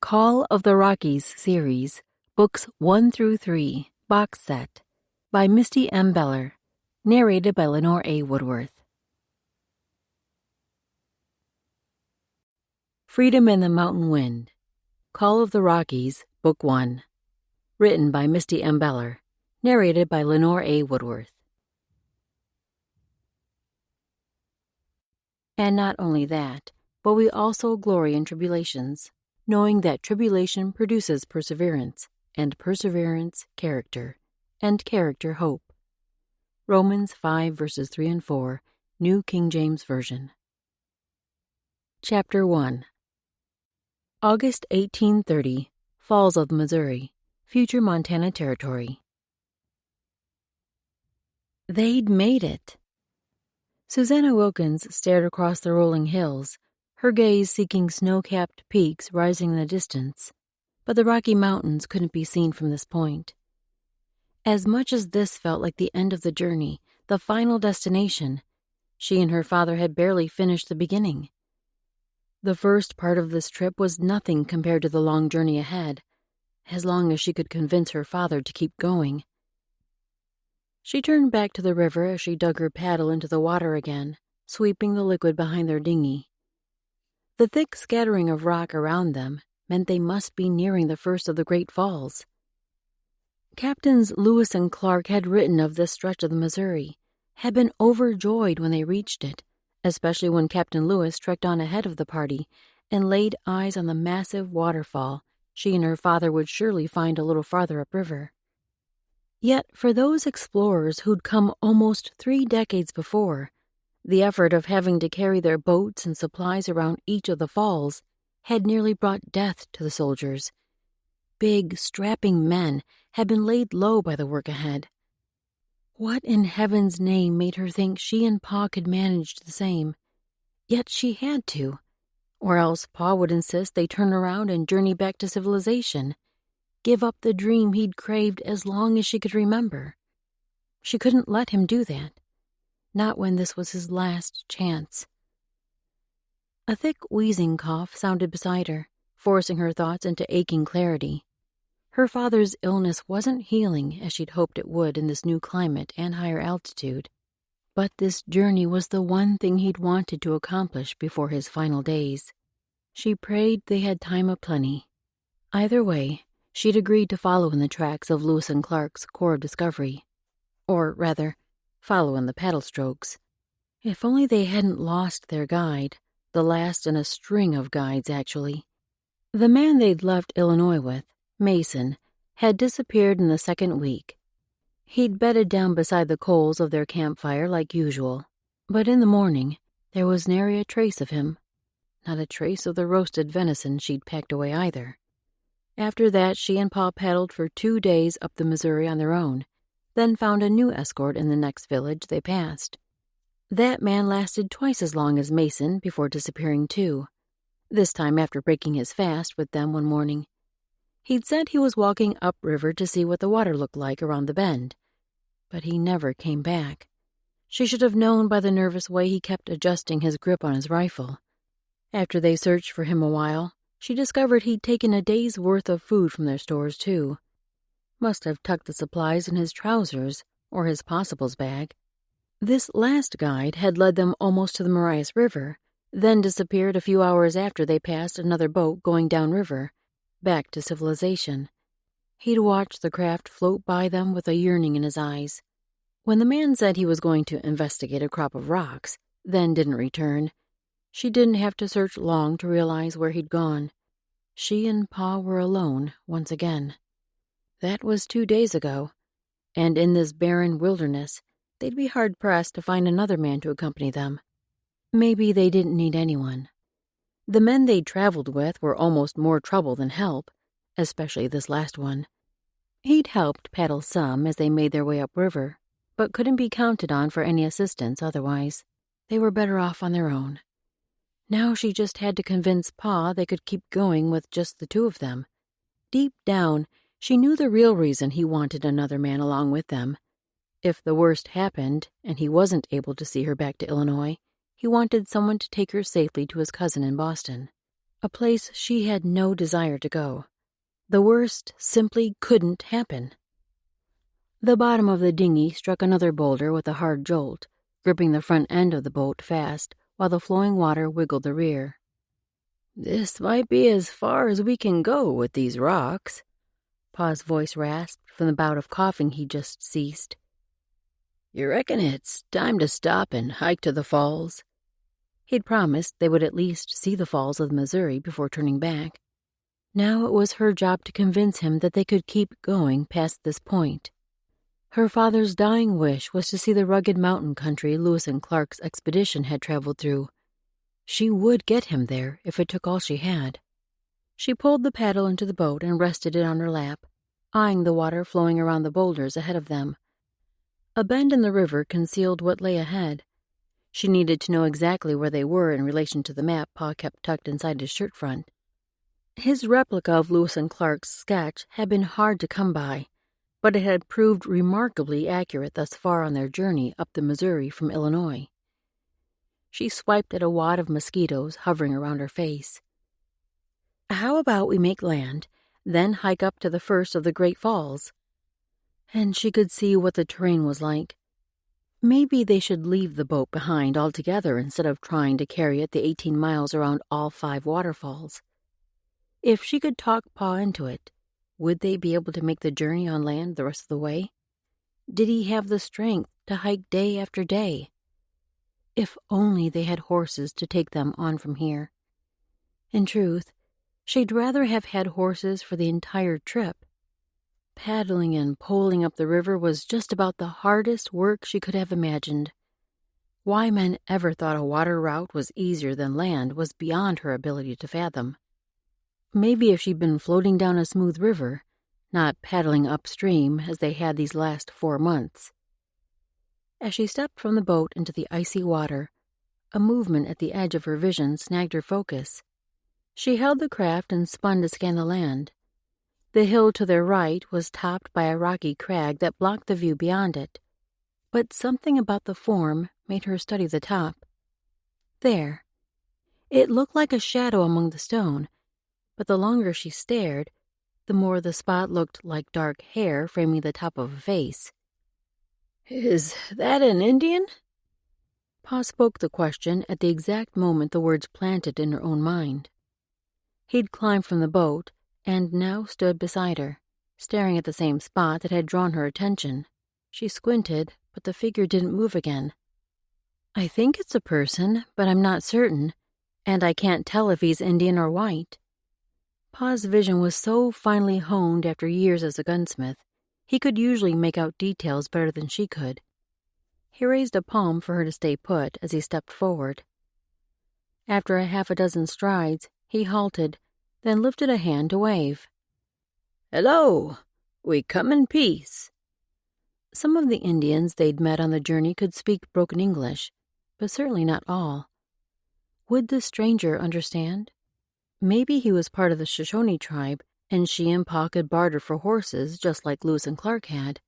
Call of the Rockies series, books 1 through 3, box set, by Misty M. Beller, narrated by Lenore A. Woodworth. Freedom and the Mountain Wind, Call of the Rockies, Book 1, written by Misty M. Beller, narrated by Lenore A. Woodworth. And not only that, but we also glory in tribulations, knowing that tribulation produces perseverance, and perseverance, character, and character, hope. Romans 5 verses 3 and 4, New King James Version. Chapter 1. August 1830, Falls of the Missouri, future Montana Territory. They'd made it. Susanna Wilkins stared across the rolling hills, her gaze seeking snow-capped peaks rising in the distance, but the Rocky Mountains couldn't be seen from this point. As much as this felt like the end of the journey, the final destination, she and her father had barely finished the beginning. The first part of this trip was nothing compared to the long journey ahead, as long as she could convince her father to keep going. She turned back to the river as she dug her paddle into the water again, sweeping the liquid behind their dinghy. The thick scattering of rock around them meant they must be nearing the first of the Great Falls. Captains Lewis and Clark had written of this stretch of the Missouri, had been overjoyed when they reached it, especially when Captain Lewis trekked on ahead of the party and laid eyes on the massive waterfall she and her father would surely find a little farther upriver. Yet for those explorers who'd come almost 3 decades before, the effort of having to carry their boats and supplies around each of the falls had nearly brought death to the soldiers. Big, strapping men had been laid low by the work ahead. What in heaven's name made her think she and Pa could manage the same? Yet she had to, or else Pa would insist they turn around and journey back to civilization, give up the dream he'd craved as long as she could remember. She couldn't let him do that, not when this was his last chance. A thick wheezing cough sounded beside her, forcing her thoughts into aching clarity. Her father's illness wasn't healing as she'd hoped it would in this new climate and higher altitude, but this journey was the one thing he'd wanted to accomplish before his final days. She prayed they had time aplenty. Either way, she'd agreed to follow in the tracks of Lewis and Clark's Corps of Discovery. Or, rather, follow in the paddle strokes. If only they hadn't lost their guide, the last in a string of guides, actually. The man they'd left Illinois with, Mason, had disappeared in the second week. He'd bedded down beside the coals of their campfire like usual, but in the morning there was nary a trace of him. Not a trace of the roasted venison she'd packed away either. After that, she and Pa paddled for 2 days up the Missouri on their own, then found a new escort in the next village they passed. That man lasted twice as long as Mason before disappearing too, this time after breaking his fast with them one morning. He'd said he was walking upriver to see what the water looked like around the bend, but he never came back. She should have known by the nervous way he kept adjusting his grip on his rifle. After they searched for him a while, she discovered he'd taken a day's worth of food from their stores, too. Must have tucked the supplies in his trousers or his possibles bag. This last guide had led them almost to the Marias River, then disappeared a few hours after they passed another boat going downriver, back to civilization. He'd watched the craft float by them with a yearning in his eyes. When the man said he was going to investigate a crop of rocks, then didn't return, she didn't have to search long to realize where he'd gone. She and Pa were alone once again. That was 2 days ago, and in this barren wilderness, they'd be hard-pressed to find another man to accompany them. Maybe they didn't need anyone. The men they'd traveled with were almost more trouble than help, especially this last one. He'd helped paddle some as they made their way upriver, but couldn't be counted on for any assistance otherwise. They were better off on their own. Now she just had to convince Pa they could keep going with just the 2 of them. Deep down, she knew the real reason he wanted another man along with them. If the worst happened and he wasn't able to see her back to Illinois, he wanted someone to take her safely to his cousin in Boston. a place she had no desire to go. The worst simply couldn't happen. The bottom of the dinghy struck another boulder with a hard jolt, gripping the front end of the boat fast while the flowing water wiggled the rear. "This might be as far as we can go with these rocks," Pa's voice rasped from the bout of coughing he'd just ceased. "You reckon it's time to stop and hike to the falls?" He'd promised they would at least see the falls of the Missouri before turning back. Now it was her job to convince him that they could keep going past this point. Her father's dying wish was to see the rugged mountain country Lewis and Clark's expedition had traveled through. She would get him there if it took all she had. She pulled the paddle into the boat and rested it on her lap, eyeing the water flowing around the boulders ahead of them. A bend in the river concealed what lay ahead. She needed to know exactly where they were in relation to the map Pa kept tucked inside his shirt front. His replica of Lewis and Clark's sketch had been hard to come by, but it had proved remarkably accurate thus far on their journey up the Missouri from Illinois. She swiped at a wad of mosquitoes hovering around her face. "How about we make land, then hike up to the first of the Great Falls?" And she could see what the terrain was like. Maybe they should leave the boat behind altogether instead of trying to carry it the 18 miles around all 5 waterfalls. If she could talk Pa into it, would they be able to make the journey on land the rest of the way? Did he have the strength to hike day after day? If only they had horses to take them on from here. In truth, she'd rather have had horses for the entire trip. Paddling and poling up the river was just about the hardest work she could have imagined. Why men ever thought a water route was easier than land was beyond her ability to fathom. Maybe if she'd been floating down a smooth river, not paddling upstream as they had these last 4 months. As she stepped from the boat into the icy water, a movement at the edge of her vision snagged her focus. She held the craft and spun to scan the land. The hill to their right was topped by a rocky crag that blocked the view beyond it, but something about the form made her study the top. There. It looked like a shadow among the stone, but the longer she stared, the more the spot looked like dark hair framing the top of a face. "Is that an Indian?" Pa spoke the question at the exact moment the words planted in her own mind. He'd climbed from the boat and now stood beside her, staring at the same spot that had drawn her attention. She squinted, but the figure didn't move again. "I think it's a person, but I'm not certain, and I can't tell if he's Indian or white." Pa's vision was so finely honed after years as a gunsmith, he could usually make out details better than she could. He raised a palm for her to stay put as he stepped forward. After a half a dozen strides, he halted, then lifted a hand to wave. "Hello, we come in peace." Some of the Indians they'd met on the journey could speak broken English, but certainly not all. Would the stranger understand? Maybe he was part of the Shoshone tribe, and she and Pa could barter for horses just like Lewis and Clark had.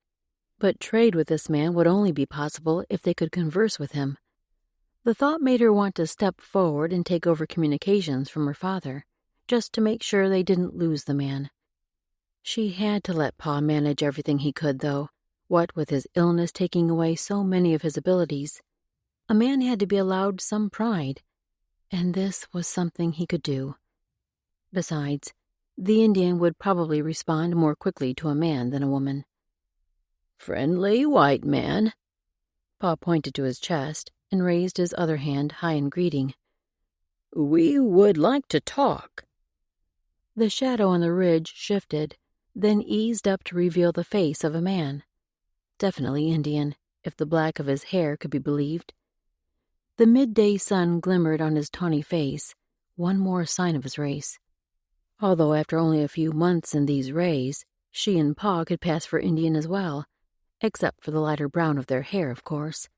But trade with this man would only be possible if they could converse with him. The thought made her want to step forward and take over communications from her father, just to make sure they didn't lose the man. She had to let Pa manage everything he could, though, what with his illness taking away so many of his abilities. A man had to be allowed some pride, and this was something he could do. Besides, the Indian would probably respond more quickly to a man than a woman. "Friendly white man." Pa pointed to his chest and raised his other hand high in greeting. "We would like to talk." The shadow on the ridge shifted, then eased up to reveal the face of a man. Definitely Indian, if the black of his hair could be believed. The midday sun glimmered on his tawny face, one more sign of his race. Although after only a few months in these rays, she and Pa could pass for Indian as well, except for the lighter brown of their hair, of course.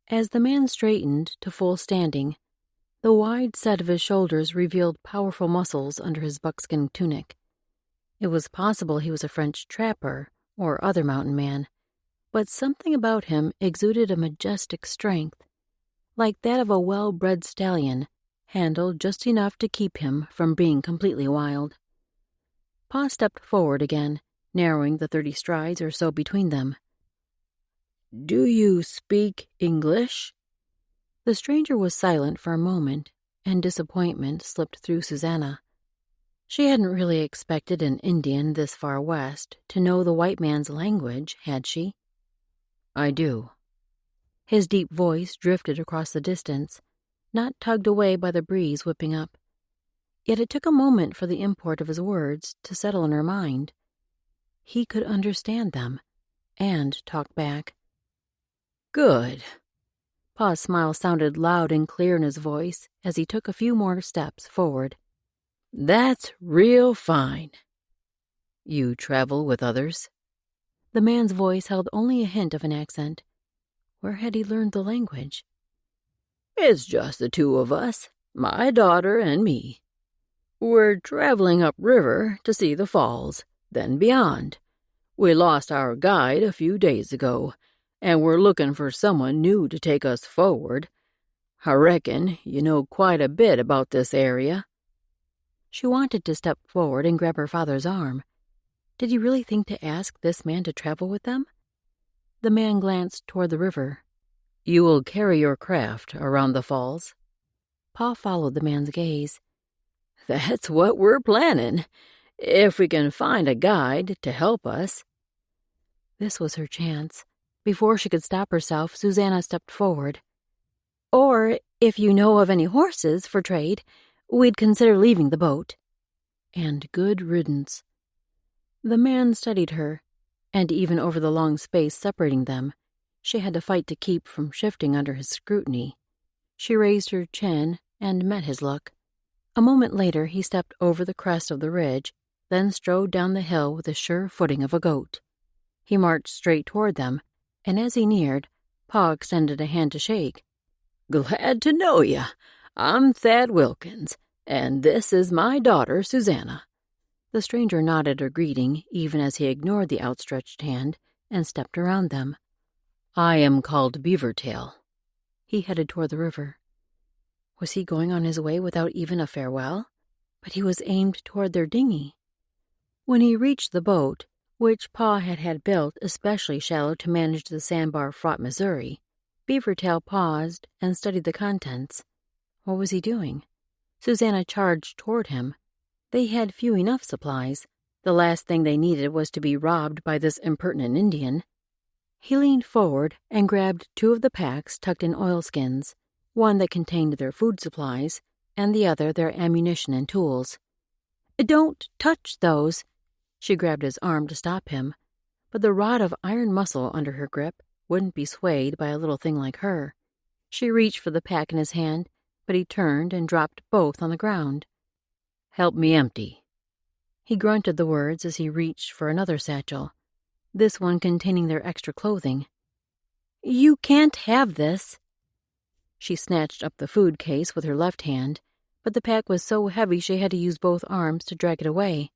As the man straightened to full standing, the wide set of his shoulders revealed powerful muscles under his buckskin tunic. It was possible he was a French trapper or other mountain man, but something about him exuded a majestic strength, like that of a well-bred stallion, handled just enough to keep him from being completely wild. Pa stepped forward again, narrowing the 30 strides or so between them. "Do you speak English?" The stranger was silent for a moment, and disappointment slipped through Susanna. She hadn't really expected an Indian this far west to know the white man's language, had she? "I do." His deep voice drifted across the distance, not tugged away by the breeze whipping up. Yet it took a moment for the import of his words to settle in her mind. He could understand them, and talk back. "Good." Pa's smile sounded loud and clear in his voice as he took a few more steps forward. "That's real fine." "You travel with others?" The man's voice held only a hint of an accent. Where had he learned the language? "It's just the two of us, my daughter and me. We're traveling upriver to see the falls, then beyond. We lost our guide a few days ago, and we're looking for someone new to take us forward. I reckon you know quite a bit about this area." She wanted to step forward and grab her father's arm. Did he really think to ask this man to travel with them? The man glanced toward the river. "You will carry your craft around the falls?" Pa followed the man's gaze. "That's what we're planning, if we can find a guide to help us." This was her chance. Before she could stop herself, Susanna stepped forward. "Or, if you know of any horses for trade, we'd consider leaving the boat." And good riddance. The man studied her, and even over the long space separating them, she had to fight to keep from shifting under his scrutiny. She raised her chin and met his look. A moment later, he stepped over the crest of the ridge, then strode down the hill with the sure footing of a goat. He marched straight toward them, and as he neared, Pa extended a hand to shake. "Glad to know ya. I'm Thad Wilkins, and this is my daughter, Susanna." The stranger nodded a greeting even as he ignored the outstretched hand and stepped around them. "I am called Beavertail." He headed toward the river. Was he going on his way without even a farewell? But he was aimed toward their dinghy. When he reached the boat, which Pa had built especially shallow to manage the sandbar-fraught Missouri, Beavertail paused and studied the contents. What was he doing? Susanna charged toward him. They had few enough supplies. The last thing they needed was to be robbed by this impertinent Indian. He leaned forward and grabbed two of the packs tucked in oilskins, one that contained their food supplies, and the other their ammunition and tools. "Don't touch those." She grabbed his arm to stop him, but the rod of iron muscle under her grip wouldn't be swayed by a little thing like her. She reached for the pack in his hand, but he turned and dropped both on the ground. "Help me empty." He grunted the words as he reached for another satchel, this one containing their extra clothing. "You can't have this." She snatched up the food case with her left hand, but the pack was so heavy she had to use both arms to drag it away.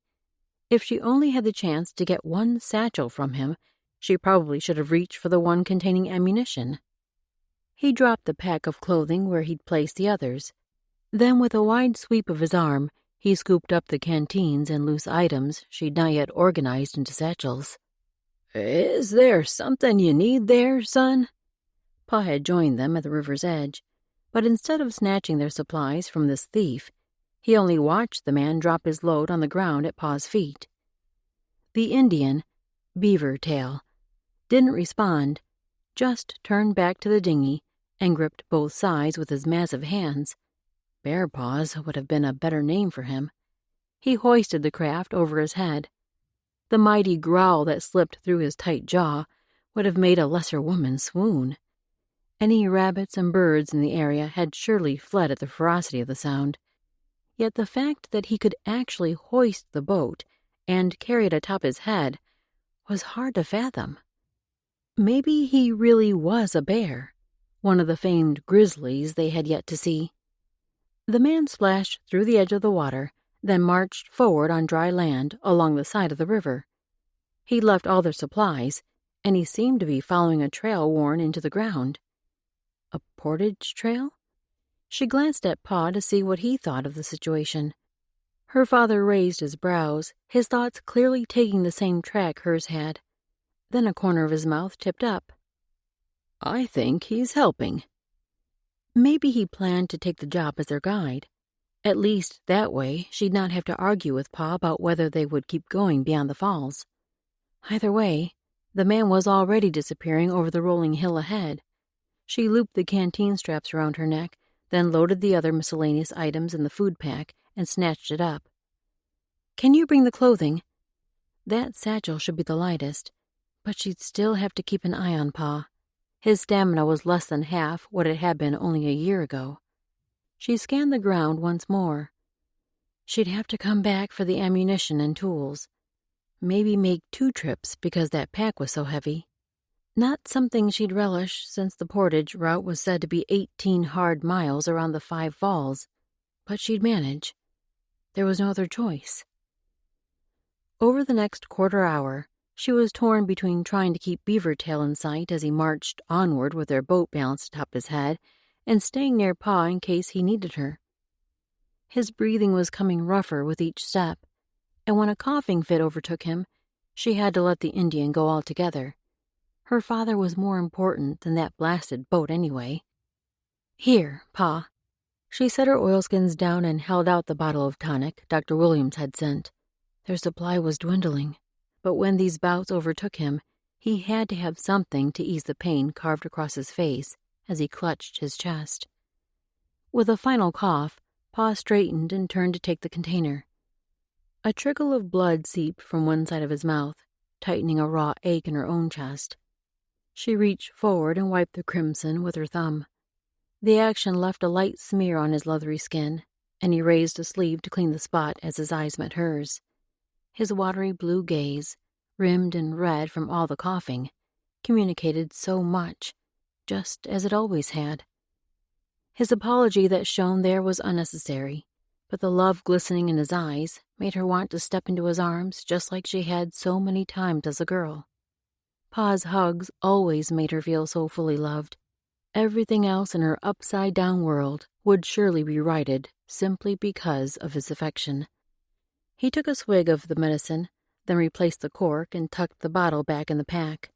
If she only had the chance to get one satchel from him, she probably should have reached for the one containing ammunition. He dropped the pack of clothing where he'd placed the others. Then, with a wide sweep of his arm, he scooped up the canteens and loose items she'd not yet organized into satchels. "Is there something you need there, son?" Pa had joined them at the river's edge, but instead of snatching their supplies from this thief, he only watched the man drop his load on the ground at Pa's feet. The Indian, Beavertail, didn't respond, just turned back to the dinghy and gripped both sides with his massive hands. Bear Paws would have been a better name for him. He hoisted the craft over his head. The mighty growl that slipped through his tight jaw would have made a lesser woman swoon. Any rabbits and birds in the area had surely fled at the ferocity of the sound. Yet the fact that he could actually hoist the boat and carry it atop his head was hard to fathom. Maybe he really was a bear, one of the famed grizzlies they had yet to see. The man splashed through the edge of the water, then marched forward on dry land along the side of the river. He'd left all their supplies, and he seemed to be following a trail worn into the ground. A portage trail? She glanced at Pa to see what he thought of the situation. Her father raised his brows, his thoughts clearly taking the same track hers had. Then a corner of his mouth tipped up. "I think he's helping." Maybe he planned to take the job as their guide. At least, that way, she'd not have to argue with Pa about whether they would keep going beyond the falls. Either way, the man was already disappearing over the rolling hill ahead. She looped the canteen straps around her neck, then loaded the other miscellaneous items in the food pack and snatched it up. "Can you bring the clothing?" That satchel should be the lightest, but she'd still have to keep an eye on Pa. His stamina was less than half what it had been only a year ago. She scanned the ground once more. She'd have to come back for the ammunition and tools. Maybe make 2 trips because that pack was so heavy. Not something she'd relish since the portage route was said to be 18 hard miles around the 5 falls, but she'd manage. There was no other choice. Over the next quarter hour, she was torn between trying to keep Beavertail in sight as he marched onward with their boat balanced atop his head and staying near Pa in case he needed her. His breathing was coming rougher with each step, and when a coughing fit overtook him, she had to let the Indian go altogether. Her father was more important than that blasted boat anyway. "Here, Pa." She set her oilskins down and held out the bottle of tonic Dr. Williams had sent. Their supply was dwindling, but when these bouts overtook him, he had to have something to ease the pain carved across his face as he clutched his chest. With a final cough, Pa straightened and turned to take the container. A trickle of blood seeped from one side of his mouth, tightening a raw ache in her own chest. She reached forward and wiped the crimson with her thumb. The action left a light smear on his leathery skin, and he raised a sleeve to clean the spot as his eyes met hers. His watery blue gaze, rimmed in red from all the coughing, communicated so much, just as it always had. His apology that shone there was unnecessary, but the love glistening in his eyes made her want to step into his arms just like she had so many times as a girl. Pa's hugs always made her feel so fully loved. Everything else in her upside-down world would surely be righted simply because of his affection. He took a swig of the medicine, then replaced the cork and tucked the bottle back in the pack.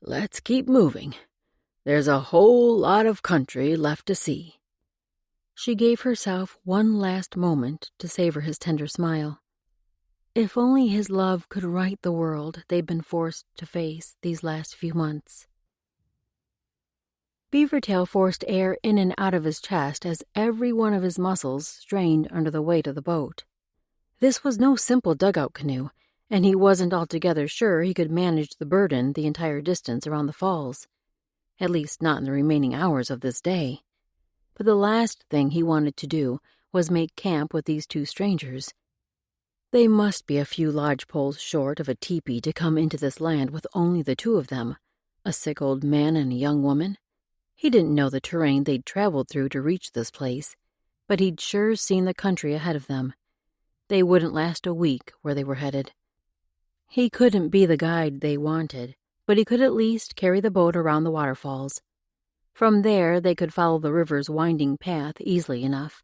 "Let's keep moving. There's a whole lot of country left to see." She gave herself one last moment to savor his tender smile. If only his love could right the world they'd been forced to face these last few months. Beavertail forced air in and out of his chest as every one of his muscles strained under the weight of the boat. This was no simple dugout canoe, and he wasn't altogether sure he could manage the burden the entire distance around the falls. At least not in the remaining hours of this day. But the last thing he wanted to do was make camp with these 2 strangers. They must be a few lodgepoles short of a teepee to come into this land with only the 2 of them, a sick old man and a young woman. He didn't know the terrain they'd traveled through to reach this place, but he'd sure seen the country ahead of them. They wouldn't last a week where they were headed. He couldn't be the guide they wanted, but he could at least carry the boat around the waterfalls. From there, they could follow the river's winding path easily enough.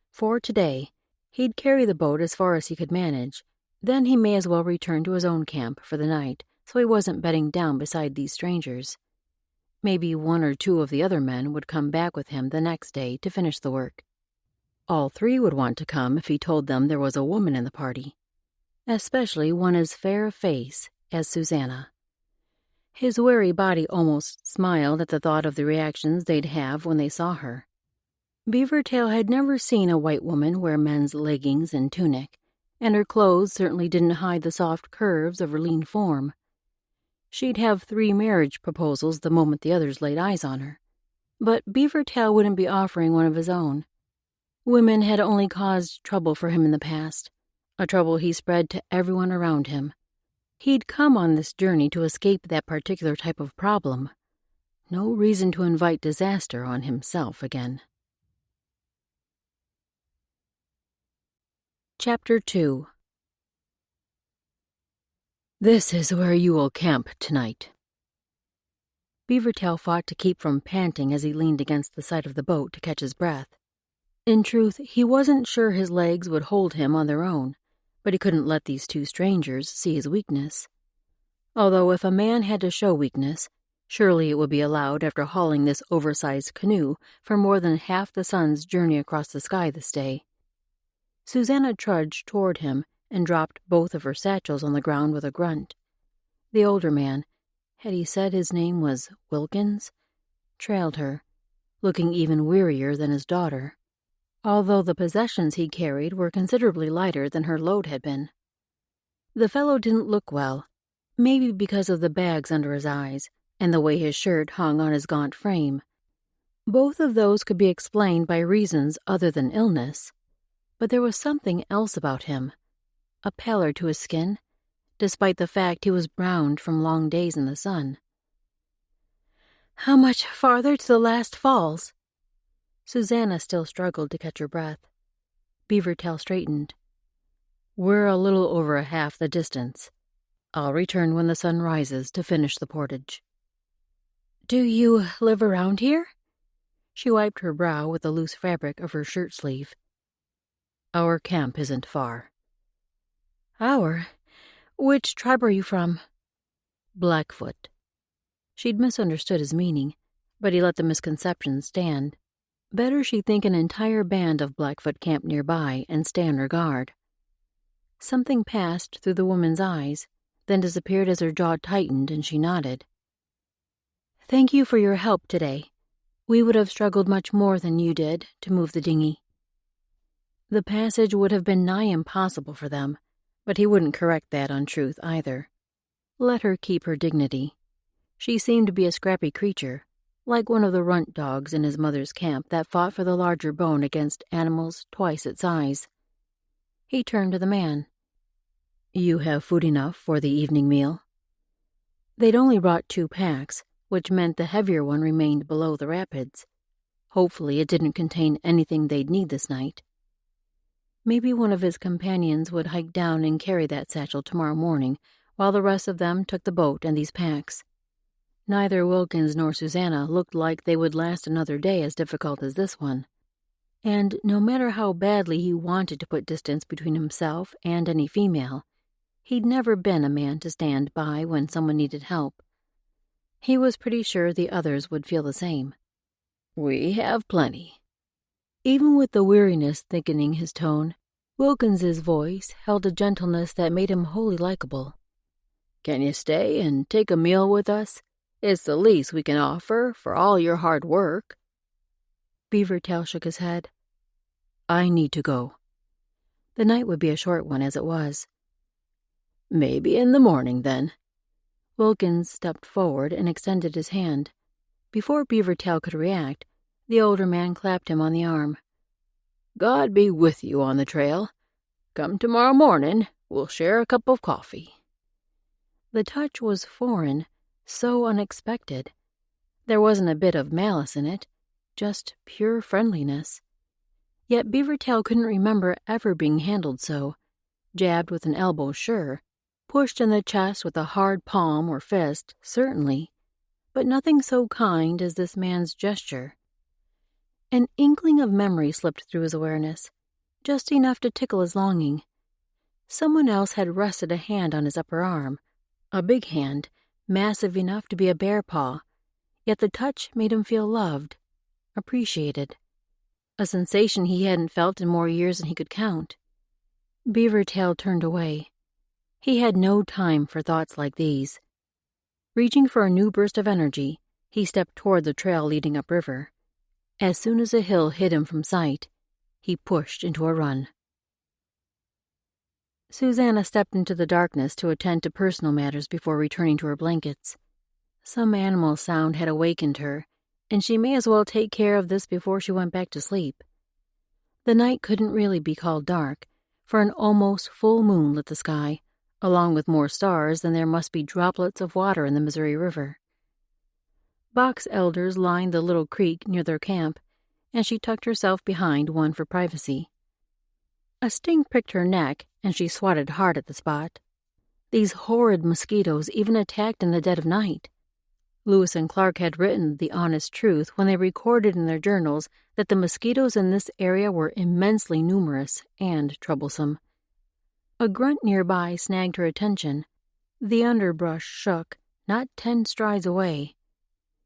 For today, he'd carry the boat as far as he could manage. Then he may as well return to his own camp for the night, so he wasn't bedding down beside these strangers. Maybe 1 or 2 of the other men would come back with him the next day to finish the work. All 3 would want to come if he told them there was a woman in the party, especially one as fair of face as Susanna. His weary body almost smiled at the thought of the reactions they'd have when they saw her. Beavertail had never seen a white woman wear men's leggings and tunic, and her clothes certainly didn't hide the soft curves of her lean form. She'd have 3 marriage proposals the moment the others laid eyes on her. But Beavertail wouldn't be offering one of his own. Women had only caused trouble for him in the past, a trouble he spread to everyone around him. He'd come on this journey to escape that particular type of problem. No reason to invite disaster on himself again. Chapter 2. "This is where you will camp tonight." Beavertail fought to keep from panting as he leaned against the side of the boat to catch his breath. In truth, he wasn't sure his legs would hold him on their own, but he couldn't let these two strangers see his weakness. Although if a man had to show weakness, surely it would be allowed after hauling this oversized canoe for more than half the sun's journey across the sky this day. Susanna trudged toward him and dropped both of her satchels on the ground with a grunt. The older man, had he said his name was Wilkins, trailed her, looking even wearier than his daughter, although the possessions he carried were considerably lighter than her load had been. The fellow didn't look well, maybe because of the bags under his eyes and the way his shirt hung on his gaunt frame. Both of those could be explained by reasons other than illness, but there was something else about him, a pallor to his skin, despite the fact he was browned from long days in the sun. "How much farther to the last falls?" Susanna still struggled to catch her breath. Beavertail straightened. "We're a little over half the distance. I'll return when the sun rises to finish the portage." "Do you live around here?" She wiped her brow with the loose fabric of her shirt sleeve. "Our camp isn't far." "Our? Which tribe are you from?" "Blackfoot." She'd misunderstood his meaning, but he let the misconception stand. Better she'd think an entire band of Blackfoot camped nearby and stay on her guard. Something passed through the woman's eyes, then disappeared as her jaw tightened and she nodded. "Thank you for your help today. We would have struggled much more than you did to move the dinghy." The passage would have been nigh impossible for them, but he wouldn't correct that untruth either. Let her keep her dignity. She seemed to be a scrappy creature, like one of the runt dogs in his mother's camp that fought for the larger bone against animals twice its size. He turned to the man. "You have food enough for the evening meal?" They'd only brought 2 packs, which meant the heavier one remained below the rapids. Hopefully it didn't contain anything they'd need this night. Maybe one of his companions would hike down and carry that satchel tomorrow morning, while the rest of them took the boat and these packs. Neither Wilkins nor Susanna looked like they would last another day as difficult as this one. And no matter how badly he wanted to put distance between himself and any female, he'd never been a man to stand by when someone needed help. He was pretty sure the others would feel the same. "We have plenty." Even with the weariness thickening his tone, Wilkins's voice held a gentleness that made him wholly likable. "Can you stay and take a meal with us? It's the least we can offer for all your hard work." Beavertail shook his head. "I need to go." The night would be a short one as it was. "Maybe in the morning, then." Wilkins stepped forward and extended his hand. Before Beavertail could react, the older man clapped him on the arm. "God be with you on the trail. Come tomorrow morning, we'll share a cup of coffee." The touch was foreign, so unexpected. There wasn't a bit of malice in it, just pure friendliness. Yet Beavertail couldn't remember ever being handled so. Jabbed with an elbow, sure. Pushed in the chest with a hard palm or fist, certainly. But nothing so kind as this man's gesture. An inkling of memory slipped through his awareness, just enough to tickle his longing. Someone else had rested a hand on his upper arm, a big hand, massive enough to be a bear paw, yet the touch made him feel loved, appreciated, a sensation he hadn't felt in more years than he could count. Beavertail turned away. He had no time for thoughts like these. Reaching for a new burst of energy, he stepped toward the trail leading upriver. As soon as a hill hid him from sight, he pushed into a run. Susanna stepped into the darkness to attend to personal matters before returning to her blankets. Some animal sound had awakened her, and she may as well take care of this before she went back to sleep. The night couldn't really be called dark, for an almost full moon lit the sky, along with more stars than there must be droplets of water in the Missouri River. Box elders lined the little creek near their camp, and she tucked herself behind one for privacy. A sting pricked her neck, and she swatted hard at the spot. These horrid mosquitoes even attacked in the dead of night. Lewis and Clark had written the honest truth when they recorded in their journals that the mosquitoes in this area were immensely numerous and troublesome. A grunt nearby snagged her attention. The underbrush shook, not 10 strides away.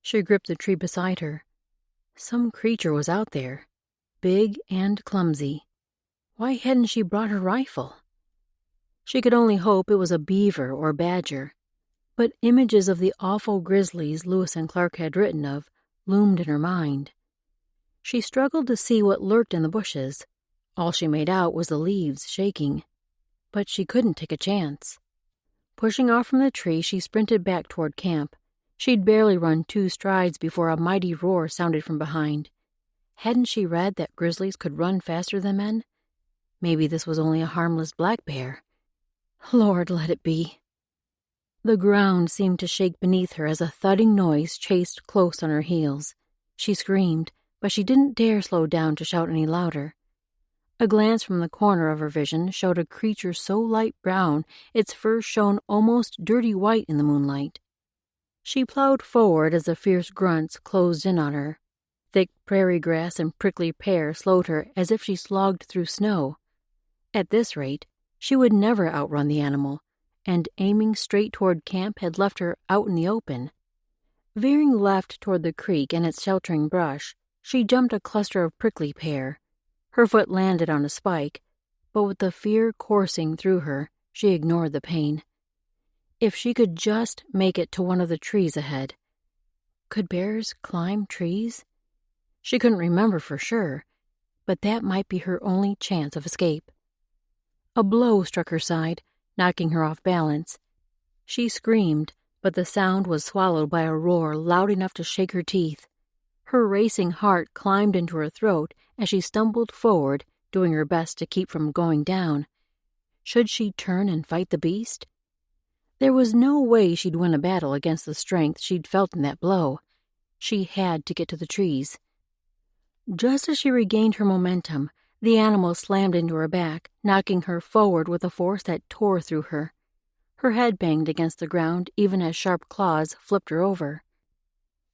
She gripped the tree beside her. Some creature was out there, big and clumsy. Why hadn't she brought her rifle? She could only hope it was a beaver or badger, but images of the awful grizzlies Lewis and Clark had written of loomed in her mind. She struggled to see what lurked in the bushes. All she made out was the leaves shaking, but she couldn't take a chance. Pushing off from the tree, she sprinted back toward camp. She'd barely run 2 strides before a mighty roar sounded from behind. Hadn't she read that grizzlies could run faster than men? Maybe this was only a harmless black bear. Lord, let it be. The ground seemed to shake beneath her as a thudding noise chased close on her heels. She screamed, but she didn't dare slow down to shout any louder. A glance from the corner of her vision showed a creature so light brown its fur shone almost dirty white in the moonlight. She plowed forward as the fierce grunts closed in on her. Thick prairie grass and prickly pear slowed her as if she slogged through snow. At this rate, she would never outrun the animal, and aiming straight toward camp had left her out in the open. Veering left toward the creek and its sheltering brush, she jumped a cluster of prickly pear. Her foot landed on a spike, but with the fear coursing through her, she ignored the pain. If she could just make it to one of the trees ahead. Could bears climb trees? She couldn't remember for sure, but that might be her only chance of escape. A blow struck her side, knocking her off balance. She screamed, but the sound was swallowed by a roar loud enough to shake her teeth. Her racing heart climbed into her throat as she stumbled forward, doing her best to keep from going down. Should she turn and fight the beast? There was no way she'd win a battle against the strength she'd felt in that blow. She had to get to the trees. Just as she regained her momentum, the animal slammed into her back, knocking her forward with a force that tore through her. Her head banged against the ground even as sharp claws flipped her over.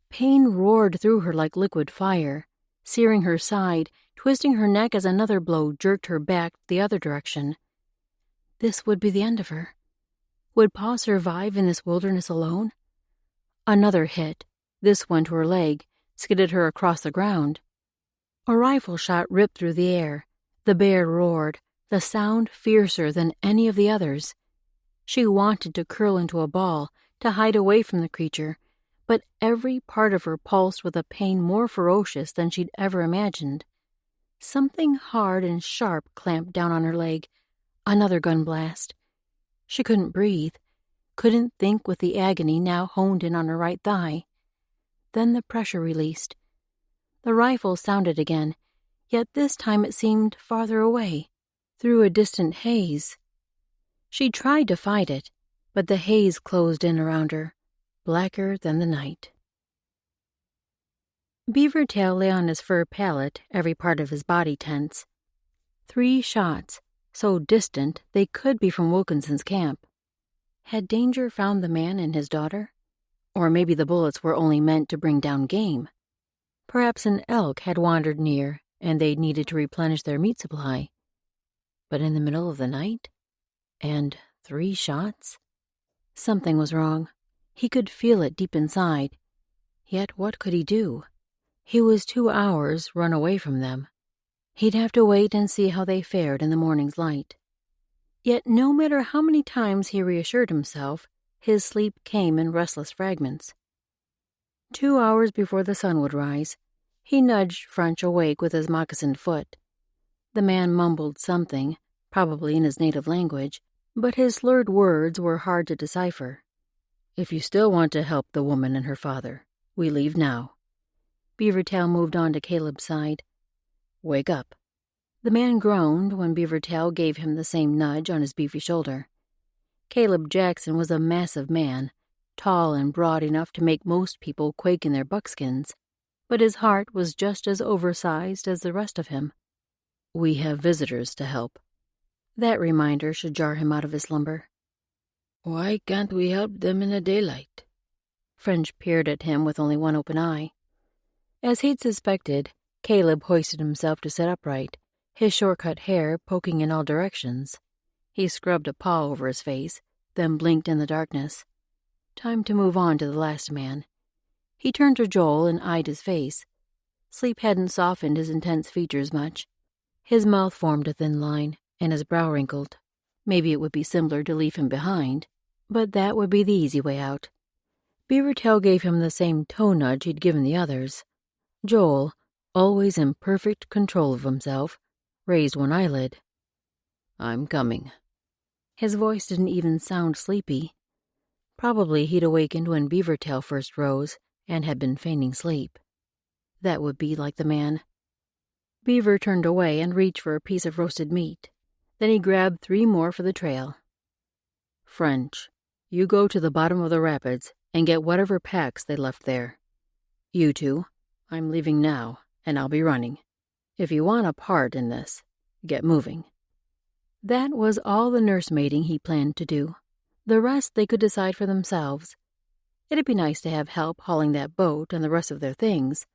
Pain roared through her like liquid fire, searing her side, twisting her neck as another blow jerked her back the other direction. This would be the end of her. Would Pa survive in this wilderness alone? Another hit, this one to her leg, skidded her across the ground. A rifle shot ripped through the air. The bear roared, the sound fiercer than any of the others. She wanted to curl into a ball, to hide away from the creature, but every part of her pulsed with a pain more ferocious than she'd ever imagined. Something hard and sharp clamped down on her leg. Another gun blast. She couldn't breathe, couldn't think with the agony now honed in on her right thigh. Then the pressure released. The rifle sounded again, yet this time it seemed farther away, through a distant haze. She tried to fight it, but the haze closed in around her, blacker than the night. Beaver Tail lay on his fur pallet, every part of his body tense. 3 shots, so distant they could be from Wilkinson's camp. Had danger found the man and his daughter? Or maybe the bullets were only meant to bring down game. Perhaps an elk had wandered near, and they needed to replenish their meat supply. But in the middle of the night? And 3 shots? Something was wrong. He could feel it deep inside. Yet what could he do? He was 2 hours run away from them. He'd have to wait and see how they fared in the morning's light. Yet no matter how many times he reassured himself, his sleep came in restless fragments. 2 hours before the sun would rise, he nudged French awake with his moccasined foot. The man mumbled something, probably in his native language, but his slurred words were hard to decipher. "If you still want to help the woman and her father, we leave now." Beavertail moved on to Caleb's side. "Wake up." The man groaned when Beavertail gave him the same nudge on his beefy shoulder. Caleb Jackson was a massive man, tall and broad enough to make most people quake in their buckskins, but his heart was just as oversized as the rest of him. "We have visitors to help." That reminder should jar him out of his slumber. "Why can't we help them in the daylight?" French peered at him with only one open eye. As he'd suspected, Caleb hoisted himself to sit upright, his short-cut hair poking in all directions. He scrubbed a paw over his face, then blinked in the darkness. Time to move on to the last man. He turned to Joel and eyed his face. Sleep hadn't softened his intense features much. His mouth formed a thin line, and his brow wrinkled. Maybe it would be simpler to leave him behind, but that would be the easy way out. Beavertail gave him the same toe nudge he'd given the others. Joel, always in perfect control of himself, raised one eyelid. "I'm coming." His voice didn't even sound sleepy. Probably he'd awakened when Beavertail first rose and had been feigning sleep. That would be like the man. Beaver turned away and reached for a piece of roasted meat. Then he grabbed 3 more for the trail. "French, you go to the bottom of the rapids and get whatever packs they left there. You two, I'm leaving now, and I'll be running. If you want a part in this, get moving." That was all the nursemaiding he planned to do. The rest they could decide for themselves. It'd be nice to have help hauling that boat and the rest of their things,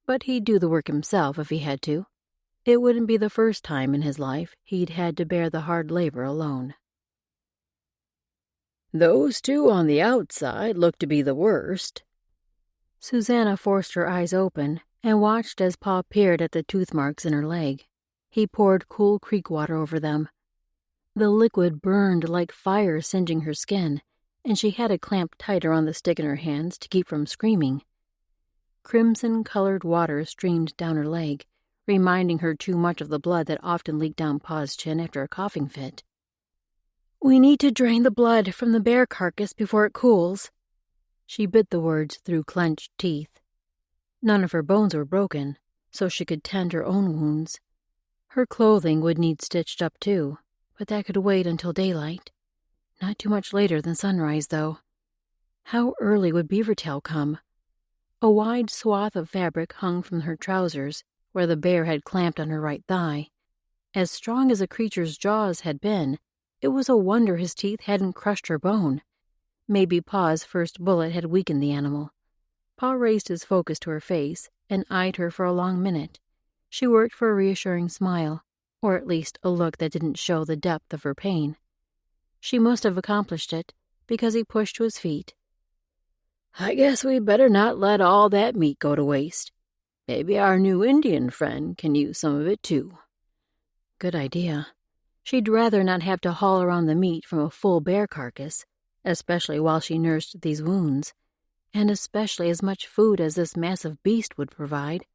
but he'd do the work himself if he had to. It wouldn't be the first time in his life he'd had to bear the hard labor alone. "Those 2 on the outside look to be the worst." Susanna forced her eyes open and watched as Pa peered at the tooth marks in her leg. He poured cool creek water over them. The liquid burned like fire singeing her skin, and she had it clamped tighter on the stick in her hands to keep from screaming. Crimson-colored water streamed down her leg, reminding her too much of the blood that often leaked down Pa's chin after a coughing fit. "We need to drain the blood from the bear carcass before it cools." She bit the words through clenched teeth. None of her bones were broken, so she could tend her own wounds. Her clothing would need stitched up too, but that could wait until daylight. Not too much later than sunrise, though. How early would Beavertail come? A wide swath of fabric hung from her trousers, where the bear had clamped on her right thigh. As strong as the creature's jaws had been, it was a wonder his teeth hadn't crushed her bone. Maybe Pa's first bullet had weakened the animal. Pa raised his focus to her face and eyed her for a long minute. She worked for a reassuring smile, or at least a look that didn't show the depth of her pain. She must have accomplished it, because he pushed to his feet. "I guess we'd better not let all that meat go to waste. Maybe our new Indian friend can use some of it too." Good idea. She'd rather not have to haul around the meat from a full bear carcass, especially while she nursed these wounds, and especially as much food as this massive beast would provide.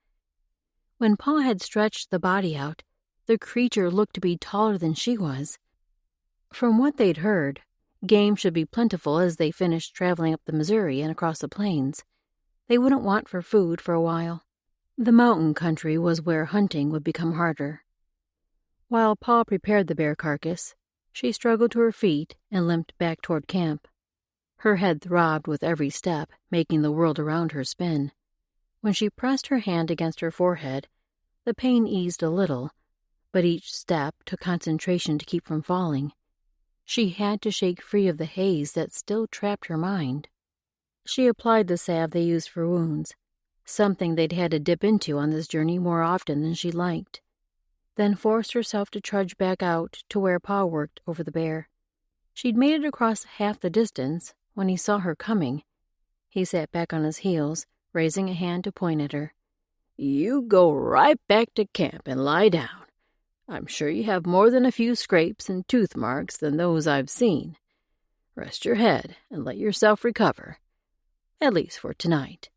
When Pa had stretched the body out, the creature looked to be taller than she was. From what they'd heard, game should be plentiful as they finished traveling up the Missouri and across the plains. They wouldn't want for food for a while. The mountain country was where hunting would become harder. While Pa prepared the bear carcass, she struggled to her feet and limped back toward camp. Her head throbbed with every step, making the world around her spin. When she pressed her hand against her forehead, the pain eased a little, but each step took concentration to keep from falling. She had to shake free of the haze that still trapped her mind. She applied the salve they used for wounds, something they'd had to dip into on this journey more often than she liked, then forced herself to trudge back out to where Pa worked over the bear. She'd made it across half the distance when he saw her coming. He sat back on his heels, raising a hand to point at her. "You go right back to camp and lie down. I'm sure you have more than a few scrapes and tooth marks than those I've seen. Rest your head and let yourself recover, at least for tonight."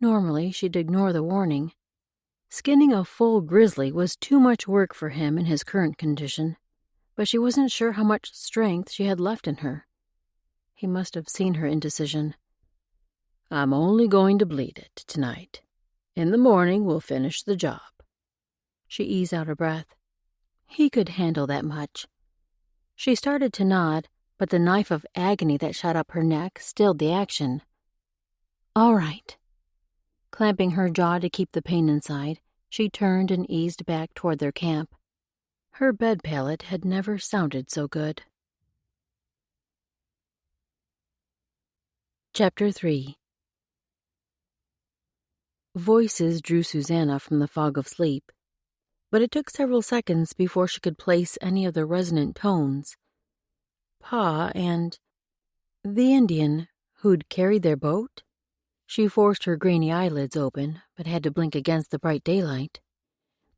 Normally, she'd ignore the warning. Skinning a full grizzly was too much work for him in his current condition, but she wasn't sure how much strength she had left in her. He must have seen her indecision. "I'm only going to bleed it tonight. In the morning, we'll finish the job." She eased out her breath. He could handle that much. She started to nod, but the knife of agony that shot up her neck stilled the action. "All right." Clamping her jaw to keep the pain inside, she turned and eased back toward their camp. Her bed pallet had never sounded so good. Chapter 3. Voices drew Susanna from the fog of sleep, but it took several seconds before she could place any of the resonant tones. Pa and the Indian who'd carried their boat? She forced her grainy eyelids open, but had to blink against the bright daylight.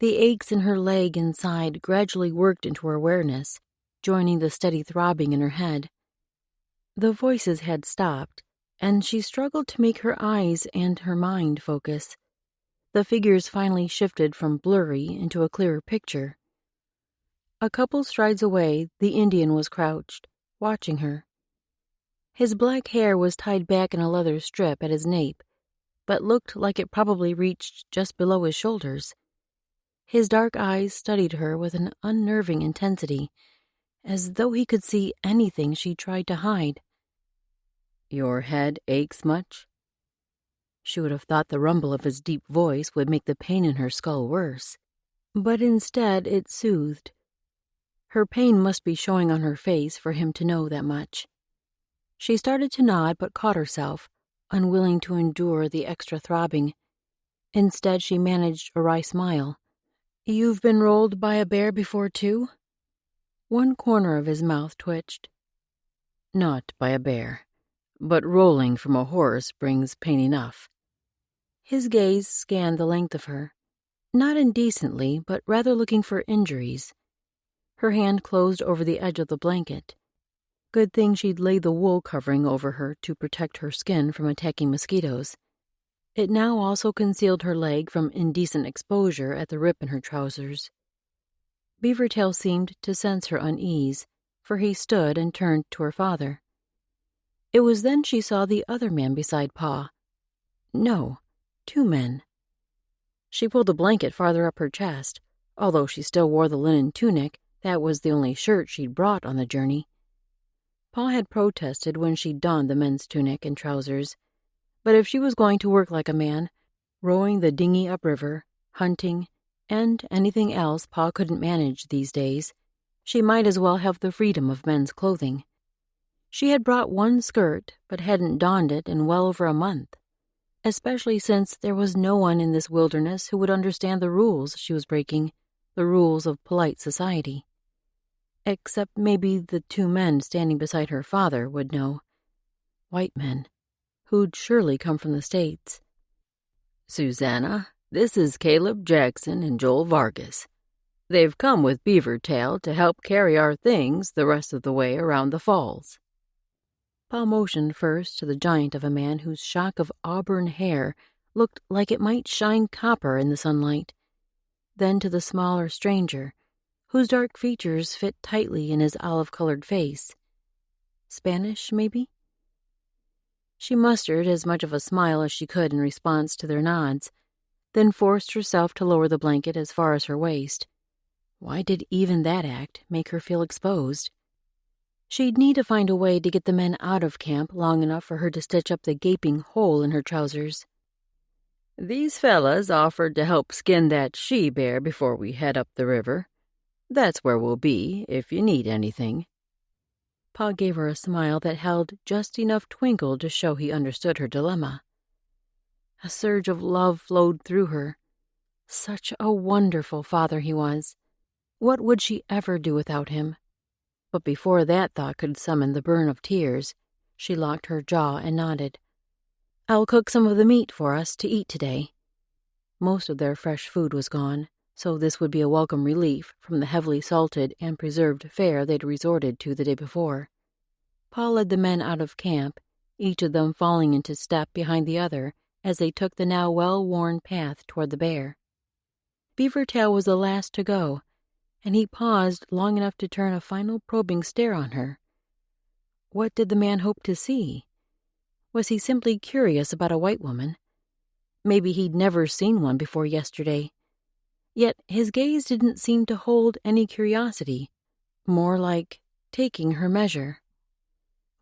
The aches in her leg and side gradually worked into her awareness, joining the steady throbbing in her head. The voices had stopped, and she struggled to make her eyes and her mind focus. The figures finally shifted from blurry into a clearer picture. A couple strides away, the Indian was crouched, watching her. His black hair was tied back in a leather strip at his nape, but looked like it probably reached just below his shoulders. His dark eyes studied her with an unnerving intensity, as though he could see anything she tried to hide. "Your head aches much?" She would have thought the rumble of his deep voice would make the pain in her skull worse, but instead it soothed. Her pain must be showing on her face for him to know that much. She started to nod but caught herself, unwilling to endure the extra throbbing. Instead, she managed a wry smile. "You've been rolled by a bear before, too?" One corner of his mouth twitched. "Not by a bear, but rolling from a horse brings pain enough." His gaze scanned the length of her, not indecently, but rather looking for injuries. Her hand closed over the edge of the blanket. Good thing she'd laid the wool covering over her to protect her skin from attacking mosquitoes. It now also concealed her leg from indecent exposure at the rip in her trousers. Beavertail seemed to sense her unease, for he stood and turned to her father. It was then she saw the other man beside Pa. No, 2 men. She pulled the blanket farther up her chest. Although she still wore the linen tunic, that was the only shirt she'd brought on the journey. Pa had protested when she'd donned the men's tunic and trousers, but if she was going to work like a man, rowing the dinghy upriver, hunting, and anything else Pa couldn't manage these days, she might as well have the freedom of men's clothing. She had brought one skirt, but hadn't donned it in well over a month, especially since there was no one in this wilderness who would understand the rules she was breaking, the rules of polite society. Except maybe the 2 men standing beside her father would know. White men, who'd surely come from the States. "Susanna, this is Caleb Jackson and Joel Vargas. They've come with Beavertail to help carry our things the rest of the way around the falls." Pa motioned first to the giant of a man whose shock of auburn hair looked like it might shine copper in the sunlight, then to the smaller stranger, whose dark features fit tightly in his olive-colored face. Spanish, maybe? She mustered as much of a smile as she could in response to their nods, then forced herself to lower the blanket as far as her waist. Why did even that act make her feel exposed? She'd need to find a way to get the men out of camp long enough for her to stitch up the gaping hole in her trousers. "These fellas offered to help skin that she-bear before we head up the river. That's where we'll be if you need anything." Pa gave her a smile that held just enough twinkle to show he understood her dilemma. A surge of love flowed through her. Such a wonderful father he was. What would she ever do without him? But before that thought could summon the burn of tears, she locked her jaw and nodded. "I'll cook some of the meat for us to eat today." Most of their fresh food was gone, so this would be a welcome relief from the heavily salted and preserved fare they'd resorted to the day before. Pa led the men out of camp, each of them falling into step behind the other as they took the now well-worn path toward the bear. Beavertail was the last to go, and he paused long enough to turn a final probing stare on her. What did the man hope to see? Was he simply curious about a white woman? Maybe he'd never seen one before yesterday. Yet his gaze didn't seem to hold any curiosity, more like taking her measure.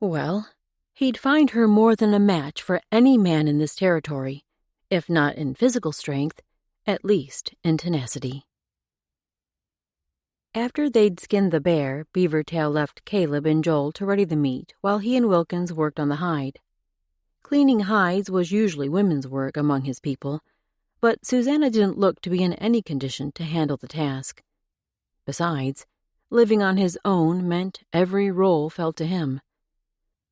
Well, he'd find her more than a match for any man in this territory, if not in physical strength, at least in tenacity. After they'd skinned the bear, Beavertail left Caleb and Joel to ready the meat while he and Wilkins worked on the hide. Cleaning hides was usually women's work among his people, but Susanna didn't look to be in any condition to handle the task. Besides, living on his own meant every role fell to him.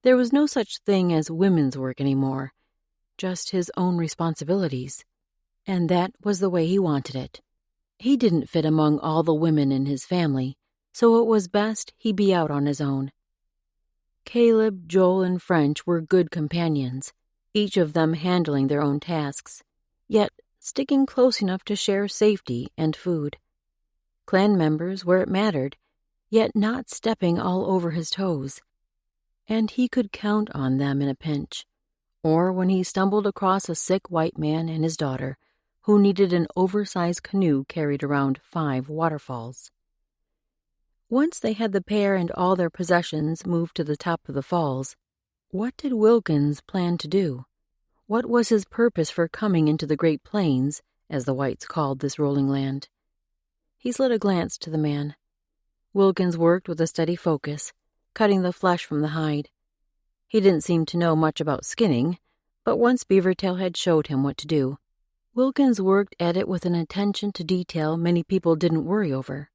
There was no such thing as women's work anymore, just his own responsibilities. And that was the way he wanted it. He didn't fit among all the women in his family, so it was best he be out on his own. Caleb, Joel, and French were good companions, each of them handling their own tasks, yet sticking close enough to share safety and food. Clan members where it mattered, yet not stepping all over his toes. And he could count on them in a pinch, or when he stumbled across a sick white man and his daughter, who needed an oversized canoe carried around 5 waterfalls. Once they had the pair and all their possessions moved to the top of the falls, what did Wilkins plan to do? What was his purpose for coming into the Great Plains, as the whites called this rolling land? He slid a glance to the man. Wilkins worked with a steady focus, cutting the flesh from the hide. He didn't seem to know much about skinning, but once Beavertail had showed him what to do, Wilkins worked at it with an attention to detail many people didn't worry over.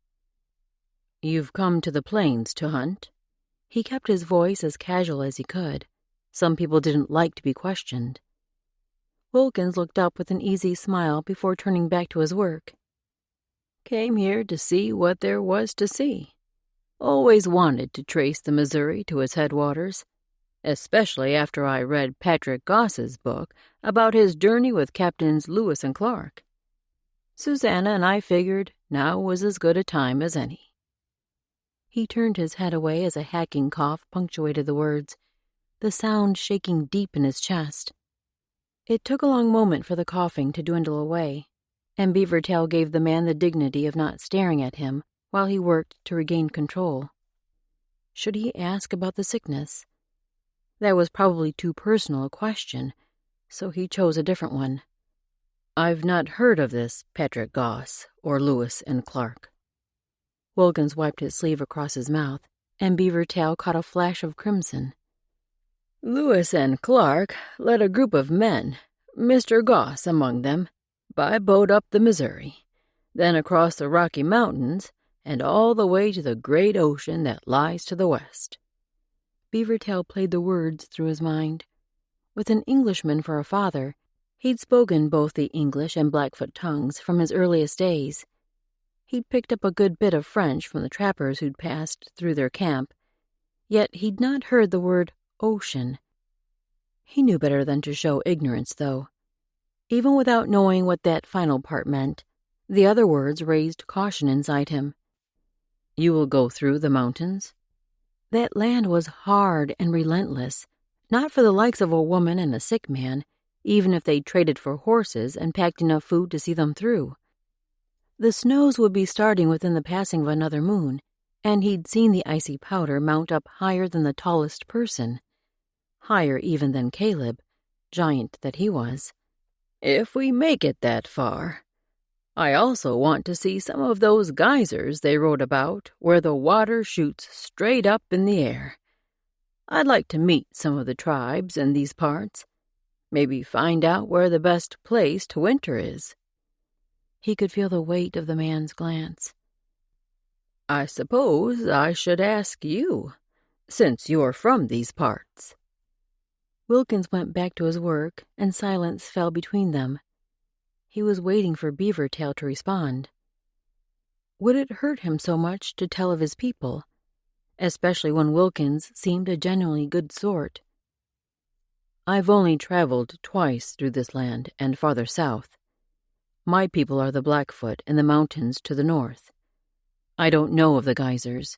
"You've come to the plains to hunt?" He kept his voice as casual as he could. Some people didn't like to be questioned. Wilkins looked up with an easy smile before turning back to his work. "Came here to see what there was to see. Always wanted to trace the Missouri to its headwaters, especially after I read Patrick Goss's book about his journey with Captains Lewis and Clark. Susanna and I figured now was as good a time as any." He turned his head away as a hacking cough punctuated the words, the sound shaking deep in his chest. It took a long moment for the coughing to dwindle away, and Beavertail gave the man the dignity of not staring at him while he worked to regain control. Should he ask about the sickness? That was probably too personal a question, so he chose a different one. "I've not heard of this Patrick Goss or Lewis and Clark." Wilkins wiped his sleeve across his mouth, and Beavertail caught a flash of crimson. "Lewis and Clark led a group of men, Mr. Goss among them, by boat up the Missouri, then across the Rocky Mountains, and all the way to the great ocean that lies to the west." Beavertail played the words through his mind. With an Englishman for a father, he'd spoken both the English and Blackfoot tongues from his earliest days. He'd picked up a good bit of French from the trappers who'd passed through their camp, yet he'd not heard the word ocean. He knew better than to show ignorance, though. Even without knowing what that final part meant, the other words raised caution inside him. "You will go through the mountains?" That land was hard and relentless, not for the likes of a woman and a sick man, even if they traded for horses and packed enough food to see them through. The snows would be starting within the passing of another moon, and he'd seen the icy powder mount up higher than the tallest person, higher even than Caleb, giant that he was. "If we make it that far. I also want to see some of those geysers they wrote about where the water shoots straight up in the air. I'd like to meet some of the tribes in these parts, maybe find out where the best place to winter is." He could feel the weight of the man's glance. "I suppose I should ask you, since you're from these parts." Wilkins went back to his work, and silence fell between them. He was waiting for Beavertail to respond. Would it hurt him so much to tell of his people, especially when Wilkins seemed a genuinely good sort? "I've only traveled twice through this land and farther south. My people are the Blackfoot in the mountains to the north. I don't know of the geysers,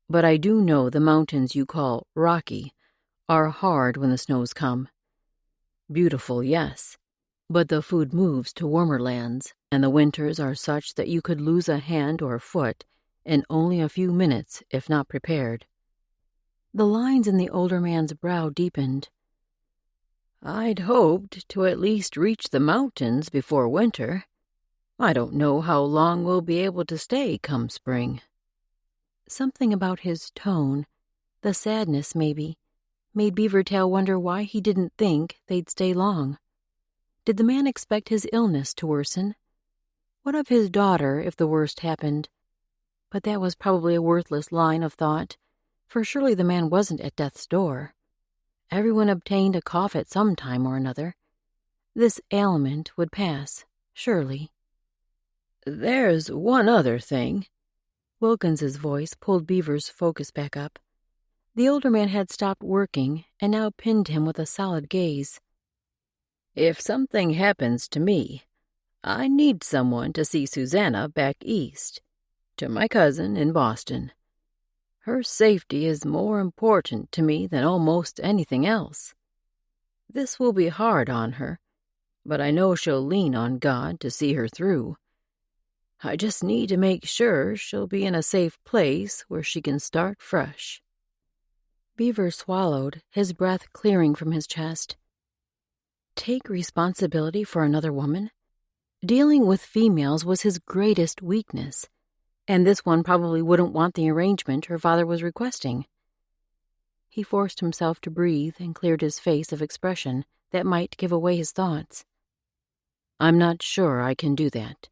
but I do know the mountains you call rocky are hard when the snows come. Beautiful, yes, but the food moves to warmer lands, and the winters are such that you could lose a hand or a foot in only a few minutes if not prepared." The lines in the older man's brow deepened. "I'd hoped to at least reach the mountains before winter. I don't know how long we'll be able to stay come spring." Something about his tone, the sadness maybe, made Beavertail wonder why he didn't think they'd stay long. Did the man expect his illness to worsen? What of his daughter if the worst happened? But that was probably a worthless line of thought, for surely the man wasn't at death's door. Everyone obtained a cough at some time or another. This ailment would pass, surely. "There's one other thing." Wilkins's voice pulled Beaver's focus back up. The older man had stopped working and now pinned him with a solid gaze. "If something happens to me, I need someone to see Susanna back east, to my cousin in Boston. Her safety is more important to me than almost anything else. This will be hard on her, but I know she'll lean on God to see her through. I just need to make sure she'll be in a safe place where she can start fresh." Beaver swallowed, his breath clearing from his chest. Take responsibility for another woman? Dealing with females was his greatest weakness, and this one probably wouldn't want the arrangement her father was requesting. He forced himself to breathe and cleared his face of expression that might give away his thoughts. "I'm not sure I can do that."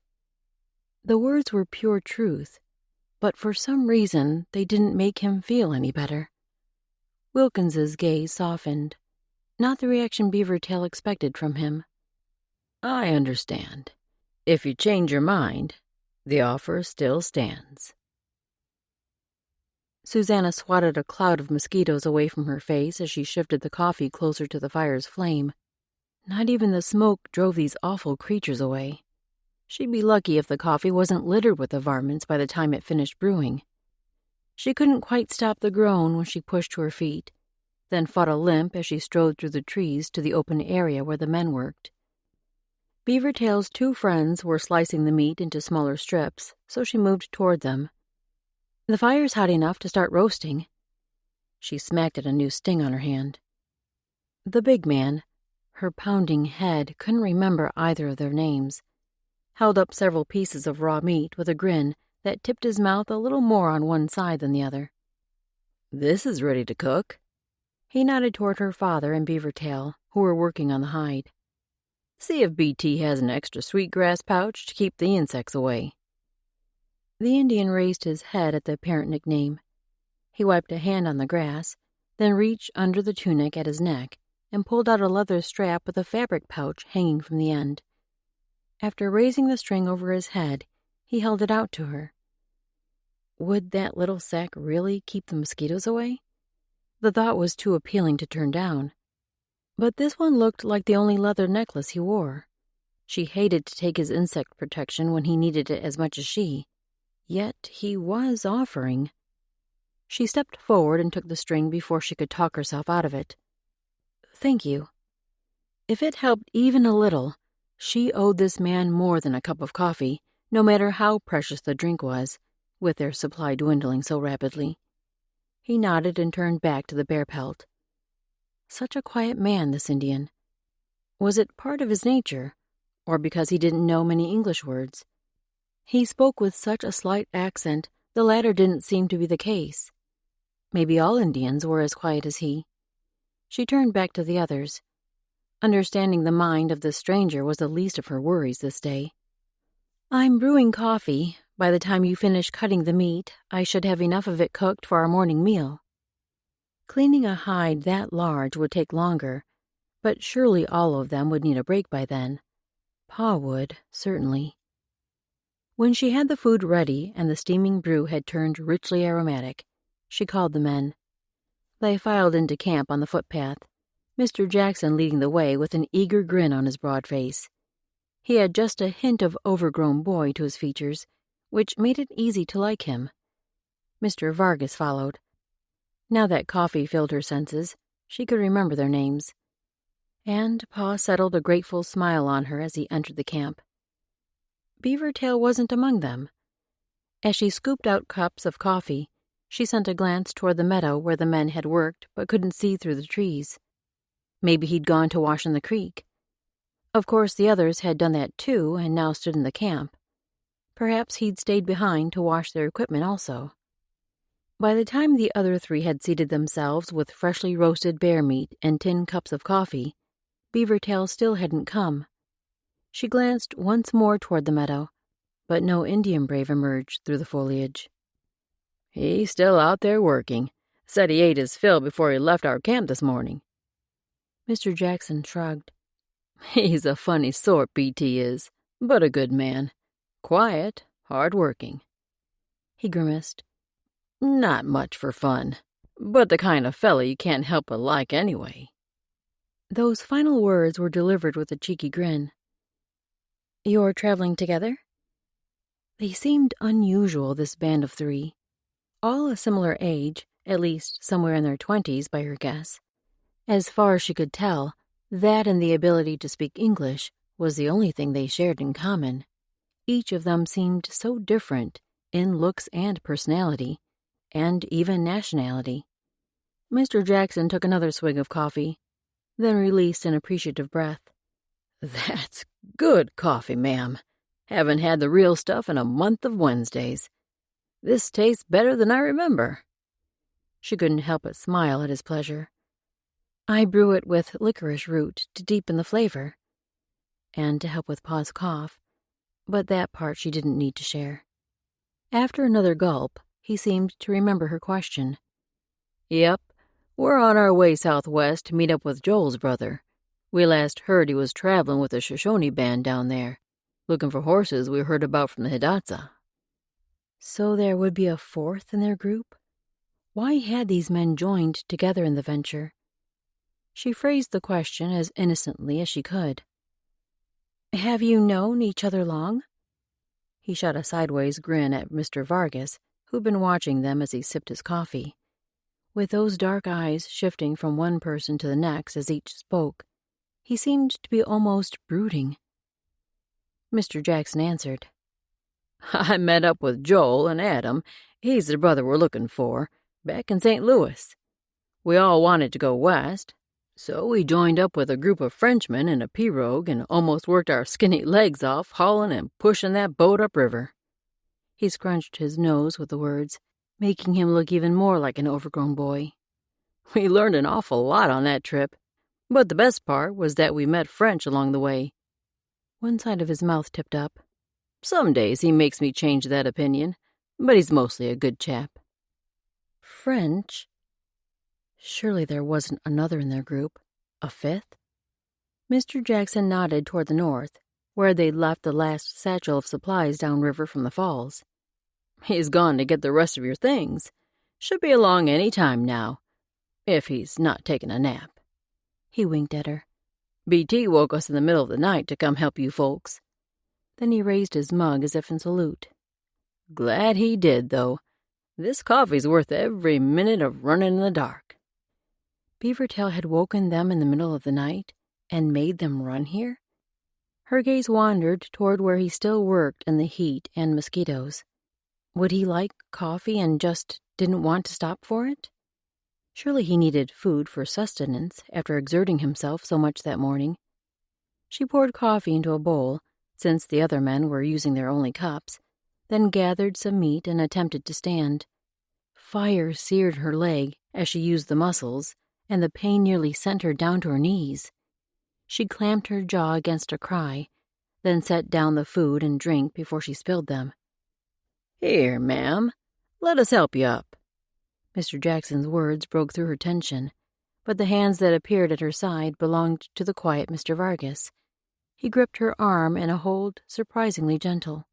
The words were pure truth, but for some reason they didn't make him feel any better. Wilkins's gaze softened, not the reaction Beavertail expected from him. "I understand. If you change your mind, the offer still stands." Susanna swatted a cloud of mosquitoes away from her face as she shifted the coffee closer to the fire's flame. Not even the smoke drove these awful creatures away. She'd be lucky if the coffee wasn't littered with the varmints by the time it finished brewing. She couldn't quite stop the groan when she pushed to her feet, then fought a limp as she strode through the trees to the open area where the men worked. Beavertail's two friends were slicing the meat into smaller strips, so she moved toward them. "The fire's hot enough to start roasting." She smacked at a new sting on her hand. The big man, her pounding head couldn't remember either of their names, held up several pieces of raw meat with a grin that tipped his mouth a little more on one side than the other. "This is ready to cook." He nodded toward her father and Beavertail, who were working on the hide. "See if BT has an extra sweetgrass pouch to keep the insects away." The Indian raised his head at the apparent nickname. He wiped a hand on the grass, then reached under the tunic at his neck and pulled out a leather strap with a fabric pouch hanging from the end. After raising the string over his head, he held it out to her. Would that little sack really keep the mosquitoes away? The thought was too appealing to turn down. But this one looked like the only leather necklace he wore. She hated to take his insect protection when he needed it as much as she. Yet he was offering. She stepped forward and took the string before she could talk herself out of it. "Thank you." If it helped even a little, she owed this man more than a cup of coffee, no matter how precious the drink was, with their supply dwindling so rapidly. He nodded and turned back to the bear pelt. Such a quiet man, this Indian. Was it part of his nature, or because he didn't know many English words? He spoke with such a slight accent, the latter didn't seem to be the case. Maybe all Indians were as quiet as he. She turned back to the others. Understanding the mind of the stranger was the least of her worries this day. "I'm brewing coffee. By the time you finish cutting the meat, I should have enough of it cooked for our morning meal." Cleaning a hide that large would take longer, but surely all of them would need a break by then. Pa would, certainly. When she had the food ready and the steaming brew had turned richly aromatic, she called the men. They filed into camp on the footpath, Mr. Jackson leading the way with an eager grin on his broad face. He had just a hint of overgrown boy to his features, which made it easy to like him. Mr. Vargas followed. Now that coffee filled her senses, she could remember their names. And Pa settled a grateful smile on her as he entered the camp. Beavertail wasn't among them. As she scooped out cups of coffee, she sent a glance toward the meadow where the men had worked but couldn't see through the trees. Maybe he'd gone to wash in the creek. Of course, the others had done that too and now stood in the camp. Perhaps he'd stayed behind to wash their equipment also. By the time the other three had seated themselves with freshly roasted bear meat and tin cups of coffee, Beavertail still hadn't come. She glanced once more toward the meadow, but no Indian brave emerged through the foliage. "He's still out there working. Said he ate his fill before he left our camp this morning." Mr. Jackson shrugged. "He's a funny sort, BT is, but a good man. Quiet, hard-working." He grimaced. "Not much for fun, but the kind of fella you can't help but like anyway." Those final words were delivered with a cheeky grin. "You're traveling together?" They seemed unusual, this band of three. All a similar age, at least somewhere in their 20s by her guess. As far as she could tell, that and the ability to speak English was the only thing they shared in common. Each of them seemed so different in looks and personality, and even nationality. Mr. Jackson took another swig of coffee, then released an appreciative breath. "That's good coffee, ma'am. Haven't had the real stuff in a month of Wednesdays. This tastes better than I remember." She couldn't help but smile at his pleasure. "I brew it with licorice root to deepen the flavor," and to help with Pa's cough, but that part she didn't need to share. After another gulp, he seemed to remember her question. "Yep, we're on our way southwest to meet up with Joel's brother. We last heard he was traveling with a Shoshone band down there, looking for horses we heard about from the Hidatsa." So there would be a fourth in their group? Why had these men joined together in the venture? She phrased the question as innocently as she could. "Have you known each other long?" He shot a sideways grin at Mr. Vargas, who'd been watching them as he sipped his coffee. With those dark eyes shifting from one person to the next as each spoke, he seemed to be almost brooding. Mr. Jackson answered. "I met up with Joel and Adam, he's the brother we're looking for, back in St. Louis. We all wanted to go west, so we joined up with a group of Frenchmen in a pirogue and almost worked our skinny legs off hauling and pushing that boat upriver." He scrunched his nose with the words, making him look even more like an overgrown boy. "We learned an awful lot on that trip, but the best part was that we met French along the way." One side of his mouth tipped up. "Some days he makes me change that opinion, but he's mostly a good chap." French? Surely there wasn't another in their group, a fifth? Mr. Jackson nodded toward the north, where they'd left the last satchel of supplies downriver from the falls. "He's gone to get the rest of your things. Should be along any time now, if he's not taking a nap." He winked at her. "BT woke us in the middle of the night to come help you folks." Then he raised his mug as if in salute. "Glad he did, though. This coffee's worth every minute of running in the dark." Beavertail had woken them in the middle of the night and made them run here? Her gaze wandered toward where he still worked in the heat and mosquitoes. Would he like coffee and just didn't want to stop for it? Surely he needed food for sustenance after exerting himself so much that morning. She poured coffee into a bowl, since the other men were using their only cups, then gathered some meat and attempted to stand. Fire seared her leg as she used the muscles, and the pain nearly sent her down to her knees. She clamped her jaw against a cry, then set down the food and drink before she spilled them. "Here, ma'am, let us help you up." Mr. Jackson's words broke through her tension, but the hands that appeared at her side belonged to the quiet Mr. Vargas. He gripped her arm in a hold surprisingly gentle.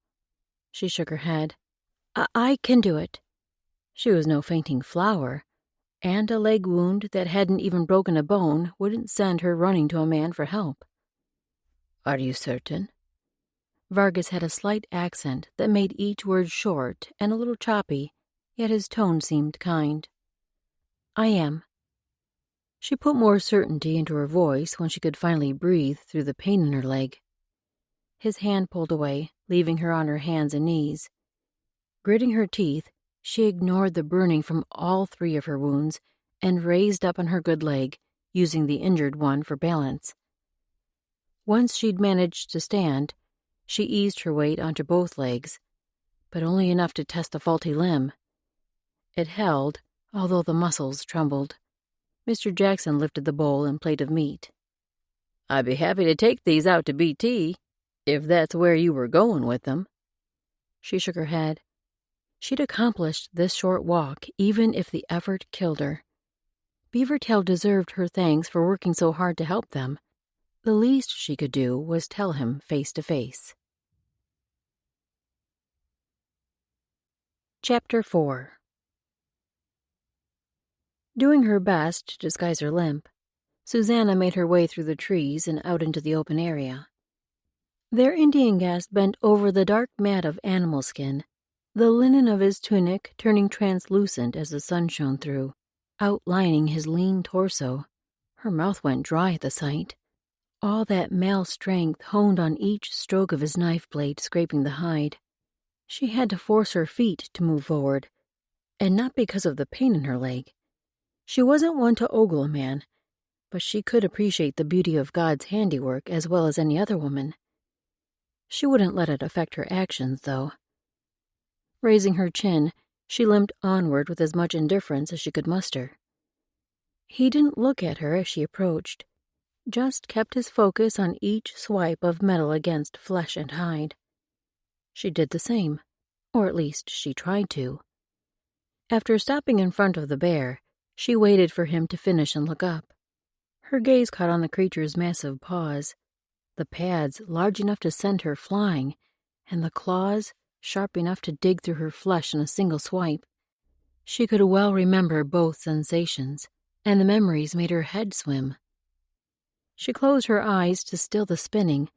She shook her head. I can do it." She was no fainting flower, and a leg wound that hadn't even broken a bone wouldn't send her running to a man for help. "Are you certain?" Vargas had a slight accent that made each word short and a little choppy, yet his tone seemed kind. "I am." She put more certainty into her voice when she could finally breathe through the pain in her leg. His hand pulled away, leaving her on her hands and knees. Gritting her teeth, she ignored the burning from all three of her wounds and raised up on her good leg, using the injured one for balance. Once she'd managed to stand, she eased her weight onto both legs, but only enough to test the faulty limb. It held, although the muscles trembled. Mr. Jackson lifted the bowl and plate of meat. "I'd be happy to take these out to BT, if that's where you were going with them." She shook her head. She'd accomplished this short walk, even if the effort killed her. Beavertail deserved her thanks for working so hard to help them. The least she could do was tell him face to face. Chapter 4. Doing her best to disguise her limp, Susanna made her way through the trees and out into the open area. Their Indian guest bent over the dark mat of animal skin, the linen of his tunic turning translucent as the sun shone through, outlining his lean torso. Her mouth went dry at the sight. All that male strength honed on each stroke of his knife blade scraping the hide. She had to force her feet to move forward, and not because of the pain in her leg. She wasn't one to ogle a man, but she could appreciate the beauty of God's handiwork as well as any other woman. She wouldn't let it affect her actions, though. Raising her chin, she limped onward with as much indifference as she could muster. He didn't look at her as she approached, just kept his focus on each swipe of metal against flesh and hide. She did the same, or at least she tried to. After stopping in front of the bear, she waited for him to finish and look up. Her gaze caught on the creature's massive paws, the pads large enough to send her flying, and the claws sharp enough to dig through her flesh in a single swipe. She could well remember both sensations, and the memories made her head swim. She closed her eyes to still the spinning,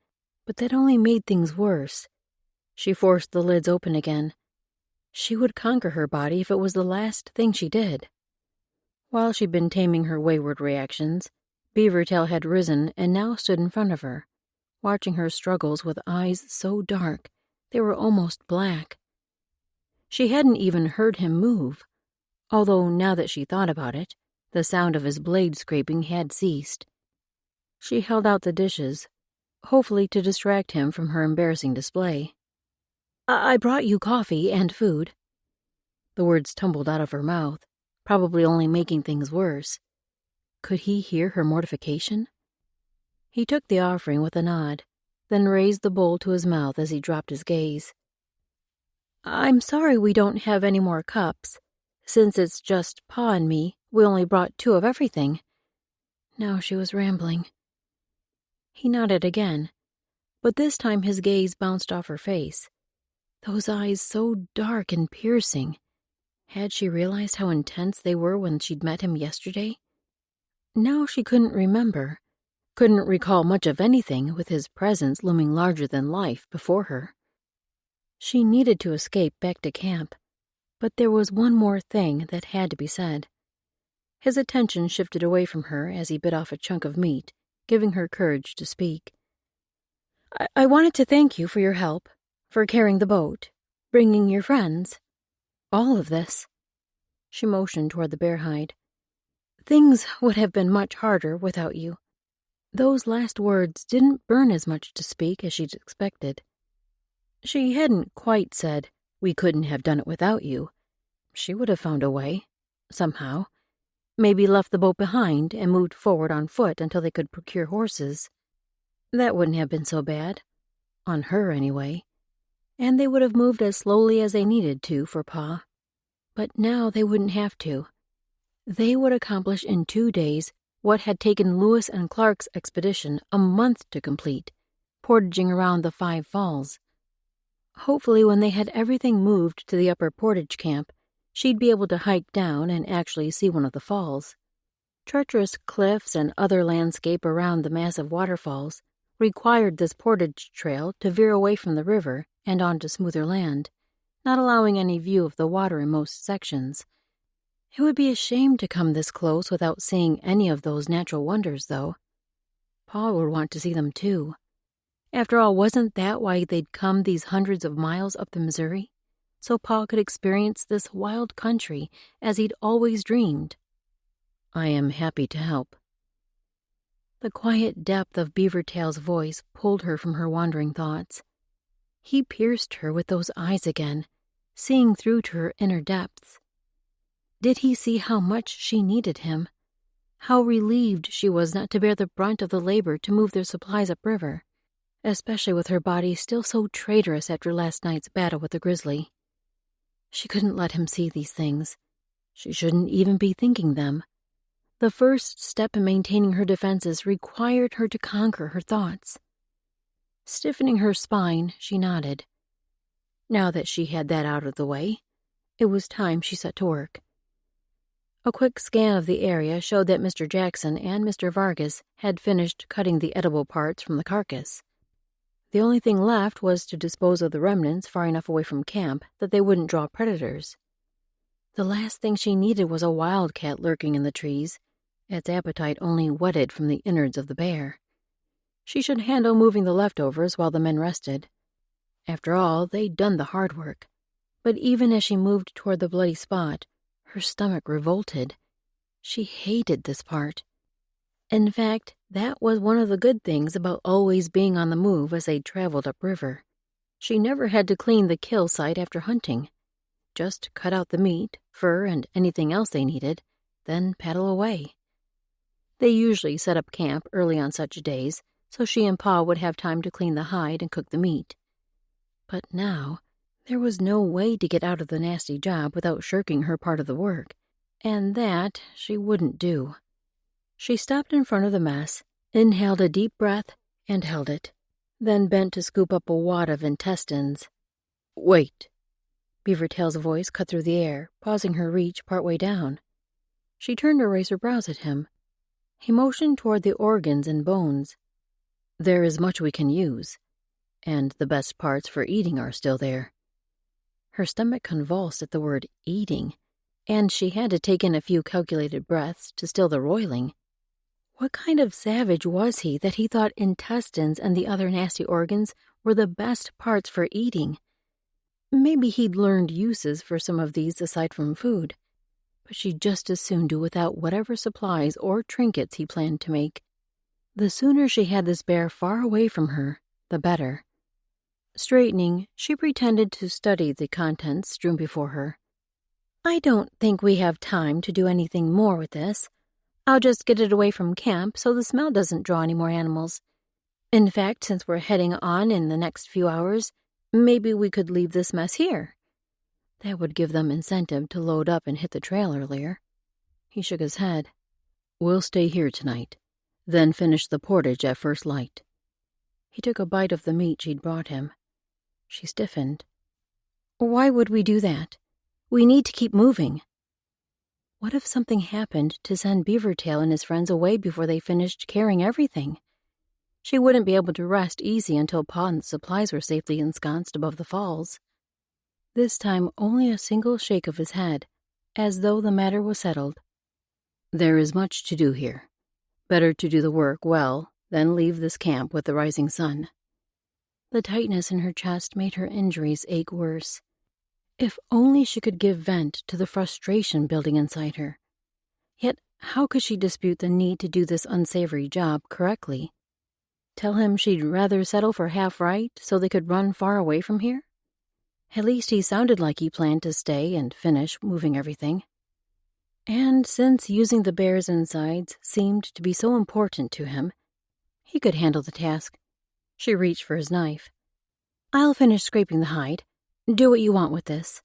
but that only made things worse. She forced the lids open again. She would conquer her body if it was the last thing she did. While she'd been taming her wayward reactions, Beavertail had risen and now stood in front of her, watching her struggles with eyes so dark they were almost black. She hadn't even heard him move, although now that she thought about it, the sound of his blade scraping had ceased. She held out the dishes, hopefully to distract him from her embarrassing display. I brought you coffee and food." The words tumbled out of her mouth, probably only making things worse. Could he hear her mortification? He took the offering with a nod, then raised the bowl to his mouth as he dropped his gaze. "I'm sorry we don't have any more cups. Since it's just Pa and me, we only brought 2 of everything." Now she was rambling. He nodded again, but this time his gaze bounced off her face. Those eyes so dark and piercing. Had she realized how intense they were when she'd met him yesterday? Now she couldn't remember, couldn't recall much of anything with his presence looming larger than life before her. She needed to escape back to camp, but there was one more thing that had to be said. His attention shifted away from her as he bit off a chunk of meat, giving her courage to speak. I wanted to thank you for your help, for carrying the boat, bringing your friends. All of this." She motioned toward the bear hide. "Things would have been much harder without you." Those last words didn't burn as much to speak as she'd expected. She hadn't quite said, "We couldn't have done it without you." She would have found a way, somehow. Maybe left the boat behind and moved forward on foot until they could procure horses. That wouldn't have been so bad. On her, anyway. And they would have moved as slowly as they needed to for Pa. But now they wouldn't have to. They would accomplish in 2 days what had taken Lewis and Clark's expedition a month to complete, portaging around the 5 falls. Hopefully when they had everything moved to the upper portage camp, she'd be able to hike down and actually see one of the falls. Treacherous cliffs and other landscape around the massive waterfalls required this portage trail to veer away from the river and onto smoother land, not allowing any view of the water in most sections. It would be a shame to come this close without seeing any of those natural wonders, though. Pa would want to see them, too. After all, wasn't that why they'd come these hundreds of miles up the Missouri? So Pa could experience this wild country as he'd always dreamed. "I am happy to help." The quiet depth of Beavertail's voice pulled her from her wandering thoughts. He pierced her with those eyes again, seeing through to her inner depths. Did he see how much she needed him? How relieved she was not to bear the brunt of the labor to move their supplies upriver, especially with her body still so traitorous after last night's battle with the grizzly. She couldn't let him see these things. She shouldn't even be thinking them. The first step in maintaining her defenses required her to conquer her thoughts. Stiffening her spine, she nodded. Now that she had that out of the way, it was time she set to work. A quick scan of the area showed that Mr. Jackson and Mr. Vargas had finished cutting the edible parts from the carcass. The only thing left was to dispose of the remnants far enough away from camp that they wouldn't draw predators. The last thing she needed was a wildcat lurking in the trees, its appetite only whetted from the innards of the bear. She should handle moving the leftovers while the men rested. After all, they'd done the hard work. But even as she moved toward the bloody spot, her stomach revolted. She hated this part. In fact, that was one of the good things about always being on the move as they traveled upriver. She never had to clean the kill site after hunting. Just cut out the meat, fur, and anything else they needed, then paddle away. They usually set up camp early on such days, so she and Pa would have time to clean the hide and cook the meat. But now, there was no way to get out of the nasty job without shirking her part of the work, and that she wouldn't do. She stopped in front of the mess, inhaled a deep breath, and held it, then bent to scoop up a wad of intestines. "Wait." Beavertail's voice cut through the air, pausing her reach partway down. She turned to raise her brows at him. He motioned toward the organs and bones. "There is much we can use, and the best parts for eating are still there." Her stomach convulsed at the word eating, and she had to take in a few calculated breaths to still the roiling. What kind of savage was he that he thought intestines and the other nasty organs were the best parts for eating? Maybe he'd learned uses for some of these aside from food, but she'd just as soon do without whatever supplies or trinkets he planned to make. The sooner she had this bear far away from her, the better. Straightening, she pretended to study the contents strewn before her. "I don't think we have time to do anything more with this. I'll just get it away from camp so the smell doesn't draw any more animals. In fact, since we're heading on in the next few hours, maybe we could leave this mess here. That would give them incentive to load up and hit the trail earlier." He shook his head. "We'll stay here tonight, then finish the portage at first light." He took a bite of the meat she'd brought him. She stiffened. "Why would we do that? We need to keep moving." What if something happened to send Beavertail and his friends away before they finished carrying everything? She wouldn't be able to rest easy until Pa and the supplies were safely ensconced above the falls. This time only a single shake of his head, as though the matter was settled. "There is much to do here. Better to do the work well than leave this camp with the rising sun." The tightness in her chest made her injuries ache worse. If only she could give vent to the frustration building inside her. Yet how could she dispute the need to do this unsavory job correctly? Tell him she'd rather settle for half right so they could run far away from here? At least he sounded like he planned to stay and finish moving everything. And since using the bear's insides seemed to be so important to him, he could handle the task. She reached for his knife. "I'll finish scraping the hide. Do what you want with this."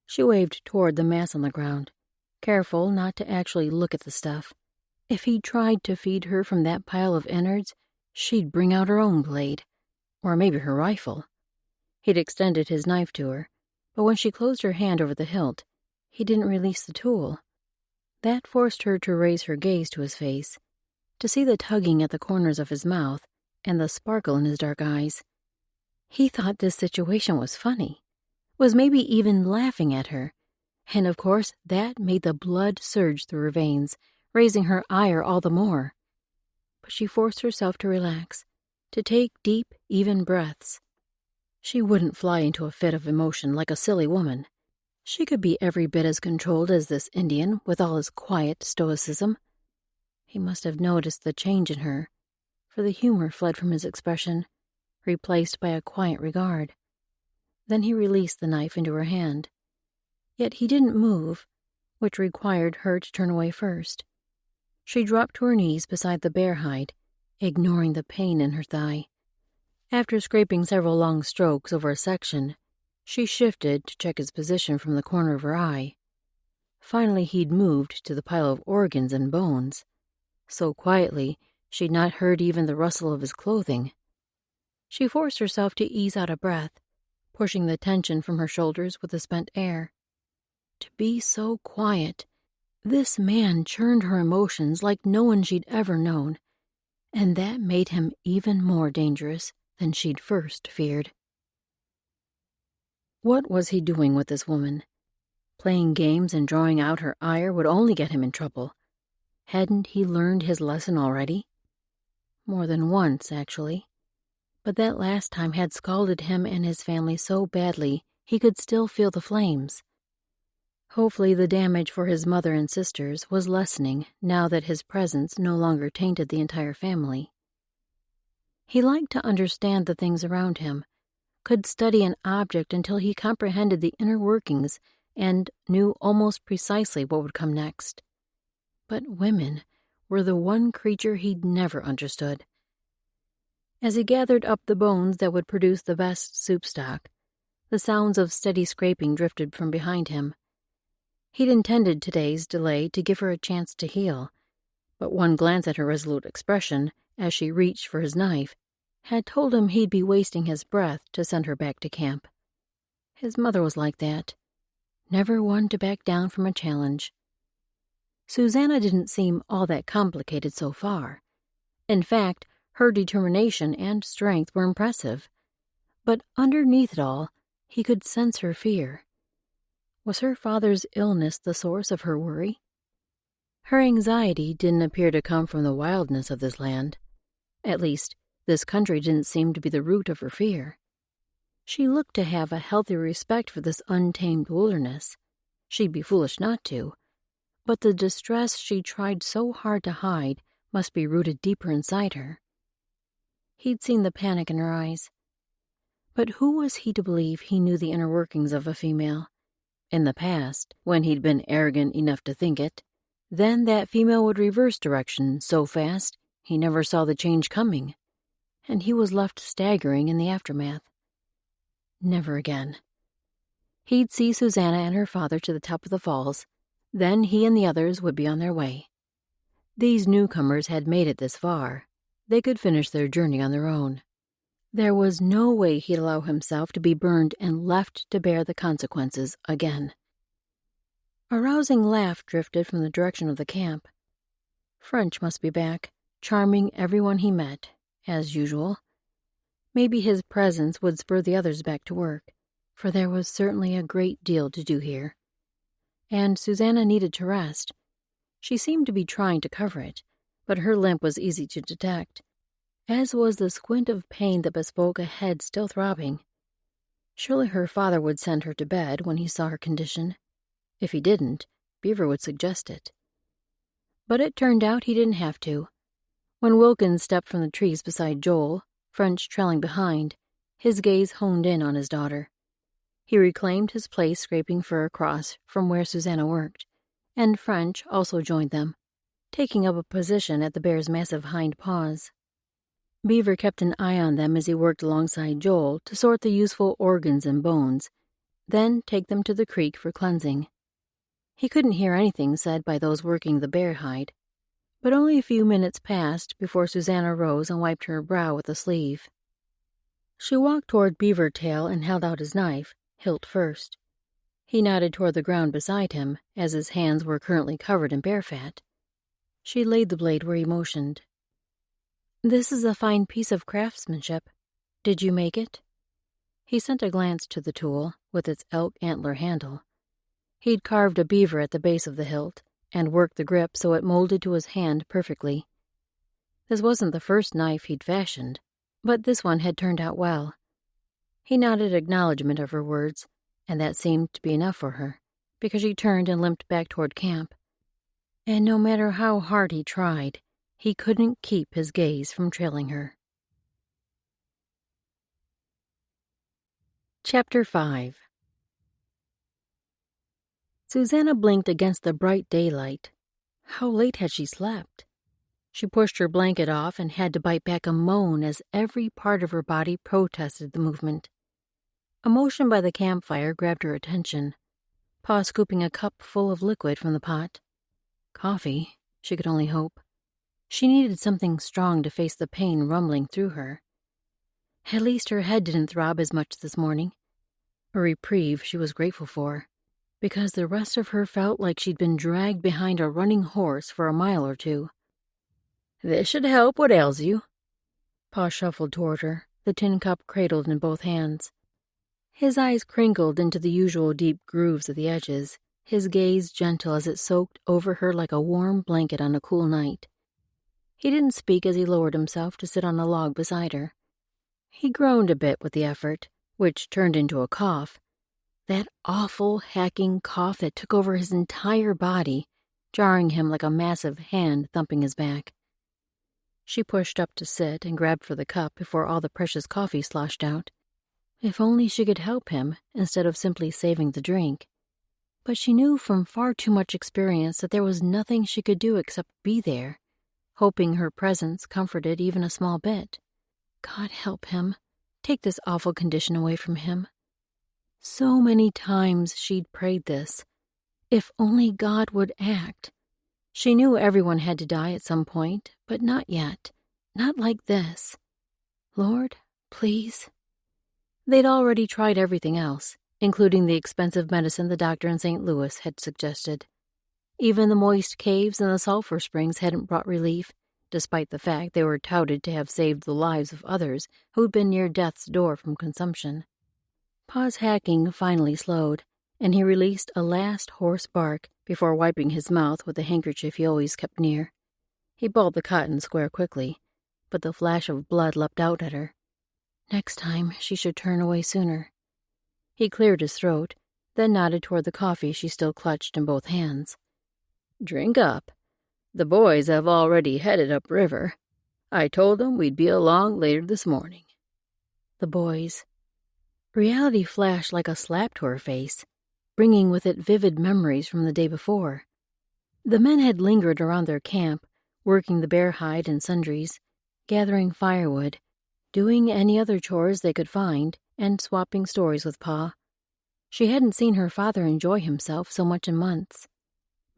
She waved toward the mass on the ground, careful not to actually look at the stuff. If he tried to feed her from that pile of innards, she'd bring out her own blade, or maybe her rifle. He'd extended his knife to her, but when she closed her hand over the hilt, he didn't release the tool. That forced her to raise her gaze to his face, to see the tugging at the corners of his mouth and the sparkle in his dark eyes. He thought this situation was funny, was maybe even laughing at her, and of course that made the blood surge through her veins, raising her ire all the more. But she forced herself to relax, to take deep, even breaths. She wouldn't fly into a fit of emotion like a silly woman. She could be every bit as controlled as this Indian with all his quiet stoicism. He must have noticed the change in her, for the humor fled from his expression, replaced by a quiet regard. Then he released the knife into her hand. Yet he didn't move, which required her to turn away first. She dropped to her knees beside the bear hide, ignoring the pain in her thigh. After scraping several long strokes over a section, she shifted to check his position from the corner of her eye. Finally, he'd moved to the pile of organs and bones. So quietly, she'd not heard even the rustle of his clothing. She forced herself to ease out a breath, pushing the tension from her shoulders with the spent air. To be so quiet, this man churned her emotions like no one she'd ever known, and that made him even more dangerous than she'd first feared. What was he doing with this woman? Playing games and drawing out her ire would only get him in trouble. Hadn't he learned his lesson already? More than once, actually. But that last time had scalded him and his family so badly he could still feel the flames. Hopefully the damage for his mother and sisters was lessening now that his presence no longer tainted the entire family. He liked to understand the things around him, could study an object until he comprehended the inner workings and knew almost precisely what would come next. But women were the one creature he'd never understood. As he gathered up the bones that would produce the best soup stock, the sounds of steady scraping drifted from behind him. He'd intended today's delay to give her a chance to heal, but one glance at her resolute expression as she reached for his knife had told him he'd be wasting his breath to send her back to camp. His mother was like that, never one to back down from a challenge. Susanna didn't seem all that complicated so far. In fact, her determination and strength were impressive. But underneath it all, he could sense her fear. Was her father's illness the source of her worry? Her anxiety didn't appear to come from the wildness of this land. At least, this country didn't seem to be the root of her fear. She looked to have a healthy respect for this untamed wilderness. She'd be foolish not to. But the distress she tried so hard to hide must be rooted deeper inside her. He'd seen the panic in her eyes. But who was he to believe he knew the inner workings of a female? In the past, when he'd been arrogant enough to think it, then that female would reverse direction so fast he never saw the change coming, and he was left staggering in the aftermath. Never again. He'd see Susanna and her father to the top of the falls, then he and the others would be on their way. These newcomers had made it this far. They could finish their journey on their own. There was no way he'd allow himself to be burned and left to bear the consequences again. A rousing laugh drifted from the direction of the camp. French must be back, charming everyone he met, as usual. Maybe his presence would spur the others back to work, for there was certainly a great deal to do here. And Susanna needed to rest. She seemed to be trying to cover it, but her limp was easy to detect, as was the squint of pain that bespoke a head still throbbing. Surely her father would send her to bed when he saw her condition. If he didn't, Beaver would suggest it. But it turned out he didn't have to. When Wilkins stepped from the trees beside Joel, French trailing behind, his gaze honed in on his daughter. He reclaimed his place scraping fur across from where Susanna worked, and French also joined them, taking up a position at the bear's massive hind paws. Beaver kept an eye on them as he worked alongside Joel to sort the useful organs and bones, then take them to the creek for cleansing. He couldn't hear anything said by those working the bear hide, but only a few minutes passed before Susanna rose and wiped her brow with a sleeve. She walked toward Beaver Tail and held out his knife, hilt first. He nodded toward the ground beside him, as his hands were currently covered in bear fat. She laid the blade where he motioned. "This is a fine piece of craftsmanship. Did you make it?" He sent a glance to the tool, with its elk antler handle. He'd carved a beaver at the base of the hilt, and worked the grip so it molded to his hand perfectly. This wasn't the first knife he'd fashioned, but this one had turned out well. He nodded acknowledgement of her words, and that seemed to be enough for her, because she turned and limped back toward camp. And no matter how hard he tried, he couldn't keep his gaze from trailing her. Chapter 5. Susanna blinked against the bright daylight. How late had she slept? She pushed her blanket off and had to bite back a moan as every part of her body protested the movement. A motion by the campfire grabbed her attention. Pa scooping a cup full of liquid from the pot. Coffee, she could only hope. She needed something strong to face the pain rumbling through her. At least her head didn't throb as much this morning. A reprieve she was grateful for, because the rest of her felt like she'd been dragged behind a running horse for a mile or two. This should help. What ails you? Pa shuffled toward her, the tin cup cradled in both hands. His eyes crinkled into the usual deep grooves at the edges, his gaze gentle as it soaked over her like a warm blanket on a cool night. He didn't speak as he lowered himself to sit on a log beside her. He groaned a bit with the effort, which turned into a cough. That awful, hacking cough that took over his entire body, jarring him like a massive hand thumping his back. She pushed up to sit and grabbed for the cup before all the precious coffee sloshed out. If only she could help him instead of simply saving the drink. But she knew from far too much experience that there was nothing she could do except be there, hoping her presence comforted even a small bit. God help him. Take this awful condition away from him. So many times she'd prayed this. If only God would act. She knew everyone had to die at some point, but not yet. Not like this. Lord, please. They'd already tried everything else, including the expensive medicine the doctor in St. Louis had suggested. Even the moist caves and the sulfur springs hadn't brought relief, despite the fact they were touted to have saved the lives of others who'd been near death's door from consumption. Pa's hacking finally slowed, and he released a last hoarse bark before wiping his mouth with the handkerchief he always kept near. He balled the cotton square quickly, but the flash of blood leapt out at her. Next time, she should turn away sooner. He cleared his throat, then nodded toward the coffee she still clutched in both hands. Drink up. The boys have already headed upriver. I told them we'd be along later this morning. The boys. Reality flashed like a slap to her face, bringing with it vivid memories from the day before. The men had lingered around their camp, working the bear hide and sundries, gathering firewood, doing any other chores they could find, and swapping stories with Pa. She hadn't seen her father enjoy himself so much in months.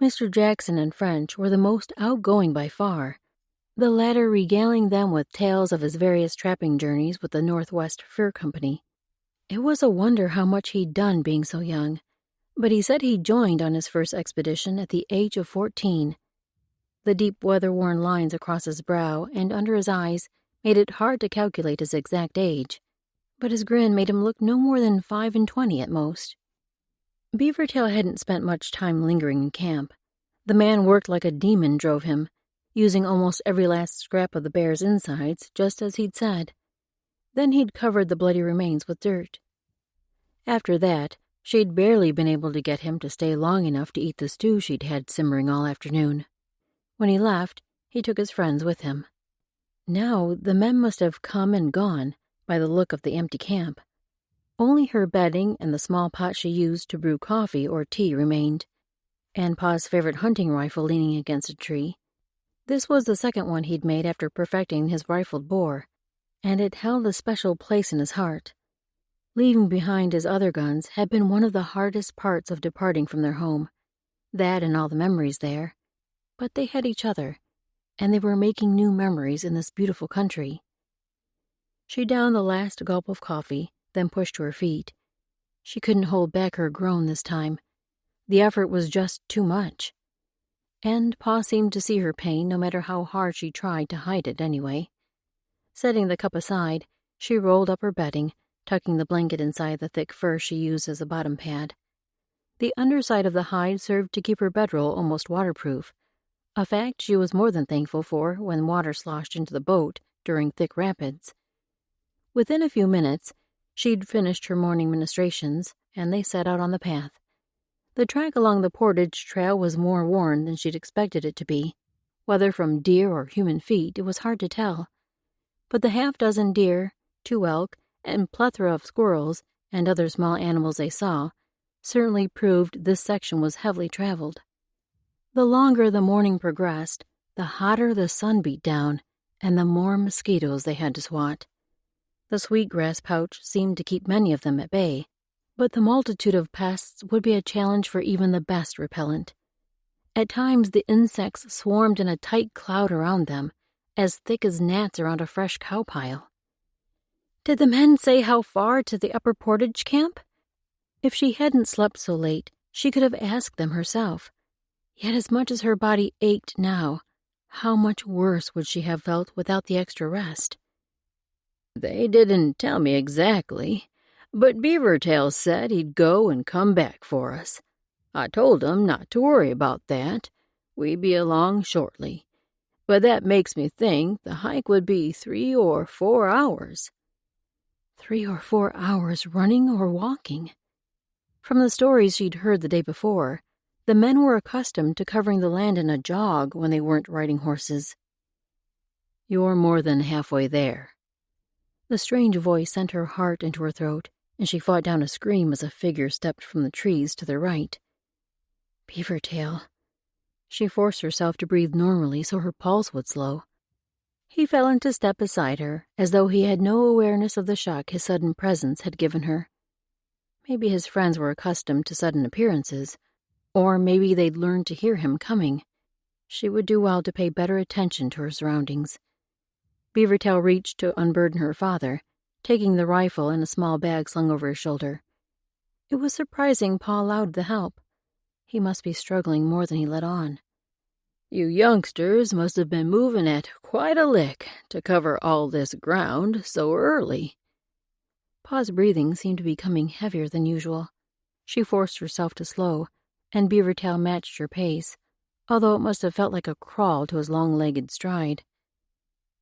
Mr. Jackson and French were the most outgoing by far, the latter regaling them with tales of his various trapping journeys with the Northwest Fur Company. It was a wonder how much he'd done being so young, but he said he joined on his first expedition at the age of 14. The deep weather-worn lines across his brow and under his eyes made it hard to calculate his exact age, but his grin made him look no more than 25 at most. Beavertail hadn't spent much time lingering in camp. The man worked like a demon drove him, using almost every last scrap of the bear's insides, just as he'd said. Then he'd covered the bloody remains with dirt. After that, she'd barely been able to get him to stay long enough to eat the stew she'd had simmering all afternoon. When he left, he took his friends with him. Now the men must have come and gone by the look of the empty camp. Only her bedding and the small pot she used to brew coffee or tea remained, and Pa's favorite hunting rifle leaning against a tree. This was the second one he'd made after perfecting his rifled bore, and it held a special place in his heart. Leaving behind his other guns had been one of the hardest parts of departing from their home, that and all the memories there. But they had each other, and they were making new memories in this beautiful country. She downed the last gulp of coffee, then pushed to her feet. She couldn't hold back her groan this time. The effort was just too much. And Pa seemed to see her pain no matter how hard she tried to hide it anyway. Setting the cup aside, she rolled up her bedding, tucking the blanket inside the thick fur she used as a bottom pad. The underside of the hide served to keep her bedroll almost waterproof, a fact she was more than thankful for when water sloshed into the boat during thick rapids. Within a few minutes, she'd finished her morning ministrations, and they set out on the path. The track along the portage trail was more worn than she'd expected it to be. Whether from deer or human feet, it was hard to tell. But the half-dozen deer, 2 elk, and plethora of squirrels and other small animals they saw certainly proved this section was heavily traveled. The longer the morning progressed, the hotter the sun beat down, and the more mosquitoes they had to swat. The sweetgrass pouch seemed to keep many of them at bay, but the multitude of pests would be a challenge for even the best repellent. At times the insects swarmed in a tight cloud around them, as thick as gnats around a fresh cow pile. Did the men say how far to the upper portage camp? If she hadn't slept so late, she could have asked them herself. Yet as much as her body ached now, how much worse would she have felt without the extra rest? They didn't tell me exactly, but Beavertail said he'd go and come back for us. I told him not to worry about that. We'd be along shortly. But that makes me think the hike would be 3 or 4 hours. 3 or 4 hours running or walking? From the stories she'd heard the day before, the men were accustomed to covering the land in a jog when they weren't riding horses. You're more than halfway there. The strange voice sent her heart into her throat, and she fought down a scream as a figure stepped from the trees to their right. Beavertail. She forced herself to breathe normally so her pulse would slow. He fell into step beside her, as though he had no awareness of the shock his sudden presence had given her. Maybe his friends were accustomed to sudden appearances, or maybe they'd learned to hear him coming. She would do well to pay better attention to her surroundings. Beavertail reached to unburden her father, taking the rifle and a small bag slung over his shoulder. It was surprising Pa allowed the help. He must be struggling more than he let on. You youngsters must have been moving at quite a lick to cover all this ground so early. Pa's breathing seemed to be coming heavier than usual. She forced herself to slow, and Beavertail matched her pace, although it must have felt like a crawl to his long-legged stride.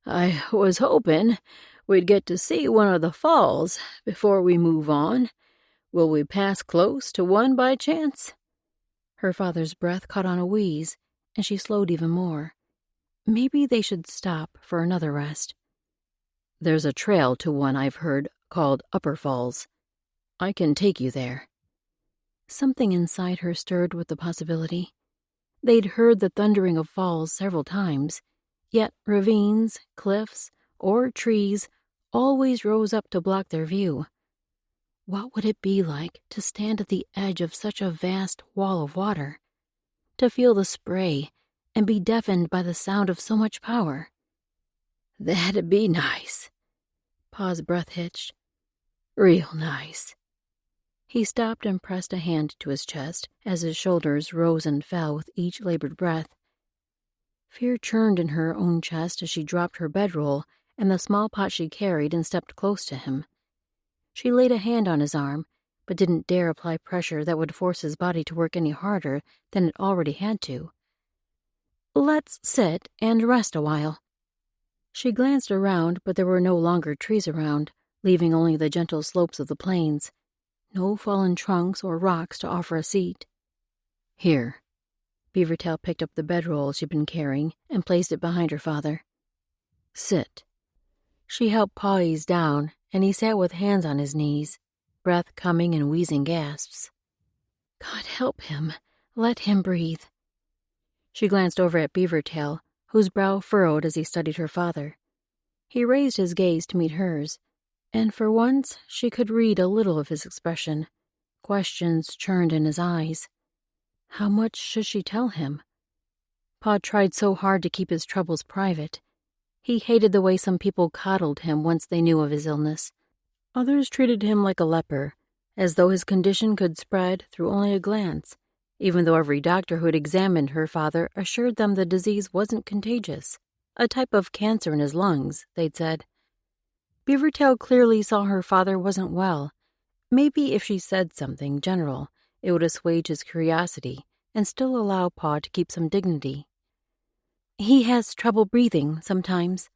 I was hoping we'd get to see one of the falls before we move on. Will we pass close to one by chance? Her father's breath caught on a wheeze, and she slowed even more. Maybe they should stop for another rest. There's a trail to one I've heard called Upper Falls. I can take you there. Something inside her stirred with the possibility. They'd heard the thundering of falls several times, yet ravines, cliffs, or trees always rose up to block their view. What would it be like to stand at the edge of such a vast wall of water, to feel the spray and be deafened by the sound of so much power? That'd be nice. Pa's breath hitched. Real nice. He stopped and pressed a hand to his chest as his shoulders rose and fell with each labored breath. Fear churned in her own chest as she dropped her bedroll and the small pot she carried and stepped close to him. She laid a hand on his arm, but didn't dare apply pressure that would force his body to work any harder than it already had to. "Let's sit and rest a while." She glanced around, but there were no longer trees around, leaving only the gentle slopes of the plains. No fallen trunks or rocks to offer a seat. Here. Beavertail picked up the bedroll she'd been carrying and placed it behind her father. Sit. She helped Pa ease down, and he sat with hands on his knees, breath coming in wheezing gasps. God help him. Let him breathe. She glanced over at Beavertail, whose brow furrowed as he studied her father. He raised his gaze to meet hers, and for once she could read a little of his expression. Questions churned in his eyes. How much should she tell him? Pa tried so hard to keep his troubles private. He hated the way some people coddled him once they knew of his illness. Others treated him like a leper, as though his condition could spread through only a glance, even though every doctor who had examined her father assured them the disease wasn't contagious. A type of cancer in his lungs, they'd said. Beavertail clearly saw her father wasn't well. Maybe if she said something general, it would assuage his curiosity and still allow Pa to keep some dignity. He has trouble breathing sometimes.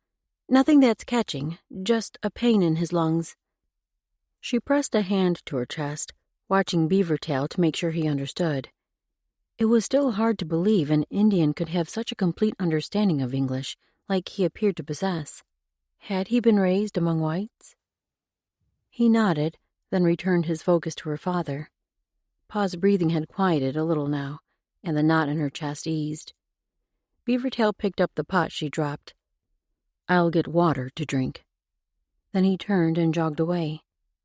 Nothing that's catching, just a pain in his lungs. She pressed a hand to her chest, watching Beavertail to make sure he understood. It was still hard to believe an Indian could have such a complete understanding of English, like he appeared to possess. Had he been raised among whites? He nodded, then returned his focus to her father. Pa's breathing had quieted a little now, and the knot in her chest eased. Beavertail picked up the pot she dropped. "I'll get water to drink." Then he turned and jogged away,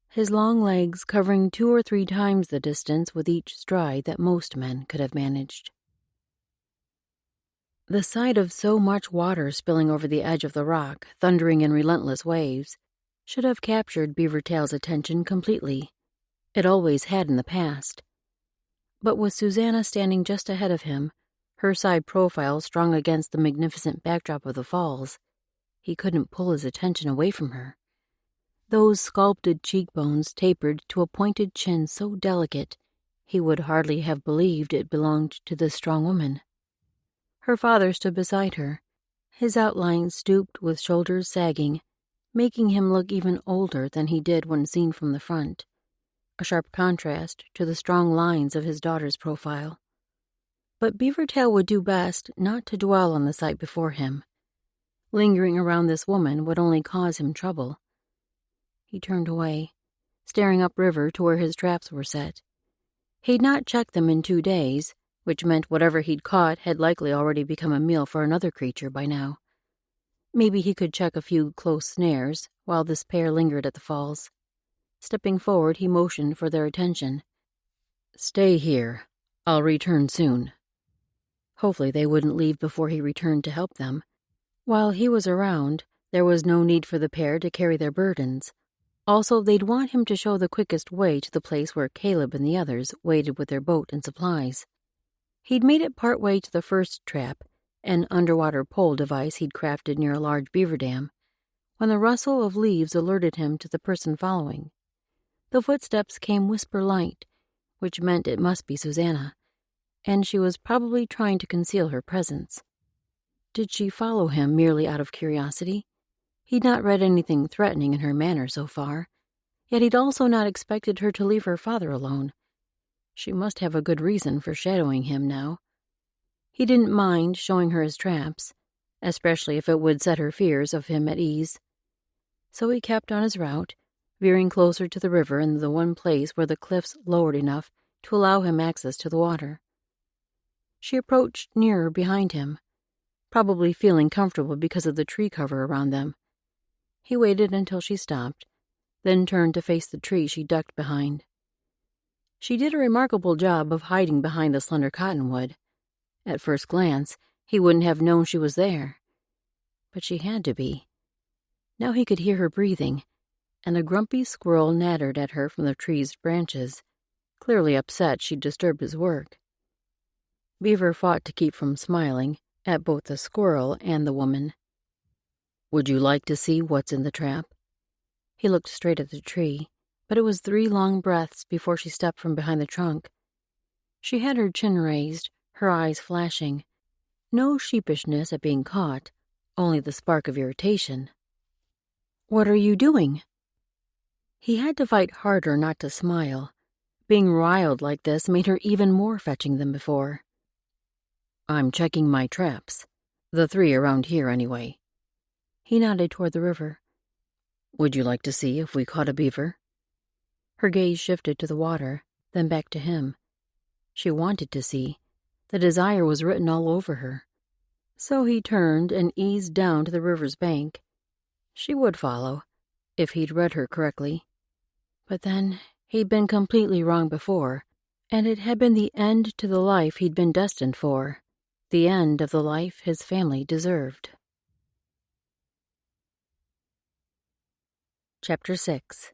his long legs covering 2 or 3 times the distance with each stride that most men could have managed. The sight of so much water spilling over the edge of the rock, thundering in relentless waves, should have captured Beavertail's attention completely. It always had in the past. But with Susanna standing just ahead of him, her side profile strung against the magnificent backdrop of the falls, he couldn't pull his attention away from her. Those sculpted cheekbones tapered to a pointed chin so delicate, he would hardly have believed it belonged to this strong woman. Her father stood beside her, his outline stooped with shoulders sagging, making him look even older than he did when seen from the front, a sharp contrast to the strong lines of his daughter's profile. But Beavertail would do best not to dwell on the sight before him. Lingering around this woman would only cause him trouble. He turned away, staring upriver to where his traps were set. He'd not checked them in 2 days, which meant whatever he'd caught had likely already become a meal for another creature by now. Maybe he could check a few close snares while this pair lingered at the falls. Stepping forward, he motioned for their attention. "Stay here. I'll return soon." Hopefully they wouldn't leave before he returned to help them. While he was around, there was no need for the pair to carry their burdens. Also, they'd want him to show the quickest way to the place where Caleb and the others waited with their boat and supplies. He'd made it part way to the first trap, an underwater pole device he'd crafted near a large beaver dam, when the rustle of leaves alerted him to the person following. The footsteps came whisper-light, which meant it must be Susanna, and she was probably trying to conceal her presence. Did she follow him merely out of curiosity? He'd not read anything threatening in her manner so far, yet he'd also not expected her to leave her father alone. She must have a good reason for shadowing him now. He didn't mind showing her his traps, especially if it would set her fears of him at ease. So he kept on his route, veering closer to the river and the one place where the cliffs lowered enough to allow him access to the water. She approached nearer behind him, probably feeling comfortable because of the tree cover around them. He waited until she stopped, then turned to face the tree she ducked behind. She did a remarkable job of hiding behind the slender cottonwood. At first glance, he wouldn't have known she was there. But she had to be. Now he could hear her breathing, and a grumpy squirrel nattered at her from the tree's branches, clearly upset she'd disturbed his work. Beaver fought to keep from smiling at both the squirrel and the woman. "Would you like to see what's in the trap?" He looked straight at the tree, but it was 3 long breaths before she stepped from behind the trunk. She had her chin raised, her eyes flashing. No sheepishness at being caught, only the spark of irritation. "What are you doing?" He had to fight harder not to smile. Being riled like this made her even more fetching than before. "I'm checking my traps. The 3 around here, anyway." He nodded toward the river. "Would you like to see if we caught a beaver?" Her gaze shifted to the water, then back to him. She wanted to see. The desire was written all over her. So he turned and eased down to the river's bank. She would follow, if he'd read her correctly. But then, he'd been completely wrong before, and it had been the end to the life he'd been destined for, the end of the life his family deserved. Chapter 6.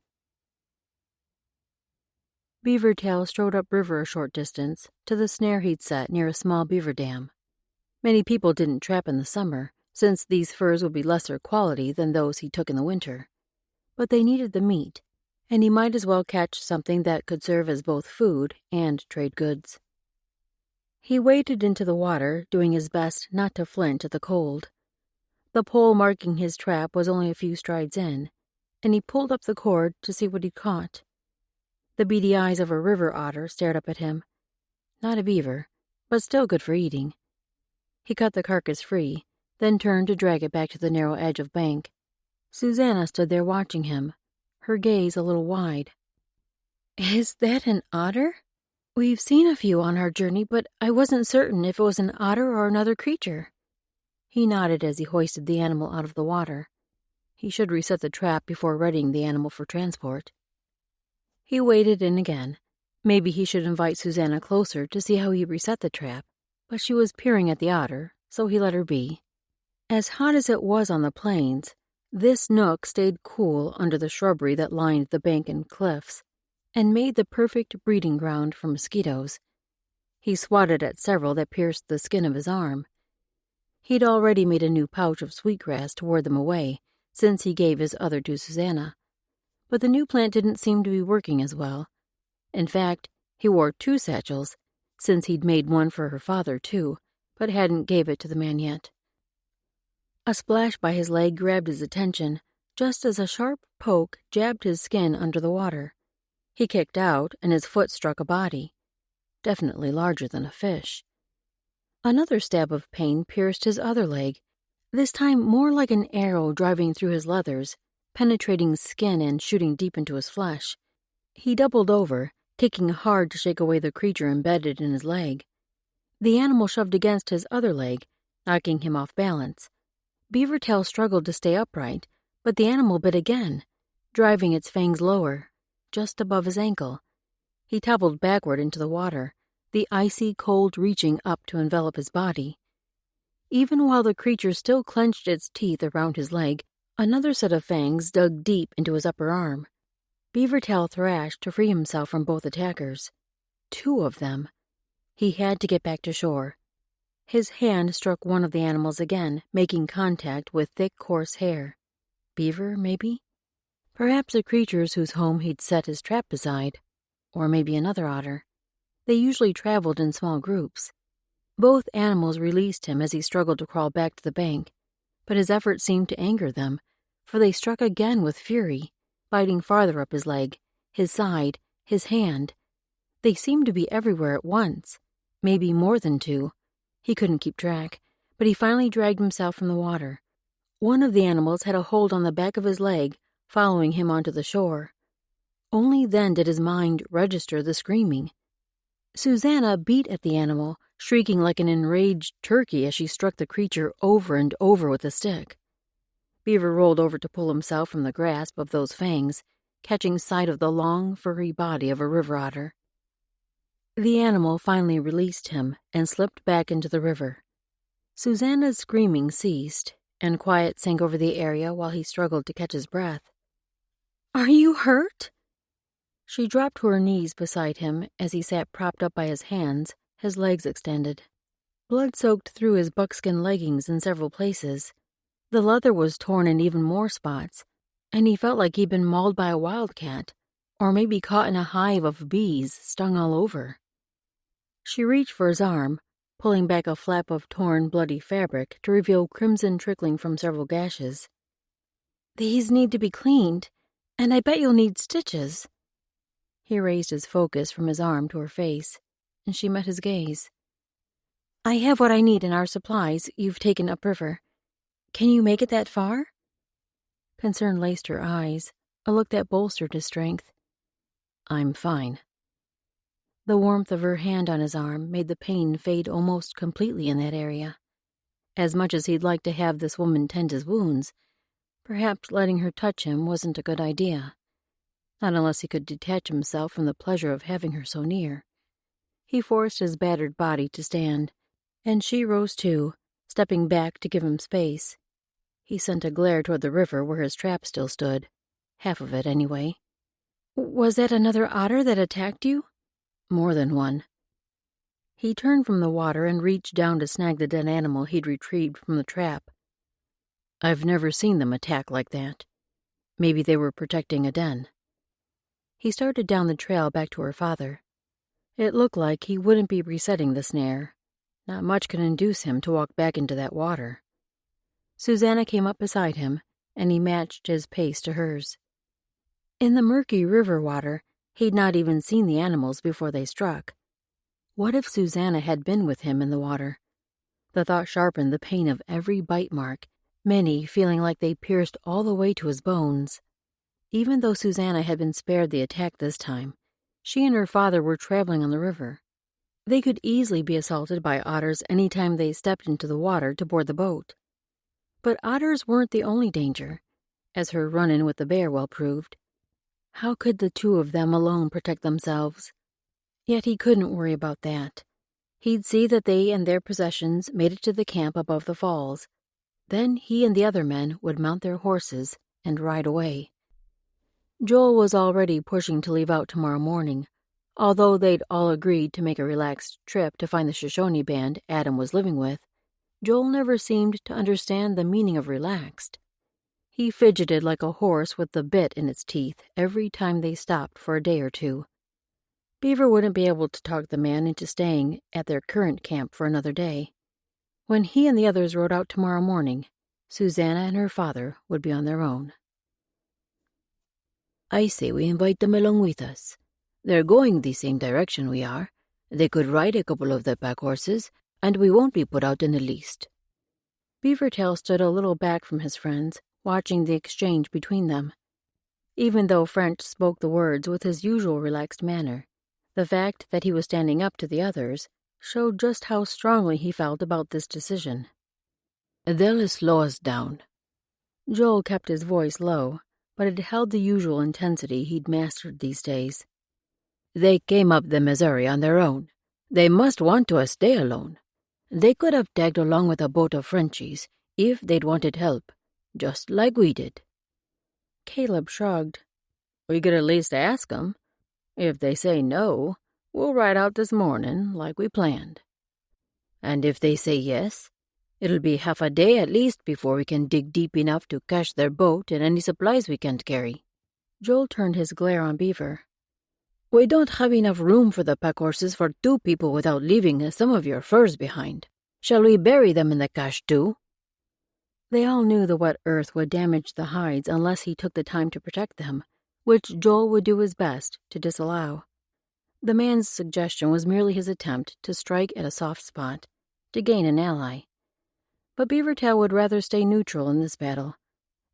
Beavertail strode upriver a short distance to the snare he'd set near a small beaver dam. Many people didn't trap in the summer, since these furs would be lesser quality than those he took in the winter. But they needed the meat, and he might as well catch something that could serve as both food and trade goods. He waded into the water, doing his best not to flinch at the cold. The pole marking his trap was only a few strides in, and he pulled up the cord to see what he'd caught. The beady eyes of a river otter stared up at him. Not a beaver, but still good for eating. He cut the carcass free, then turned to drag it back to the narrow edge of bank. Susanna stood there watching him, her gaze a little wide. "Is that an otter?" We've seen a few on our journey, but I wasn't certain if it was an otter or another creature. He nodded as he hoisted the animal out of the water. He should reset the trap before readying the animal for transport. He waded in again. Maybe he should invite Susanna closer to see how he reset the trap, but she was peering at the otter, so he let her be. As hot as it was on the plains, this nook stayed cool under the shrubbery that lined the bank and cliffs, and made the perfect breeding ground for mosquitoes. He swatted at several that pierced the skin of his arm. He'd already made a new pouch of sweetgrass to ward them away, since he gave his other to Susanna. But the new plant didn't seem to be working as well. In fact, he wore 2 satchels, since he'd made one for her father too, but hadn't gave it to the man yet. A splash by his leg grabbed his attention, just as a sharp poke jabbed his skin under the water. He kicked out, and his foot struck a body, definitely larger than a fish. Another stab of pain pierced his other leg, this time more like an arrow driving through his leathers, penetrating skin and shooting deep into his flesh. He doubled over, kicking hard to shake away the creature embedded in his leg. The animal shoved against his other leg, knocking him off balance. Beavertail struggled to stay upright, but the animal bit again, driving its fangs lower, just above his ankle. He toppled backward into the water, the icy cold reaching up to envelop his body. Even while the creature still clenched its teeth around his leg, another set of fangs dug deep into his upper arm. Beavertail thrashed to free himself from both attackers. 2 of them. He had to get back to shore. His hand struck one of the animals again, making contact with thick, coarse hair. Beaver, maybe? Perhaps the creatures whose home he'd set his trap beside. Or maybe another otter. They usually traveled in small groups. Both animals released him as he struggled to crawl back to the bank, but his efforts seemed to anger them, for they struck again with fury, biting farther up his leg, his side, his hand. They seemed to be everywhere at once, maybe more than 2. He couldn't keep track, but he finally dragged himself from the water. One of the animals had a hold on the back of his leg, following him onto the shore. Only then did his mind register the screaming. Susanna beat at the animal, shrieking like an enraged turkey as she struck the creature over and over with a stick. Beaver rolled over to pull himself from the grasp of those fangs, catching sight of the long, furry body of a river otter. The animal finally released him and slipped back into the river. Susanna's screaming ceased, and quiet sank over the area while he struggled to catch his breath. "Are you hurt?" She dropped to her knees beside him as he sat propped up by his hands, his legs extended. Blood soaked through his buckskin leggings in several places. The leather was torn in even more spots, and he felt like he'd been mauled by a wildcat, or maybe caught in a hive of bees, stung all over. She reached for his arm, pulling back a flap of torn, bloody fabric to reveal crimson trickling from several gashes. "These need to be cleaned, and I bet you'll need stitches." He raised his focus from his arm to her face, and she met his gaze. "I have what I need in our supplies you've taken upriver. Can you make it that far?" Concern laced her eyes, a look that bolstered his strength. "I'm fine." The warmth of her hand on his arm made the pain fade almost completely in that area. As much as he'd like to have this woman tend his wounds, perhaps letting her touch him wasn't a good idea. Not unless he could detach himself from the pleasure of having her so near. He forced his battered body to stand, and she rose too, stepping back to give him space. He sent a glare toward the river where his trap still stood. Half of it, anyway. "Was that another otter that attacked you?" "More than one." He turned from the water and reached down to snag the dead animal he'd retrieved from the trap. "I've never seen them attack like that. Maybe they were protecting a den." He started down the trail back to her father. It looked like he wouldn't be resetting the snare. Not much could induce him to walk back into that water. Susanna came up beside him, and he matched his pace to hers. In the murky river water, he'd not even seen the animals before they struck. What if Susanna had been with him in the water? The thought sharpened the pain of every bite mark, many feeling like they pierced all the way to his bones. Even though Susanna had been spared the attack this time, She and her father were traveling on the river. They could easily be assaulted by otters any time they stepped into the water to board the boat. But otters weren't the only danger, as her run-in with the bear well proved. How could the two of them alone protect themselves? Yet he couldn't worry about that. He'd see that they and their possessions made it to the camp above the falls. Then he and the other men would mount their horses and ride away. Joel was already pushing to leave out tomorrow morning. Although they'd all agreed to make a relaxed trip to find the Shoshone band Adam was living with, Joel never seemed to understand the meaning of relaxed. He fidgeted like a horse with the bit in its teeth every time they stopped for a day or two. Beaver wouldn't be able to talk the man into staying at their current camp for another day. When he and the others rode out tomorrow morning, Susanna and her father would be on their own. I say we invite them along with us. They're going the same direction we are. They could ride a couple of the pack horses, and we won't be put out in the least. Beavertail stood a little back from his friends, watching the exchange between them. Even though French spoke the words with his usual relaxed manner, the fact that he was standing up to the others showed just how strongly he felt about this decision. They'll slow us down. Joel kept his voice low, but it held the usual intensity he'd mastered these days. They came up the Missouri on their own. They must want to stay alone. They could have tagged along with a boat of Frenchies if they'd wanted help, just like we did. Caleb shrugged. We could at least ask them. If they say no, we'll ride out this morning like we planned. And if they say yes, it'll be half a day at least before we can dig deep enough to cache their boat and any supplies we can't carry. Joel turned his glare on Beaver. We don't have enough room for the pack horses for 2 people without leaving some of your furs behind. Shall we bury them in the cache too? They all knew the wet earth would damage the hides unless he took the time to protect them, which Joel would do his best to disallow. The man's suggestion was merely his attempt to strike at a soft spot, to gain an ally. But Beavertail would rather stay neutral in this battle,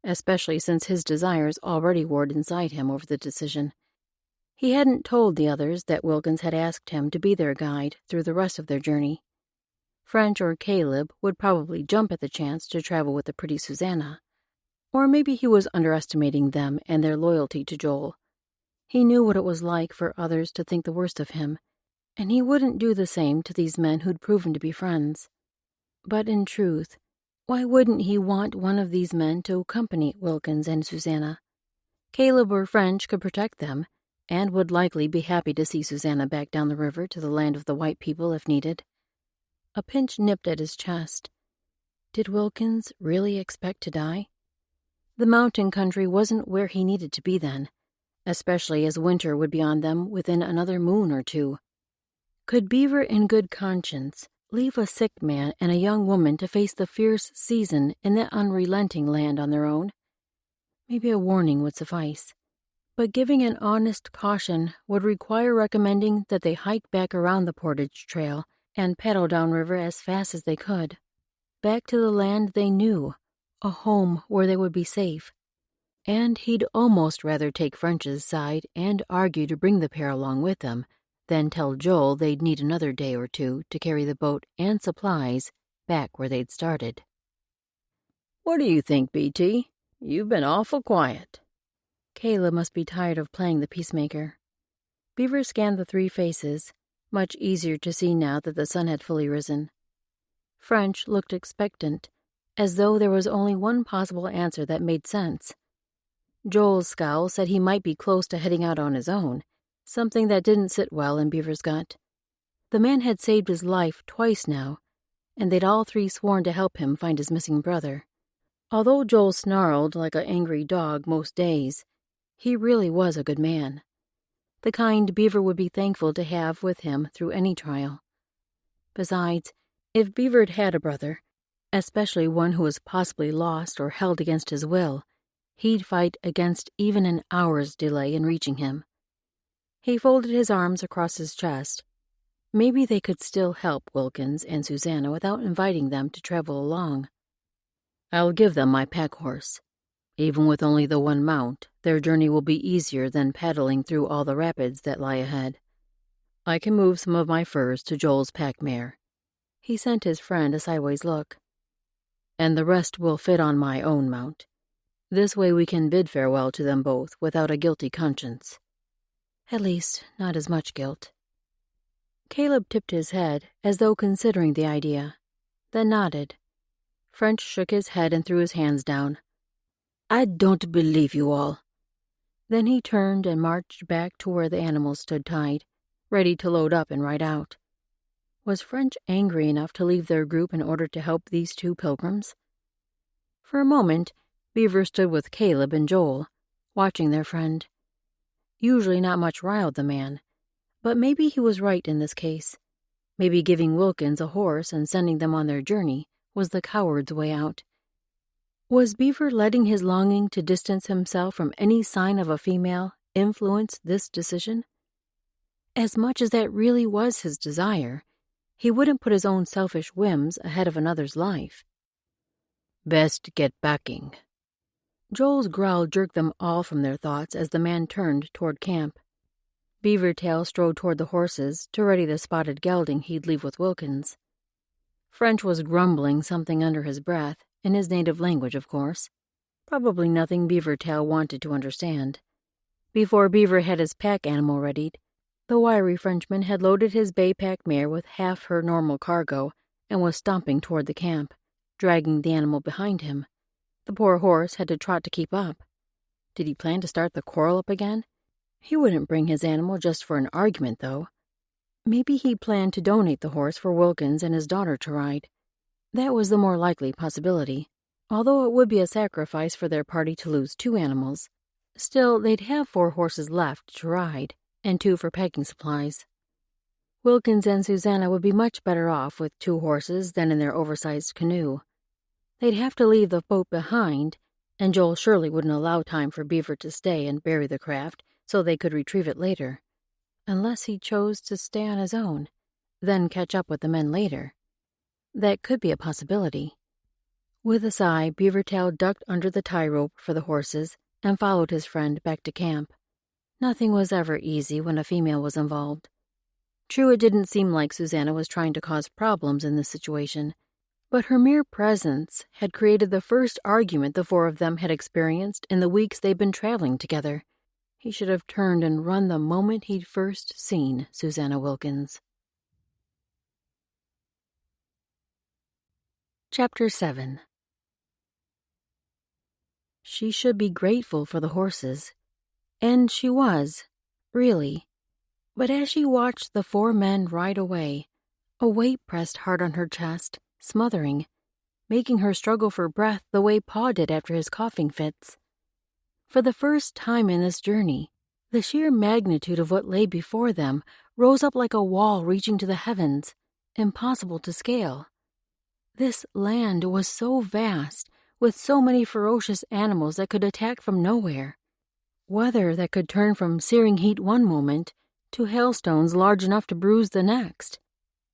especially since his desires already warred inside him over the decision. He hadn't told the others that Wilkins had asked him to be their guide through the rest of their journey. French or Caleb would probably jump at the chance to travel with the pretty Susanna. Or maybe he was underestimating them and their loyalty to Joel. He knew what it was like for others to think the worst of him, and he wouldn't do the same to these men who'd proven to be friends. But in truth, why wouldn't he want one of these men to accompany Wilkins and Susanna? Caleb or French could protect them, and would likely be happy to see Susanna back down the river to the land of the white people if needed. A pinch nipped at his chest. Did Wilkins really expect to die? The mountain country wasn't where he needed to be then, especially as winter would be on them within another moon or 2. Could Beaver in good conscience leave a sick man and a young woman to face the fierce season in that unrelenting land on their own? Maybe a warning would suffice. But giving an honest caution would require recommending that they hike back around the Portage Trail and paddle downriver as fast as they could. Back to the land they knew, a home where they would be safe. And he'd almost rather take French's side and argue to bring the pair along with them than tell Joel they'd need another day or 2 to carry the boat and supplies back where they'd started. What do you think, BT? You've been awful quiet. Caleb must be tired of playing the peacemaker. Beaver scanned the 3 faces, much easier to see now that the sun had fully risen. French looked expectant, as though there was only one possible answer that made sense. Joel's scowl said he might be close to heading out on his own, something that didn't sit well in Beaver's gut. The man had saved his life twice now, and they'd all 3 sworn to help him find his missing brother. Although Joel snarled like an angry dog most days, he really was a good man. The kind Beaver would be thankful to have with him through any trial. Besides, if Beaver'd had a brother, especially one who was possibly lost or held against his will, he'd fight against even an hour's delay in reaching him. He folded his arms across his chest. Maybe they could still help Wilkins and Susanna without inviting them to travel along. I'll give them my pack horse. Even with only the one mount, their journey will be easier than paddling through all the rapids that lie ahead. I can move some of my furs to Joel's pack mare. He sent his friend a sideways look. And the rest will fit on my own mount. This way we can bid farewell to them both without a guilty conscience. At least, not as much guilt. Caleb tipped his head as though considering the idea, then nodded. French shook his head and threw his hands down. I don't believe you all. Then he turned and marched back to where the animals stood tied, ready to load up and ride out. Was French angry enough to leave their group in order to help these two pilgrims? For a moment, Beaver stood with Caleb and Joel, watching their friend. Usually not much riled the man, but maybe he was right in this case. Maybe giving Wilkins a horse and sending them on their journey was the coward's way out. Was Beaver letting his longing to distance himself from any sign of a female influence this decision? As much as that really was his desire, he wouldn't put his own selfish whims ahead of another's life. Best get backing. Joel's growl jerked them all from their thoughts as the man turned toward camp. Beavertail strode toward the horses to ready the spotted gelding he'd leave with Wilkins. French was grumbling something under his breath, in his native language, of course. Probably nothing Beavertail wanted to understand. Before Beaver had his pack animal readied, the wiry Frenchman had loaded his bay pack mare with half her normal cargo and was stomping toward the camp, dragging the animal behind him. The poor horse had to trot to keep up. Did he plan to start the quarrel up again? He wouldn't bring his animal just for an argument, though. Maybe he planned to donate the horse for Wilkins and his daughter to ride. That was the more likely possibility, although it would be a sacrifice for their party to lose 2 animals. Still, they'd have 4 horses left to ride, and 2 for packing supplies. Wilkins and Susanna would be much better off with 2 horses than in their oversized canoe. They'd have to leave the boat behind, and Joel surely wouldn't allow time for Beaver to stay and bury the craft so they could retrieve it later, unless he chose to stay on his own, then catch up with the men later. That could be a possibility. With a sigh, Beavertail ducked under the tie rope for the horses and followed his friend back to camp. Nothing was ever easy when a female was involved. True, it didn't seem like Susanna was trying to cause problems in this situation, but her mere presence had created the first argument the 4 of them had experienced in the weeks they'd been traveling together. He should have turned and run the moment he'd first seen Susanna Wilkins. Chapter 7. She should be grateful for the horses. And she was, really. But as she watched the 4 men ride away, a weight pressed hard on her chest, smothering, making her struggle for breath the way Pa did after his coughing fits. For the first time in this journey, the sheer magnitude of what lay before them rose up like a wall reaching to the heavens, impossible to scale. This land was so vast, with so many ferocious animals that could attack from nowhere. Weather that could turn from searing heat one moment to hailstones large enough to bruise the next.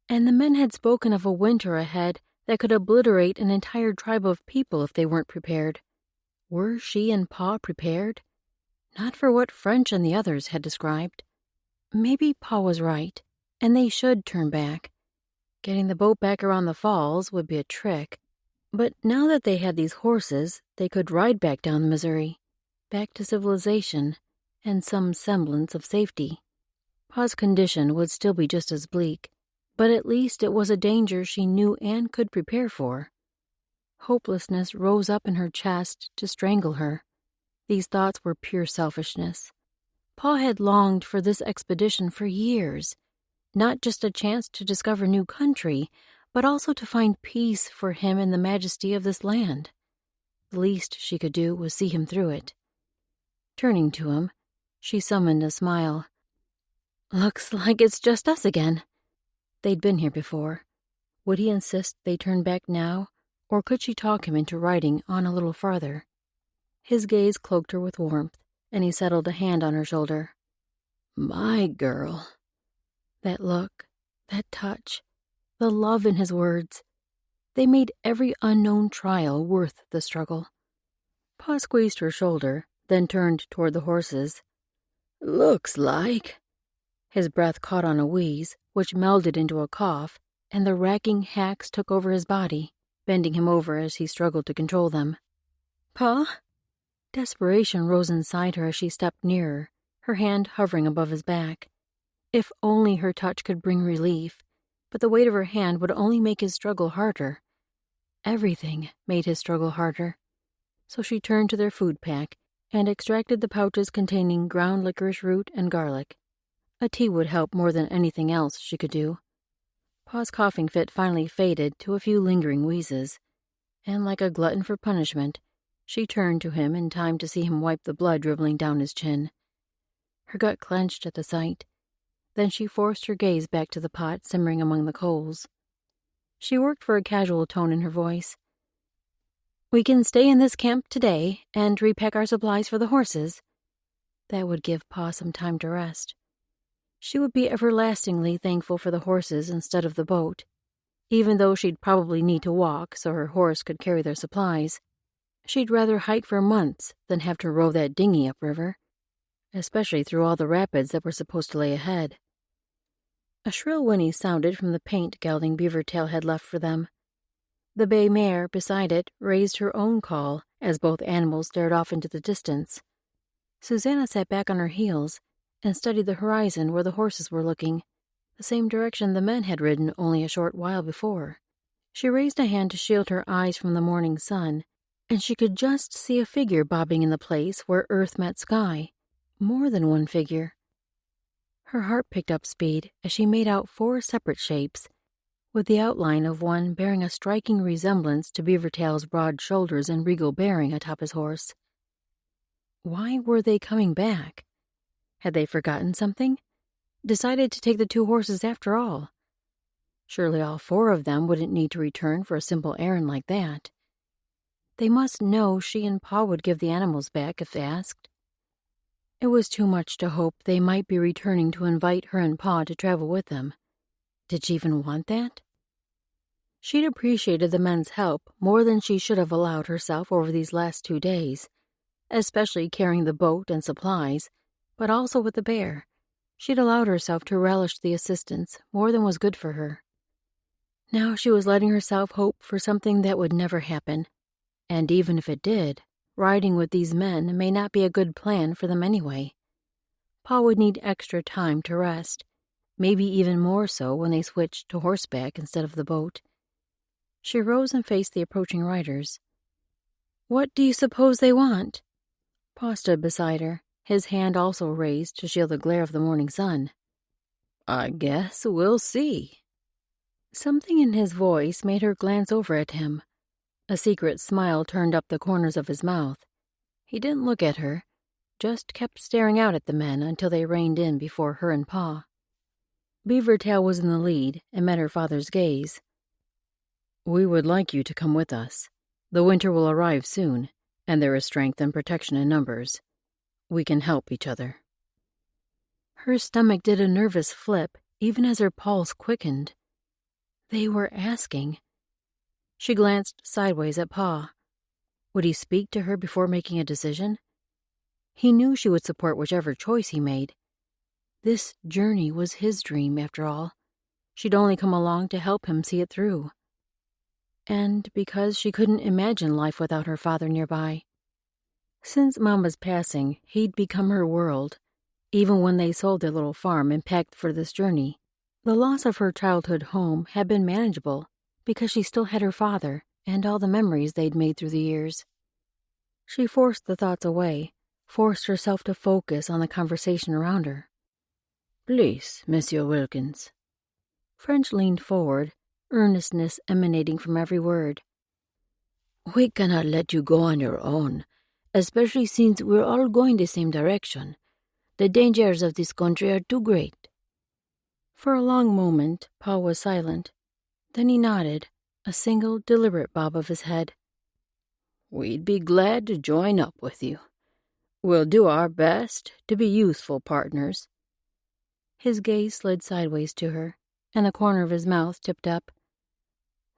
And the men had spoken of a winter ahead that could obliterate an entire tribe of people if they weren't prepared. Were she and Pa prepared? Not for what French and the others had described. Maybe Pa was right, and they should turn back. Getting the boat back around the falls would be a trick, but now that they had these horses, they could ride back down the Missouri, back to civilization and some semblance of safety. Pa's condition would still be just as bleak, but at least it was a danger she knew and could prepare for. Hopelessness rose up in her chest to strangle her. These thoughts were pure selfishness. Pa had longed for this expedition for years. Not just a chance to discover new country, but also to find peace for him in the majesty of this land. The least she could do was see him through it. Turning to him, she summoned a smile. Looks like it's just us again. They'd been here before. Would he insist they turn back now, or could she talk him into riding on a little farther? His gaze cloaked her with warmth, and he settled a hand on her shoulder. My girl. That look, that touch, the love in his words, they made every unknown trial worth the struggle. Pa squeezed her shoulder, then turned toward the horses. Looks like. His breath caught on a wheeze, which melded into a cough, and the racking hacks took over his body, bending him over as he struggled to control them. Pa? Desperation rose inside her as she stepped nearer, her hand hovering above his back. If only her touch could bring relief, but the weight of her hand would only make his struggle harder. Everything made his struggle harder. So she turned to their food pack and extracted the pouches containing ground licorice root and garlic. A tea would help more than anything else she could do. Pa's coughing fit finally faded to a few lingering wheezes, and like a glutton for punishment, she turned to him in time to see him wipe the blood dribbling down his chin. Her gut clenched at the sight. Then she forced her gaze back to the pot simmering among the coals. She worked for a casual tone in her voice. We can stay in this camp today and repack our supplies for the horses. That would give Pa some time to rest. She would be everlastingly thankful for the horses instead of the boat, even though she'd probably need to walk so her horse could carry their supplies. She'd rather hike for months than have to row that dinghy upriver, especially through all the rapids that were supposed to lay ahead. A shrill whinny sounded from the paint gelding Beavertail had left for them. The bay mare beside it raised her own call as both animals stared off into the distance. Susanna sat back on her heels and studied the horizon where the horses were looking, the same direction the men had ridden only a short while before. She raised a hand to shield her eyes from the morning sun, and she could just see a figure bobbing in the place where earth met sky. More than one figure. Her heart picked up speed as she made out 4 separate shapes, with the outline of one bearing a striking resemblance to Beavertail's broad shoulders and regal bearing atop his horse. Why were they coming back? Had they forgotten something? Decided to take the 2 horses after all? Surely all 4 of them wouldn't need to return for a simple errand like that. They must know she and Pa would give the animals back if asked. It was too much to hope they might be returning to invite her and Pa to travel with them. Did she even want that? She'd appreciated the men's help more than she should have allowed herself over these last 2 days, especially carrying the boat and supplies, but also with the bear. She'd allowed herself to relish the assistance more than was good for her. Now she was letting herself hope for something that would never happen, and even if it did, riding with these men may not be a good plan for them anyway. Pa would need extra time to rest, maybe even more so when they switched to horseback instead of the boat. She rose and faced the approaching riders. What do you suppose they want? Pa stood beside her, his hand also raised to shield the glare of the morning sun. I guess we'll see. Something in his voice made her glance over at him. A secret smile turned up the corners of his mouth. He didn't look at her, just kept staring out at the men until they reined in before her and Pa. Beavertail was in the lead and met her father's gaze. We would like you to come with us. The winter will arrive soon, and there is strength and protection in numbers. We can help each other. Her stomach did a nervous flip, even as her pulse quickened. They were asking. She glanced sideways at Pa. Would he speak to her before making a decision? He knew she would support whichever choice he made. This journey was his dream, after all. She'd only come along to help him see it through. And because she couldn't imagine life without her father nearby. Since Mama's passing, he'd become her world, even when they sold their little farm and packed for this journey. The loss of her childhood home had been manageable, because she still had her father and all the memories they'd made through the years. She forced the thoughts away, forced herself to focus on the conversation around her. Please, Monsieur Wilkins. French leaned forward, earnestness emanating from every word. We cannot let you go on your own, especially since we're all going the same direction. The dangers of this country are too great. For a long moment, Pa was silent. Then he nodded, a single, deliberate bob of his head. We'd be glad to join up with you. We'll do our best to be useful partners. His gaze slid sideways to her, and the corner of his mouth tipped up.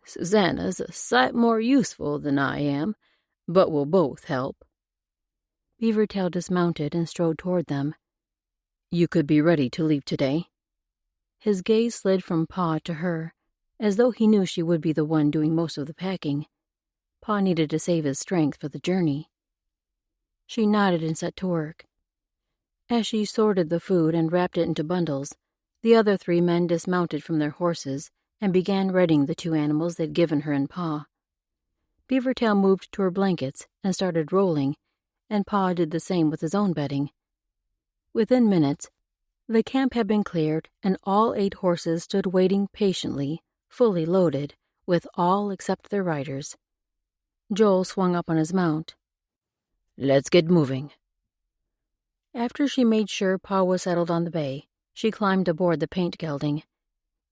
Susanna's a sight more useful than I am, but we'll both help. Beavertail dismounted and strode toward them. You could be ready to leave today. His gaze slid from Pa to her, as though he knew she would be the one doing most of the packing. Pa needed to save his strength for the journey. She nodded and set to work. As she sorted the food and wrapped it into bundles, the other 3 men dismounted from their horses and began readying the 2 animals they'd given her and Pa. Beavertail moved to her blankets and started rolling, and Pa did the same with his own bedding. Within minutes, the camp had been cleared, and all 8 horses stood waiting patiently, fully loaded, with all except their riders. Joel swung up on his mount. Let's get moving. After she made sure Pa was settled on the bay, she climbed aboard the paint gelding.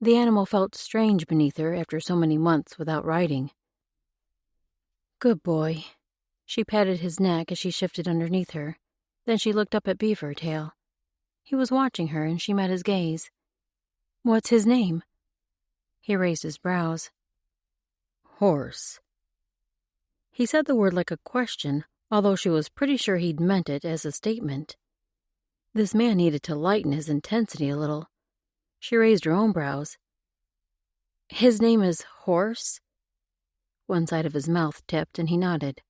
The animal felt strange beneath her after so many months without riding. Good boy. She patted his neck as she shifted underneath her. Then she looked up at Beavertail. He was watching her, and she met his gaze. What's his name? He raised his brows. Horse. He said the word like a question, although she was pretty sure he'd meant it as a statement. This man needed to lighten his intensity a little. She raised her own brows. His name is Horse? One side of his mouth tipped, and he nodded.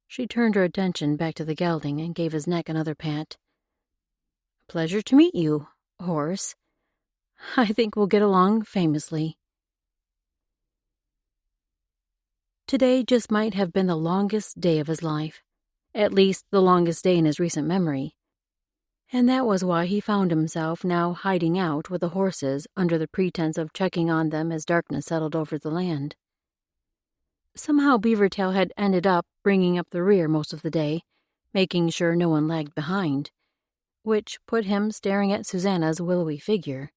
She turned her attention back to the gelding and gave his neck another pat. Pleasure to meet you, Horse. I think we'll get along famously. Today just might have been the longest day of his life, at least the longest day in his recent memory. And that was why he found himself now hiding out with the horses under the pretense of checking on them as darkness settled over the land. Somehow Beavertail had ended up bringing up the rear most of the day, making sure no one lagged behind, which put him staring at Susanna's willowy figure.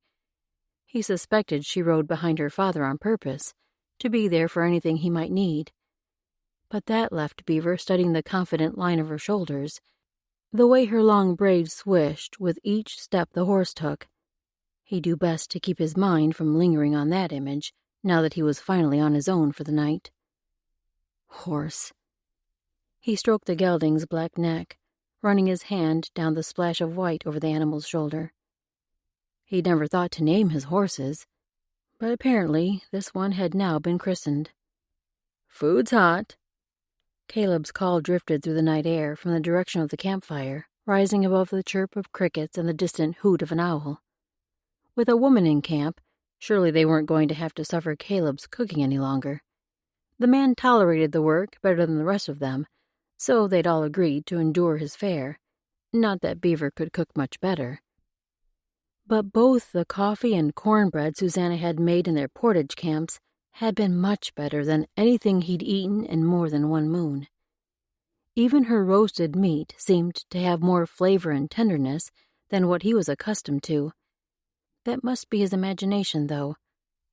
He suspected she rode behind her father on purpose, to be there for anything he might need. But that left Beaver studying the confident line of her shoulders, the way her long braids swished with each step the horse took. He'd do best to keep his mind from lingering on that image, now that he was finally on his own for the night. Horse. He stroked the gelding's black neck, running his hand down the splash of white over the animal's shoulder. He'd never thought to name his horses, but apparently this one had now been christened. Food's hot. Caleb's call drifted through the night air from the direction of the campfire, rising above the chirp of crickets and the distant hoot of an owl. With a woman in camp, surely they weren't going to have to suffer Caleb's cooking any longer. The man tolerated the work better than the rest of them, so they'd all agreed to endure his fare. Not that Beaver could cook much better. But both the coffee and cornbread Susanna had made in their portage camps had been much better than anything he'd eaten in more than one moon. Even her roasted meat seemed to have more flavor and tenderness than what he was accustomed to. That must be his imagination, though,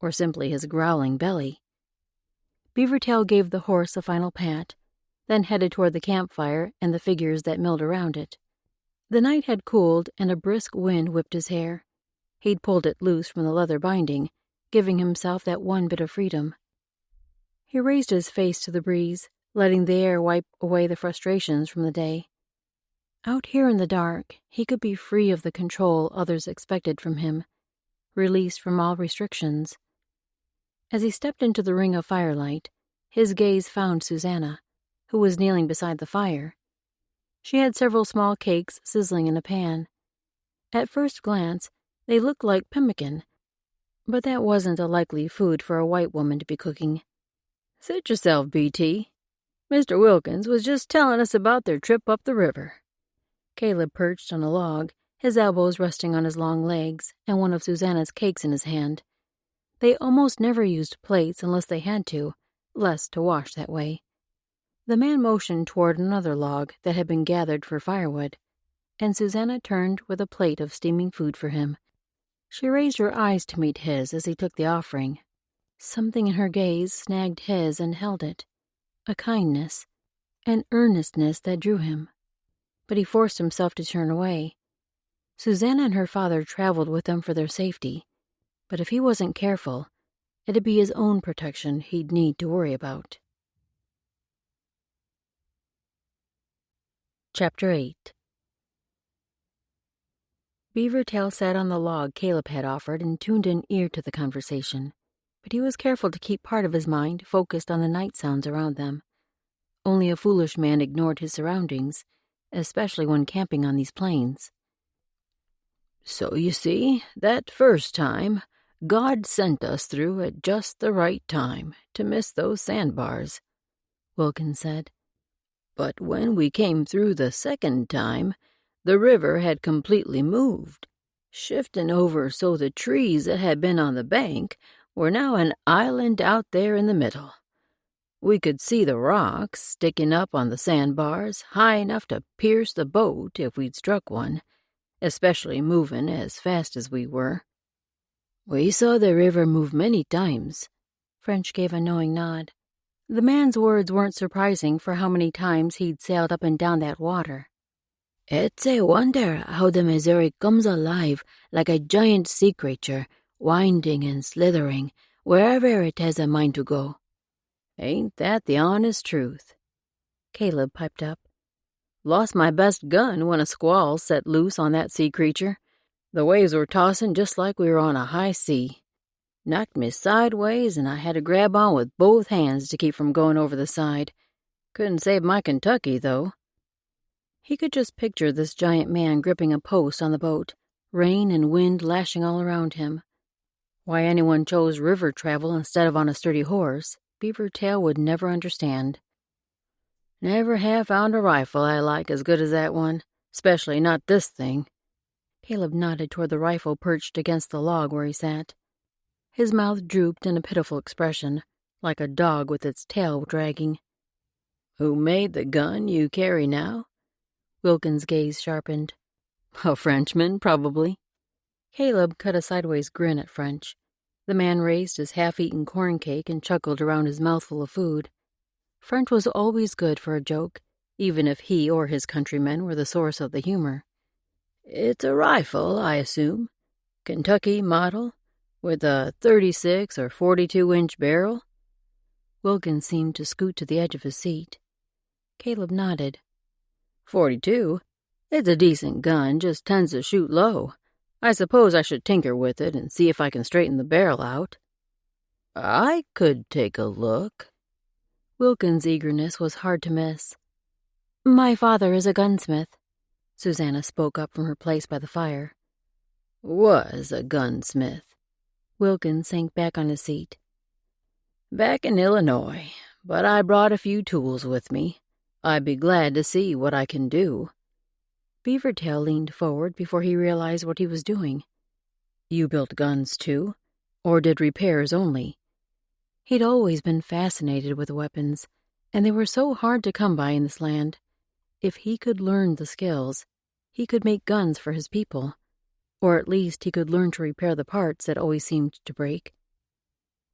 or simply his growling belly. Beavertail gave the horse a final pat, then headed toward the campfire and the figures that milled around it. The night had cooled, and a brisk wind whipped his hair. He'd pulled it loose from the leather binding, giving himself that one bit of freedom. He raised his face to the breeze, letting the air wipe away the frustrations from the day. Out here in the dark, he could be free of the control others expected from him, released from all restrictions. As he stepped into the ring of firelight, his gaze found Susanna, who was kneeling beside the fire. She had several small cakes sizzling in a pan. At first glance, they looked like pemmican, but that wasn't a likely food for a white woman to be cooking. Sit yourself, BT. Mr. Wilkins was just telling us about their trip up the river. Caleb perched on a log, his elbows resting on his long legs, and one of Susanna's cakes in his hand. They almost never used plates unless they had to, less to wash that way. The man motioned toward another log that had been gathered for firewood, and Susanna turned with a plate of steaming food for him. She raised her eyes to meet his as he took the offering. Something in her gaze snagged his and held it. A kindness, an earnestness that drew him. But he forced himself to turn away. Susanna and her father traveled with them for their safety, but if he wasn't careful, it'd be his own protection he'd need to worry about. Chapter 8. Beavertail sat on the log Caleb had offered and tuned an ear to the conversation, but he was careful to keep part of his mind focused on the night sounds around them. Only a foolish man ignored his surroundings, especially when camping on these plains. So you see, that first time, God sent us through at just the right time to miss those sandbars, Wilkins said. But when we came through the second time, the river had completely moved, shifting over so the trees that had been on the bank were now an island out there in the middle. We could see the rocks sticking up on the sandbars high enough to pierce the boat if we'd struck one, especially moving as fast as we were. We saw the river move many times. French gave a knowing nod. The man's words weren't surprising for how many times he'd sailed up and down that water. It's a wonder how the Missouri comes alive like a giant sea creature, winding and slithering wherever it has a mind to go. Ain't that the honest truth? Caleb piped up. Lost my best gun when a squall set loose on that sea creature. The waves were tossing just like we were on a high sea. Knocked me sideways, and I had to grab on with both hands to keep from going over the side. Couldn't save my Kentucky, though. He could just picture this giant man gripping a post on the boat, rain and wind lashing all around him. Why anyone chose river travel instead of on a sturdy horse, Beavertail would never understand. Never have found a rifle I like as good as that one, especially not this thing. Caleb nodded toward the rifle perched against the log where he sat. His mouth drooped in a pitiful expression, like a dog with its tail dragging. Who made the gun you carry now? Wilkins' gaze sharpened. A Frenchman, probably. Caleb cut a sideways grin at French. The man raised his half-eaten corn cake and chuckled around his mouthful of food. French was always good for a joke, even if he or his countrymen were the source of the humor. It's a rifle, I assume. Kentucky model, with a 36 or 42-inch barrel? Wilkins seemed to scoot to the edge of his seat. Caleb nodded. 42? It's a decent gun, just tends to shoot low. I suppose I should tinker with it and see if I can straighten the barrel out. I could take a look. Wilkins' eagerness was hard to miss. My father is a gunsmith. Susanna spoke up from her place by the fire. Was a gunsmith. Wilkins sank back on his seat. Back in Illinois, but I brought a few tools with me. I'd be glad to see what I can do. Beavertail leaned forward before he realized what he was doing. You built guns, too? Or did repairs only? He'd always been fascinated with weapons, and they were so hard to come by in this land. If he could learn the skills, he could make guns for his people, or at least he could learn to repair the parts that always seemed to break.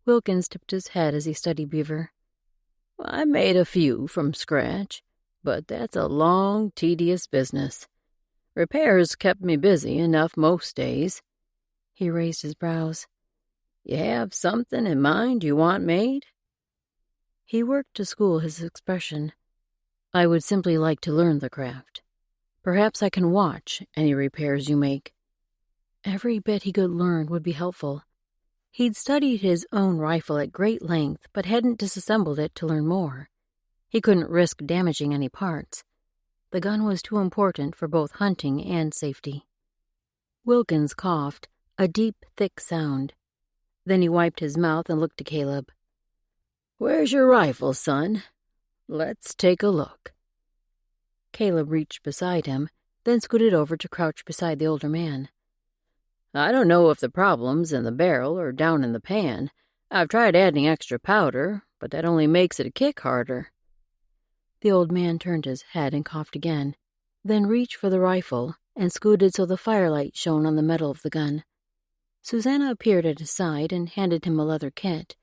Wilkins tipped his head as he studied Beaver. I made a few from scratch, but that's a long, tedious business. Repairs kept me busy enough most days. He raised his brows. You have something in mind you want made? He worked to school his expression. I would simply like to learn the craft. Perhaps I can watch any repairs you make. Every bit he could learn would be helpful. He'd studied his own rifle at great length, but hadn't disassembled it to learn more. He couldn't risk damaging any parts. The gun was too important for both hunting and safety. Wilkins coughed, a deep, thick sound. Then he wiped his mouth and looked to Caleb. Where's your rifle, son? Let's take a look. Caleb reached beside him, then scooted over to crouch beside the older man. I don't know if the problem's in the barrel or down in the pan. I've tried adding extra powder, but that only makes it a kick harder. The old man turned his head and coughed again, then reached for the rifle and scooted so the firelight shone on the metal of the gun. Susanna appeared at his side and handed him a leather kit.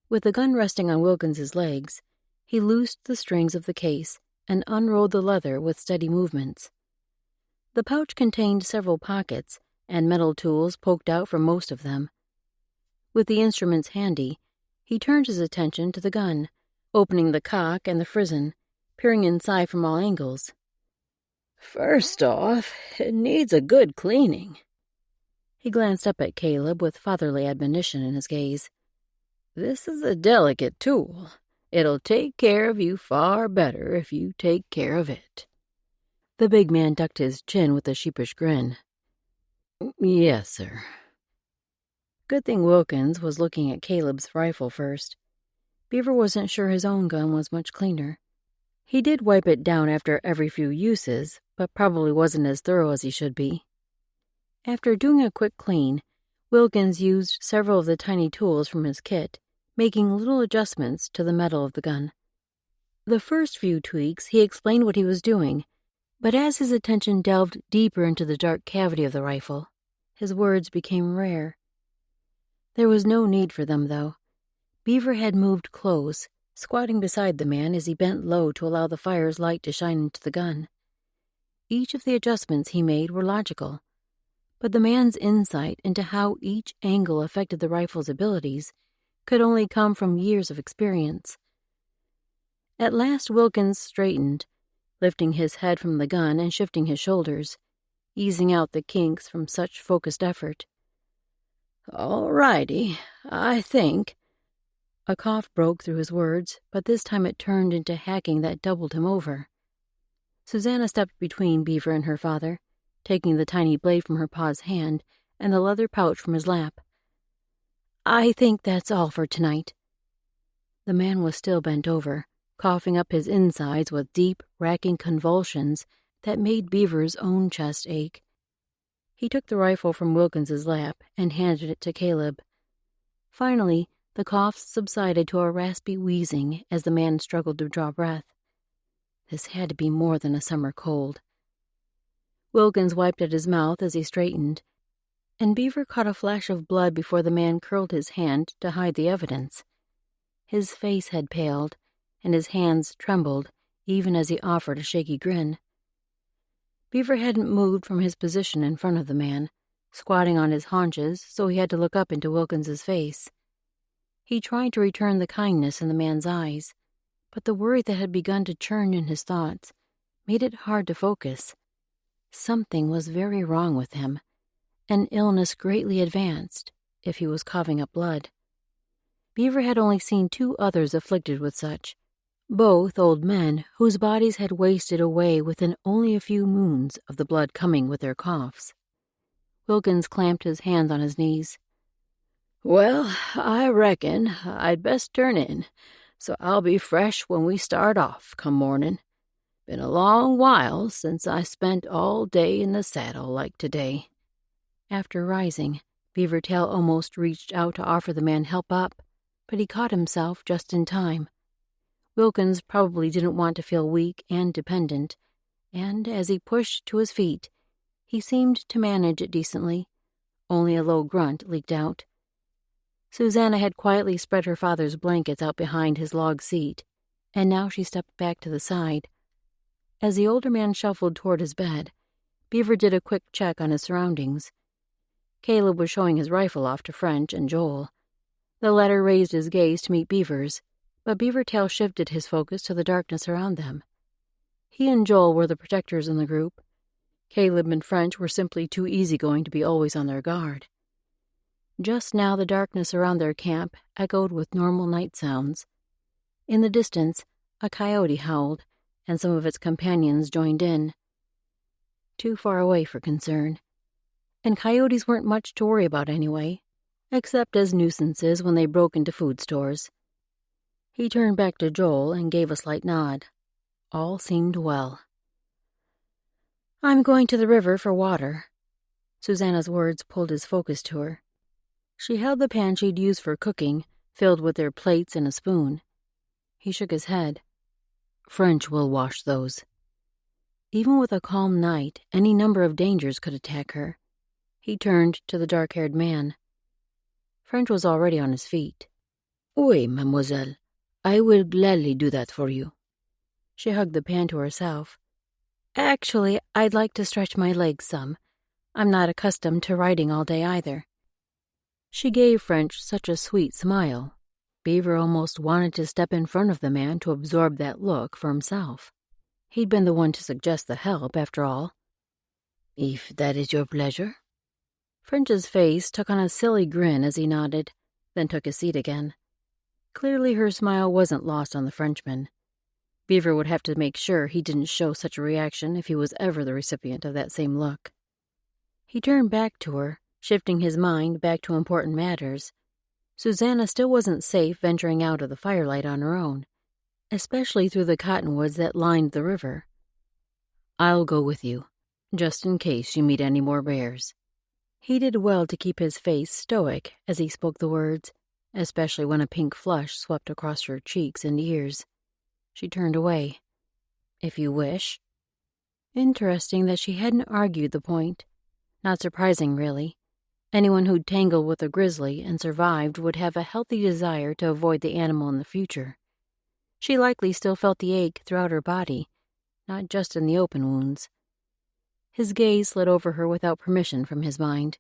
With the gun resting on Wilkins's legs, he loosed the strings of the case and unrolled the leather with steady movements. The pouch contained several pockets, and metal tools poked out from most of them. With the instruments handy, he turned his attention to the gun, opening the cock and the frizzen, peering inside from all angles. First off, it needs a good cleaning. He glanced up at Caleb with fatherly admonition in his gaze. This is a delicate tool. It'll take care of you far better if you take care of it. The big man ducked his chin with a sheepish grin. Yes, sir. Good thing Wilkins was looking at Caleb's rifle first. Beaver wasn't sure his own gun was much cleaner. He did wipe it down after every few uses, but probably wasn't as thorough as he should be. After doing a quick clean, Wilkins used several of the tiny tools from his kit, making little adjustments to the metal of the gun. The first few tweaks, he explained what he was doing, but as his attention delved deeper into the dark cavity of the rifle, his words became rare. There was no need for them, though. Beaver had moved close, squatting beside the man as he bent low to allow the fire's light to shine into the gun. Each of the adjustments he made were logical, but the man's insight into how each angle affected the rifle's abilities could only come from years of experience. At last Wilkins straightened, lifting his head from the gun and shifting his shoulders, easing out the kinks from such focused effort. All righty, I think. A cough broke through his words, but this time it turned into hacking that doubled him over. Susanna stepped between Beaver and her father, taking the tiny blade from her pa's hand and the leather pouch from his lap. I think that's all for tonight. The man was still bent over, coughing up his insides with deep, racking convulsions that made Beaver's own chest ache. He took the rifle from Wilkins's lap and handed it to Caleb. Finally, the coughs subsided to a raspy wheezing as the man struggled to draw breath. This had to be more than a summer cold. Wilkins wiped at his mouth as he straightened, and Beaver caught a flash of blood before the man curled his hand to hide the evidence. His face had paled, and his hands trembled, even as he offered a shaky grin. Beaver hadn't moved from his position in front of the man, squatting on his haunches, so he had to look up into Wilkins's face. He tried to return the kindness in the man's eyes, but the worry that had begun to churn in his thoughts made it hard to focus. Something was very wrong with him, an illness greatly advanced, if he was coughing up blood. Beaver had only seen 2 others afflicted with such, both old men whose bodies had wasted away within only a few moons of the blood coming with their coughs. Wilkins clamped his hands on his knees. Well, I reckon I'd best turn in, so I'll be fresh when we start off come morning. Been a long while since I spent all day in the saddle like today. After rising, Beavertail almost reached out to offer the man help up, but he caught himself just in time. Wilkins probably didn't want to feel weak and dependent, and as he pushed to his feet, he seemed to manage it decently. Only a low grunt leaked out. Susanna had quietly spread her father's blankets out behind his log seat, and now she stepped back to the side. As the older man shuffled toward his bed, Beaver did a quick check on his surroundings. Caleb was showing his rifle off to French and Joel. The latter raised his gaze to meet Beaver's, but Beavertail shifted his focus to the darkness around them. He and Joel were the protectors in the group. Caleb and French were simply too easygoing to be always on their guard. Just now the darkness around their camp echoed with normal night sounds. In the distance, a coyote howled, and some of its companions joined in. Too far away for concern. And coyotes weren't much to worry about anyway, except as nuisances when they broke into food stores. He turned back to Joel and gave a slight nod. All seemed well. I'm going to the river for water. Susanna's words pulled his focus to her. She held the pan she'd used for cooking, filled with their plates and a spoon. He shook his head. French will wash those. Even with a calm night, any number of dangers could attack her. He turned to the dark-haired man. French was already on his feet. Oui, mademoiselle. I will gladly do that for you. She hugged the pan to herself. Actually, I'd like to stretch my legs some. I'm not accustomed to riding all day either. She gave French such a sweet smile. Beaver almost wanted to step in front of the man to absorb that look for himself. He'd been the one to suggest the help, after all. If that is your pleasure. French's face took on a silly grin as he nodded, then took his seat again. Clearly her smile wasn't lost on the Frenchman. Beaver would have to make sure he didn't show such a reaction if he was ever the recipient of that same look. He turned back to her, shifting his mind back to important matters. Susanna still wasn't safe venturing out of the firelight on her own, especially through the cottonwoods that lined the river. I'll go with you, just in case you meet any more bears. He did well to keep his face stoic as he spoke the words, especially when a pink flush swept across her cheeks and ears. She turned away. If you wish. Interesting that she hadn't argued the point. Not surprising, really. Anyone who'd tangled with a grizzly and survived would have a healthy desire to avoid the animal in the future. She likely still felt the ache throughout her body, not just in the open wounds. His gaze slid over her without permission from his mind.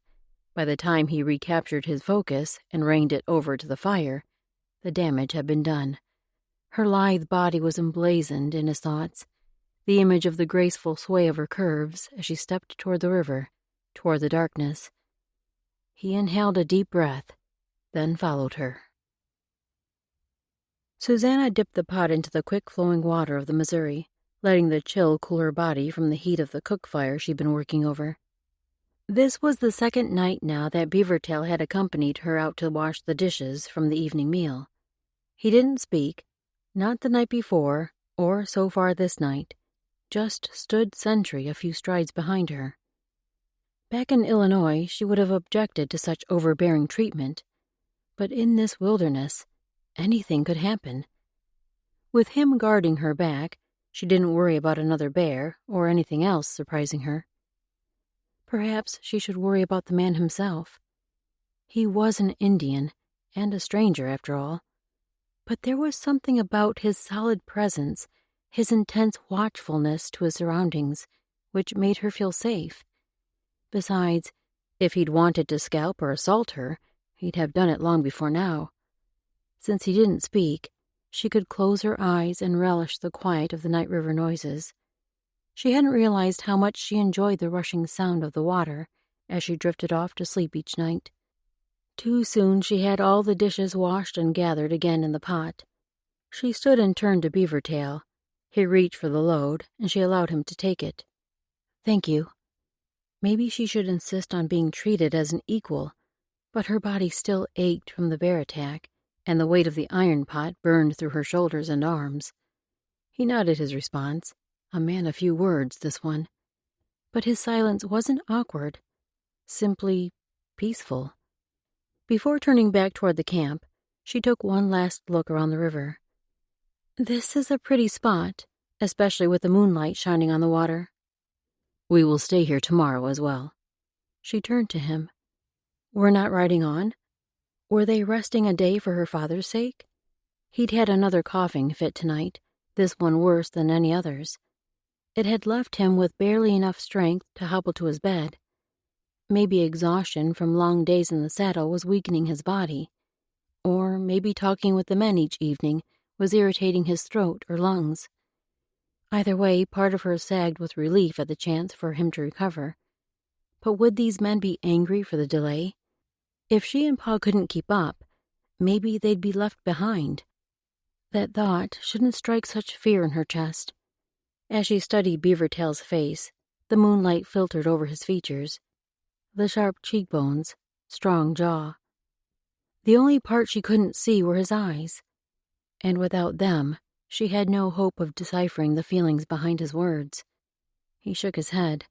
By the time he recaptured his focus and reined it over to the fire, the damage had been done. Her lithe body was emblazoned in his thoughts, the image of the graceful sway of her curves as she stepped toward the river, toward the darkness. He inhaled a deep breath, then followed her. Susanna dipped the pot into the quick-flowing water of the Missouri, letting the chill cool her body from the heat of the cook fire she'd been working over. This was the second night now that Beavertail had accompanied her out to wash the dishes from the evening meal. He didn't speak, not the night before, or so far this night, just stood sentry a few strides behind her. Back in Illinois, she would have objected to such overbearing treatment, but in this wilderness, anything could happen. With him guarding her back, she didn't worry about another bear or anything else surprising her. Perhaps she should worry about the man himself. He was an Indian, and a stranger after all, but there was something about his solid presence, his intense watchfulness to his surroundings, which made her feel safe. Besides, if he'd wanted to scalp or assault her, he'd have done it long before now. Since he didn't speak, she could close her eyes and relish the quiet of the night river noises. She hadn't realized how much she enjoyed the rushing sound of the water as she drifted off to sleep each night. Too soon she had all the dishes washed and gathered again in the pot. She stood and turned to Beavertail. He reached for the load, and she allowed him to take it. "Thank you." Maybe she should insist on being treated as an equal, but her body still ached from the bear attack, and the weight of the iron pot burned through her shoulders and arms. He nodded his response, a man of few words, this one. But his silence wasn't awkward, simply peaceful. Before turning back toward the camp, she took one last look around the river. This is a pretty spot, especially with the moonlight shining on the water. We will stay here tomorrow as well. She turned to him. We're not riding on? Were they resting a day for her father's sake? He'd had another coughing fit tonight, this one worse than any others. It had left him with barely enough strength to hobble to his bed. Maybe exhaustion from long days in the saddle was weakening his body, or maybe talking with the men each evening was irritating his throat or lungs. Either way, part of her sagged with relief at the chance for him to recover. But would these men be angry for the delay? If she and Pa couldn't keep up, maybe they'd be left behind. That thought shouldn't strike such fear in her chest. As she studied Beavertail's face, the moonlight filtered over his features. The sharp cheekbones, strong jaw. The only part she couldn't see were his eyes. And without them, she had no hope of deciphering the feelings behind his words. He shook his head.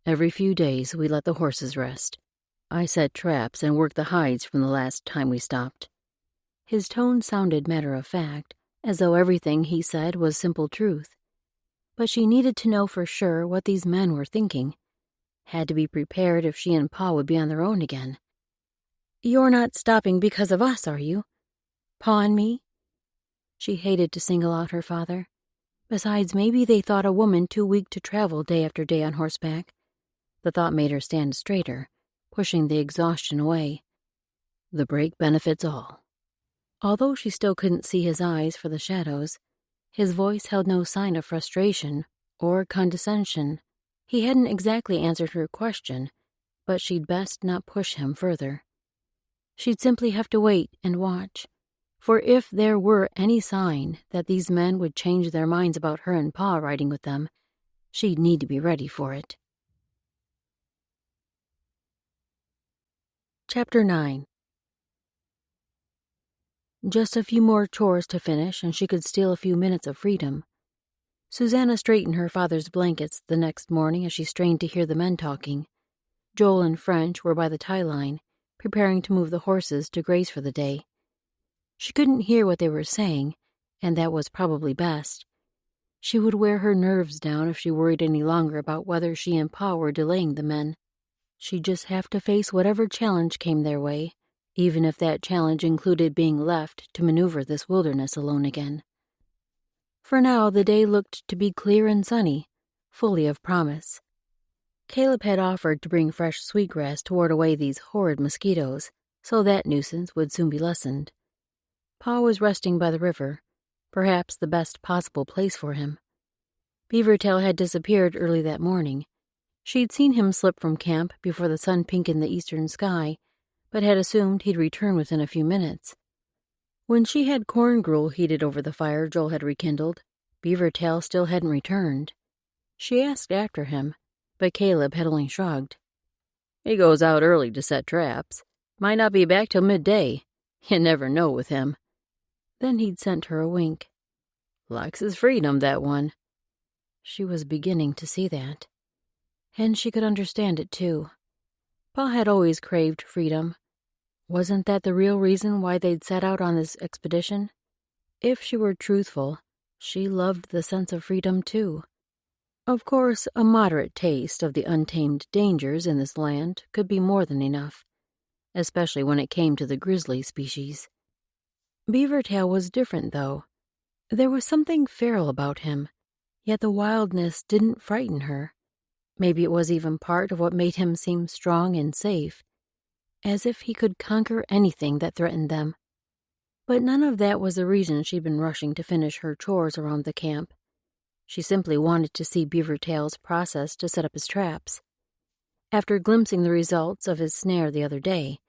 Every few days we let the horses rest. I set traps and worked the hides from the last time we stopped. His tone sounded matter-of-fact, as though everything he said was simple truth. But she needed to know for sure what these men were thinking. Had to be prepared if she and Pa would be on their own again. "You're not stopping because of us, are you? Pa and me?" She hated to single out her father. Besides, maybe they thought a woman too weak to travel day after day on horseback. The thought made her stand straighter, pushing the exhaustion away. The break benefits all. Although she still couldn't see his eyes for the shadows, His voice held no sign of frustration or condescension. He hadn't exactly answered her question, but she'd best not push him further. She'd simply have to wait and watch, for if there were any sign that these men would change their minds about her and Pa riding with them, she'd need to be ready for it. Chapter 9. Just a few more chores to finish, and she could steal a few minutes of freedom. Susanna straightened her father's blankets the next morning as she strained to hear the men talking. Joel and French were by the tie line, preparing to move the horses to graze for the day. She couldn't hear what they were saying, and that was probably best. She would wear her nerves down if she worried any longer about whether she and Pa were delaying the men. She'd just have to face whatever challenge came their way, even if that challenge included being left to maneuver this wilderness alone again. For now, the day looked to be clear and sunny, fully of promise. Caleb had offered to bring fresh sweetgrass to ward away these horrid mosquitoes, so that nuisance would soon be lessened. Pa was resting by the river, perhaps the best possible place for him. Beavertail had disappeared early that morning. She'd seen him slip from camp before the sun pinkened the eastern sky, but had assumed he'd return within a few minutes. When she had corn gruel heated over the fire Joel had rekindled, Beavertail still hadn't returned. She asked after him, but Caleb had only shrugged. He goes out early to set traps. Might not be back till midday. You never know with him. Then he'd sent her a wink. Likes his freedom, that one. She was beginning to see that. And she could understand it, too. Pa had always craved freedom. Wasn't that the real reason why they'd set out on this expedition? If she were truthful, she loved the sense of freedom, too. Of course, a moderate taste of the untamed dangers in this land could be more than enough, especially when it came to the grizzly species. Beavertail was different, though. There was something feral about him, yet the wildness didn't frighten her. Maybe it was even part of what made him seem strong and safe, as if he could conquer anything that threatened them. But none of that was the reason she'd been rushing to finish her chores around the camp. She simply wanted to see Beavertail's process to set up his traps. After glimpsing the results of his snare the other day,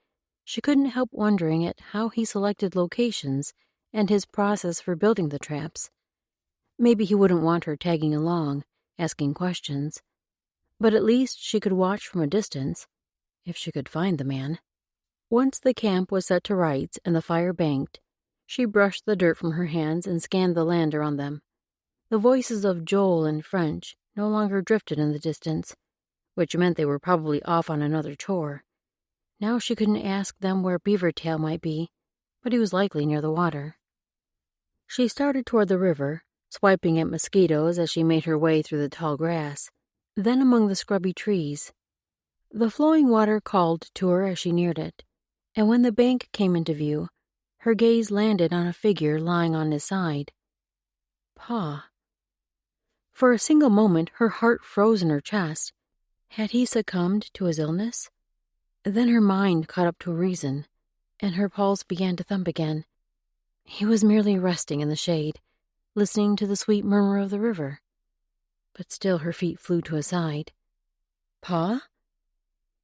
she couldn't help wondering at how he selected locations and his process for building the traps. Maybe he wouldn't want her tagging along, asking questions, but at least she could watch from a distance, if she could find the man. Once the camp was set to rights and the fire banked, she brushed the dirt from her hands and scanned the land around them. The voices of Joel and French no longer drifted in the distance, which meant they were probably off on another chore. Now she couldn't ask them where Beavertail might be, but he was likely near the water. She started toward the river, swiping at mosquitoes as she made her way through the tall grass, then among the scrubby trees. The flowing water called to her as she neared it, and when the bank came into view, her gaze landed on a figure lying on his side. Pa. For a single moment, her heart froze in her chest. Had he succumbed to his illness? Then her mind caught up to reason, and her pulse began to thump again. He was merely resting in the shade, listening to the sweet murmur of the river. But still her feet flew to his side. Pa?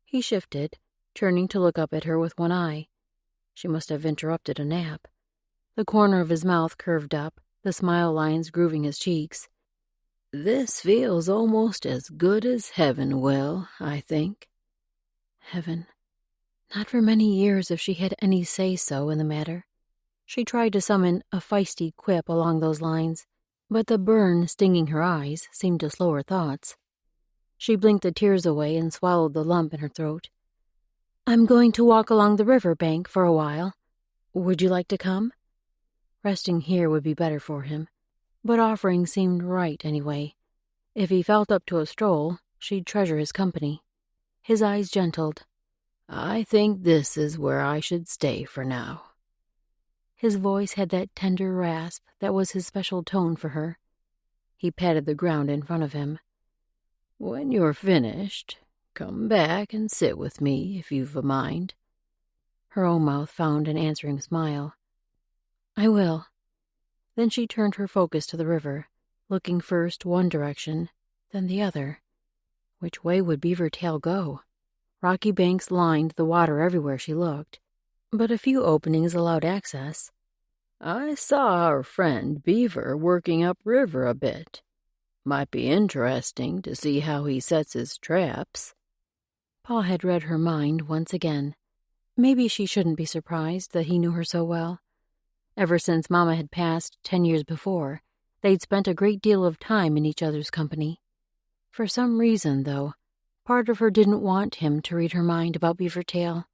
He shifted, turning to look up at her with one eye. She must have interrupted a nap. The corner of his mouth curved up, the smile lines grooving his cheeks. This feels almost as good as heaven will, I think. Heaven. Not for many years if she had any say-so in the matter. She tried to summon a feisty quip along those lines, but the burn stinging her eyes seemed to slow her thoughts. She blinked the tears away and swallowed the lump in her throat. I'm going to walk along the river bank for a while. Would you like to come? Resting here would be better for him, but offering seemed right anyway. If he felt up to a stroll, she'd treasure his company. His eyes gentled. I think this is where I should stay for now. His voice had that tender rasp that was his special tone for her. He patted the ground in front of him. When you're finished, come back and sit with me if you've a mind. Her own mouth found an answering smile. I will. Then she turned her focus to the river, looking first one direction, then the other. Which way would Beaver Tail go? Rocky banks lined the water everywhere she looked, but a few openings allowed access. I saw our friend Beaver working upriver a bit. Might be interesting to see how he sets his traps. Pa had read her mind once again. Maybe she shouldn't be surprised that he knew her so well. Ever since Mama had passed 10 years before, they'd spent a great deal of time in each other's company. For some reason, though, part of her didn't want him to read her mind about Beaver Tail.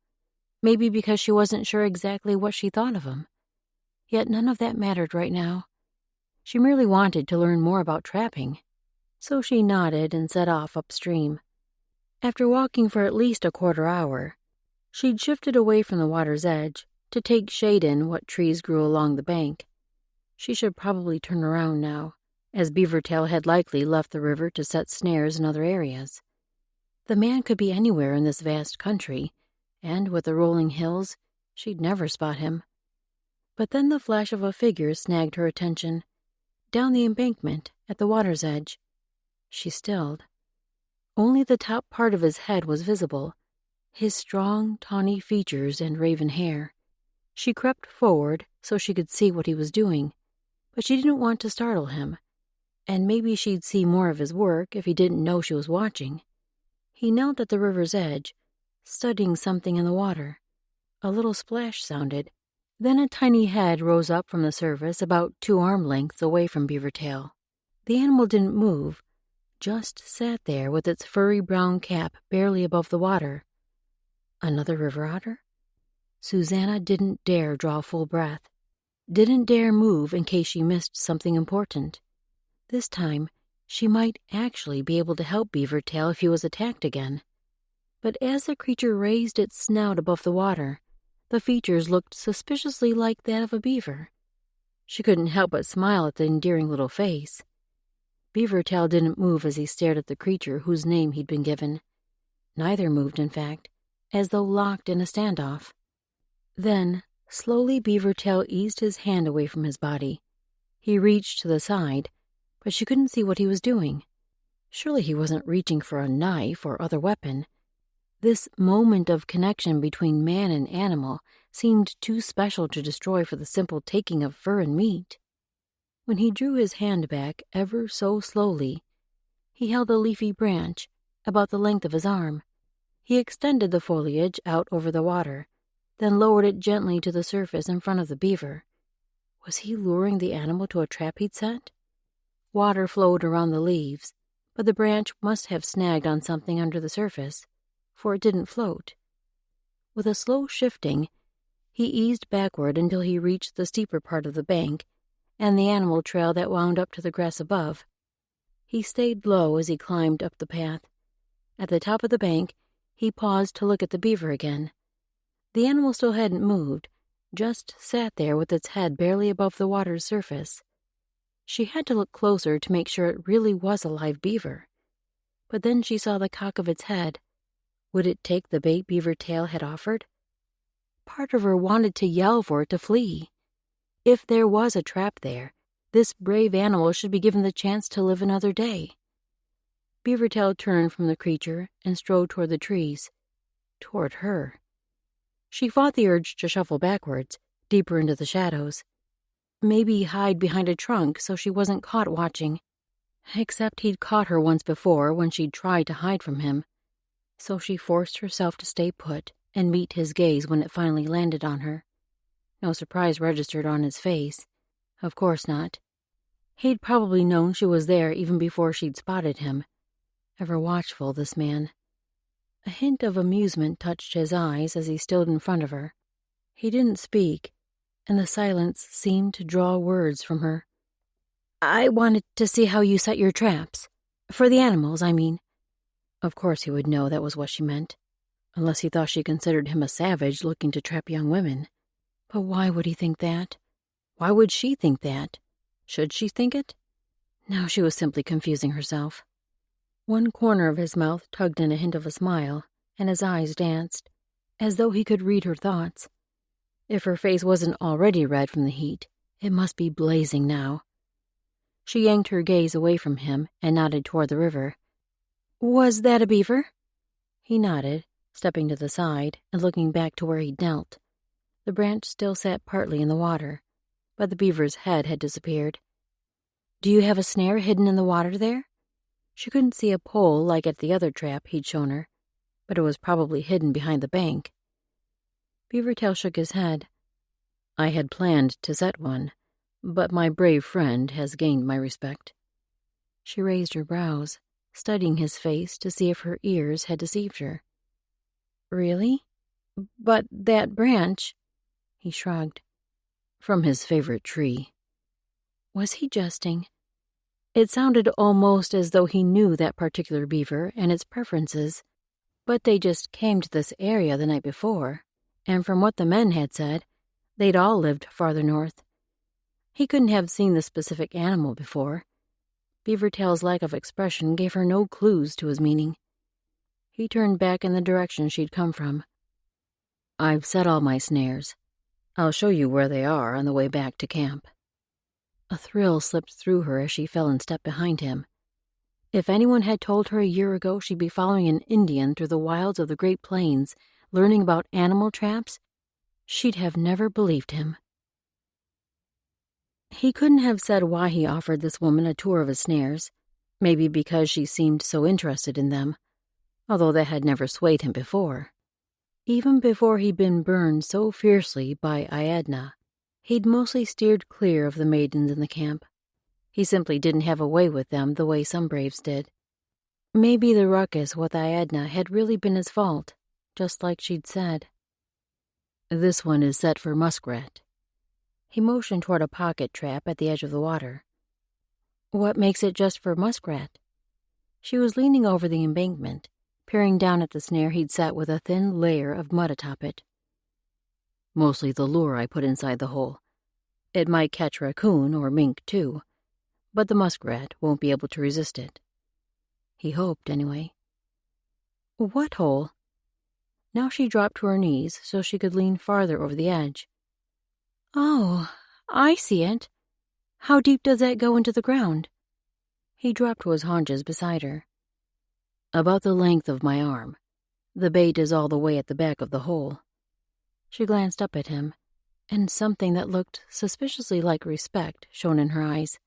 Maybe because she wasn't sure exactly what she thought of him. Yet none of that mattered right now. She merely wanted to learn more about trapping. So she nodded and set off upstream. After walking for at least a quarter hour, she'd shifted away from the water's edge to take shade in what trees grew along the bank. She should probably turn around now, as Beaver Tail had likely left the river to set snares in other areas. The man could be anywhere in this vast country, and with the rolling hills, she'd never spot him. But then the flash of a figure snagged her attention, down the embankment at the water's edge. She stilled. Only the top part of his head was visible, his strong, tawny features and raven hair. She crept forward so she could see what he was doing, but she didn't want to startle him, and maybe she'd see more of his work if he didn't know she was watching. He knelt at the river's edge, studying something in the water. A little splash sounded. Then a tiny head rose up from the surface about 2 arm lengths away from Beaver Tail. The animal didn't move, just sat there with its furry brown cap barely above the water. Another river otter? Susanna didn't dare draw a full breath, didn't dare move in case she missed something important. This time, she might actually be able to help Beaver Tail if he was attacked again. But as the creature raised its snout above the water, the features looked suspiciously like that of a beaver. She couldn't help but smile at the endearing little face. Beaver Tail didn't move as he stared at the creature whose name he'd been given. Neither moved, in fact, as though locked in a standoff. Then, slowly Beaver Tail eased his hand away from his body. He reached to the side, but she couldn't see what he was doing. Surely he wasn't reaching for a knife or other weapon. This moment of connection between man and animal seemed too special to destroy for the simple taking of fur and meat. When he drew his hand back ever so slowly, he held a leafy branch about the length of his arm. He extended the foliage out over the water, then lowered it gently to the surface in front of the beaver. Was he luring the animal to a trap he'd set? Water flowed around the leaves, but the branch must have snagged on something under the surface, for it didn't float. With a slow shifting, he eased backward until he reached the steeper part of the bank and the animal trail that wound up to the grass above. He stayed low as he climbed up the path. At the top of the bank, he paused to look at the beaver again. The animal still hadn't moved, just sat there with its head barely above the water's surface. She had to look closer to make sure it really was a live beaver. But then she saw the cock of its head. Would it take the bait Beaver Tail had offered? Part of her wanted to yell for it to flee. If there was a trap there, this brave animal should be given the chance to live another day. Beaver Tail turned from the creature and strode toward the trees. Toward her. She fought the urge to shuffle backwards, deeper into the shadows. Maybe hide behind a trunk so she wasn't caught watching. Except he'd caught her once before when she'd tried to hide from him. So she forced herself to stay put and meet his gaze when it finally landed on her. No surprise registered on his face. Of course not. He'd probably known she was there even before she'd spotted him. Ever watchful, this man. A hint of amusement touched his eyes as he stood in front of her. He didn't speak, and the silence seemed to draw words from her. "I wanted to see how you set your traps. For the animals, I mean." Of course he would know that was what she meant, unless he thought she considered him a savage looking to trap young women. But why would he think that? Why would she think that? Should she think it? No, she was simply confusing herself. One corner of his mouth tugged in a hint of a smile, and his eyes danced, as though he could read her thoughts. If her face wasn't already red from the heat, It must be blazing now. She yanked her gaze away from him and nodded toward the river. Was that a beaver? He nodded, stepping to the side and looking back to where he'd knelt. The branch still sat partly in the water, but the beaver's head had disappeared. Do you have a snare hidden in the water there? She couldn't see a pole like at the other trap he'd shown her, but it was probably hidden behind the bank. Beavertail shook his head. I had planned to set one, but my brave friend has gained my respect. She raised her brows, studying his face to see if her ears had deceived her. Really? But that branch... He shrugged. From his favorite tree. Was he jesting? It sounded almost as though he knew that particular beaver and its preferences, but they just came to this area the night before, and from what the men had said, they'd all lived farther north. He couldn't have seen the specific animal before. Beavertail's lack of expression gave her no clues to his meaning. He turned back in the direction she'd come from. I've set all my snares. I'll show you where they are on the way back to camp. A thrill slipped through her as she fell in step behind him. If anyone had told her a year ago she'd be following an Indian through the wilds of the Great Plains, learning about animal traps, she'd have never believed him. He couldn't have said why he offered this woman a tour of his snares, maybe because she seemed so interested in them, although that had never swayed him before. Even before he'd been burned so fiercely by Iadna, he'd mostly steered clear of the maidens in the camp. He simply didn't have a way with them the way some braves did. Maybe the ruckus with Iadna had really been his fault, just like she'd said. This one is set for muskrat. He motioned toward a pocket trap at the edge of the water. What makes it just for muskrat? She was leaning over the embankment, peering down at the snare he'd set with a thin layer of mud atop it. Mostly the lure I put inside the hole. It might catch raccoon or mink, too, but the muskrat won't be able to resist it. He hoped, anyway. What hole? Now she dropped to her knees so she could lean farther over the edge. Oh, I see it. How deep does that go into the ground? He dropped to his haunches beside her. About the length of my arm. The bait is all the way at the back of the hole. She glanced up at him, and something that looked suspiciously like respect shone in her eyes.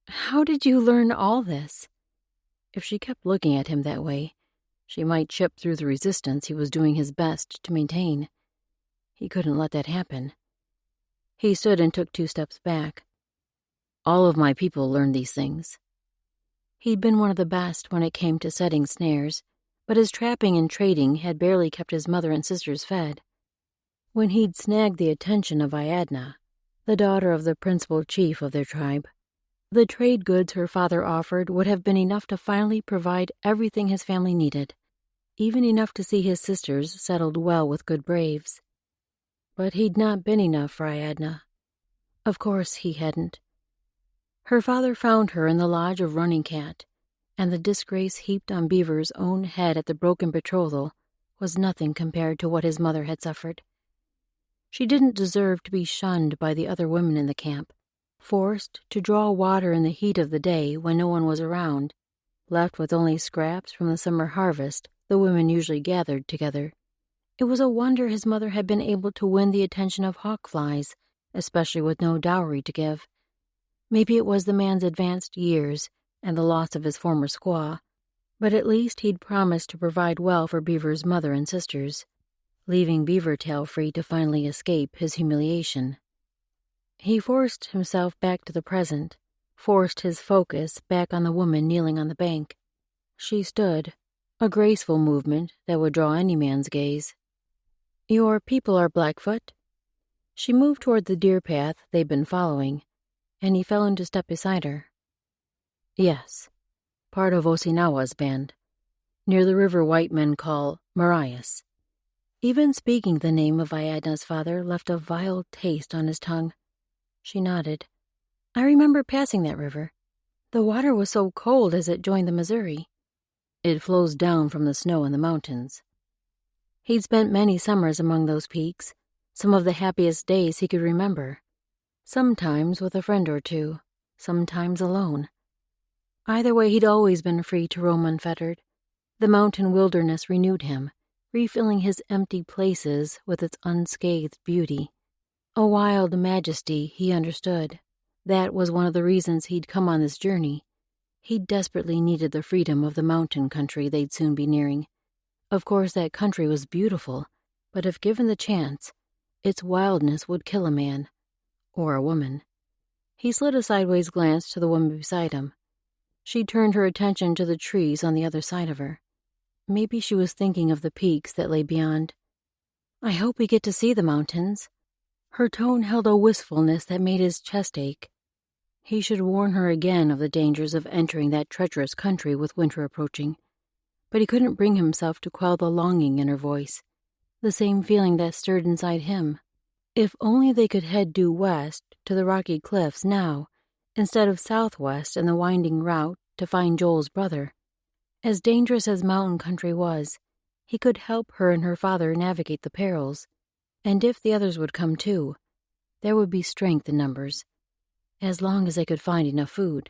How did you learn all this? If she kept looking at him that way, she might chip through the resistance he was doing his best to maintain. He couldn't let that happen. He stood and took 2 steps back. All of my people learned these things. He'd been one of the best when it came to setting snares, but his trapping and trading had barely kept his mother and sisters fed. When he'd snagged the attention of Iadna, the daughter of the principal chief of their tribe, the trade goods her father offered would have been enough to finally provide everything his family needed, even enough to see his sisters settled well with good braves. But he'd not been enough for Iadna. Of course he hadn't. Her father found her in the lodge of Running Cat, and the disgrace heaped on Beaver's own head at the broken betrothal was nothing compared to what his mother had suffered. She didn't deserve to be shunned by the other women in the camp, forced to draw water in the heat of the day when no one was around, left with only scraps from the summer harvest the women usually gathered together. It was a wonder his mother had been able to win the attention of hawkflies, especially with no dowry to give. Maybe it was the man's advanced years and the loss of his former squaw, but at least he'd promised to provide well for Beaver's mother and sisters, leaving Beavertail free to finally escape his humiliation. He forced himself back to the present, forced his focus back on the woman kneeling on the bank. She stood, a graceful movement that would draw any man's gaze. Your people are Blackfoot? She moved toward the deer path they'd been following, and he fell into step beside her. Yes, part of Osinawa's band, near the river white men call Marias. Even speaking the name of Iadna's father left a vile taste on his tongue. She nodded. I remember passing that river. The water was so cold as it joined the Missouri. It flows down from the snow in the mountains. He'd spent many summers among those peaks, some of the happiest days he could remember. Sometimes with a friend or two, sometimes alone. Either way, he'd always been free to roam unfettered. The mountain wilderness renewed him, refilling his empty places with its unscathed beauty. A wild majesty, he understood. That was one of the reasons he'd come on this journey. He desperately needed the freedom of the mountain country they'd soon be nearing. Of course, that country was beautiful, but if given the chance, its wildness would kill a man. Or a woman. He slid a sideways glance to the woman beside him. She turned her attention to the trees on the other side of her. Maybe she was thinking of the peaks that lay beyond. I hope we get to see the mountains. Her tone held a wistfulness that made his chest ache. He should warn her again of the dangers of entering that treacherous country with winter approaching. But he couldn't bring himself to quell the longing in her voice, the same feeling that stirred inside him. If only they could head due west to the rocky cliffs now, instead of southwest and the winding route to find Joel's brother. As dangerous as mountain country was, he could help her and her father navigate the perils. And if the others would come too, there would be strength in numbers, as long as they could find enough food.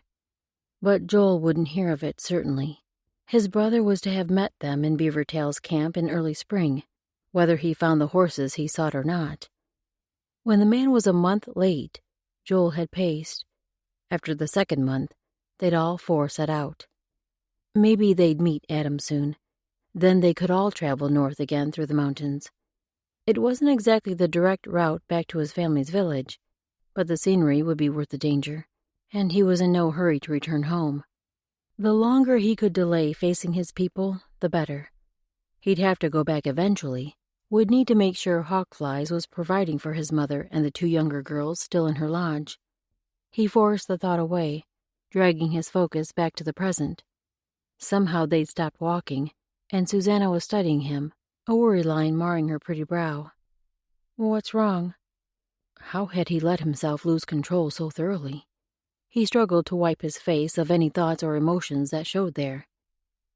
But Joel wouldn't hear of it, certainly. His brother was to have met them in Beavertail's camp in early spring, whether he found the horses he sought or not. When the man was a month late, Joel had paced. After the second month, they'd all four set out. Maybe they'd meet Adam soon. Then they could all travel north again through the mountains. It wasn't exactly the direct route back to his family's village, but the scenery would be worth the danger, and he was in no hurry to return home. The longer he could delay facing his people, the better. He'd have to go back eventually, would need to make sure Hawkflies was providing for his mother and the two younger girls still in her lodge. He forced the thought away, dragging his focus back to the present. Somehow they'd stopped walking, and Susanna was studying him, a worry line marring her pretty brow. What's wrong? How had he let himself lose control so thoroughly? He struggled to wipe his face of any thoughts or emotions that showed there.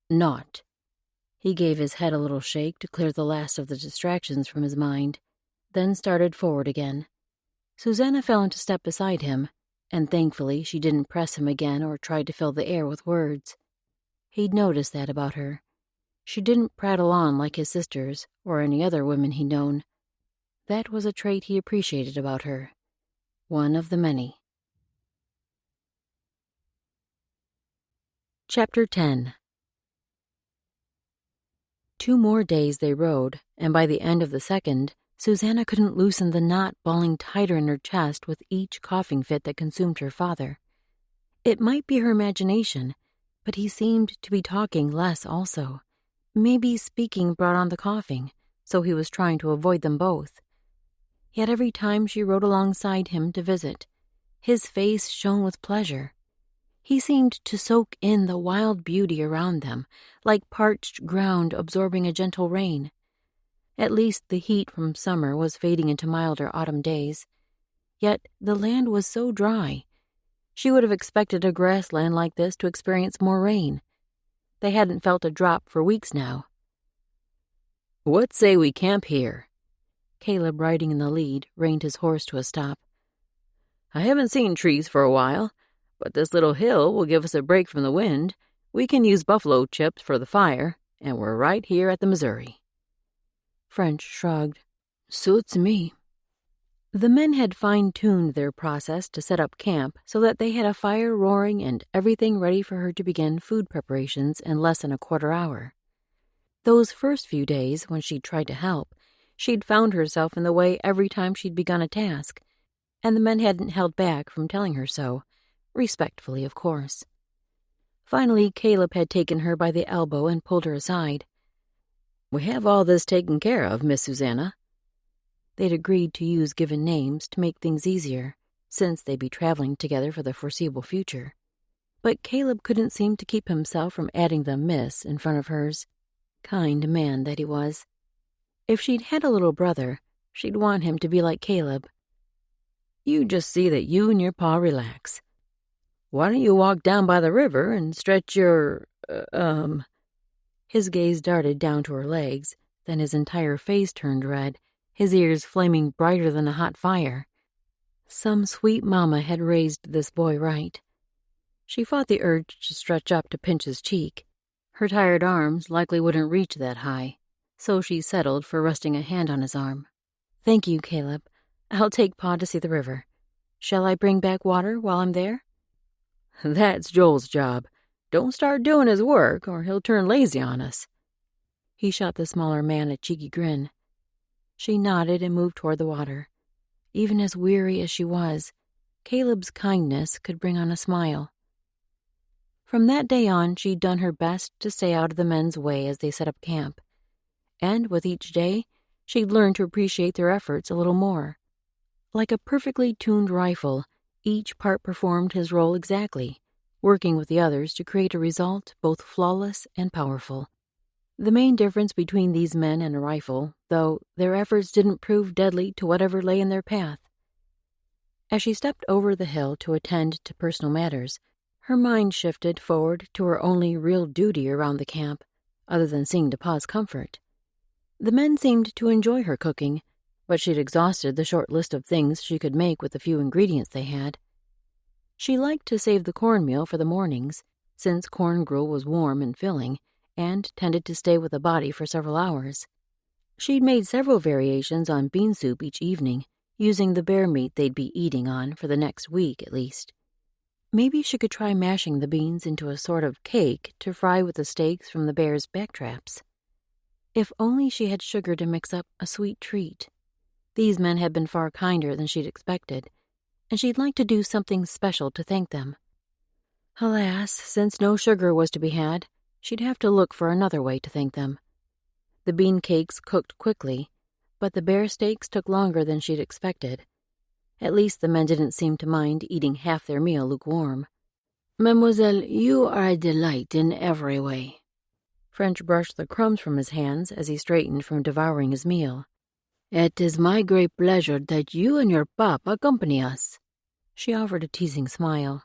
Naught. He gave his head a little shake to clear the last of the distractions from his mind, then started forward again. Susanna fell into step beside him, and thankfully she didn't press him again or try to fill the air with words. He'd noticed that about her. She didn't prattle on like his sisters or any other women he'd known. That was a trait he appreciated about her. One of the many. Chapter 10. 2 more days they rode, and by the end of the second, Susanna couldn't loosen the knot balling tighter in her chest with each coughing fit that consumed her father. It might be her imagination, but he seemed to be talking less also. Maybe speaking brought on the coughing, so he was trying to avoid them both. Yet every time she rode alongside him to visit, his face shone with pleasure. He seemed to soak in the wild beauty around them, like parched ground absorbing a gentle rain. At least the heat from summer was fading into milder autumn days. Yet the land was so dry. She would have expected a grassland like this to experience more rain. They hadn't felt a drop for weeks now. What say we camp here? Caleb, riding in the lead, reined his horse to a stop. I haven't seen trees for a while, but this little hill will give us a break from the wind. We can use buffalo chips for the fire, and we're right here at the Missouri. French shrugged. Suits me. The men had fine-tuned their process to set up camp so that they had a fire roaring and everything ready for her to begin food preparations in less than a quarter hour. Those first few days, when she'd tried to help, she'd found herself in the way every time she'd begun a task, and the men hadn't held back from telling her so, respectfully, of course. Finally, Caleb had taken her by the elbow and pulled her aside. We have all this taken care of, Miss Susanna. They'd agreed to use given names to make things easier, since they'd be traveling together for the foreseeable future. But Caleb couldn't seem to keep himself from adding the Miss in front of hers. Kind man that he was. If she'd had a little brother, she'd want him to be like Caleb. You just see that you and your pa relax. Why don't you walk down by the river and stretch your, His gaze darted down to her legs, then his entire face turned red, his ears flaming brighter than a hot fire. Some sweet mama had raised this boy right. She fought the urge to stretch up to pinch his cheek. Her tired arms likely wouldn't reach that high, so she settled for resting a hand on his arm. "Thank you, Caleb. I'll take Pa to see the river. Shall I bring back water while I'm there?" That's Joel's job. Don't start doing his work, or he'll turn lazy on us. He shot the smaller man a cheeky grin. She nodded and moved toward the water. Even as weary as she was, Caleb's kindness could bring on a smile. From that day on, she'd done her best to stay out of the men's way as they set up camp. And with each day, she'd learned to appreciate their efforts a little more. Like a perfectly tuned rifle, each part performed his role exactly, working with the others to create a result both flawless and powerful. The main difference between these men and a rifle, though, their efforts didn't prove deadly to whatever lay in their path. As she stepped over the hill to attend to personal matters, her mind shifted forward to her only real duty around the camp, other than seeing to Pa's comfort. The men seemed to enjoy her cooking, but she'd exhausted the short list of things she could make with the few ingredients they had. She liked to save the cornmeal for the mornings, since corn gruel was warm and filling, and tended to stay with the body for several hours. She'd made several variations on bean soup each evening, using the bear meat they'd be eating on for the next week at least. Maybe she could try mashing the beans into a sort of cake to fry with the steaks from the bear's backtraps. If only she had sugar to mix up a sweet treat. These men had been far kinder than she'd expected, and she'd like to do something special to thank them. Alas, since no sugar was to be had, she'd have to look for another way to thank them. The bean cakes cooked quickly, but the bear steaks took longer than she'd expected. At least the men didn't seem to mind eating half their meal lukewarm. "Mademoiselle, you are a delight in every way." French brushed the crumbs from his hands as he straightened from devouring his meal. "It is my great pleasure that you and your pop accompany us." She offered a teasing smile.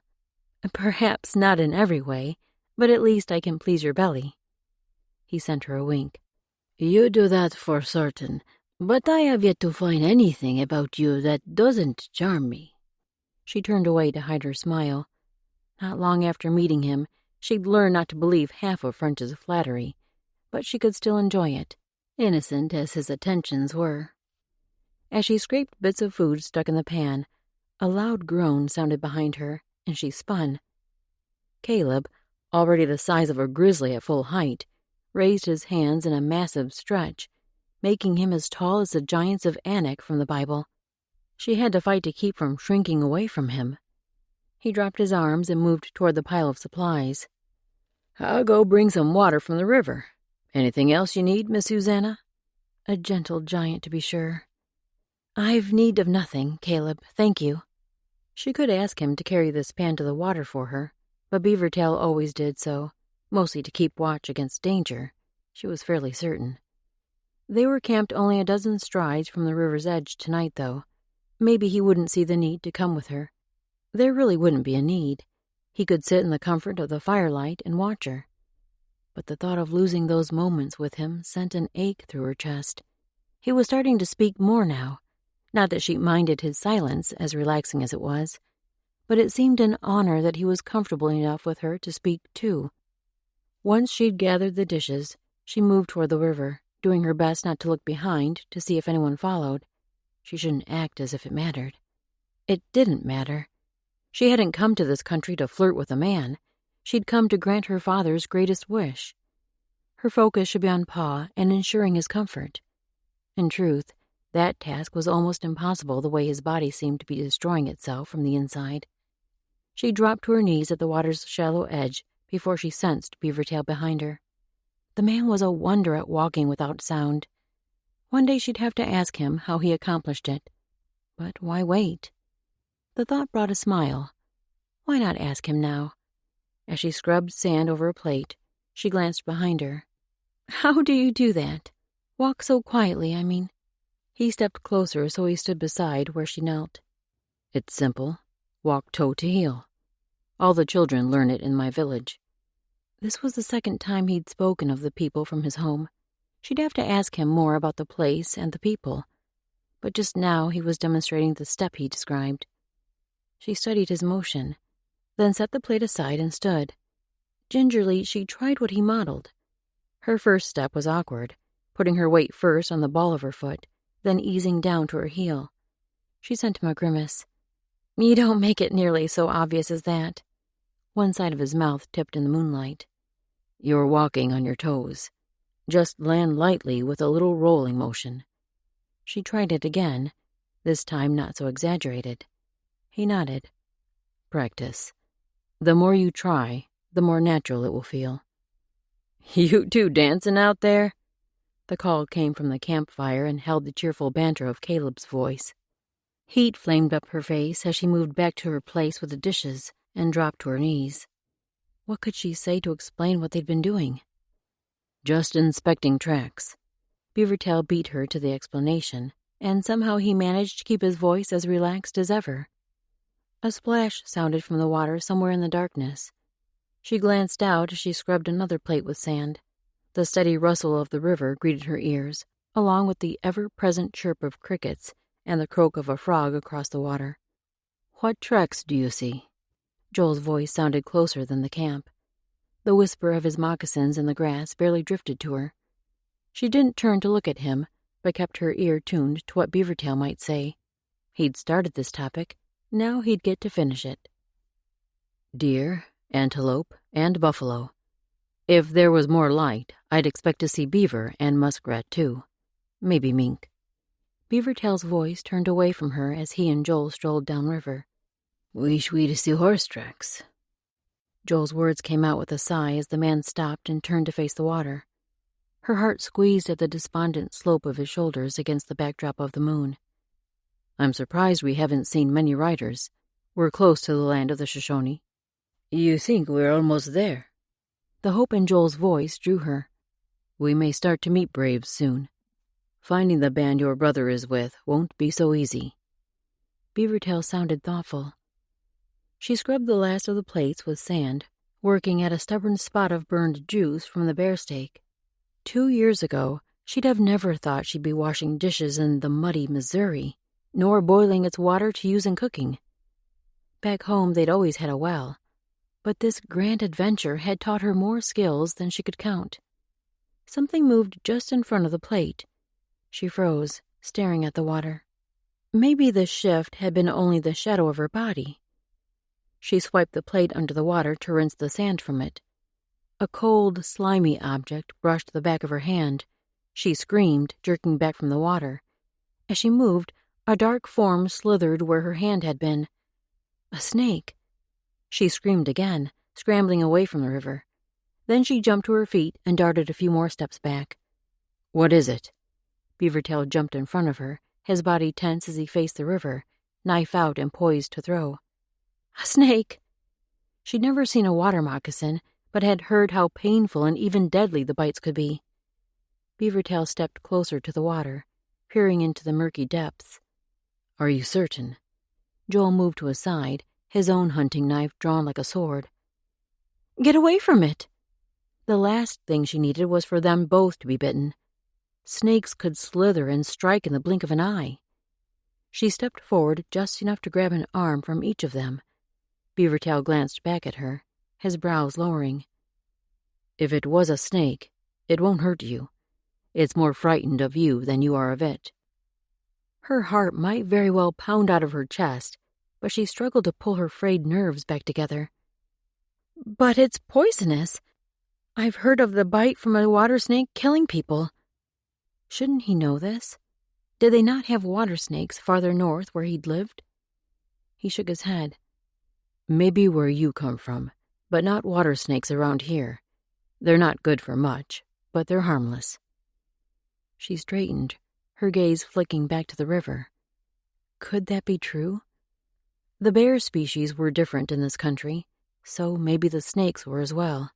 "Perhaps not in every way, but at least I can please your belly." He sent her a wink. "You do that for certain, but I have yet to find anything about you that doesn't charm me." She turned away to hide her smile. Not long after meeting him, she'd learned not to believe half of French's flattery, but she could still enjoy it, innocent as his attentions were. As she scraped bits of food stuck in the pan, a loud groan sounded behind her, and she spun. Caleb, already the size of a grizzly at full height, raised his hands in a massive stretch, making him as tall as the giants of Anak from the Bible. She had to fight to keep from shrinking away from him. He dropped his arms and moved toward the pile of supplies. "I'll go bring some water from the river. Anything else you need, Miss Susanna?" A gentle giant, to be sure. "I've need of nothing, Caleb, thank you." She could ask him to carry this pan to the water for her, but Beavertail always did so, mostly to keep watch against danger, she was fairly certain. They were camped only a dozen strides from the river's edge tonight, though. Maybe he wouldn't see the need to come with her. There really wouldn't be a need. He could sit in the comfort of the firelight and watch her. But the thought of losing those moments with him sent an ache through her chest. He was starting to speak more now. Not that she minded his silence, as relaxing as it was, but it seemed an honor that he was comfortable enough with her to speak too. Once she'd gathered the dishes, she moved toward the river, doing her best not to look behind to see if anyone followed. She shouldn't act as if it mattered. It didn't matter. She hadn't come to this country to flirt with a man. She'd come to grant her father's greatest wish. Her focus should be on Pa and ensuring his comfort. In truth, that task was almost impossible the way his body seemed to be destroying itself from the inside. She dropped to her knees at the water's shallow edge before she sensed Beavertail behind her. The man was a wonder at walking without sound. One day she'd have to ask him how he accomplished it. But why wait? The thought brought a smile. Why not ask him now? As she scrubbed sand over a plate, she glanced behind her. "How do you do that? Walk so quietly, I mean." He stepped closer so he stood beside where she knelt. "It's simple. Walk toe to heel. All the children learn it in my village." This was the second time he'd spoken of the people from his home. She'd have to ask him more about the place and the people. But just now he was demonstrating the step he described. She studied his motion, then set the plate aside and stood. Gingerly, she tried what he modeled. Her first step was awkward, putting her weight first on the ball of her foot, then easing down to her heel. She sent him a grimace. You don't make it nearly so obvious as that. One side of his mouth tipped in the moonlight. You're walking on your toes. Just land lightly with a little rolling motion. She tried it again, this time not so exaggerated. He nodded. Practice. The more you try, the more natural it will feel. You two dancing out there? The call came from the campfire and held the cheerful banter of Caleb's voice. Heat flamed up her face as she moved back to her place with the dishes and dropped to her knees. What could she say to explain what they'd been doing? Just inspecting tracks. Beavertail beat her to the explanation, and somehow he managed to keep his voice as relaxed as ever. A splash sounded from the water somewhere in the darkness. She glanced out as she scrubbed another plate with sand. The steady rustle of the river greeted her ears, along with the ever-present chirp of crickets and the croak of a frog across the water. What tracks do you see? Joel's voice sounded closer than the camp. The whisper of his moccasins in the grass barely drifted to her. She didn't turn to look at him, but kept her ear tuned to what Beavertail might say. He'd started this topic. Now he'd get to finish it. Deer, antelope, and buffalo. If there was more light, I'd expect to see beaver and muskrat too. Maybe mink. Beavertail's voice turned away from her as he and Joel strolled downriver. Wish we'd see horse tracks. Joel's words came out with a sigh as the man stopped and turned to face the water. Her heart squeezed at the despondent slope of his shoulders against the backdrop of the moon. I'm surprised we haven't seen many riders. We're close to the land of the Shoshone. You think we're almost there? The hope in Joel's voice drew her. We may start to meet braves soon. Finding the band your brother is with won't be so easy. Beavertail sounded thoughtful. She scrubbed the last of the plates with sand, working at a stubborn spot of burned juice from the bear steak. 2 years ago, she'd have never thought she'd be washing dishes in the muddy Missouri, nor boiling its water to use in cooking. Back home, they'd always had a well, but this grand adventure had taught her more skills than she could count. Something moved just in front of the plate. She froze, staring at the water. Maybe the shift had been only the shadow of her body. She swiped the plate under the water to rinse the sand from it. A cold, slimy object brushed the back of her hand. She screamed, jerking back from the water. As she moved, a dark form slithered where her hand had been. A snake. She screamed again, scrambling away from the river. Then she jumped to her feet and darted a few more steps back. What is it? Beavertail jumped in front of her, his body tense as he faced the river, knife out and poised to throw. A snake! She'd never seen a water moccasin, but had heard how painful and even deadly the bites could be. Beavertail stepped closer to the water, peering into the murky depths. Are you certain? Joel moved to his side, his own hunting knife drawn like a sword. Get away from it! The last thing she needed was for them both to be bitten. Snakes could slither and strike in the blink of an eye. She stepped forward just enough to grab an arm from each of them. Beavertail glanced back at her, his brows lowering. If it was a snake, it won't hurt you. It's more frightened of you than you are of it. Her heart might very well pound out of her chest, but she struggled to pull her frayed nerves back together. But it's poisonous. I've heard of the bite from a water snake killing people. Shouldn't he know this? Did they not have water snakes farther north where he'd lived? He shook his head. Maybe where you come from, but not water snakes around here. They're not good for much, but they're harmless. She straightened, her gaze flicking back to the river. Could that be true? The bear species were different in this country, so maybe the snakes were as well.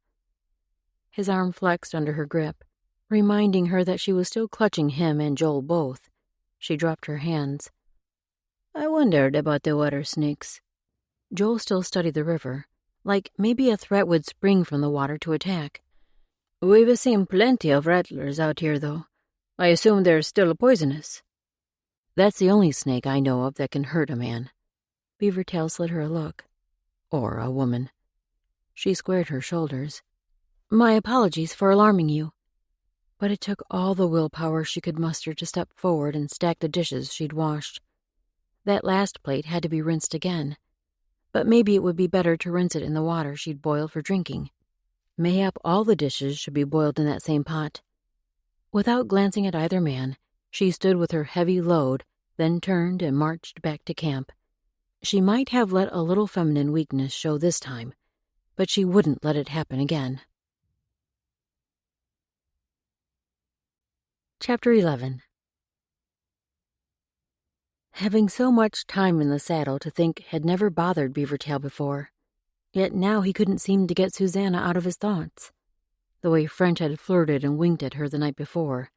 His arm flexed under her grip, reminding her that she was still clutching him and Joel both. She dropped her hands. I wondered about the water snakes. Joel still studied the river, like maybe a threat would spring from the water to attack. We've seen plenty of rattlers out here, though. I assume they're still poisonous. That's the only snake I know of that can hurt a man. Beavertail slid her a look. Or a woman. She squared her shoulders. My apologies for alarming you. But it took all the willpower she could muster to step forward and stack the dishes she'd washed. That last plate had to be rinsed again. But maybe it would be better to rinse it in the water she'd boiled for drinking. Mayhap all the dishes should be boiled in that same pot. Without glancing at either man, she stood with her heavy load, then turned and marched back to camp. She might have let a little feminine weakness show this time, but she wouldn't let it happen again. Chapter 11. Having so much time in the saddle to think had never bothered Beavertail before, yet now he couldn't seem to get Susanna out of his thoughts. The way French had flirted and winked at her the night before,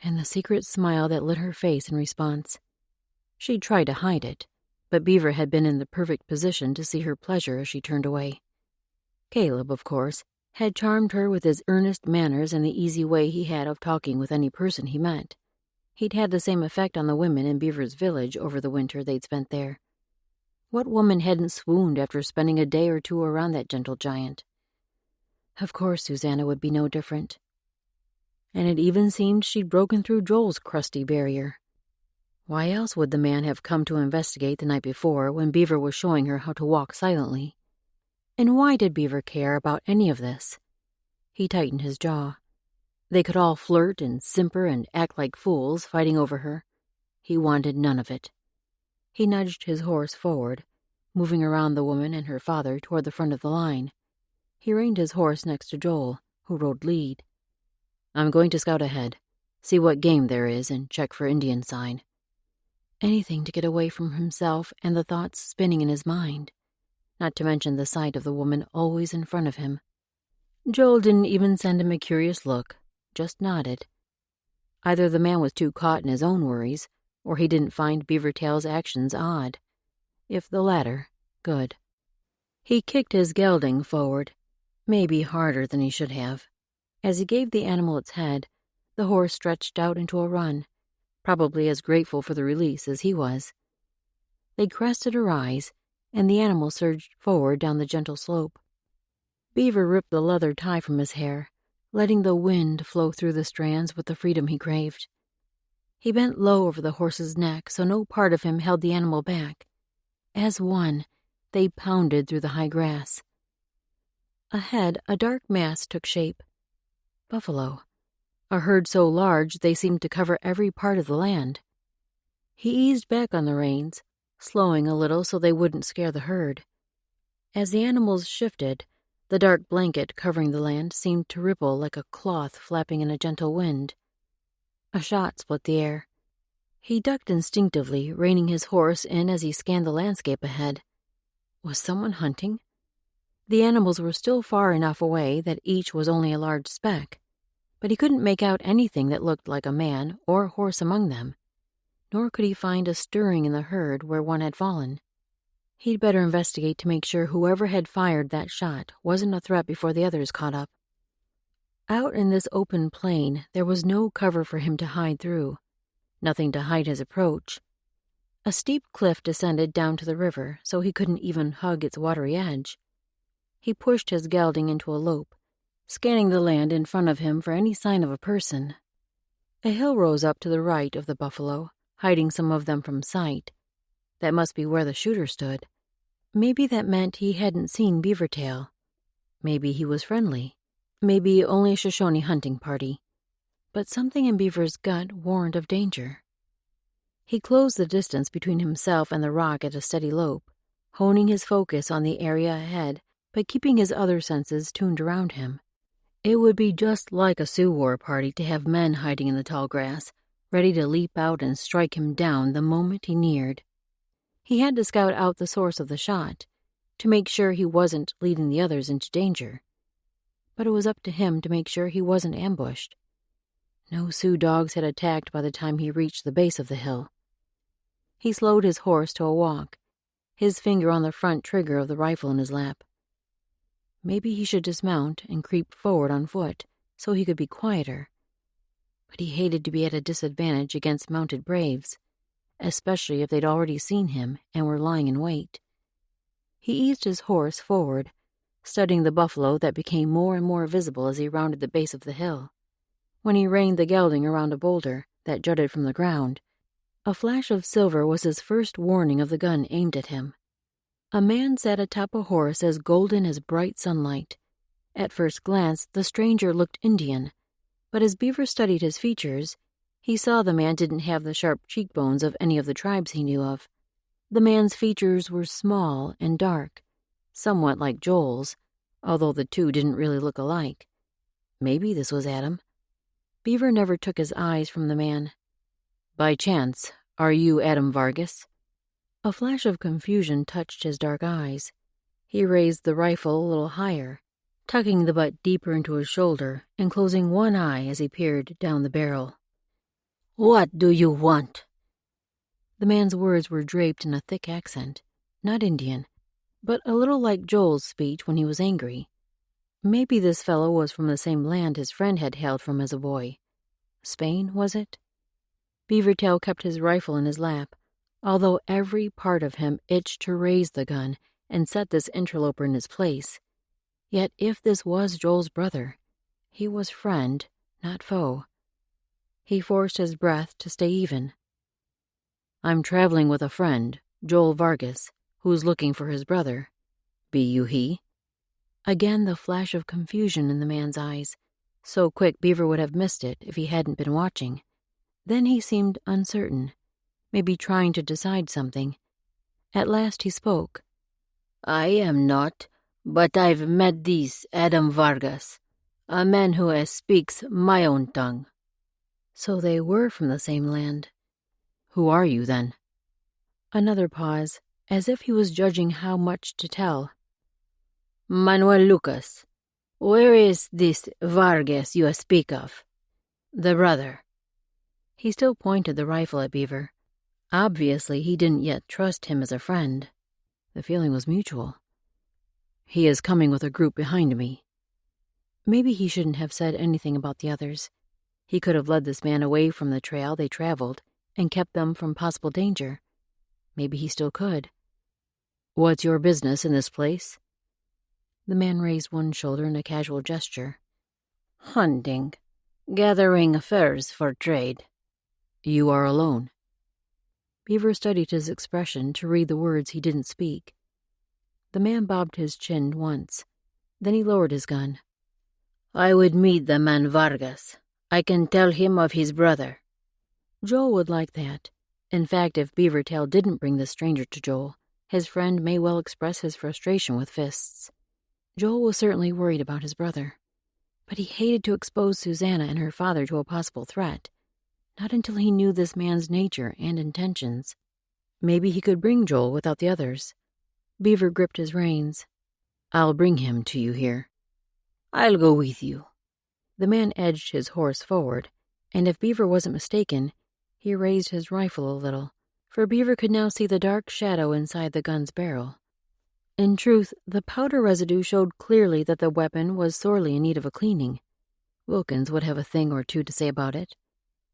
and the secret smile that lit her face in response. She'd tried to hide it, but Beaver had been in the perfect position to see her pleasure as she turned away. Caleb, of course, had charmed her with his earnest manners and the easy way he had of talking with any person he met. He'd had the same effect on the women in Beaver's village over the winter they'd spent there. What woman hadn't swooned after spending a day or two around that gentle giant? Of course Susanna would be no different. And it even seemed she'd broken through Joel's crusty barrier. Why else would the man have come to investigate the night before when Beaver was showing her how to walk silently? And why did Beaver care about any of this? He tightened his jaw. They could all flirt and simper and act like fools, fighting over her. He wanted none of it. He nudged his horse forward, moving around the woman and her father toward the front of the line. He reined his horse next to Joel, who rode lead. I'm going to scout ahead, see what game there is, and check for Indian sign. Anything to get away from himself and the thoughts spinning in his mind, not to mention the sight of the woman always in front of him. Joel didn't even send him a curious look, just nodded. Either the man was too caught in his own worries, or he didn't find Beavertail's actions odd. If the latter, good. He kicked his gelding forward, maybe harder than he should have. As he gave the animal its head, the horse stretched out into a run, probably as grateful for the release as he was. They crested a rise, and the animal surged forward down the gentle slope. Beaver ripped the leather tie from his hair, letting the wind flow through the strands with the freedom he craved. He bent low over the horse's neck so no part of him held the animal back. As one, they pounded through the high grass. Ahead, a dark mass took shape. Buffalo. A herd so large they seemed to cover every part of the land. He eased back on the reins, slowing a little so they wouldn't scare the herd. As the animals shifted, the dark blanket covering the land seemed to ripple like a cloth flapping in a gentle wind. A shot split the air. He ducked instinctively, reining his horse in as he scanned the landscape ahead. Was someone hunting? The animals were still far enough away that each was only a large speck, but he couldn't make out anything that looked like a man or horse among them, nor could he find a stirring in the herd where one had fallen. He'd better investigate to make sure whoever had fired that shot wasn't a threat before the others caught up. Out in this open plain, there was no cover for him to hide through, nothing to hide his approach. A steep cliff descended down to the river, so he couldn't even hug its watery edge. He pushed his gelding into a lope, scanning the land in front of him for any sign of a person. A hill rose up to the right of the buffalo, hiding some of them from sight. That must be where the shooter stood. Maybe that meant he hadn't seen Beavertail. Maybe he was friendly. Maybe only a Shoshone hunting party. But something in Beaver's gut warned of danger. He closed the distance between himself and the rock at a steady lope, honing his focus on the area ahead, but keeping his other senses tuned around him. It would be just like a Sioux war party to have men hiding in the tall grass, ready to leap out and strike him down the moment he neared. He had to scout out the source of the shot, to make sure he wasn't leading the others into danger. But it was up to him to make sure he wasn't ambushed. No Sioux dogs had attacked by the time he reached the base of the hill. He slowed his horse to a walk, his finger on the front trigger of the rifle in his lap. Maybe he should dismount and creep forward on foot so he could be quieter. But he hated to be at a disadvantage against mounted braves, especially if they'd already seen him and were lying in wait. He eased his horse forward, studying the buffalo that became more and more visible as he rounded the base of the hill. When he reined the gelding around a boulder that jutted from the ground, a flash of silver was his first warning of the gun aimed at him. A man sat atop a horse as golden as bright sunlight. At first glance, the stranger looked Indian, but as Beaver studied his features, he saw the man didn't have the sharp cheekbones of any of the tribes he knew of. The man's features were small and dark, somewhat like Joel's, although the two didn't really look alike. Maybe this was Adam. Beaver never took his eyes from the man. "By chance, are you Adam Vargas?" A flash of confusion touched his dark eyes. He raised the rifle a little higher, tucking the butt deeper into his shoulder and closing one eye as he peered down the barrel. "What do you want?" The man's words were draped in a thick accent, not Indian, but a little like Joel's speech when he was angry. Maybe this fellow was from the same land his friend had hailed from as a boy. Spain, was it? Beavertail kept his rifle in his lap, although every part of him itched to raise the gun and set this interloper in his place. Yet if this was Joel's brother, he was friend, not foe. He forced his breath to stay even. "I'm traveling with a friend, Joel Vargas, who's looking for his brother. Be you he?" Again the flash of confusion in the man's eyes, so quick Beaver would have missed it if he hadn't been watching. Then he seemed uncertain, maybe trying to decide something. At last he spoke. "I am not, but I've met this Adam Vargas, a man who speaks my own tongue." So they were from the same land. "Who are you, then?" Another pause, as if he was judging how much to tell. "Manuel Lucas. Where is this Vargas you speak of?" "The brother." He still pointed the rifle at Beaver. Obviously, he didn't yet trust him as a friend. The feeling was mutual. "He is coming with a group behind me." Maybe he shouldn't have said anything about the others. He could have led this man away from the trail they traveled and kept them from possible danger. Maybe he still could. "What's your business in this place?" The man raised one shoulder in a casual gesture. "Hunting. Gathering furs for trade." "You are alone?" Beaver studied his expression to read the words he didn't speak. The man bobbed his chin once. Then he lowered his gun. "I would meet the man Vargas. I can tell him of his brother." Joel would like that. In fact, if Beavertail didn't bring this stranger to Joel, his friend may well express his frustration with fists. Joel was certainly worried about his brother, but he hated to expose Susanna and her father to a possible threat. Not until he knew this man's nature and intentions. Maybe he could bring Joel without the others. Beaver gripped his reins. "I'll bring him to you here." "I'll go with you." The man edged his horse forward, and if Beaver wasn't mistaken, he raised his rifle a little, for Beaver could now see the dark shadow inside the gun's barrel. In truth, the powder residue showed clearly that the weapon was sorely in need of a cleaning. Wilkins would have a thing or two to say about it.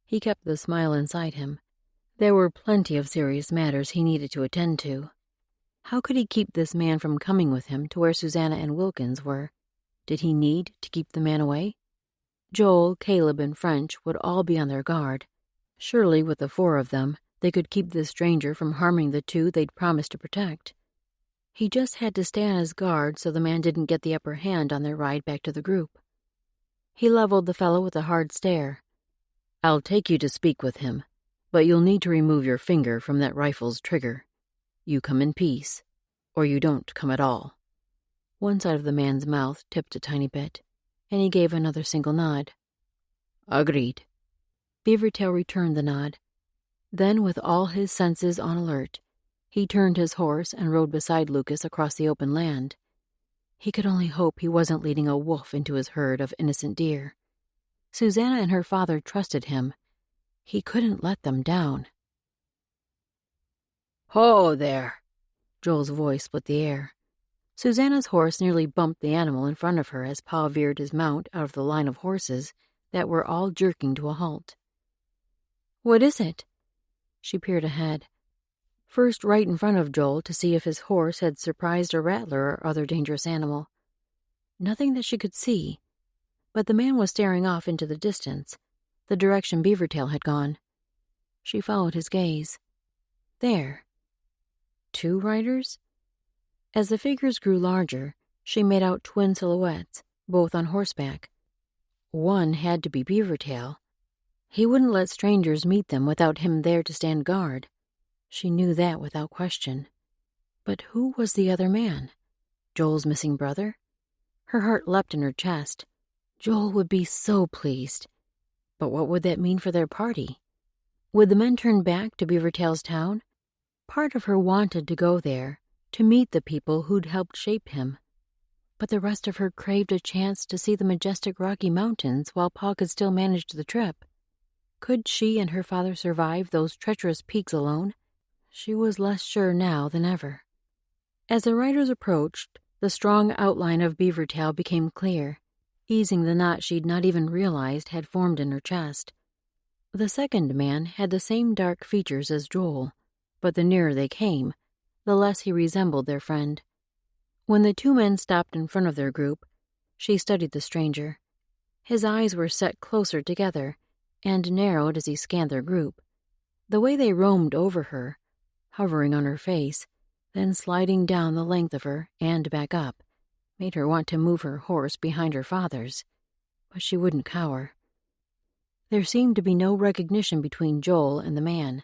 He kept the smile inside him. There were plenty of serious matters he needed to attend to. How could he keep this man from coming with him to where Susanna and Wilkins were? Did he need to keep the man away? Joel, Caleb, and French would all be on their guard. Surely, with the four of them, they could keep this stranger from harming the two they'd promised to protect. He just had to stay on his guard so the man didn't get the upper hand on their ride back to the group. He leveled the fellow with a hard stare. "I'll take you to speak with him, but you'll need to remove your finger from that rifle's trigger. You come in peace, or you don't come at all." One side of the man's mouth tipped a tiny bit, and he gave another single nod. "Agreed." Beavertail returned the nod. Then, with all his senses on alert, he turned his horse and rode beside Lucas across the open land. He could only hope he wasn't leading a wolf into his herd of innocent deer. Susanna and her father trusted him. He couldn't let them down. "Ho there!" Joel's voice split the air. Susanna's horse nearly bumped the animal in front of her as Pa veered his mount out of the line of horses that were all jerking to a halt. "What is it?" She peered ahead. First right in front of Joel to see if his horse had surprised a rattler or other dangerous animal. Nothing that she could see, but the man was staring off into the distance, the direction Beavertail had gone. She followed his gaze. There. 2 riders? As the figures grew larger, she made out twin silhouettes, both on horseback. One had to be Beavertail. He wouldn't let strangers meet them without him there to stand guard. She knew that without question. But who was the other man? Joel's missing brother? Her heart leapt in her chest. Joel would be so pleased. But what would that mean for their party? Would the men turn back to Beavertail's town? Part of her wanted to go there, to meet the people who'd helped shape him. But the rest of her craved a chance to see the majestic Rocky Mountains while Pa could still manage the trip. Could she and her father survive those treacherous peaks alone? She was less sure now than ever. As the riders approached, the strong outline of Beavertail became clear, easing the knot she'd not even realized had formed in her chest. The second man had the same dark features as Joel, but the nearer they came, the less he resembled their friend. When the 2 men stopped in front of their group, she studied the stranger. His eyes were set closer together and narrowed as he scanned their group. The way they roamed over her, hovering on her face, then sliding down the length of her and back up, made her want to move her horse behind her father's. But she wouldn't cower. There seemed to be no recognition between Joel and the man.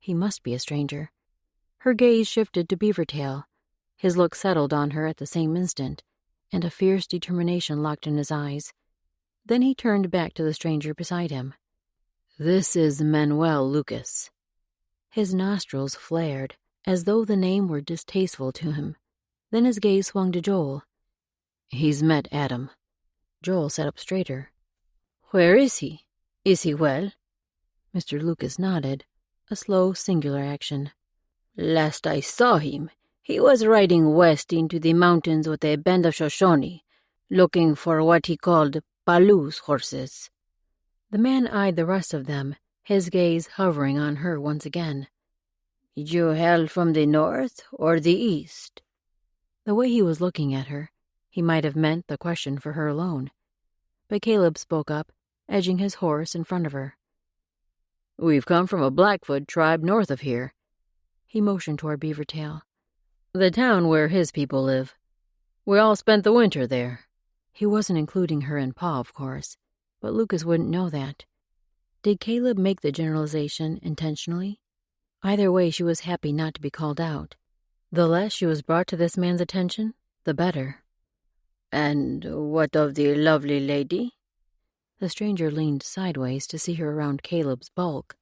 He must be a stranger. Her gaze shifted to Beavertail. His look settled on her at the same instant, and a fierce determination locked in his eyes. Then he turned back to the stranger beside him. "This is Manuel Lucas." His nostrils flared, as though the name were distasteful to him. Then his gaze swung to Joel. "He's met Adam." Joel sat up straighter. "Where is he? Is he well?" Mr. Lucas nodded, a slow, singular action. "Last I saw him, he was riding west into the mountains with a band of Shoshone, looking for what he called Palu's horses." The man eyed the rest of them, his gaze hovering on her once again. "You hail from the north or the east?" The way he was looking at her, he might have meant the question for her alone. But Caleb spoke up, edging his horse in front of her. "We've come from a Blackfoot tribe north of here." He motioned toward Beavertail. "The town where his people live. We all spent the winter there." He wasn't including her and Pa, of course, but Lucas wouldn't know that. Did Caleb make the generalization intentionally? Either way, she was happy not to be called out. The less she was brought to this man's attention, the better. "And what of the lovely lady?" The stranger leaned sideways to see her around Caleb's bulk.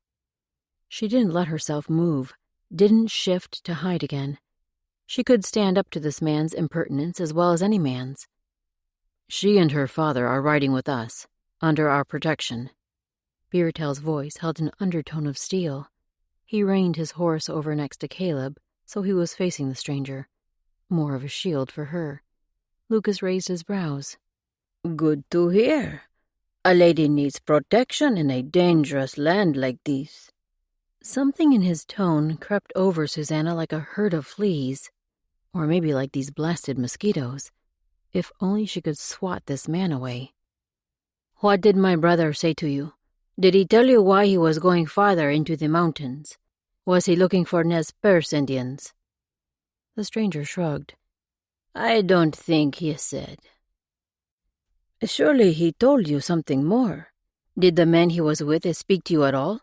She didn't let herself move, didn't shift to hide again. She could stand up to this man's impertinence as well as any man's. "She and her father are riding with us, under our protection." Beavertail's voice held an undertone of steel. He reined his horse over next to Caleb, so he was facing the stranger. More of a shield for her. Lucas raised his brows. "Good to hear. A lady needs protection in a dangerous land like this." Something in his tone crept over Susanna like a herd of fleas. Or maybe like these blasted mosquitoes. If only she could swat this man away. "What did my brother say to you? Did he tell you why he was going farther into the mountains? Was he looking for Nez Perce Indians?" The stranger shrugged. "I don't think he said." "Surely he told you something more. Did the man he was with speak to you at all?"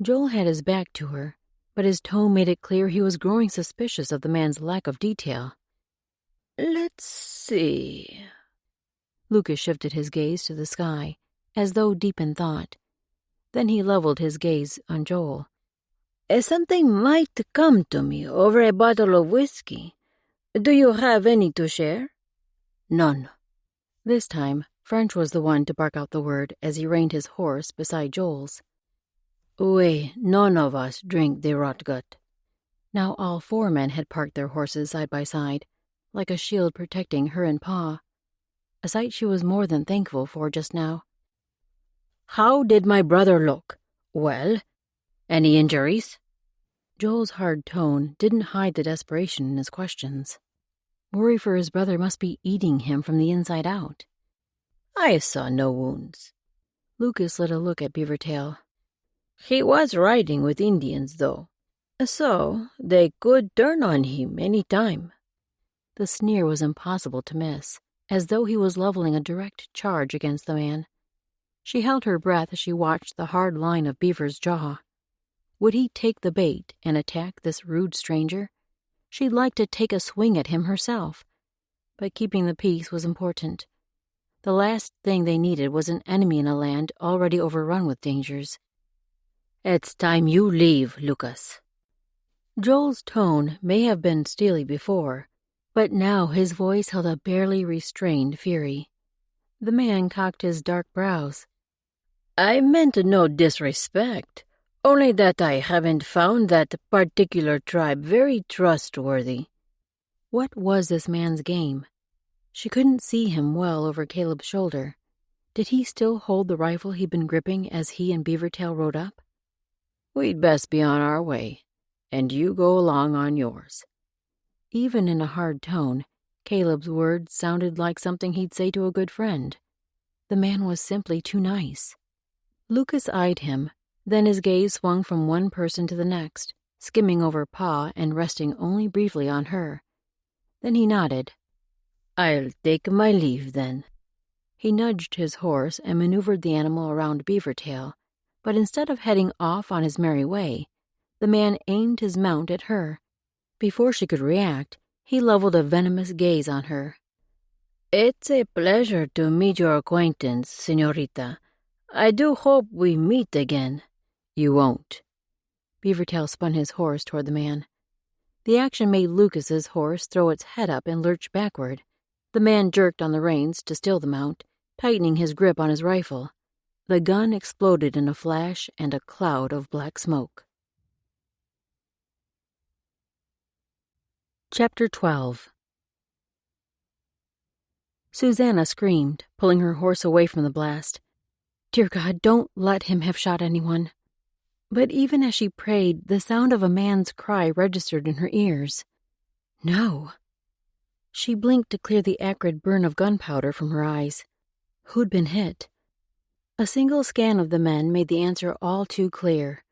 Joel had his back to her, but his tone made it clear he was growing suspicious of the man's lack of detail. "Let's see." Lucas shifted his gaze to the sky, as though deep in thought. Then he leveled his gaze on Joel. "Something might come to me over a bottle of whiskey. Do you have any to share?" "None." This time, French was the one to bark out the word as he reined his horse beside Joel's. "We none of us drink the rotgut." Now all 4 men had parked their horses side by side, like a shield protecting her and Pa. A sight she was more than thankful for just now. "How did my brother look? Well?" Any injuries?" Joel's hard tone didn't hide the desperation in his questions. Worry for his brother must be eating him from the inside out. "I saw no wounds." Lucas let a look at Beavertail. "He was riding with Indians, though, so they could turn on him any time." The sneer was impossible to miss, as though he was leveling a direct charge against the man. She held her breath as she watched the hard line of Beaver's jaw. Would he take the bait and attack this rude stranger? She'd like to take a swing at him herself, but keeping the peace was important. The last thing they needed was an enemy in a land already overrun with dangers. "It's time you leave, Lucas." Joel's tone may have been steely before, but now his voice held a barely restrained fury. The man cocked his dark brows. "I meant no disrespect, only that I haven't found that particular tribe very trustworthy." What was this man's game? She couldn't see him well over Caleb's shoulder. Did he still hold the rifle he'd been gripping as he and Beavertail rode up? "We'd best be on our way, and you go along on yours." Even in a hard tone, Caleb's words sounded like something he'd say to a good friend. The man was simply too nice. Lucas eyed him, then his gaze swung from one person to the next, skimming over Pa and resting only briefly on her. Then he nodded. "I'll take my leave, then." He nudged his horse and maneuvered the animal around Beavertail, but instead of heading off on his merry way, the man aimed his mount at her. Before she could react, he leveled a venomous gaze on her. "It's a pleasure to meet your acquaintance, señorita. I do hope we meet again." "You won't." Beavertail spun his horse toward the man. The action made Lucas's horse throw its head up and lurch backward. The man jerked on the reins to still the mount, tightening his grip on his rifle. The gun exploded in a flash and a cloud of black smoke. Chapter 12. Susanna screamed, pulling her horse away from the blast. Dear God, don't let him have shot anyone. But even as she prayed, the sound of a man's cry registered in her ears. No. She blinked to clear the acrid burn of gunpowder from her eyes. Who'd been hit? A single scan of the men made the answer all too clear.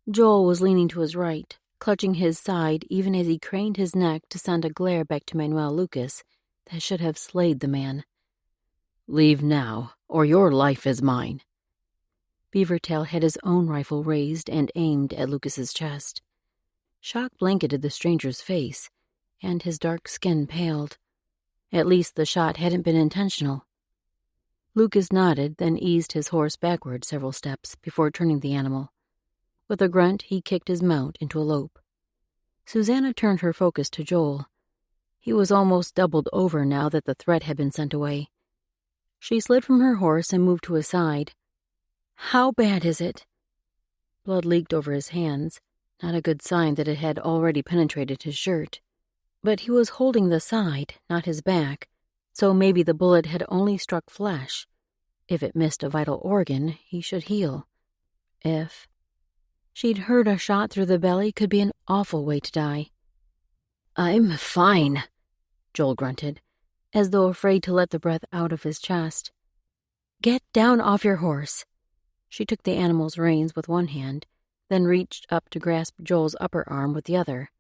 Joel was leaning to his right, clutching his side even as he craned his neck to send a glare back to Manuel Lucas that should have slayed the man. "Leave now, or your life is mine." Beavertail had his own rifle raised and aimed at Lucas's chest. Shock blanketed the stranger's face, and his dark skin paled. At least the shot hadn't been intentional. Lucas nodded, then eased his horse backward several steps before turning the animal. With a grunt, he kicked his mount into a lope. Susanna turned her focus to Joel. He was almost doubled over now that the threat had been sent away. She slid from her horse and moved to his side. How bad is it? Blood leaked over his hands, not a good sign that it had already penetrated his shirt. But he was holding the side, not his back, so maybe the bullet had only struck flesh. If it missed a vital organ, he should heal. If she'd heard a shot through the belly could be an awful way to die. "I'm fine," Joel grunted, as though afraid to let the breath out of his chest. Get down off your horse. She took the animal's reins with one hand, then reached up to grasp Joel's upper arm with the other.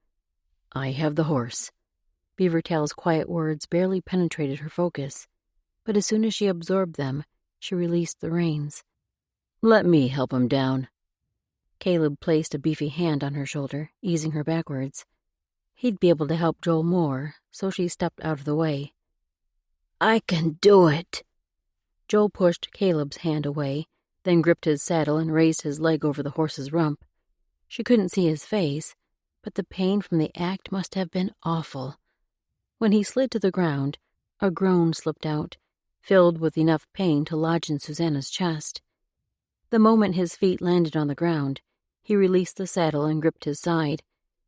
"I have the horse." Beavertail's quiet words barely penetrated her focus, but as soon as she absorbed them, she released the reins. "Let me help him down." Caleb placed a beefy hand on her shoulder, easing her backwards. He'd be able to help Joel more, so she stepped out of the way. "I can do it." Joel pushed Caleb's hand away, then gripped his saddle and raised his leg over the horse's rump. She couldn't see his face, but the pain from the act must have been awful. When he slid to the ground, a groan slipped out, filled with enough pain to lodge in Susanna's chest. The moment his feet landed on the ground, he released the saddle and gripped his side,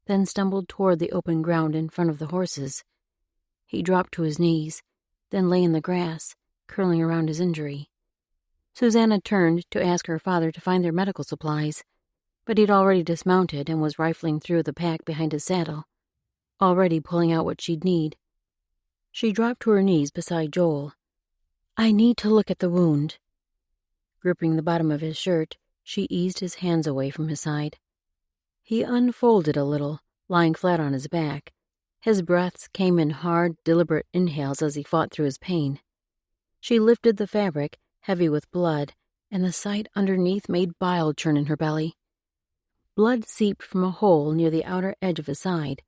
then stumbled toward the open ground in front of the horses. He dropped to his knees, then lay in the grass, curling around his injury. Susanna turned to ask her father to find their medical supplies. but he'd already dismounted and was rifling through the pack behind his saddle, already pulling out what she'd need. She dropped to her knees beside Joel. "I need to look at the wound." Gripping the bottom of his shirt, she eased his hands away from his side. He unfolded a little, lying flat on his back. His breaths came in hard, deliberate inhales as he fought through his pain. She lifted the fabric, heavy with blood, and the sight underneath made bile churn in her belly. Blood seeped from a hole near the outer edge of his side.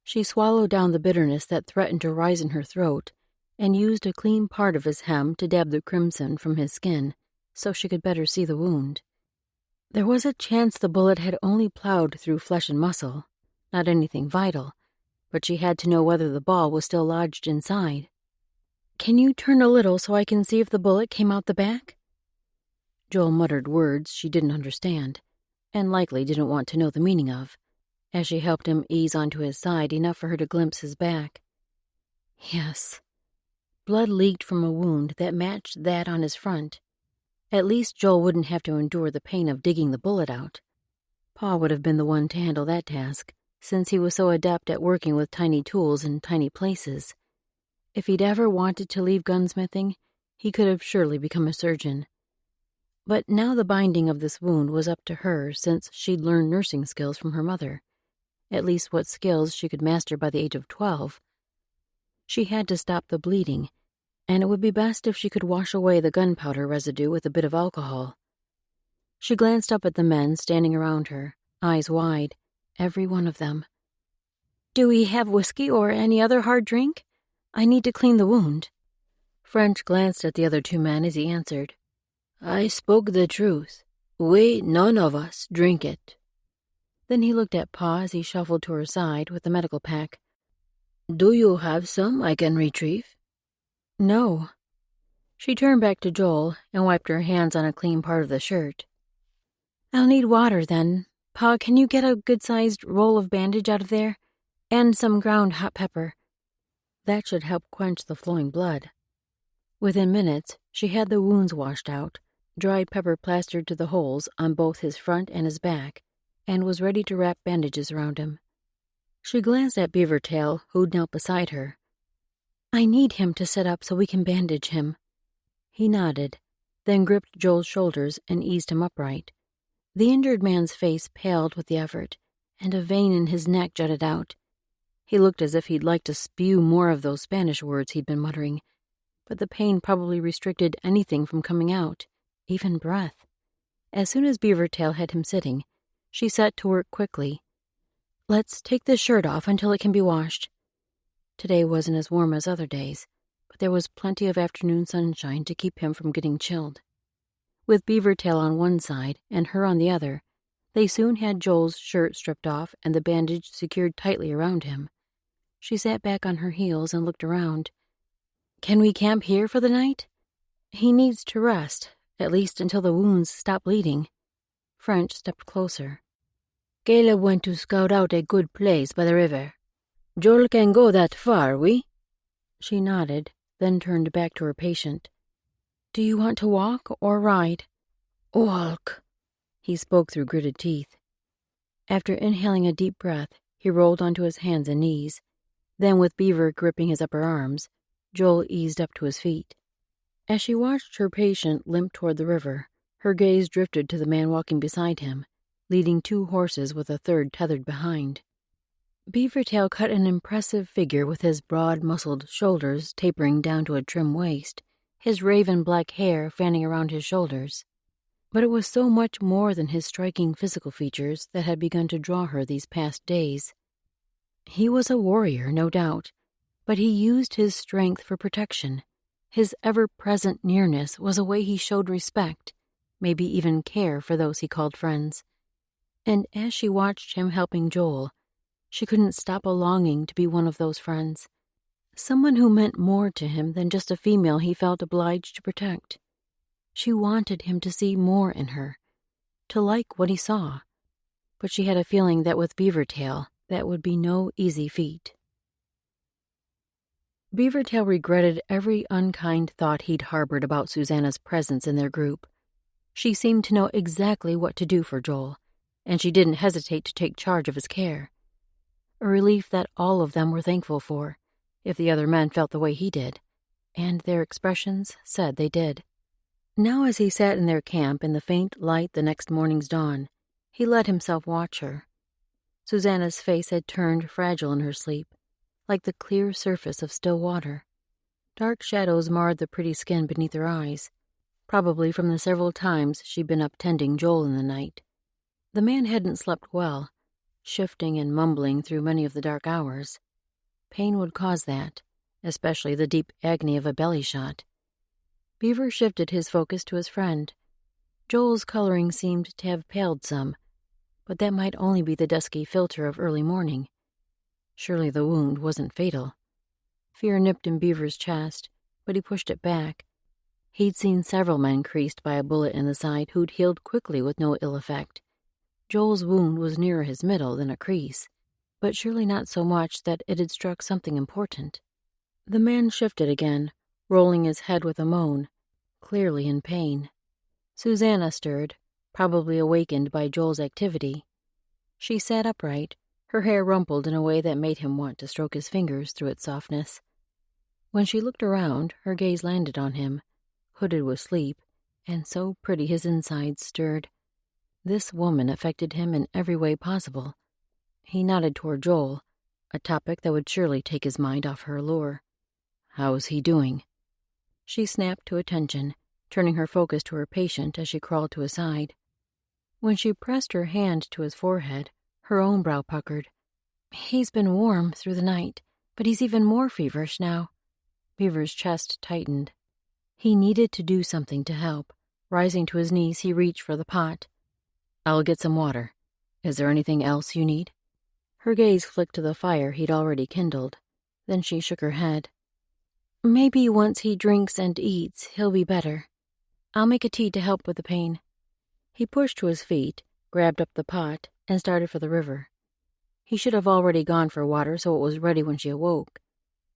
She swallowed down the bitterness that threatened to rise in her throat and used a clean part of his hem to dab the crimson from his skin so she could better see the wound. There was a chance the bullet had only plowed through flesh and muscle, not anything vital, but she had to know whether the ball was still lodged inside. "Can you turn a little so I can see if the bullet came out the back?" Joel muttered words she didn't understand, and likely didn't want to know the meaning of, as she helped him ease onto his side enough for her to glimpse his back. Yes. Blood leaked from a wound that matched that on his front. At least Joel wouldn't have to endure the pain of digging the bullet out. Pa would have been the one to handle that task, since he was so adept at working with tiny tools in tiny places. If he'd ever wanted to leave gunsmithing, he could have surely become a surgeon. But now the binding of this wound was up to her, since she'd learned nursing skills from her mother, at least what skills she could master by the age of 12. She had to stop the bleeding, and it would be best if she could wash away the gunpowder residue with a bit of alcohol. She glanced up at the men standing around her, eyes wide, every one of them. "Do we have whiskey or any other hard drink? I need to clean the wound." French glanced at the other two men as he answered. "I spoke the truth. We, none of us, drink it." Then he looked at Pa as he shuffled to her side with the medical pack. "Do you have some I can retrieve?" "No." She turned back to Joel and wiped her hands on a clean part of the shirt. "I'll need water, then. Pa, can you get a good-sized roll of bandage out of there? And some ground hot pepper." That should help quench the flowing blood. Within minutes, she had the wounds washed out, dried pepper plastered to the holes on both his front and his back, and was ready to wrap bandages around him. She glanced at Beavertail, who'd knelt beside her. "I need him to sit up so we can bandage him." He nodded, then gripped Joel's shoulders and eased him upright. The injured man's face paled with the effort, and a vein in his neck jutted out. He looked as if he'd like to spew more of those Spanish words he'd been muttering, but the pain probably restricted anything from coming out, even breath. As soon as Beavertail had him sitting, she set to work quickly. "Let's take this shirt off until it can be washed." Today wasn't as warm as other days, but there was plenty of afternoon sunshine to keep him from getting chilled. With Beavertail on one side and her on the other, they soon had Joel's shirt stripped off and the bandage secured tightly around him. She sat back on her heels and looked around. "Can we camp here for the night?" "He needs to rest, at least until the wounds stop bleeding." French stepped closer. "Caleb went to scout out a good place by the river. Joel can go that far, we?" She nodded, then turned back to her patient. "Do you want to walk or ride?" "Walk," he spoke through gritted teeth. After inhaling a deep breath, he rolled onto his hands and knees. Then, with Beaver gripping his upper arms, Joel eased up to his feet. As she watched her patient limp toward the river, her gaze drifted to the man walking beside him, leading 2 horses with a third tethered behind. Beavertail cut an impressive figure with his broad, muscled shoulders tapering down to a trim waist, his raven black hair fanning around his shoulders. But it was so much more than his striking physical features that had begun to draw her these past days. He was a warrior, no doubt, but he used his strength for protection. His ever-present nearness was a way he showed respect, maybe even care for those he called friends. And as she watched him helping Joel, she couldn't stop a longing to be one of those friends, someone who meant more to him than just a female he felt obliged to protect. She wanted him to see more in her, to like what he saw, but she had a feeling that with Beavertail, that would be no easy feat. Beavertail regretted every unkind thought he'd harbored about Susanna's presence in their group. She seemed to know exactly what to do for Joel, and she didn't hesitate to take charge of his care. A relief that all of them were thankful for, if the other men felt the way he did, and their expressions said they did. Now as he sat in their camp in the faint light the next morning's dawn, he let himself watch her. Susanna's face had turned fragile in her sleep, like the clear surface of still water. Dark shadows marred the pretty skin beneath her eyes, probably from the several times she'd been up tending Joel in the night. The man hadn't slept well, shifting and mumbling through many of the dark hours. Pain would cause that, especially the deep agony of a belly shot. Beaver shifted his focus to his friend. Joel's coloring seemed to have paled some, but that might only be the dusky filter of early morning. Surely the wound wasn't fatal. Fear nipped in Beaver's chest, but he pushed it back. He'd seen several men creased by a bullet in the side who'd healed quickly with no ill effect. Joel's wound was nearer his middle than a crease, but surely not so much that it had struck something important. The man shifted again, rolling his head with a moan, clearly in pain. Susanna stirred, probably awakened by Joel's activity. She sat upright, her hair rumpled in a way that made him want to stroke his fingers through its softness. When she looked around, her gaze landed on him, hooded with sleep, and so pretty his insides stirred. This woman affected him in every way possible. He nodded toward Joel, a topic that would surely take his mind off her allure. "How's he doing?" She snapped to attention, turning her focus to her patient as she crawled to his side. When she pressed her hand to his forehead, her own brow puckered. "He's been warm through the night, but he's even more feverish now." Beaver's chest tightened. He needed to do something to help. Rising to his knees, he reached for the pot. "I'll get some water. Is there anything else you need?" Her gaze flicked to the fire he'd already kindled. Then she shook her head. "Maybe once he drinks and eats, he'll be better. I'll make a tea to help with the pain." He pushed to his feet, grabbed up the pot, and started for the river. He should have already gone for water so it was ready when she awoke,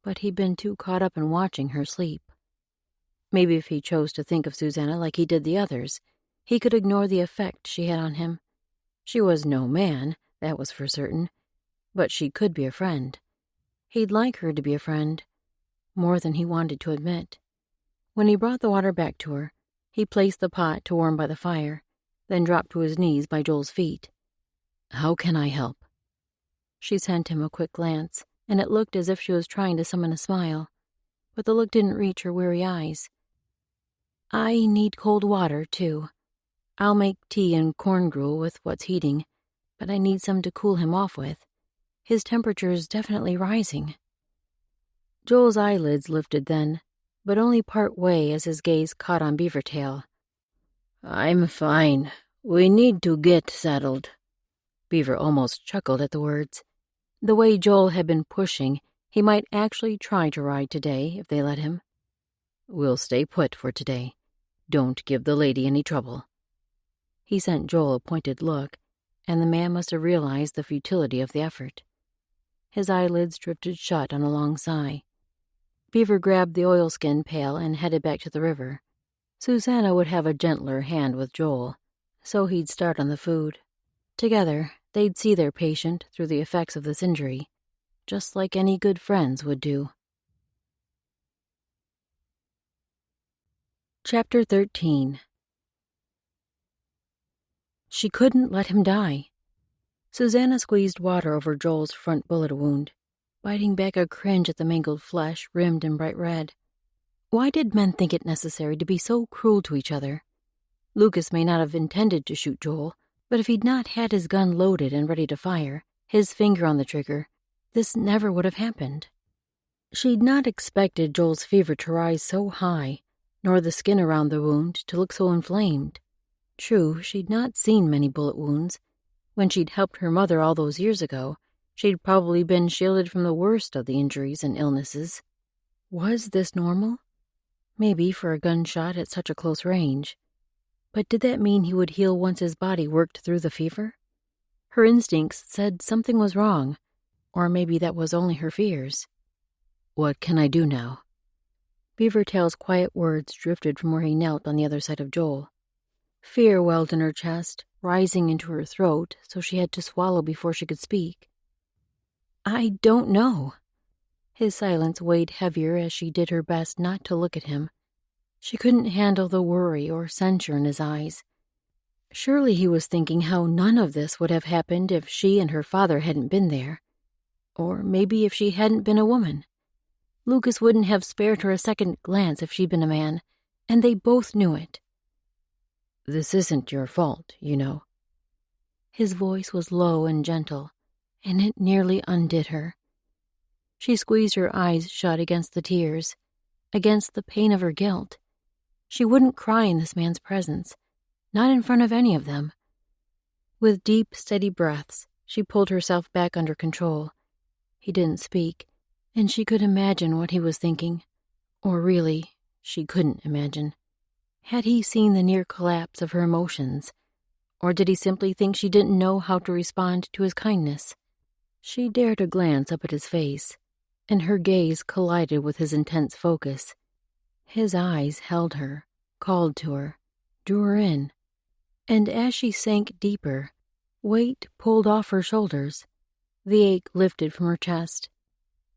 but he'd been too caught up in watching her sleep. Maybe if he chose to think of Susanna like he did the others, he could ignore the effect she had on him. She was no man, that was for certain, but she could be a friend. He'd like her to be a friend, more than he wanted to admit. When he brought the water back to her, he placed the pot to warm by the fire, then dropped to his knees by Joel's feet. "How can I help?" She sent him a quick glance, and it looked as if she was trying to summon a smile, but the look didn't reach her weary eyes. "I need cold water, too. I'll make tea and corn gruel with what's heating, but I need some to cool him off with. His temperature's definitely rising." Joel's eyelids lifted then, but only part way as his gaze caught on Beavertail. "I'm fine. We need to get settled." Beaver almost chuckled at the words. The way Joel had been pushing, he might actually try to ride today if they let him. "We'll stay put for today. Don't give the lady any trouble." He sent Joel a pointed look, and the man must have realized the futility of the effort. His eyelids drifted shut on a long sigh. Beaver grabbed the oilskin pail and headed back to the river. Susanna would have a gentler hand with Joel, so he'd start on the food. Together, they'd see their patient through the effects of this injury, just like any good friends would do. Chapter 13. She couldn't let him die. Susanna squeezed water over Joel's front bullet wound, biting back a cringe at the mangled flesh rimmed in bright red. Why did men think it necessary to be so cruel to each other? Lucas may not have intended to shoot Joel, but if he'd not had his gun loaded and ready to fire, his finger on the trigger, this never would have happened. She'd not expected Joel's fever to rise so high, nor the skin around the wound to look so inflamed. True, she'd not seen many bullet wounds. When she'd helped her mother all those years ago, she'd probably been shielded from the worst of the injuries and illnesses. Was this normal? Maybe for a gunshot at such a close range. But did that mean he would heal once his body worked through the fever? Her instincts said something was wrong, or maybe that was only her fears. "What can I do now?" Beavertail's quiet words drifted from where he knelt on the other side of Joel. Fear welled in her chest, rising into her throat so she had to swallow before she could speak. "I don't know." His silence weighed heavier as she did her best not to look at him. She couldn't handle the worry or censure in his eyes. Surely he was thinking how none of this would have happened if she and her father hadn't been there. Or maybe if she hadn't been a woman. Lucas wouldn't have spared her a second glance if she'd been a man, and they both knew it. "This isn't your fault, you know." His voice was low and gentle, and it nearly undid her. She squeezed her eyes shut against the tears, against the pain of her guilt. She wouldn't cry in this man's presence, not in front of any of them. With deep, steady breaths, she pulled herself back under control. He didn't speak, and she could imagine what he was thinking. Or really, she couldn't imagine. Had he seen the near collapse of her emotions? Or did he simply think she didn't know how to respond to his kindness? She dared a glance up at his face, and her gaze collided with his intense focus. His eyes held her, called to her, drew her in. And as she sank deeper, weight pulled off her shoulders. The ache lifted from her chest.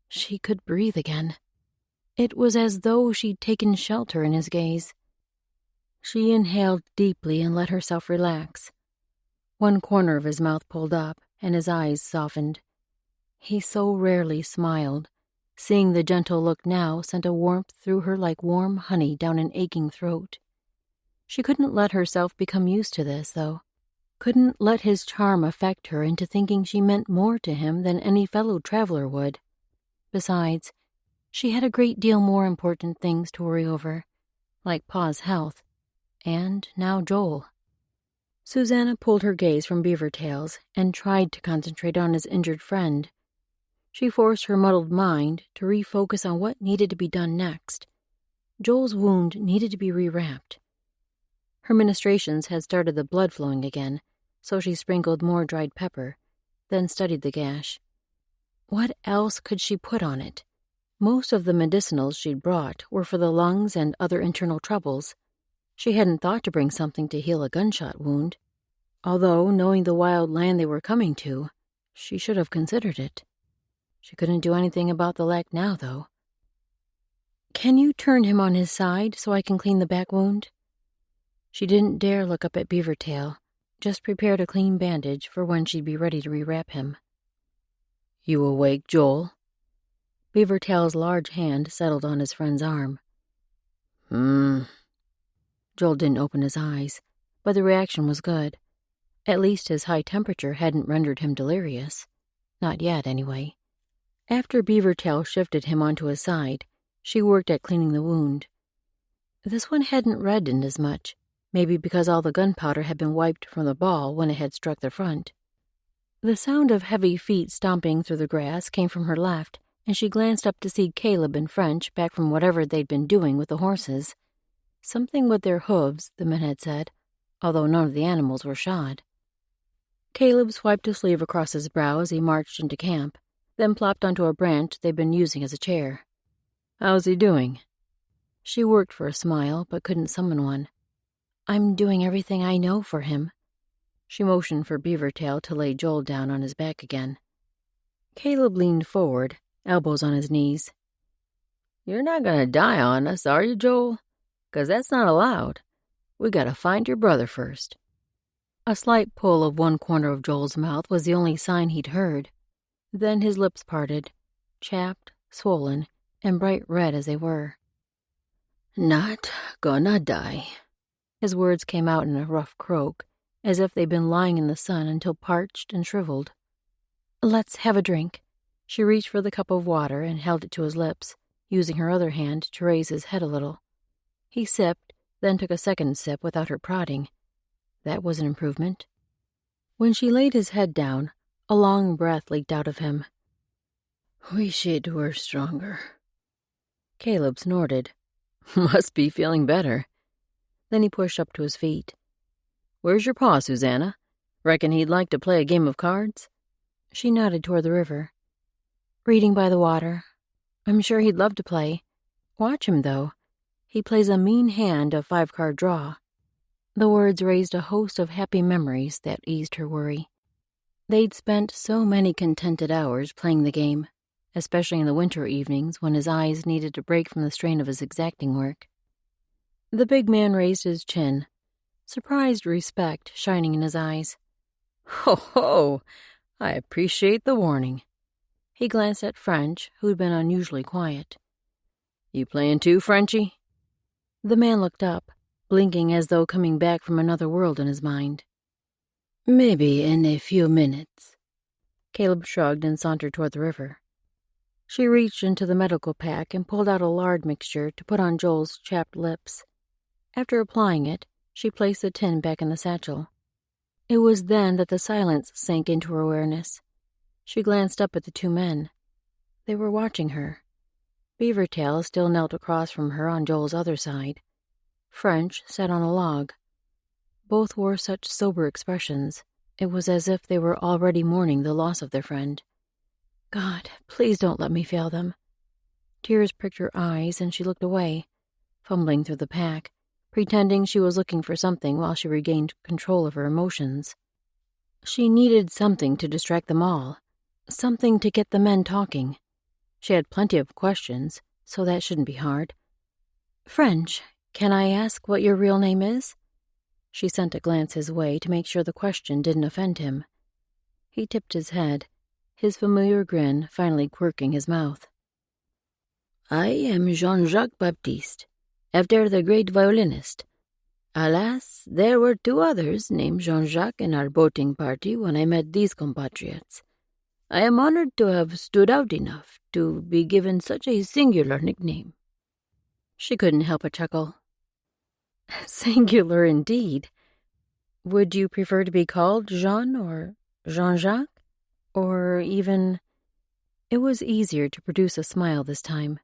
She could breathe again. It was as though she'd taken shelter in his gaze. She inhaled deeply and let herself relax. One corner of his mouth pulled up, and his eyes softened. He so rarely smiled. Seeing the gentle look now sent a warmth through her like warm honey down an aching throat. She couldn't let herself become used to this, though. Couldn't let his charm affect her into thinking she meant more to him than any fellow traveler would. Besides, she had a great deal more important things to worry over, like Pa's health, and now Joel. Susanna pulled her gaze from Beaver Tails and tried to concentrate on his injured friend. She forced her muddled mind to refocus on what needed to be done next. Joel's wound needed to be rewrapped. Her ministrations had started the blood flowing again, so she sprinkled more dried pepper, then studied the gash. What else could she put on it? Most of the medicinals she'd brought were for the lungs and other internal troubles. She hadn't thought to bring something to heal a gunshot wound, although, knowing the wild land they were coming to, she should have considered it. She couldn't do anything about the lack now, though. "Can you turn him on his side so I can clean the back wound?" She didn't dare look up at Beaver Tail, just prepared a clean bandage for when she'd be ready to rewrap him. "You awake, Joel?" Beaver Tail's large hand settled on his friend's arm. Joel didn't open his eyes, but the reaction was good. At least his high temperature hadn't rendered him delirious. Not yet, anyway. After Beaver Tail shifted him onto his side, she worked at cleaning the wound. This one hadn't reddened as much, maybe because all the gunpowder had been wiped from the ball when it had struck the front. The sound of heavy feet stomping through the grass came from her left, and she glanced up to see Caleb and French back from whatever they'd been doing with the horses. Something with their hooves, the men had said, although none of the animals were shod. Caleb swiped a sleeve across his brow as he marched into camp, then plopped onto a branch they'd been using as a chair. "How's he doing?" She worked for a smile, but couldn't summon one. "I'm doing everything I know for him." She motioned for Beaver Tail to lay Joel down on his back again. Caleb leaned forward, elbows on his knees. "You're not gonna die on us, are you, Joel? 'Cause that's not allowed. We gotta find your brother first." A slight pull of one corner of Joel's mouth was the only sign he'd heard. Then his lips parted, chapped, swollen, and bright red as they were. "Not gonna die." His words came out in a rough croak, as if they'd been lying in the sun until parched and shriveled. "Let's have a drink." She reached for the cup of water and held it to his lips, using her other hand to raise his head a little. He sipped, then took a second sip without her prodding. That was an improvement. When she laid his head down, a long breath leaked out of him. "Wish it were stronger." Caleb snorted. "Must be feeling better." Then he pushed up to his feet. "Where's your pa, Susanna? Reckon he'd like to play a game of cards?" She nodded toward the river. "Reading by the water. I'm sure he'd love to play. Watch him, though. He plays a mean hand of 5-card draw." The words raised a host of happy memories that eased her worry. They'd spent so many contented hours playing the game, especially in the winter evenings when his eyes needed a break from the strain of his exacting work. The big man raised his chin, surprised respect shining in his eyes. Ho ho! I appreciate the warning. He glanced at French, who'd been unusually quiet. You playing too, Frenchie? The man looked up, blinking as though coming back from another world in his mind. Maybe in a few minutes. Caleb shrugged and sauntered toward the river. She reached into the medical pack and pulled out a lard mixture to put on Joel's chapped lips. After applying it, she placed the tin back in the satchel. It was then that the silence sank into her awareness. She glanced up at the two men. They were watching her. Beavertail still knelt across from her on Joel's other side. French sat on a log. Both wore such sober expressions. It was as if they were already mourning the loss of their friend. God, please don't let me fail them. Tears pricked her eyes, and she looked away, fumbling through the pack, pretending she was looking for something while she regained control of her emotions. She needed something to distract them all, something to get the men talking. She had plenty of questions, so that shouldn't be hard. French, can I ask what your real name is? She sent a glance his way to make sure the question didn't offend him. He tipped his head, his familiar grin finally quirking his mouth. I am Jean-Jacques Baptiste, after the great violinist. Alas, there were two others named Jean-Jacques in our boating party when I met these compatriots. I am honored to have stood out enough to be given such a singular nickname. She couldn't help but chuckle. Singular indeed. Would you prefer to be called Jean or Jean-Jacques? Or even... It was easier to produce a smile this time.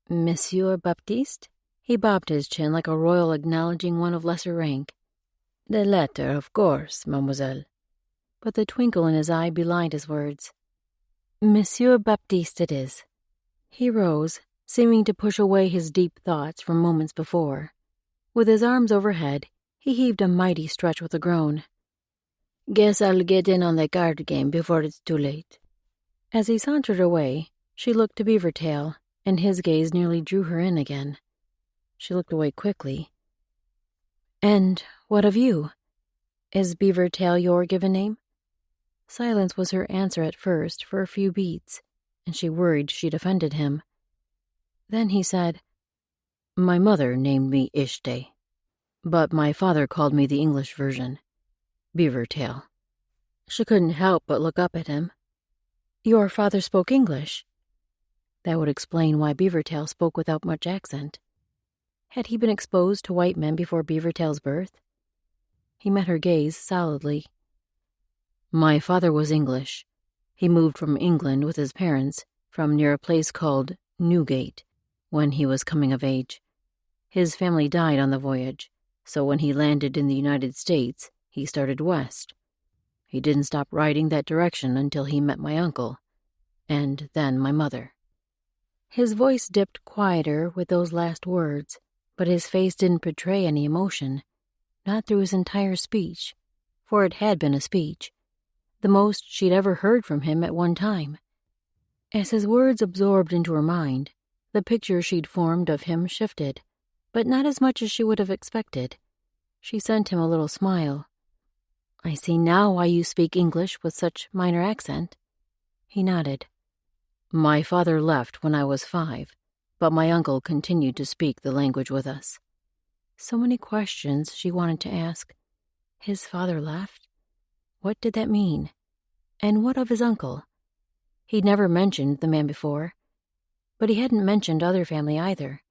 Monsieur Baptiste? He bobbed his chin like a royal acknowledging one of lesser rank. The latter, of course, mademoiselle. But the twinkle in his eye belied his words. Monsieur Baptiste it is. He rose, seeming to push away his deep thoughts from moments before. With his arms overhead, he heaved a mighty stretch with a groan. Guess I'll get in on the card game before it's too late. As he sauntered away, she looked to Beavertail, and his gaze nearly drew her in again. She looked away quickly. And what of you? Is Beavertail your given name? Silence was her answer at first for a few beats, and she worried she'd offended him. Then he said, My mother named me Ishte, but my father called me the English version, Beavertail. She couldn't help but look up at him. Your father spoke English? That would explain why Beavertail spoke without much accent. Had he been exposed to white men before Beavertail's birth? He met her gaze solidly. My father was English. He moved from England with his parents from near a place called Newgate when he was coming of age. His family died on the voyage, so when he landed in the United States, he started west. He didn't stop riding that direction until he met my uncle, and then my mother. His voice dipped quieter with those last words, but his face didn't betray any emotion, not through his entire speech, for it had been a speech, the most she'd ever heard from him at one time. As his words absorbed into her mind, the picture she'd formed of him shifted, but not as much as she would have expected. She sent him a little smile. I see now why you speak English with such minor accent. He nodded. My father left when I was 5, but my uncle continued to speak the language with us. So many questions she wanted to ask. His father left? What did that mean? And what of his uncle? He'd never mentioned the man before, but he hadn't mentioned other family either.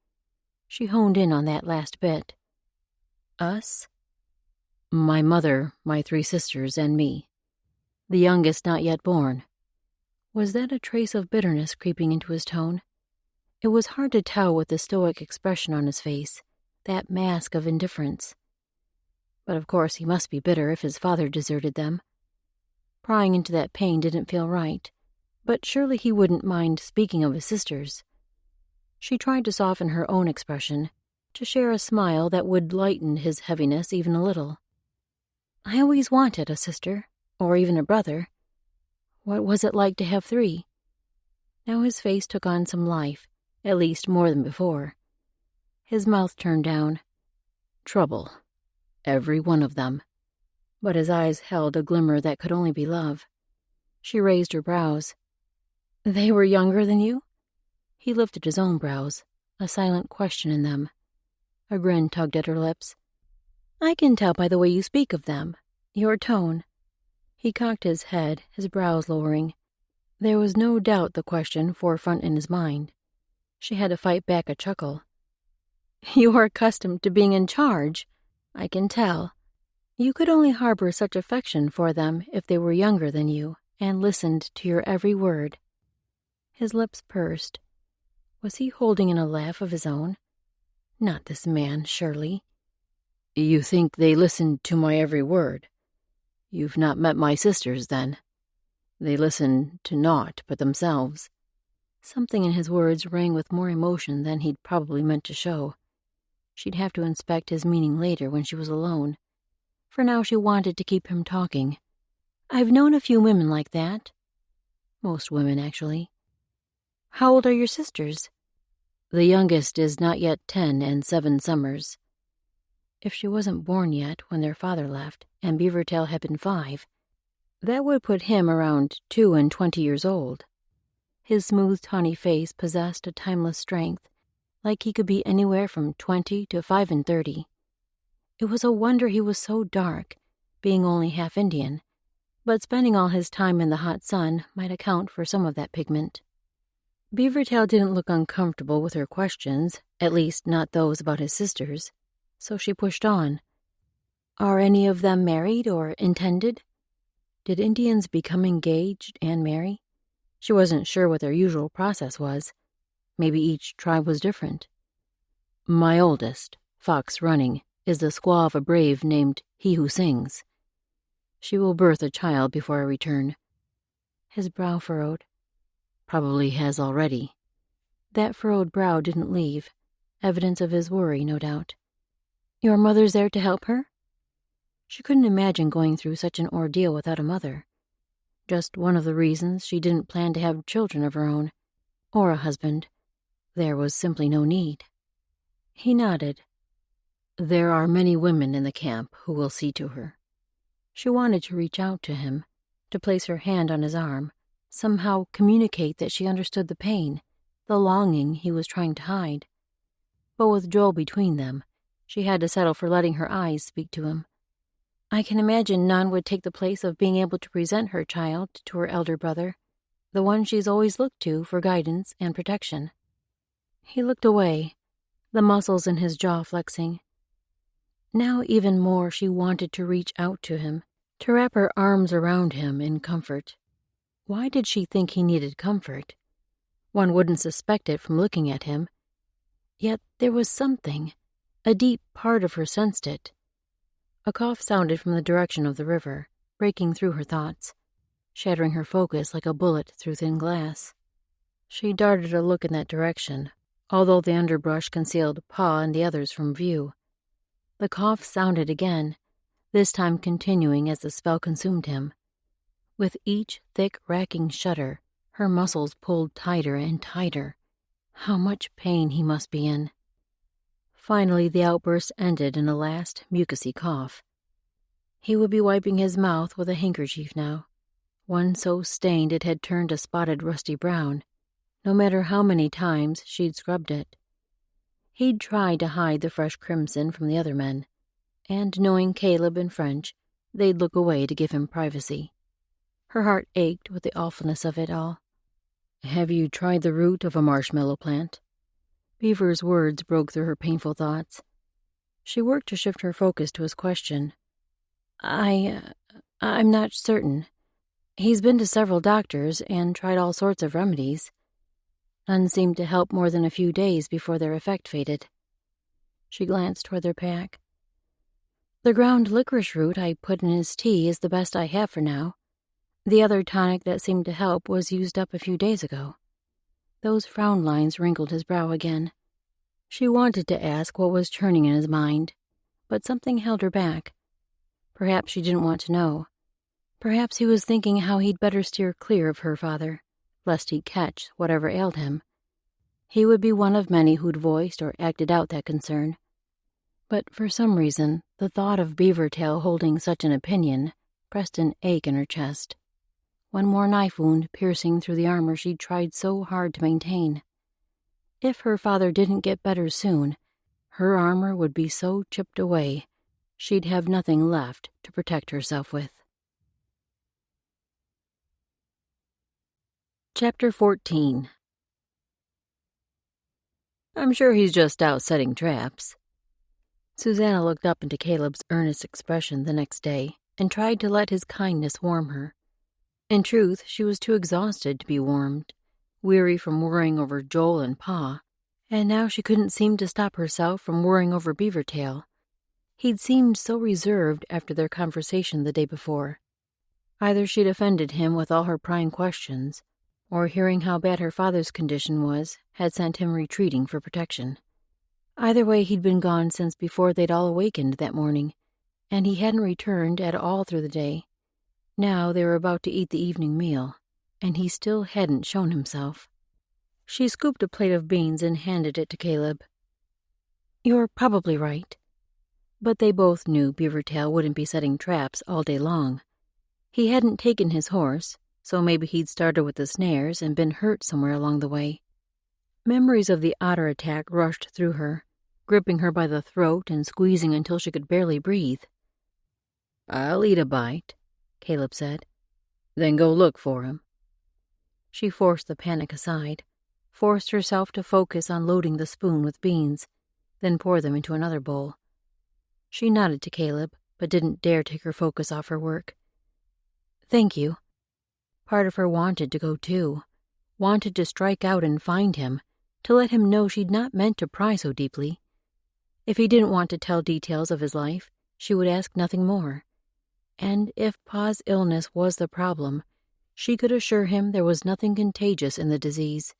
She honed in on that last bit. Us? My mother, my 3 sisters, and me. The youngest not yet born. Was that a trace of bitterness creeping into his tone? It was hard to tell with the stoic expression on his face, that mask of indifference. But of course he must be bitter if his father deserted them. Prying into that pain didn't feel right, but surely he wouldn't mind speaking of his sisters. She tried to soften her own expression, to share a smile that would lighten his heaviness even a little. I always wanted a sister, or even a brother. What was it like to have 3? Now his face took on some life, at least more than before. His mouth turned down. Trouble. Every one of them. But his eyes held a glimmer that could only be love. She raised her brows. They were younger than you? He lifted his own brows, a silent question in them. A grin tugged at her lips. I can tell by the way you speak of them, your tone. He cocked his head, his brows lowering. There was no doubt the question forefront in his mind. She had to fight back a chuckle. You are accustomed to being in charge, I can tell. You could only harbor such affection for them if they were younger than you and listened to your every word. His lips pursed. Was he holding in a laugh of his own? Not this man, surely. You think they listened to my every word? You've not met my sisters, then. They listen to naught but themselves. Something in his words rang with more emotion than he'd probably meant to show. She'd have to inspect his meaning later when she was alone. For now she wanted to keep him talking. I've known a few women like that. Most women, actually. How old are your sisters? The youngest is not yet 10 and 7 summers. If she wasn't born yet when their father left, and Beavertail had been 5, that would put him around 2 and 20 years old. His smooth, tawny face possessed a timeless strength, like he could be anywhere from 20 to 5 and 30. It was a wonder he was so dark, being only half Indian, but spending all his time in the hot sun might account for some of that pigment. Beavertail didn't look uncomfortable with her questions, at least not those about his sisters, so she pushed on. Are any of them married or intended? Did Indians become engaged and marry? She wasn't sure what their usual process was. Maybe each tribe was different. My oldest, Fox Running, is the squaw of a brave named He Who Sings. She will birth a child before I return. His brow furrowed. Probably has already. That furrowed brow didn't leave, evidence of his worry, no doubt. Your mother's there to help her? She couldn't imagine going through such an ordeal without a mother. Just one of the reasons she didn't plan to have children of her own, or a husband. There was simply no need. He nodded. There are many women in the camp who will see to her. She wanted to reach out to him, to place her hand on his arm, somehow communicate that she understood the pain, the longing he was trying to hide. But with Joel between them, she had to settle for letting her eyes speak to him. I can imagine none would take the place of being able to present her child to her elder brother, the one she's always looked to for guidance and protection. He looked away, the muscles in his jaw flexing. Now even more she wanted to reach out to him, to wrap her arms around him in comfort. Why did she think he needed comfort? One wouldn't suspect it from looking at him. Yet there was something. A deep part of her sensed it. A cough sounded from the direction of the river, breaking through her thoughts, shattering her focus like a bullet through thin glass. She darted a look in that direction, although the underbrush concealed Pa and the others from view. The cough sounded again, this time continuing as the spell consumed him. With each thick, racking shudder, her muscles pulled tighter and tighter. How much pain he must be in. Finally, the outburst ended in a last, mucusy cough. He would be wiping his mouth with a handkerchief now, one so stained it had turned a spotted rusty brown, no matter how many times she'd scrubbed it. He'd tried to hide the fresh crimson from the other men, and knowing Caleb and French, they'd look away to give him privacy. Her heart ached with the awfulness of it all. Have you tried the root of a marshmallow plant? Beaver's words broke through her painful thoughts. She worked to shift her focus to his question. I'm not certain. He's been to several doctors and tried all sorts of remedies. None seemed to help more than a few days before their effect faded. She glanced toward their pack. The ground licorice root I put in his tea is the best I have for now. The other tonic that seemed to help was used up a few days ago. Those frown lines wrinkled his brow again. She wanted to ask what was churning in his mind, but something held her back. Perhaps she didn't want to know. Perhaps he was thinking how he'd better steer clear of her father, lest he catch whatever ailed him. He would be one of many who'd voiced or acted out that concern. But for some reason, the thought of Beavertail holding such an opinion pressed an ache in her chest. One more knife wound piercing through the armor she'd tried so hard to maintain. If her father didn't get better soon, her armor would be so chipped away, she'd have nothing left to protect herself with. Chapter 14. I'm sure he's just out setting traps. Susanna looked up into Caleb's earnest expression the next day and tried to let his kindness warm her. In truth, she was too exhausted to be warmed, weary from worrying over Joel and Pa, and now she couldn't seem to stop herself from worrying over Beavertail. He'd seemed so reserved after their conversation the day before. Either she'd offended him with all her prying questions, or hearing how bad her father's condition was had sent him retreating for protection. Either way, he'd been gone since before they'd all awakened that morning, and he hadn't returned at all through the day. Now they were about to eat the evening meal, and he still hadn't shown himself. She scooped a plate of beans and handed it to Caleb. "You're probably right." But they both knew Beavertail wouldn't be setting traps all day long. He hadn't taken his horse, so maybe he'd started with the snares and been hurt somewhere along the way. Memories of the otter attack rushed through her, gripping her by the throat and squeezing until she could barely breathe. "I'll eat a bite," Caleb said. "Then go look for him." She forced the panic aside, forced herself to focus on loading the spoon with beans, then pour them into another bowl. She nodded to Caleb, but didn't dare take her focus off her work. "Thank you." Part of her wanted to go too, wanted to strike out and find him, to let him know she'd not meant to pry so deeply. If he didn't want to tell details of his life, she would ask nothing more. And if Pa's illness was the problem, she could assure him there was nothing contagious in the disease.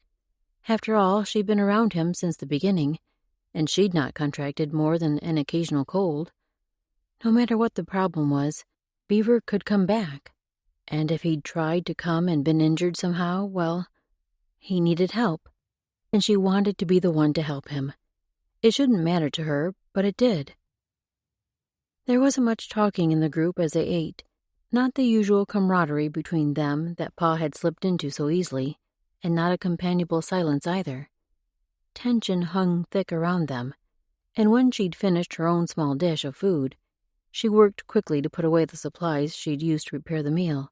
After all, she'd been around him since the beginning, and she'd not contracted more than an occasional cold. No matter what the problem was, Beaver could come back. And if he'd tried to come and been injured somehow, well, he needed help, and she wanted to be the one to help him. It shouldn't matter to her, but it did. There wasn't much talking in the group as they ate, not the usual camaraderie between them that Pa had slipped into so easily, and not a companionable silence either. Tension hung thick around them, and when she'd finished her own small dish of food, she worked quickly to put away the supplies she'd used to prepare the meal.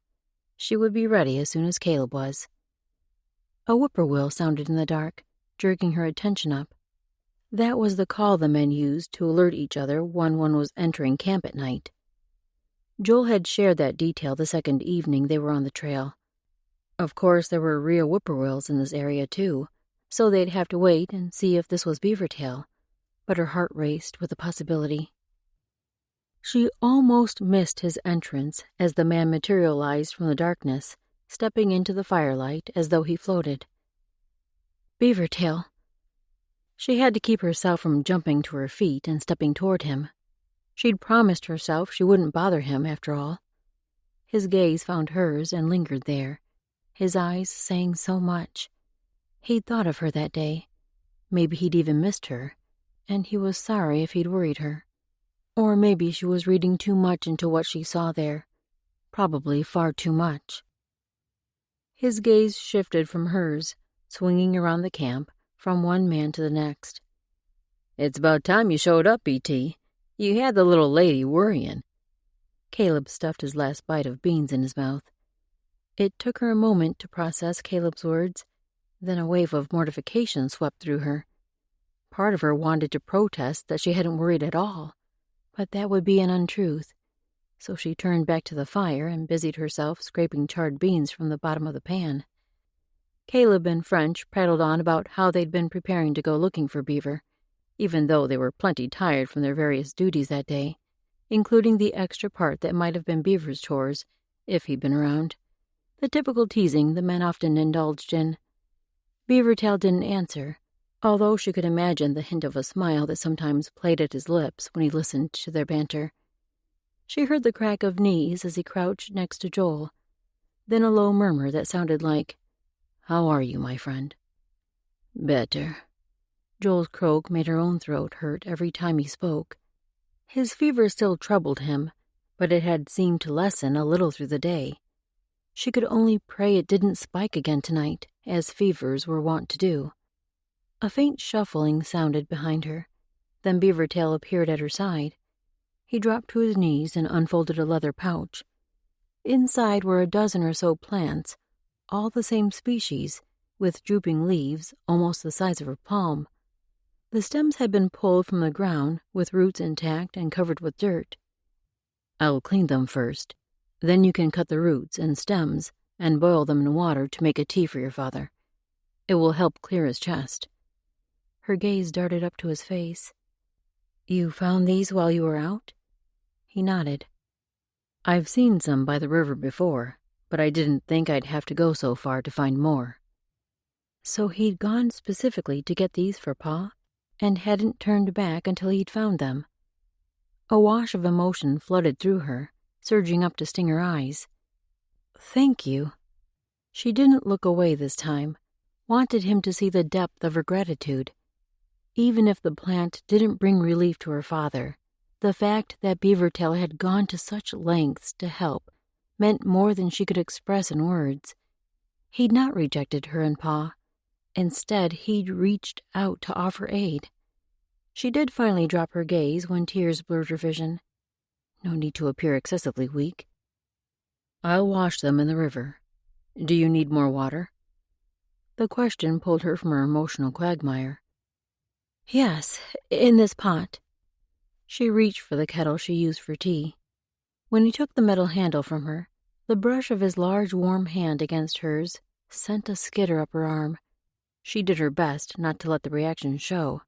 She would be ready as soon as Caleb was. A whippoorwill sounded in the dark, jerking her attention up. That was the call the men used to alert each other when one was entering camp at night. Joel had shared that detail the second evening they were on the trail. Of course, there were real whippoorwills in this area, too, so they'd have to wait and see if this was Beavertail, but her heart raced with the possibility. She almost missed his entrance as the man materialized from the darkness, stepping into the firelight as though he floated. "Beavertail." She had to keep herself from jumping to her feet and stepping toward him. She'd promised herself she wouldn't bother him after all. His gaze found hers and lingered there, his eyes saying so much. He'd thought of her that day. Maybe he'd even missed her, and he was sorry if he'd worried her. Or maybe she was reading too much into what she saw there. Probably far too much. His gaze shifted from hers, swinging around the camp, from one man to the next. "It's about time you showed up, E.T. You had the little lady worrying." Caleb stuffed his last bite of beans in his mouth. It took her a moment to process Caleb's words, then a wave of mortification swept through her. Part of her wanted to protest that she hadn't worried at all, but that would be an untruth, so she turned back to the fire and busied herself scraping charred beans from the bottom of the pan. Caleb and French prattled on about how they'd been preparing to go looking for Beaver, even though they were plenty tired from their various duties that day, including the extra part that might have been Beaver's chores, if he'd been around. The typical teasing the men often indulged in. Beavertail didn't answer, although she could imagine the hint of a smile that sometimes played at his lips when he listened to their banter. She heard the crack of knees as he crouched next to Joel, then a low murmur that sounded like, "How are you, my friend?" "Better." Joel's croak made her own throat hurt every time he spoke. His fever still troubled him, but it had seemed to lessen a little through the day. She could only pray it didn't spike again tonight, as fevers were wont to do. A faint shuffling sounded behind her. Then Beavertail appeared at her side. He dropped to his knees and unfolded a leather pouch. Inside were a dozen or so plants, all the same species, with drooping leaves almost the size of her palm. The stems had been pulled from the ground, with roots intact and covered with dirt. "I'll clean them first. Then you can cut the roots and stems and boil them in water to make a tea for your father. It will help clear his chest." Her gaze darted up to his face. "You found these while you were out?" He nodded. "I've seen some by the river before, but I didn't think I'd have to go so far to find more." So he'd gone specifically to get these for Pa, and hadn't turned back until he'd found them. A wash of emotion flooded through her, surging up to sting her eyes. "Thank you." She didn't look away this time, wanted him to see the depth of her gratitude. Even if the plant didn't bring relief to her father, the fact that Beavertail had gone to such lengths to help meant more than she could express in words. He'd not rejected her and Pa. Instead, he'd reached out to offer aid. She did finally drop her gaze when tears blurred her vision. No need to appear excessively weak. "I'll wash them in the river. Do you need more water?" The question pulled her from her emotional quagmire. "Yes, in this pot." She reached for the kettle she used for tea. When he took the metal handle from her, the brush of his large warm hand against hers sent a skitter up her arm. She did her best not to let the reaction show.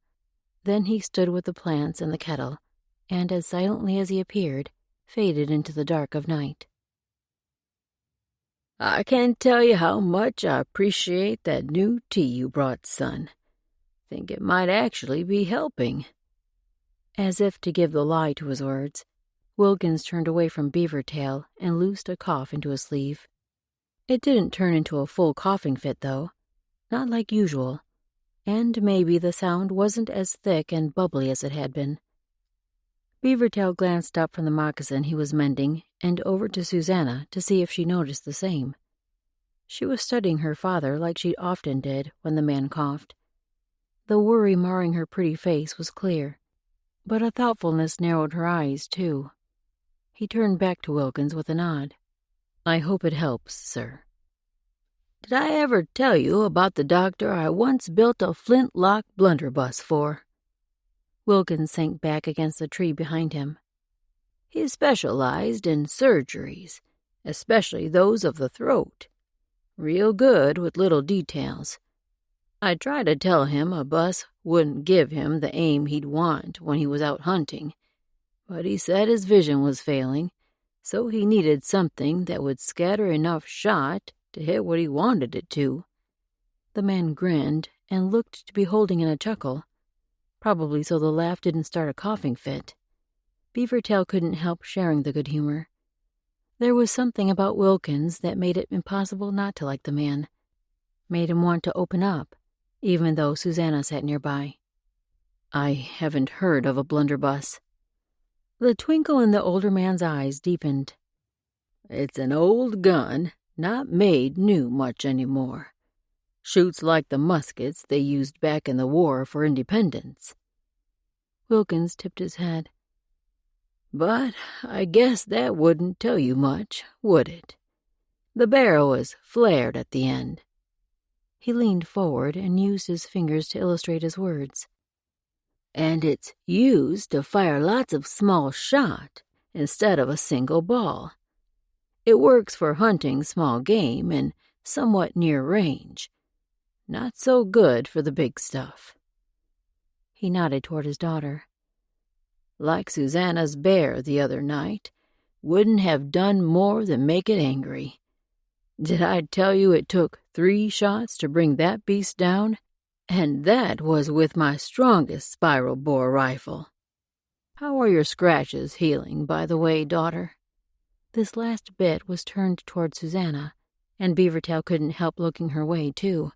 Then he stood with the plants and the kettle, and as silently as he appeared, faded into the dark of night. "I can't tell you how much I appreciate that new tea you brought, son. Think it might actually be helping." As if to give the lie to his words, Wilkins turned away from Beavertail and loosed a cough into his sleeve. It didn't turn into a full coughing fit, though, not like usual, and maybe the sound wasn't as thick and bubbly as it had been. Beavertail glanced up from the moccasin he was mending and over to Susanna to see if she noticed the same. She was studying her father like she often did when the man coughed. The worry marring her pretty face was clear, but a thoughtfulness narrowed her eyes, too. He turned back to Wilkins with a nod. "I hope it helps, sir." "Did I ever tell you about the doctor I once built a flintlock blunderbuss for?" Wilkins sank back against the tree behind him. "He specialized in surgeries, especially those of the throat. Real good with little details. I tried to tell him a bus wouldn't give him the aim he'd want when he was out hunting, but he said his vision was failing, so he needed something that would scatter enough shot to hit what he wanted it to." The man grinned and looked to be holding in a chuckle, probably so the laugh didn't start a coughing fit. Beavertail couldn't help sharing the good humor. There was something about Wilkins that made it impossible not to like the man, made him want to open up, even though Susanna sat nearby. "I haven't heard of a blunderbuss." The twinkle in the older man's eyes deepened. "It's an old gun, not made new much anymore. Shoots like the muskets they used back in the War for Independence." Wilkins tipped his head. "But I guess that wouldn't tell you much, would it? The barrel is flared at the end." He leaned forward and used his fingers to illustrate his words. "And it's used to fire lots of small shot instead of a single ball. It works for hunting small game and somewhat near range. Not so good for the big stuff." He nodded toward his daughter. "Like Susanna's bear the other night, wouldn't have done more than make it angry. Did I tell you it took 3 shots to bring that beast down? And that was with my strongest spiral bore rifle. How are your scratches healing, by the way, daughter?" This last bit was turned toward Susanna, and Beavertail couldn't help looking her way, too.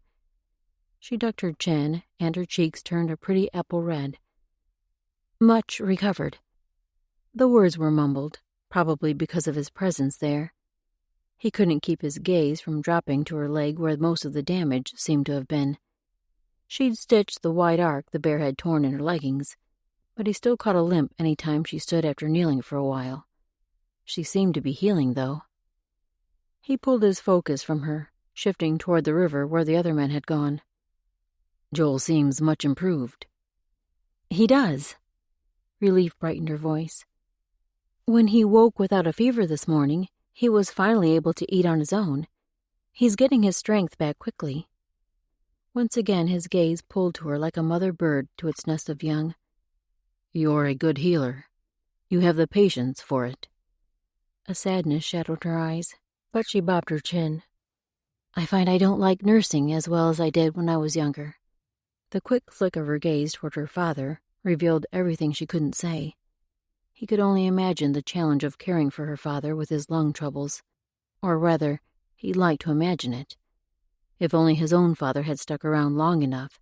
She ducked her chin, and her cheeks turned a pretty apple red. "Much recovered." The words were mumbled, probably because of his presence there. He couldn't keep his gaze from dropping to her leg where most of the damage seemed to have been. She'd stitched the wide arc the bear had torn in her leggings, but he still caught a limp any time she stood after kneeling for a while. She seemed to be healing, though. He pulled his focus from her, shifting toward the river where the other men had gone. "Joel seems much improved." "He does." Relief brightened her voice. "When he woke without a fever this morning, he was finally able to eat on his own. He's getting his strength back quickly." Once again his gaze pulled to her like a mother bird to its nest of young. "You're a good healer. You have the patience for it." A sadness shadowed her eyes, but she bobbed her chin. "I find I don't like nursing as well as I did when I was younger." The quick flick of her gaze toward her father revealed everything she couldn't say. He could only imagine the challenge of caring for her father with his lung troubles. Or rather, he'd like to imagine it. If only his own father had stuck around long enough,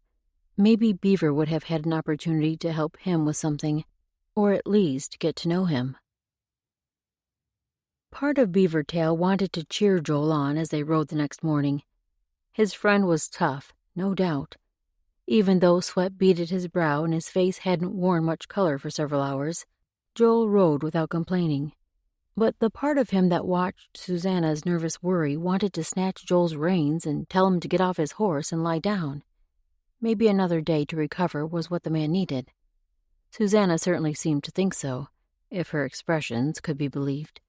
maybe Beaver would have had an opportunity to help him with something, or at least get to know him. Part of Beavertail wanted to cheer Joel on as they rode the next morning. His friend was tough, no doubt. Even though sweat beaded his brow and his face hadn't worn much color for several hours, Joel rode without complaining. But the part of him that watched Susanna's nervous worry wanted to snatch Joel's reins and tell him to get off his horse and lie down. Maybe another day to recover was what the man needed. Susanna certainly seemed to think so, if her expressions could be believed.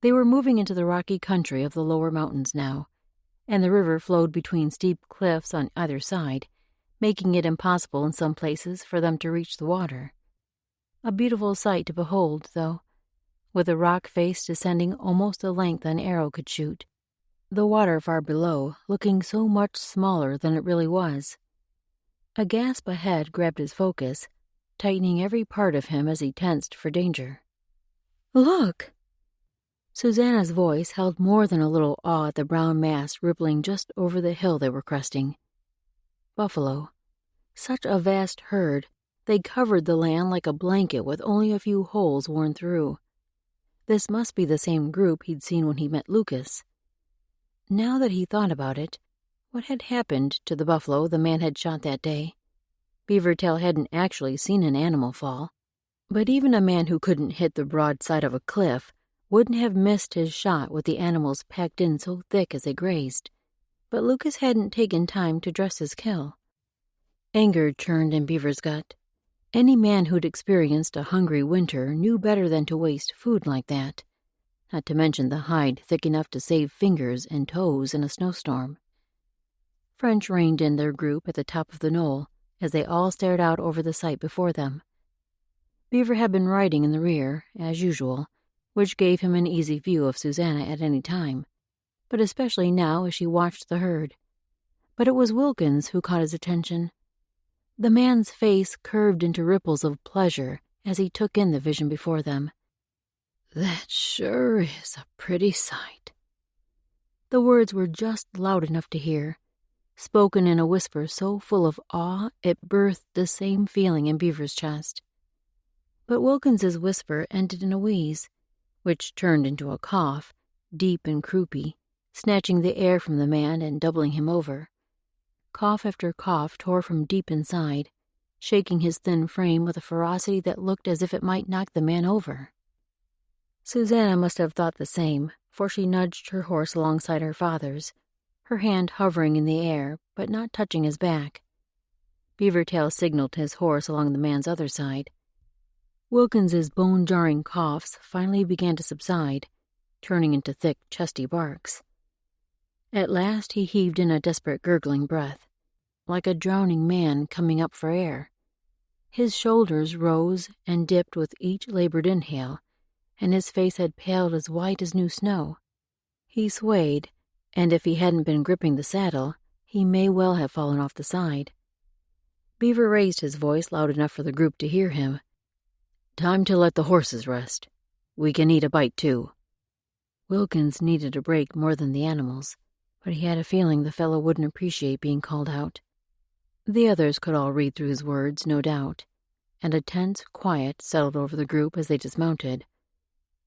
They were moving into the rocky country of the lower mountains now, and the river flowed between steep cliffs on either side, making it impossible in some places for them to reach the water. A beautiful sight to behold, though, with a rock face descending almost the length an arrow could shoot, the water far below looking so much smaller than it really was. A gasp ahead grabbed his focus, tightening every part of him as he tensed for danger. "Look!" Susanna's voice held more than a little awe at the brown mass rippling just over the hill they were cresting. Buffalo. Such a vast herd, they covered the land like a blanket with only a few holes worn through. This must be the same group he'd seen when he met Lucas. Now that he thought about it, what had happened to the buffalo the man had shot that day? Beavertail hadn't actually seen an animal fall, but even a man who couldn't hit the broad side of a cliff wouldn't have missed his shot with the animals packed in so thick as they grazed. But Lucas hadn't taken time to dress his kill. Anger churned in Beaver's gut. Any man who'd experienced a hungry winter knew better than to waste food like that, not to mention the hide thick enough to save fingers and toes in a snowstorm. French reined in their group at the top of the knoll as they all stared out over the sight before them. Beaver had been riding in the rear, as usual, which gave him an easy view of Susanna at any time, but especially now as she watched the herd. But it was Wilkins who caught his attention. The man's face curved into ripples of pleasure as he took in the vision before them. "That sure is a pretty sight." The words were just loud enough to hear, spoken in a whisper so full of awe it birthed the same feeling in Beaver's chest. But Wilkins's whisper ended in a wheeze, which turned into a cough, deep and croupy, snatching the air from the man and doubling him over. Cough after cough tore from deep inside, shaking his thin frame with a ferocity that looked as if it might knock the man over. Susanna must have thought the same, for she nudged her horse alongside her father's, her hand hovering in the air but not touching his back. Beavertail signaled his horse along the man's other side. Wilkins's bone-jarring coughs finally began to subside, turning into thick, chesty barks. At last he heaved in a desperate gurgling breath, like a drowning man coming up for air. His shoulders rose and dipped with each labored inhale, and his face had paled as white as new snow. He swayed, and if he hadn't been gripping the saddle, he He may well have fallen off the side. Beaver raised his voice loud enough for the group to hear him. Time to let the horses rest. We can eat a bite, too. Wilkins needed a break more than the animals, but he had a feeling the fellow wouldn't appreciate being called out. The others could all read through his words, no doubt, and a tense quiet settled over the group as they dismounted.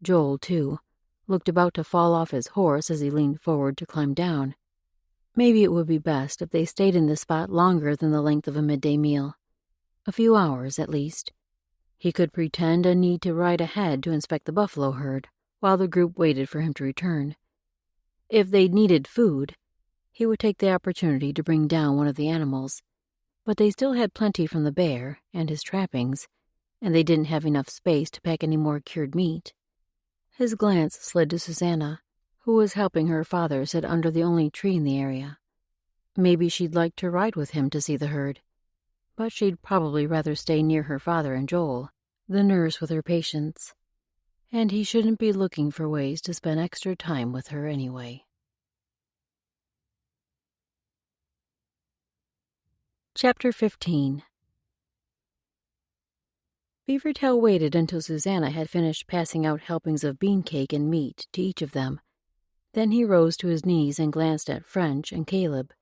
Joel, too, looked about to fall off his horse as he leaned forward to climb down. Maybe it would be best if they stayed in this spot longer than the length of a midday meal. A few hours, at least. He could pretend a need to ride ahead to inspect the buffalo herd, while the group waited for him to return. If they needed food, he would take the opportunity to bring down one of the animals, but they still had plenty from the bear and his trappings, and they didn't have enough space to pack any more cured meat. His glance slid to Susanna, who was helping her father sit under the only tree in the area. Maybe she'd like to ride with him to see the herd, but she'd probably rather stay near her father and Joel, the nurse with her patients. And he shouldn't be looking for ways to spend extra time with her anyway. Chapter 15. Beavertail waited until Susanna had finished passing out helpings of bean cake and meat to each of them. Then he rose to his knees and glanced at French and Caleb.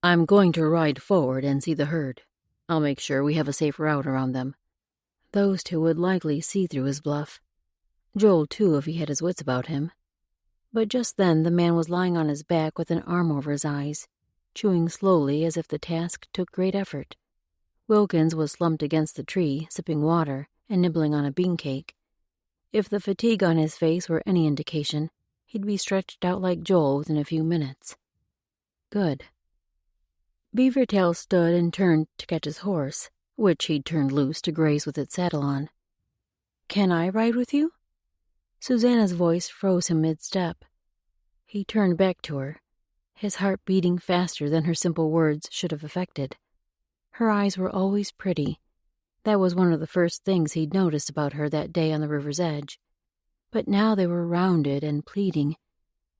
I'm going to ride forward and see the herd. I'll make sure we have a safe route around them. Those two would likely see through his bluff. Joel, too, if he had his wits about him. But just then the man was lying on his back with an arm over his eyes, chewing slowly as if the task took great effort. Wilkins was slumped against the tree, sipping water and nibbling on a bean cake. If the fatigue on his face were any indication, he'd be stretched out like Joel within a few minutes. Good. Beavertail stood and turned to catch his horse, which he'd turned loose to graze with its saddle on. Can I ride with you? Susanna's voice froze him mid-step. He turned back to her, his heart beating faster than her simple words should have affected. Her eyes were always pretty. That was one of the first things he'd noticed about her that day on the river's edge. But now they were rounded and pleading,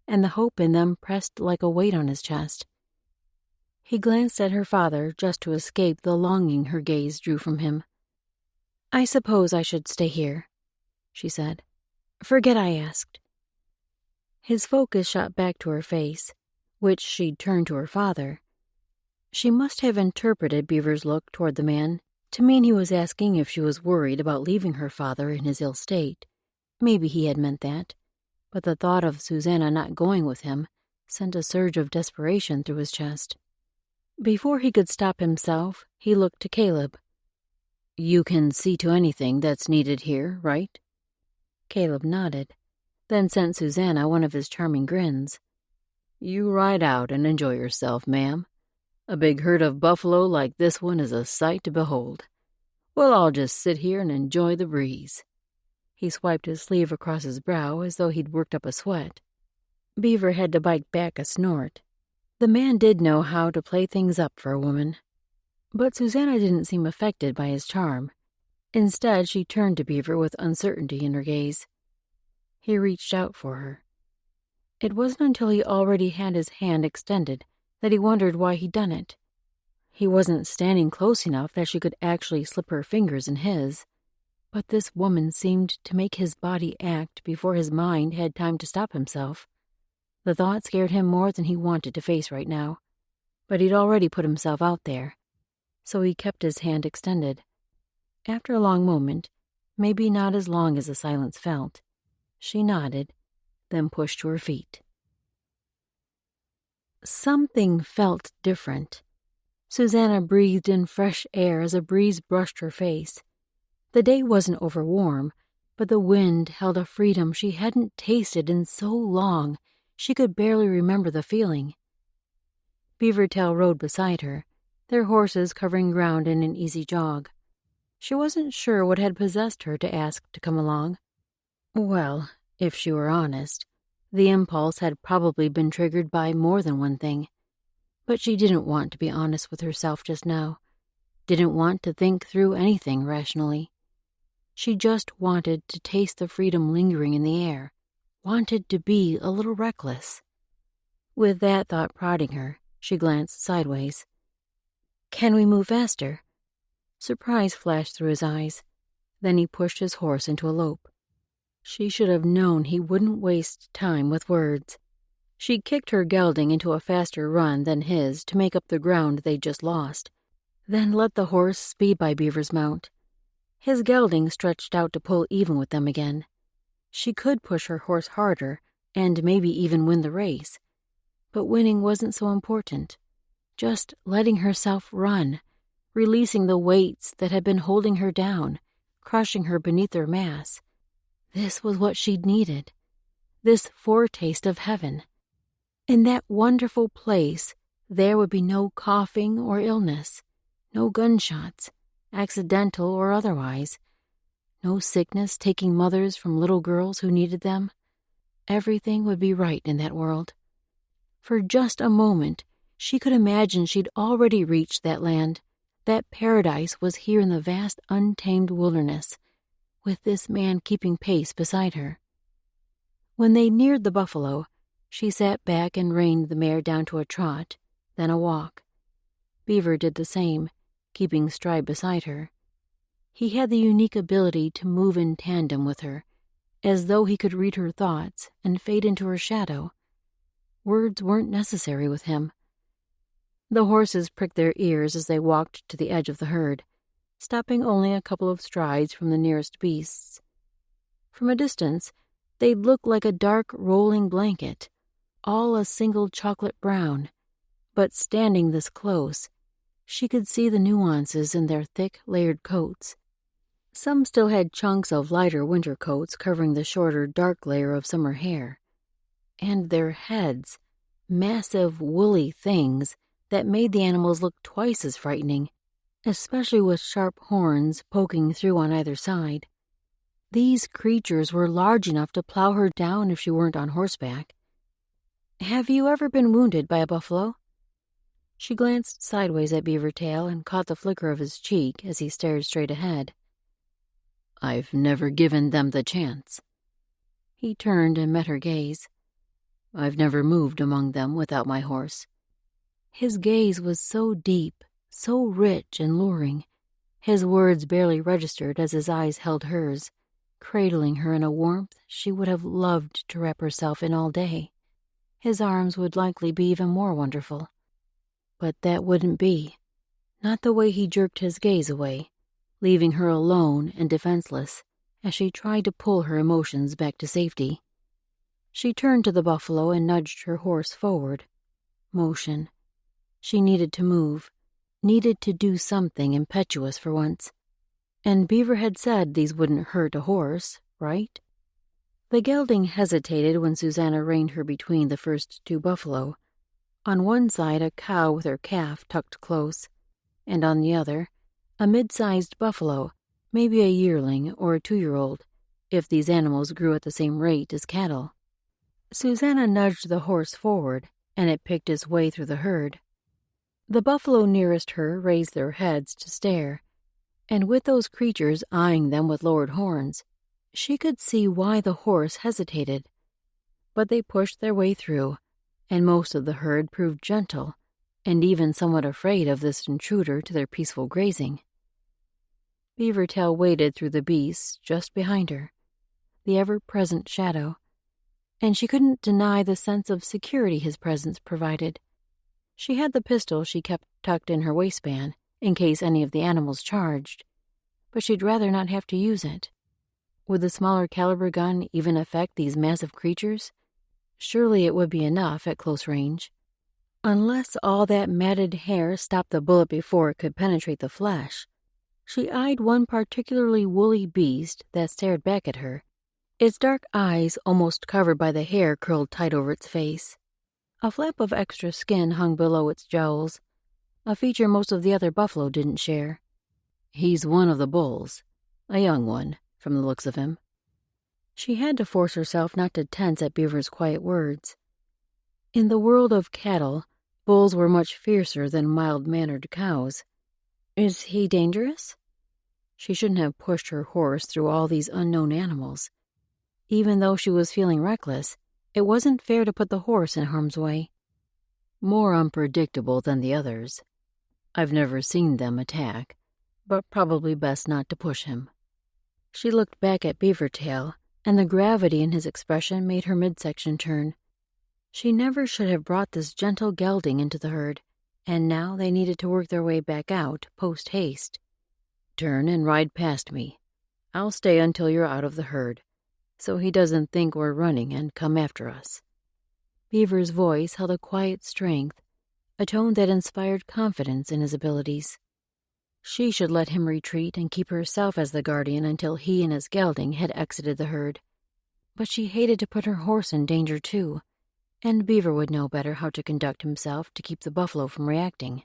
and the hope in them pressed like a weight on his chest. He glanced at her father just to escape the longing her gaze drew from him. I suppose I should stay here, she said. Forget I asked. His focus shot back to her face, which she'd turned to her father. She must have interpreted Beaver's look toward the man to mean he was asking if she was worried about leaving her father in his ill state. Maybe he had meant that, but the thought of Susanna not going with him sent a surge of desperation through his chest. Before he could stop himself, he looked to Caleb. You can see to anything that's needed here, right? Caleb nodded, then sent Susanna one of his charming grins. You ride out and enjoy yourself, ma'am. A big herd of buffalo like this one is a sight to behold. We'll all just sit here and enjoy the breeze. He swiped his sleeve across his brow as though he'd worked up a sweat. Beaver had to bite back a snort. The man did know how to play things up for a woman. But Susanna didn't seem affected by his charm. Instead, she turned to Beaver with uncertainty in her gaze. He reached out for her. It wasn't until he already had his hand extended that he wondered why he'd done it. He wasn't standing close enough that she could actually slip her fingers in his, but this woman seemed to make his body act before his mind had time to stop himself. The thought scared him more than he wanted to face right now, but he'd already put himself out there, so he kept his hand extended. After a long moment, maybe not as long as the silence felt, she nodded, then pushed to her feet. Something felt different. Susanna breathed in fresh air as a breeze brushed her face. The day wasn't overwarm, but the wind held a freedom she hadn't tasted in so long she could barely remember the feeling. Beavertail rode beside her, their horses covering ground in an easy jog. She wasn't sure what had possessed her to ask to come along. Well, if she were honest, the impulse had probably been triggered by more than one thing. But she didn't want to be honest with herself just now, didn't want to think through anything rationally. She just wanted to taste the freedom lingering in the air, wanted to be a little reckless. With that thought prodding her, She glanced sideways. "Can we move faster?" Surprise flashed through his eyes. Then he pushed his horse into a lope. She should have known he wouldn't waste time with words. She kicked her gelding into a faster run than his to make up the ground they'd just lost, then let the horse speed by Beaver's mount. His gelding stretched out to pull even with them again. She could push her horse harder and maybe even win the race. But winning wasn't so important. Just letting herself run, releasing the weights that had been holding her down, crushing her beneath their mass. This was what she'd needed. This foretaste of heaven. In that wonderful place, there would be no coughing or illness, no gunshots, accidental or otherwise, no sickness taking mothers from little girls who needed them. Everything would be right in that world. For just a moment, she could imagine she'd already reached that land. That paradise was here in the vast, untamed wilderness, with this man keeping pace beside her. When they neared the buffalo, she sat back and reined the mare down to a trot, then a walk. Beaver did the same, keeping stride beside her. He had the unique ability to move in tandem with her, as though he could read her thoughts and fade into her shadow. Words weren't necessary with him. The horses pricked their ears as they walked to the edge of the herd, stopping only a couple of strides from the nearest beasts. From a distance, they'd look like a dark, rolling blanket, all a single chocolate brown, but standing this close, she could see the nuances in their thick, layered coats. Some still had chunks of lighter winter coats covering the shorter, dark layer of summer hair. And their heads, massive, woolly things that made the animals look twice as frightening, especially with sharp horns poking through on either side. These creatures were large enough to plow her down if she weren't on horseback. "Have you ever been wounded by a buffalo?" She glanced sideways at Beavertail and caught the flicker of his cheek as he stared straight ahead. "I've never given them the chance." He turned and met her gaze. "I've never moved among them without my horse." His gaze was so deep, so rich and luring. His words barely registered as his eyes held hers, cradling her in a warmth she would have loved to wrap herself in all day. His arms would likely be even more wonderful. But that wouldn't be. Not the way he jerked his gaze away, leaving her alone and defenseless as she tried to pull her emotions back to safety. She turned to the buffalo and nudged her horse forward. Motion. She needed to move, needed to do something impetuous for once. And Beaver had said these wouldn't hurt a horse, right? The gelding hesitated when Susanna reined her between the first two buffalo. On one side, a cow with her calf tucked close, and on the other, a mid-sized buffalo, maybe a yearling or a 2-year-old, if these animals grew at the same rate as cattle. Susanna nudged the horse forward, and it picked its way through the herd. The buffalo nearest her raised their heads to stare, and with those creatures eyeing them with lowered horns, she could see why the horse hesitated. But they pushed their way through, and most of the herd proved gentle, and even somewhat afraid of this intruder to their peaceful grazing. Beavertail waded through the beasts just behind her, the ever-present shadow, and she couldn't deny the sense of security his presence provided. She had the pistol she kept tucked in her waistband, in case any of the animals charged, but she'd rather not have to use it. Would the smaller caliber gun even affect these massive creatures? Surely it would be enough at close range. Unless all that matted hair stopped the bullet before it could penetrate the flesh. She eyed one particularly woolly beast that stared back at her, its dark eyes almost covered by the hair curled tight over its face. A flap of extra skin hung below its jowls, a feature most of the other buffalo didn't share. "He's one of the bulls, a young one, from the looks of him." She had to force herself not to tense at Beaver's quiet words. In the world of cattle, bulls were much fiercer than mild-mannered cows. Is he dangerous? She shouldn't have pushed her horse through all these unknown animals. Even though she was feeling reckless, it wasn't fair to put the horse in harm's way. more unpredictable than the others. I've never seen them attack, but probably best not to push him." She looked back at Beavertail, and the gravity in his expression made her midsection turn. She never should have brought this gentle gelding into the herd, and now they needed to work their way back out post-haste. "Turn and ride past me. I'll stay until you're out of the herd, so he doesn't think we're running and come after us." Beaver's voice held a quiet strength, a tone that inspired confidence in his abilities. She should let him retreat and keep herself as the guardian until he and his gelding had exited the herd. But she hated to put her horse in danger too, and Beaver would know better how to conduct himself to keep the buffalo from reacting.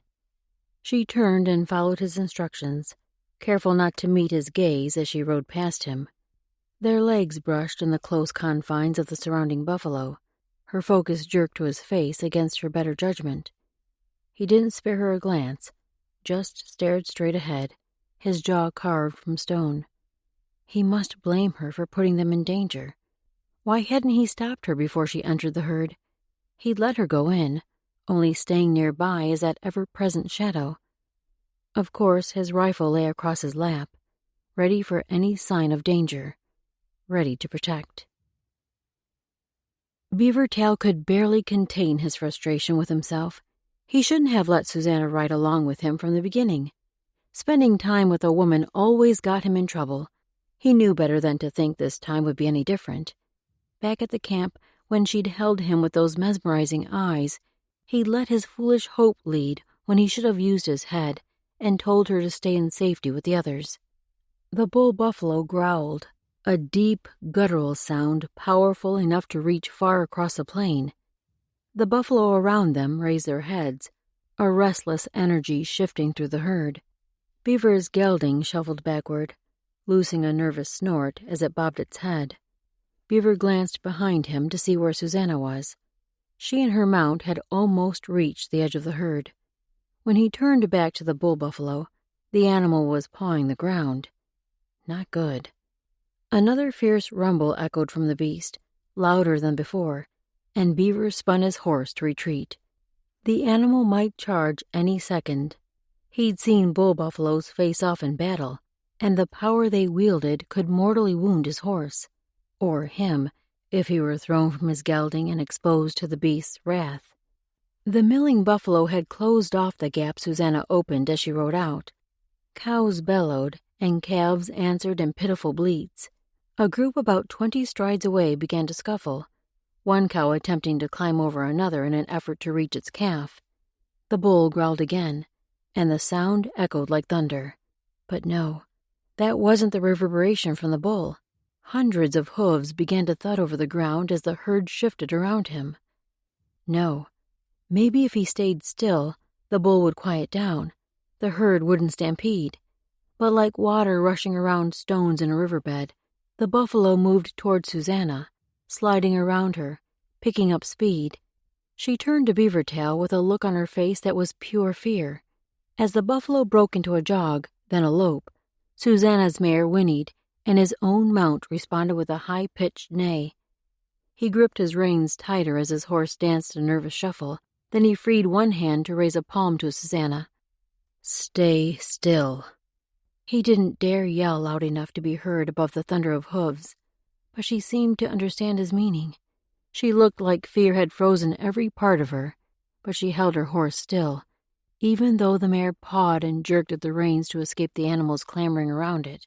She turned and followed his instructions, careful not to meet his gaze as she rode past him. Their legs brushed in the close confines of the surrounding buffalo, her focus jerked to his face against her better judgment. He didn't spare her a glance, just stared straight ahead, his jaw carved from stone. He must blame her for putting them in danger. Why hadn't he stopped her before she entered the herd? He'd let her go in, only staying nearby as that ever-present shadow. Of course, his rifle lay across his lap, ready for any sign of danger, ready to protect. Beavertail could barely contain his frustration with himself. He shouldn't have let Susanna ride along with him from the beginning. Spending time with a woman always got him in trouble. He knew better than to think this time would be any different. Back at the camp, when she'd held him with those mesmerizing eyes, he'd let his foolish hope lead when he should have used his head and told her to stay in safety with the others. The bull buffalo growled, a deep, guttural sound powerful enough to reach far across the plain. The buffalo around them raised their heads, a restless energy shifting through the herd. Beaver's gelding shuffled backward, loosing a nervous snort as it bobbed its head. Beaver glanced behind him to see where Susanna was. She and her mount had almost reached the edge of the herd. When he turned back to the bull buffalo, the animal was pawing the ground. Not good. Another fierce rumble echoed from the beast, louder than before, and Beaver spun his horse to retreat. The animal might charge any second. He'd seen bull buffaloes face off in battle, and the power they wielded could mortally wound his horse, or him, if he were thrown from his gelding and exposed to the beast's wrath. The milling buffalo had closed off the gap Susanna opened as she rode out. Cows bellowed, and calves answered in pitiful bleats. A group about 20 strides away began to scuffle, one cow attempting to climb over another in an effort to reach its calf. The bull growled again, and the sound echoed like thunder. But no, that wasn't the reverberation from the bull. Hundreds of hooves began to thud over the ground as the herd shifted around him. No, maybe if he stayed still, the bull would quiet down. The herd wouldn't stampede. But like water rushing around stones in a riverbed, the buffalo moved toward Susanna, sliding around her, picking up speed. She turned to Beavertail with a look on her face that was pure fear. As the buffalo broke into a jog, then a lope, Susanna's mare whinnied, and his own mount responded with a high-pitched neigh. He gripped his reins tighter as his horse danced a nervous shuffle, then he freed one hand to raise a palm to Susanna. "Stay still." He didn't dare yell loud enough to be heard above the thunder of hooves, but she seemed to understand his meaning. She looked like fear had frozen every part of her, but she held her horse still, even though the mare pawed and jerked at the reins to escape the animals clamoring around it.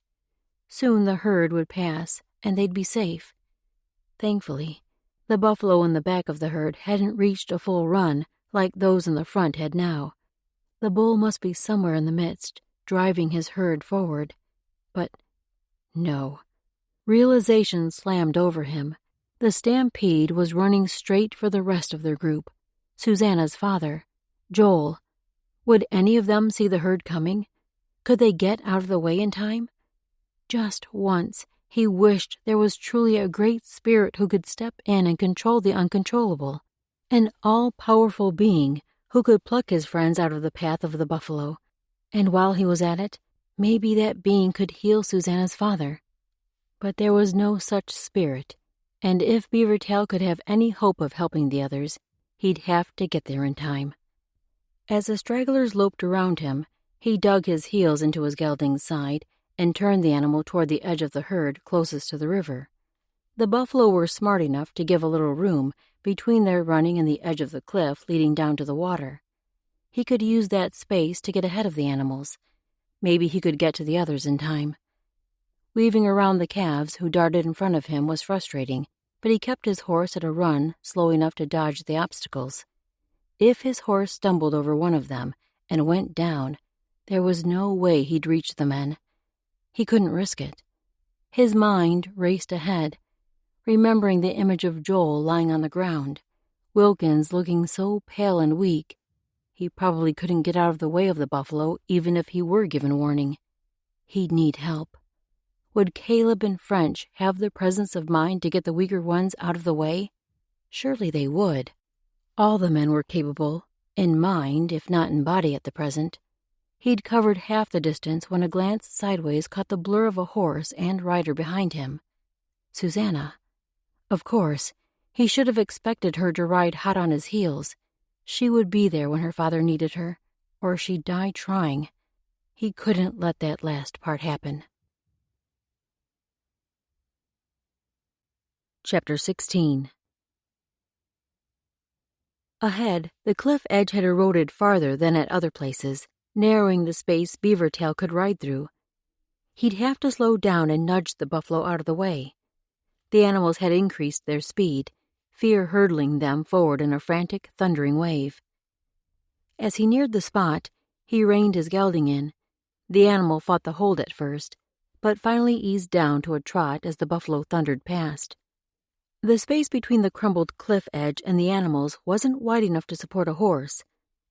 Soon the herd would pass, and they'd be safe. Thankfully, the buffalo in the back of the herd hadn't reached a full run like those in the front had now. The bull must be somewhere in the midst, driving his herd forward. But no. Realization slammed over him. The stampede was running straight for the rest of their group. Susanna's father, Joel. Would any of them see the herd coming? Could they get out of the way in time? Just once, he wished there was truly a great spirit who could step in and control the uncontrollable, an all-powerful being who could pluck his friends out of the path of the buffalo. And while he was at it, maybe that being could heal Susanna's father. But there was no such spirit, and if Beavertail could have any hope of helping the others, He'd have to get there in time. As the stragglers loped around him, he dug his heels into his gelding's side and turned the animal toward the edge of the herd closest to the river. The buffalo were smart enough to give a little room between their running and the edge of the cliff leading down to the water. He could use that space to get ahead of the animals. Maybe he could get to the others in time. Weaving around the calves who darted in front of him was frustrating, but he kept his horse at a run slow enough to dodge the obstacles. If his horse stumbled over one of them and went down, there was no way he'd reach the men. He couldn't risk it. His mind raced ahead, remembering the image of Joel lying on the ground, Wilkins looking so pale and weak. He probably couldn't get out of the way of the buffalo even if he were given warning. He'd need help. Would Caleb and French have the presence of mind to get the weaker ones out of the way? Surely they would. All the men were capable, in mind if not in body at the present. He'd covered half the distance when a glance sideways caught the blur of a horse and rider behind him. Susanna. Of course, he should have expected her to ride hot on his heels. She would be there when her father needed her, or she'd die trying. He couldn't let that last part happen. Chapter 16. Ahead, the cliff edge had eroded farther than at other places, narrowing the space Beavertail could ride through. He'd have to slow down and nudge the buffalo out of the way. The animals had increased their speed, fear hurtling them forward in a frantic, thundering wave. As he neared the spot, he reined his gelding in. The animal fought the hold at first, but finally eased down to a trot as the buffalo thundered past. The space between the crumbled cliff edge and the animals wasn't wide enough to support a horse,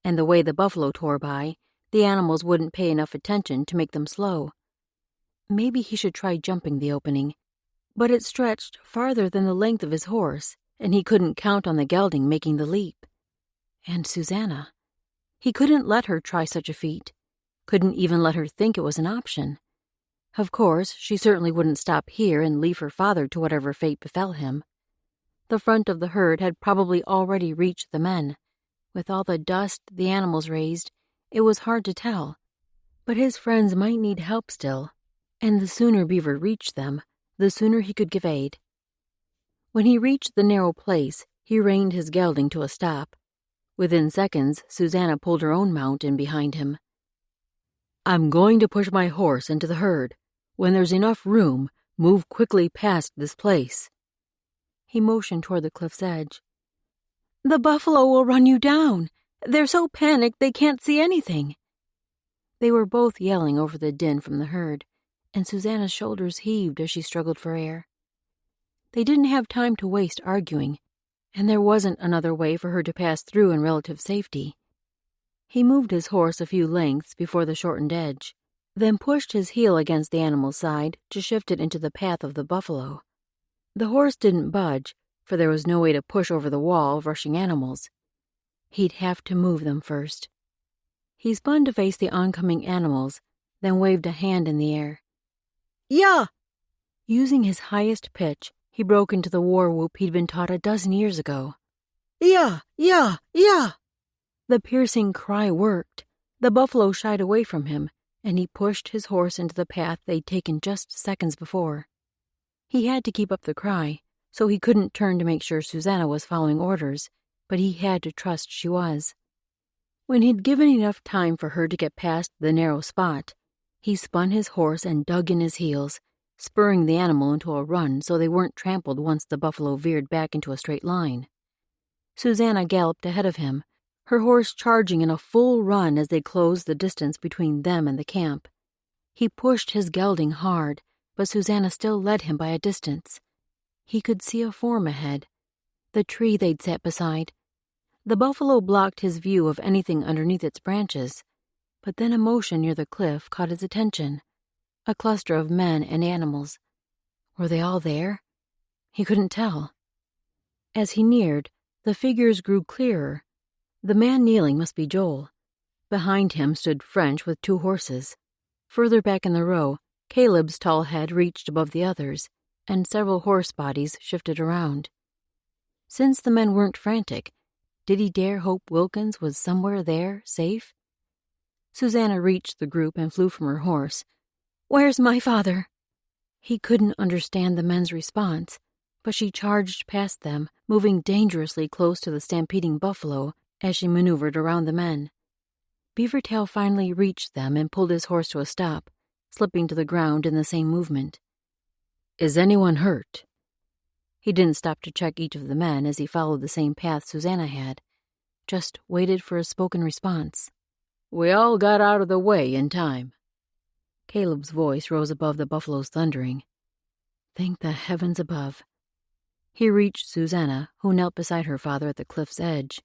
and the way the buffalo tore by, the animals wouldn't pay enough attention to make them slow. Maybe he should try jumping the opening, but it stretched farther than the length of his horse, and he couldn't count on the gelding making the leap. And Susanna. He couldn't let her try such a feat, couldn't even let her think it was an option. Of course, she certainly wouldn't stop here and leave her father to whatever fate befell him. The front of the herd had probably already reached the men. With all the dust the animals raised, it was hard to tell. But his friends might need help still, and the sooner Beaver reached them, the sooner he could give aid. When he reached the narrow place, he reined his gelding to a stop. Within seconds, Susanna pulled her own mount in behind him. "I'm going to push my horse into the herd. When there's enough room, move quickly past this place." He motioned toward the cliff's edge. "The buffalo will run you down. They're so panicked they can't see anything." They were both yelling over the din from the herd, and Susanna's shoulders heaved as she struggled for air. They didn't have time to waste arguing, and there wasn't another way for her to pass through in relative safety. He moved his horse a few lengths before the shortened edge, then pushed his heel against the animal's side to shift it into the path of the buffalo. The horse didn't budge, for there was no way to push over the wall of rushing animals. He'd have to move them first. He spun to face the oncoming animals, then waved a hand in the air. "Yeah!" Using his highest pitch, he broke into the war whoop he'd been taught a dozen years ago. "Yeah! Yeah! Yeah!" The piercing cry worked. The buffalo shied away from him, and he pushed his horse into the path they'd taken just seconds before. He had to keep up the cry, so he couldn't turn to make sure Susanna was following orders, but he had to trust she was. When he'd given enough time for her to get past the narrow spot, he spun his horse and dug in his heels, spurring the animal into a run so they weren't trampled once the buffalo veered back into a straight line. Susanna galloped ahead of him, her horse charging in a full run as they closed the distance between them and the camp. He pushed his gelding hard, but Susanna still led him by a distance. He could see a form ahead, the tree they'd sat beside. The buffalo blocked his view of anything underneath its branches, but then a motion near the cliff caught his attention. A cluster of men and animals. Were they all there? He couldn't tell. As he neared, the figures grew clearer. The man kneeling must be Joel. Behind him stood French with 2 horses. Further back in the row, Caleb's tall head reached above the others, and several horse bodies shifted around. Since the men weren't frantic, Did he dare hope Wilkins was somewhere there, safe? Susanna reached the group and flew from her horse. "Where's my father?" He couldn't understand the men's response, but she charged past them, moving dangerously close to the stampeding buffalo as she maneuvered around the men. Beavertail finally reached them and pulled his horse to a stop, slipping to the ground in the same movement. "Is anyone hurt?" He didn't stop to check each of the men as he followed the same path Susanna had, just waited for a spoken response. "We all got out of the way in time." Caleb's voice rose above the buffalo's thundering. Thank the heavens above. He reached Susanna, who knelt beside her father at the cliff's edge.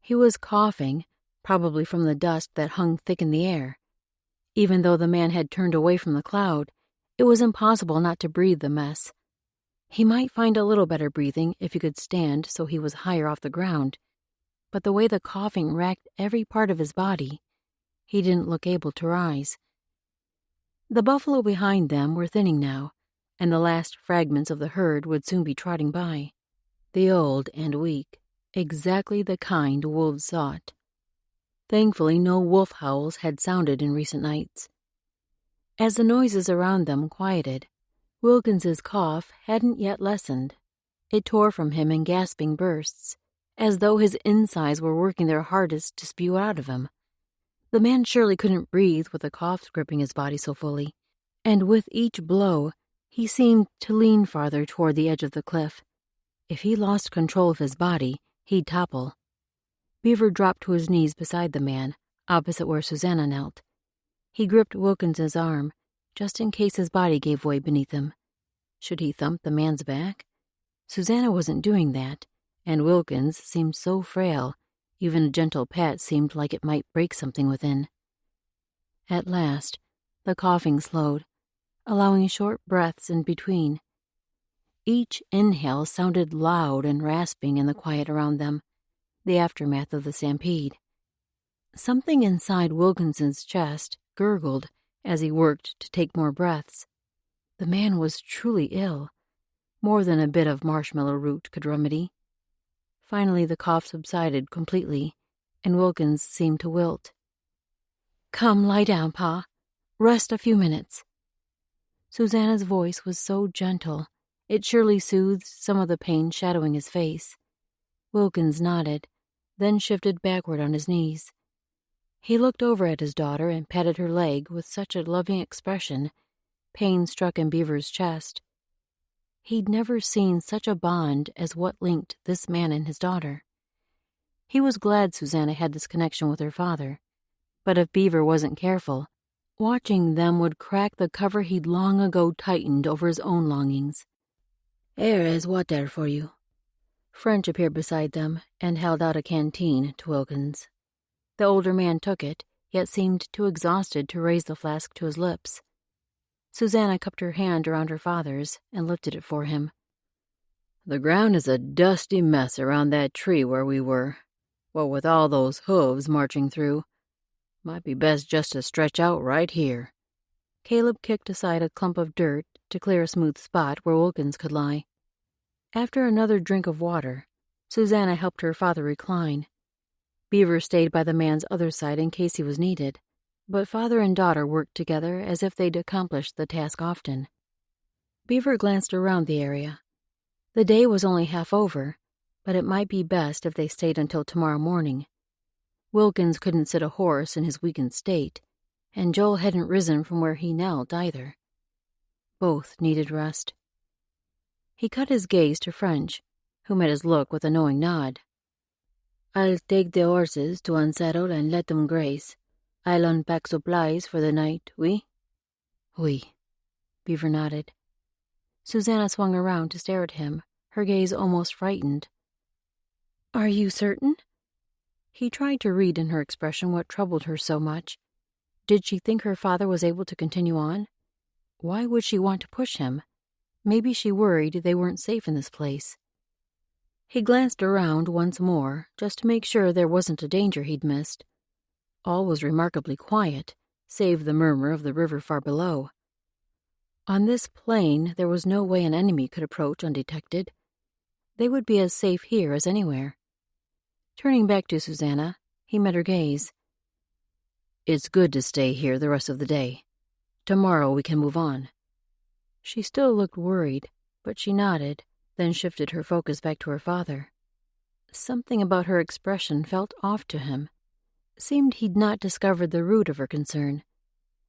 He was coughing, probably from the dust that hung thick in the air. Even though the man had turned away from the cloud, it was impossible not to breathe the mess. He might find a little better breathing if he could stand so he was higher off the ground, but the way the coughing racked every part of his body, he didn't look able to rise. The buffalo behind them were thinning now, and the last fragments of the herd would soon be trotting by. The old and weak, exactly the kind wolves sought. Thankfully, no wolf howls had sounded in recent nights. As the noises around them quieted, Wilkins's cough hadn't yet lessened. It tore from him in gasping bursts, as though his insides were working their hardest to spew out of him. The man surely couldn't breathe with the cough gripping his body so fully, and with each blow, he seemed to lean farther toward the edge of the cliff. If he lost control of his body, he'd topple. Beaver dropped to his knees beside the man, opposite where Susanna knelt. He gripped Wilkins's arm, just in case his body gave way beneath him. Should he thump the man's back? Susanna wasn't doing that, and Wilkins seemed so frail, even a gentle pat seemed like it might break something within. At last, the coughing slowed, allowing short breaths in between. Each inhale sounded loud and rasping in the quiet around them, the aftermath of the stampede. Something inside Wilkinson's chest gurgled as he worked to take more breaths. The man was truly ill, more than a bit of marshmallow root could remedy. Finally, the cough subsided completely, and Wilkins seemed to wilt. "Come, lie down, Pa. Rest a few minutes." Susanna's voice was so gentle, it surely soothed some of the pain shadowing his face. Wilkins nodded, then shifted backward on his knees. He looked over at his daughter and patted her leg with such a loving expression, pain struck in Beaver's chest. He'd never seen such a bond as what linked this man and his daughter. He was glad Susanna had this connection with her father, but if Beaver wasn't careful, watching them would crack the cover he'd long ago tightened over his own longings. "Here is water for you." French appeared beside them and held out a canteen to Wilkins. The older man took it, yet seemed too exhausted to raise the flask to his lips. Susanna cupped her hand around her father's and lifted it for him. "The ground is a dusty mess around that tree where we were. What with all those hooves marching through, might be best just to stretch out right here." Caleb kicked aside a clump of dirt to clear a smooth spot where Wilkins could lie. After another drink of water, Susanna helped her father recline. Beaver stayed by the man's other side in case he was needed, but father and daughter worked together as if they'd accomplished the task often. Beaver glanced around the area. The day was only half over, but it might be best if they stayed until tomorrow morning. Wilkins couldn't sit a horse in his weakened state, and Joel hadn't risen from where he knelt either. Both needed rest. He cut his gaze to French, who met his look with a knowing nod. "I'll take the horses to unsaddle and let them graze. I'll unpack supplies for the night, oui?" "Oui," Beaver nodded. Susanna swung around to stare at him, her gaze almost frightened. "Are you certain?" He tried to read in her expression what troubled her so much. Did she think her father was able to continue on? Why would she want to push him? Maybe she worried they weren't safe in this place. He glanced around once more, just to make sure there wasn't a danger he'd missed. All was remarkably quiet, save the murmur of the river far below. On this plain, there was no way an enemy could approach undetected. They would be as safe here as anywhere. Turning back to Susanna, he met her gaze. It's good to stay here the rest of the day. Tomorrow we can move on. She still looked worried, but she nodded, then shifted her focus back to her father. Something about her expression felt off to him. Seemed he'd not discovered the root of her concern.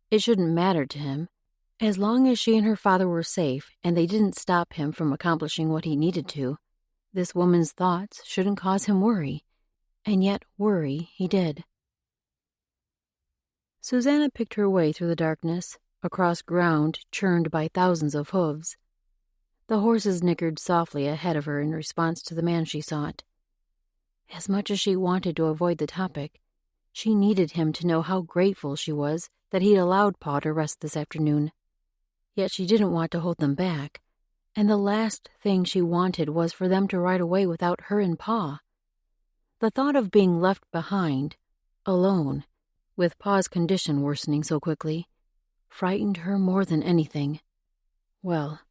It shouldn't matter to him. As long as she and her father were safe and they didn't stop him from accomplishing what he needed to, this woman's thoughts shouldn't cause him worry. And yet worry he did. Susanna picked her way through the darkness, across ground churned by thousands of hooves. The horses nickered softly ahead of her in response to the man she sought. As much as she wanted to avoid the topic, she needed him to know how grateful she was that he'd allowed Pa to rest this afternoon. Yet she didn't want to hold them back, and the last thing she wanted was for them to ride away without her and Pa. The thought of being left behind, alone, with Pa's condition worsening so quickly, frightened her more than anything. Well,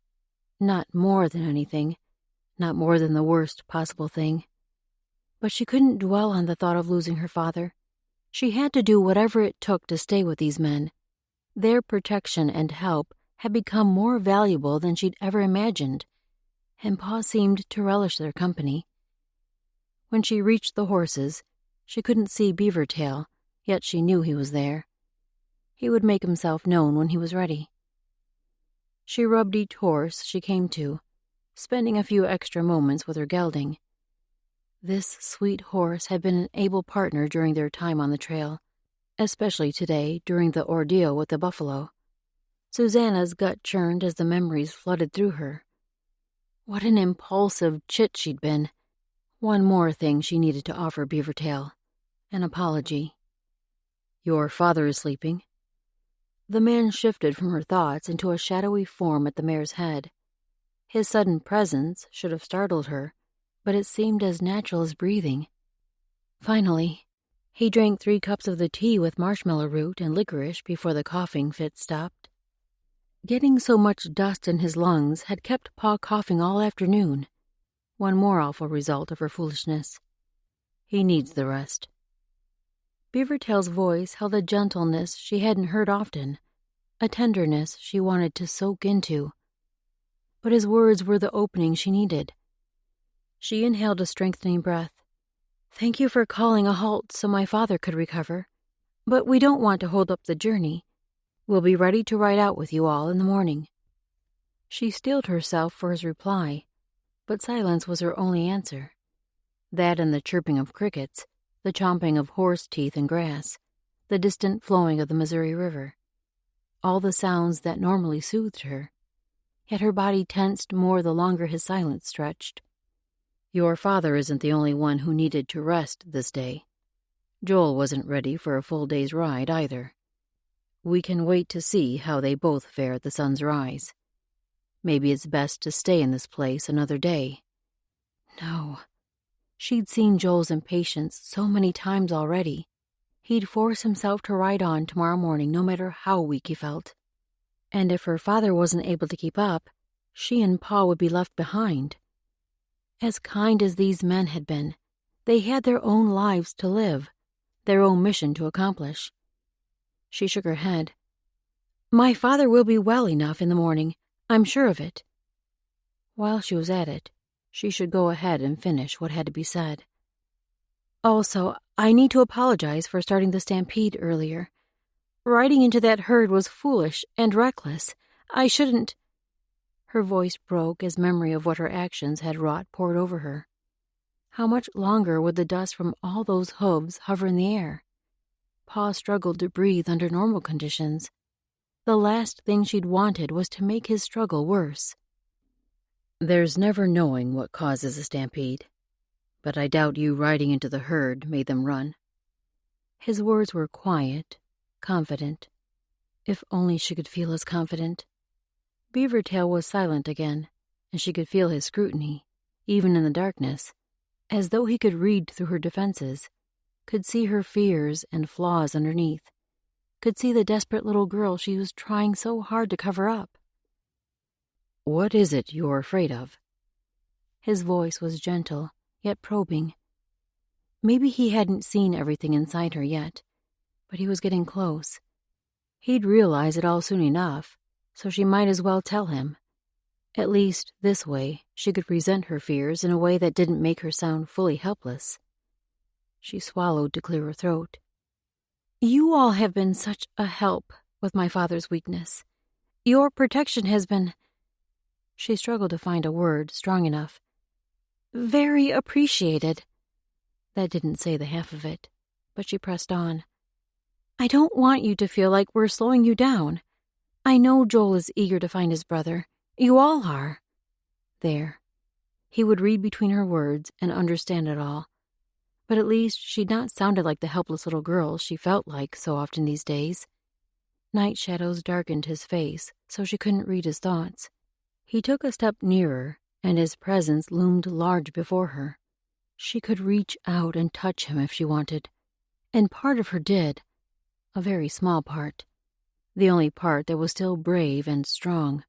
not more than anything, not more than the worst possible thing. But she couldn't dwell on the thought of losing her father. She had to do whatever it took to stay with these men. Their protection and help had become more valuable than she'd ever imagined, and Pa seemed to relish their company. When she reached the horses, she couldn't see Beavertail, yet she knew he was there. He would make himself known when he was ready. She rubbed each horse she came to, spending a few extra moments with her gelding. This sweet horse had been an able partner during their time on the trail, especially today during the ordeal with the buffalo. Susanna's gut churned as the memories flooded through her. What an impulsive chit she'd been. One more thing she needed to offer Beavertail, an apology. Your father is sleeping? The man shifted from her thoughts into a shadowy form at the mare's head. His sudden presence should have startled her, but it seemed as natural as breathing. Finally, he drank 3 cups of the tea with marshmallow root and licorice before the coughing fit stopped. Getting so much dust in his lungs had kept Pa coughing all afternoon. One more awful result of her foolishness. He needs the rest. Beavertail's voice held a gentleness she hadn't heard often, a tenderness she wanted to soak into. But his words were the opening she needed. She inhaled a strengthening breath. Thank you for calling a halt so my father could recover. But we don't want to hold up the journey. We'll be ready to ride out with you all in the morning. She steeled herself for his reply, but silence was her only answer. That and the chirping of crickets, the chomping of horse teeth and grass, the distant flowing of the Missouri River. All the sounds that normally soothed her. Yet her body tensed more the longer his silence stretched. Your father isn't the only one who needed to rest this day. Joel wasn't ready for a full day's ride either. We can wait to see how they both fare at the sun's rise. Maybe it's best to stay in this place another day. No. She'd seen Joel's impatience so many times already. He'd force himself to ride on tomorrow morning no matter how weak he felt. And if her father wasn't able to keep up, she and Pa would be left behind. As kind as these men had been, they had their own lives to live, their own mission to accomplish. She shook her head. My father will be well enough in the morning, I'm sure of it. While she was at it, she should go ahead and finish what had to be said. Also, I need to apologize for starting the stampede earlier. Riding into that herd was foolish and reckless. I shouldn't... Her voice broke as memory of what her actions had wrought poured over her. How much longer would the dust from all those hooves hover in the air? Pa struggled to breathe under normal conditions. The last thing she'd wanted was to make his struggle worse. There's never knowing what causes a stampede, but I doubt you riding into the herd made them run. His words were quiet, confident. If only she could feel as confident. Beavertail was silent again, and she could feel his scrutiny, even in the darkness, as though he could read through her defenses, could see her fears and flaws underneath, could see the desperate little girl she was trying so hard to cover up. What is it you're afraid of? His voice was gentle, yet probing. Maybe he hadn't seen everything inside her yet, but he was getting close. He'd realize it all soon enough, so she might as well tell him. At least, this way, she could present her fears in a way that didn't make her sound fully helpless. She swallowed to clear her throat. You all have been such a help with my father's weakness. Your protection has been... She struggled to find a word strong enough. Very appreciated. That didn't say the half of it, but she pressed on. I don't want you to feel like we're slowing you down. I know Joel is eager to find his brother. You all are. There. He would read between her words and understand it all. But at least she'd not sounded like the helpless little girl she felt like so often these days. Night shadows darkened his face, so she couldn't read his thoughts. He took a step nearer, and his presence loomed large before her. She could reach out and touch him if she wanted, and part of her did, a very small part, the only part that was still brave and strong.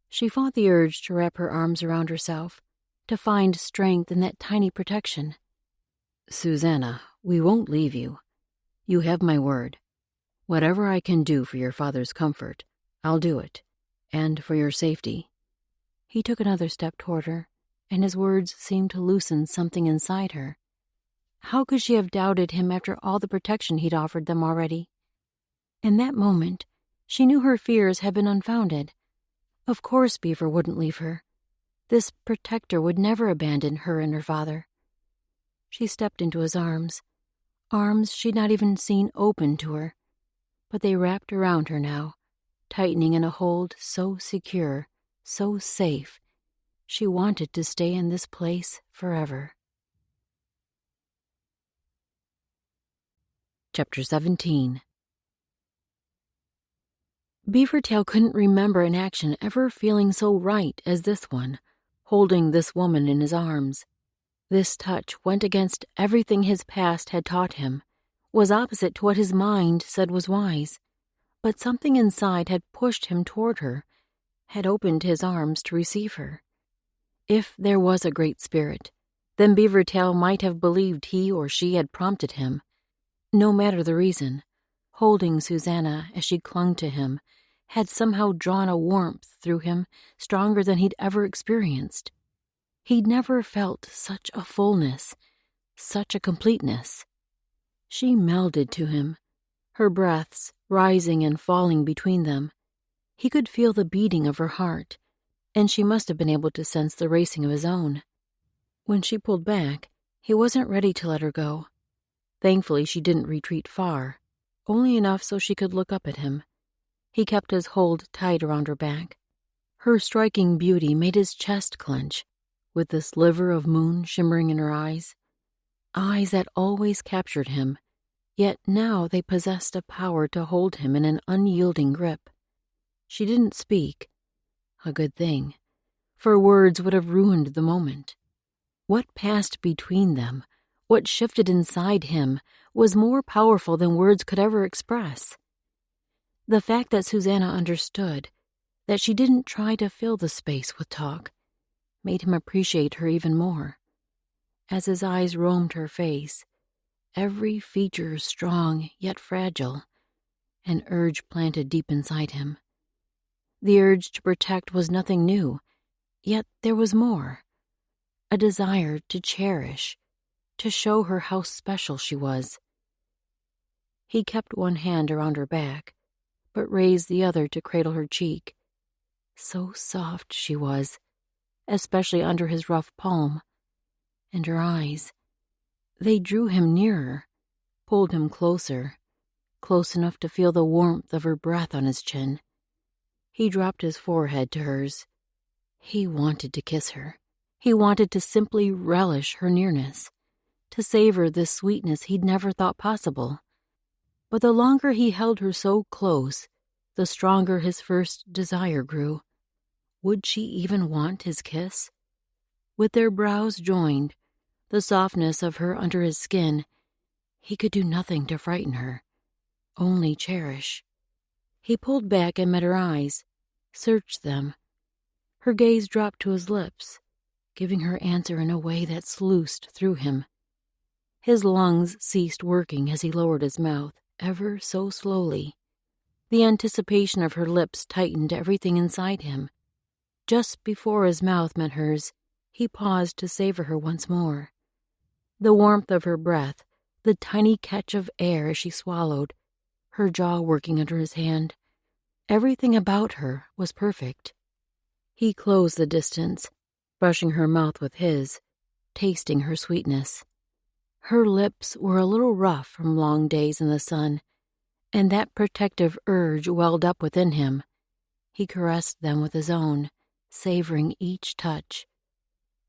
She fought the urge to wrap her arms around herself, to find strength in that tiny protection. Susanna, we won't leave you. You have my word. Whatever I can do for your father's comfort, I'll do it, and for your safety. He took another step toward her, and his words seemed to loosen something inside her. How could she have doubted him after all the protection he'd offered them already? In that moment, she knew her fears had been unfounded. Of course Beaver wouldn't leave her. This protector would never abandon her and her father. She stepped into his arms she'd not even seen open to her, but they wrapped around her now, tightening in a hold so secure, so safe. She wanted to stay in this place forever. Chapter 17. Beavertail couldn't remember an action ever feeling so right as this one, holding this woman in his arms. This touch went against everything his past had taught him, was opposite to what his mind said was wise, but something inside had pushed him toward her, had opened his arms to receive her. If there was a great spirit, then Beavertail might have believed he or she had prompted him. No matter the reason, holding Susanna as she clung to him had somehow drawn a warmth through him stronger than he'd ever experienced. He'd never felt such a fullness, such a completeness. She melded to him, her breaths rising and falling between them. He could feel the beating of her heart, and she must have been able to sense the racing of his own. When she pulled back, he wasn't ready to let her go. Thankfully, she didn't retreat far, only enough so she could look up at him. He kept his hold tight around her back. Her striking beauty made his chest clench, with the sliver of moon shimmering in her eyes that always captured him, yet now they possessed a power to hold him in an unyielding grip. She didn't speak. A good thing, for words would have ruined the moment. What passed between them, what shifted inside him, was more powerful than words could ever express. The fact that Susanna understood, that she didn't try to fill the space with talk, made him appreciate her even more. As his eyes roamed her face, every feature strong yet fragile, an urge planted deep inside him. The urge to protect was nothing new, yet there was more. A desire to cherish, to show her how special she was. He kept one hand around her back, but raised the other to cradle her cheek. So soft she was, especially under his rough palm. And her eyes, they drew him nearer, pulled him closer, close enough to feel the warmth of her breath on his chin. He dropped his forehead to hers. He wanted to kiss her. He wanted to simply relish her nearness, to savor this sweetness he'd never thought possible. But the longer he held her so close, the stronger his first desire grew. Would she even want his kiss? With their brows joined, the softness of her under his skin, he could do nothing to frighten her, only cherish. He pulled back and met her eyes, searched them. Her gaze dropped to his lips, giving her answer in a way that sluiced through him. His lungs ceased working as he lowered his mouth, ever so slowly. The anticipation of her lips tightened everything inside him. Just before his mouth met hers, he paused to savor her once more. The warmth of her breath, the tiny catch of air as she swallowed, her jaw working under his hand. Everything about her was perfect. He closed the distance, brushing her mouth with his, tasting her sweetness. Her lips were a little rough from long days in the sun, and that protective urge welled up within him. He caressed them with his own, savoring each touch.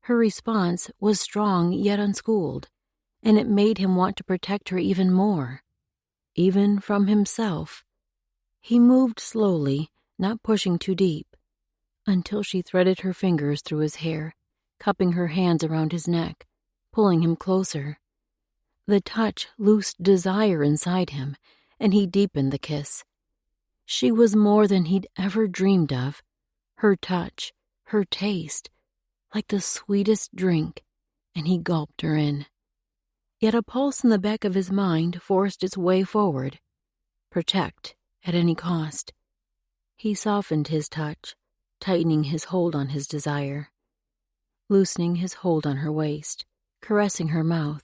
Her response was strong yet unschooled, and it made him want to protect her even more, even from himself. He moved slowly, not pushing too deep, until she threaded her fingers through his hair, cupping her hands around his neck, pulling him closer. The touch loosed desire inside him, and he deepened the kiss. She was more than he'd ever dreamed of. Her touch, her taste, like the sweetest drink, and he gulped her in. Yet a pulse in the back of his mind forced its way forward. Protect at any cost. He softened his touch, tightening his hold on his desire, loosening his hold on her waist, caressing her mouth,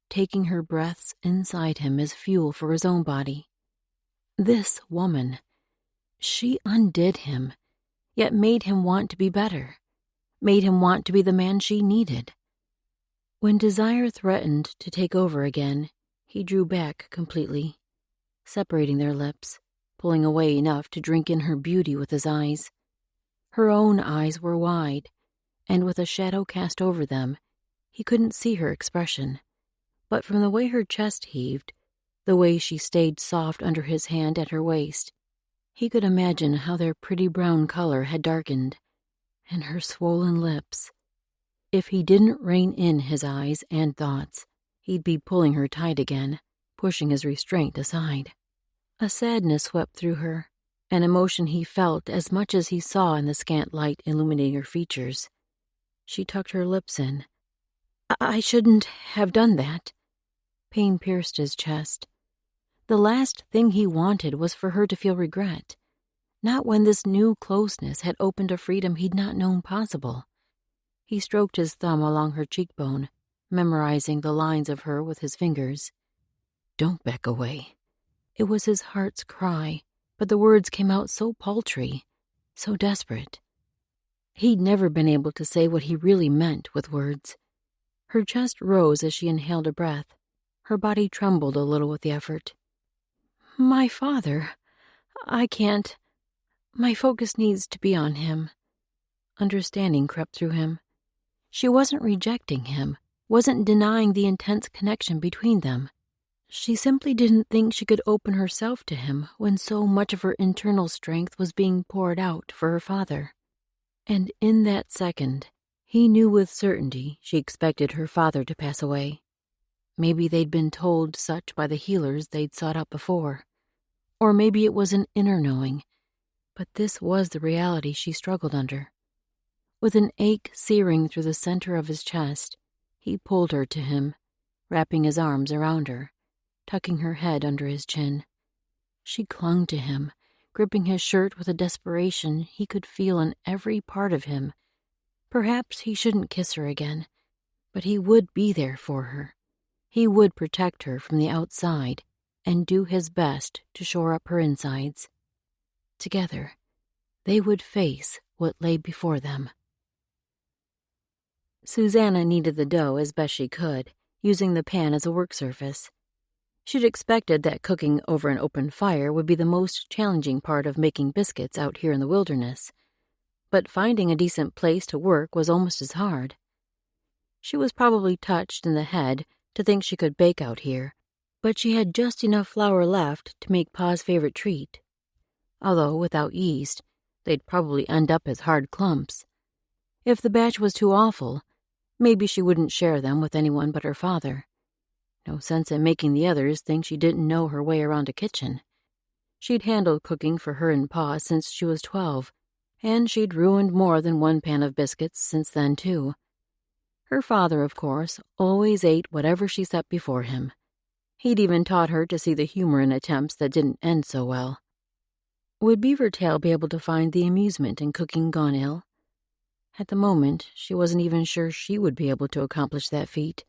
taking her breaths inside him as fuel for his own body. This woman, she undid him, yet made him want to be better, made him want to be the man she needed. When desire threatened to take over again, he drew back completely, separating their lips, pulling away enough to drink in her beauty with his eyes. Her own eyes were wide, and with a shadow cast over them, he couldn't see her expression. But from the way her chest heaved, the way she stayed soft under his hand at her waist, he could imagine how their pretty brown color had darkened, and her swollen lips. If he didn't rein in his eyes and thoughts, he'd be pulling her tight again, pushing his restraint aside. A sadness swept through her, an emotion he felt as much as he saw in the scant light illuminating her features. She tucked her lips in. I shouldn't have done that. Pain pierced his chest. The last thing he wanted was for her to feel regret, not when this new closeness had opened a freedom he'd not known possible. He stroked his thumb along her cheekbone, memorizing the lines of her with his fingers. Don't back away. It was his heart's cry, but the words came out so paltry, so desperate. He'd never been able to say what he really meant with words. Her chest rose as she inhaled a breath. Her body trembled a little with the effort. My father. I can't. My focus needs to be on him. Understanding crept through him. She wasn't rejecting him, wasn't denying the intense connection between them. She simply didn't think she could open herself to him when so much of her internal strength was being poured out for her father. And in that second, he knew with certainty she expected her father to pass away. Maybe they'd been told such by the healers they'd sought out before. Or maybe it was an inner knowing, but this was the reality she struggled under. With an ache searing through the center of his chest, he pulled her to him, wrapping his arms around her, tucking her head under his chin. She clung to him, gripping his shirt with a desperation he could feel in every part of him. Perhaps he shouldn't kiss her again, but he would be there for her. He would protect her from the outside and do his best to shore up her insides. Together, they would face what lay before them. Susanna kneaded the dough as best she could, using the pan as a work surface. She'd expected that cooking over an open fire would be the most challenging part of making biscuits out here in the wilderness, but finding a decent place to work was almost as hard. She was probably touched in the head to think she could bake out here, but she had just enough flour left to make Pa's favorite treat. Although, without yeast, they'd probably end up as hard clumps. If the batch was too awful, maybe she wouldn't share them with anyone but her father. No sense in making the others think she didn't know her way around a kitchen. She'd handled cooking for her and Pa since she was 12, and she'd ruined more than one pan of biscuits since then, too. Her father, of course, always ate whatever she set before him. He'd even taught her to see the humor in attempts that didn't end so well. Would Beavertail be able to find the amusement in cooking gone ill? At the moment, she wasn't even sure she would be able to accomplish that feat.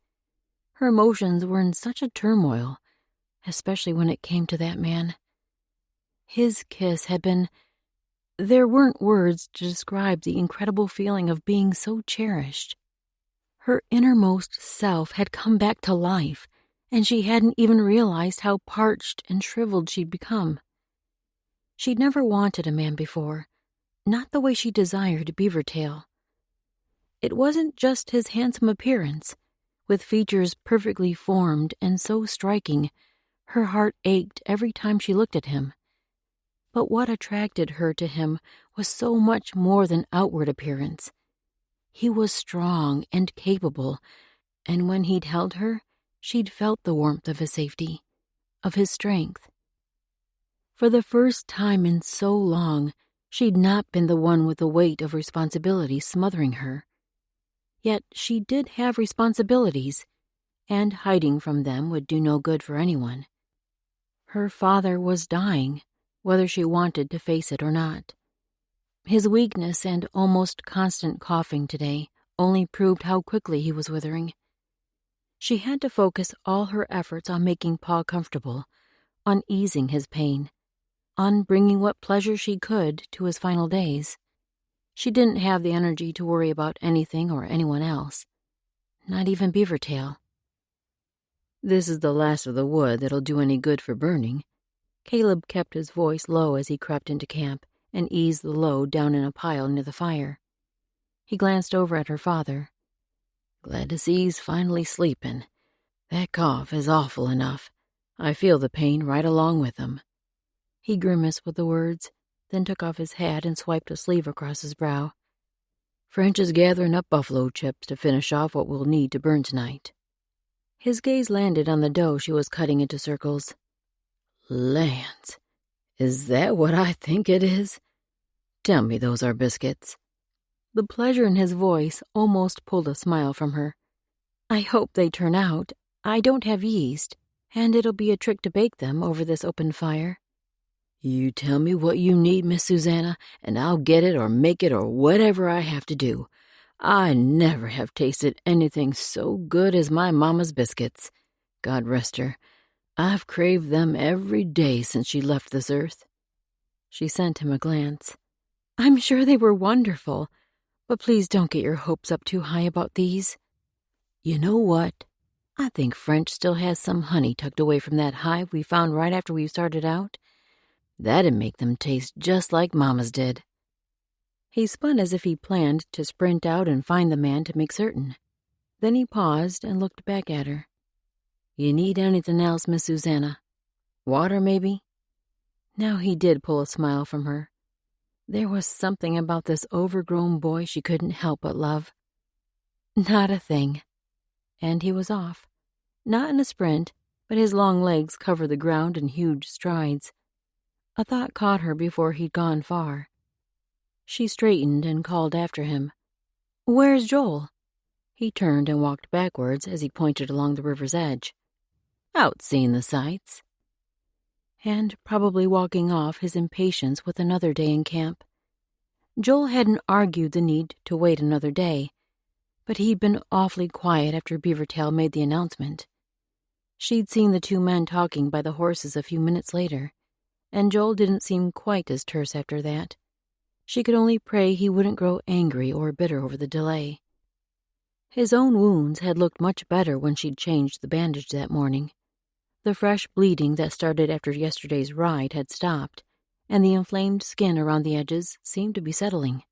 Her emotions were in such a turmoil, especially when it came to that man. His kiss had been... There weren't words to describe the incredible feeling of being so cherished. Her innermost self had come back to life, and she hadn't even realized how parched and shriveled she'd become. She'd never wanted a man before, not the way she desired Beavertail. It wasn't just his handsome appearance. With features perfectly formed and so striking, her heart ached every time she looked at him. But what attracted her to him was so much more than outward appearance. He was strong and capable, and when he'd held her, she'd felt the warmth of his safety, of his strength. For the first time in so long, she'd not been the one with the weight of responsibility smothering her. Yet she did have responsibilities, and hiding from them would do no good for anyone. Her father was dying, whether she wanted to face it or not. His weakness and almost constant coughing today only proved how quickly he was withering. She had to focus all her efforts on making Pa comfortable, on easing his pain, on bringing what pleasure she could to his final days. She didn't have the energy to worry about anything or anyone else, not even Beavertail. This is the last of the wood that'll do any good for burning. Caleb kept his voice low as he crept into camp and eased the load down in a pile near the fire. He glanced over at her father. Glad to see he's finally sleeping. That cough is awful enough. I feel the pain right along with him. He grimaced with the words, then took off his hat and swiped a sleeve across his brow. French is gathering up buffalo chips to finish off what we'll need to burn tonight. His gaze landed on the dough she was cutting into circles. Lands, is that what I think it is? Tell me those are biscuits. The pleasure in his voice almost pulled a smile from her. I hope they turn out. I don't have yeast, and it'll be a trick to bake them over this open fire. You tell me what you need, Miss Susanna, and I'll get it or make it or whatever I have to do. I never have tasted anything so good as my mama's biscuits. God rest her. I've craved them every day since she left this earth. She sent him a glance. I'm sure they were wonderful, but please don't get your hopes up too high about these. You know what? I think French still has some honey tucked away from that hive we found right after we started out. That'd make them taste just like Mama's did. He spun as if he planned to sprint out and find the man to make certain. Then he paused and looked back at her. You need anything else, Miss Susanna? Water, maybe? Now he did pull a smile from her. There was something about this overgrown boy she couldn't help but love. Not a thing. And he was off. Not in a sprint, but his long legs covered the ground in huge strides. A thought caught her before he'd gone far. She straightened and called after him. Where's Joel? He turned and walked backwards as he pointed along the river's edge. Out seeing the sights. And probably walking off his impatience with another day in camp. Joel hadn't argued the need to wait another day, but he'd been awfully quiet after Beavertail made the announcement. She'd seen the two men talking by the horses a few minutes later, and Joel didn't seem quite as terse after that. She could only pray he wouldn't grow angry or bitter over the delay. His own wounds had looked much better when she'd changed the bandage that morning. The fresh bleeding that started after yesterday's ride had stopped, and the inflamed skin around the edges seemed to be settling.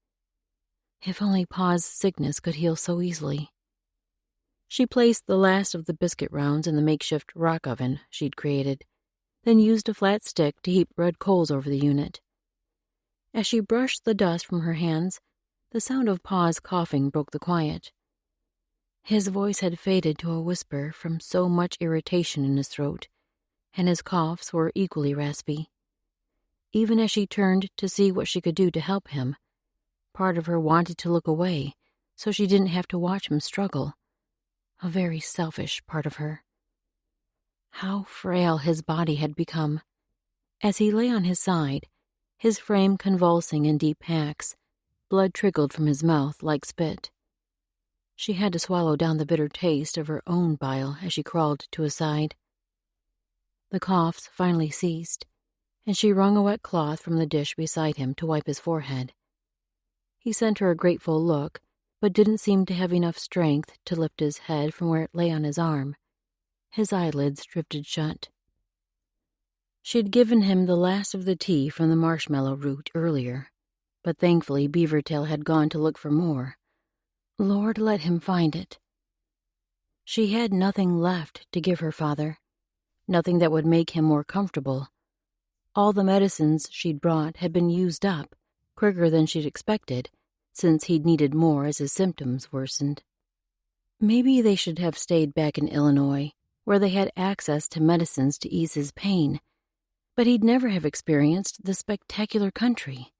If only Pa's sickness could heal so easily. She placed the last of the biscuit rounds in the makeshift rock oven she'd created, then used a flat stick to heap red coals over the unit. As she brushed the dust from her hands, the sound of Pa's coughing broke the quiet. His voice had faded to a whisper from so much irritation in his throat, and his coughs were equally raspy. Even as she turned to see what she could do to help him, part of her wanted to look away, so she didn't have to watch him struggle. A very selfish part of her. How frail his body had become. As he lay on his side, his frame convulsing in deep hacks, blood trickled from his mouth like spit. She had to swallow down the bitter taste of her own bile as she crawled to his side. The coughs finally ceased, and she wrung a wet cloth from the dish beside him to wipe his forehead. He sent her a grateful look, but didn't seem to have enough strength to lift his head from where it lay on his arm. His eyelids drifted shut. She'd given him the last of the tea from the marshmallow root earlier, but thankfully Beavertail had gone to look for more. Lord, let him find it. She had nothing left to give her father, nothing that would make him more comfortable. All the medicines she'd brought had been used up, quicker than she'd expected, since he'd needed more as his symptoms worsened. Maybe they should have stayed back in Illinois, where they had access to medicines to ease his pain, but he'd never have experienced the spectacular country.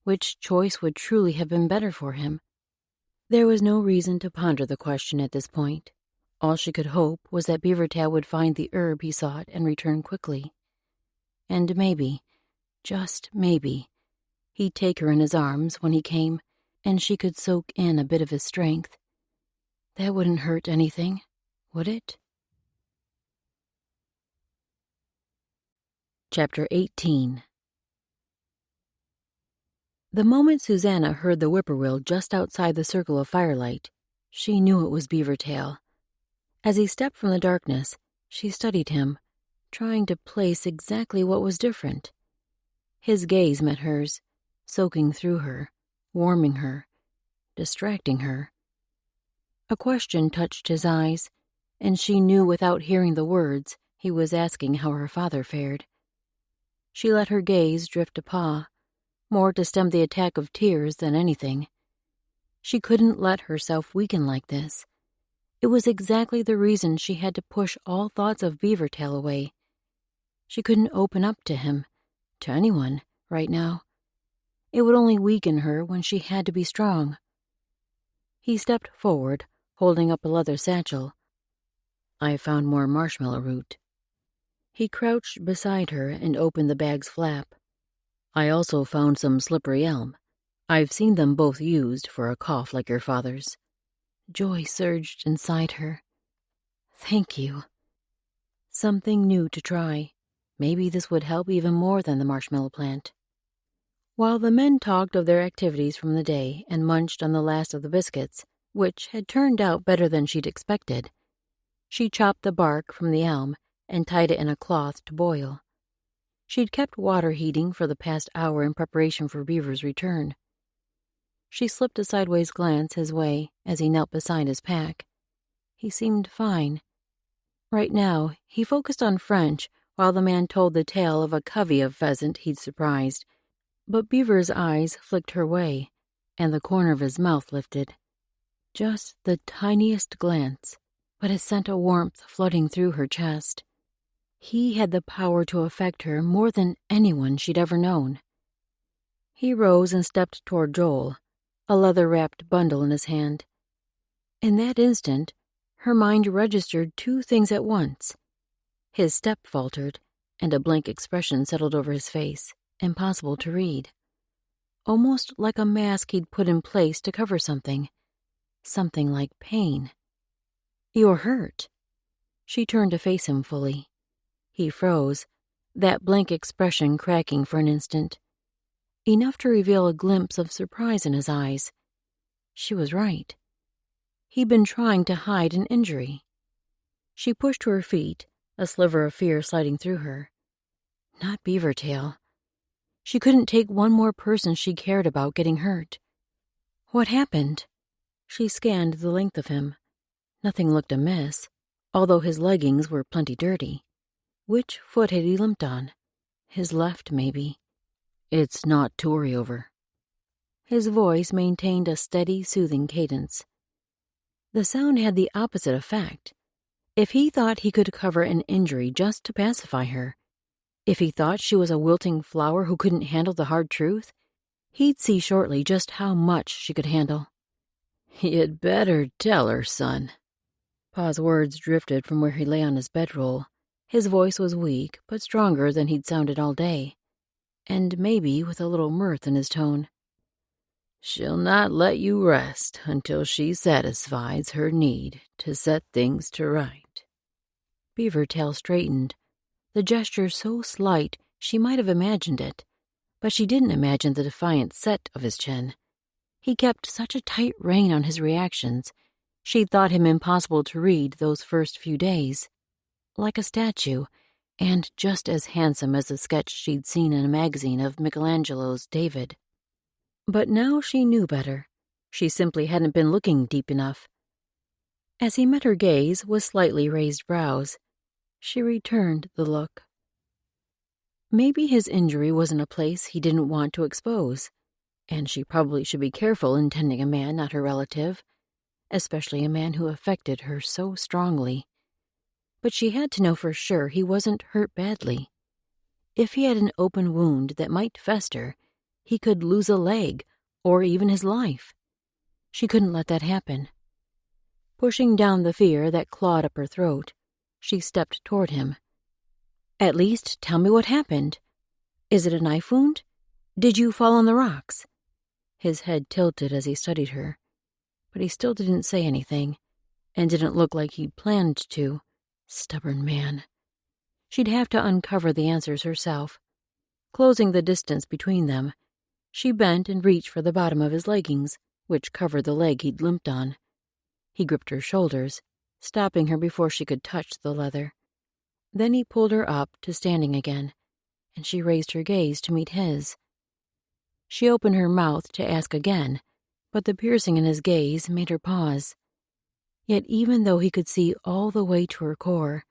Which choice would truly have been better for him? There was no reason to ponder the question at this point. All she could hope was that Beavertail would find the herb he sought and return quickly. And maybe, just maybe, he'd take her in his arms when he came, and she could soak in a bit of his strength. That wouldn't hurt anything, would it? Chapter 18. The moment Susanna heard the whippoorwill just outside the circle of firelight, she knew it was Beavertail. As he stepped from the darkness, she studied him, trying to place exactly what was different. His gaze met hers, soaking through her, warming her, distracting her. A question touched his eyes, and she knew without hearing the words he was asking how her father fared. She let her gaze drift to Pa, more to stem the attack of tears than anything. She couldn't let herself weaken like this. It was exactly the reason she had to push all thoughts of Beavertail away. She couldn't open up to him, to anyone, right now. It would only weaken her when she had to be strong. He stepped forward, holding up a leather satchel. I found more marshmallow root. He crouched beside her and opened the bag's flap. I also found some slippery elm. I've seen them both used for a cough like your father's. Joy surged inside her. Thank you. Something new to try. Maybe this would help even more than the marshmallow plant. While the men talked of their activities from the day and munched on the last of the biscuits, which had turned out better than she'd expected, she chopped the bark from the elm and tied it in a cloth to boil. She'd kept water heating for the past hour in preparation for Beaver's return. She slipped a sideways glance his way as he knelt beside his pack. He seemed fine. Right now, he focused on French while the man told the tale of a covey of pheasant he'd surprised, but Beaver's eyes flicked her way, and the corner of his mouth lifted. Just the tiniest glance, but it sent a warmth flooding through her chest. He had the power to affect her more than anyone she'd ever known. He rose and stepped toward Joel, a leather-wrapped bundle in his hand. In that instant, her mind registered two things at once. His step faltered, and a blank expression settled over his face, impossible to read. Almost like a mask he'd put in place to cover something. Something like pain. You're hurt. She turned to face him fully. He froze, that blank expression cracking for an instant. Enough to reveal a glimpse of surprise in his eyes. She was right. He'd been trying to hide an injury. She pushed to her feet, a sliver of fear sliding through her. Not Beavertail. She couldn't take one more person she cared about getting hurt. What happened? She scanned the length of him. Nothing looked amiss, although his leggings were plenty dirty. Which foot had he limped on? His left, maybe. It's not to worry over. His voice maintained a steady, soothing cadence. The sound had the opposite effect. If he thought he could cover an injury just to pacify her, if he thought she was a wilting flower who couldn't handle the hard truth, he'd see shortly just how much she could handle. You'd better tell her, son. Pa's words drifted from where he lay on his bedroll. His voice was weak, but stronger than he'd sounded all day, and maybe with a little mirth in his tone. She'll not let you rest until she satisfies her need to set things to right. Beavertail straightened, the gesture so slight she might have imagined it, but she didn't imagine the defiant set of his chin. He kept such a tight rein on his reactions, she'd thought him impossible to read those first few days. Like a statue, and just as handsome as the sketch she'd seen in a magazine of Michelangelo's David. But now she knew better. She simply hadn't been looking deep enough. As he met her gaze with slightly raised brows, she returned the look. Maybe his injury was in a place he didn't want to expose, and she probably should be careful in tending a man not her relative, especially a man who affected her so strongly. But she had to know for sure he wasn't hurt badly. If he had an open wound that might fester, he could lose a leg, or even his life. She couldn't let that happen. Pushing down the fear that clawed up her throat, she stepped toward him. At least tell me what happened. Is it a knife wound? Did you fall on the rocks? His head tilted as he studied her, but he still didn't say anything, and didn't look like he'd planned to. Stubborn man. She'd have to uncover the answers herself. Closing the distance between them, she bent and reached for the bottom of his leggings, which covered the leg he'd limped on. He gripped her shoulders, stopping her before she could touch the leather. Then he pulled her up to standing again, and she raised her gaze to meet his. She opened her mouth to ask again, but the piercing in his gaze made her pause. Yet even though he could see all the way to her core,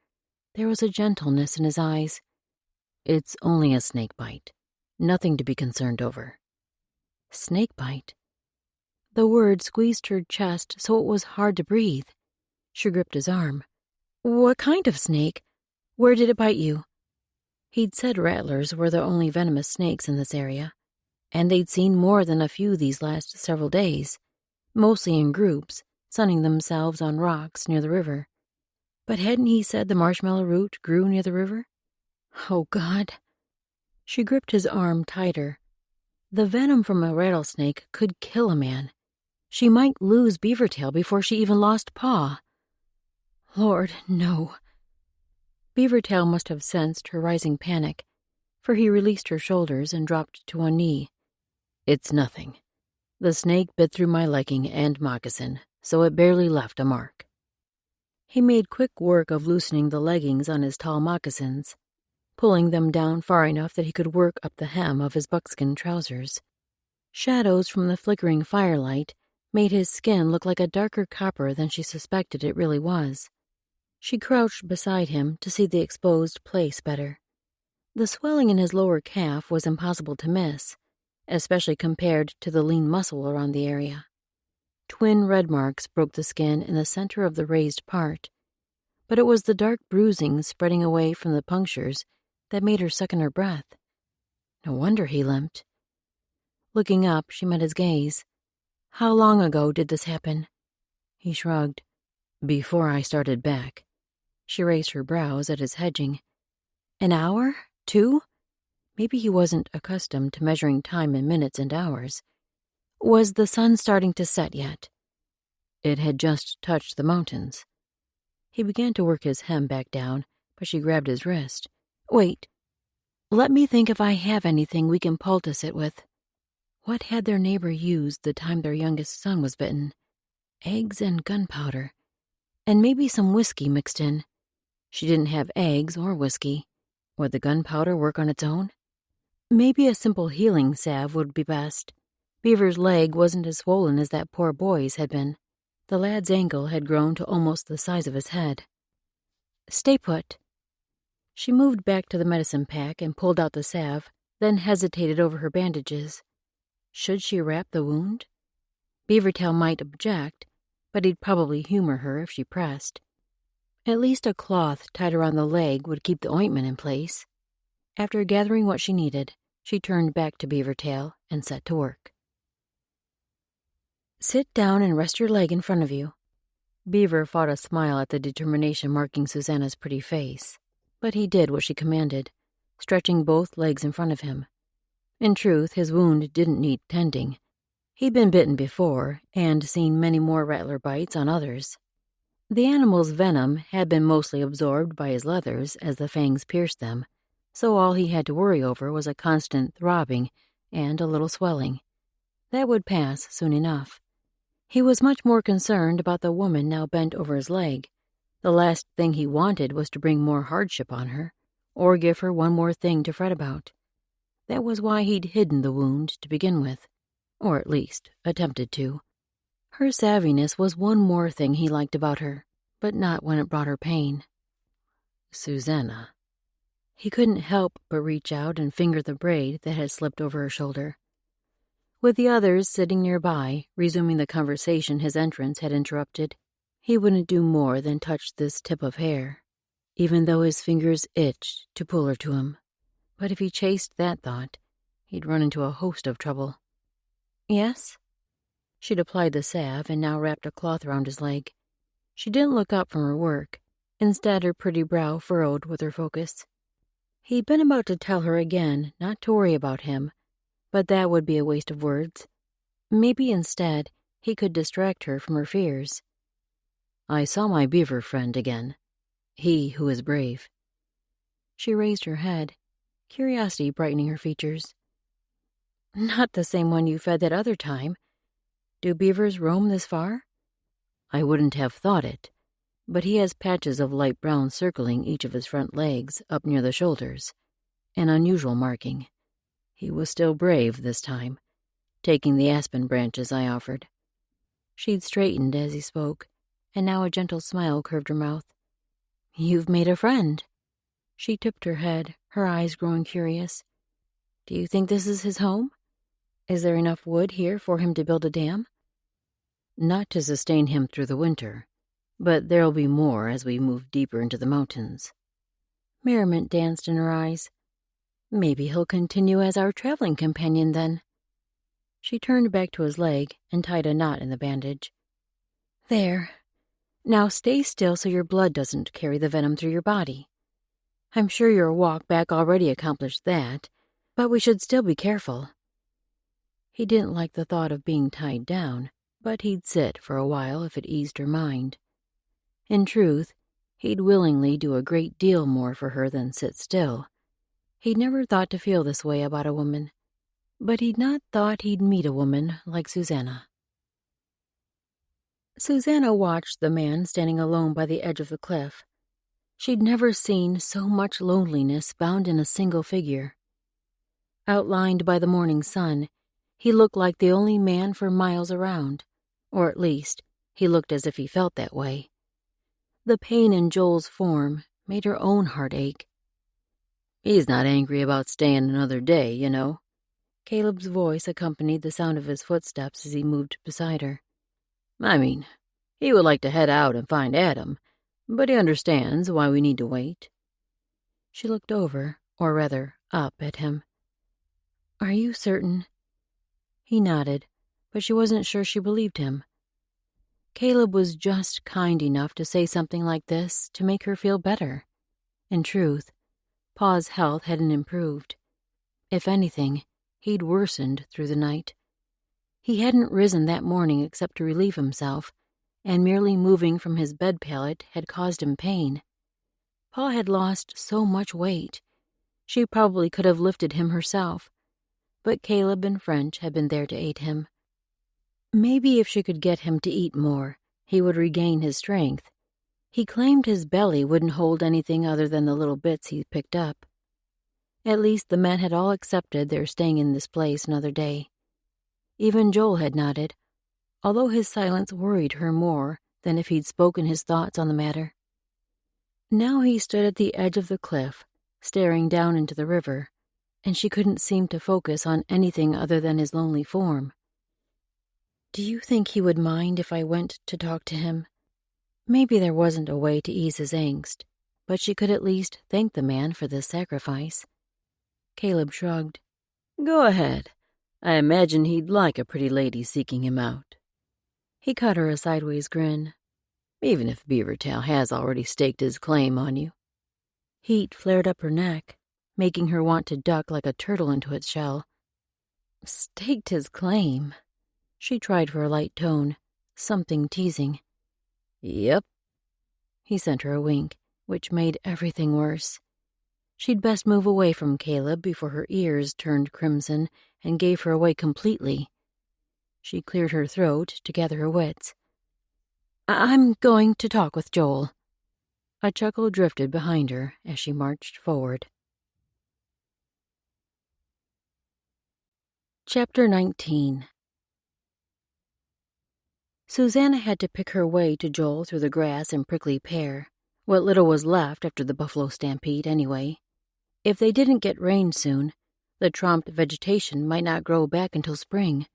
there was a gentleness in his eyes. It's only a snake bite. Nothing to be concerned over. Snake bite? The word squeezed her chest so it was hard to breathe. She gripped his arm. What kind of snake? Where did it bite you? He'd said rattlers were the only venomous snakes in this area, and they'd seen more than a few these last several days, mostly in groups, sunning themselves on rocks near the river. But hadn't he said the marshmallow root grew near the river? Oh, God. She gripped his arm tighter. The venom from a rattlesnake could kill a man. She might lose Beavertail before she even lost Pa. Lord, no. Beavertail must have sensed her rising panic, for he released her shoulders and dropped to one knee. It's nothing. The snake bit through my legging and moccasin, so it barely left a mark. He made quick work of loosening the leggings on his tall moccasins, pulling them down far enough that he could work up the hem of his buckskin trousers. Shadows from the flickering firelight made his skin look like a darker copper than she suspected it really was. She crouched beside him to see the exposed place better. The swelling in his lower calf was impossible to miss, especially compared to the lean muscle around the area. Twin red marks broke the skin in the center of the raised part, but it was the dark bruising spreading away from the punctures that made her second her breath. No wonder he limped. Looking up, she met his gaze. How long ago did this happen? He shrugged. Before I started back. She raised her brows at his hedging. An hour? 2? Maybe he wasn't accustomed to measuring time in minutes and hours. Was the sun starting to set yet? It had just touched the mountains. He began to work his hem back down, but she grabbed his wrist. Wait. Let me think if I have anything we can poultice it with. What had their neighbor used the time their youngest son was bitten? Eggs and gunpowder. And maybe some whiskey mixed in. She didn't have eggs or whiskey. Would the gunpowder work on its own? Maybe a simple healing salve would be best. Beaver's leg wasn't as swollen as that poor boy's had been. The lad's ankle had grown to almost the size of his head. Stay put. She moved back to the medicine pack and pulled out the salve, then hesitated over her bandages. Should she wrap the wound? Beavertail might object, but he'd probably humor her if she pressed. At least a cloth tied around the leg would keep the ointment in place. After gathering what she needed, she turned back to Beavertail and set to work. Sit down and rest your leg in front of you. Beaver fought a smile at the determination marking Susanna's pretty face, but he did what she commanded, stretching both legs in front of him. In truth, his wound didn't need tending. He'd been bitten before, and seen many more rattler bites on others. The animal's venom had been mostly absorbed by his leathers as the fangs pierced them, so all he had to worry over was a constant throbbing and a little swelling. That would pass soon enough. He was much more concerned about the woman now bent over his leg. The last thing he wanted was to bring more hardship on her, or give her one more thing to fret about. That was why he'd hidden the wound to begin with, or at least attempted to. Her savviness was one more thing he liked about her, but not when it brought her pain. Susanna. He couldn't help but reach out and finger the braid that had slipped over her shoulder. With the others sitting nearby, resuming the conversation his entrance had interrupted, he wouldn't do more than touch this tip of hair, even though his fingers itched to pull her to him. But if he chased that thought, he'd run into a host of trouble. Yes? She'd applied the salve and now wrapped a cloth around his leg. She didn't look up from her work. Instead, her pretty brow furrowed with her focus. He'd been about to tell her again not to worry about him, but that would be a waste of words. Maybe instead, he could distract her from her fears. I saw my beaver friend again. He who is brave. She raised her head, curiosity brightening her features. Not the same one you fed that other time. Do beavers roam this far? I wouldn't have thought it, but he has patches of light brown circling each of his front legs up near the shoulders, an unusual marking. He was still brave this time, taking the aspen branches I offered. She'd straightened as he spoke, and now a gentle smile curved her mouth. You've made a friend. She tipped her head, her eyes growing curious. Do you think this is his home? Is there enough wood here for him to build a dam? Not to sustain him through the winter, but there'll be more as we move deeper into the mountains. Merriment danced in her eyes. Maybe he'll continue as our traveling companion then. She turned back to his leg and tied a knot in the bandage. There. Now stay still so your blood doesn't carry the venom through your body. I'm sure your walk back already accomplished that, but we should still be careful. He didn't like the thought of being tied down, but he'd sit for a while if it eased her mind. In truth, he'd willingly do a great deal more for her than sit still. He'd never thought to feel this way about a woman, but he'd not thought he'd meet a woman like Susanna. Susanna watched the man standing alone by the edge of the cliff. She'd never seen so much loneliness bound in a single figure. Outlined by the morning sun, he looked like the only man for miles around, or at least, he looked as if he felt that way. The pain in Joel's form made her own heart ache. He's not angry about staying another day, you know. Caleb's voice accompanied the sound of his footsteps as he moved beside her. I mean, he would like to head out and find Adam, but he understands why we need to wait. She looked over, or rather, up at him. Are you certain? He nodded, but she wasn't sure she believed him. Caleb was just kind enough to say something like this to make her feel better. In truth, Pa's health hadn't improved. If anything, he'd worsened through the night. He hadn't risen that morning except to relieve himself, and merely moving from his bed pallet had caused him pain. Pa had lost so much weight. She probably could have lifted him herself, but Caleb and French had been there to aid him. Maybe if she could get him to eat more, he would regain his strength. He claimed his belly wouldn't hold anything other than the little bits he picked up. At least the men had all accepted their staying in this place another day. Even Joel had nodded, although his silence worried her more than if he'd spoken his thoughts on the matter. Now he stood at the edge of the cliff, staring down into the river, and she couldn't seem to focus on anything other than his lonely form. Do you think he would mind if I went to talk to him? Maybe there wasn't a way to ease his angst, but she could at least thank the man for this sacrifice. Caleb shrugged. Go ahead. I imagine he'd like a pretty lady seeking him out. He cut her a sideways grin. Even if Beavertail has already staked his claim on you. Heat flared up her neck, making her want to duck like a turtle into its shell. Staked his claim. She tried for a light tone, something teasing. Yep. He sent her a wink, which made everything worse. She'd best move away from Caleb before her ears turned crimson and gave her away completely. She cleared her throat to gather her wits. I'm going to talk with Joel. A chuckle drifted behind her as she marched forward. Chapter 19. Susanna had to pick her way to Joel through the grass and prickly pear, what little was left after the buffalo stampede anyway. If they didn't get rain soon, the tromped vegetation might not grow back until spring.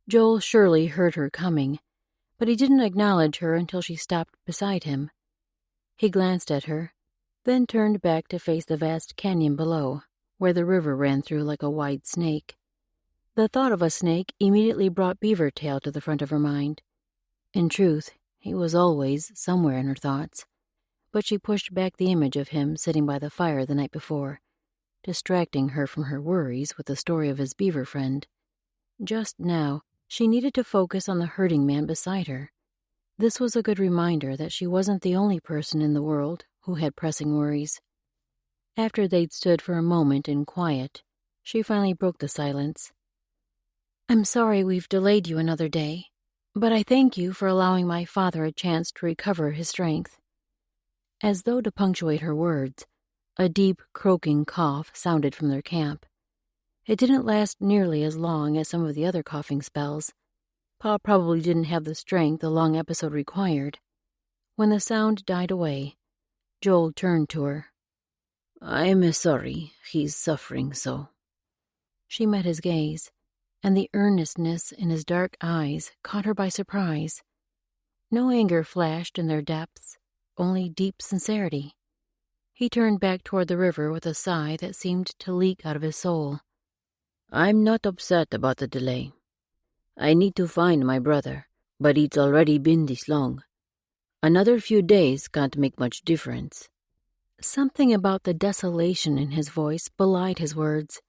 Joel surely heard her coming, but he didn't acknowledge her until she stopped beside him. He glanced at her, then turned back to face the vast canyon below, where the river ran through like a wide snake. The thought of a snake immediately brought Beavertail to the front of her mind. In truth, he was always somewhere in her thoughts, but she pushed back the image of him sitting by the fire the night before, distracting her from her worries with the story of his beaver friend. Just now, she needed to focus on the herding man beside her. This was a good reminder that she wasn't the only person in the world who had pressing worries. After they'd stood for a moment in quiet, she finally broke the silence. I'm sorry we've delayed you another day, but I thank you for allowing my father a chance to recover his strength. As though to punctuate her words, a deep, croaking cough sounded from their camp. It didn't last nearly as long as some of the other coughing spells. Pa probably didn't have the strength the long episode required. When the sound died away, Joel turned to her. I'm sorry he's suffering so. She met his gaze, and the earnestness in his dark eyes caught her by surprise. No anger flashed in their depths, only deep sincerity. He turned back toward the river with a sigh that seemed to leak out of his soul. I'm not upset about the delay. I need to find my brother, but it's already been this long. Another few days can't make much difference. Something about the desolation in his voice belied his words.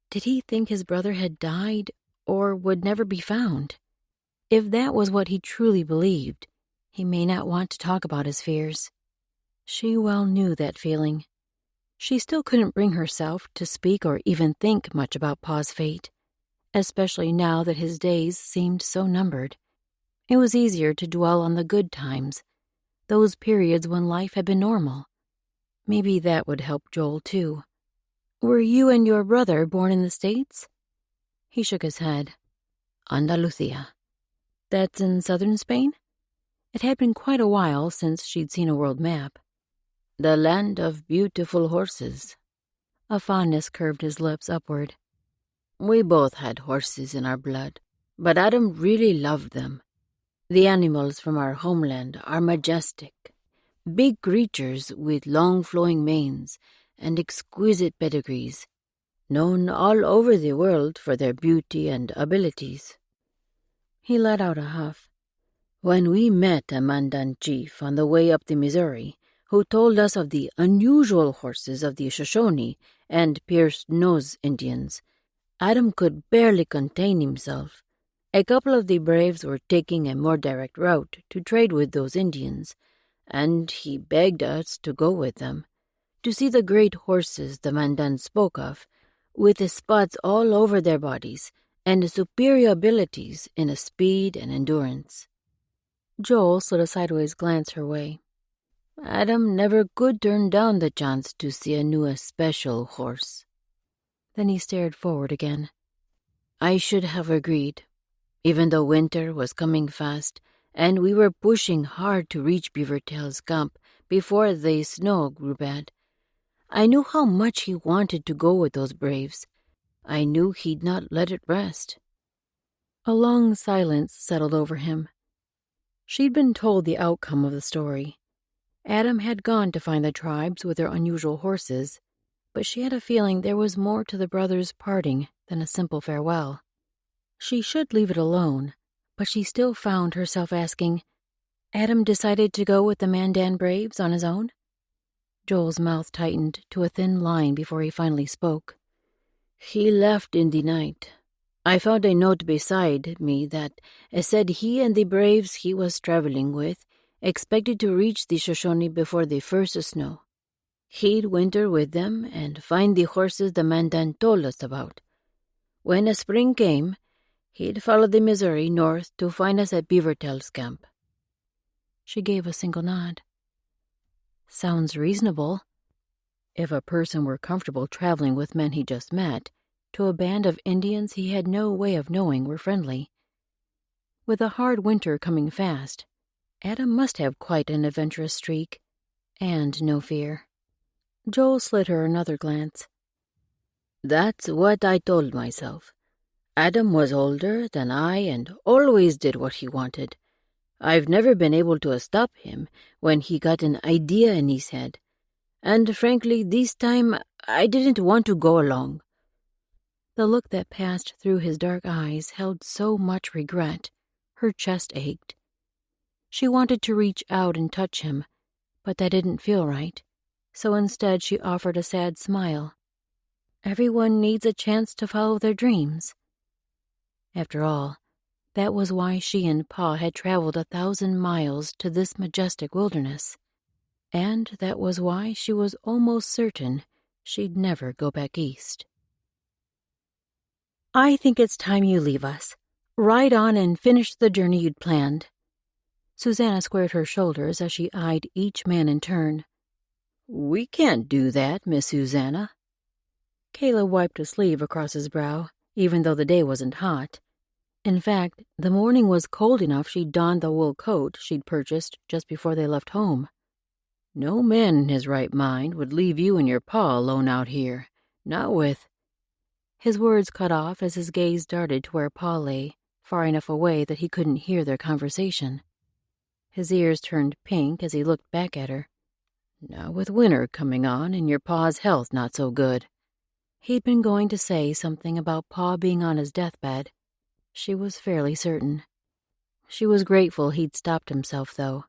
Did he think his brother had died or would never be found? If that was what he truly believed, he may not want to talk about his fears. She well knew that feeling. She still couldn't bring herself to speak or even think much about Pa's fate, especially now that his days seemed so numbered. It was easier to dwell on the good times, those periods when life had been normal. Maybe that would help Joel, too. Were you and your brother born in the States? He shook his head. Andalusia. That's in southern Spain? It had been quite a while since she'd seen a world map. The land of beautiful horses. A fondness curved his lips upward. We both had horses in our blood, but Adam really loved them. The animals from our homeland are majestic, big creatures with long flowing manes and exquisite pedigrees, known all over the world for their beauty and abilities. He let out a huff. When we met a Mandan chief on the way up the Missouri, who told us of the unusual horses of the Shoshone and Pierce-Nose Indians, Adam could barely contain himself. A couple of the braves were taking a more direct route to trade with those Indians, and he begged us to go with them, to see the great horses the Mandan spoke of, with the spots all over their bodies and the superior abilities in speed and endurance. Joel slid a sideways glance her way. Adam never could turn down the chance to see a new special horse. Then he stared forward again. I should have agreed, even though winter was coming fast, and we were pushing hard to reach Beavertail's camp before the snow grew bad. I knew how much he wanted to go with those braves. I knew he'd not let it rest. A long silence settled over him. She'd been told the outcome of the story. Adam had gone to find the tribes with their unusual horses, but she had a feeling there was more to the brothers' parting than a simple farewell. She should leave it alone, but she still found herself asking, Adam decided to go with the Mandan Braves on his own? Joel's mouth tightened to a thin line before he finally spoke. He left in the night. I found a note beside me that said he and the Braves he was traveling with expected to reach the Shoshone before the first snow. He'd winter with them and find the horses the Mandan told us about. When spring came, he'd follow the Missouri north to find us at Beavertail's camp. She gave a single nod. Sounds reasonable. If a person were comfortable traveling with men he just met, to a band of Indians he had no way of knowing were friendly. With a hard winter coming fast, Adam must have quite an adventurous streak, and no fear. Joel slid her another glance. That's what I told myself. Adam was older than I and always did what he wanted. I've never been able to stop him when he got an idea in his head. And frankly, this time I didn't want to go along. The look that passed through his dark eyes held so much regret, her chest ached. She wanted to reach out and touch him, but that didn't feel right, so instead she offered a sad smile. Everyone needs a chance to follow their dreams. After all, that was why she and Pa had traveled 1,000 miles to this majestic wilderness, and that was why she was almost certain she'd never go back east. I think it's time you leave us. Ride on and finish the journey you'd planned. Susanna squared her shoulders as she eyed each man in turn. We can't do that, Miss Susanna. Caleb wiped a sleeve across his brow, even though the day wasn't hot. In fact, the morning was cold enough she'd donned the wool coat she'd purchased just before they left home. No man in his right mind would leave you and your pa alone out here, not with... His words cut off as his gaze darted to where Pa lay, far enough away that he couldn't hear their conversation. His ears turned pink as he looked back at her. Not with winter coming on and your pa's health not so good. He'd been going to say something about Pa being on his deathbed. She was fairly certain. She was grateful he'd stopped himself, though.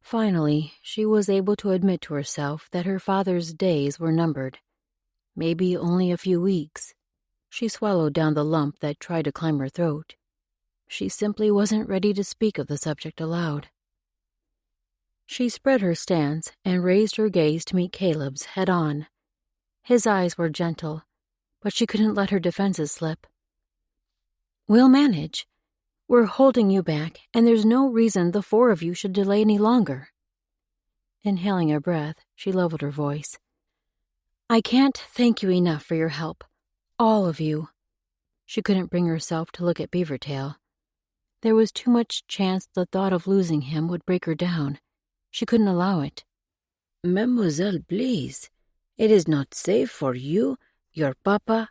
Finally, she was able to admit to herself that her father's days were numbered. Maybe only a few weeks. She swallowed down the lump that tried to climb her throat. She simply wasn't ready to speak of the subject aloud. She spread her stance and raised her gaze to meet Caleb's head-on. His eyes were gentle, but she couldn't let her defenses slip. We'll manage. We're holding you back, and there's no reason the four of you should delay any longer. Inhaling a breath, she leveled her voice. I can't thank you enough for your help. All of you. She couldn't bring herself to look at Beavertail. There was too much chance the thought of losing him would break her down. She couldn't allow it. Mademoiselle, please. It is not safe for you, your papa.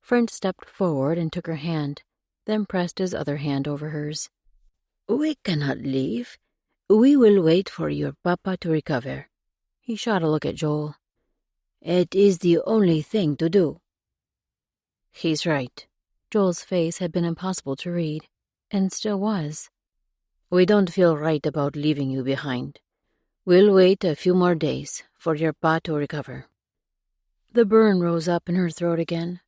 French stepped forward and took her hand, then pressed his other hand over hers. We cannot leave. We will wait for your papa to recover. He shot a look at Joel. It is the only thing to do. He's right. Joel's face had been impossible to read, and still was. We don't feel right about leaving you behind. We'll wait a few more days for your pa to recover. The burn rose up in her throat again.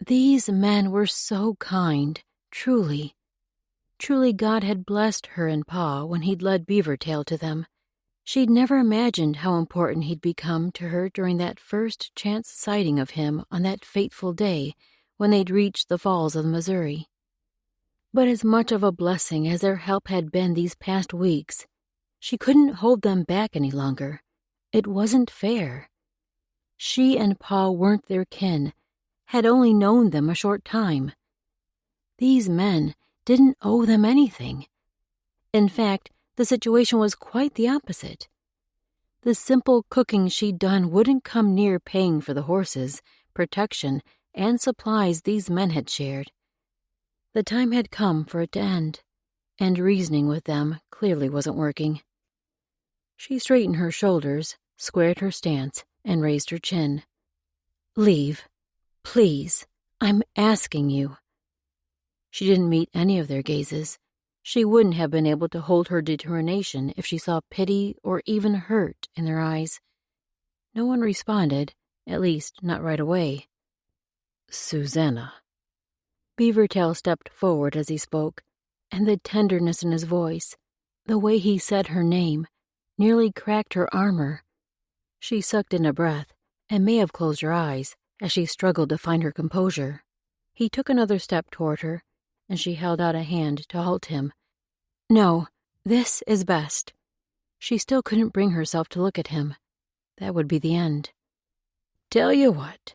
These men were so kind, truly. Truly God had blessed her and Pa when he'd led Beavertail to them. She'd never imagined how important he'd become to her during that first chance sighting of him on that fateful day when they'd reached the falls of the Missouri. But as much of a blessing as their help had been these past weeks, she couldn't hold them back any longer. It wasn't fair. She and Pa weren't their kin, had only known them a short time. These men didn't owe them anything. In fact, the situation was quite the opposite. The simple cooking she'd done wouldn't come near paying for the horses, protection, and supplies these men had shared. The time had come for it to end, and reasoning with them clearly wasn't working. She straightened her shoulders, squared her stance, and raised her chin. Leave. Please. I'm asking you. She didn't meet any of their gazes. She wouldn't have been able to hold her determination if she saw pity or even hurt in their eyes. No one responded, at least not right away. Susanna. Beavertail stepped forward as he spoke, and the tenderness in his voice, the way he said her name, nearly cracked her armor. She sucked in a breath and may have closed her eyes as she struggled to find her composure. He took another step toward her, and she held out a hand to halt him. No, this is best. She still couldn't bring herself to look at him. That would be the end. Tell you what,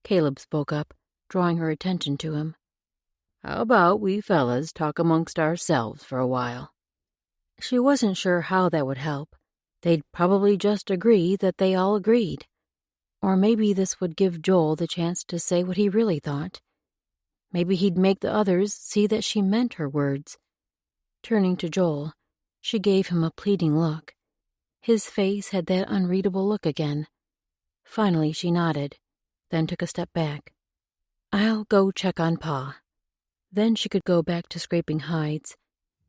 Caleb spoke up, drawing her attention to him. How about we fellas talk amongst ourselves for a while? She wasn't sure how that would help. They'd probably just agree that they all agreed. Or maybe this would give Joel the chance to say what he really thought. Maybe he'd make the others see that she meant her words. Turning to Joel, she gave him a pleading look. His face had that unreadable look again. Finally, she nodded, then took a step back. I'll go check on Pa. Then she could go back to scraping hides.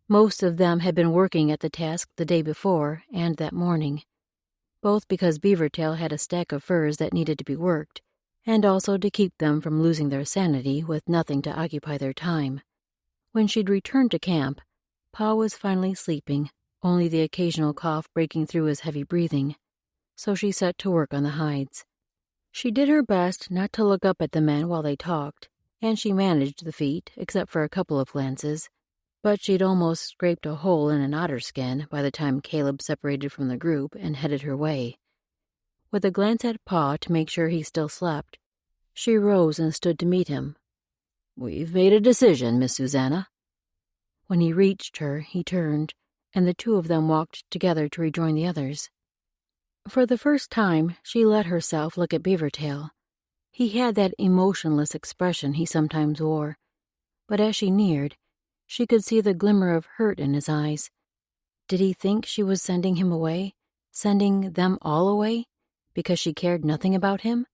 Most of them had been working at the task the day before and that morning, both because Beavertail had a stack of furs that needed to be worked, and also to keep them from losing their sanity with nothing to occupy their time. When she'd returned to camp, Pa was finally sleeping, only the occasional cough breaking through his heavy breathing, so she set to work on the hides. She did her best not to look up at the men while they talked, and she managed the feat except for a couple of glances, but she'd almost scraped a hole in an otter skin by the time Caleb separated from the group and headed her way. With a glance at Pa to make sure he still slept, she rose and stood to meet him. We've made a decision, Miss Susanna. When he reached her, he turned, and the two of them walked together to rejoin the others. For the first time, she let herself look at Beavertail. He had that emotionless expression he sometimes wore, but as she neared, she could see the glimmer of hurt in his eyes. Did he think she was sending him away, sending them all away, because she cared nothing about him?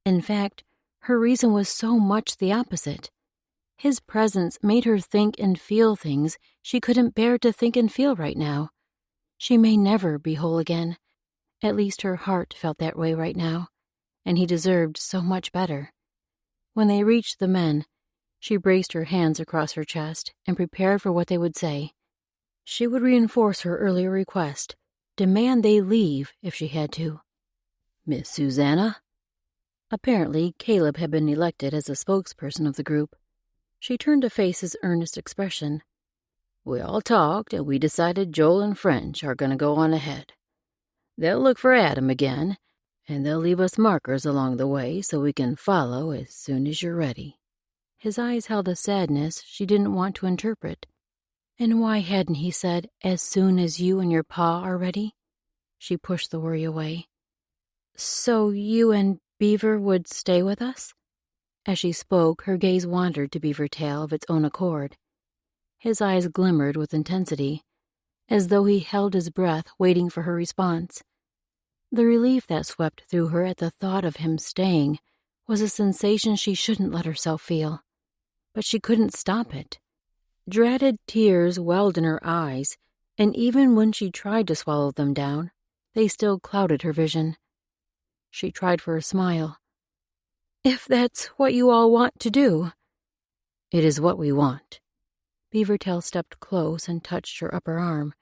In fact, her reason was so much the opposite. His presence made her think and feel things she couldn't bear to think and feel right now. She may never be whole again. At least her heart felt that way right now, and he deserved so much better. When they reached the men, she braced her hands across her chest and prepared for what they would say. She would reinforce her earlier request, demand they leave if she had to. Miss Susanna? Apparently, Caleb had been elected as a spokesperson of the group. She turned to face his earnest expression. We all talked, and we decided Joel and French are going to go on ahead. They'll look for Adam again, and they'll leave us markers along the way so we can follow as soon as you're ready. His eyes held a sadness she didn't want to interpret. And why hadn't he said, as soon as you and your pa are ready? She pushed the worry away. So you and Beaver would stay with us? As she spoke, her gaze wandered to Beavertail of its own accord. His eyes glimmered with intensity, as though he held his breath waiting for her response. The relief that swept through her at the thought of him staying was a sensation she shouldn't let herself feel. But she couldn't stop it. Dreaded tears welled in her eyes, and even when she tried to swallow them down, they still clouded her vision. She tried for a smile. If that's what you all want to do. It is what we want. Beavertail stepped close and touched her upper arm.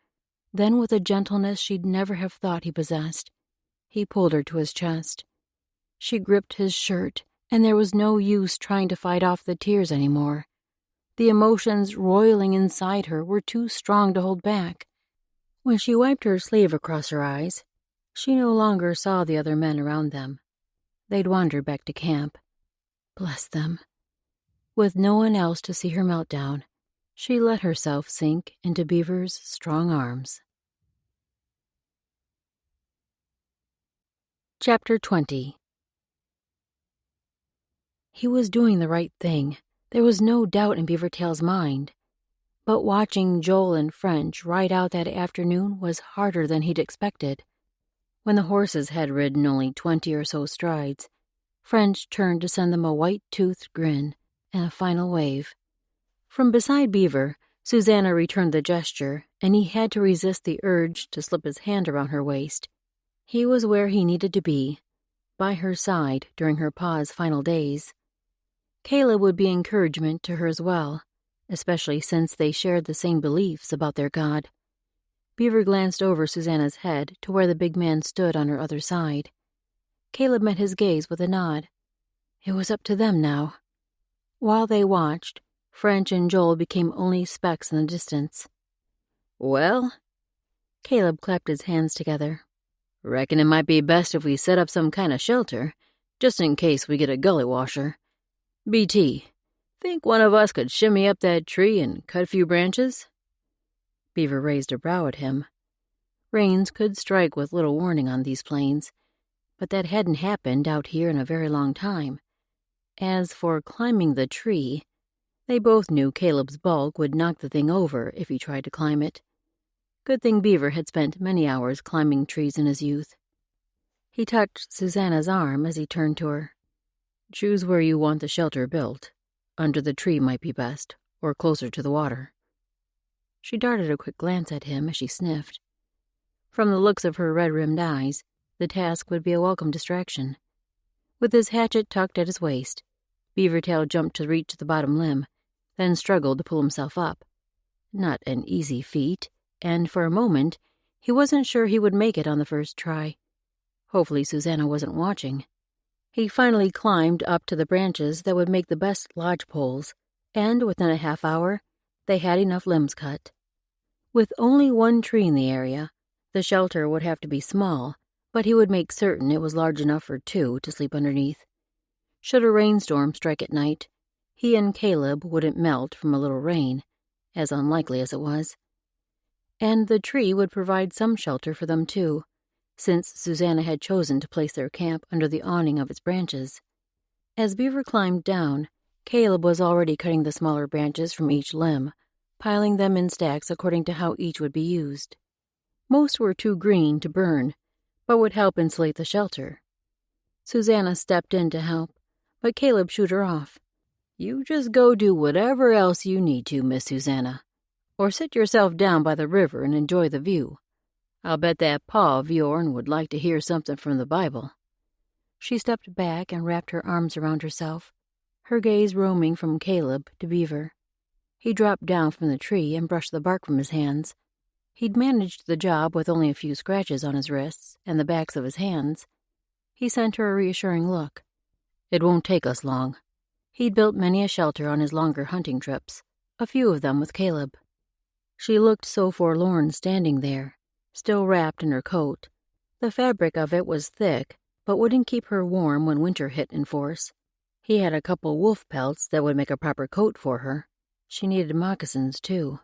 Then, with a gentleness she'd never have thought he possessed, he pulled her to his chest. She gripped his shirt, and there was no use trying to fight off the tears anymore. The emotions roiling inside her were too strong to hold back. When she wiped her sleeve across her eyes, she no longer saw the other men around them. They'd wandered back to camp. Bless them. With no one else to see her meltdown, she let herself sink into Beaver's strong arms. Chapter 20. He was doing the right thing. There was no doubt in Beavertail's mind. But watching Joel and French ride out that afternoon was harder than he'd expected. When the horses had ridden only 20 or so strides, French turned to send them a white-toothed grin and a final wave. From beside Beaver, Susanna returned the gesture, and he had to resist the urge to slip his hand around her waist. He was where he needed to be, by her side during her pa's final days. Caleb would be encouragement to her as well, especially since they shared the same beliefs about their God. Beaver glanced over Susanna's head to where the big man stood on her other side. Caleb met his gaze with a nod. It was up to them now. While they watched, French and Joel became only specks in the distance. Well? Caleb clapped his hands together. Reckon it might be best if we set up some kind of shelter, just in case we get a gully washer. BT, think one of us could shimmy up that tree and cut a few branches? Beaver raised a brow at him. Rains could strike with little warning on these plains, but that hadn't happened out here in a very long time. As for climbing the tree, they both knew Caleb's bulk would knock the thing over if he tried to climb it. Good thing Beaver had spent many hours climbing trees in his youth. He touched Susanna's arm as he turned to her. Choose where you want the shelter built. Under the tree might be best, or closer to the water. She darted a quick glance at him as she sniffed. From the looks of her red-rimmed eyes, the task would be a welcome distraction. With his hatchet tucked at his waist, Beavertail jumped to reach the bottom limb, then struggled to pull himself up. Not an easy feat, and for a moment, he wasn't sure he would make it on the first try. Hopefully Susanna wasn't watching. He finally climbed up to the branches that would make the best lodge poles, and within a half hour, they had enough limbs cut. With only one tree in the area, the shelter would have to be small, but he would make certain it was large enough for two to sleep underneath. Should a rainstorm strike at night, he and Caleb wouldn't melt from a little rain, as unlikely as it was. And the tree would provide some shelter for them too, since Susanna had chosen to place their camp under the awning of its branches. As Beaver climbed down, Caleb was already cutting the smaller branches from each limb, piling them in stacks according to how each would be used. Most were too green to burn, but would help insulate the shelter. Susanna stepped in to help, but Caleb shooed her off. You just go do whatever else you need to, Miss Susanna. Or sit yourself down by the river and enjoy the view. I'll bet that pa of yourn would like to hear something from the Bible. She stepped back and wrapped her arms around herself, her gaze roaming from Caleb to Beaver. He dropped down from the tree and brushed the bark from his hands. He'd managed the job with only a few scratches on his wrists and the backs of his hands. He sent her a reassuring look. It won't take us long. He'd built many a shelter on his longer hunting trips, a few of them with Caleb. She looked so forlorn standing there, still wrapped in her coat. The fabric of it was thick, but wouldn't keep her warm when winter hit in force. He had a couple wolf pelts that would make a proper coat for her. She needed moccasins, too.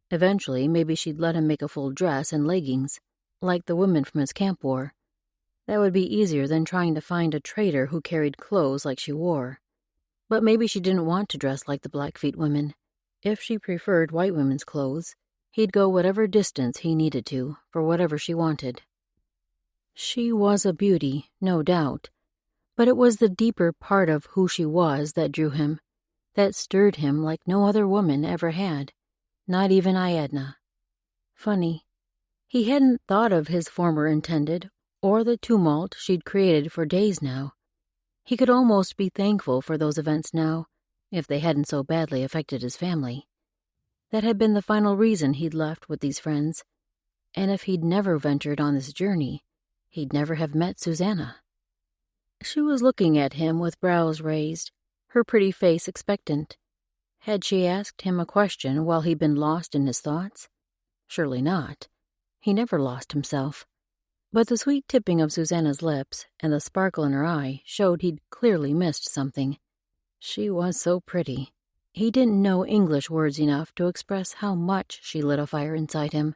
Eventually, maybe she'd let him make a full dress and leggings, like the women from his camp wore. That would be easier than trying to find a trader who carried clothes like she wore. But maybe she didn't want to dress like the Blackfeet women. If she preferred white women's clothes, he'd go whatever distance he needed to for whatever she wanted. She was a beauty, no doubt, but it was the deeper part of who she was that drew him, that stirred him like no other woman ever had, not even Iadna. Funny, he hadn't thought of his former intended or the tumult she'd created for days now. He could almost be thankful for those events now, if they hadn't so badly affected his family. That had been the final reason he'd left with these friends, and if he'd never ventured on this journey, he'd never have met Susanna. She was looking at him with brows raised, her pretty face expectant. Had she asked him a question while he'd been lost in his thoughts? Surely not. He never lost himself. But the sweet tipping of Susanna's lips and the sparkle in her eye showed he'd clearly missed something. She was so pretty. He didn't know English words enough to express how much she lit a fire inside him.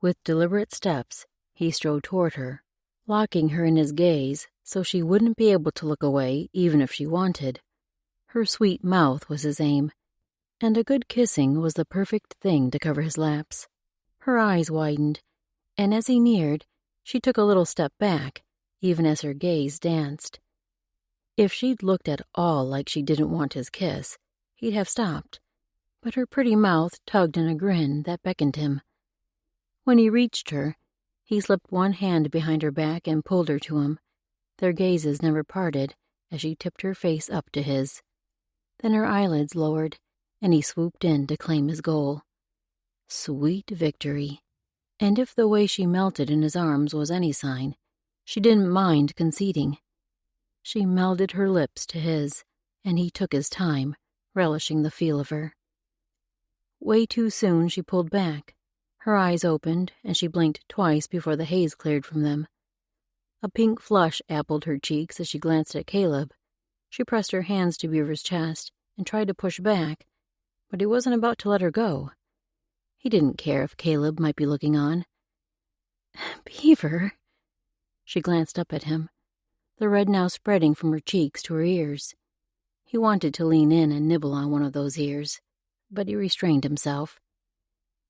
With deliberate steps, he strode toward her, locking her in his gaze so she wouldn't be able to look away even if she wanted. Her sweet mouth was his aim, and a good kissing was the perfect thing to cover his lapse. Her eyes widened, and as he neared, she took a little step back, even as her gaze danced. If she'd looked at all like she didn't want his kiss, he'd have stopped. but her pretty mouth tugged in a grin that beckoned him. When he reached her, he slipped one hand behind her back and pulled her to him. Their gazes never parted as she tipped her face up to his. Then her eyelids lowered, and he swooped in to claim his goal. Sweet victory. And if the way she melted in his arms was any sign, she didn't mind conceding. She melded her lips to his, and he took his time, relishing the feel of her. Way too soon she pulled back. Her eyes opened, and she blinked twice before the haze cleared from them. A pink flush appled her cheeks as she glanced at Caleb. She pressed her hands to Beaver's chest and tried to push back, but he wasn't about to let her go. He didn't care if Caleb might be looking on. Beaver. She glanced up at him, the red now spreading from her cheeks to her ears. He wanted to lean in and nibble on one of those ears, but he restrained himself.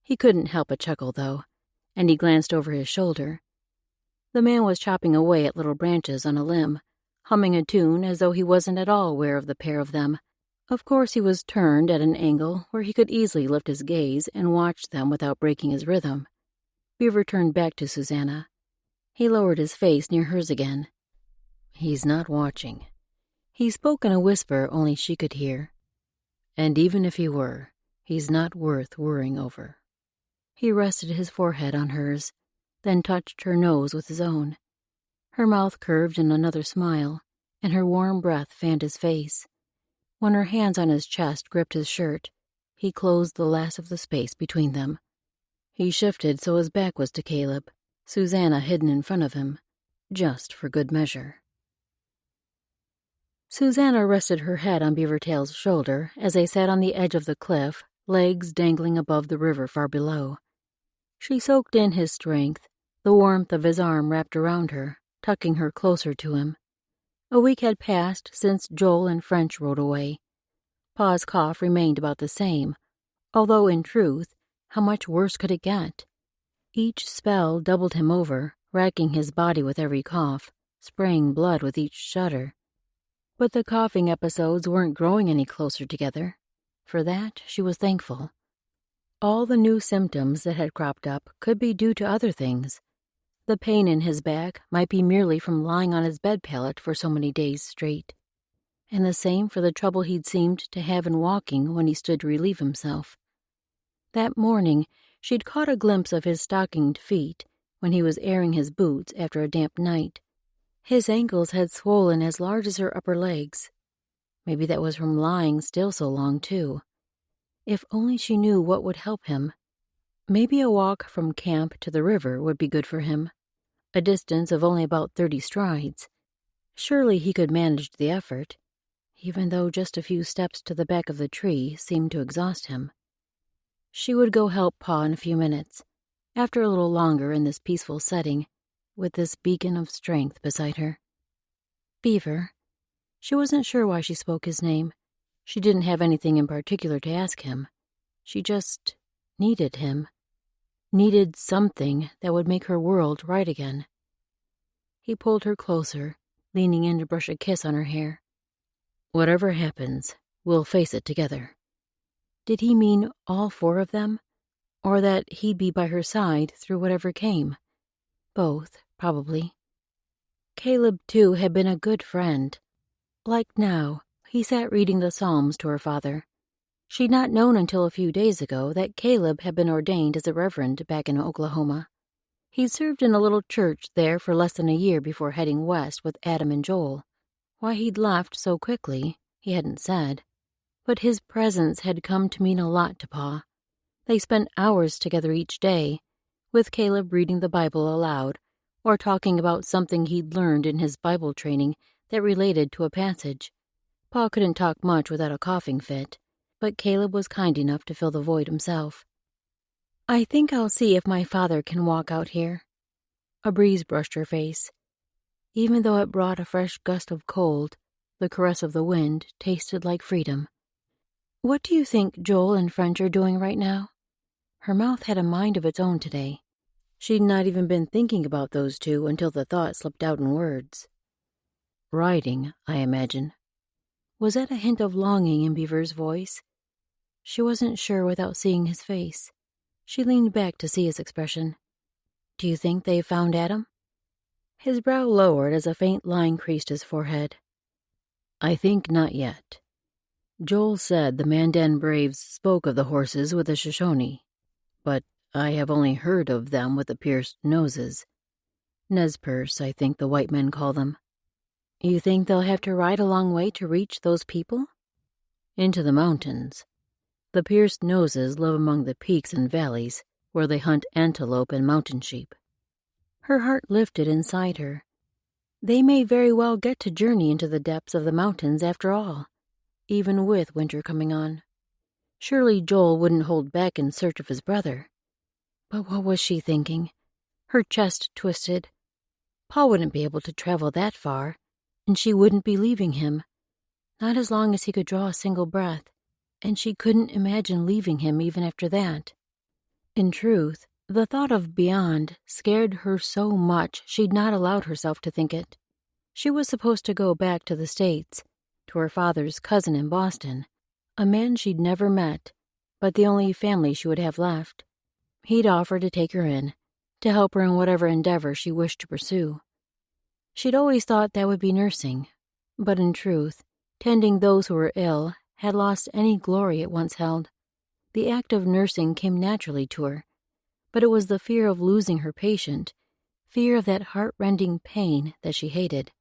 He couldn't help a chuckle, though, and he glanced over his shoulder. The man was chopping away at little branches on a limb, humming a tune as though he wasn't at all aware of the pair of them. Of course he was turned at an angle where he could easily lift his gaze and watch them without breaking his rhythm. Beaver turned back to Susanna. He lowered his face near hers again. He's not watching. He spoke in a whisper only she could hear. And even if he were, he's not worth worrying over. He rested his forehead on hers, then touched her nose with his own. Her mouth curved in another smile, and her warm breath fanned his face. When her hands on his chest gripped his shirt, he closed the last of the space between them. He shifted so his back was to Caleb, Susanna hidden in front of him, just for good measure. Susanna rested her head on Beavertail's shoulder as they sat on the edge of the cliff, legs dangling above the river far below. She soaked in his strength, the warmth of his arm wrapped around her, tucking her closer to him. A week had passed since Joel and French rode away. Pa's cough remained about the same, although in truth, how much worse could it get? Each spell doubled him over, racking his body with every cough, spraying blood with each shudder. But the coughing episodes weren't growing any closer together. For that, she was thankful. All the new symptoms that had cropped up could be due to other things. The pain in his back might be merely from lying on his bed pallet for so many days straight. And the same for the trouble he'd seemed to have in walking when he stood to relieve himself. That morning, she'd caught a glimpse of his stockinged feet when he was airing his boots after a damp night. His ankles had swollen as large as her upper legs. Maybe that was from lying still so long, too. If only she knew what would help him. Maybe a walk from camp to the river would be good for him. A distance of only about 30 strides. Surely he could manage the effort, even though just a few steps to the back of the tree seemed to exhaust him. She would go help Pa in a few minutes, after a little longer in this peaceful setting, with this beacon of strength beside her. Beaver. She wasn't sure why she spoke his name. She didn't have anything in particular to ask him. She just needed him. Needed something that would make her world right again. He pulled her closer, leaning in to brush a kiss on her hair. Whatever happens, we'll face it together. Did he mean all 4 of them? Or that he'd be by her side through whatever came? Both, probably. Caleb, too, had been a good friend. Like now, he sat reading the Psalms to her father. She'd not known until a few days ago that Caleb had been ordained as a reverend back in Oklahoma. He'd served in a little church there for less than a year before heading west with Adam and Joel. Why he'd left so quickly, he hadn't said. But his presence had come to mean a lot to Pa. They spent hours together each day, with Caleb reading the Bible aloud, or talking about something he'd learned in his Bible training that related to a passage. Pa couldn't talk much without a coughing fit, but Caleb was kind enough to fill the void himself. I think I'll see if my father can walk out here. A breeze brushed her face. Even though it brought a fresh gust of cold, the caress of the wind tasted like freedom. What do you think Joel and French are doing right now? Her mouth had a mind of its own today. She'd not even been thinking about those two until the thought slipped out in words. Riding, I imagine. Was that a hint of longing in Beaver's voice? She wasn't sure without seeing his face. She leaned back to see his expression. Do you think they've found Adam? His brow lowered as a faint line creased his forehead. I think not yet. Joel said the Mandan braves spoke of the horses with the Shoshone, but I have only heard of them with the pierced noses. Nez Perce, I think the white men call them. You think they'll have to ride a long way to reach those people? Into the mountains. The pierced noses live among the peaks and valleys, where they hunt antelope and mountain sheep. Her heart lifted inside her. They may very well get to journey into the depths of the mountains after all, even with winter coming on. Surely Joel wouldn't hold back in search of his brother. But what was she thinking? Her chest twisted. Paul wouldn't be able to travel that far, and she wouldn't be leaving him. Not as long as he could draw a single breath, and she couldn't imagine leaving him even after that. In truth, the thought of beyond scared her so much she'd not allowed herself to think it. She was supposed to go back to the States, to her father's cousin in Boston, a man she'd never met, but the only family she would have left. He'd offered to take her in, to help her in whatever endeavor she wished to pursue. She'd always thought that would be nursing, but in truth, tending those who were ill had lost any glory it once held. The act of nursing came naturally to her, but it was the fear of losing her patient, fear of that heart-rending pain that she hated.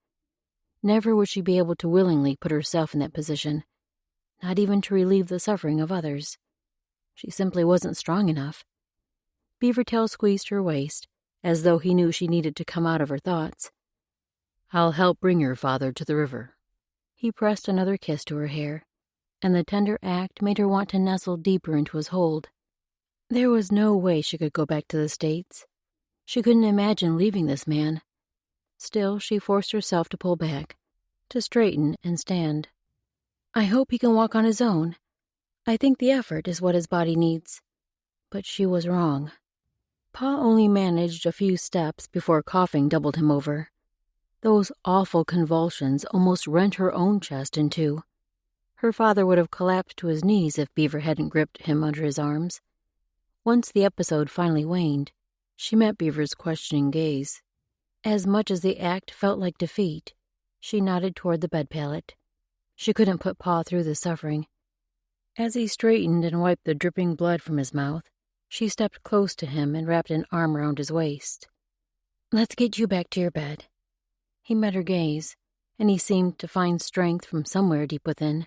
Never would she be able to willingly put herself in that position, not even to relieve the suffering of others. She simply wasn't strong enough. Beavertail squeezed her waist, as though he knew she needed to come out of her thoughts. I'll help bring your father to the river. He pressed another kiss to her hair, and the tender act made her want to nestle deeper into his hold. There was no way she could go back to the States. She couldn't imagine leaving this man. Still, she forced herself to pull back, to straighten and stand. I hope he can walk on his own. I think the effort is what his body needs. But she was wrong. Pa only managed a few steps before coughing doubled him over. Those awful convulsions almost rent her own chest in two. Her father would have collapsed to his knees if Beaver hadn't gripped him under his arms. Once the episode finally waned, she met Beaver's questioning gaze. As much as the act felt like defeat, she nodded toward the bed pallet. She couldn't put Pa through the suffering. As he straightened and wiped the dripping blood from his mouth, she stepped close to him and wrapped an arm around his waist. Let's get you back to your bed. He met her gaze, and he seemed to find strength from somewhere deep within.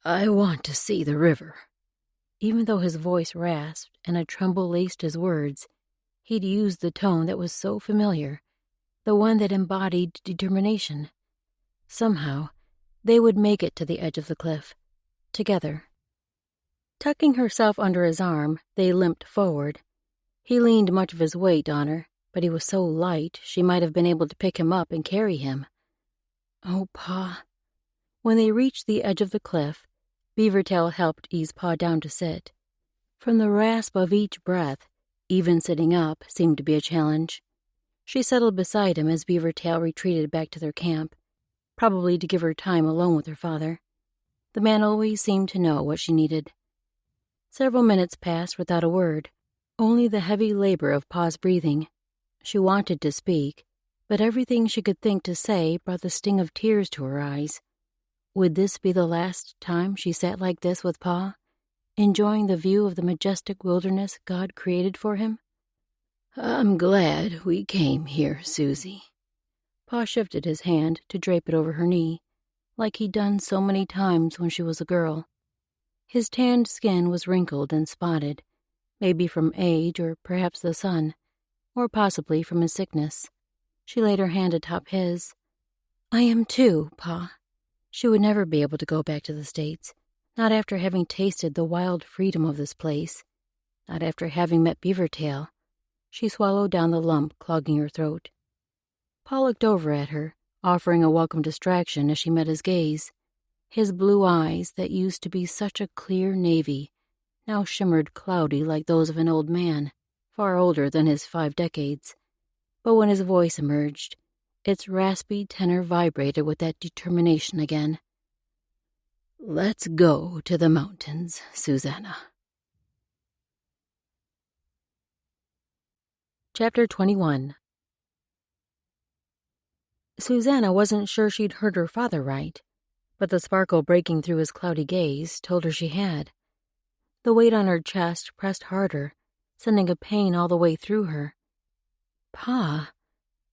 I want to see the river. Even though his voice rasped and a tremble laced his words, he'd used the tone that was so familiar, the one that embodied determination. Somehow, they would make it to the edge of the cliff, together. Tucking herself under his arm, they limped forward. He leaned much of his weight on her, but he was so light she might have been able to pick him up and carry him. Oh, Pa. When they reached the edge of the cliff, Beavertail helped ease Pa down to sit. From the rasp of each breath, even sitting up seemed to be a challenge. She settled beside him as Beavertail retreated back to their camp, probably to give her time alone with her father. The man always seemed to know what she needed. Several minutes passed without a word, only the heavy labor of Pa's breathing. She wanted to speak, but everything she could think to say brought the sting of tears to her eyes. Would this be the last time she sat like this with Pa, enjoying the view of the majestic wilderness God created for him? I'm glad we came here, Susie. Pa shifted his hand to drape it over her knee, like he'd done so many times when she was a girl. His tanned skin was wrinkled and spotted, maybe from age or perhaps the sun, or possibly from his sickness. She laid her hand atop his. I am too, Pa. She would never be able to go back to the States, not after having tasted the wild freedom of this place, not after having met Beavertail. She swallowed down the lump clogging her throat. Pa looked over at her, offering a welcome distraction as she met his gaze. His blue eyes, that used to be such a clear navy, now shimmered cloudy like those of an old man, far older than his 5 decades. But when his voice emerged, its raspy tenor vibrated with that determination again. Let's go to the mountains, Susanna. Chapter 21. Susanna wasn't sure she'd heard her father right, but the sparkle breaking through his cloudy gaze told her she had. The weight on her chest pressed harder, sending a pain all the way through her. Pa!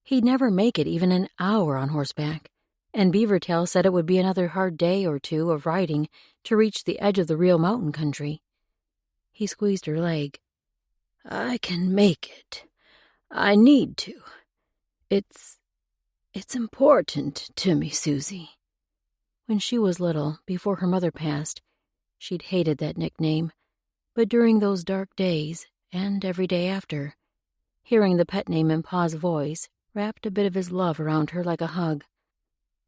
He'd never make it even an hour on horseback, and Beavertail said it would be another hard day or two of riding to reach the edge of the real mountain country. He squeezed her leg. I can make it. I need to. It's important to me, Susie. When she was little, before her mother passed, she'd hated that nickname, but during those dark days, and every day after, hearing the pet name in Pa's voice wrapped a bit of his love around her like a hug.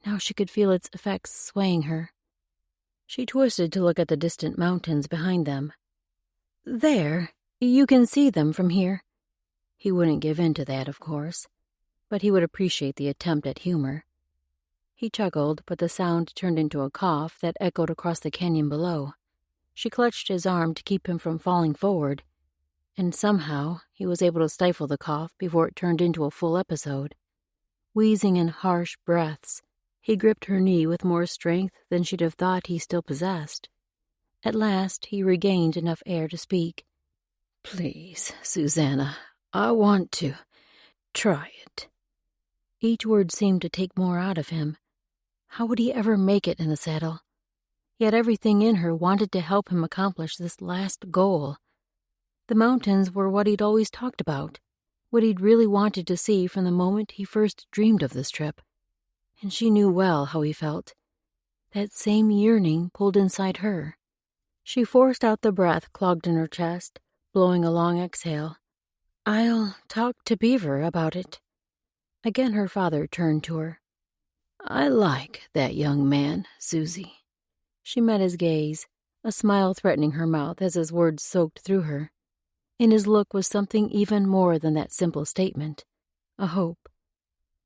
Now she could feel its effects swaying her. She twisted to look at the distant mountains behind them. There, you can see them from here. He wouldn't give in to that, of course, but he would appreciate the attempt at humor. He chuckled, but the sound turned into a cough that echoed across the canyon below. She clutched his arm to keep him from falling forward, and somehow he was able to stifle the cough before it turned into a full episode. Wheezing in harsh breaths, he gripped her knee with more strength than she'd have thought he still possessed. At last, he regained enough air to speak. Please, Susanna, I want to try it. Each word seemed to take more out of him. How would he ever make it in the saddle? Yet everything in her wanted to help him accomplish this last goal. The mountains were what he'd always talked about, what he'd really wanted to see from the moment he first dreamed of this trip. And she knew well how he felt. That same yearning pulled inside her. She forced out the breath clogged in her chest, blowing a long exhale. I'll talk to Beaver about it. Again her father turned to her. I like that young man, Susie. She met his gaze, a smile threatening her mouth as his words soaked through her. In his look was something even more than that simple statement, a hope.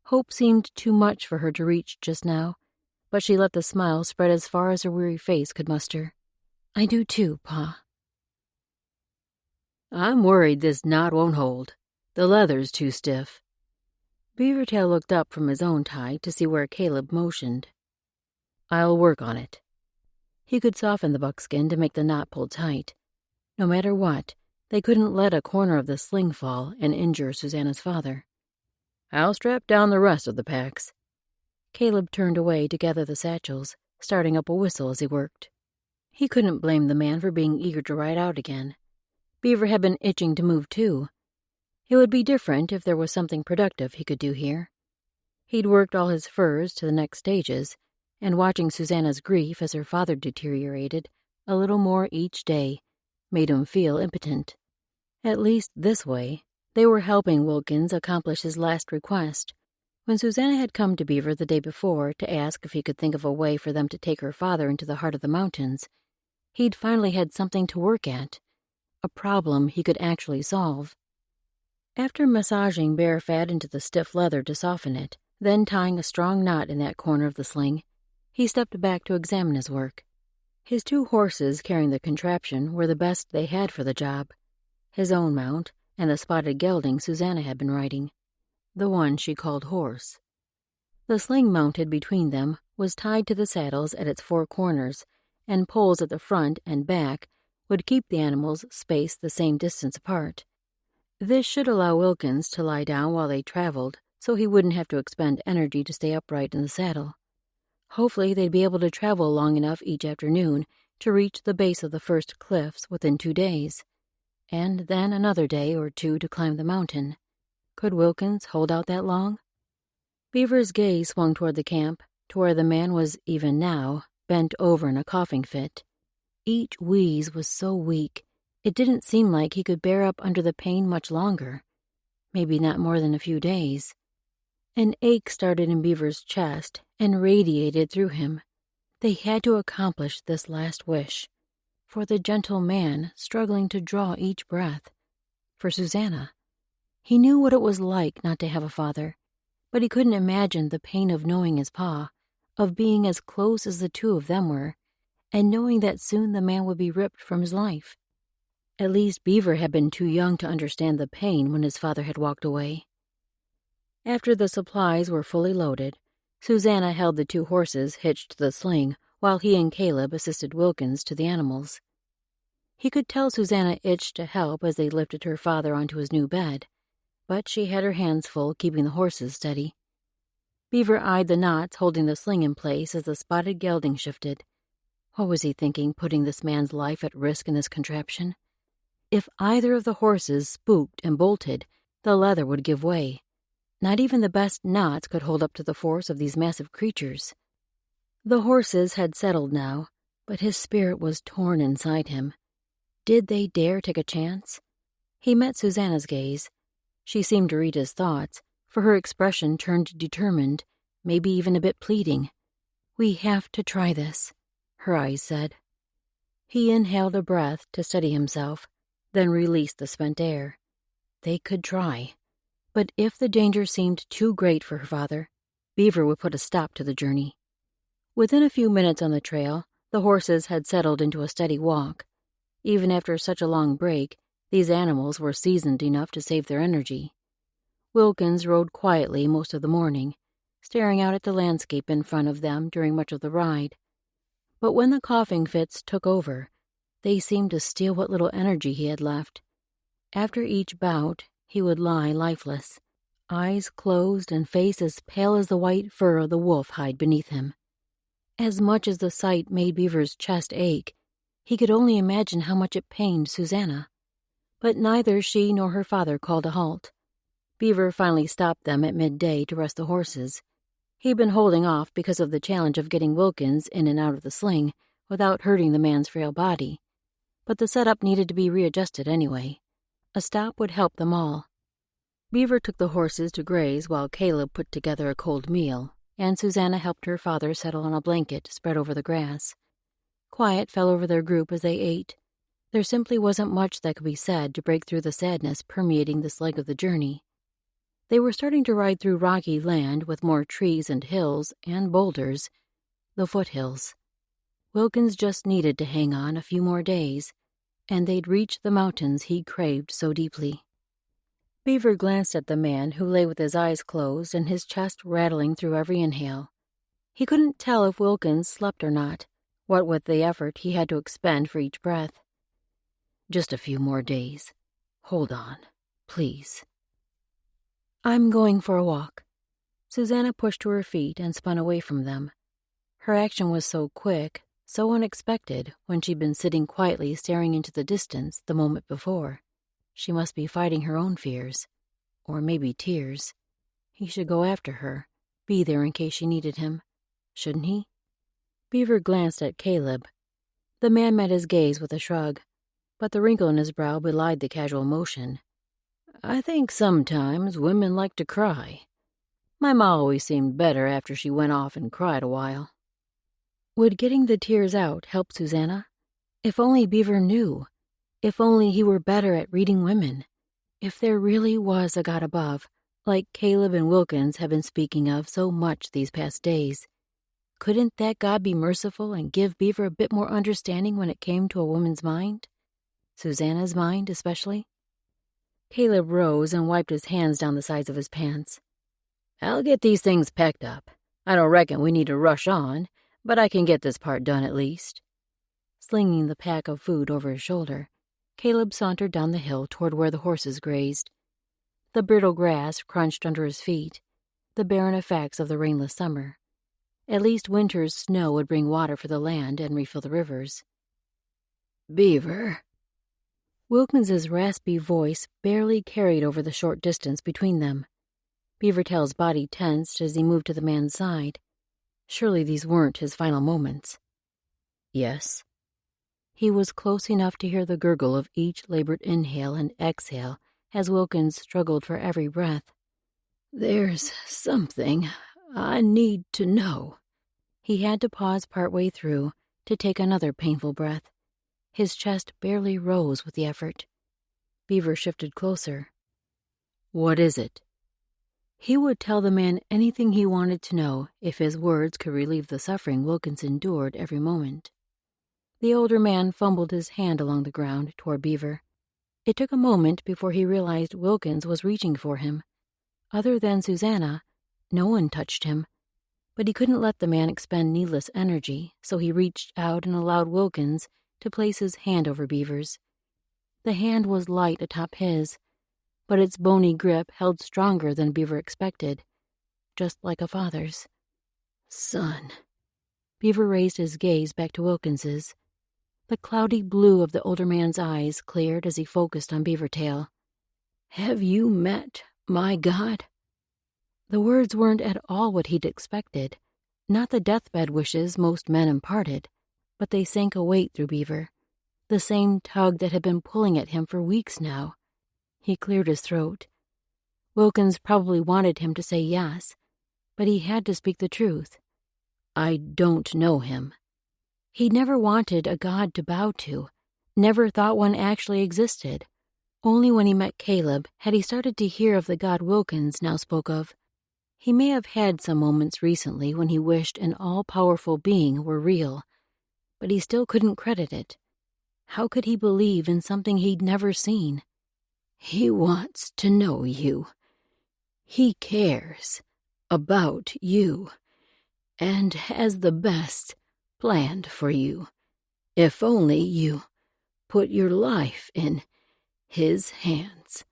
Hope seemed too much for her to reach just now, but she let the smile spread as far as her weary face could muster. I do too, Pa. I'm worried this knot won't hold. The leather's too stiff. Beavertail looked up from his own tie to see where Caleb motioned. I'll work on it. He could soften the buckskin to make the knot pull tight. No matter what, they couldn't let a corner of the sling fall and injure Susanna's father. I'll strap down the rest of the packs. Caleb turned away to gather the satchels, starting up a whistle as he worked. He couldn't blame the man for being eager to ride out again. Beaver had been itching to move too. It would be different if there was something productive he could do here. He'd worked all his furs to the next stages, and watching Susanna's grief as her father deteriorated a little more each day made him feel impotent. At least this way, they were helping Wilkins accomplish his last request. When Susanna had come to Beaver the day before to ask if he could think of a way for them to take her father into the heart of the mountains, he'd finally had something to work at, a problem he could actually solve. After massaging bare fat into the stiff leather to soften it, then tying a strong knot in that corner of the sling, he stepped back to examine his work. His 2 horses carrying the contraption were the best they had for the job. His own mount and the spotted gelding Susanna had been riding, the one she called Horse. The sling mounted between them was tied to the saddles at its 4 corners, and poles at the front and back would keep the animals spaced the same distance apart. This should allow Wilkins to lie down while they traveled, so he wouldn't have to expend energy to stay upright in the saddle. Hopefully they'd be able to travel long enough each afternoon to reach the base of the first cliffs within 2 days, and then another day or 2 to climb the mountain. Could Wilkins hold out that long? Beaver's gaze swung toward the camp, to where the man was, even now, bent over in a coughing fit. Each wheeze was so weak, it didn't seem like he could bear up under the pain much longer. Maybe not more than a few days. An ache started in Beaver's chest and radiated through him. They had to accomplish this last wish. For the gentle man struggling to draw each breath. For Susanna. He knew what it was like not to have a father, but he couldn't imagine the pain of knowing his pa, of being as close as the 2 of them were, and knowing that soon the man would be ripped from his life. At least Beaver had been too young to understand the pain when his father had walked away. After the supplies were fully loaded, Susanna held the 2 horses hitched to the sling while he and Caleb assisted Wilkins to the animals. He could tell Susanna itched to help as they lifted her father onto his new bed, but she had her hands full keeping the horses steady. Beaver eyed the knots holding the sling in place as the spotted gelding shifted. What was he thinking, putting this man's life at risk in this contraption? If either of the horses spooked and bolted, the leather would give way. Not even the best knots could hold up to the force of these massive creatures. The horses had settled now, but his spirit was torn inside him. Did they dare take a chance? He met Susanna's gaze. She seemed to read his thoughts, for her expression turned determined, maybe even a bit pleading. "We have to try this," her eyes said. He inhaled a breath to steady himself, then released the spent air. They could try. But if the danger seemed too great for her father, Beaver would put a stop to the journey. Within a few minutes on the trail, the horses had settled into a steady walk. Even after such a long break, these animals were seasoned enough to save their energy. Wilkins rode quietly most of the morning, staring out at the landscape in front of them during much of the ride. But when the coughing fits took over, they seemed to steal what little energy he had left. After each bout, he would lie lifeless, eyes closed and face as pale as the white fur of the wolf hide beneath him. As much as the sight made Beaver's chest ache, he could only imagine how much it pained Susanna. But neither she nor her father called a halt. Beaver finally stopped them at midday to rest the horses. He'd been holding off because of the challenge of getting Wilkins in and out of the sling without hurting the man's frail body. But the setup needed to be readjusted anyway. A stop would help them all. Beaver took the horses to graze while Caleb put together a cold meal, and Susanna helped her father settle on a blanket spread over the grass. Quiet fell over their group as they ate. There simply wasn't much that could be said to break through the sadness permeating this leg of the journey. They were starting to ride through rocky land with more trees and hills and boulders, the foothills. Wilkins just needed to hang on a few more days, and they'd reach the mountains he craved so deeply. Beaver glanced at the man who lay with his eyes closed and his chest rattling through every inhale. He couldn't tell if Wilkins slept or not, what with the effort he had to expend for each breath. "Just a few more days. Hold on, please." "I'm going for a walk." Susanna pushed to her feet and spun away from them. Her action was so quick, so unexpected when she'd been sitting quietly staring into the distance the moment before. She must be fighting her own fears, or maybe tears. He should go after her, be there in case she needed him, shouldn't he? Beaver glanced at Caleb. The man met his gaze with a shrug, but the wrinkle in his brow belied the casual motion. "I think sometimes women like to cry. My ma always seemed better after she went off and cried a while." Would getting the tears out help Susanna? If only Beaver knew. If only he were better at reading women. If there really was a God above, like Caleb and Wilkins have been speaking of so much these past days, couldn't that God be merciful and give Beaver a bit more understanding when it came to a woman's mind? Susanna's mind, especially? Caleb rose and wiped his hands down the sides of his pants. "I'll get these things packed up. I don't reckon we need to rush on, but I can get this part done at least." Slinging the pack of food over his shoulder, Caleb sauntered down the hill toward where the horses grazed. The brittle grass crunched under his feet, the barren effects of the rainless summer. At least winter's snow would bring water for the land and refill the rivers. "Beaver." Wilkins's raspy voice barely carried over the short distance between them. Beavertail's body tensed as he moved to the man's side. Surely these weren't his final moments. "Yes." He was close enough to hear the gurgle of each labored inhale and exhale as Wilkins struggled for every breath. "There's something I need to know." He had to pause partway through to take another painful breath. His chest barely rose with the effort. Beaver shifted closer. "What is it?" He would tell the man anything he wanted to know if his words could relieve the suffering Wilkins endured every moment. The older man fumbled his hand along the ground toward Beaver. It took a moment before he realized Wilkins was reaching for him. Other than Susanna, no one touched him. But he couldn't let the man expend needless energy, so he reached out and allowed Wilkins to place his hand over Beaver's. The hand was light atop his, but its bony grip held stronger than Beaver expected, just like a father's. "Son." Beaver raised his gaze back to Wilkins's. The cloudy blue of the older man's eyes cleared as he focused on Beavertail. "Have you met my God?" The words weren't at all what he'd expected, not the deathbed wishes most men imparted, but they sank a weight through Beaver, the same tug that had been pulling at him for weeks now. He cleared his throat. Wilkins probably wanted him to say yes, but he had to speak the truth. "I don't know him." He'd never wanted a god to bow to, never thought one actually existed. Only when he met Caleb had he started to hear of the god Wilkins now spoke of. He may have had some moments recently when he wished an all-powerful being were real, but he still couldn't credit it. How could he believe in something he'd never seen? "He wants to know you. He cares about you, and has the best planned for you, if only you put your life in his hands."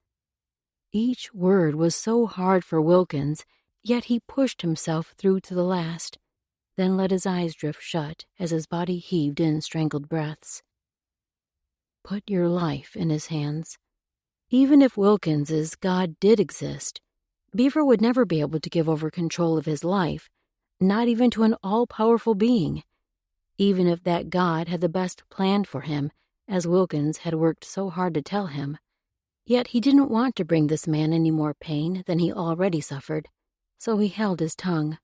Each word was so hard for Wilkins, yet he pushed himself through to the last, then let his eyes drift shut as his body heaved in strangled breaths. Put your life in his hands. Even if Wilkins's God did exist, Beaver would never be able to give over control of his life, not even to an all-powerful being. Even if that God had the best planned for him, as Wilkins had worked so hard to tell him. Yet he didn't want to bring this man any more pain than he already suffered, so he held his tongue.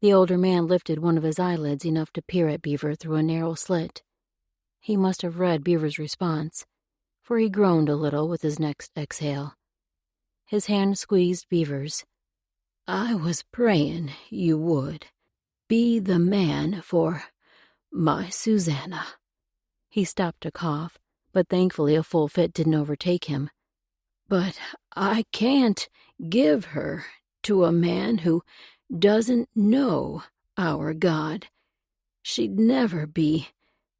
The older man lifted one of his eyelids enough to peer at Beaver through a narrow slit. He must have read Beaver's response, for he groaned a little with his next exhale. His hand squeezed Beaver's. "I was praying you would be the man for my Susanna." He stopped to cough, but thankfully a full fit didn't overtake him. "But I can't give her to a man who doesn't know our God. She'd never be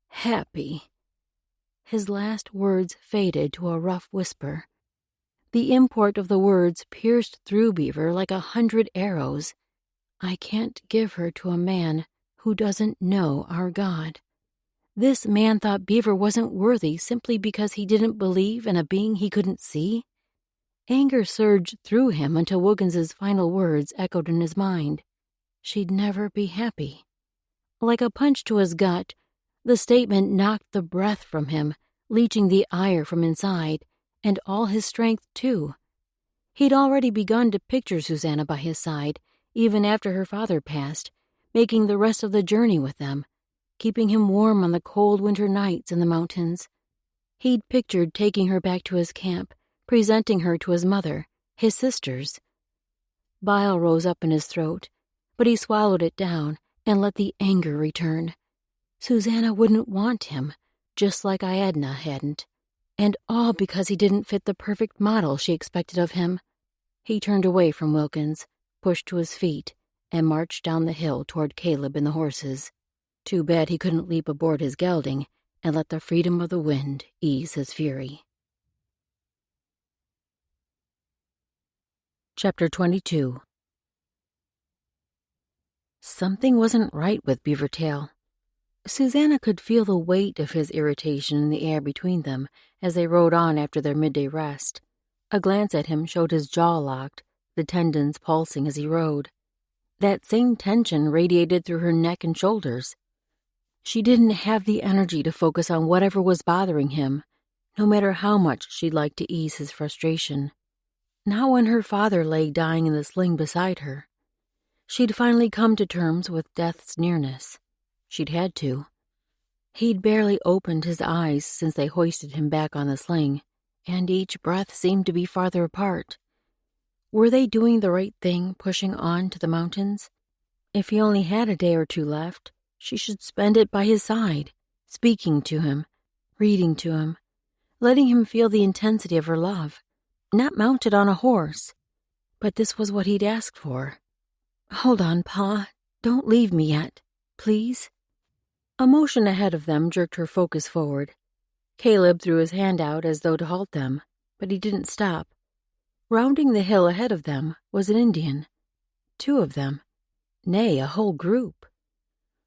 happy." His last words faded to a rough whisper. The import of the words pierced through Beaver like 100 arrows. "I can't give her to a man who doesn't know our God." This man thought Beaver wasn't worthy simply because he didn't believe in a being he couldn't see? Anger surged through him until Wilkins's final words echoed in his mind. She'd never be happy. Like a punch to his gut, the statement knocked the breath from him, leaching the ire from inside, and all his strength, too. He'd already begun to picture Susanna by his side, even after her father passed, making the rest of the journey with them, keeping him warm on the cold winter nights in the mountains. He'd pictured taking her back to his camp, presenting her to his mother, his sisters. Bile rose up in his throat, but he swallowed it down and let the anger return. Susanna wouldn't want him, just like Iadna hadn't, and all because he didn't fit the perfect model she expected of him. He turned away from Wilkins, pushed to his feet, and marched down the hill toward Caleb and the horses. Too bad he couldn't leap aboard his gelding and let the freedom of the wind ease his fury. Chapter 22. Something wasn't right with Beavertail. Susanna could feel the weight of his irritation in the air between them as they rode on after their midday rest. A glance at him showed his jaw locked, the tendons pulsing as he rode. That same tension radiated through her neck and shoulders. She didn't have the energy to focus on whatever was bothering him, no matter how much she'd like to ease his frustration. Not when her father lay dying in the sling beside her. She'd finally come to terms with death's nearness. She'd had to. He'd barely opened his eyes since they hoisted him back on the sling, and each breath seemed to be farther apart. Were they doing the right thing pushing on to the mountains? If he only had a day or two left, she should spend it by his side, speaking to him, reading to him, letting him feel the intensity of her love, not mounted on a horse. But this was what he'd asked for. "Hold on, Pa. Don't leave me yet. Please?" A motion ahead of them jerked her focus forward. Caleb threw his hand out as though to halt them, but he didn't stop. Rounding the hill ahead of them was an Indian. 2 of them. Nay, a whole group.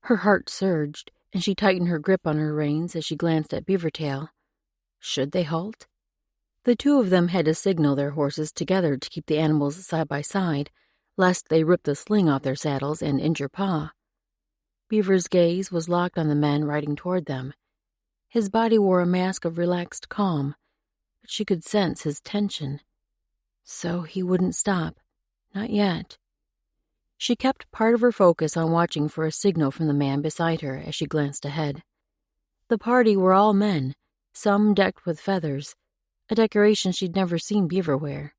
Her heart surged, and she tightened her grip on her reins as she glanced at Beavertail. Should they halt? The 2 of them had to signal their horses together to keep the animals side by side, lest they rip the sling off their saddles and injure Pa. Beaver's gaze was locked on the men riding toward them. His body wore a mask of relaxed calm, but she could sense his tension. So he wouldn't stop. Not yet. She kept part of her focus on watching for a signal from the man beside her as she glanced ahead. The party were all men, some decked with feathers, a decoration she'd never seen Beaver wear.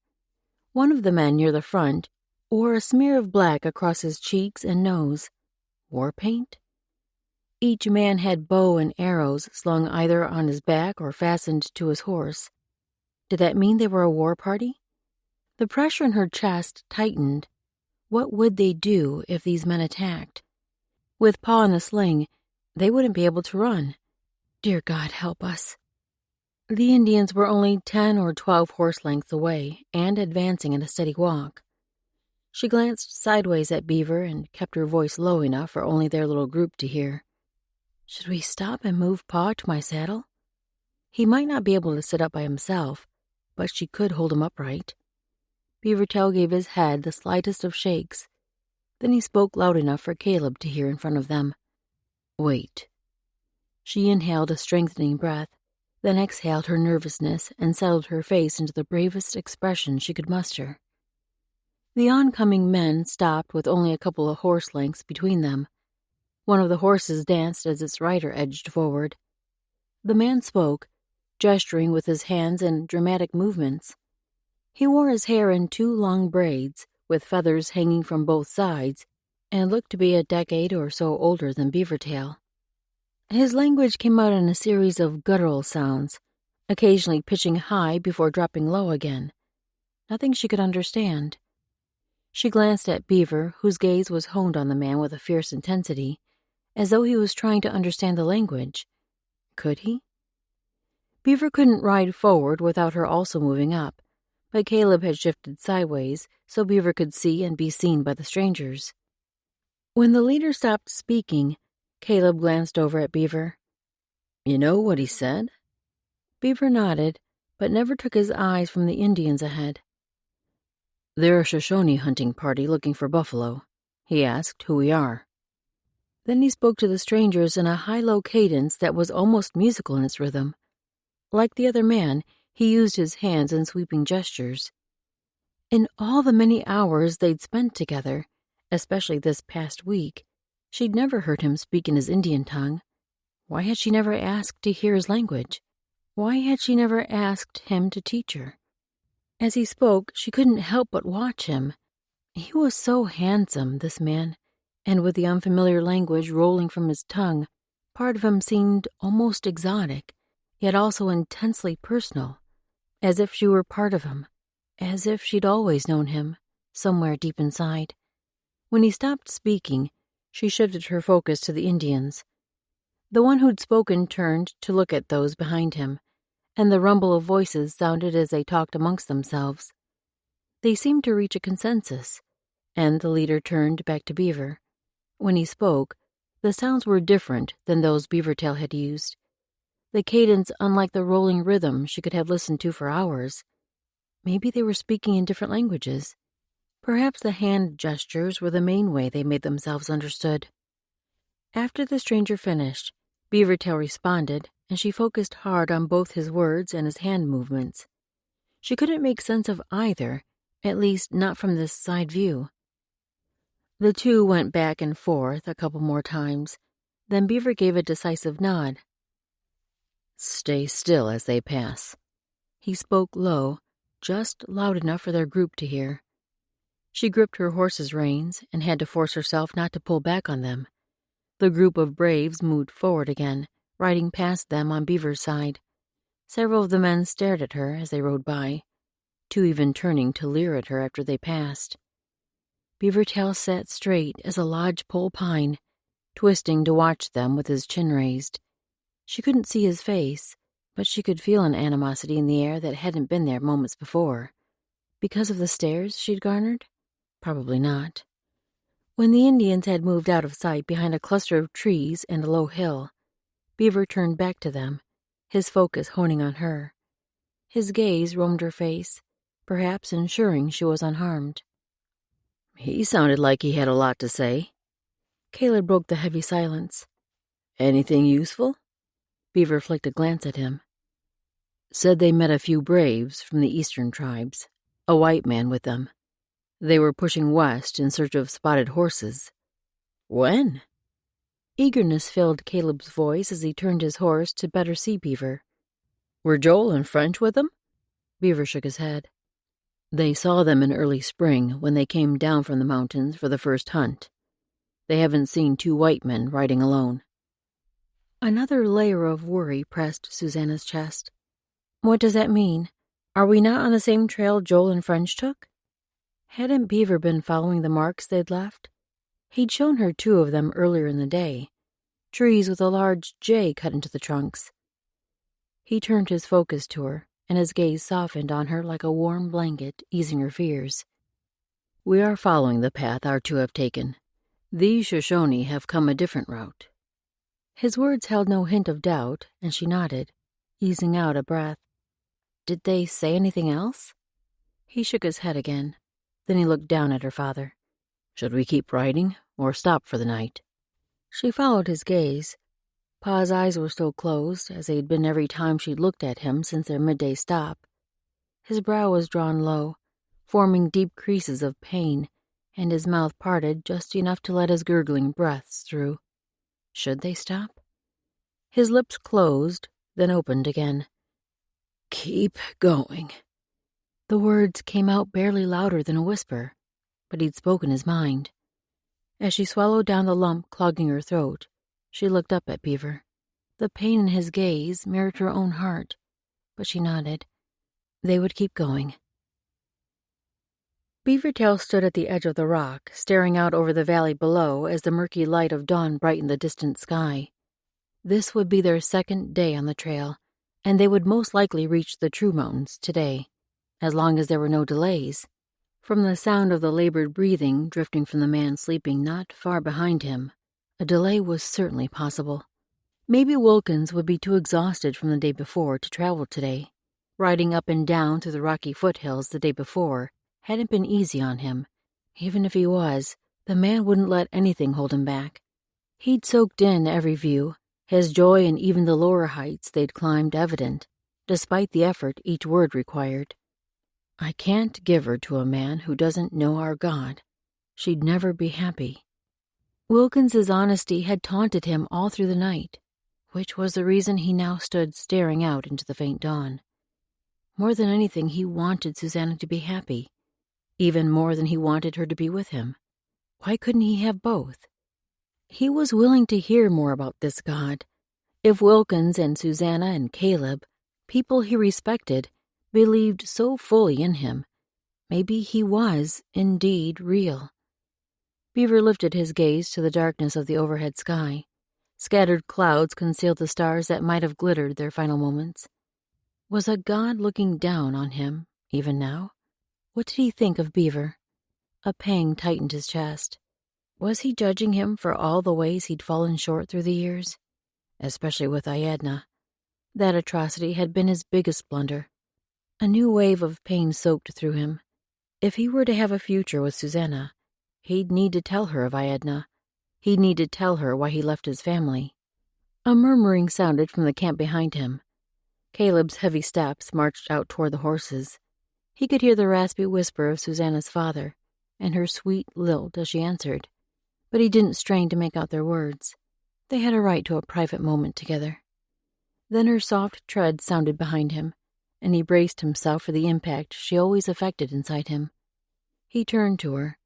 One of the men near the front wore a smear of black across his cheeks and nose. War paint? Each man had bow and arrows slung either on his back or fastened to his horse. Did that mean they were a war party? The pressure in her chest tightened. What would they do if these men attacked? With Pa in the sling, they wouldn't be able to run. Dear God, help us. The Indians were only 10 or 12 horse lengths away and advancing at a steady walk. She glanced sideways at Beaver and kept her voice low enough for only their little group to hear. Should we stop and move Pa to my saddle? He might not be able to sit up by himself, but she could hold him upright. Beavertail gave his head the slightest of shakes. Then he spoke loud enough for Caleb to hear in front of them. Wait. She inhaled a strengthening breath, then exhaled her nervousness and settled her face into the bravest expression she could muster. The oncoming men stopped with only a couple of horse lengths between them. One of the horses danced as its rider edged forward. The man spoke, gesturing with his hands in dramatic movements. He wore his hair in 2 long braids, with feathers hanging from both sides, and looked to be a decade or so older than Beavertail. His language came out in a series of guttural sounds, occasionally pitching high before dropping low again. Nothing she could understand. She glanced at Beaver, whose gaze was honed on the man with a fierce intensity, as though he was trying to understand the language. Could he? Beaver couldn't ride forward without her also moving up, but Caleb had shifted sideways so Beaver could see and be seen by the strangers. When the leader stopped speaking, Caleb glanced over at Beaver. You know what he said? Beaver nodded, but never took his eyes from the Indians ahead. They're a Shoshone hunting party looking for buffalo. He asked who we are. Then he spoke to the strangers in a high-low cadence that was almost musical in its rhythm. Like the other man, he used his hands in sweeping gestures. In all the many hours they'd spent together, especially this past week, she'd never heard him speak in his Indian tongue. Why had she never asked to hear his language? Why had she never asked him to teach her? As he spoke, she couldn't help but watch him. He was so handsome, this man, and with the unfamiliar language rolling from his tongue, part of him seemed almost exotic, yet also intensely personal, as if she were part of him, as if she'd always known him, somewhere deep inside. When he stopped speaking, she shifted her focus to the Indians. The one who'd spoken turned to look at those behind him, and the rumble of voices sounded as they talked amongst themselves. They seemed to reach a consensus, and the leader turned back to Beaver. When he spoke, the sounds were different than those Beavertail had used. The cadence unlike the rolling rhythm she could have listened to for hours. Maybe they were speaking in different languages. Perhaps the hand gestures were the main way they made themselves understood. After the stranger finished, Beavertail responded, and she focused hard on both his words and his hand movements. She couldn't make sense of either, at least not from this side view. The 2 went back and forth a couple more times. Then Beaver gave a decisive nod. Stay still as they pass. He spoke low, just loud enough for their group to hear. She gripped her horse's reins and had to force herself not to pull back on them. The group of braves moved forward again, riding past them on Beaver's side. Several of the men stared at her as they rode by, two even turning to leer at her after they passed. Beavertail sat straight as a lodgepole pine, twisting to watch them with his chin raised. She couldn't see his face, but she could feel an animosity in the air that hadn't been there moments before. Because of the stares she'd garnered? Probably not. When the Indians had moved out of sight behind a cluster of trees and a low hill, Beaver turned back to them, his focus honing on her. His gaze roamed her face, perhaps ensuring she was unharmed. He sounded like he had a lot to say. Caleb broke the heavy silence. Anything useful? Beaver flicked a glance at him. Said they met a few braves from the eastern tribes, a white man with them. They were pushing west in search of spotted horses. When? Eagerness filled Caleb's voice as he turned his horse to better see Beaver. Were Joel and French with them? Beaver shook his head. They saw them in early spring when they came down from the mountains for the first hunt. They haven't seen two white men riding alone. Another layer of worry pressed Susanna's chest. What does that mean? Are we not on the same trail Joel and French took? Hadn't Beaver been following the marks they'd left? He'd shown her two of them earlier in the day, trees with a large J cut into the trunks. He turned his focus to her, and his gaze softened on her like a warm blanket, easing her fears. We are following the path our two have taken. These Shoshone have come a different route. His words held no hint of doubt, and she nodded, easing out a breath. Did they say anything else? He shook his head again. Then he looked down at her father. Should we keep riding, or stop for the night? She followed his gaze. Pa's eyes were still closed, as they'd been every time she'd looked at him since their midday stop. His brow was drawn low, forming deep creases of pain, and his mouth parted just enough to let his gurgling breaths through. Should they stop? His lips closed, then opened again. Keep going. The words came out barely louder than a whisper, but he'd spoken his mind. As she swallowed down the lump clogging her throat, she looked up at Beaver. The pain in his gaze mirrored her own heart, but she nodded. They would keep going. Beavertail stood at the edge of the rock, staring out over the valley below as the murky light of dawn brightened the distant sky. This would be their second day on the trail, and they would most likely reach the true mountains today, as long as there were no delays. From the sound of the labored breathing drifting from the man sleeping not far behind him, a delay was certainly possible. Maybe Wilkins would be too exhausted from the day before to travel today. Riding up and down through the rocky foothills the day before hadn't been easy on him. Even if he was, the man wouldn't let anything hold him back. He'd soaked in every view, his joy in even the lower heights they'd climbed evident, despite the effort each word required. I can't give her to a man who doesn't know our God. She'd never be happy. Wilkins's honesty had taunted him all through the night, which was the reason he now stood staring out into the faint dawn. More than anything, he wanted Susanna to be happy, even more than he wanted her to be with him. Why couldn't he have both? He was willing to hear more about this God. If Wilkins and Susanna and Caleb, people he respected, believed so fully in him, maybe he was indeed real. Beaver lifted his gaze to the darkness of the overhead sky. Scattered clouds concealed the stars that might have glittered their final moments. Was a God looking down on him, even now? What did he think of Beaver? A pang tightened his chest. Was he judging him for all the ways he'd fallen short through the years? Especially with Iadna. That atrocity had been his biggest blunder. A new wave of pain soaked through him. If he were to have a future with Susanna, he'd need to tell her of Iadna. He'd need to tell her why he left his family. A murmuring sounded from the camp behind him. Caleb's heavy steps marched out toward the horses. He could hear the raspy whisper of Susanna's father, and her sweet lilt as she answered, but he didn't strain to make out their words. They had a right to a private moment together. Then her soft tread sounded behind him, and he braced himself for the impact she always effected inside him. He turned to her,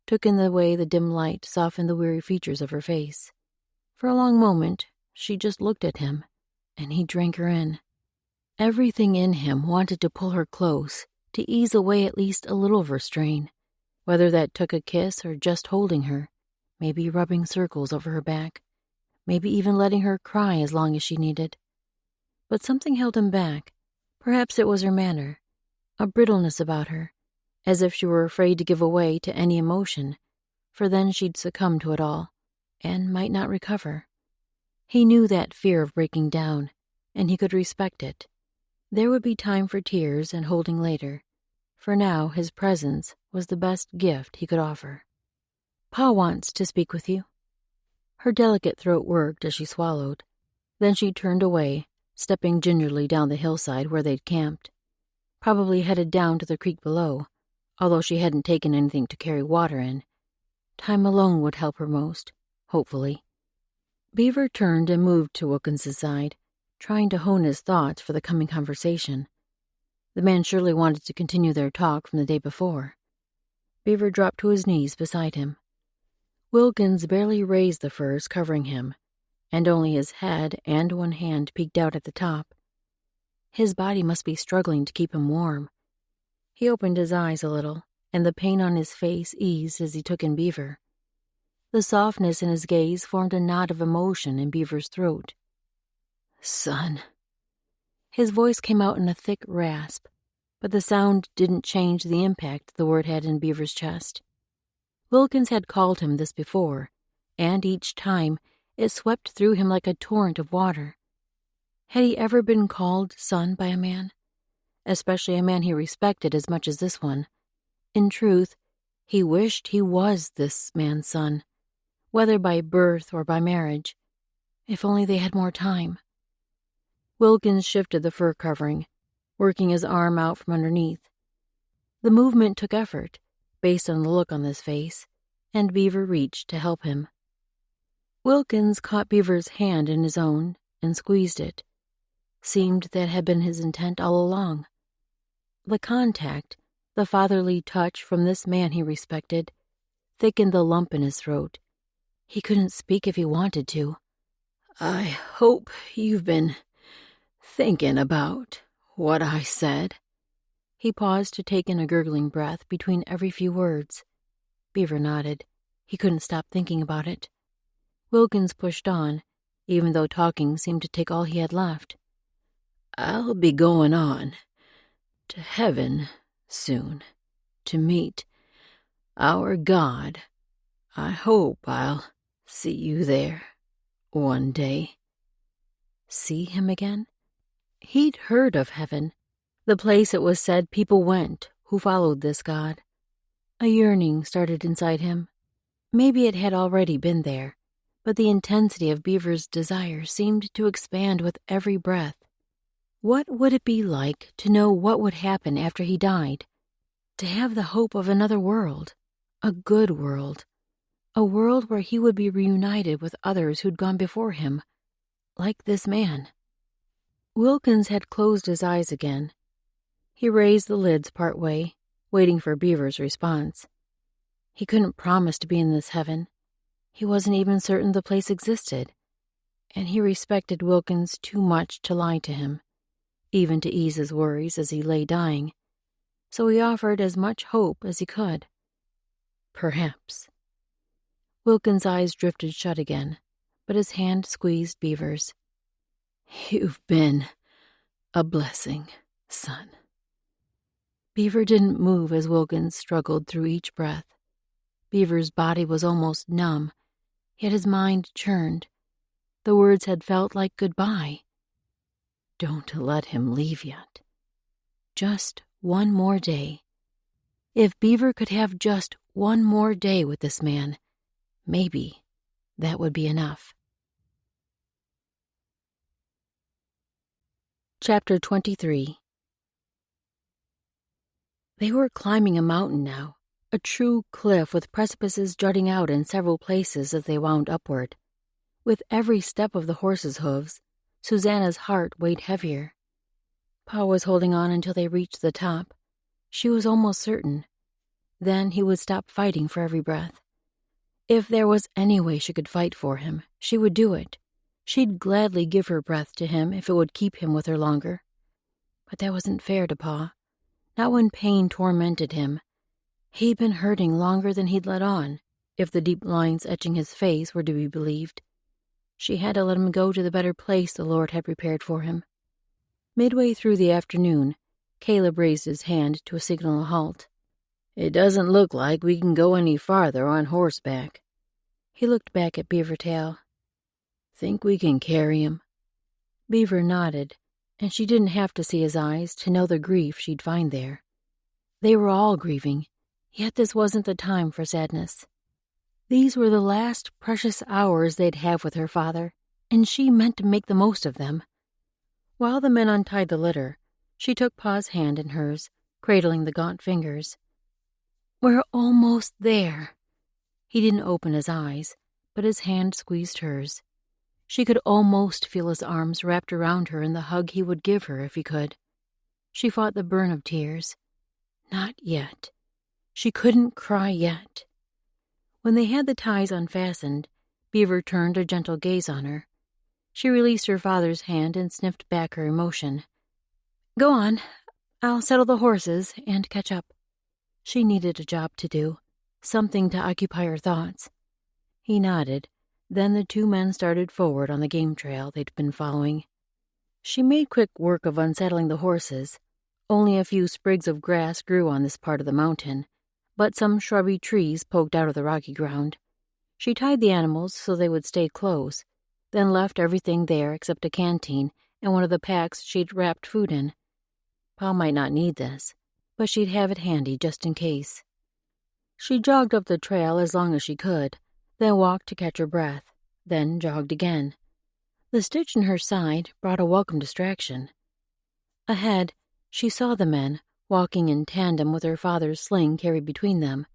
took in the way the dim light softened the weary features of her face. For a long moment, She just looked at him, and he drank her in. Everything in him wanted to pull her close, to ease away at least a little of her strain, whether that took a kiss or just holding her, maybe rubbing circles over her back, maybe even letting her cry as long as she needed. But something held him back. Perhaps it was her manner, a brittleness about her, as if she were afraid to give way to any emotion, for then she'd succumb to it all, and might not recover. He knew that fear of breaking down, and he could respect it. There would be time for tears and holding later. For now, his presence was the best gift he could offer. "Pa wants to speak with you." Her delicate throat worked as she swallowed. Then she turned away, stepping gingerly down the hillside where they'd camped. Probably headed down to the creek below, although she hadn't taken anything to carry water in. Time alone would help her most, hopefully. Beaver turned and moved to Wilkins's side, trying to hone his thoughts for the coming conversation. The man surely wanted to continue their talk from the day before. Beaver dropped to his knees beside him. Wilkins barely raised the furs covering him, and only his head and one hand peeked out at the top. His body must be struggling to keep him warm. He opened his eyes a little, and the pain on his face eased as he took in Beaver. The softness in his gaze formed a knot of emotion in Beaver's throat. "Son." His voice came out in a thick rasp, but the sound didn't change the impact the word had in Beaver's chest. Wilkins had called him this before, and each time it swept through him like a torrent of water. Had he ever been called son by a man? Especially a man he respected as much as this one. In truth, he wished he was this man's son, whether by birth or by marriage. If only they had more time. Wilkins shifted the fur covering, working his arm out from underneath. The movement took effort, based on the look on his face, and Beaver reached to help him. Wilkins caught Beaver's hand in his own and squeezed it. Seemed that had been his intent all along. The contact, the fatherly touch from this man he respected, thickened the lump in his throat. He couldn't speak if he wanted to. "I hope you've been thinking about what I said." He paused to take in a gurgling breath between every few words. Beaver nodded. He couldn't stop thinking about it. Wilkins pushed on, even though talking seemed to take all he had left. "I'll be going on to heaven soon to meet our God. I hope I'll see you there one day." See him again? He'd heard of heaven, the place it was said people went who followed this God. A yearning started inside him. Maybe it had already been there, but the intensity of Beaver's desire seemed to expand with every breath. What would it be like to know what would happen after he died? To have the hope of another world, a good world, a world where he would be reunited with others who'd gone before him, like this man. Wilkins had closed his eyes again. He raised the lids part way, waiting for Beaver's response. He couldn't promise to be in this heaven. He wasn't even certain the place existed, and he respected Wilkins too much to lie to him, even to ease his worries as he lay dying, so he offered as much hope as he could. Perhaps. Wilkins' eyes drifted shut again, but his hand squeezed Beaver's. "You've been a blessing, son." Beaver didn't move as Wilkins struggled through each breath. Beaver's body was almost numb, yet his mind churned. The words had felt like goodbye. Don't let him leave yet. Just one more day. If Beaver could have just one more day with this man, maybe that would be enough. Chapter 23. They were climbing a mountain now, a true cliff with precipices jutting out in several places as they wound upward. With every step of the horse's hooves, Susanna's heart weighed heavier. Pa was holding on until they reached the top. She was almost certain. Then he would stop fighting for every breath. If there was any way she could fight for him, she would do it. She'd gladly give her breath to him if it would keep him with her longer. But that wasn't fair to Pa. Not when pain tormented him. He'd been hurting longer than he'd let on, if the deep lines etching his face were to be believed. She had to let him go to the better place the Lord had prepared for him. Midway through the afternoon, Caleb raised his hand to signal a halt. "It doesn't look like we can go any farther on horseback." He looked back at Beavertail. "Think we can carry him?" Beaver nodded, and she didn't have to see his eyes to know the grief she'd find there. They were all grieving, yet this wasn't the time for sadness. These were the last precious hours they'd have with her father, and she meant to make the most of them. While the men untied the litter, she took Pa's hand in hers, cradling the gaunt fingers. "We're almost there." He didn't open his eyes, but his hand squeezed hers. She could almost feel his arms wrapped around her in the hug he would give her if he could. She fought the burn of tears. Not yet. She couldn't cry yet. When they had the ties unfastened, Beaver turned a gentle gaze on her. She released her father's hand and sniffed back her emotion. "Go on. I'll settle the horses and catch up." She needed a job to do, something to occupy her thoughts. He nodded. Then the two men started forward on the game trail they'd been following. She made quick work of unsaddling the horses. Only a few sprigs of grass grew on this part of the mountain, but some shrubby trees poked out of the rocky ground. She tied the animals so they would stay close, then left everything there except a canteen and one of the packs she'd wrapped food in. Pa might not need this, but she'd have it handy just in case. She jogged up the trail as long as she could, then walked to catch her breath, then jogged again. The stitch in her side brought a welcome distraction. Ahead, she saw the men, walking in tandem with her father's sling carried between them.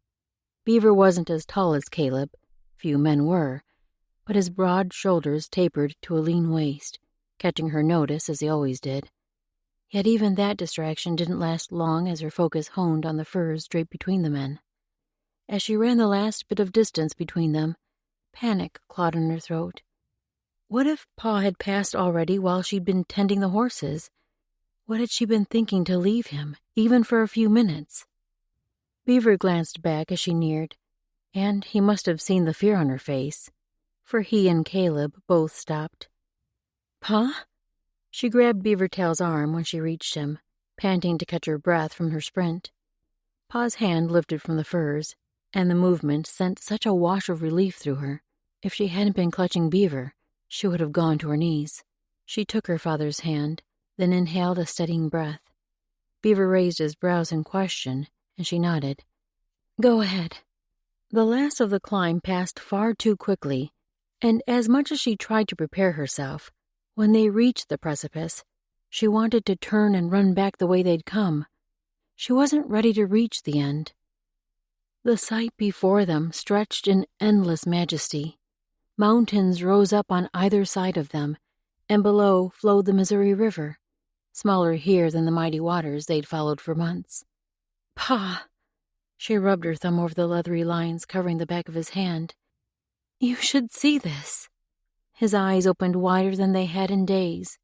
Beaver wasn't as tall as Caleb, few men were, but his broad shoulders tapered to a lean waist, catching her notice as he always did. Yet even that distraction didn't last long as her focus honed on the furs draped between the men. As she ran the last bit of distance between them, panic clawed in her throat. What if Pa had passed already while she'd been tending the horses? What had she been thinking to leave him, even for a few minutes? Beaver glanced back as she neared, and he must have seen the fear on her face, for he and Caleb both stopped. "Pa?" She grabbed Beavertail's arm when she reached him, panting to catch her breath from her sprint. Pa's hand lifted from the furs, and the movement sent such a wash of relief through her. If she hadn't been clutching Beaver, she would have gone to her knees. She took her father's hand, then inhaled a steadying breath. Beaver raised his brows in question, and she nodded. "Go ahead." The last of the climb passed far too quickly, and as much as she tried to prepare herself, when they reached the precipice, she wanted to turn and run back the way they'd come. She wasn't ready to reach the end. The sight before them stretched in endless majesty. Mountains rose up on either side of them, and below flowed the Missouri River, smaller here than the mighty waters they'd followed for months. "Pa!" She rubbed her thumb over the leathery lines covering the back of his hand. "You should see this." His eyes opened wider than they had in days.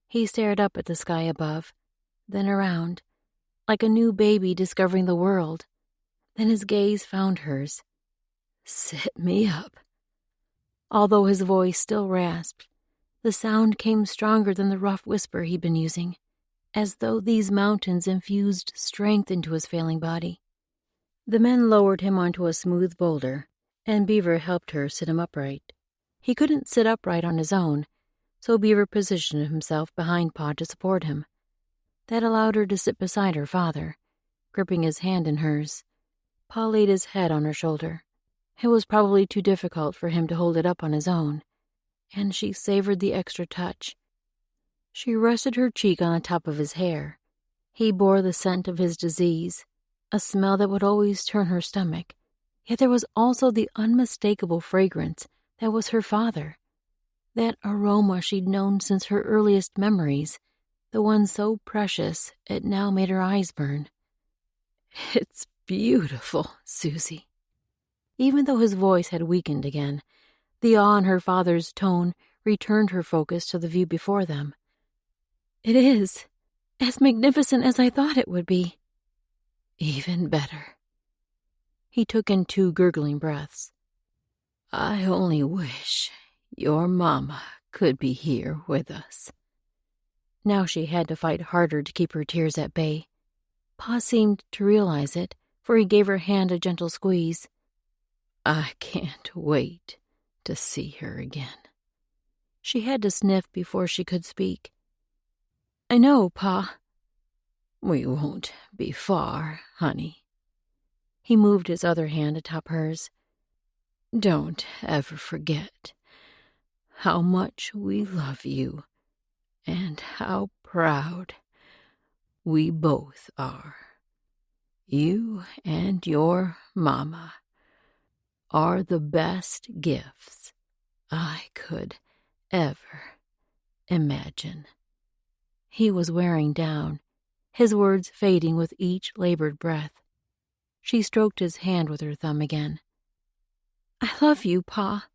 He stared up at the sky above, then around, like a new baby discovering the world. Then his gaze found hers. "Sit me up." Although his voice still rasped, the sound came stronger than the rough whisper he'd been using, as though these mountains infused strength into his failing body. The men lowered him onto a smooth boulder, and Beaver helped her sit him upright. He couldn't sit upright on his own, so Beaver positioned himself behind Pa to support him. That allowed her to sit beside her father, gripping his hand in hers. Pa laid his head on her shoulder. It was probably too difficult for him to hold it up on his own, and she savored the extra touch. She rested her cheek on the top of his hair. He bore the scent of his disease, a smell that would always turn her stomach, yet there was also the unmistakable fragrance that was her father. That aroma she'd known since her earliest memories, the one so precious it now made her eyes burn. "It's beautiful, Susie." Even though his voice had weakened again, the awe in her father's tone returned her focus to the view before them. "It is as magnificent as I thought it would be." "Even better." He took in 2 gurgling breaths. "I only wish your mama could be here with us." Now she had to fight harder to keep her tears at bay. Pa seemed to realize it, for he gave her hand a gentle squeeze. "I can't wait to see her again." She had to sniff before she could speak. "I know, Pa." "We won't be far, honey." He moved his other hand atop hers. "Don't ever forget how much we love you and how proud we both are. You and your mama are the best gifts I could ever imagine." He was wearing down, his words fading with each labored breath. She stroked his hand with her thumb again. "I love you, Pa."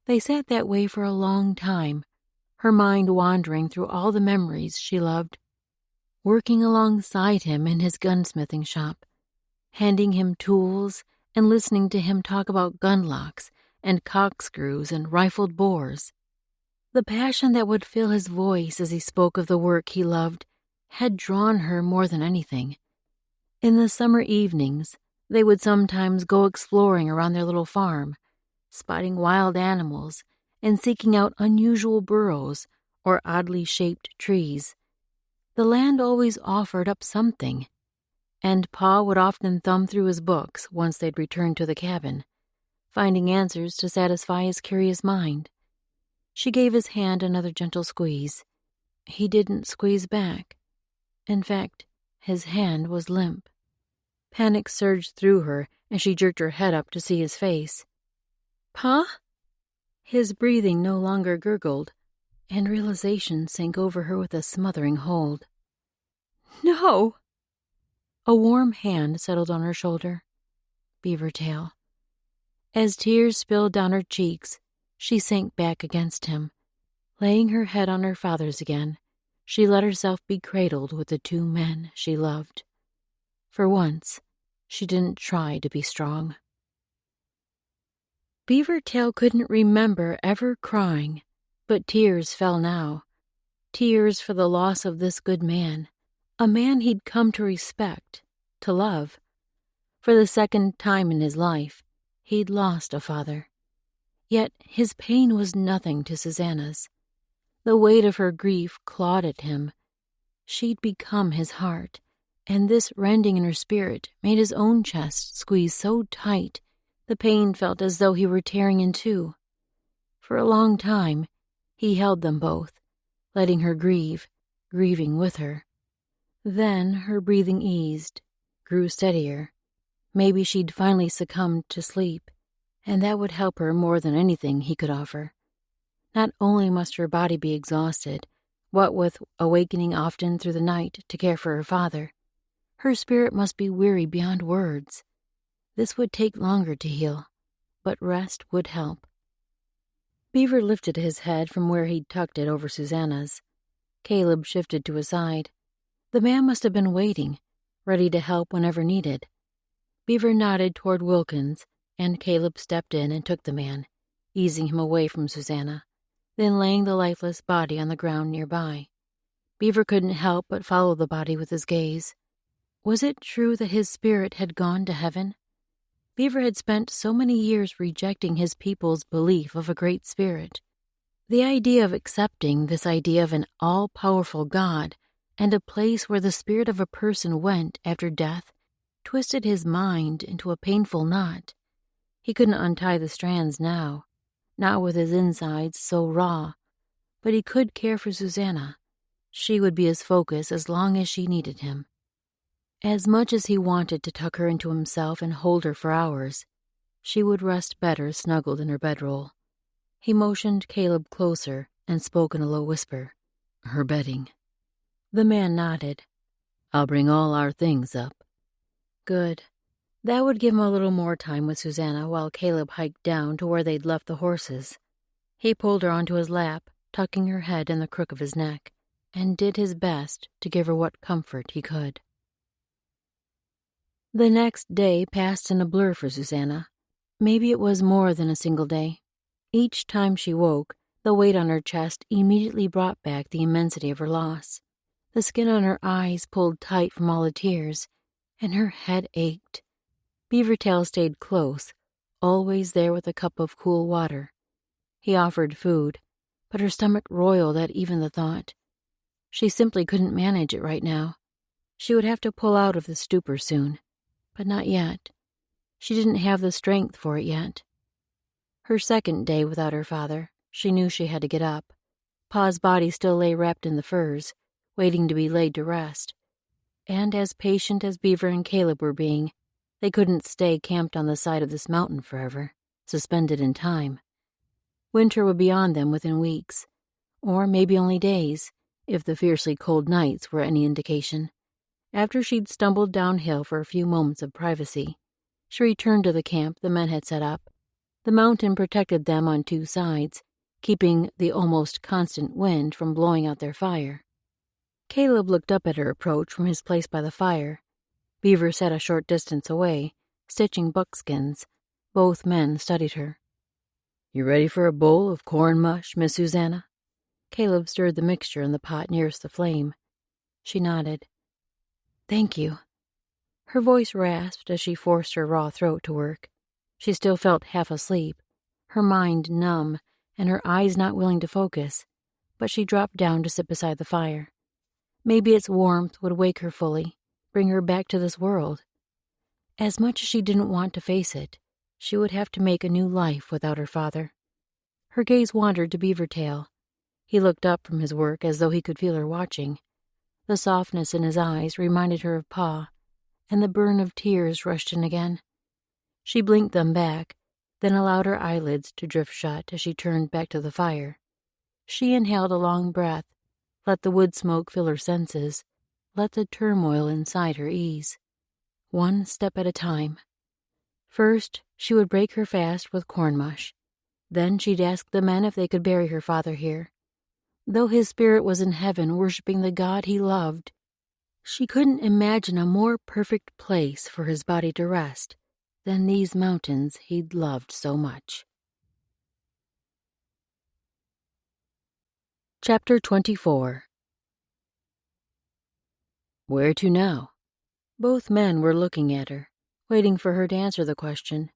They sat that way for a long time, her mind wandering through all the memories she loved, working alongside him in his gunsmithing shop, handing him tools and listening to him talk about gun locks and corkscrews and rifled bores. The passion that would fill his voice as he spoke of the work he loved had drawn her more than anything. In the summer evenings, they would sometimes go exploring around their little farm, spotting wild animals and seeking out unusual burrows or oddly shaped trees. The land always offered up something, and Pa would often thumb through his books once they'd returned to the cabin, finding answers to satisfy his curious mind. She gave his hand another gentle squeeze. He didn't squeeze back. In fact, his hand was limp. Panic surged through her as she jerked her head up to see his face. "Pa?" His breathing no longer gurgled, and realization sank over her with a smothering hold. "No!" A warm hand settled on her shoulder. Beavertail. As tears spilled down her cheeks, she sank back against him. Laying her head on her father's again, she let herself be cradled with the 2 men she loved. For once, she didn't try to be strong. Beavertail couldn't remember ever crying, but tears fell now. Tears for the loss of this good man, a man he'd come to respect, to love. For the second time in his life, he'd lost a father. Yet his pain was nothing to Susanna's. The weight of her grief clawed at him. She'd become his heart, and this rending in her spirit made his own chest squeeze so tight the pain felt as though he were tearing in 2. For a long time, he held them both, letting her grieve, grieving with her. Then her breathing eased, grew steadier. Maybe she'd finally succumbed to sleep, and that would help her more than anything he could offer. Not only must her body be exhausted, what with awakening often through the night to care for her father, her spirit must be weary beyond words. This would take longer to heal, but rest would help. Beaver lifted his head from where he'd tucked it over Susanna's. Caleb shifted to his side. The man must have been waiting, ready to help whenever needed. Beaver nodded toward Wilkins, and Caleb stepped in and took the man, easing him away from Susanna, then laying the lifeless body on the ground nearby. Beaver couldn't help but follow the body with his gaze. Was it true that his spirit had gone to heaven? Beaver had spent so many years rejecting his people's belief of a great spirit. The idea of accepting this idea of an all-powerful God and a place where the spirit of a person went after death twisted his mind into a painful knot. He couldn't untie the strands now, not with his insides so raw, but he could care for Susanna. She would be his focus as long as she needed him. As much as he wanted to tuck her into himself and hold her for hours, she would rest better snuggled in her bedroll. He motioned Caleb closer and spoke in a low whisper. "Her bedding." The man nodded. "I'll bring all our things up." Good. That would give him a little more time with Susanna while Caleb hiked down to where they'd left the horses. He pulled her onto his lap, tucking her head in the crook of his neck, and did his best to give her what comfort he could. The next day passed in a blur for Susanna. Maybe it was more than a single day. Each time she woke, the weight on her chest immediately brought back the immensity of her loss. The skin on her eyes pulled tight from all the tears, and her head ached. Beavertail stayed close, always there with a cup of cool water. He offered food, but her stomach roiled at even the thought. She simply couldn't manage it right now. She would have to pull out of the stupor soon, but not yet. She didn't have the strength for it yet. Her second day without her father, she knew she had to get up. Pa's body still lay wrapped in the furs, waiting to be laid to rest. And as patient as Beaver and Caleb were being, they couldn't stay camped on the side of this mountain forever, suspended in time. Winter would be on them within weeks, or maybe only days, if the fiercely cold nights were any indication. After she'd stumbled downhill for a few moments of privacy, she returned to the camp the men had set up. The mountain protected them on two sides, keeping the almost constant wind from blowing out their fire. Caleb looked up at her approach from his place by the fire. Beaver sat a short distance away, stitching buckskins. Both men studied her. "You ready for a bowl of corn mush, Miss Susanna?" Caleb stirred the mixture in the pot nearest the flame. She nodded. "Thank you." Her voice rasped as she forced her raw throat to work. She still felt half asleep, her mind numb and her eyes not willing to focus, but she dropped down to sit beside the fire. Maybe its warmth would wake her fully, bring her back to this world. As much as she didn't want to face it, she would have to make a new life without her father. Her gaze wandered to Beavertail. He looked up from his work as though he could feel her watching. The softness in his eyes reminded her of Pa, and the burn of tears rushed in again. She blinked them back, then allowed her eyelids to drift shut as she turned back to the fire. She inhaled a long breath, let the wood smoke fill her senses, let the turmoil inside her ease. One step at a time. First, she would break her fast with corn mush. Then she'd ask the men if they could bury her father here. Though his spirit was in heaven worshiping the God he loved, she couldn't imagine a more perfect place for his body to rest than these mountains he'd loved so much. Chapter 24. "Where to now?" Both men were looking at her, waiting for her to answer the question,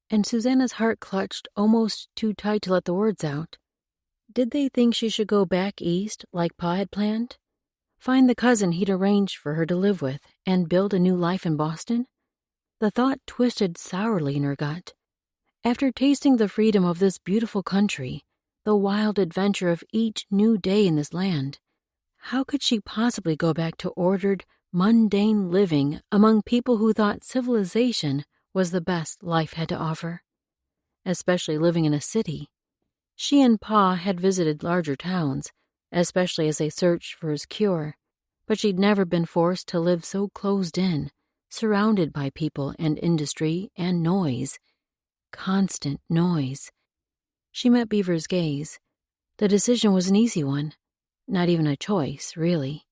and Susanna's heart clutched almost too tight to let the words out. Did they think she should go back east like Pa had planned? Find the cousin he'd arranged for her to live with and build a new life in Boston? The thought twisted sourly in her gut. After tasting the freedom of this beautiful country, the wild adventure of each new day in this land, how could she possibly go back to ordered, mundane living among people who thought civilization was the best life had to offer? Especially living in a city. She and Pa had visited larger towns, especially as they searched for his cure, but she'd never been forced to live so closed in, surrounded by people and industry and noise. Constant noise. She met Beaver's gaze. The decision was an easy one. Not even a choice, really.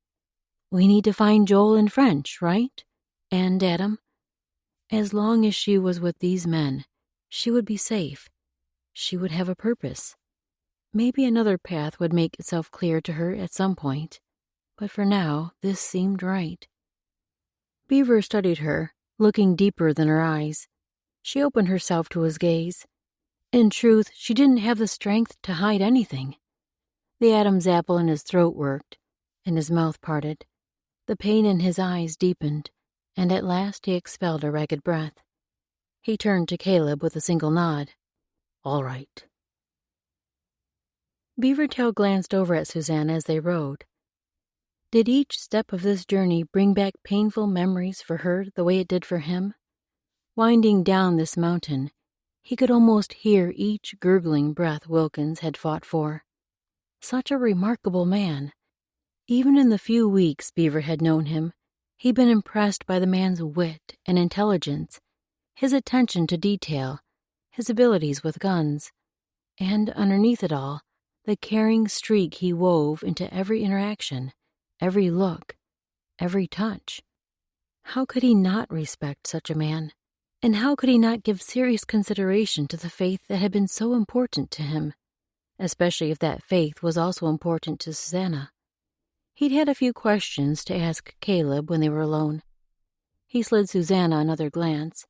We need to find Joel in French, right? And Adam? As long as she was with these men, she would be safe. She would have a purpose. Maybe another path would make itself clear to her at some point, but for now, this seemed right. Beaver studied her, looking deeper than her eyes. She opened herself to his gaze. In truth, she didn't have the strength to hide anything. The Adam's apple in his throat worked, and his mouth parted. The pain in his eyes deepened, and at last he expelled a ragged breath. He turned to Caleb with a single nod. "All right." Beavertail glanced over at Susanna as they rode. Did each step of this journey bring back painful memories for her the way it did for him? Winding down this mountain, he could almost hear each gurgling breath Wilkins had fought for. Such a remarkable man. Even in the few weeks Beaver had known him, he'd been impressed by the man's wit and intelligence, his attention to detail, his abilities with guns. And underneath it all, the caring streak he wove into every interaction, every look, every touch. How could he not respect such a man? And how could he not give serious consideration to the faith that had been so important to him, especially if that faith was also important to Susanna? He'd had a few questions to ask Caleb when they were alone. He slid Susanna another glance,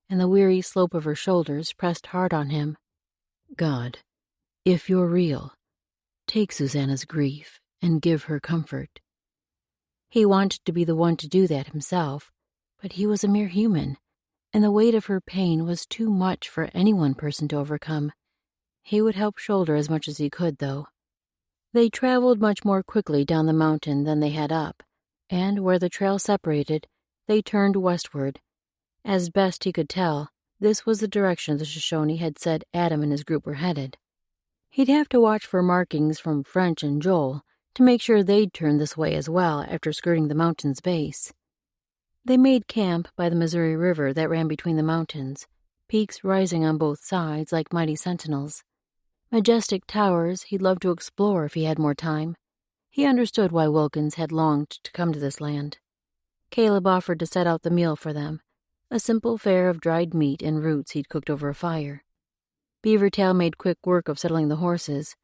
and the weary slope of her shoulders pressed hard on him. God, if you're real, take Susanna's grief and give her comfort. He wanted to be the one to do that himself, but he was a mere human, and the weight of her pain was too much for any one person to overcome. He would help shoulder as much as he could, though. They traveled much more quickly down the mountain than they had up, and where the trail separated, they turned westward. As best he could tell, this was the direction the Shoshone had said Adam and his group were headed. He'd have to watch for markings from French and Joel to make sure they'd turn this way as well after skirting the mountain's base. They made camp by the Missouri River that ran between the mountains, peaks rising on both sides like mighty sentinels. Majestic towers he'd love to explore if he had more time. He understood why Wilkins had longed to come to this land. Caleb offered to set out the meal for them, a simple fare of dried meat and roots he'd cooked over a fire. Beavertail made quick work of settling the horses.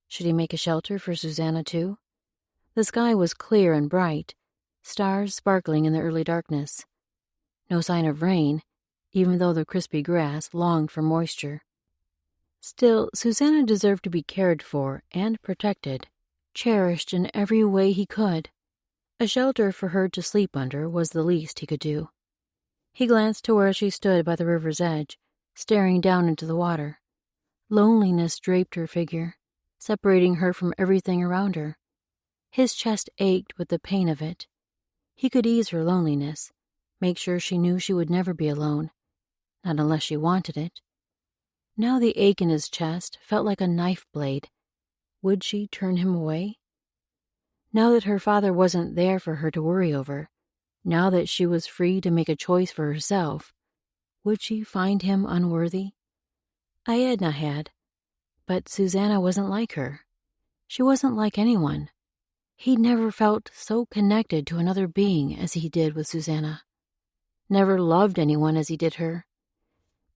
Should he make a shelter for Susanna, too? The sky was clear and bright, stars sparkling in the early darkness. No sign of rain, even though the crispy grass longed for moisture. Still, Susanna deserved to be cared for and protected, cherished in every way he could. A shelter for her to sleep under was the least he could do. He glanced to where she stood by the river's edge, staring down into the water. Loneliness draped her figure, separating her from everything around her. His chest ached with the pain of it. He could ease her loneliness, make sure she knew she would never be alone, not unless she wanted it. Now the ache in his chest felt like a knife blade. Would she turn him away? Now that her father wasn't there for her to worry over, now that she was free to make a choice for herself, would she find him unworthy? Aedna had, but Susanna wasn't like her. She wasn't like anyone. He'd never felt so connected to another being as he did with Susanna. Never loved anyone as he did her.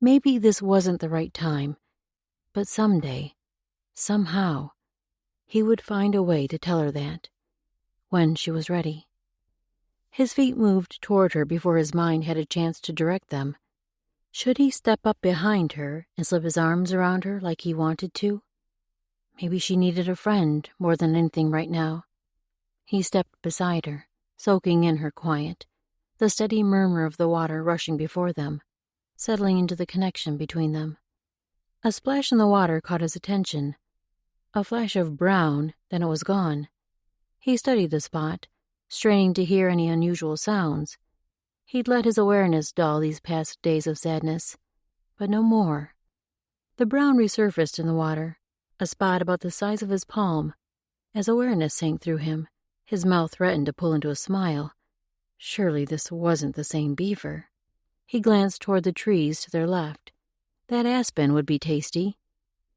Maybe this wasn't the right time, but someday, somehow, he would find a way to tell her that, when she was ready. His feet moved toward her before his mind had a chance to direct them. Should he step up behind her and slip his arms around her like he wanted to? Maybe she needed a friend more than anything right now. He stepped beside her, soaking in her quiet, the steady murmur of the water rushing before them, settling into the connection between them. A splash in the water caught his attention. A flash of brown, then it was gone. He studied the spot, straining to hear any unusual sounds. He'd let his awareness dull these past days of sadness, but no more. The brown resurfaced in the water, a spot about the size of his palm. As awareness sank through him, his mouth threatened to pull into a smile. Surely this wasn't the same beaver. He glanced toward the trees to their left. That aspen would be tasty.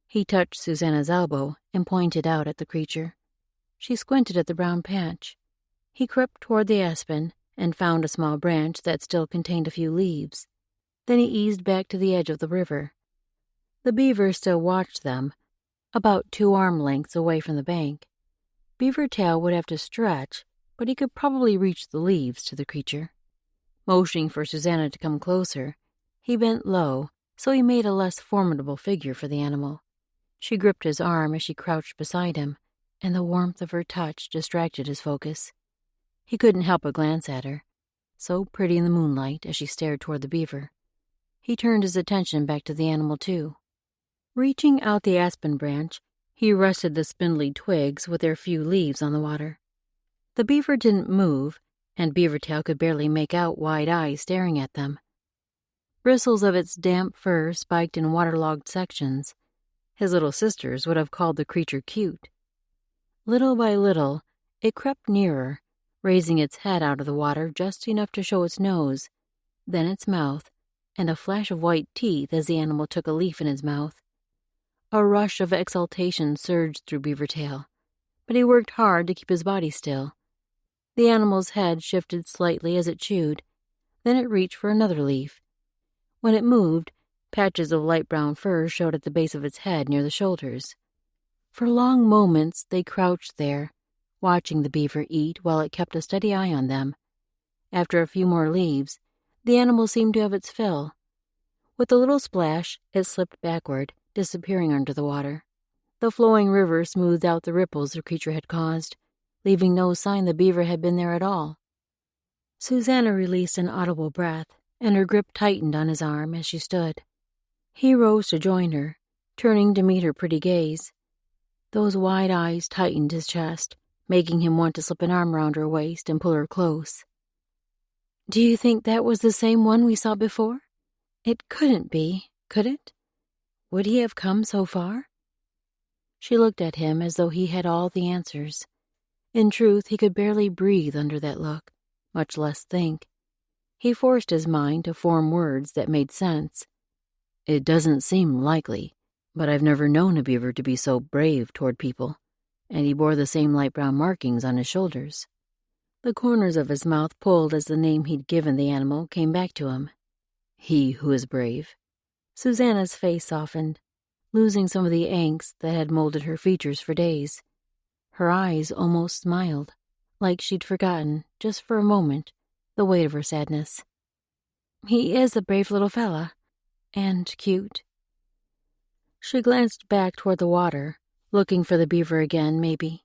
He touched Susanna's elbow and pointed out at the creature. She squinted at the brown patch. He crept toward the aspen and found a small branch that still contained a few leaves. Then he eased back to the edge of the river. The beaver still watched them, about 2 arm lengths away from the bank. Beavertail would have to stretch, but he could probably reach the leaves to the creature. Motioning for Susanna to come closer, he bent low, so he made a less formidable figure for the animal. She gripped his arm as she crouched beside him, and the warmth of her touch distracted his focus. He couldn't help but glance at her, so pretty in the moonlight as she stared toward the beaver. He turned his attention back to the animal, too. Reaching out the aspen branch, he rested the spindly twigs with their few leaves on the water. The beaver didn't move, and Beavertail could barely make out wide eyes staring at them. Bristles of its damp fur spiked in waterlogged sections. His little sisters would have called the creature cute. Little by little, it crept nearer, raising its head out of the water just enough to show its nose, then its mouth, and a flash of white teeth as the animal took a leaf in his mouth. A rush of exultation surged through Beavertail, but he worked hard to keep his body still. The animal's head shifted slightly as it chewed, then it reached for another leaf. When it moved, patches of light brown fur showed at the base of its head near the shoulders. For long moments they crouched there, watching the beaver eat while it kept a steady eye on them. After a few more leaves, the animal seemed to have its fill. With a little splash, it slipped backward, disappearing under the water. The flowing river smoothed out the ripples the creature had caused, leaving no sign the beaver had been there at all. Susanna released an audible breath, and her grip tightened on his arm as she stood. He rose to join her, turning to meet her pretty gaze. Those wide eyes tightened his chest, making him want to slip an arm around her waist and pull her close. "Do you think that was the same one we saw before? It couldn't be, could it? Would he have come so far?" She looked at him as though he had all the answers. In truth, he could barely breathe under that look, much less think. He forced his mind to form words that made sense. "It doesn't seem likely, but I've never known a beaver to be so brave toward people," and he bore the same light brown markings on his shoulders. The corners of his mouth pulled as the name he'd given the animal came back to him. "He who is brave." Susanna's face softened, losing some of the angst that had molded her features for days. Her eyes almost smiled, like she'd forgotten, just for a moment, the weight of her sadness. "He is a brave little fella, and cute." She glanced back toward the water, looking for the beaver again, maybe.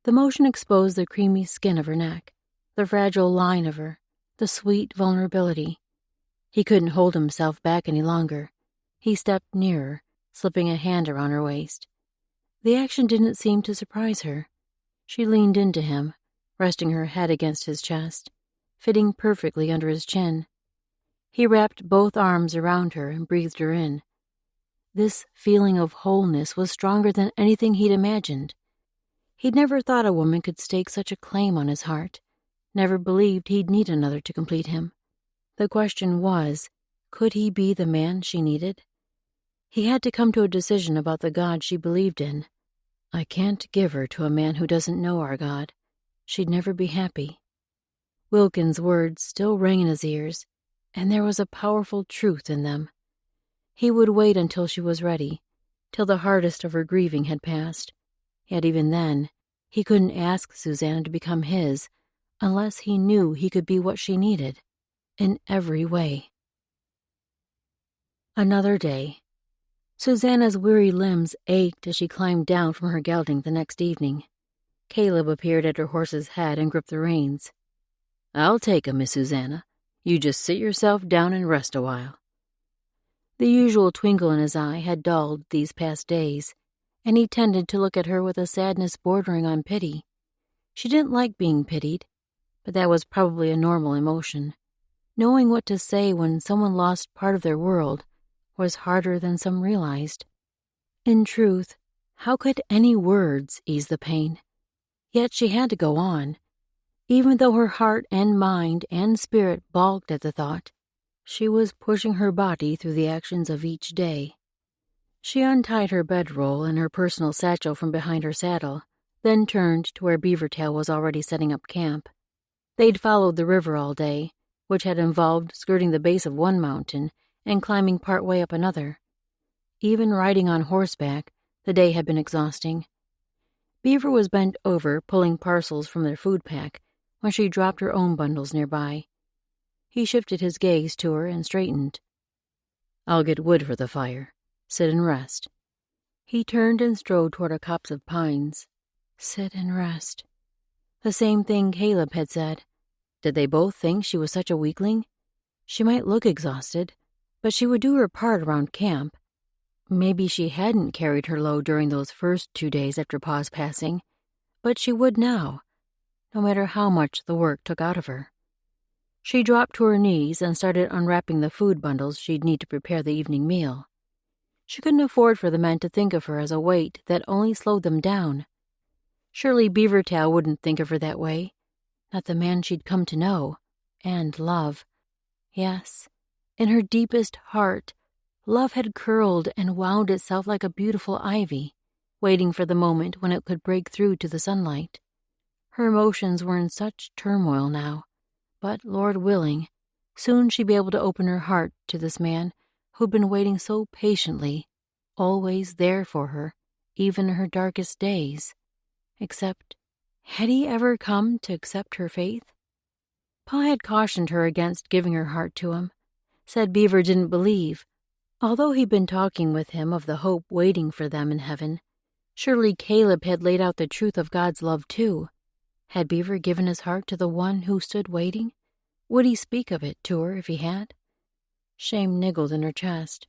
The motion exposed the creamy skin of her neck, the fragile line of her, the sweet vulnerability. He couldn't hold himself back any longer. He stepped nearer, slipping a hand around her waist. The action didn't seem to surprise her. She leaned into him, resting her head against his chest, fitting perfectly under his chin. He wrapped both arms around her and breathed her in. This feeling of wholeness was stronger than anything he'd imagined. He'd never thought a woman could stake such a claim on his heart, never believed he'd need another to complete him. The question was, could he be the man she needed? He had to come to a decision about the God she believed in. "I can't give her to a man who doesn't know our God. She'd never be happy." Wilkins' words still rang in his ears, and there was a powerful truth in them. He would wait until she was ready, till the hardest of her grieving had passed. Yet even then, he couldn't ask Susanna to become his unless he knew he could be what she needed, in every way. Another day. Susanna's weary limbs ached as she climbed down from her gelding the next evening. Caleb appeared at her horse's head and gripped the reins. "I'll take 'em, Miss Susanna. You just sit yourself down and rest a while." The usual twinkle in his eye had dulled these past days, and he tended to look at her with a sadness bordering on pity. She didn't like being pitied, but that was probably a normal emotion. Knowing what to say when someone lost part of their world was harder than some realized. In truth, how could any words ease the pain? Yet she had to go on. Even though her heart and mind and spirit balked at the thought, she was pushing her body through the actions of each day. She untied her bedroll and her personal satchel from behind her saddle, then turned to where Beavertail was already setting up camp. They'd followed the river all day, which had involved skirting the base of one mountain and climbing part way up another. Even riding on horseback, the day had been exhausting. Beaver was bent over, pulling parcels from their food pack, when she dropped her own bundles nearby. He shifted his gaze to her and straightened. "I'll get wood for the fire. Sit and rest." He turned and strode toward a copse of pines. Sit and rest. The same thing Caleb had said. Did they both think she was such a weakling? She might look exhausted, but she would do her part around camp. Maybe she hadn't carried her load during those first 2 days after Pa's passing, but she would now, no matter how much the work took out of her. She dropped to her knees and started unwrapping the food bundles she'd need to prepare the evening meal. She couldn't afford for the men to think of her as a weight that only slowed them down. Surely Beavertail wouldn't think of her that way, not the man she'd come to know and love. Yes, in her deepest heart, Love had curled and wound itself like a beautiful ivy, waiting for the moment when it could break through to the sunlight. Her emotions were in such turmoil now, but, Lord willing, soon she'd be able to open her heart to this man who'd been waiting so patiently, always there for her, even in her darkest days. Except, had he ever come to accept her faith? Pa had cautioned her against giving her heart to him, said Beaver didn't believe, although he'd been talking with him of the hope waiting for them in heaven. Surely Caleb had laid out the truth of God's love too. Had Beaver given his heart to the one who stood waiting? Would he speak of it to her if he had? Shame niggled in her chest.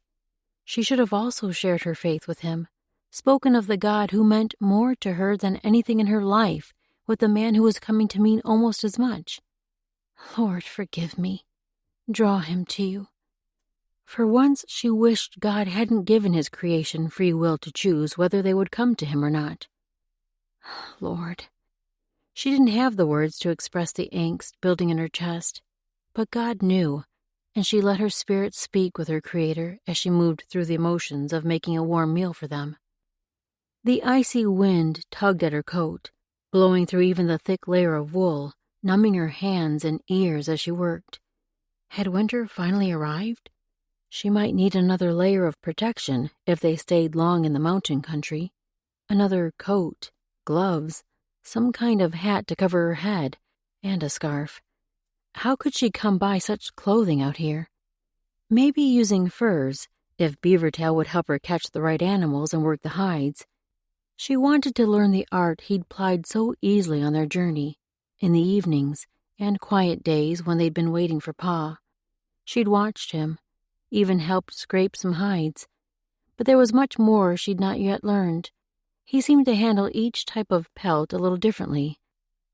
She should have also shared her faith with him, spoken of the God who meant more to her than anything in her life with the man who was coming to mean almost as much. Lord, forgive me. Draw him to you. For once she wished God hadn't given his creation free will to choose whether they would come to him or not. Lord. She didn't have the words to express the angst building in her chest, but God knew, and she let her spirit speak with her Creator as she moved through the emotions of making a warm meal for them. The icy wind tugged at her coat, blowing through even the thick layer of wool, numbing her hands and ears as she worked. Had winter finally arrived? She might need another layer of protection if they stayed long in the mountain country. Another coat, gloves, some kind of hat to cover her head, and a scarf. How could she come by such clothing out here? Maybe using furs, if Beavertail would help her catch the right animals and work the hides. She wanted to learn the art he'd plied so easily on their journey, in the evenings and quiet days when they'd been waiting for Pa. She'd watched him, even helped scrape some hides, but there was much more she'd not yet learned. He seemed to handle each type of pelt a little differently,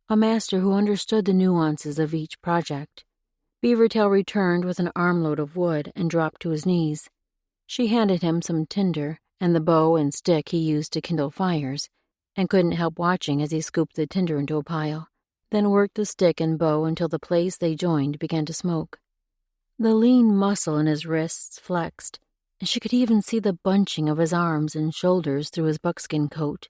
a master who understood the nuances of each project. Beavertail returned with an armload of wood and dropped to his knees. She handed him some tinder and the bow and stick he used to kindle fires, and couldn't help watching as he scooped the tinder into a pile, then worked the stick and bow until the place they joined began to smoke. The lean muscle in his wrists flexed, and she could even see the bunching of his arms and shoulders through his buckskin coat.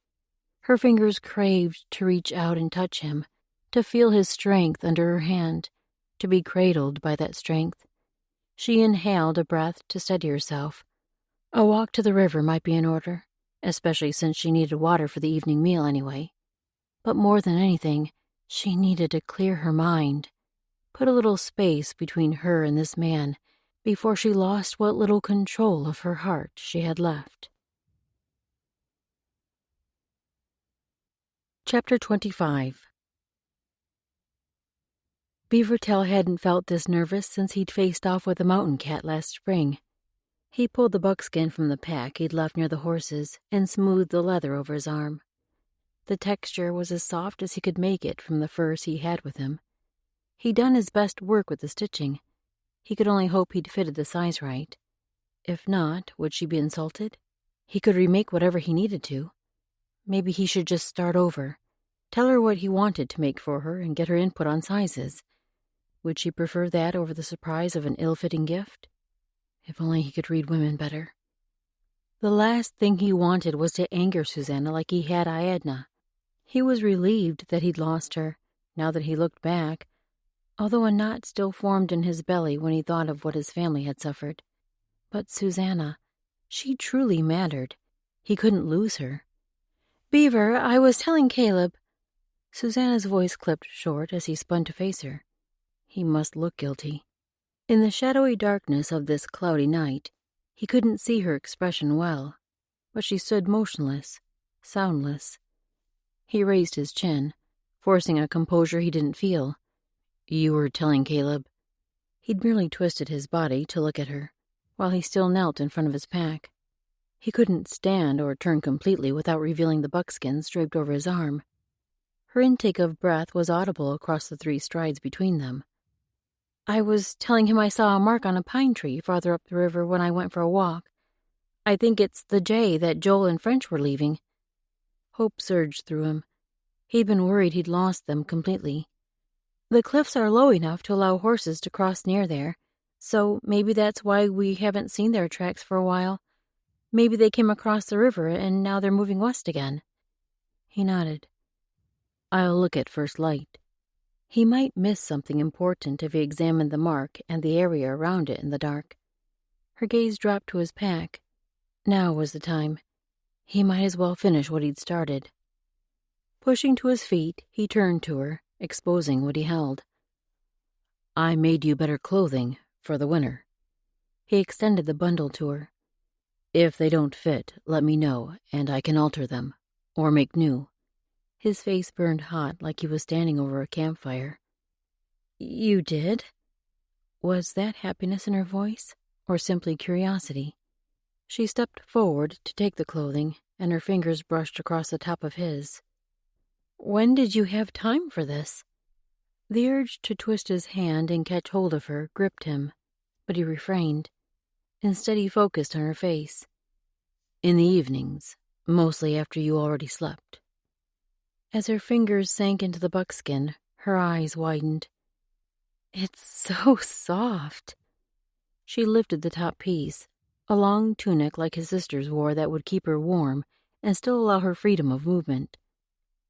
Her fingers craved to reach out and touch him, to feel his strength under her hand, to be cradled by that strength. She inhaled a breath to steady herself. A walk to the river might be in order, especially since she needed water for the evening meal anyway. But more than anything, she needed to clear her mind, put a little space between her and this man before she lost what little control of her heart she had left. Chapter 25. Beavertail hadn't felt this nervous since he'd faced off with a mountain cat last spring. He pulled the buckskin from the pack he'd left near the horses and smoothed the leather over his arm. The texture was as soft as he could make it from the furs he had with him. He'd done his best work with the stitching. He could only hope he'd fitted the size right. If not, would she be insulted? He could remake whatever he needed to. Maybe he should just start over. Tell her what he wanted to make for her and get her input on sizes. Would she prefer that over the surprise of an ill-fitting gift? If only he could read women better. The last thing he wanted was to anger Susanna like he had Aedna. He was relieved that he'd lost her, now that he looked back, although a knot still formed in his belly when he thought of what his family had suffered. But Susanna, she truly mattered. He couldn't lose her. "Beaver, I was telling Caleb." Susanna's voice clipped short as he spun to face her. He must look guilty. In the shadowy darkness of this cloudy night, he couldn't see her expression well, but she stood motionless, soundless. He raised his chin, forcing a composure he didn't feel. "You were telling Caleb." He'd merely twisted his body to look at her, while he still knelt in front of his pack. He couldn't stand or turn completely without revealing the buckskins draped over his arm. Her intake of breath was audible across the 3 strides between them. "I was telling him I saw a mark on a pine tree farther up the river when I went for a walk. I think it's the jay that Joel and French were leaving." Hope surged through him. He'd been worried he'd lost them completely. "The cliffs are low enough to allow horses to cross near there. So maybe that's why we haven't seen their tracks for a while. Maybe they came across the river and now they're moving west again. He nodded. I'll look at first light. He might miss something important if he examined the mark and the area around it in the dark. Her gaze dropped to his pack. Now was the time. He might as well finish what he'd started. Pushing to his feet, he turned to her, exposing what he held. I made you better clothing for the winter. He extended the bundle to her. If they don't fit, let me know, and I can alter them, or make new. His face burned hot like he was standing over a campfire. You did? Was that happiness in her voice, or simply curiosity? She stepped forward to take the clothing, and her fingers brushed across the top of his. When did you have time for this? The urge to twist his hand and catch hold of her gripped him, but he refrained. Instead, he focused on her face. In the evenings, mostly after you already slept. As her fingers sank into the buckskin, her eyes widened. It's so soft. She lifted the top piece, a long tunic like his sisters wore that would keep her warm and still allow her freedom of movement.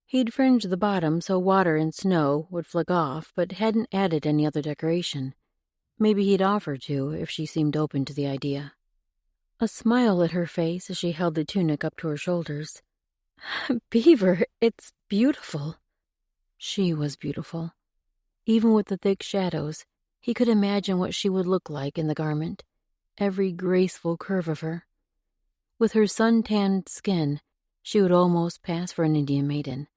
He'd fringed the bottom so water and snow would flick off, but hadn't added any other decoration. Maybe he'd offer to if she seemed open to the idea. A smile lit her face as she held the tunic up to her shoulders. Beaver, it's beautiful. She was beautiful. Even with the thick shadows, he could imagine what she would look like in the garment, every graceful curve of her. With her sun-tanned skin, she would almost pass for an Indian maiden,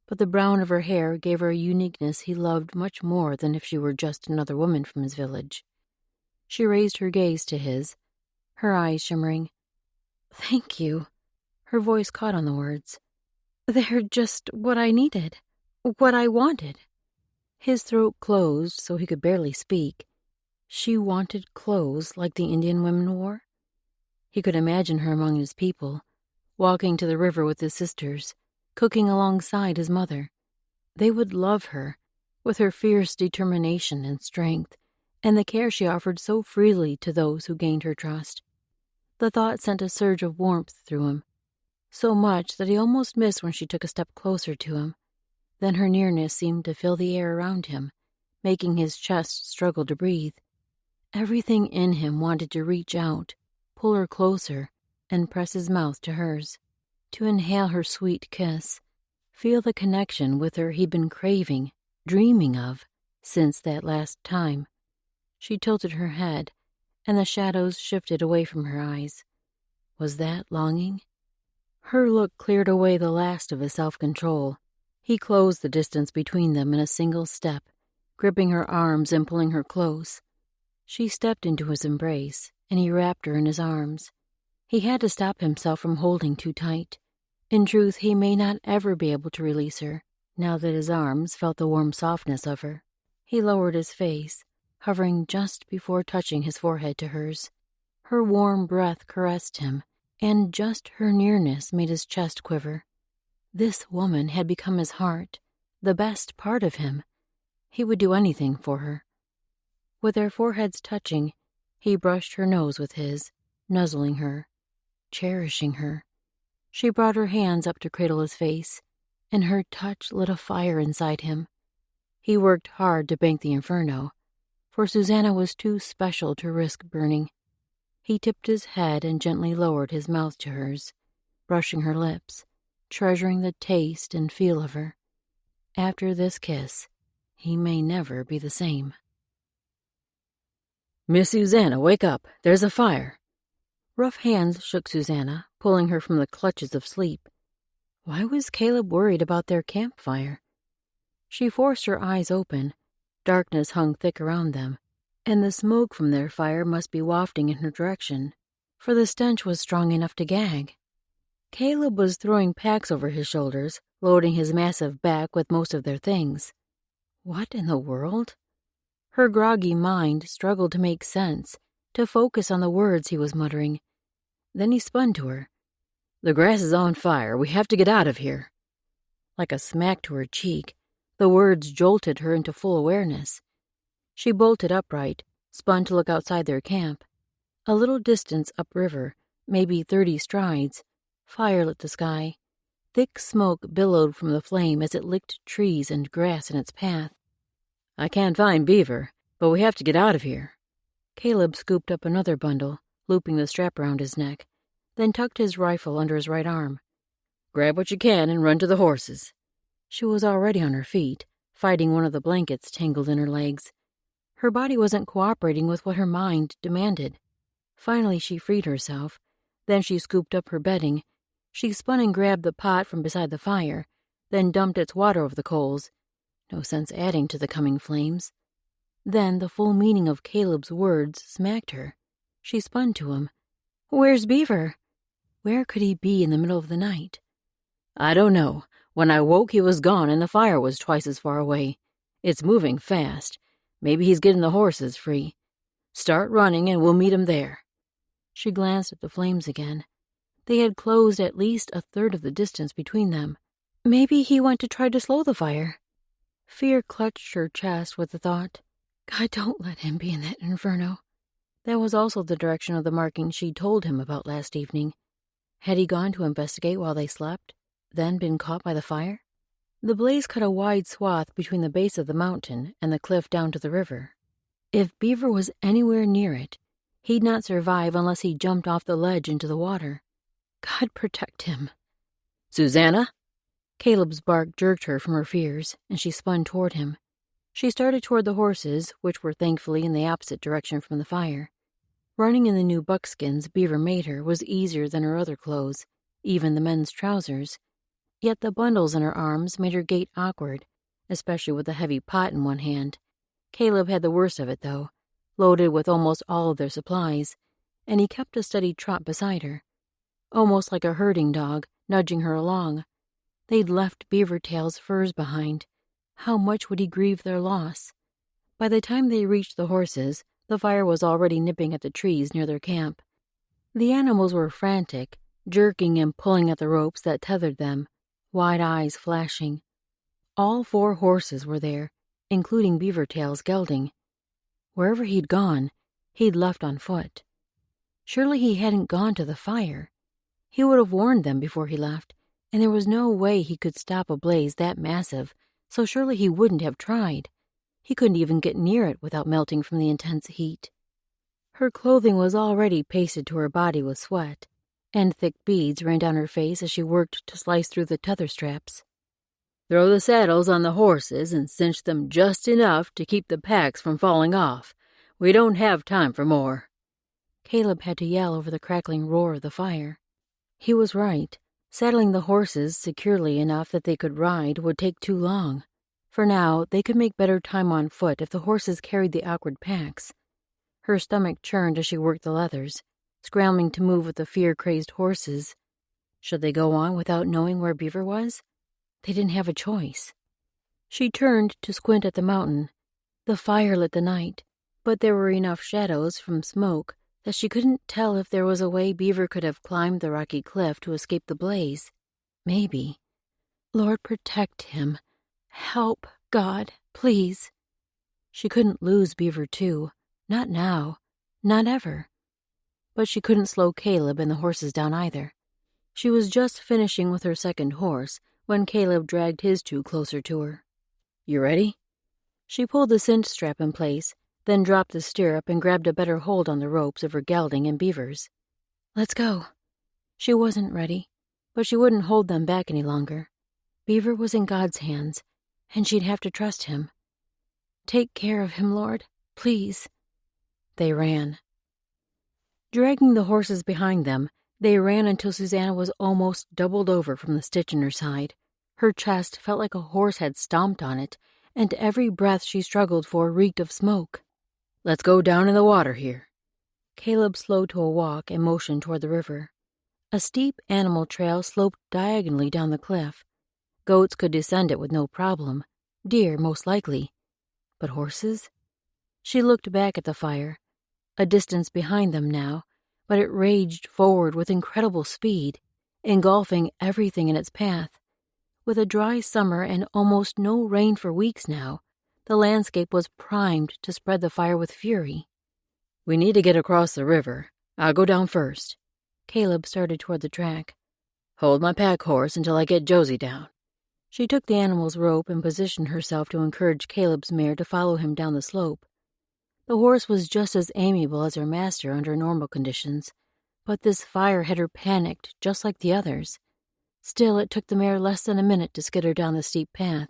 but the brown of her hair gave her a uniqueness he loved much more than if she were just another woman from his village. She raised her gaze to his, her eyes shimmering. Thank you. Her voice caught on the words. They're just what I needed, what I wanted. His throat closed so he could barely speak. She wanted clothes like the Indian women wore? He could imagine her among his people, walking to the river with his sisters, cooking alongside his mother. They would love her, with her fierce determination and strength, and the care she offered so freely to those who gained her trust. The thought sent a surge of warmth through him, so much that he almost missed when she took a step closer to him. Then her nearness seemed to fill the air around him, making his chest struggle to breathe. Everything in him wanted to reach out, pull her closer, and press his mouth to hers, to inhale her sweet kiss, feel the connection with her he'd been craving, dreaming of, since that last time. She tilted her head, and the shadows shifted away from her eyes. Was that longing? Her look cleared away the last of his self-control. He closed the distance between them in a single step, gripping her arms and pulling her close. She stepped into his embrace, and he wrapped her in his arms. He had to stop himself from holding too tight. In truth, he may not ever be able to release her, now that his arms felt the warm softness of her. He lowered his face, hovering just before touching his forehead to hers. Her warm breath caressed him, and just her nearness made his chest quiver. This woman had become his heart, the best part of him. He would do anything for her. With their foreheads touching, he brushed her nose with his, nuzzling her, cherishing her. She brought her hands up to cradle his face, and her touch lit a fire inside him. He worked hard to bank the inferno, for Susanna was too special to risk burning. He tipped his head and gently lowered his mouth to hers, brushing her lips, treasuring the taste and feel of her. After this kiss, he may never be the same. Miss Susanna, wake up. There's a fire. Rough hands shook Susanna, pulling her from the clutches of sleep. Why was Caleb worried about their campfire? She forced her eyes open. Darkness hung thick around them, and the smoke from their fire must be wafting in her direction, for the stench was strong enough to gag. Caleb was throwing packs over his shoulders, loading his massive back with most of their things. What in the world? Her groggy mind struggled to make sense, to focus on the words he was muttering. Then he spun to her. The grass is on fire. We have to get out of here. Like a smack to her cheek, the words jolted her into full awareness. She bolted upright, spun to look outside their camp. A little distance upriver, maybe 30 strides, fire lit the sky. Thick smoke billowed from the flame as it licked trees and grass in its path. I can't find Beaver, but we have to get out of here. Caleb scooped up another bundle, looping the strap around his neck, then tucked his rifle under his right arm. Grab what you can and run to the horses. She was already on her feet, fighting one of the blankets tangled in her legs. Her body wasn't cooperating with what her mind demanded. Finally, she freed herself. Then she scooped up her bedding. She spun and grabbed the pot from beside the fire, then dumped its water over the coals. No sense adding to the coming flames. Then the full meaning of Caleb's words smacked her. She spun to him. "Where's Beaver?" Where could he be in the middle of the night? I don't know. When I woke, he was gone and the fire was twice as far away. It's moving fast. Maybe he's getting the horses free. Start running and we'll meet him there. She glanced at the flames again. They had closed at least a third of the distance between them. Maybe he went to try to slow the fire. Fear clutched her chest with the thought, God, don't let him be in that inferno. That was also the direction of the marking she'd told him about last evening. Had he gone to investigate while they slept, then been caught by the fire? The blaze cut a wide swath between the base of the mountain and the cliff down to the river. If Beaver was anywhere near it, he'd not survive unless he jumped off the ledge into the water. God protect him. Susanna? Caleb's bark jerked her from her fears, and she spun toward him. She started toward the horses, which were thankfully in the opposite direction from the fire. Running in the new buckskins Beaver made her was easier than her other clothes, even the men's trousers. Yet the bundles in her arms made her gait awkward, especially with the heavy pot in one hand. Caleb had the worst of it, though, loaded with almost all of their supplies, and he kept a steady trot beside her, almost like a herding dog, nudging her along. They'd left Beavertail's furs behind. How much would he grieve their loss? By the time they reached the horses, the fire was already nipping at the trees near their camp. The animals were frantic, jerking and pulling at the ropes that tethered them, wide eyes flashing. All 4 horses were there, including Beavertail's gelding. Wherever he'd gone, he'd left on foot. Surely he hadn't gone to the fire. He would have warned them before he left, and there was no way he could stop a blaze that massive, so surely he wouldn't have tried. He couldn't even get near it without melting from the intense heat. Her clothing was already pasted to her body with sweat, and thick beads ran down her face as she worked to slice through the tether straps. Throw the saddles on the horses and cinch them just enough to keep the packs from falling off. We don't have time for more. Caleb had to yell over the crackling roar of the fire. He was right. Saddling the horses securely enough that they could ride would take too long. For now, they could make better time on foot if the horses carried the awkward packs. Her stomach churned as she worked the leathers, scrambling to move with the fear-crazed horses. Should they go on without knowing where Beaver was? They didn't have a choice. She turned to squint at the mountain. The fire lit the night, but there were enough shadows from smoke that she couldn't tell if there was a way Beaver could have climbed the rocky cliff to escape the blaze. Maybe. Lord, protect him. Help, God, please. She couldn't lose Beaver, too. Not now. Not ever. But she couldn't slow Caleb and the horses down either. She was just finishing with her second horse when Caleb dragged his 2 closer to her. You ready? She pulled the cinch strap in place, then dropped the stirrup and grabbed a better hold on the ropes of her gelding and Beaver's. Let's go. She wasn't ready, but she wouldn't hold them back any longer. Beaver was in God's hands, and she'd have to trust him. Take care of him, Lord, please. They ran. Dragging the horses behind them, they ran until Susanna was almost doubled over from the stitch in her side. Her chest felt like a horse had stomped on it, and every breath she struggled for reeked of smoke. Let's go down in the water here. Caleb slowed to a walk and motioned toward the river. A steep animal trail sloped diagonally down the cliff. Goats could descend it with no problem. Deer, most likely. But horses? She looked back at the fire, a distance behind them now, but it raged forward with incredible speed, engulfing everything in its path. With a dry summer and almost no rain for weeks now, the landscape was primed to spread the fire with fury. We need to get across the river. I'll go down first. Caleb started toward the track. Hold my pack horse until I get Josie down. She took the animal's rope and positioned herself to encourage Caleb's mare to follow him down the slope. The horse was just as amiable as her master under normal conditions, but this fire had her panicked just like the others. Still, it took the mare less than a minute to skitter down the steep path.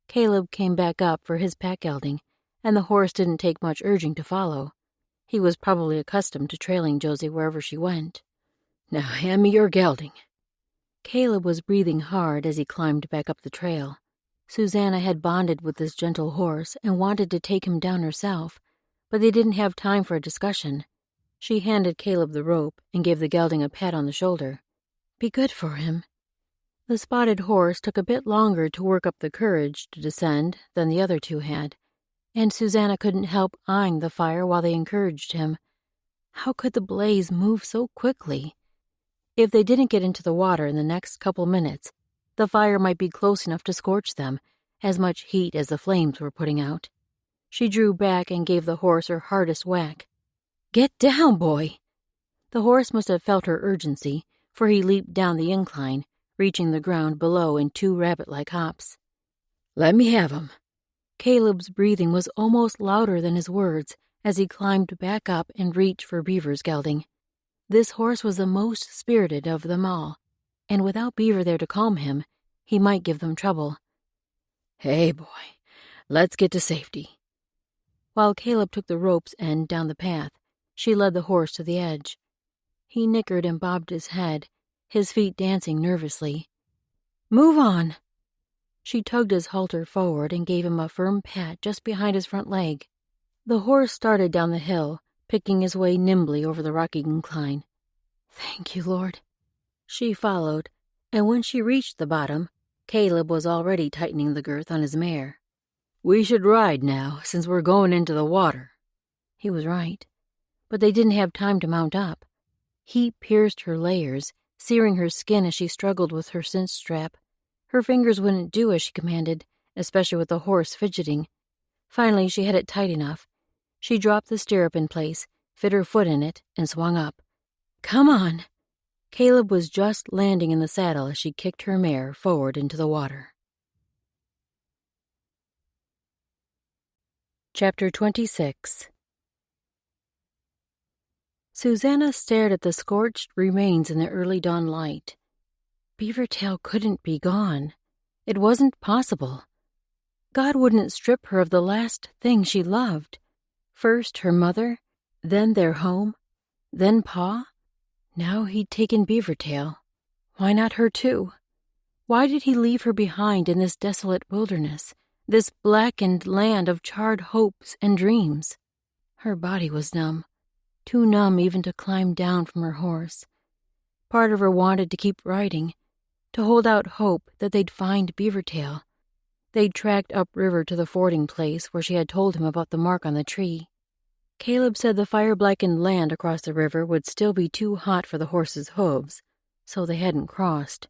Caleb came back up for his pack gelding, and the horse didn't take much urging to follow. He was probably accustomed to trailing Josie wherever she went. Now hand me your gelding. Caleb was breathing hard as he climbed back up the trail. Susanna had bonded with this gentle horse and wanted to take him down herself, but they didn't have time for a discussion. She handed Caleb the rope and gave the gelding a pat on the shoulder. Be good for him. The spotted horse took a bit longer to work up the courage to descend than the other two had, and Susanna couldn't help eyeing the fire while they encouraged him. How could the blaze move so quickly? If they didn't get into the water in the next couple minutes, the fire might be close enough to scorch them, as much heat as the flames were putting out. She drew back and gave the horse her hardest whack. Get down, boy! The horse must have felt her urgency, for he leaped down the incline, reaching the ground below in 2 rabbit-like hops. Let me have him. Caleb's breathing was almost louder than his words as he climbed back up and reached for Beaver's gelding. This horse was the most spirited of them all, and without Beaver there to calm him, he might give them trouble. Hey, boy, let's get to safety. While Caleb took the rope's end down the path, she led the horse to the edge. He nickered and bobbed his head, his feet dancing nervously. Move on! She tugged his halter forward and gave him a firm pat just behind his front leg. The horse started down the hill, picking his way nimbly over the rocky incline. Thank you, Lord. She followed, and when she reached the bottom, Caleb was already tightening the girth on his mare. We should ride now, since we're going into the water. He was right, but they didn't have time to mount up. Heat pierced her layers, searing her skin as she struggled with her cinch strap. Her fingers wouldn't do as she commanded, especially with the horse fidgeting. Finally, she had it tight enough. She dropped the stirrup in place, fit her foot in it, and swung up. Come on! Caleb was just landing in the saddle as she kicked her mare forward into the water. Chapter 26. Susanna stared at the scorched remains in the early dawn light. Beavertail couldn't be gone. It wasn't possible. God wouldn't strip her of the last thing she loved. First her mother, then their home, then Pa. Now he'd taken Beavertail. Why not her too? Why did he leave her behind in this desolate wilderness, this blackened land of charred hopes and dreams? Her body was numb, too numb even to climb down from her horse. Part of her wanted to keep riding, to hold out hope that they'd find Beavertail. They'd tracked upriver to the fording place where she had told him about the mark on the tree. Caleb said the fire-blackened land across the river would still be too hot for the horse's hooves, so they hadn't crossed.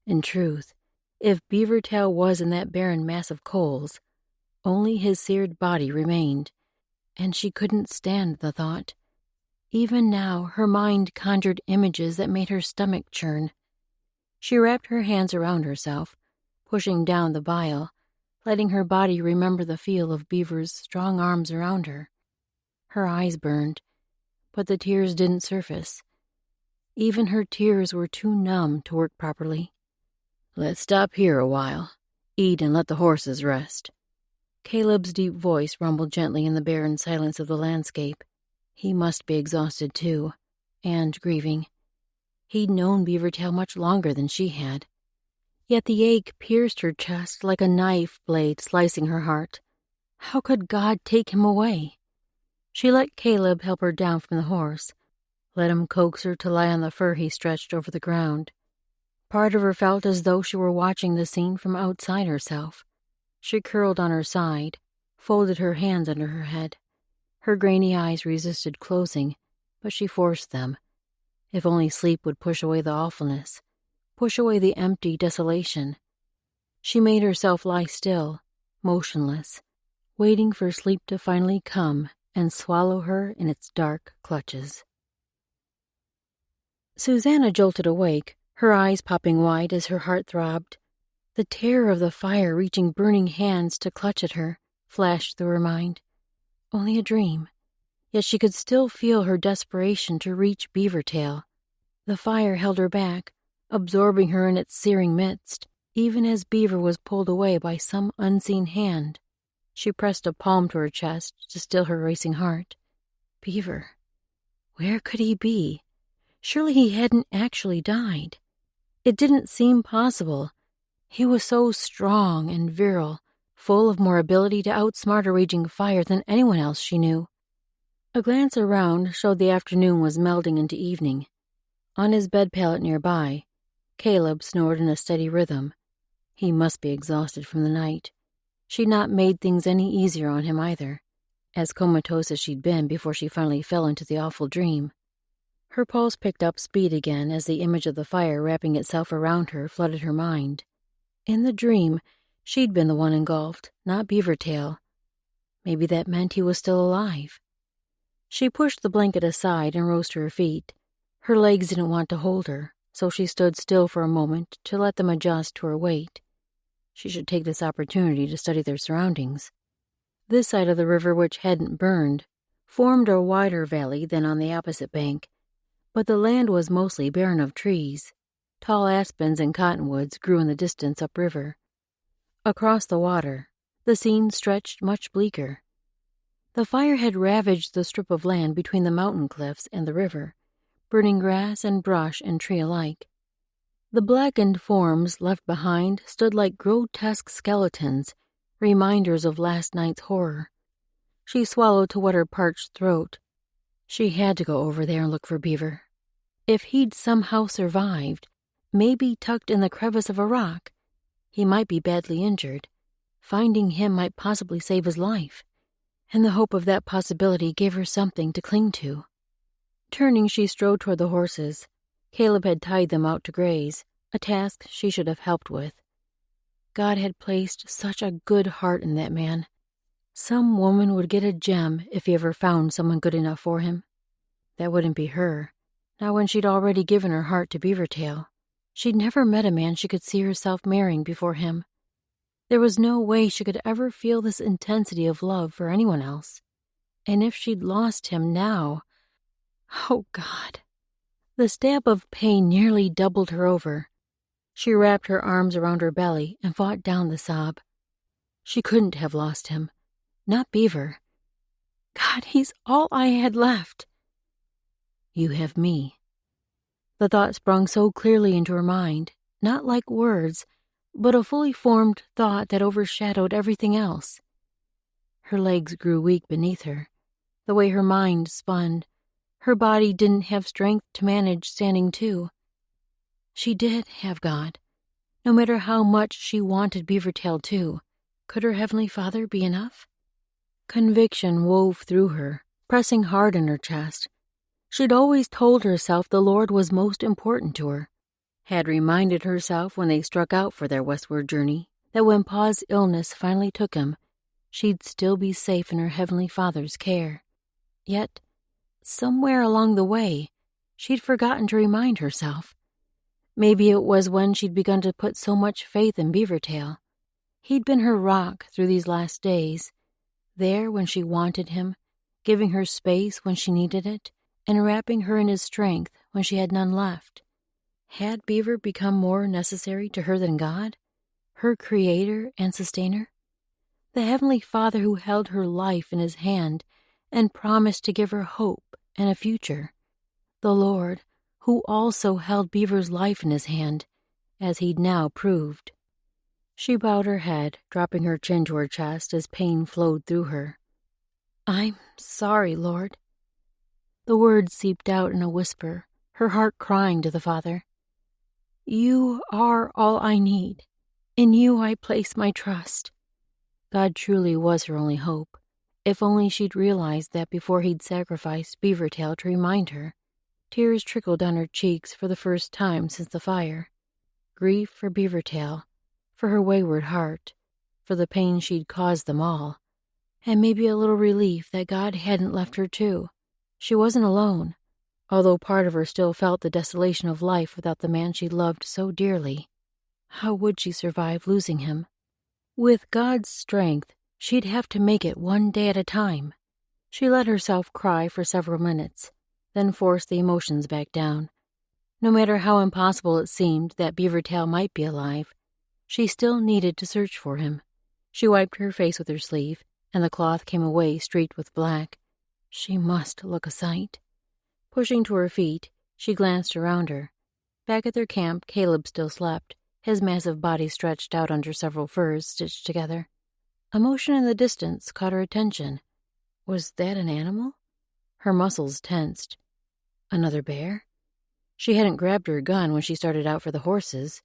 In truth, if Beavertail was in that barren mass of coals, only his seared body remained, and she couldn't stand the thought. Even now, her mind conjured images that made her stomach churn. She wrapped her hands around herself, pushing down the bile, letting her body remember the feel of Beaver's strong arms around her. Her eyes burned, but the tears didn't surface. Even her tears were too numb to work properly. Let's stop here a while. Eat and let the horses rest. Caleb's deep voice rumbled gently in the barren silence of the landscape. He must be exhausted too, and grieving. He'd known Beavertail much longer than she had. Yet the ache pierced her chest like a knife blade slicing her heart. How could God take him away? She let Caleb help her down from the horse, let him coax her to lie on the fur he stretched over the ground. Part of her felt as though she were watching the scene from outside herself. She curled on her side, folded her hands under her head. Her grainy eyes resisted closing, but she forced them. If only sleep would push away the awfulness, push away the empty desolation. She made herself lie still, motionless, waiting for sleep to finally come and swallow her in its dark clutches. Susanna jolted awake, her eyes popping wide as her heart throbbed. The terror of the fire reaching burning hands to clutch at her flashed through her mind. Only a dream, yet she could still feel her desperation to reach Beavertail. The fire held her back, absorbing her in its searing midst, even as Beaver was pulled away by some unseen hand. She pressed a palm to her chest to still her racing heart. Beaver. Where could he be? Surely he hadn't actually died. It didn't seem possible. He was so strong and virile, full of more ability to outsmart a raging fire than anyone else she knew. A glance around showed the afternoon was melding into evening. On his bed pallet nearby, Caleb snored in a steady rhythm. He must be exhausted from the night. She'd not made things any easier on him either, as comatose as she'd been before she finally fell into the awful dream. Her pulse picked up speed again as the image of the fire wrapping itself around her flooded her mind. In the dream, she'd been the one engulfed, not Beavertail. Maybe that meant he was still alive. She pushed the blanket aside and rose to her feet. Her legs didn't want to hold her, so she stood still for a moment to let them adjust to her weight. She should take this opportunity to study their surroundings. This side of the river, which hadn't burned, formed a wider valley than on the opposite bank, but the land was mostly barren of trees. Tall aspens and cottonwoods grew in the distance upriver. Across the water, the scene stretched much bleaker. The fire had ravaged the strip of land between the mountain cliffs and the river, burning grass and brush and tree alike. The blackened forms left behind stood like grotesque skeletons, reminders of last night's horror. She swallowed to wet her parched throat. She had to go over there and look for Beaver. If he'd somehow survived, maybe tucked in the crevice of a rock, he might be badly injured. Finding him might possibly save his life, and the hope of that possibility gave her something to cling to. Turning, she strode toward the horses. Caleb had tied them out to graze, a task she should have helped with. God had placed such a good heart in that man. Some woman would get a gem if he ever found someone good enough for him. That wouldn't be her, not when she'd already given her heart to Beavertail. She'd never met a man she could see herself marrying before him. There was no way she could ever feel this intensity of love for anyone else. And if she'd lost him now... Oh, God. The stab of pain nearly doubled her over. She wrapped her arms around her belly and fought down the sob. She couldn't have lost him. Not Beaver. God, he's all I had left. You have me. The thought sprung so clearly into her mind, not like words, but a fully formed thought that overshadowed everything else. Her legs grew weak beneath her. The way her mind spun, her body didn't have strength to manage standing too. She did have God. No matter how much she wanted Beavertail too, could her Heavenly Father be enough? Conviction wove through her, pressing hard in her chest. She'd always told herself the Lord was most important to her, had reminded herself when they struck out for their westward journey that when Pa's illness finally took him, she'd still be safe in her Heavenly Father's care. Yet, somewhere along the way, she'd forgotten to remind herself. Maybe it was when she'd begun to put so much faith in Beavertail. He'd been her rock through these last days, there when she wanted him, giving her space when she needed it, and wrapping her in his strength when she had none left. Had Beaver become more necessary to her than God, her creator and sustainer? The Heavenly Father who held her life in his hand and promised to give her hope and a future. The Lord, who also held Beaver's life in his hand, as he'd now proved. She bowed her head, dropping her chin to her chest as pain flowed through her. I'm sorry, Lord. The words seeped out in a whisper, her heart crying to the Father. You are all I need. In you I place my trust. God truly was her only hope. If only she'd realized that before he'd sacrificed Beavertail to remind her. Tears trickled down her cheeks for the first time since the fire. Grief for Beavertail, for her wayward heart, for the pain she'd caused them all. And maybe a little relief that God hadn't left her too. She wasn't alone, although part of her still felt the desolation of life without the man she loved so dearly. How would she survive losing him? With God's strength, she'd have to make it one day at a time. She let herself cry for several minutes, then forced the emotions back down. No matter how impossible it seemed that Beavertail might be alive, she still needed to search for him. She wiped her face with her sleeve, and the cloth came away streaked with black. She must look a sight. Pushing to her feet, she glanced around her. Back at their camp, Caleb still slept, his massive body stretched out under several furs stitched together. A motion in the distance caught her attention. Was that an animal? Her muscles tensed. Another bear? She hadn't grabbed her gun when she started out for the horses.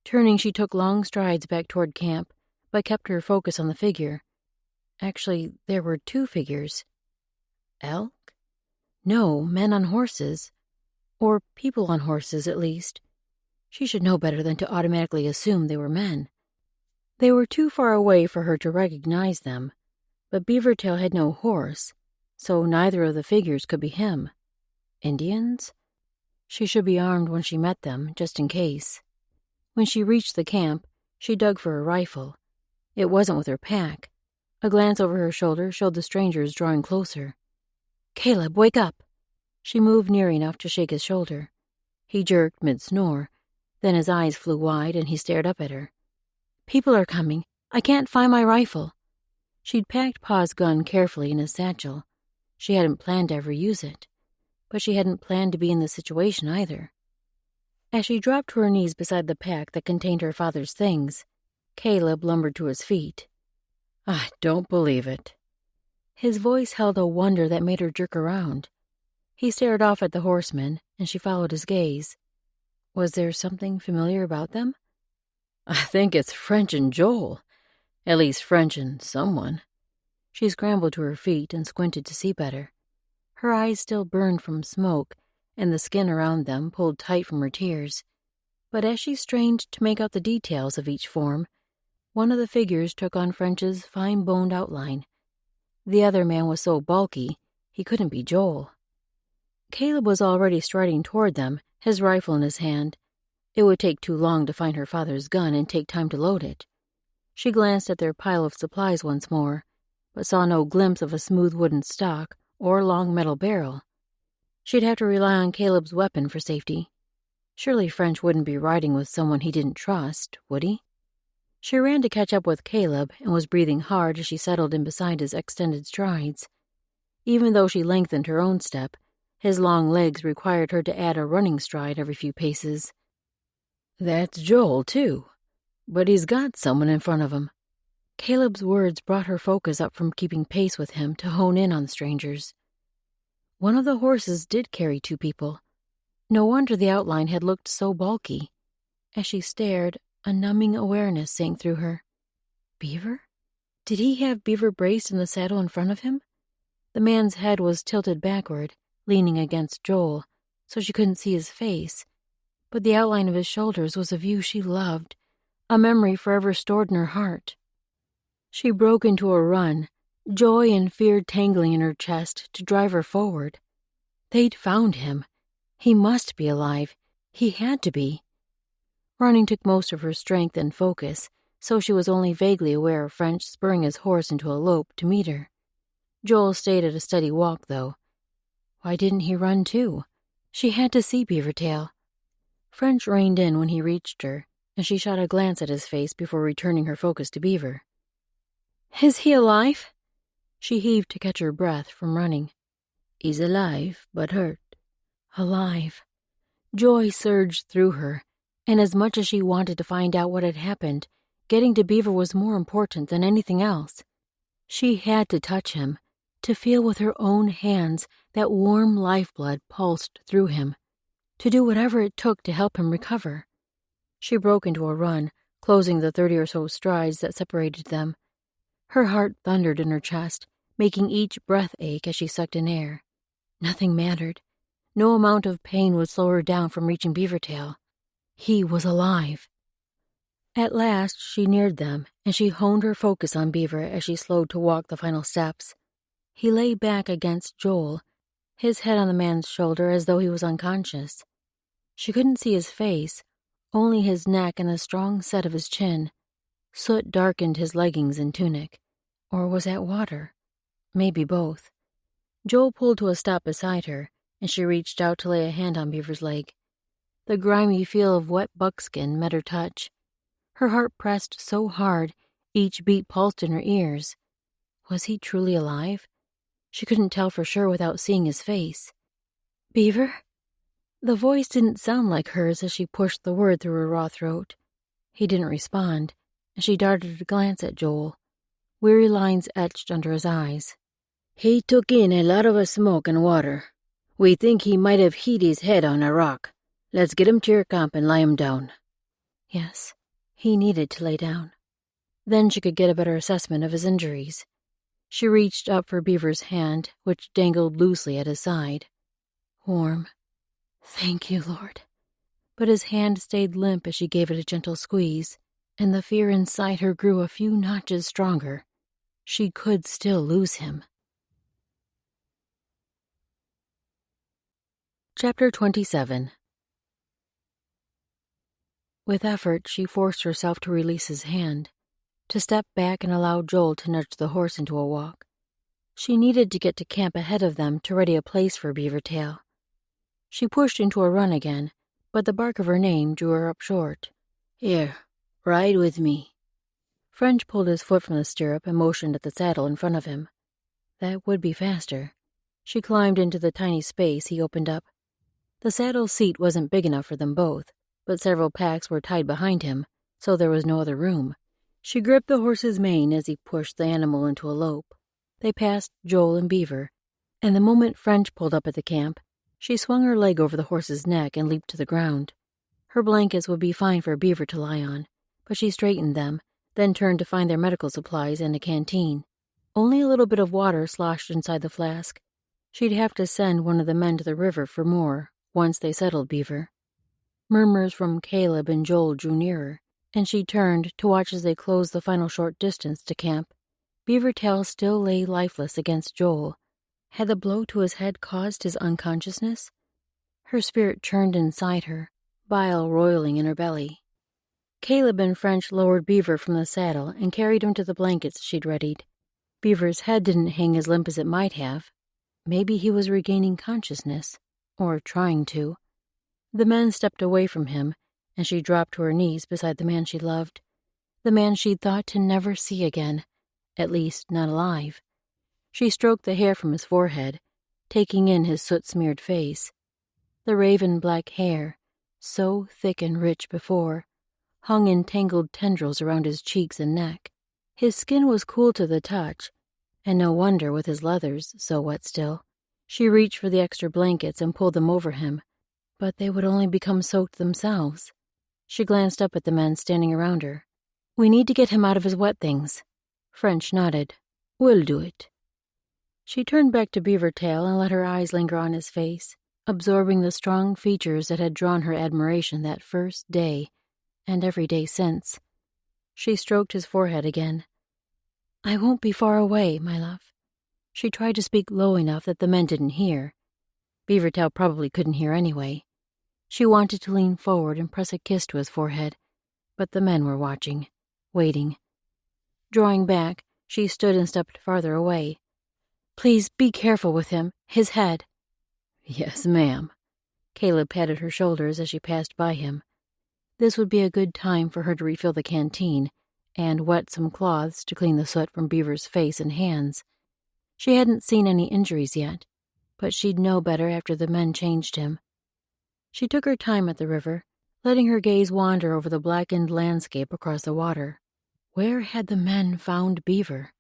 Turning, she took long strides back toward camp, but kept her focus on the figure. Actually, there were two figures. Elk? No, men on horses. Or people on horses, at least. She should know better than to automatically assume they were men. They were too far away for her to recognize them, but Beavertail had no horse, so neither of the figures could be him. Indians? She should be armed when she met them, just in case. When she reached the camp, she dug for a rifle. It wasn't with her pack. A glance over her shoulder showed the strangers drawing closer. "Caleb, wake up!" She moved near enough to shake his shoulder. He jerked mid-snore, then his eyes flew wide and he stared up at her. "People are coming. I can't find my rifle." She'd packed Pa's gun carefully in his satchel. She hadn't planned to ever use it, but she hadn't planned to be in this situation either. As she dropped to her knees beside the pack that contained her father's things, Caleb lumbered to his feet. "I don't believe it." His voice held a wonder that made her jerk around. He stared off at the horsemen, and she followed his gaze. Was there something familiar about them? "I think it's French and Joel. At least French and someone." She scrambled to her feet and squinted to see better. Her eyes still burned from smoke, and the skin around them pulled tight from her tears. But as she strained to make out the details of each form, one of the figures took on French's fine-boned outline. The other man was so bulky, he couldn't be Joel. Caleb was already striding toward them, his rifle in his hand. It would take too long to find her father's gun and take time to load it. She glanced at their pile of supplies once more, but saw no glimpse of a smooth wooden stock or long metal barrel. She'd have to rely on Caleb's weapon for safety. Surely French wouldn't be riding with someone he didn't trust, would he? She ran to catch up with Caleb and was breathing hard as she settled in beside his extended strides. Even though she lengthened her own step, his long legs required her to add a running stride every few paces. "That's Joel, too. But he's got someone in front of him." Caleb's words brought her focus up from keeping pace with him to hone in on the strangers. One of the horses did carry two people. No wonder the outline had looked so bulky. As she stared, a numbing awareness sank through her. Beaver? Did he have Beaver braced in the saddle in front of him? The man's head was tilted backward, leaning against Joel, so she couldn't see his face. But the outline of his shoulders was a view she loved, a memory forever stored in her heart. She broke into a run, joy and fear tangling in her chest to drive her forward. They'd found him. He must be alive. He had to be. Running took most of her strength and focus, so she was only vaguely aware of French spurring his horse into a lope to meet her. Joel stayed at a steady walk, though. Why didn't he run too? She had to see Beavertail. French reined in when he reached her, and she shot a glance at his face before returning her focus to Beaver. "Is he alive?" She heaved to catch her breath from running. "He's alive, but hurt." Alive. Joy surged through her, and as much as she wanted to find out what had happened, getting to Beaver was more important than anything else. She had to touch him, to feel with her own hands that warm lifeblood pulsed through him, to do whatever it took to help him recover. She broke into a run, closing the 30 or so strides that separated them. Her heart thundered in her chest, making each breath ache as she sucked in air. Nothing mattered. No amount of pain would slow her down from reaching Beavertail. He was alive. At last she neared them, and she honed her focus on Beaver as she slowed to walk the final steps. He lay back against Joel, his head on the man's shoulder as though he was unconscious. She couldn't see his face, only his neck and the strong set of his chin. Soot darkened his leggings and tunic. Or was that water? Maybe both. Joel pulled to a stop beside her, and she reached out to lay a hand on Beaver's leg. The grimy feel of wet buckskin met her touch. Her heart pressed so hard, each beat pulsed in her ears. Was he truly alive? She couldn't tell for sure without seeing his face. "Beaver?" The voice didn't sound like hers as she pushed the word through her raw throat. He didn't respond, and she darted a glance at Joel. Weary lines etched under his eyes. "He took in a lot of the smoke and water. We think he might have hit his head on a rock. Let's get him to your camp and lie him down." Yes, he needed to lay down. Then she could get a better assessment of his injuries. She reached up for Beaver's hand, which dangled loosely at his side. Warm. Thank you, Lord. But his hand stayed limp as she gave it a gentle squeeze, and the fear inside her grew a few notches stronger. She could still lose him. Chapter 27. With effort, she forced herself to release his hand, to step back and allow Joel to nudge the horse into a walk. She needed to get to camp ahead of them to ready a place for Beavertail. She pushed into a run again, but the bark of her name drew her up short. "Here, ride with me." French pulled his foot from the stirrup and motioned at the saddle in front of him. That would be faster. She climbed into the tiny space he opened up. The saddle seat wasn't big enough for them both, but several packs were tied behind him, so there was no other room. She gripped the horse's mane as he pushed the animal into a lope. They passed Joel and Beaver, and the moment French pulled up at the camp, she swung her leg over the horse's neck and leaped to the ground. Her blankets would be fine for Beaver to lie on, but she straightened them, then turned to find their medical supplies and a canteen. Only a little bit of water sloshed inside the flask. She'd have to send one of the men to the river for more once they settled Beaver. Murmurs from Caleb and Joel drew nearer, and she turned to watch as they closed the final short distance to camp. Beavertail still lay lifeless against Joel. Had the blow to his head caused his unconsciousness? Her spirit churned inside her, bile roiling in her belly. Caleb and French lowered Beaver from the saddle and carried him to the blankets she'd readied. Beaver's head didn't hang as limp as it might have. Maybe he was regaining consciousness, or trying to. The men stepped away from him, and she dropped to her knees beside the man she loved, the man she'd thought to never see again, at least not alive. She stroked the hair from his forehead, taking in his soot-smeared face. The raven-black hair, so thick and rich before, hung in tangled tendrils around his cheeks and neck. His skin was cool to the touch, and no wonder with his leathers so wet still. She reached for the extra blankets and pulled them over him, but they would only become soaked themselves. She glanced up at the men standing around her. "We need to get him out of his wet things." French nodded. "We'll do it." She turned back to Beavertail and let her eyes linger on his face, absorbing the strong features that had drawn her admiration that first day, and every day since. She stroked his forehead again. "I won't be far away, my love." She tried to speak low enough that the men didn't hear. Beavertail probably couldn't hear anyway. She wanted to lean forward and press a kiss to his forehead, but the men were watching, waiting. Drawing back, she stood and stepped farther away. "Please be careful with him, his head." "Yes, ma'am." Caleb patted her shoulders as she passed by him. This would be a good time for her to refill the canteen and wet some cloths to clean the soot from Beaver's face and hands. She hadn't seen any injuries yet, but she'd know better after the men changed him. She took her time at the river, letting her gaze wander over the blackened landscape across the water. Where had the men found Beaver?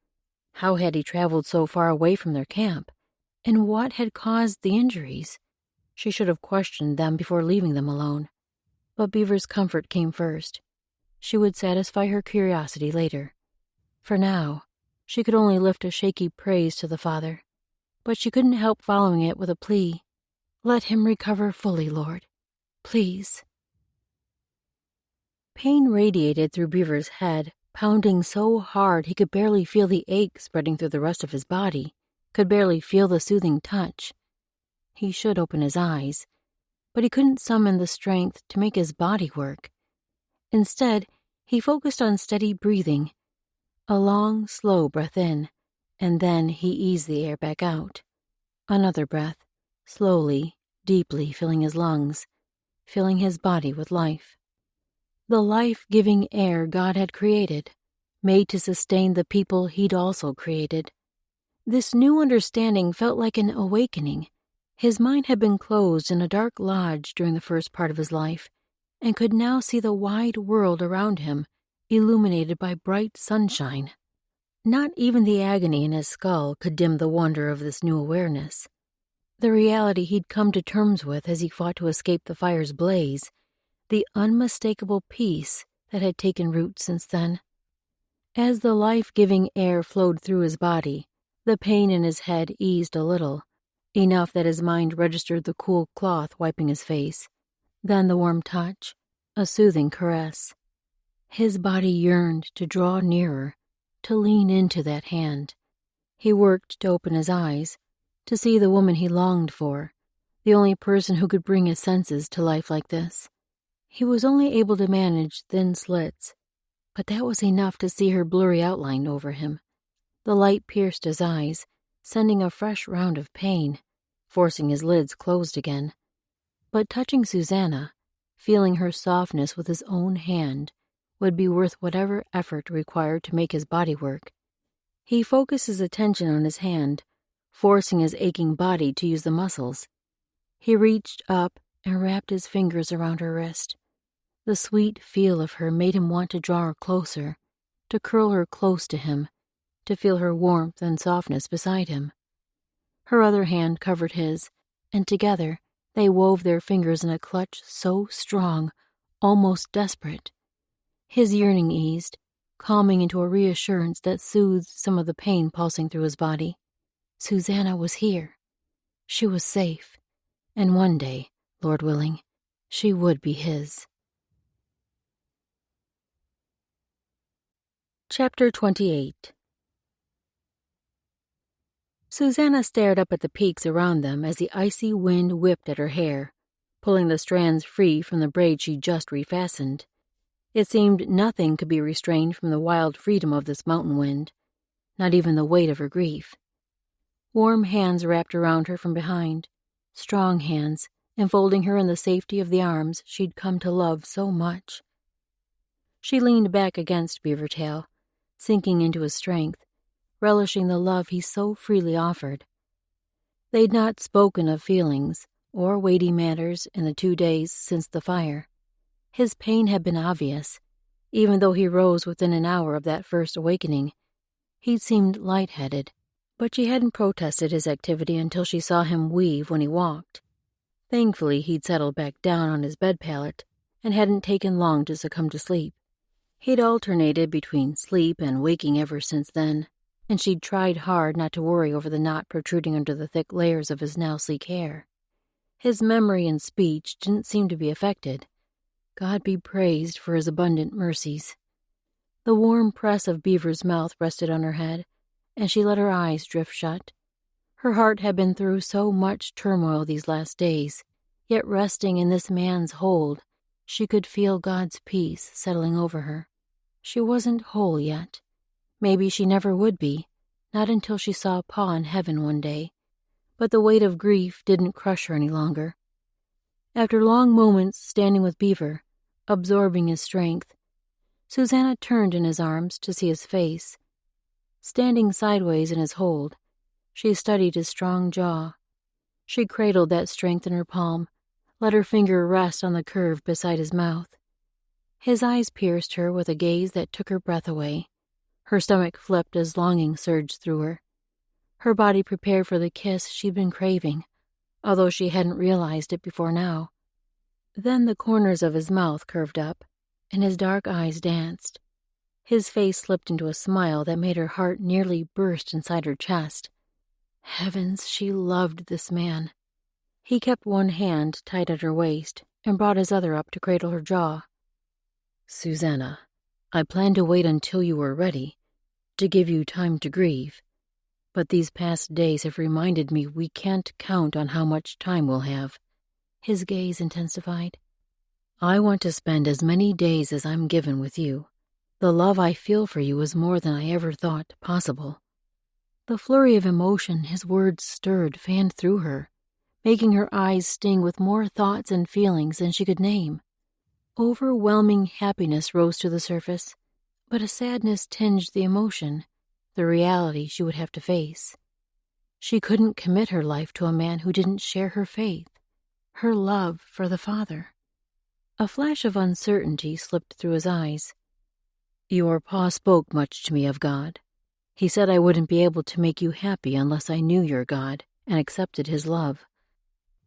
How had he traveled so far away from their camp? And what had caused the injuries? She should have questioned them before leaving them alone. But Beaver's comfort came first. She would satisfy her curiosity later. For now, she could only lift a shaky praise to the Father, but she couldn't help following it with a plea. "Let him recover fully, Lord. Please." Pain radiated through Beaver's head, pounding so hard he could barely feel the ache spreading through the rest of his body, could barely feel the soothing touch. He should open his eyes, but he couldn't summon the strength to make his body work. Instead, he focused on steady breathing, a long, slow breath in, and then he eased the air back out. Another breath, slowly, deeply filling his lungs, filling his body with life. The life-giving air God had created, made to sustain the people he'd also created. This new understanding felt like an awakening. His mind had been closed in a dark lodge during the first part of his life, and could now see the wide world around him, illuminated by bright sunshine. Not even the agony in his skull could dim the wonder of this new awareness. The reality he'd come to terms with as he fought to escape the fire's blaze, the unmistakable peace that had taken root since then. As the life-giving air flowed through his body, the pain in his head eased a little, enough that his mind registered the cool cloth wiping his face, then the warm touch, a soothing caress. His body yearned to draw nearer, to lean into that hand. He worked to open his eyes, to see the woman he longed for, the only person who could bring his senses to life like this. He was only able to manage thin slits, but that was enough to see her blurry outline over him. The light pierced his eyes, sending a fresh round of pain, forcing his lids closed again. But touching Susanna, feeling her softness with his own hand, would be worth whatever effort required to make his body work. He focused his attention on his hand, forcing his aching body to use the muscles. He reached up and wrapped his fingers around her wrist. The sweet feel of her made him want to draw her closer, to curl her close to him, to feel her warmth and softness beside him. Her other hand covered his, and together they wove their fingers in a clutch so strong, almost desperate. His yearning eased, calming into a reassurance that soothed some of the pain pulsing through his body. Susanna was here. She was safe, and one day, Lord willing, she would be his. Chapter 28. Susanna stared up at the peaks around them as the icy wind whipped at her hair, pulling the strands free from the braid she'd just refastened. It seemed nothing could be restrained from the wild freedom of this mountain wind, not even the weight of her grief. Warm hands wrapped around her from behind, strong hands, enfolding her in the safety of the arms she'd come to love so much. She leaned back against Beavertail, sinking into his strength, relishing the love he so freely offered. They'd not spoken of feelings or weighty matters in the 2 days since the fire. His pain had been obvious, even though he rose within an hour of that first awakening. He'd seemed lightheaded, but she hadn't protested his activity until she saw him weave when he walked. Thankfully, he'd settled back down on his bed pallet and hadn't taken long to succumb to sleep. He'd alternated between sleep and waking ever since then, and she'd tried hard not to worry over the knot protruding under the thick layers of his now sleek hair. His memory and speech didn't seem to be affected. God be praised for his abundant mercies. The warm press of Beaver's mouth rested on her head, and she let her eyes drift shut. Her heart had been through so much turmoil these last days, yet resting in this man's hold, she could feel God's peace settling over her. She wasn't whole yet. Maybe she never would be, not until she saw Pa in heaven one day. But the weight of grief didn't crush her any longer. After long moments standing with Beaver, absorbing his strength, Susanna turned in his arms to see his face. Standing sideways in his hold, she studied his strong jaw. She cradled that strength in her palm, let her finger rest on the curve beside his mouth. His eyes pierced her with a gaze that took her breath away. Her stomach flipped as longing surged through her. Her body prepared for the kiss she'd been craving, although she hadn't realized it before now. Then the corners of his mouth curved up, and his dark eyes danced. His face slipped into a smile that made her heart nearly burst inside her chest. Heavens, she loved this man. He kept one hand tight at her waist and brought his other up to cradle her jaw. Susanna, I planned to wait until you were ready, to give you time to grieve. But these past days have reminded me we can't count on how much time we'll have. His gaze intensified. I want to spend as many days as I'm given with you. The love I feel for you is more than I ever thought possible. The flurry of emotion his words stirred fanned through her, making her eyes sting with more thoughts and feelings than she could name. Overwhelming happiness rose to the surface, but a sadness tinged the emotion, the reality she would have to face. She couldn't commit her life to a man who didn't share her faith, her love for the Father. A flash of uncertainty slipped through his eyes. Your pa spoke much to me of God. He said I wouldn't be able to make you happy unless I knew your God and accepted his love.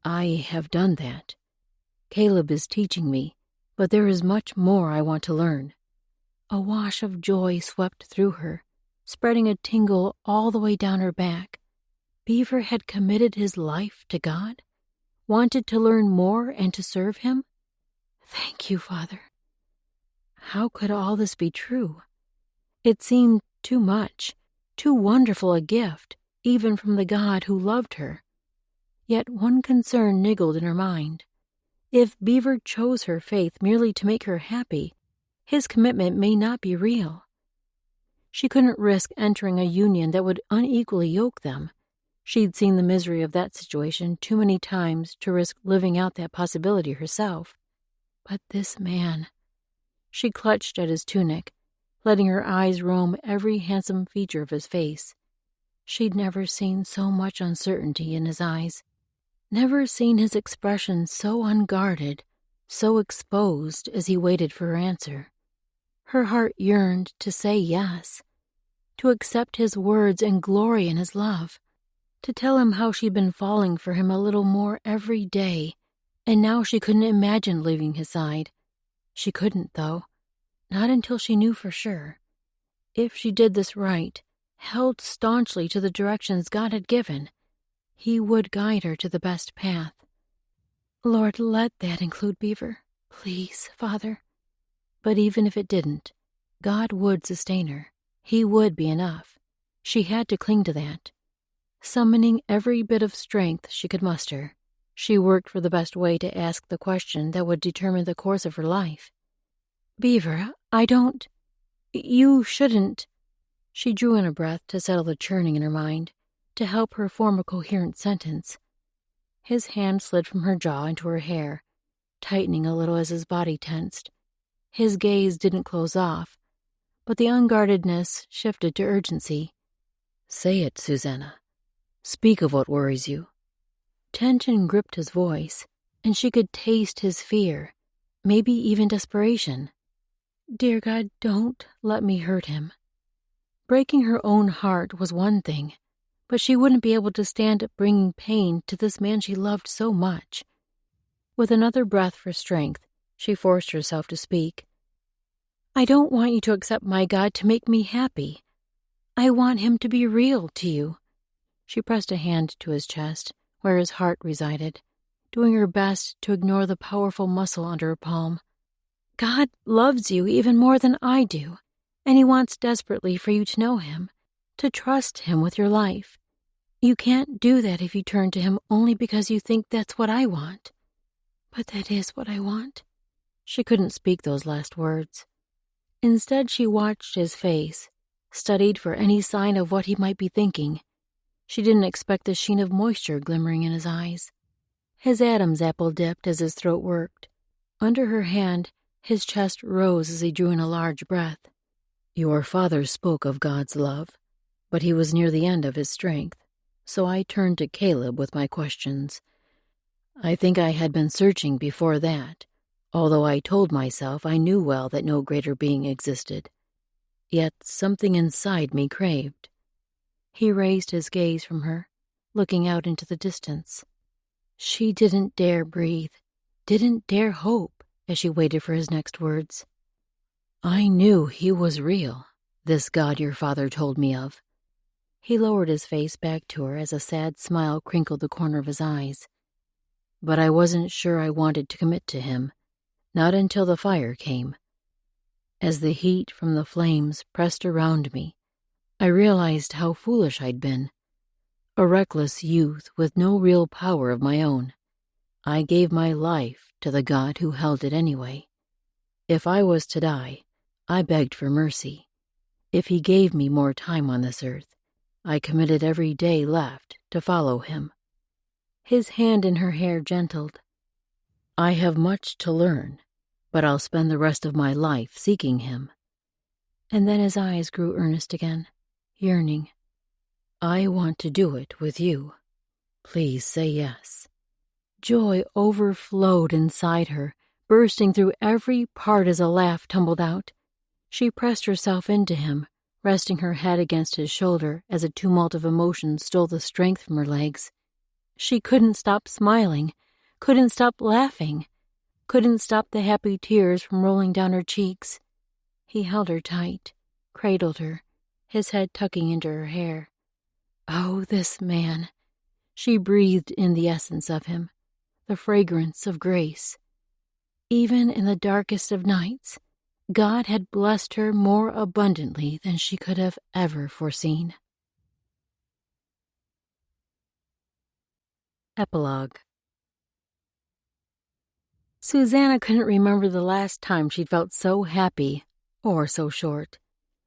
I have done that. Caleb is teaching me, but there is much more I want to learn. A wash of joy swept through her, spreading a tingle all the way down her back. Beaver had committed his life to God, wanted to learn more and to serve him. Thank you, Father. How could all this be true? It seemed too much, too wonderful a gift, even from the God who loved her. Yet one concern niggled in her mind. If Beaver chose her faith merely to make her happy, his commitment may not be real. She couldn't risk entering a union that would unequally yoke them. She'd seen the misery of that situation too many times to risk living out that possibility herself. But this man... She clutched at his tunic, letting her eyes roam every handsome feature of his face. She'd never seen so much uncertainty in his eyes, never seen his expression so unguarded, so exposed as he waited for her answer. Her heart yearned to say yes, to accept his words and glory in his love, to tell him how she'd been falling for him a little more every day, and now she couldn't imagine leaving his side. She couldn't, though, not until she knew for sure. If she did this right, held staunchly to the directions God had given, he would guide her to the best path. Lord, let that include Beaver. Please, Father. But even if it didn't, God would sustain her. He would be enough. She had to cling to that. Summoning every bit of strength she could muster, she worked for the best way to ask the question that would determine the course of her life. Beaver, you shouldn't. She drew in a breath to settle the churning in her mind, to help her form a coherent sentence. His hand slid from her jaw into her hair, tightening a little as his body tensed. His gaze didn't close off, but the unguardedness shifted to urgency. Say it, Susanna. Speak of what worries you. Tension gripped his voice, and she could taste his fear, maybe even desperation. Dear God, don't let me hurt him. Breaking her own heart was one thing, but she wouldn't be able to stand bringing pain to this man she loved so much. With another breath for strength, she forced herself to speak. I don't want you to accept my God to make me happy. I want him to be real to you. She pressed a hand to his chest, where his heart resided, doing her best to ignore the powerful muscle under her palm. God loves you even more than I do, and he wants desperately for you to know him, to trust him with your life. You can't do that if you turn to him only because you think that's what I want. But that is what I want. She couldn't speak those last words. Instead, she watched his face, studied for any sign of what he might be thinking. She didn't expect the sheen of moisture glimmering in his eyes. His Adam's apple dipped as his throat worked. Under her hand, his chest rose as he drew in a large breath. Your father spoke of God's love, but he was near the end of his strength, so I turned to Caleb with my questions. I think I had been searching before that, although I told myself I knew well that no greater being existed. Yet something inside me craved. He raised his gaze from her, looking out into the distance. She didn't dare breathe, didn't dare hope as she waited for his next words. I knew he was real, this God your father told me of. He lowered his face back to her as a sad smile crinkled the corner of his eyes. But I wasn't sure I wanted to commit to him, not until the fire came. As the heat from the flames pressed around me, I realized how foolish I'd been. A reckless youth with no real power of my own. I gave my life to the God who held it anyway. If I was to die, I begged for mercy. If he gave me more time on this earth, I committed every day left to follow him. His hand in her hair gentled. I have much to learn, but I'll spend the rest of my life seeking him. And then his eyes grew earnest again, yearning. I want to do it with you. Please say yes. Joy overflowed inside her, bursting through every part as a laugh tumbled out. She pressed herself into him, resting her head against his shoulder as a tumult of emotion stole the strength from her legs. She couldn't stop smiling, couldn't stop laughing, couldn't stop the happy tears from rolling down her cheeks. He held her tight, cradled her, his head tucking into her hair. Oh, this man. She breathed in the essence of him, the fragrance of grace. Even in the darkest of nights, God had blessed her more abundantly than she could have ever foreseen. Epilogue. Susanna couldn't remember the last time she'd felt so happy, or so short.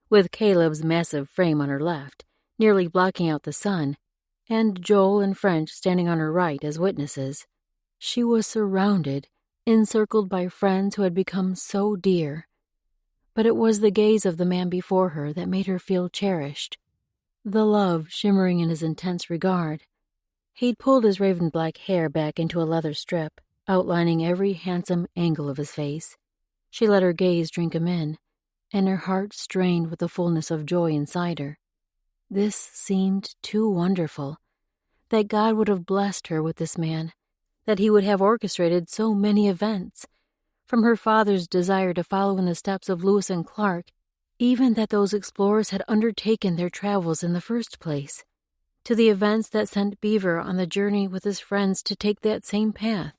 With Caleb's massive frame on her left, nearly blocking out the sun, and Joel and French standing on her right as witnesses, she was surrounded, encircled by friends who had become so dear. But it was the gaze of the man before her that made her feel cherished, the love shimmering in his intense regard. He'd pulled his raven black hair back into a leather strip, outlining every handsome angle of his face. She let her gaze drink him in, and her heart strained with the fullness of joy inside her. This seemed too wonderful, that God would have blessed her with this man, that he would have orchestrated so many events, from her father's desire to follow in the steps of Lewis and Clark, even that those explorers had undertaken their travels in the first place, to the events that sent Beaver on the journey with his friends to take that same path.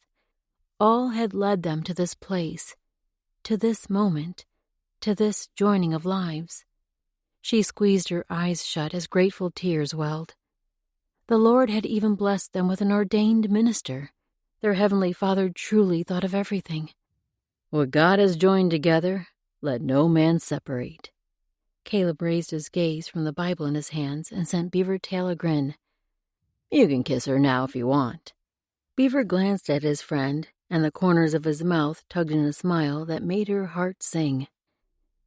All had led them to this place, to this moment, to this joining of lives. She squeezed her eyes shut as grateful tears welled. The Lord had even blessed them with an ordained minister. Their Heavenly Father truly thought of everything. What God has joined together, let no man separate. Caleb raised his gaze from the Bible in his hands and sent Beaver Tail a grin. You can kiss her now if you want. Beaver glanced at his friend, and the corners of his mouth tugged in a smile that made her heart sing.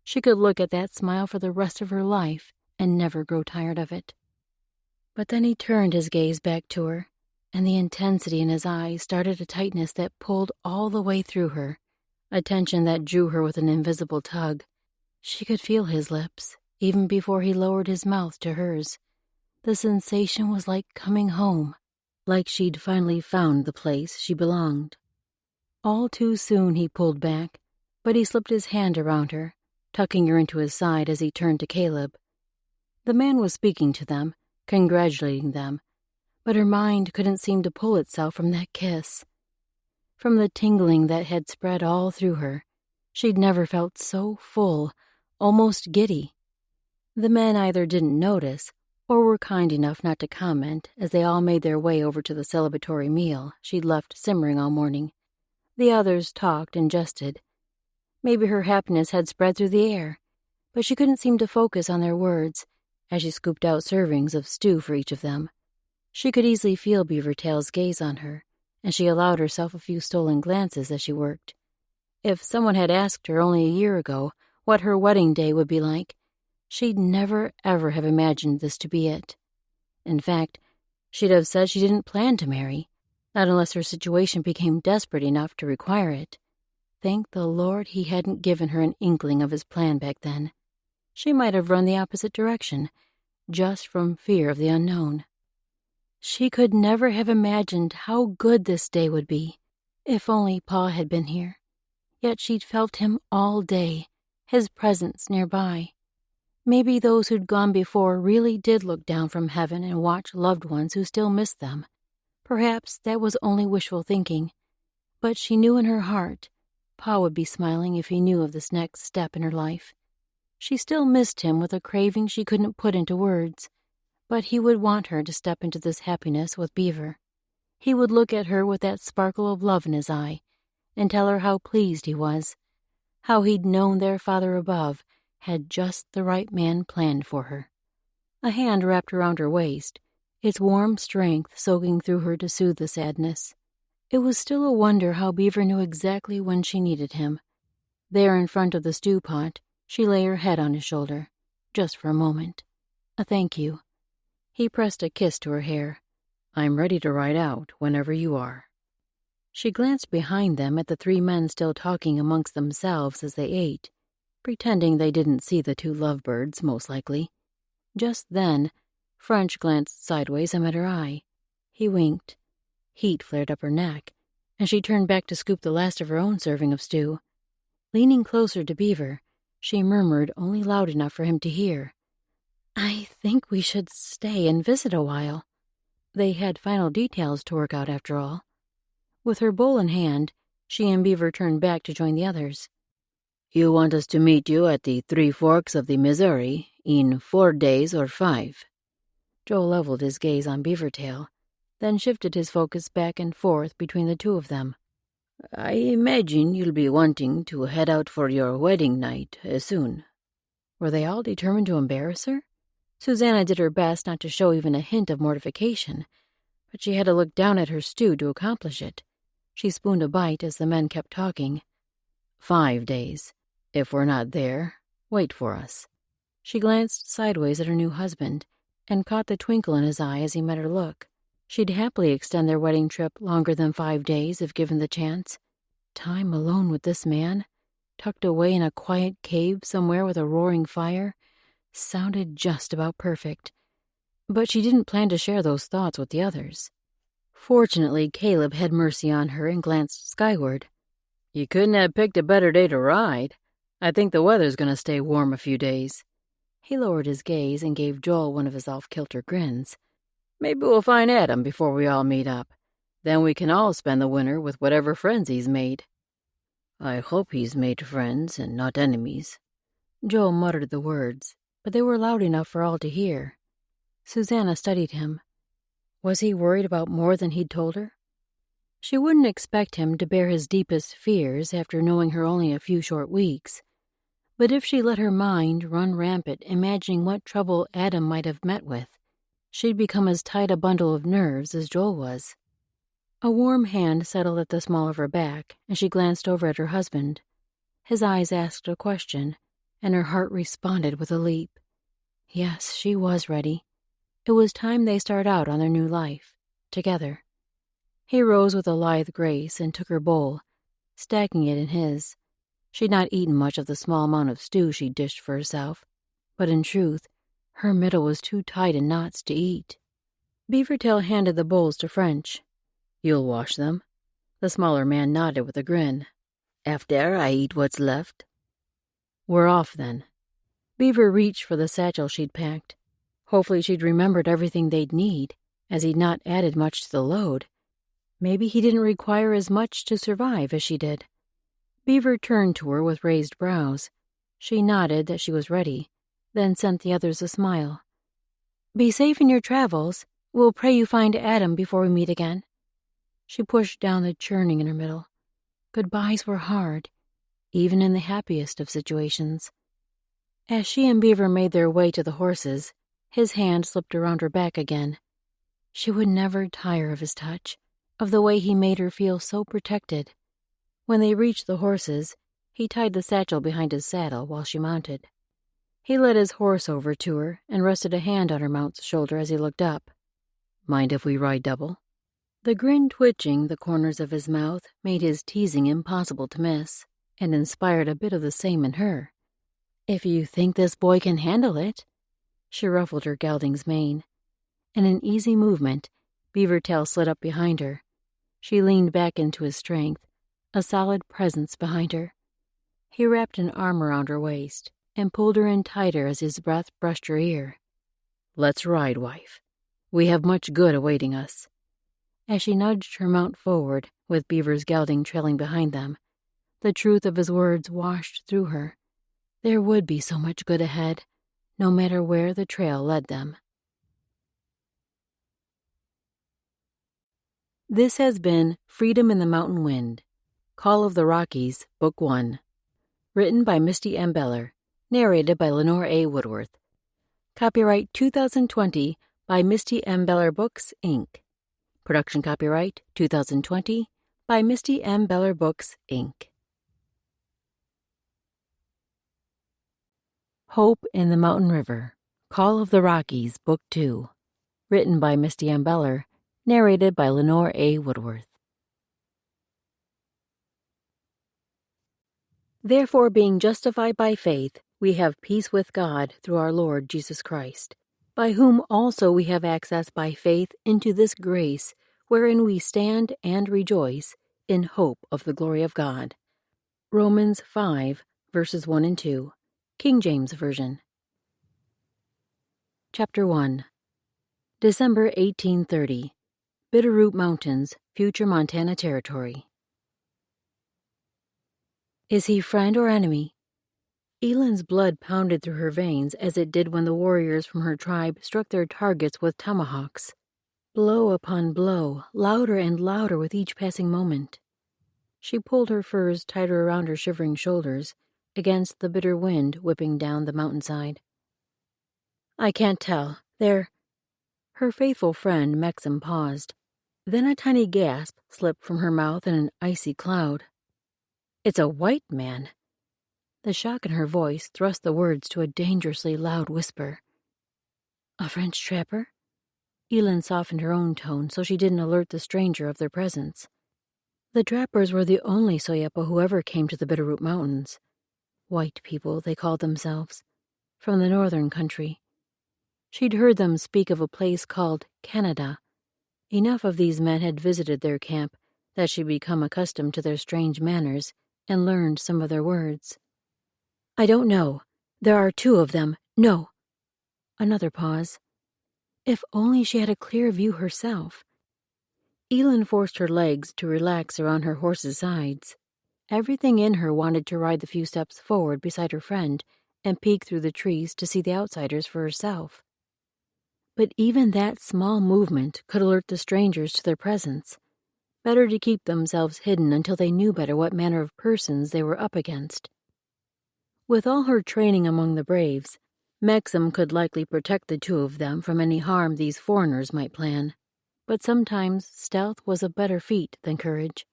She could look at that smile for the rest of her life and never grow tired of it. But then he turned his gaze back to her, and the intensity in his eyes started a tightness that pulled all the way through her, a tension that drew her with an invisible tug. She could feel his lips, even before he lowered his mouth to hers. The sensation was like coming home, like she'd finally found the place she belonged. All too soon he pulled back, but he slipped his hand around her, tucking her into his side as he turned to Caleb. The man was speaking to them, congratulating them, but her mind couldn't seem to pull itself from that kiss. From the tingling that had spread all through her, she'd never felt so full, almost giddy. The men either didn't notice or were kind enough not to comment as they all made their way over to the celebratory meal she'd left simmering all morning. The others talked and jested. Maybe her happiness had spread through the air, but she couldn't seem to focus on their words as she scooped out servings of stew for each of them. She could easily feel Beaver Tail's gaze on her, and she allowed herself a few stolen glances as she worked. If someone had asked her only a year ago what her wedding day would be like, she'd never ever have imagined this to be it. In fact, she'd have said she didn't plan to marry, not unless her situation became desperate enough to require it. Thank the Lord he hadn't given her an inkling of his plan back then. She might have run the opposite direction, just from fear of the unknown. She could never have imagined how good this day would be, if only Pa had been here. Yet she'd felt him all day, his presence nearby. Maybe those who'd gone before really did look down from heaven and watch loved ones who still missed them. Perhaps that was only wishful thinking, but she knew in her heart Pa would be smiling if he knew of this next step in her life. She still missed him with a craving she couldn't put into words, but he would want her to step into this happiness with Beaver. He would look at her with that sparkle of love in his eye and tell her how pleased he was, how he'd known their Father above had just the right man planned for her. A hand wrapped around her waist, its warm strength soaking through her to soothe the sadness. It was still a wonder how Beaver knew exactly when she needed him. There in front of the stew pot, she lay her head on his shoulder, just for a moment. A thank you. He pressed a kiss to her hair. I'm ready to ride out whenever you are. She glanced behind them at the three men still talking amongst themselves as they ate, pretending they didn't see the two lovebirds, most likely. Just then, French glanced sideways and met her eye. He winked. Heat flared up her neck, and she turned back to scoop the last of her own serving of stew. Leaning closer to Beaver, she murmured only loud enough for him to hear, I think we should stay and visit a while. They had final details to work out after all. With her bowl in hand, she and Beaver turned back to join the others. You want us to meet you at the Three Forks of the Missouri in 4 days or 5? Joel leveled his gaze on Beavertail, then shifted his focus back and forth between the two of them. I imagine you'll be wanting to head out for your wedding night soon. Were they all determined to embarrass her? Susanna did her best not to show even a hint of mortification, but she had to look down at her stew to accomplish it. She spooned a bite as the men kept talking. 5 days. If we're not there, wait for us. She glanced sideways at her new husband and caught the twinkle in his eye as he met her look. She'd happily extend their wedding trip longer than 5 days if given the chance. Time alone with this man, tucked away in a quiet cave somewhere with a roaring fire, sounded just about perfect. But she didn't plan to share those thoughts with the others. Fortunately, Caleb had mercy on her and glanced skyward. You couldn't have picked a better day to ride. I think the weather's going to stay warm a few days. He lowered his gaze and gave Joel one of his off-kilter grins. Maybe we'll find Adam before we all meet up. Then we can all spend the winter with whatever friends he's made. I hope he's made friends and not enemies. Joel muttered the words, but they were loud enough for all to hear. Susanna studied him. Was he worried about more than he'd told her? She wouldn't expect him to bear his deepest fears after knowing her only a few short weeks. But if she let her mind run rampant imagining what trouble Adam might have met with, she'd become as tight a bundle of nerves as Joel was. A warm hand settled at the small of her back, and she glanced over at her husband. His eyes asked a question, and her heart responded with a leap. Yes, she was ready. It was time they start out on their new life, together. He rose with a lithe grace and took her bowl, stacking it in his. She'd not eaten much of the small amount of stew she'd dished for herself, but in truth, her middle was too tight in knots to eat. Beavertail handed the bowls to French. You'll wash them? The smaller man nodded with a grin. After I eat what's left. We're off then. Beaver reached for the satchel she'd packed. Hopefully she'd remembered everything they'd need, as he'd not added much to the load. Maybe he didn't require as much to survive as she did. Beaver turned to her with raised brows. She nodded that she was ready, then sent the others a smile. Be safe in your travels. We'll pray you find Adam before we meet again. She pushed down the churning in her middle. Goodbyes were hard, even in the happiest of situations. As she and Beaver made their way to the horses, his hand slipped around her back again. She would never tire of his touch, of the way he made her feel so protected. When they reached the horses, he tied the satchel behind his saddle while she mounted. He led his horse over to her and rested a hand on her mount's shoulder as he looked up. Mind if we ride double? The grin twitching the corners of his mouth made his teasing impossible to miss, and inspired a bit of the same in her. If you think this boy can handle it. She ruffled her gelding's mane. In an easy movement, Beavertail slid up behind her. She leaned back into his strength, a solid presence behind her. He wrapped an arm around her waist and pulled her in tighter as his breath brushed her ear. Let's ride, wife. We have much good awaiting us. As she nudged her mount forward, with Beaver's gelding trailing behind them, The truth of his words washed through her. There would be so much good ahead, no matter where the trail led them. This has been Freedom in the Mountain Wind, Call of the Rockies, Book 1. Written by Misty M. Beller. Narrated by Lenore A. Woodworth. Copyright 2020 by Misty M. Beller Books, Inc. Production copyright 2020 by Misty M. Beller Books, Inc. Hope in the Mountain River, Call of the Rockies, Book 2. Written by Misty M. Beller. Narrated by Lenore A. Woodworth. Therefore, being justified by faith, we have peace with God through our Lord Jesus Christ, by whom also we have access by faith into this grace, wherein we stand and rejoice in hope of the glory of God. Romans 5, verses 1 and 2, King James Version. Chapter 1. December 1830. Bitterroot Mountains, future Montana Territory. Is he friend or enemy? Ellen's blood pounded through her veins as it did when the warriors from her tribe struck their targets with tomahawks. Blow upon blow, louder and louder with each passing moment. She pulled her furs tighter around her shivering shoulders against the bitter wind whipping down the mountainside. I can't tell. Her faithful friend Maxim paused. Then a tiny gasp slipped from her mouth in an icy cloud. It's a white man. The shock in her voice thrust the words to a dangerously loud whisper. A French trapper? Elin softened her own tone so she didn't alert the stranger of their presence. The trappers were the only Soyepa who ever came to the Bitterroot Mountains. White people, they called themselves, from the northern country. She'd heard them speak of a place called Canada. Enough of these men had visited their camp that she'd become accustomed to their strange manners and learned some of their words. I don't know. There are 2 of them. No. Another pause. If only she had a clear view herself. Elin forced her legs to relax around her horse's sides. Everything in her wanted to ride the few steps forward beside her friend and peek through the trees to see the outsiders for herself. But even that small movement could alert the strangers to their presence. Better to keep themselves hidden until they knew better what manner of persons they were up against. With all her training among the braves, Maxim could likely protect the 2 of them from any harm these foreigners might plan. But sometimes stealth was a better feat than courage,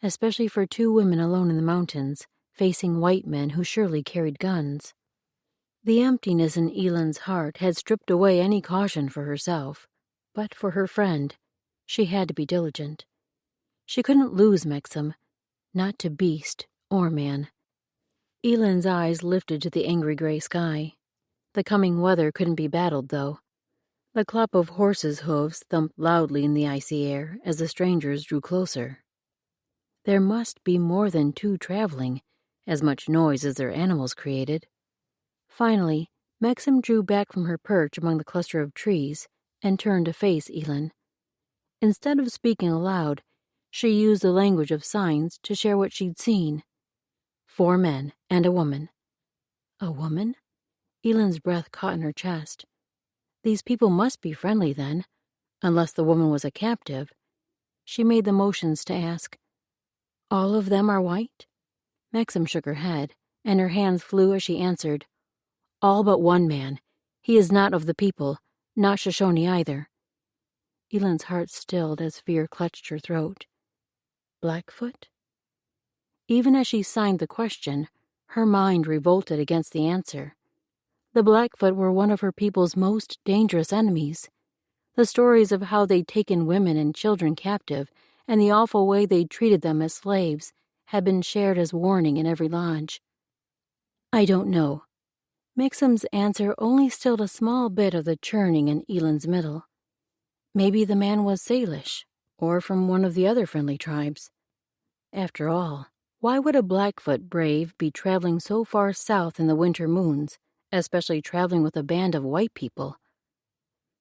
especially for 2 women alone in the mountains, facing white men who surely carried guns. The emptiness in Elin's heart had stripped away any caution for herself, but for her friend, she had to be diligent. She couldn't lose Maxim, not to beast or man. Elin's eyes lifted to the angry gray sky. The coming weather couldn't be battled, though. The clop of horses' hooves thumped loudly in the icy air as the strangers drew closer. There must be more than 2 traveling, as much noise as their animals created. Finally, Maxim drew back from her perch among the cluster of trees and turned to face Elin. Instead of speaking aloud, she used the language of signs to share what she'd seen. 4 men and a woman. A woman? Elin's breath caught in her chest. These people must be friendly then, unless the woman was a captive. She made the motions to ask, All of them are white? Maxim shook her head, and her hands flew as she answered, All but 1 man. He is not of the people, not Shoshone either. Elin's heart stilled as fear clutched her throat. Blackfoot? Even as she signed the question, her mind revolted against the answer. The Blackfoot were one of her people's most dangerous enemies. The stories of how they'd taken women and children captive and the awful way they'd treated them as slaves had been shared as warning in every lodge. I don't know. Maxim's answer only stilled a small bit of the churning in Elin's middle. Maybe the man was Salish, or from one of the other friendly tribes. After all, why would a Blackfoot brave be traveling so far south in the winter moons, especially traveling with a band of white people?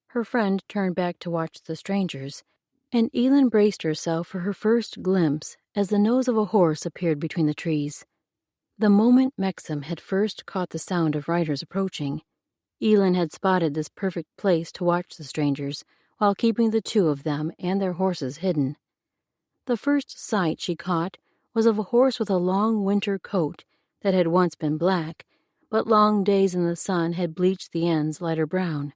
Her friend turned back to watch the strangers, And Elin braced herself for her first glimpse as the nose of a horse appeared between the trees. The moment Mexam had first caught the sound of riders approaching, Elin had spotted this perfect place to watch the strangers while keeping the two of them and their horses hidden. The first sight she caught was of a horse with a long winter coat that had once been black, but long days in the sun had bleached the ends lighter brown.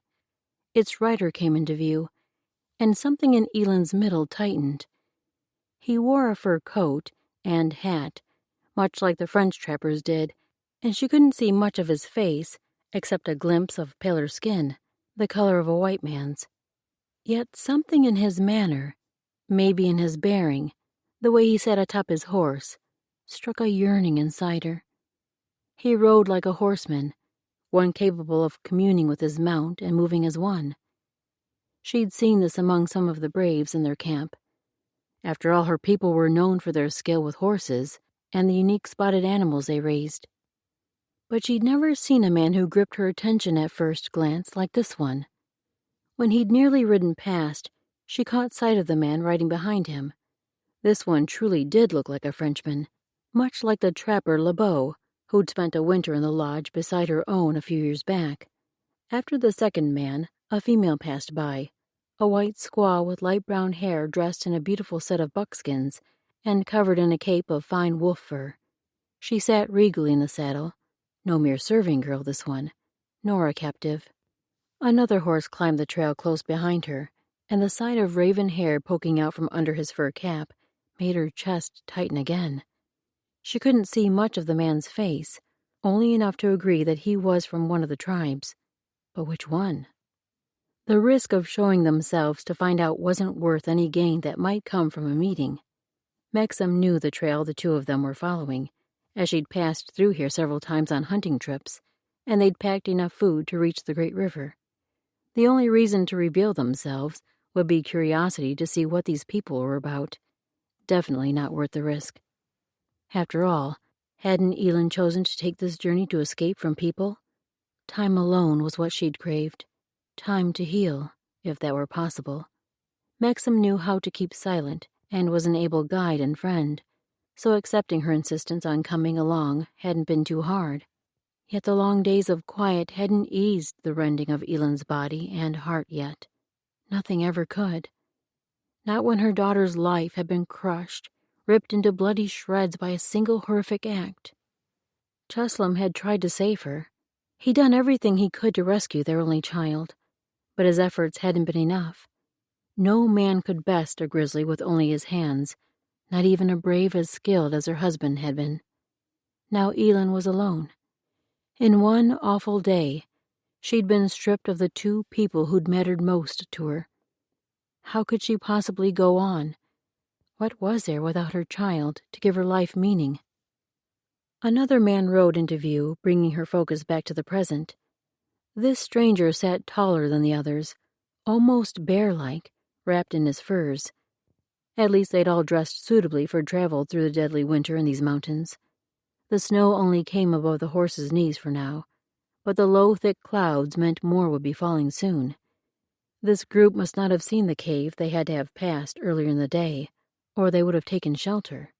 Its rider came into view, and something in Elin's middle tightened. He wore a fur coat and hat, much like the French trappers did, and she couldn't see much of his face except a glimpse of paler skin, the color of a white man's. Yet something in his manner, maybe in his bearing, the way he sat atop his horse, struck a yearning inside her. He rode like a horseman, one capable of communing with his mount and moving as one. She'd seen this among some of the braves in their camp. After all, her people were known for their skill with horses and the unique spotted animals they raised. But she'd never seen a man who gripped her attention at first glance like this one. When he'd nearly ridden past, she caught sight of the man riding behind him. This one truly did look like a Frenchman, much like the trapper LeBeau, who'd spent a winter in the lodge beside her own a few years back. After the second man, a female passed by, a white squaw with light brown hair dressed in a beautiful set of buckskins and covered in a cape of fine wolf fur. She sat regally in the saddle, no mere serving girl this one, nor a captive. Another horse climbed the trail close behind her, and the sight of raven hair poking out from under his fur cap made her chest tighten again. She couldn't see much of the man's face, only enough to agree that he was from one of the tribes. But which one? The risk of showing themselves to find out wasn't worth any gain that might come from a meeting. Mexam knew the trail the two of them were following, as she'd passed through here several times on hunting trips, and they'd packed enough food to reach the great river. The only reason to reveal themselves would be curiosity to see what these people were about. Definitely not worth the risk. After all, hadn't Elin chosen to take this journey to escape from people? Time alone was what she'd craved. Time to heal, if that were possible. Mexam knew how to keep silent and was an able guide and friend, so accepting her insistence on coming along hadn't been too hard. Yet the long days of quiet hadn't eased the rending of Elin's body and heart yet. Nothing ever could. Not when her daughter's life had been crushed, ripped into bloody shreds by a single horrific act. Chuslam had tried to save her. He'd done everything he could to rescue their only child, but his efforts hadn't been enough. No man could best a grizzly with only his hands, not even a brave as skilled as her husband had been. Now Elin was alone. In one awful day, she'd been stripped of the two people who'd mattered most to her. How could she possibly go on? What was there without her child to give her life meaning? Another man rode into view, bringing her focus back to the present. This stranger sat taller than the others, almost bear-like, wrapped in his furs. At least they'd all dressed suitably for travel through the deadly winter in these mountains. The snow only came above the horses' knees for now, but the low, thick clouds meant more would be falling soon. This group must not have seen the cave they had to have passed earlier in the day, or they would have taken shelter.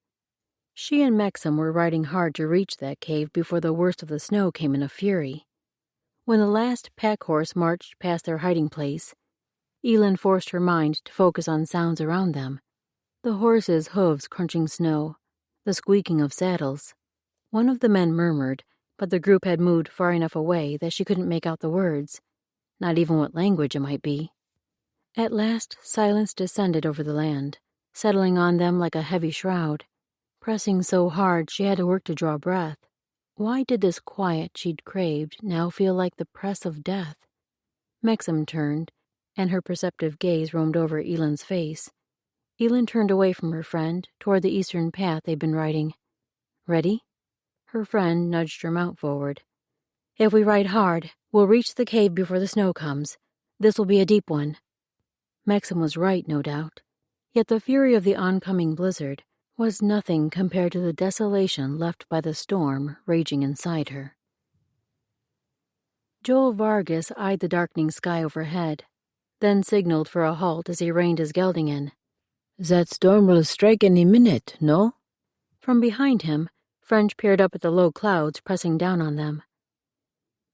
She and Mexam were riding hard to reach that cave before the worst of the snow came in a fury. When the last pack horse marched past their hiding place, Elin forced her mind to focus on sounds around them. The horses' hooves crunching snow, the squeaking of saddles. One of the men murmured, but the group had moved far enough away that she couldn't make out the words, not even what language it might be. At last, silence descended over the land, settling on them like a heavy shroud. Pressing so hard she had to work to draw breath. Why did this quiet she'd craved now feel like the press of death? Mexam turned, and her perceptive gaze roamed over Elin's face. Elin turned away from her friend toward the eastern path they'd been riding. Ready? Her friend nudged her mount forward. If we ride hard, we'll reach the cave before the snow comes. This will be a deep one. Mexam was right, no doubt. Yet the fury of the oncoming blizzard was nothing compared to the desolation left by the storm raging inside her. Joel Vargas eyed the darkening sky overhead, then signaled for a halt as he reined his gelding in. That storm will strike any minute, no? From behind him, French peered up at the low clouds pressing down on them.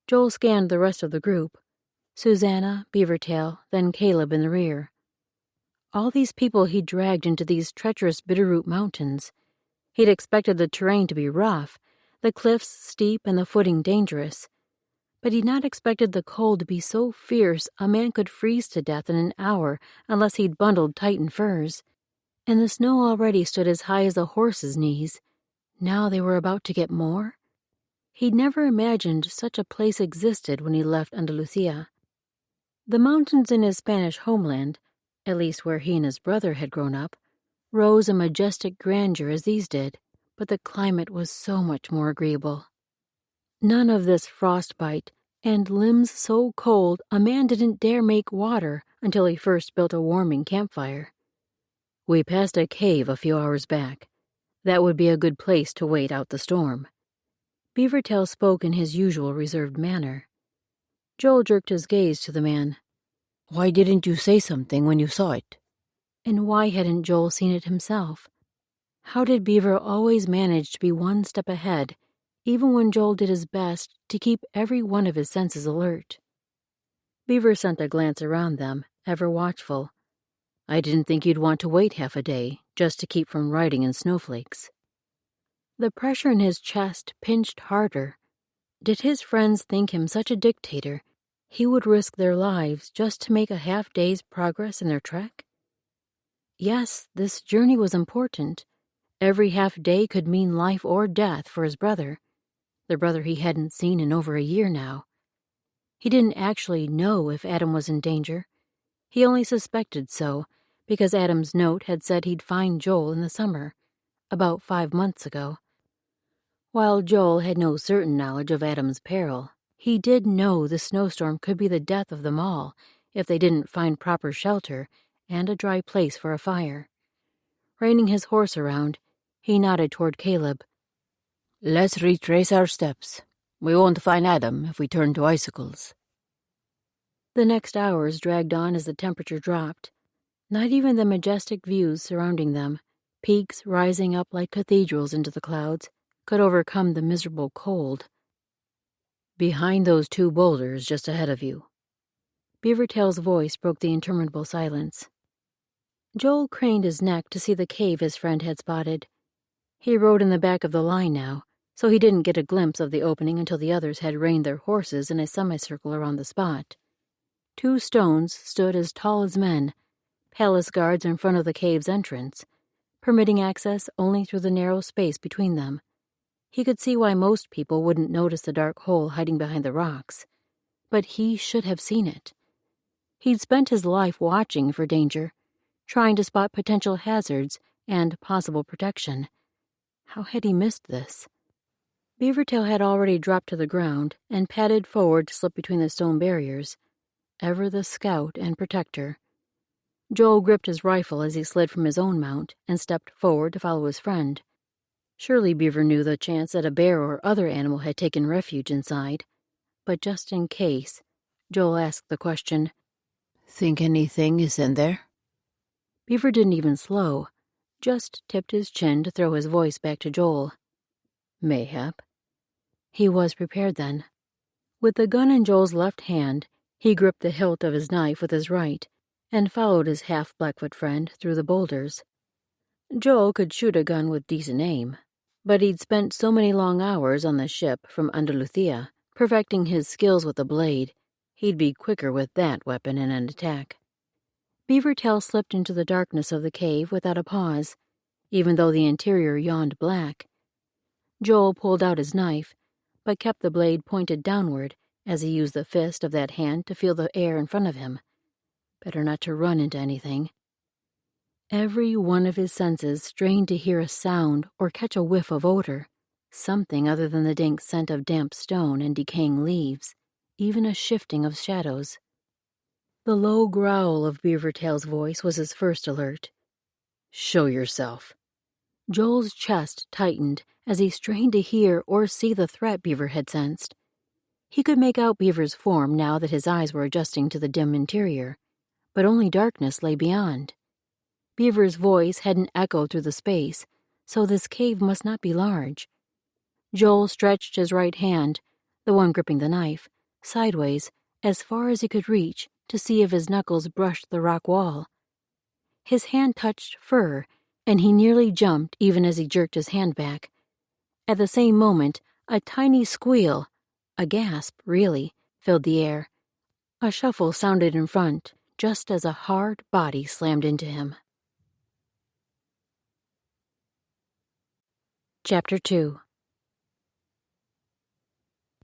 Joel scanned the rest of the group. Susanna, Beavertail, then Caleb in the rear. All these people he'd dragged into these treacherous Bitterroot Mountains. He'd expected the terrain to be rough, the cliffs steep and the footing dangerous. But he'd not expected the cold to be so fierce a man could freeze to death in an hour unless he'd bundled tight in furs. And the snow already stood as high as a horse's knees. Now they were about to get more? He'd never imagined such a place existed when he left Andalusia. The mountains in his Spanish homeland, at least where he and his brother had grown up, rose in majestic grandeur as these did, but the climate was so much more agreeable. None of this frostbite, and limbs so cold a man didn't dare make water until he first built a warming campfire. We passed a cave a few hours back. That would be a good place to wait out the storm. Beavertail spoke in his usual reserved manner. Joel jerked his gaze to the man. Why didn't you say something when you saw it? And why hadn't Joel seen it himself? How did Beaver always manage to be one step ahead, even when Joel did his best to keep every one of his senses alert? Beaver sent a glance around them, ever watchful. I didn't think you'd want to wait half a day just to keep from riding in snowflakes. The pressure in his chest pinched harder. Did his friends think him such a dictator he would risk their lives just to make a half-day's progress in their trek? Yes, this journey was important. Every half-day could mean life or death for his brother, the brother he hadn't seen in over a year now. He didn't actually know if Adam was in danger. He only suspected so, because Adam's note had said he'd find Joel in the summer, about 5 months ago. While Joel had no certain knowledge of Adam's peril, he did know the snowstorm could be the death of them all if they didn't find proper shelter and a dry place for a fire. Reining his horse around, he nodded toward Caleb. Let's retrace our steps. We won't find Adam if we turn to icicles. The next hours dragged on as the temperature dropped. Not even the majestic views surrounding them, peaks rising up like cathedrals into the clouds, could overcome the miserable cold. Behind those 2 boulders just ahead of you. Beavertail's voice broke the interminable silence. Joel craned his neck to see the cave his friend had spotted. He rode in the back of the line now, so he didn't get a glimpse of the opening until the others had reined their horses in a semicircle around the spot. 2 stones stood as tall as men, palace guards in front of the cave's entrance, permitting access only through the narrow space between them. He could see why most people wouldn't notice the dark hole hiding behind the rocks, but he should have seen it. He'd spent his life watching for danger, trying to spot potential hazards and possible protection. How had he missed this? Beavertail had already dropped to the ground and padded forward to slip between the stone barriers, ever the scout and protector. Joel gripped his rifle as he slid from his own mount and stepped forward to follow his friend. Surely Beaver knew the chance that a bear or other animal had taken refuge inside, but just in case, Joel asked the question, Think anything is in there? Beaver didn't even slow, just tipped his chin to throw his voice back to Joel. Mayhap. He was prepared then. With the gun in Joel's left hand, he gripped the hilt of his knife with his right and followed his half-Blackfoot friend through the boulders. Joel could shoot a gun with decent aim, but he'd spent so many long hours on the ship from Andalusia, perfecting his skills with the blade, he'd be quicker with that weapon in an attack. Beavertail slipped into the darkness of the cave without a pause, even though the interior yawned black. Joel pulled out his knife, but kept the blade pointed downward as he used the fist of that hand to feel the air in front of him. Better not to run into anything. Every one of his senses strained to hear a sound or catch a whiff of odor, something other than the dank scent of damp stone and decaying leaves, even a shifting of shadows. The low growl of Beavertail's voice was his first alert. Show yourself. Joel's chest tightened as he strained to hear or see the threat Beaver had sensed. He could make out Beaver's form now that his eyes were adjusting to the dim interior, but only darkness lay beyond. Beaver's voice hadn't echoed through the space, so this cave must not be large. Joel stretched his right hand, the one gripping the knife, sideways, as far as he could reach to see if his knuckles brushed the rock wall. His hand touched fur, and he nearly jumped even as he jerked his hand back. At the same moment, a tiny squeal, a gasp, really, filled the air. A shuffle sounded in front, just as a hard body slammed into him. Chapter 2.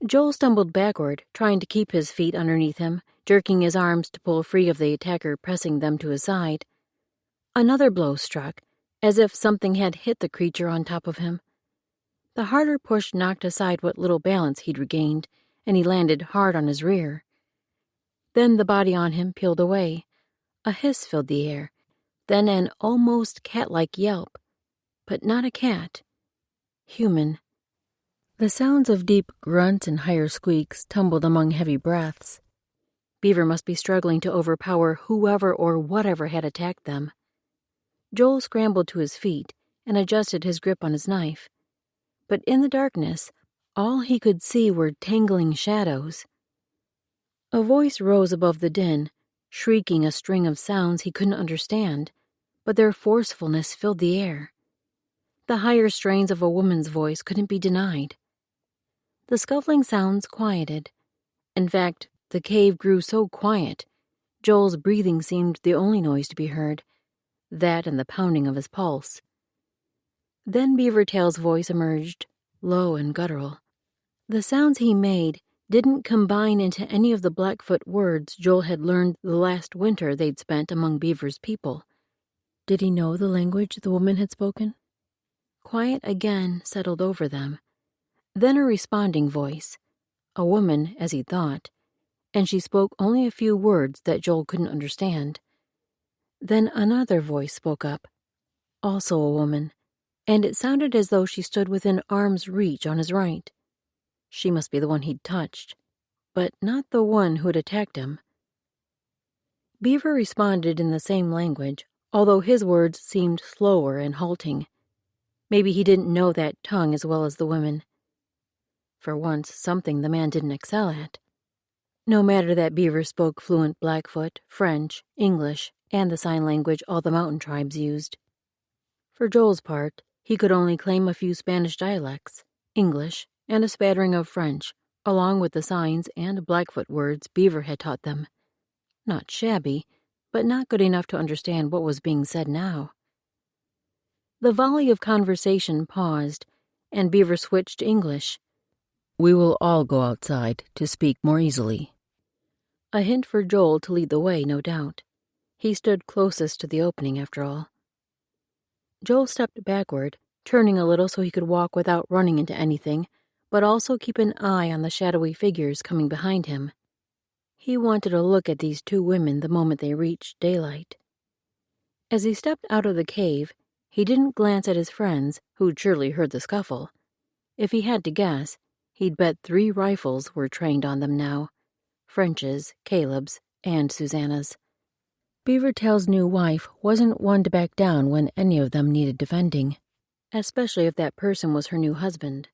Joel stumbled backward, trying to keep his feet underneath him, jerking his arms to pull free of the attacker pressing them to his side. Another blow struck, as if something had hit the creature on top of him. The harder push knocked aside what little balance he'd regained, and he landed hard on his rear. Then the body on him peeled away. A hiss filled the air, then an almost cat-like yelp. But not a cat. Human. The sounds of deep grunts and higher squeaks tumbled among heavy breaths. Beaver must be struggling to overpower whoever or whatever had attacked them. Joel scrambled to his feet and adjusted his grip on his knife. But in the darkness, all he could see were tangling shadows. A voice rose above the din, shrieking a string of sounds he couldn't understand, but their forcefulness filled the air. The higher strains of a woman's voice couldn't be denied. The scuffling sounds quieted. In fact, the cave grew so quiet, Joel's breathing seemed the only noise to be heard, that and the pounding of his pulse. Then Beavertail's voice emerged, low and guttural. The sounds he made didn't combine into any of the Blackfoot words Joel had learned the last winter they'd spent among Beaver's people. Did he know the language the woman had spoken? Quiet again settled over them. Then a responding voice, a woman, as he thought, and she spoke only a few words that Joel couldn't understand. Then another voice spoke up, also a woman, and it sounded as though she stood within arm's reach on his right. She must be the one he'd touched, but not the one who'd attacked him. Beaver responded in the same language, although his words seemed slower and halting. Maybe he didn't know that tongue as well as the women. For once, something the man didn't excel at. No matter that Beaver spoke fluent Blackfoot, French, English, and the sign language all the mountain tribes used. For Joel's part, he could only claim a few Spanish dialects, English, and a spattering of French, along with the signs and Blackfoot words Beaver had taught them. Not shabby, but not good enough to understand what was being said now. The volley of conversation paused, and Beaver switched to English. "We will all go outside to speak more easily." A hint for Joel to lead the way, no doubt. He stood closest to the opening, after all. Joel stepped backward, turning a little so he could walk without running into anything, but also keep an eye on the shadowy figures coming behind him. He wanted to look at these two women the moment they reached daylight. As he stepped out of the cave, he didn't glance at his friends, who'd surely heard the scuffle. If he had to guess, he'd bet 3 rifles were trained on them now. French's, Caleb's, and Susanna's. Beavertail's new wife wasn't one to back down when any of them needed defending, especially if that person was her new husband.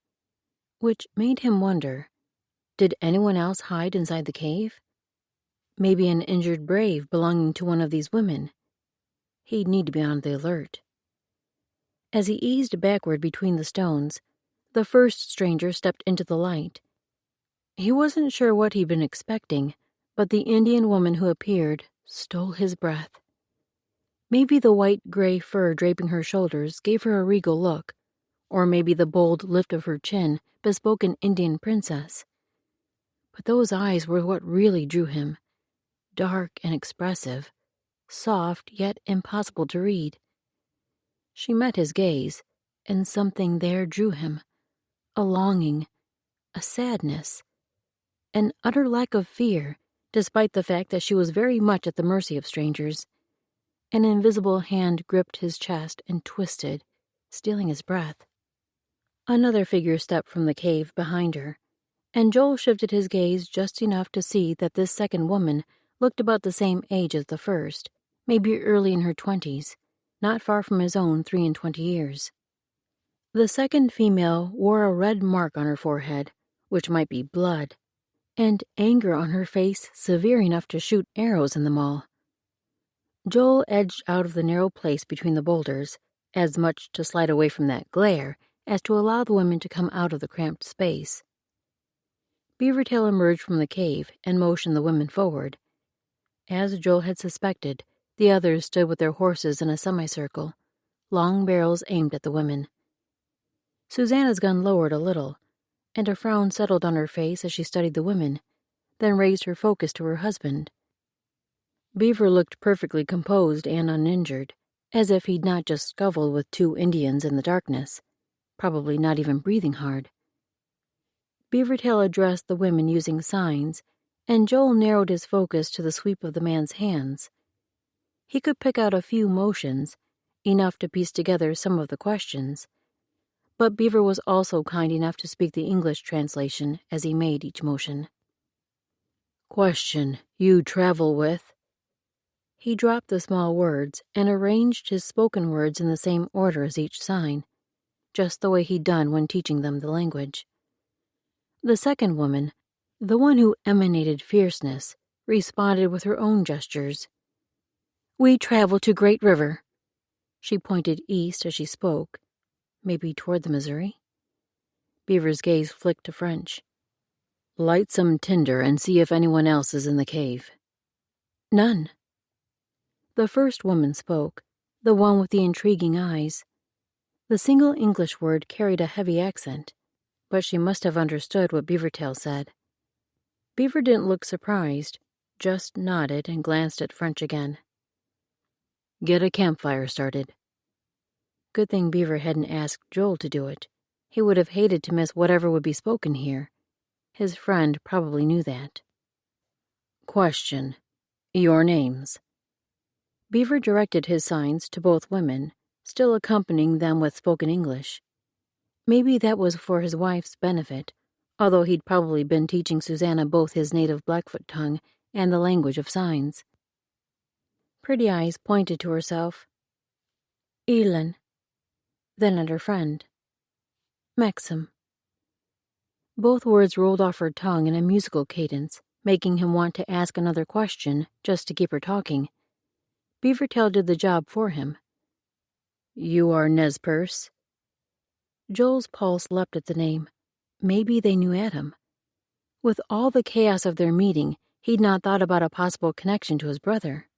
Which made him wonder, did anyone else hide inside the cave? Maybe an injured brave belonging to one of these women. He'd need to be on the alert. As he eased backward between the stones, the first stranger stepped into the light. He wasn't sure what he'd been expecting, but the Indian woman who appeared stole his breath. Maybe the white-gray fur draping her shoulders gave her a regal look, or maybe the bold lift of her chin bespoke an Indian princess. But those eyes were what really drew him. Dark and expressive, soft yet impossible to read. She met his gaze, and something there drew him. A longing, a sadness, an utter lack of fear, despite the fact that she was very much at the mercy of strangers. An invisible hand gripped his chest and twisted, stealing his breath. Another figure stepped from the cave behind her, and Joel shifted his gaze just enough to see that this second woman looked about the same age as the first, maybe early in her 20s. not far from his own 23 years. The second female wore a red mark on her forehead, which might be blood, and anger on her face severe enough to shoot arrows in them all. Joel edged out of the narrow place between the boulders, as much to slide away from that glare as to allow the women to come out of the cramped space. Beavertail emerged from the cave and motioned the women forward. As Joel had suspected, the others stood with their horses in a semicircle, long barrels aimed at the women. Susanna's gun lowered a little, and a frown settled on her face as she studied the women, then raised her focus to her husband. Beaver looked perfectly composed and uninjured, as if he'd not just scuffled with 2 Indians in the darkness, probably not even breathing hard. Beavertail addressed the women using signs, and Joel narrowed his focus to the sweep of the man's hands. He could pick out a few motions, enough to piece together some of the questions, but Beaver was also kind enough to speak the English translation as he made each motion. Question, you travel with? He dropped the small words and arranged his spoken words in the same order as each sign, just the way he'd done when teaching them the language. The second woman, the one who emanated fierceness, responded with her own gestures. We travel to Great River. She pointed east as she spoke, maybe toward the Missouri. Beaver's gaze flicked to French. Light some tinder and see if anyone else is in the cave. None. The first woman spoke, the one with the intriguing eyes. The single English word carried a heavy accent, but she must have understood what Beavertail said. Beaver didn't look surprised, just nodded and glanced at French again. Get a campfire started. Good thing Beaver hadn't asked Joel to do it. He would have hated to miss whatever would be spoken here. His friend probably knew that. Question, your names? Beaver directed his signs to both women, still accompanying them with spoken English. Maybe that was for his wife's benefit, although he'd probably been teaching Susanna both his native Blackfoot tongue and the language of signs. Pretty Eyes pointed to herself. Elin. Then at her friend. Maxim. Both words rolled off her tongue in a musical cadence, making him want to ask another question just to keep her talking. Beavertail did the job for him. You are Nez Perce? Joel's pulse leapt at the name. Maybe they knew Adam. With all the chaos of their meeting, he'd not thought about a possible connection to his brother.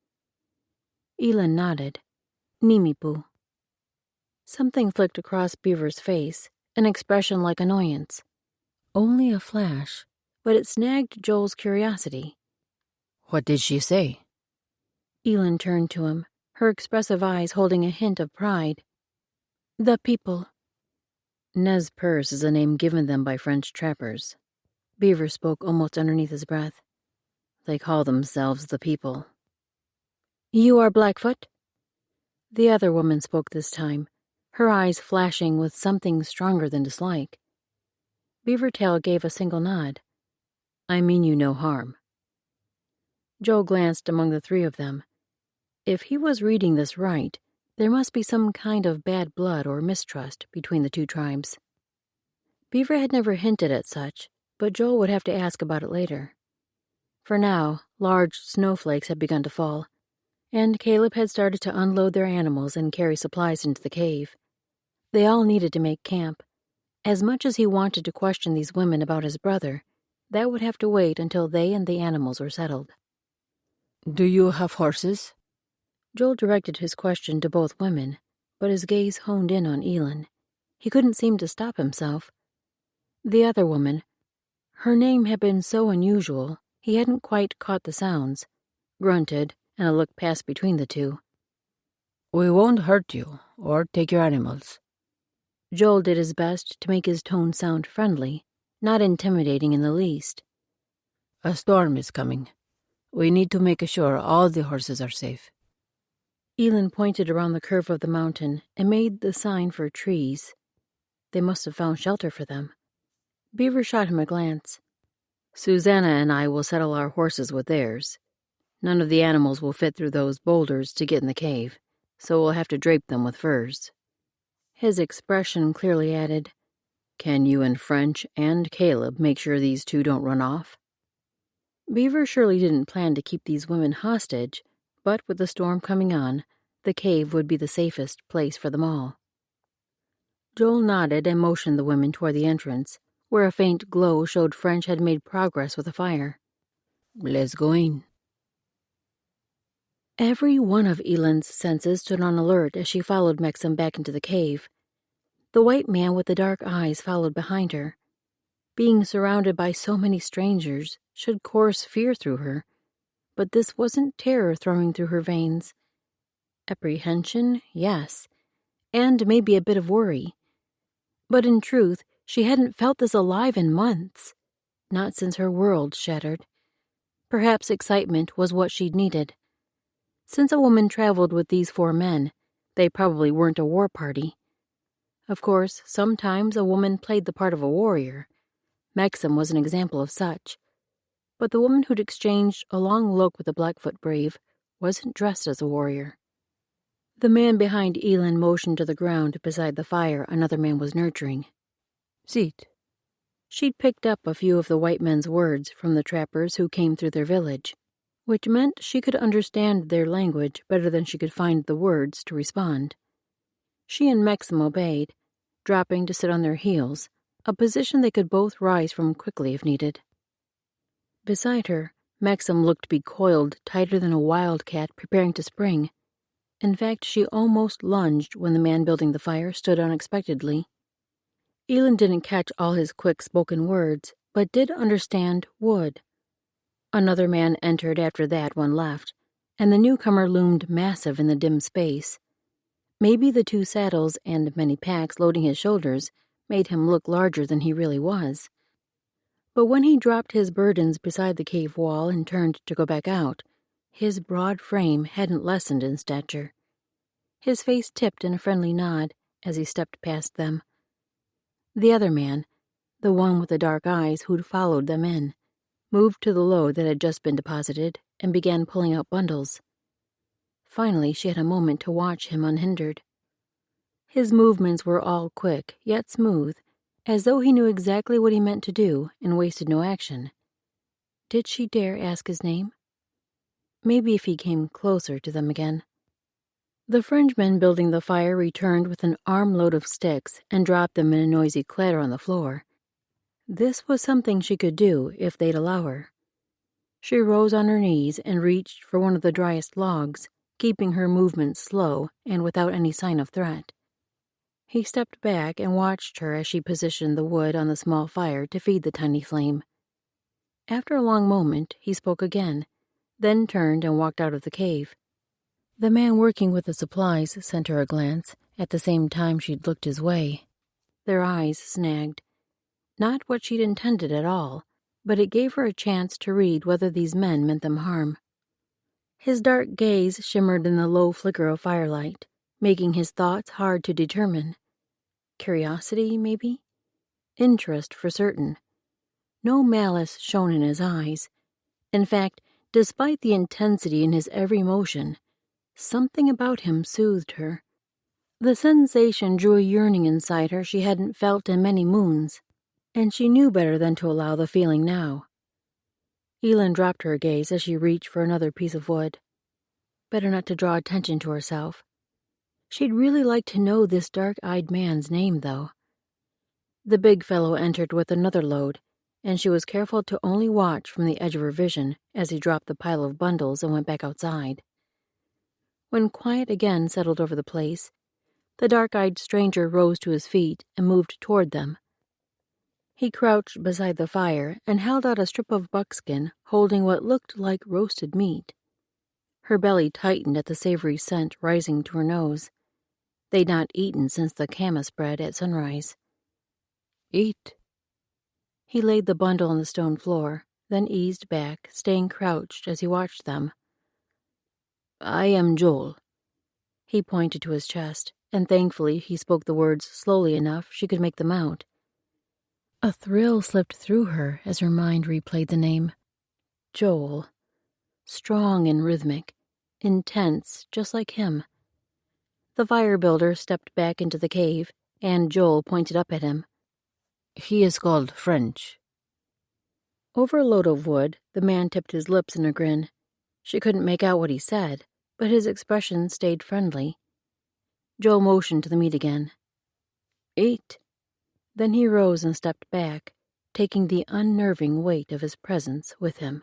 Elin nodded. Nimipu. Something flicked across Beaver's face, an expression like annoyance. Only a flash, but it snagged Joel's curiosity. What did she say? Elin turned to him, her expressive eyes holding a hint of pride. The people. Nez Perce is a name given them by French trappers. Beaver spoke almost underneath his breath. They call themselves the people. You are Blackfoot? The other woman spoke this time, her eyes flashing with something stronger than dislike. Beavertail gave a single nod. I mean you no harm. Joel glanced among the 3 of them. If he was reading this right, there must be some kind of bad blood or mistrust between the 2 tribes. Beaver had never hinted at such, but Joel would have to ask about it later. For now, large snowflakes had begun to fall, and Caleb had started to unload their animals and carry supplies into the cave. They all needed to make camp. As much as he wanted to question these women about his brother, that would have to wait until they and the animals were settled. Do you have horses? Joel directed his question to both women, but his gaze honed in on Elin. He couldn't seem to stop himself. The other woman, her name had been so unusual, he hadn't quite caught the sounds, grunted, and a look passed between the 2. We won't hurt you, or take your animals. Joel did his best to make his tone sound friendly, not intimidating in the least. A storm is coming. We need to make sure all the horses are safe. Elin pointed around the curve of the mountain and made the sign for trees. They must have found shelter for them. Beaver shot him a glance. Susanna and I will settle our horses with theirs. None of the animals will fit through those boulders to get in the cave. so we'll have to drape them with furs." His expression clearly added, "Can you and French and Caleb make sure these two don't run off?" Beaver surely didn't plan to keep these women hostage, but with the storm coming on, the cave would be the safest place for them all. Joel nodded and motioned the women toward the entrance, where a faint glow showed French had made progress with the fire. "Let's go in." Every one of Elend's senses stood on alert as she followed Maxim back into the cave. The white man with the dark eyes followed behind her. Being surrounded by so many strangers should course fear through her, but this wasn't terror throwing through her veins. Apprehension, yes, and maybe a bit of worry. But in truth, she hadn't felt this alive in months, not since her world shattered. Perhaps excitement was what she'd needed. Since a woman traveled with these 4 men, they probably weren't a war party. Of course, sometimes a woman played the part of a warrior. Maxim was an example of such. But the woman who'd exchanged a long look with the Blackfoot brave wasn't dressed as a warrior. The man behind Elend motioned to the ground beside the fire another man was nurturing. "Sit." She'd picked up a few of the white men's words from the trappers who came through their village, which meant she could understand their language better than she could find the words to respond. She and Maxim obeyed, dropping to sit on their heels, a position they could both rise from quickly if needed. Beside her, Maxim looked to be coiled tighter than a wildcat preparing to spring. In fact, she almost lunged when the man building the fire stood unexpectedly. Elend didn't catch all his quick-spoken words, but did understand would. Another man entered after that one left, and the newcomer loomed massive in the dim space. Maybe the 2 saddles and many packs loading his shoulders made him look larger than he really was. But when he dropped his burdens beside the cave wall and turned to go back out, his broad frame hadn't lessened in stature. His face tipped in a friendly nod as he stepped past them. The other man, the one with the dark eyes who'd followed them in, moved to the load that had just been deposited and began pulling out bundles. Finally, she had a moment to watch him unhindered. His movements were all quick, yet smooth, as though he knew exactly what he meant to do and wasted no action. Did she dare ask his name? Maybe if he came closer to them again. The Frenchman building the fire returned with an armload of sticks and dropped them in a noisy clatter on the floor. This was something she could do if they'd allow her. She rose on her knees and reached for one of the driest logs, keeping her movements slow and without any sign of threat. He stepped back and watched her as she positioned the wood on the small fire to feed the tiny flame. After a long moment, he spoke again, then turned and walked out of the cave. The man working with the supplies sent her a glance at the same time she'd looked his way. Their eyes snagged. Not what she'd intended at all, but it gave her a chance to read whether these men meant them harm. His dark gaze shimmered in the low flicker of firelight, making his thoughts hard to determine. Curiosity, maybe? Interest, for certain. No malice shone in his eyes. In fact, despite the intensity in his every motion, something about him soothed her. The sensation drew a yearning inside her she hadn't felt in many moons, and she knew better than to allow the feeling now. Elend dropped her gaze as she reached for another piece of wood. Better not to draw attention to herself. She'd really like to know this dark-eyed man's name, though. The big fellow entered with another load, and she was careful to only watch from the edge of her vision as he dropped the pile of bundles and went back outside. When quiet again settled over the place, the dark-eyed stranger rose to his feet and moved toward them. He crouched beside the fire and held out a strip of buckskin holding what looked like roasted meat. Her belly tightened at the savory scent rising to her nose. They'd not eaten since the kama spread at sunrise. "Eat." He laid the bundle on the stone floor, then eased back, staying crouched as he watched them. "I am Joel." He pointed to his chest, and thankfully he spoke the words slowly enough she could make them out. A thrill slipped through her as her mind replayed the name. Joel. Strong and rhythmic. Intense, just like him. The fire builder stepped back into the cave, and Joel pointed up at him. He is called French. Over a load of wood, the man tipped his lips in a grin. She couldn't make out what he said, but his expression stayed friendly. Joel motioned to the meat again. Eat. Then he rose and stepped back, taking the unnerving weight of his presence with him.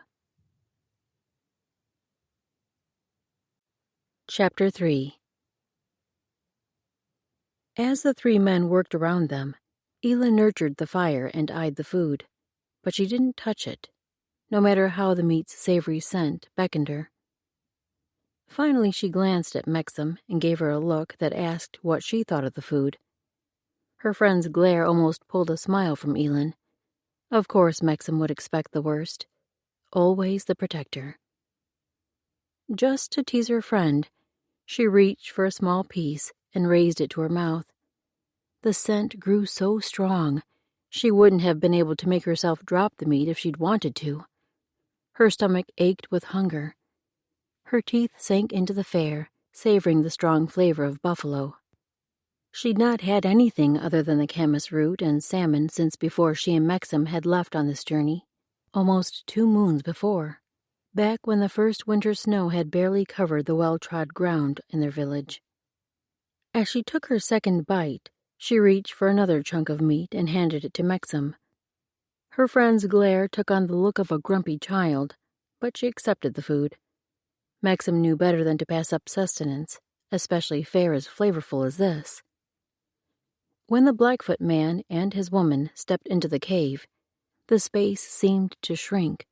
Chapter 3. As the three men worked around them, Ela nurtured the fire and eyed the food, but she didn't touch it, no matter how the meat's savory scent beckoned her. Finally, she glanced at Mexam and gave her a look that asked what she thought of the food. Her friend's glare almost pulled a smile from Elin. Of course Mexam would expect the worst. Always the protector. Just to tease her friend, she reached for a small piece and raised it to her mouth. The scent grew so strong, she wouldn't have been able to make herself drop the meat if she'd wanted to. Her stomach ached with hunger. Her teeth sank into the fare, savoring the strong flavor of buffalo. She'd not had anything other than the camas root and salmon since before she and Mexam had left on this journey, almost 2 moons before, back when the first winter snow had barely covered the well-trod ground in their village. As she took her second bite, she reached for another chunk of meat and handed it to Mexam. Her friend's glare took on the look of a grumpy child, but she accepted the food. Mexam knew better than to pass up sustenance, especially fare as flavorful as this. When the Blackfoot man and his woman stepped into the cave, the space seemed to shrink.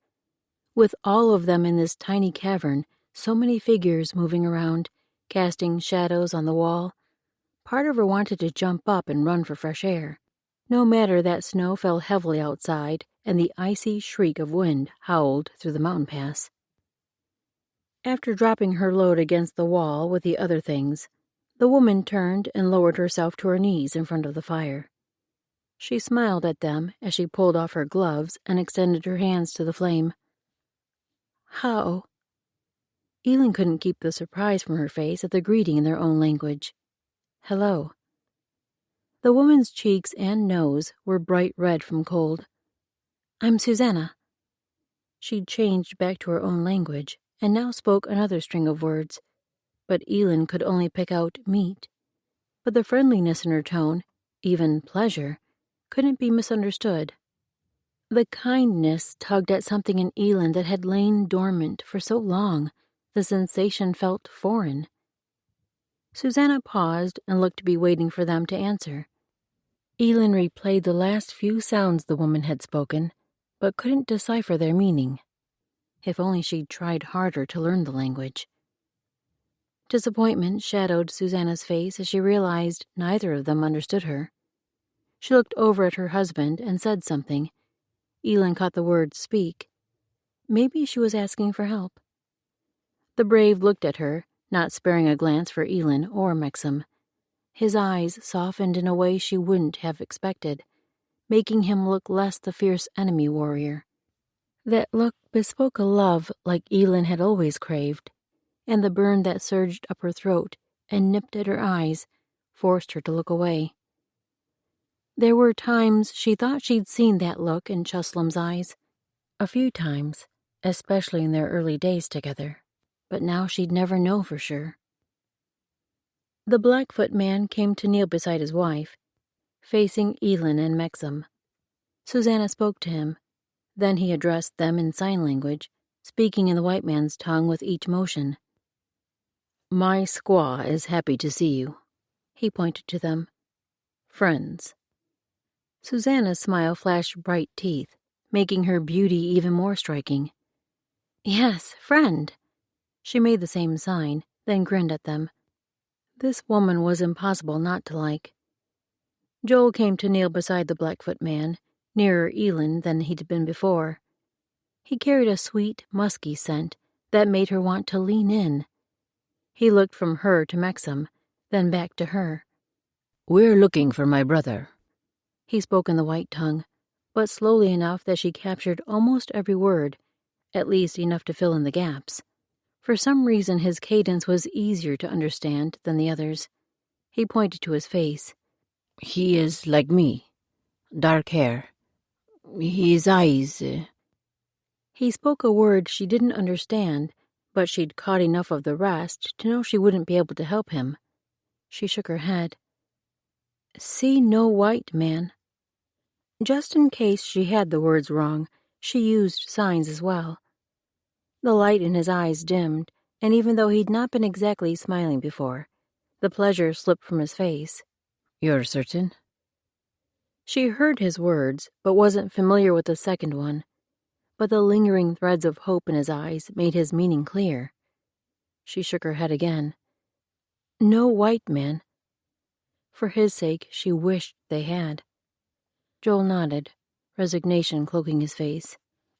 With all of them in this tiny cavern, so many figures moving around, casting shadows on the wall, part of her wanted to jump up and run for fresh air, no matter that snow fell heavily outside and the icy shriek of wind howled through the mountain pass. After dropping her load against the wall with the other things, the woman turned and lowered herself to her knees in front of the fire. She smiled at them as she pulled off her gloves and extended her hands to the flame. How? Elin couldn't keep the surprise from her face at the greeting in their own language. Hello. The woman's cheeks and nose were bright red from cold. I'm Susanna. She'd changed back to her own language and now spoke another string of words, but Elin could only pick out meat. But the friendliness in her tone, even pleasure, couldn't be misunderstood. The kindness tugged at something in Elin that had lain dormant for so long, the sensation felt foreign. Susanna paused and looked to be waiting for them to answer. Elin replayed the last few sounds the woman had spoken, but couldn't decipher their meaning. If only she'd tried harder to learn the language. Disappointment shadowed Susanna's face as she realized neither of them understood her. She looked over at her husband and said something. Elin caught the word speak. Maybe she was asking for help. The brave looked at her, not sparing a glance for Elin or Mexam. His eyes softened in a way she wouldn't have expected, making him look less the fierce enemy warrior. That look bespoke a love like Elin had always craved, and the burn that surged up her throat and nipped at her eyes forced her to look away. There were times she thought she'd seen that look in Chuslam's eyes. A few times, especially in their early days together, but now she'd never know for sure. The Blackfoot man came to kneel beside his wife, facing Elin and Mexam. Susanna spoke to him. Then he addressed them in sign language, speaking in the white man's tongue with each motion. My squaw is happy to see you. He pointed to them. Friends. Susanna's smile flashed bright teeth, making her beauty even more striking. Yes, friend. She made the same sign, then grinned at them. This woman was impossible not to like. Joel came to kneel beside the Blackfoot man, nearer Elin than he'd been before. He carried a sweet, musky scent that made her want to lean in. He looked from her to Mexam, then back to her. We're looking for my brother. He spoke in the white tongue, but slowly enough that she captured almost every word, at least enough to fill in the gaps. For some reason his cadence was easier to understand than the others. He pointed to his face. He is like me. Dark hair. His eyes... He spoke a word she didn't understand, but she'd caught enough of the rest to know she wouldn't be able to help him. She shook her head. See no white man. Just in case she had the words wrong, she used signs as well. The light in his eyes dimmed, and even though he'd not been exactly smiling before, the pleasure slipped from his face. You're certain? She heard his words, but wasn't familiar with the second one. But the lingering threads of hope in his eyes made his meaning clear. She shook her head again. No white man. For his sake, she wished they had. Joel nodded, resignation cloaking his face.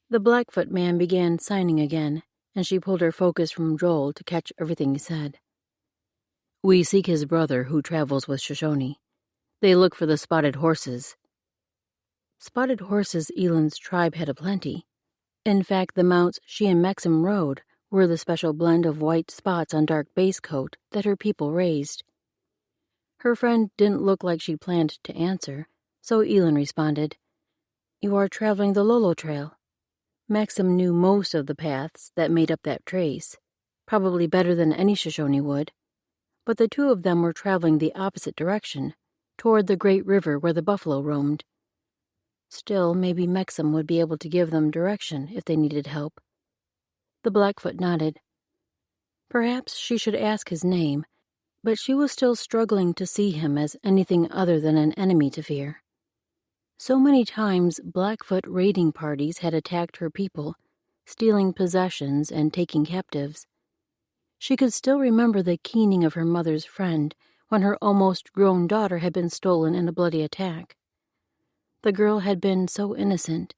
The Blackfoot man began signing again, and she pulled her focus from Joel to catch everything he said. We seek his brother who travels with Shoshone. They look for the spotted horses. Spotted horses Eland's tribe had aplenty. In fact, the mounts she and Maxim rode were the special blend of white spots on dark base coat that her people raised. Her friend didn't look like she planned to answer, so Eland responded, You are traveling the Lolo Trail. Maxim knew most of the paths that made up that trace, probably better than any Shoshone would, but the two of them were traveling the opposite direction, toward the great river where the buffalo roamed. Still, maybe Maxim would be able to give them direction if they needed help. The Blackfoot nodded. Perhaps she should ask his name, but she was still struggling to see him as anything other than an enemy to fear. So many times Blackfoot raiding parties had attacked her people, stealing possessions and taking captives. She could still remember the keening of her mother's friend when her almost grown daughter had been stolen in a bloody attack. The girl had been so innocent.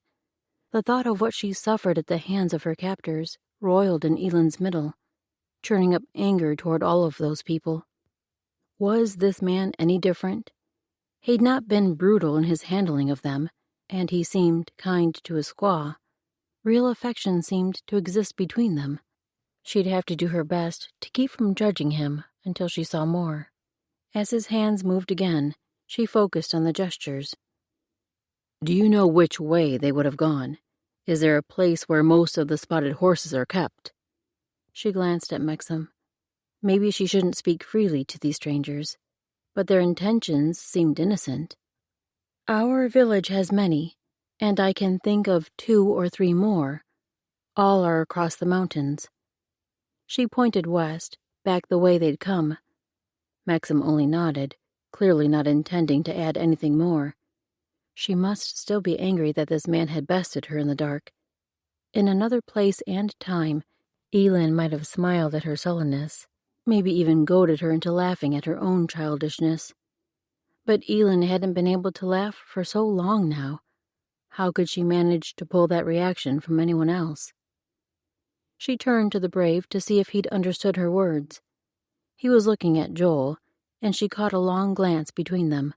The thought of what she suffered at the hands of her captors roiled in Eland's middle, churning up anger toward all of those people. Was this man any different? He'd not been brutal in his handling of them, and he seemed kind to his squaw. Real affection seemed to exist between them. She'd have to do her best to keep from judging him until she saw more. As his hands moved again, she focused on the gestures. Do you know which way they would have gone? Is there a place where most of the spotted horses are kept? She glanced at Maxim. Maybe she shouldn't speak freely to these strangers, but their intentions seemed innocent. Our village has many, and I can think of 2 or 3 more. All are across the mountains. She pointed west, back the way they'd come. Maxim only nodded, clearly not intending to add anything more. She must still be angry that this man had bested her in the dark. In another place and time, Eland might have smiled at her sullenness, maybe even goaded her into laughing at her own childishness. But Eland hadn't been able to laugh for so long now. How could she manage to pull that reaction from anyone else? She turned to the brave to see if he'd understood her words. He was looking at Joel, and she caught a long glance between them.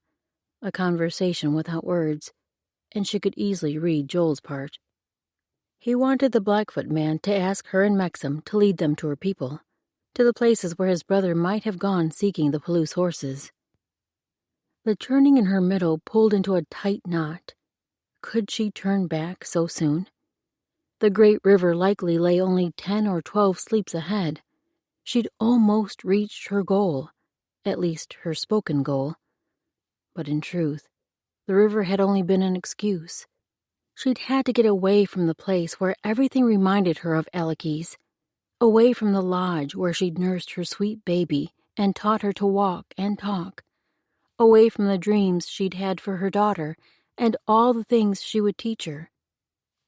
A conversation without words, and she could easily read Joel's part. He wanted the Blackfoot man to ask her and Maxim to lead them to her people, to the places where his brother might have gone seeking the Palouse horses. The churning in her middle pulled into a tight knot. Could she turn back so soon? The great river likely lay only 10 or 12 sleeps ahead. She'd almost reached her goal, at least her spoken goal. But in truth, the river had only been an excuse. She'd had to get away from the place where everything reminded her of Alekes, away from the lodge where she'd nursed her sweet baby and taught her to walk and talk, away from the dreams she'd had for her daughter and all the things she would teach her,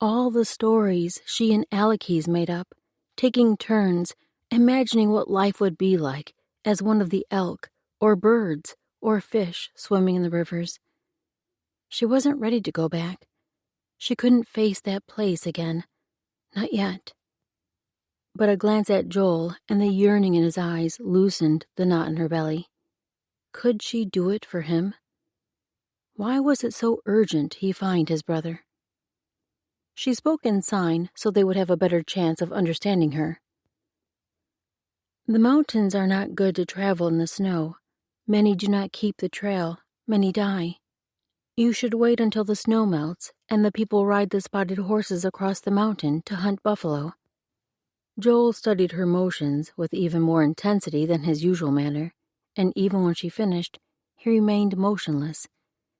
all the stories she and Alekes made up, taking turns, imagining what life would be like as one of the elk or birds or fish swimming in the rivers. She wasn't ready to go back. She couldn't face that place again. Not yet. But a glance at Joel and the yearning in his eyes loosened the knot in her belly. Could she do it for him? Why was it so urgent he find his brother? She spoke in sign so they would have a better chance of understanding her. The mountains are not good to travel in the snow. Many do not keep the trail, many die. You should wait until the snow melts and the people ride the spotted horses across the mountain to hunt buffalo. Joel studied her motions with even more intensity than his usual manner, and even when she finished, he remained motionless,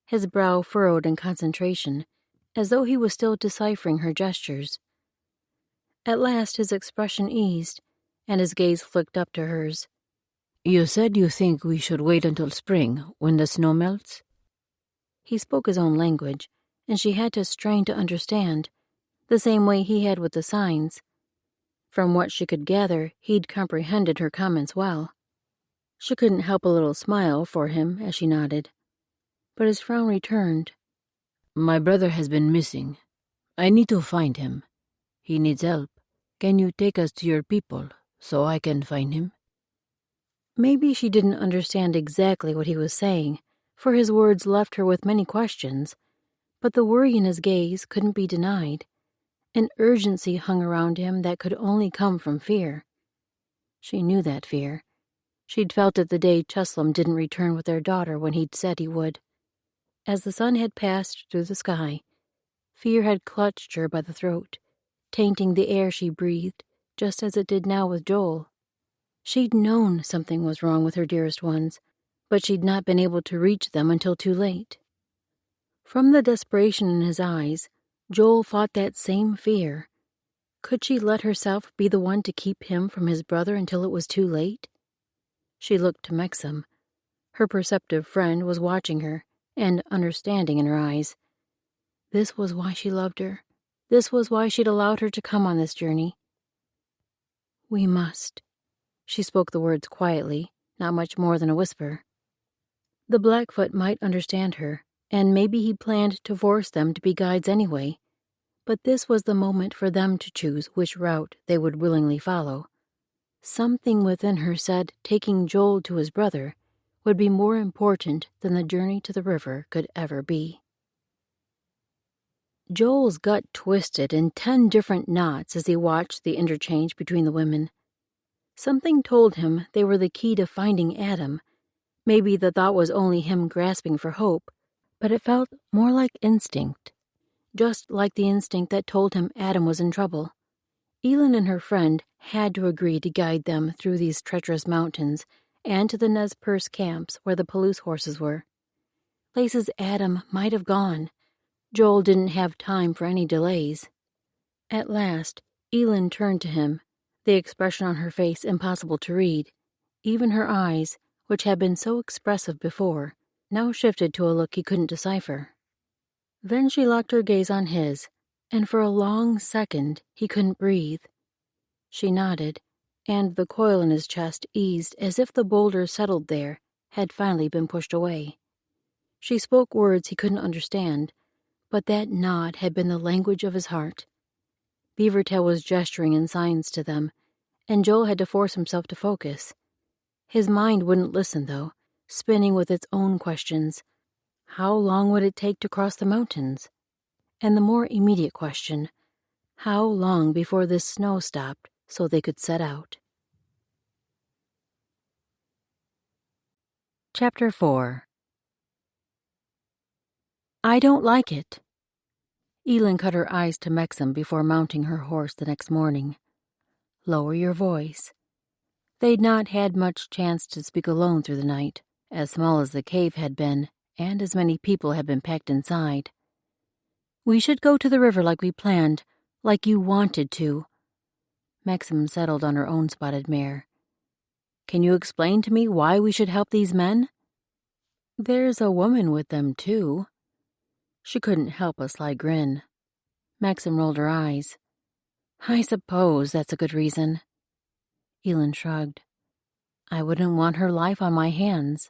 his brow furrowed in concentration, as though he was still deciphering her gestures. At last his expression eased, and his gaze flicked up to hers. You said you think we should wait until spring, when the snow melts? He spoke his own language, and she had to strain to understand, the same way he had with the signs. From what she could gather, he'd comprehended her comments well. She couldn't help a little smile for him as she nodded. But his frown returned. My brother has been missing. I need to find him. He needs help. Can you take us to your people, so I can find him? Maybe she didn't understand exactly what he was saying, for his words left her with many questions, but the worry in his gaze couldn't be denied. An urgency hung around him that could only come from fear. She knew that fear. She'd felt it the day Cheslem didn't return with their daughter when he'd said he would. As the sun had passed through the sky, fear had clutched her by the throat, tainting the air she breathed, just as it did now with Joel. She'd known something was wrong with her dearest ones, but she'd not been able to reach them until too late. From the desperation in his eyes, Joel fought that same fear. Could she let herself be the one to keep him from his brother until it was too late? She looked to Mexam. Her perceptive friend was watching her, and understanding in her eyes. This was why she loved her. This was why she'd allowed her to come on this journey. We must. She spoke the words quietly, not much more than a whisper. The Blackfoot might understand her, and maybe he planned to force them to be guides anyway, but this was the moment for them to choose which route they would willingly follow. Something within her said taking Joel to his brother would be more important than the journey to the river could ever be. Joel's gut twisted in 10 different knots as he watched the interchange between the women. Something told him they were the key to finding Adam. Maybe the thought was only him grasping for hope, but it felt more like instinct, just like the instinct that told him Adam was in trouble. Elin and her friend had to agree to guide them through these treacherous mountains and to the Nez Perce camps where the Palouse horses were. Places Adam might have gone. Joel didn't have time for any delays. At last, Elin turned to him, the expression on her face impossible to read. Even her eyes, which had been so expressive before, now shifted to a look he couldn't decipher. Then she locked her gaze on his, and for a long second he couldn't breathe. She nodded, and the coil in his chest eased as if the boulder settled there had finally been pushed away. She spoke words he couldn't understand, but that nod had been the language of his heart. Beavertail was gesturing in signs to them, and Joel had to force himself to focus. His mind wouldn't listen, though, spinning with its own questions. How long would it take to cross the mountains? And the more immediate question, how long before this snow stopped so they could set out? Chapter 4. I don't like it. Elin cut her eyes to Mexam before mounting her horse the next morning. Lower your voice. They'd not had much chance to speak alone through the night, as small as the cave had been, and as many people had been packed inside. We should go to the river like we planned, like you wanted to. Mexam settled on her own spotted mare. Can you explain to me why we should help these men? There's a woman with them, too. She couldn't help a sly grin. Mexam rolled her eyes. I suppose that's a good reason. Elin shrugged. I wouldn't want her life on my hands.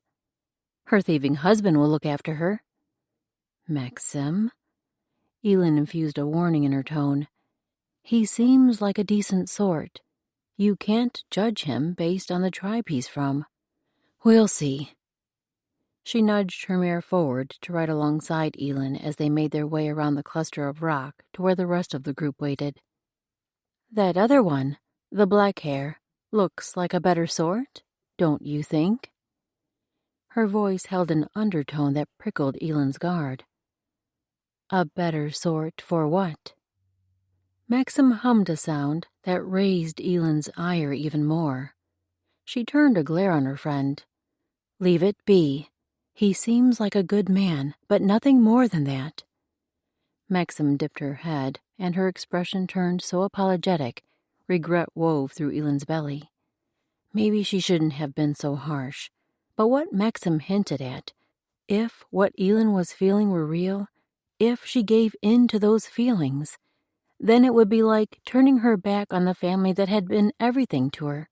Her thieving husband will look after her. Mexam? Elin infused a warning in her tone. He seems like a decent sort. You can't judge him based on the tribe he's from. We'll see. She nudged her mare forward to ride alongside Elin as they made their way around the cluster of rock to where the rest of the group waited. That other one, the black hair, looks like a better sort, don't you think? Her voice held an undertone that prickled Elend's guard. A better sort for what? Maxim hummed a sound that raised Elend's ire even more. She turned a glare on her friend. Leave it be. He seems like a good man, but nothing more than that. Maxim dipped her head, and her expression turned so apologetic, regret wove through Elend's belly. Maybe she shouldn't have been so harsh, but what Maxim hinted at, if what Elend was feeling were real, if she gave in to those feelings, then it would be like turning her back on the family that had been everything to her.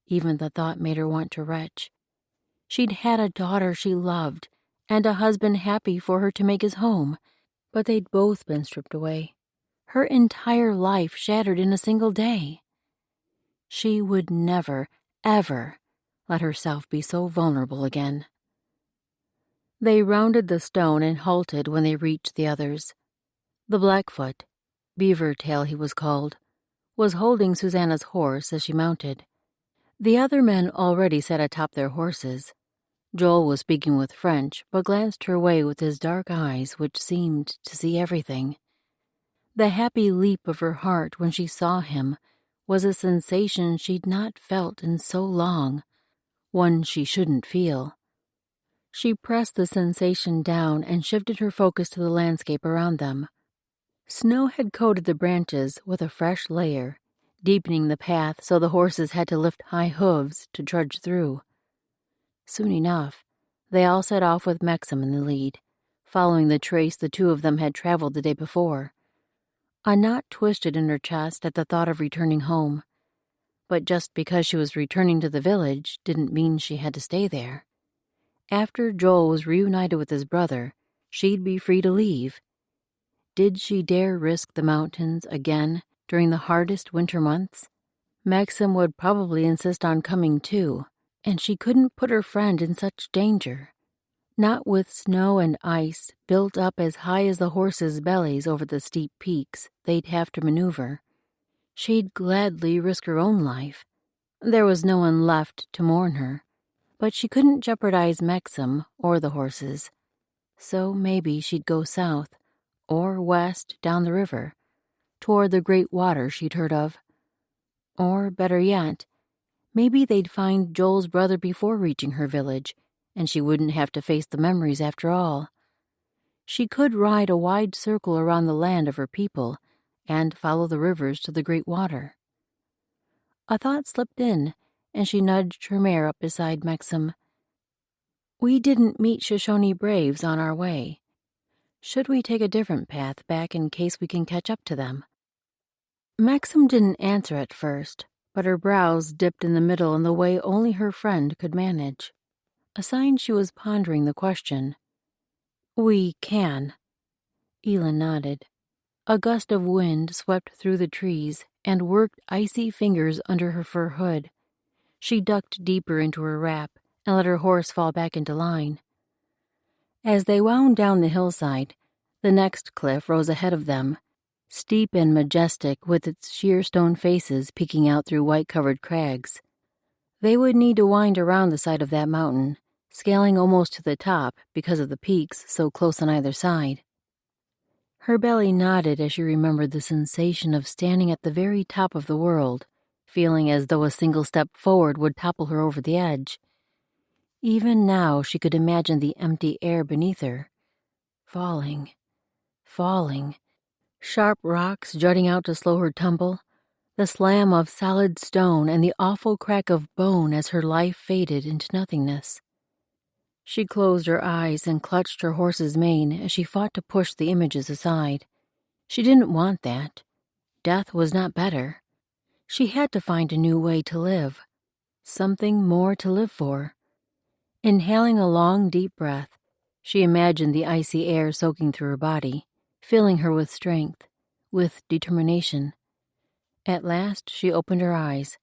Even the thought made her want to retch. She'd had a daughter she loved, and a husband happy for her to make his home, but they'd both been stripped away. Her entire life shattered in a single day. She would never, ever let herself be so vulnerable again. They rounded the stone and halted when they reached the others. The Blackfoot, Beaver Tail he was called, was holding Susanna's horse as she mounted. The other men already sat atop their horses. Joel was speaking with French, but glanced her way with his dark eyes, which seemed to see everything. The happy leap of her heart when she saw him was a sensation she'd not felt in so long, one she shouldn't feel. She pressed the sensation down and shifted her focus to the landscape around them. Snow had coated the branches with a fresh layer, deepening the path so the horses had to lift high hooves to trudge through. Soon enough, they all set off with Maxim in the lead, following the trace the two of them had traveled the day before. A knot twisted in her chest at the thought of returning home, but just because she was returning to the village didn't mean she had to stay there. After Joel was reunited with his brother, she'd be free to leave. Did she dare risk the mountains again during the hardest winter months? Maxim would probably insist on coming too, and she couldn't put her friend in such danger. Not with snow and ice built up as high as the horses' bellies over the steep peaks they'd have to maneuver. She'd gladly risk her own life. There was no one left to mourn her, but she couldn't jeopardize Maxim or the horses. So maybe she'd go south, or west down the river, toward the great water she'd heard of. Or, better yet, maybe they'd find Joel's brother before reaching her village, and she wouldn't have to face the memories after all. She could ride a wide circle around the land of her people and follow the rivers to the great water. A thought slipped in, and she nudged her mare up beside Maxim. We didn't meet Shoshone braves on our way. Should we take a different path back in case we can catch up to them? Maxim didn't answer at first, but her brows dipped in the middle in the way only her friend could manage, a sign she was pondering the question. We can. Elend nodded. A gust of wind swept through the trees and worked icy fingers under her fur hood. She ducked deeper into her wrap and let her horse fall back into line. As they wound down the hillside, the next cliff rose ahead of them, steep and majestic with its sheer stone faces peeking out through white-covered crags. They would need to wind around the side of that mountain, scaling almost to the top because of the peaks so close on either side. Her belly nodded as she remembered the sensation of standing at the very top of the world, feeling as though a single step forward would topple her over the edge. Even now she could imagine the empty air beneath her. Falling. Sharp rocks jutting out to slow her tumble, the slam of solid stone and the awful crack of bone as her life faded into nothingness. She closed her eyes and clutched her horse's mane as she fought to push the images aside. She didn't want that. Death was not better. She had to find a new way to live. Something more to live for. Inhaling a long, deep breath, she imagined the icy air soaking through her body, filling her with strength, with determination. At last she opened her eyes.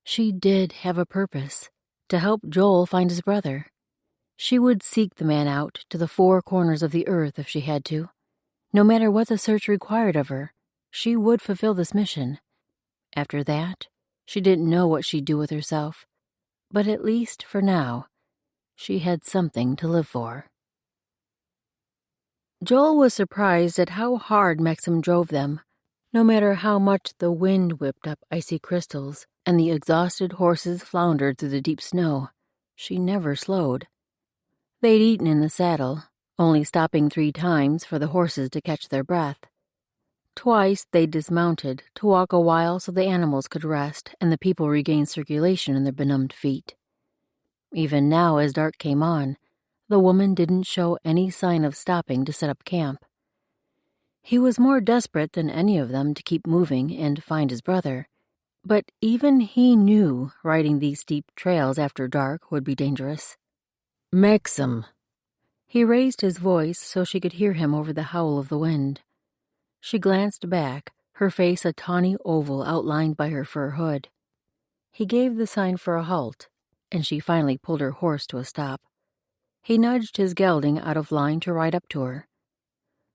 She did have a purpose, to help Joel find his brother. She would seek the man out to the four corners of the earth if she had to. No matter what the search required of her, she would fulfill this mission. After that, she didn't know what she'd do with herself. But at least for now, She had something to live for. Joel was surprised at how hard Maxim drove them. No matter how much the wind whipped up icy crystals and the exhausted horses floundered through the deep snow, she never slowed. They'd eaten in the saddle, only stopping 3 times for the horses to catch their breath. Twice they dismounted to walk a while so the animals could rest and the people regain circulation in their benumbed feet. Even now, as dark came on, the woman didn't show any sign of stopping to set up camp. He was more desperate than any of them to keep moving and find his brother, but even he knew riding these steep trails after dark would be dangerous. Maxim. He raised his voice so she could hear him over the howl of the wind. She glanced back, her face a tawny oval outlined by her fur hood. He gave the sign for a halt, and she finally pulled her horse to a stop. He nudged his gelding out of line to ride up to her.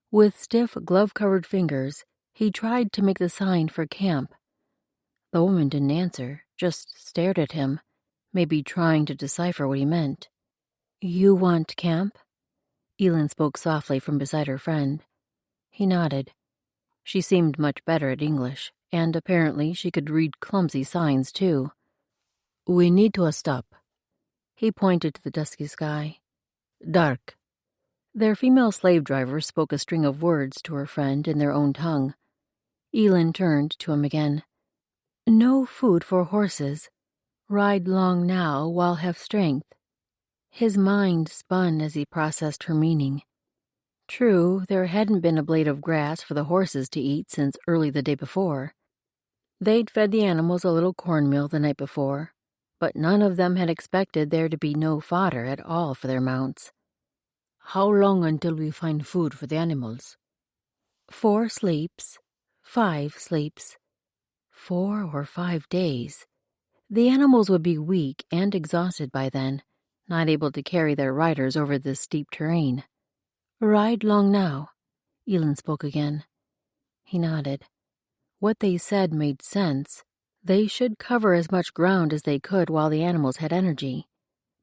With stiff, glove-covered fingers, he tried to make the sign for camp. The woman didn't answer, just stared at him, maybe trying to decipher what he meant. "You want camp?" Elin spoke softly from beside her friend. He nodded. She seemed much better at English, and apparently she could read clumsy signs, too. "We need to stop." He pointed to the dusky sky. "Dark." Their female slave driver spoke a string of words to her friend in their own tongue. Elin turned to him again. "No food for horses. Ride long now while have strength." His mind spun as he processed her meaning. True, there hadn't been a blade of grass for the horses to eat since early the day before. They'd fed the animals a little cornmeal the night before, but none of them had expected there to be no fodder at all for their mounts. "How long until we find food for the animals?" 4 sleeps, 5 sleeps. 4 or 5 days. The animals would be weak and exhausted by then, not able to carry their riders over this steep terrain. "Ride long now," Elin spoke again. He nodded. What they said made sense. They should cover as much ground as they could while the animals had energy.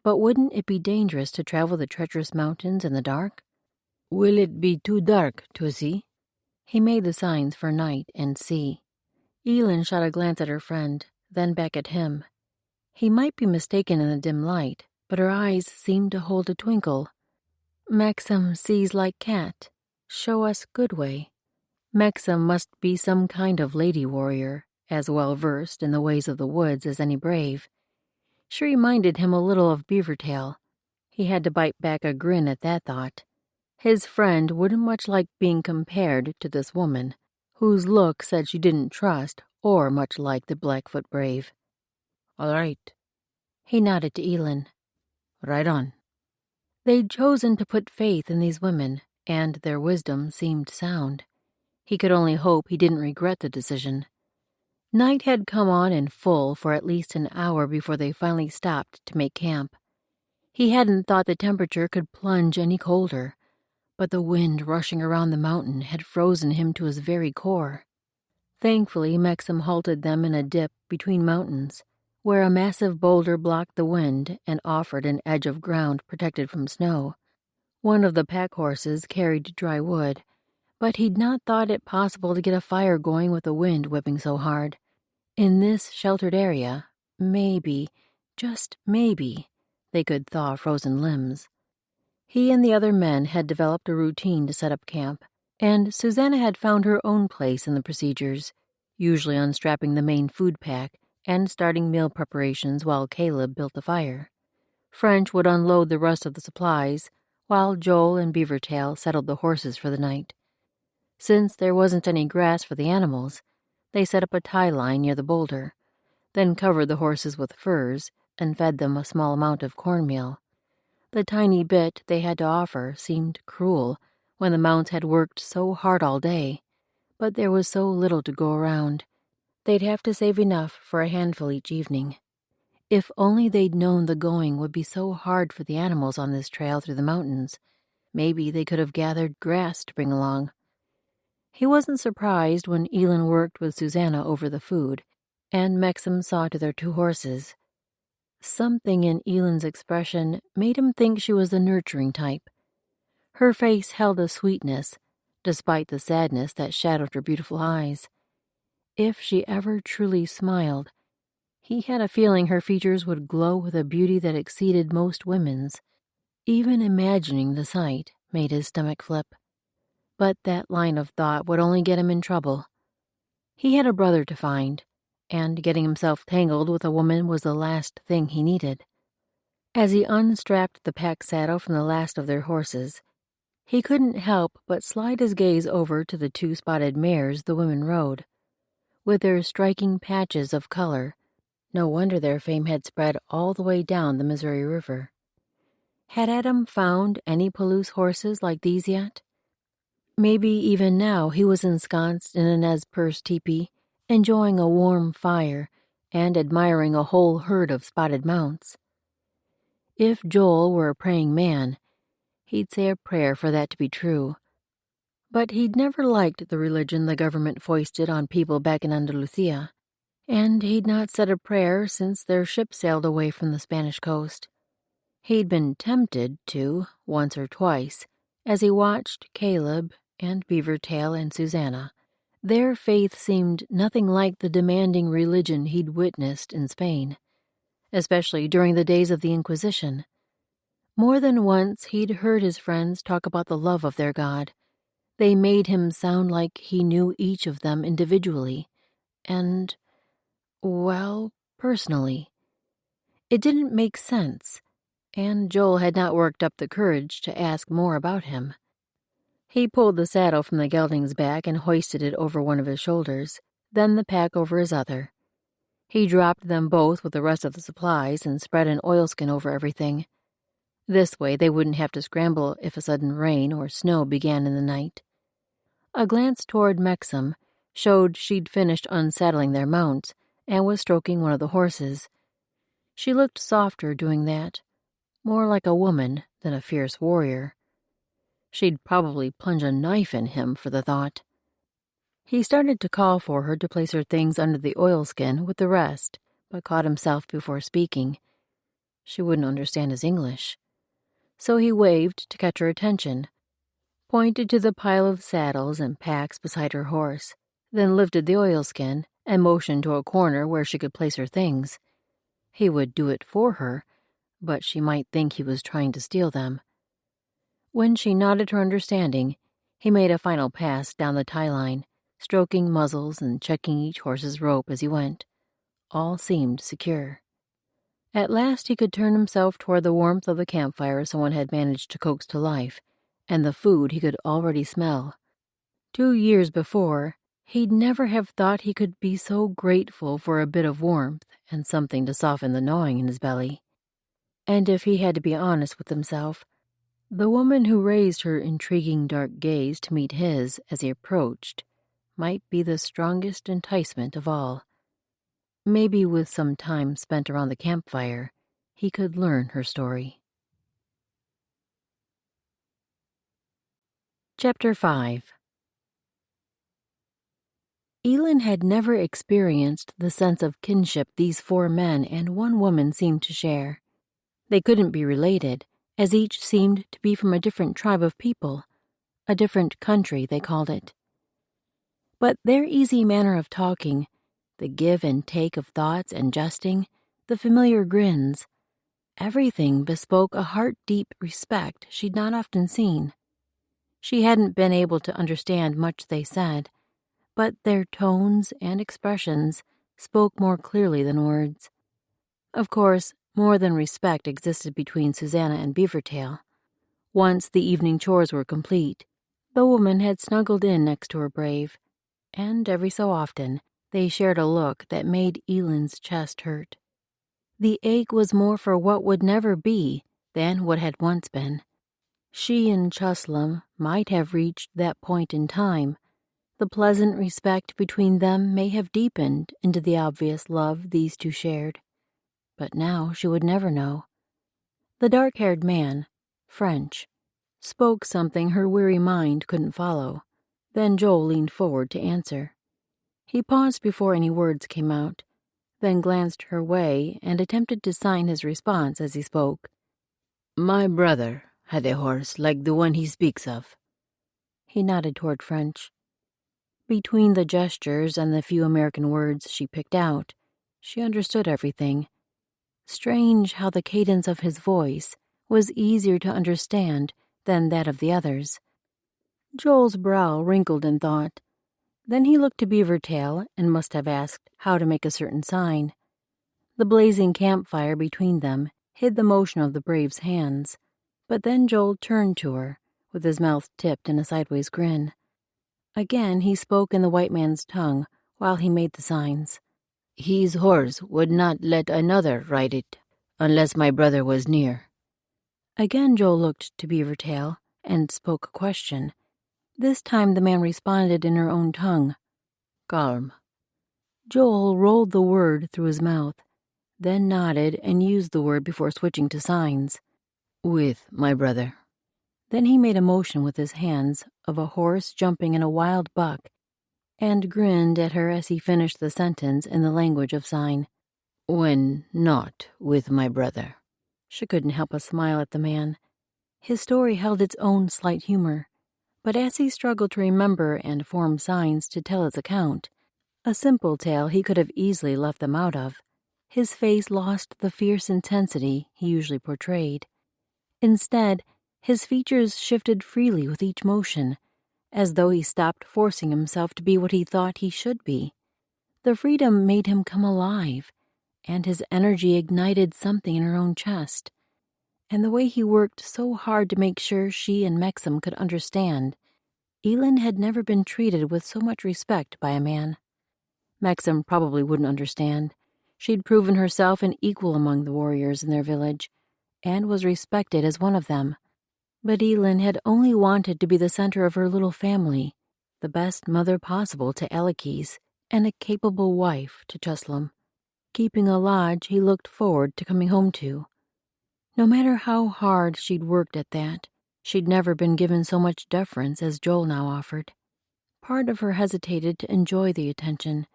But wouldn't it be dangerous to travel the treacherous mountains in the dark? "Will it be too dark to see?" He made the signs for night and see. Elin shot a glance at her friend, then back at him. He might be mistaken in the dim light, but her eyes seemed to hold a twinkle. "Maxim sees like cat. Show us good way." Maxim must be some kind of lady warrior, as well versed in the ways of the woods as any brave. She reminded him a little of Beavertail. He had to bite back a grin at that thought. His friend wouldn't much like being compared to this woman, whose look said she didn't trust or much like the Blackfoot brave. "All right." He nodded to Elin. "Right on." They'd chosen to put faith in these women, and their wisdom seemed sound. He could only hope he didn't regret the decision. Night had come on in full for at least an hour before they finally stopped to make camp. He hadn't thought the temperature could plunge any colder, but the wind rushing around the mountain had frozen him to his very core. Thankfully, Maxim halted them in a dip between mountains, where a massive boulder blocked the wind and offered an edge of ground protected from snow. One of the pack horses carried dry wood, but he'd not thought it possible to get a fire going with the wind whipping so hard. In this sheltered area, maybe, just maybe, they could thaw frozen limbs. He and the other men had developed a routine to set up camp, and Susanna had found her own place in the procedures, usually unstrapping the main food pack and starting meal preparations while Caleb built the fire. French would unload the rest of the supplies, while Joel and Beavertail settled the horses for the night. Since there wasn't any grass for the animals, they set up a tie line near the boulder, then covered the horses with furs and fed them a small amount of cornmeal. The tiny bit they had to offer seemed cruel when the mounts had worked so hard all day, but there was so little to go around. They'd have to save enough for a handful each evening. If only they'd known the going would be so hard for the animals on this trail through the mountains, maybe they could have gathered grass to bring along. He wasn't surprised when Elin worked with Susanna over the food, and Maxim saw to their 2 horses. Something in Ellen's expression made him think she was the nurturing type. Her face held a sweetness, despite the sadness that shadowed her beautiful eyes. If she ever truly smiled, he had a feeling her features would glow with a beauty that exceeded most women's. Even imagining the sight made his stomach flip. But that line of thought would only get him in trouble. He had a brother to find, and getting himself tangled with a woman was the last thing he needed. As he unstrapped the pack saddle from the last of their horses, he couldn't help but slide his gaze over to the 2 spotted mares the women rode. With their striking patches of color, no wonder their fame had spread all the way down the Missouri River. Had Adam found any Palouse horses like these yet? Maybe even now he was ensconced in a Nez Perce teepee, enjoying a warm fire and admiring a whole herd of spotted mounts. If Joel were a praying man, he'd say a prayer for that to be true. But he'd never liked the religion the government foisted on people back in Andalusia, and he'd not said a prayer since their ship sailed away from the Spanish coast. He'd been tempted to, once or twice, as he watched Caleb and Beavertail and Susanna. Their faith seemed nothing like the demanding religion he'd witnessed in Spain, especially during the days of the Inquisition. More than once he'd heard his friends talk about the love of their God. They made him sound like he knew each of them individually, and, well, personally. It didn't make sense, and Joel had not worked up the courage to ask more about him. He pulled the saddle from the gelding's back and hoisted it over one of his shoulders, then the pack over his other. He dropped them both with the rest of the supplies and spread an oilskin over everything. This way they wouldn't have to scramble if a sudden rain or snow began in the night. A glance toward Mexam showed she'd finished unsaddling their mounts and was stroking one of the horses. She looked softer doing that, more like a woman than a fierce warrior. She'd probably plunge a knife in him for the thought. He started to call for her to place her things under the oilskin with the rest, but caught himself before speaking. She wouldn't understand his English. So he waved to catch her attention, pointed to the pile of saddles and packs beside her horse, then lifted the oilskin and motioned to a corner where she could place her things. He would do it for her, but she might think he was trying to steal them. When she nodded her understanding, he made a final pass down the tie line, stroking muzzles and checking each horse's rope as he went. All seemed secure. At last he could turn himself toward the warmth of the campfire someone had managed to coax to life, and the food he could already smell. 2 years before, he'd never have thought he could be so grateful for a bit of warmth and something to soften the gnawing in his belly. And if he had to be honest with himself, the woman who raised her intriguing dark gaze to meet his as he approached might be the strongest enticement of all. Maybe with some time spent around the campfire, he could learn her story. Chapter 5. Elin had never experienced the sense of kinship these 4 men and 1 woman seemed to share. They couldn't be related, as each seemed to be from a different tribe of people, a different country, they called it. But their easy manner of talking, the give and take of thoughts and jesting, the familiar grins, everything bespoke a heart-deep respect she'd not often seen. She hadn't been able to understand much they said, but their tones and expressions spoke more clearly than words. Of course, more than respect existed between Susanna and Beavertail. Once the evening chores were complete, the woman had snuggled in next to her brave, and every so often they shared a look that made Elin's chest hurt. The ache was more for what would never be than what had once been. She and Chuslam might have reached that point in time. The pleasant respect between them may have deepened into the obvious love these 2 shared. But now she would never know. The dark-haired man, French, spoke something her weary mind couldn't follow. Then Joel leaned forward to answer. He paused before any words came out, then glanced her way and attempted to sign his response as he spoke. My brother had a horse like the one he speaks of. He nodded toward French. Between the gestures and the few American words she picked out, she understood everything. Strange how the cadence of his voice was easier to understand than that of the others. Joel's brow wrinkled in thought. Then he looked to Beavertail and must have asked how to make a certain sign. The blazing campfire between them hid the motion of the brave's hands, but then Joel turned to her, with his mouth tipped in a sideways grin. Again he spoke in the white man's tongue while he made the signs. His horse would not let another ride it, unless my brother was near. Again Joel looked to Beavertail and spoke a question. This time the man responded in her own tongue. Calm. Joel rolled the word through his mouth, then nodded and used the word before switching to signs. With my brother. Then he made a motion with his hands of a horse jumping in a wild buck, and grinned at her as he finished the sentence in the language of sign. When not with my brother. She couldn't help but smile at the man. His story held its own slight humor, but as he struggled to remember and form signs to tell its account, a simple tale he could have easily left them out of, his face lost the fierce intensity he usually portrayed. Instead, his features shifted freely with each motion, as though he stopped forcing himself to be what he thought he should be. The freedom made him come alive, and his energy ignited something in her own chest. And the way he worked so hard to make sure she and Mexam could understand, Elin had never been treated with so much respect by a man. Mexam probably wouldn't understand. She'd proven herself an equal among the warriors in their village, and was respected as one of them. But Elin had only wanted to be the center of her little family, the best mother possible to Alekes, and a capable wife to Chuslam, keeping a lodge he looked forward to coming home to. No matter how hard she'd worked at that, she'd never been given so much deference as Joel now offered. Part of her hesitated to enjoy the attention.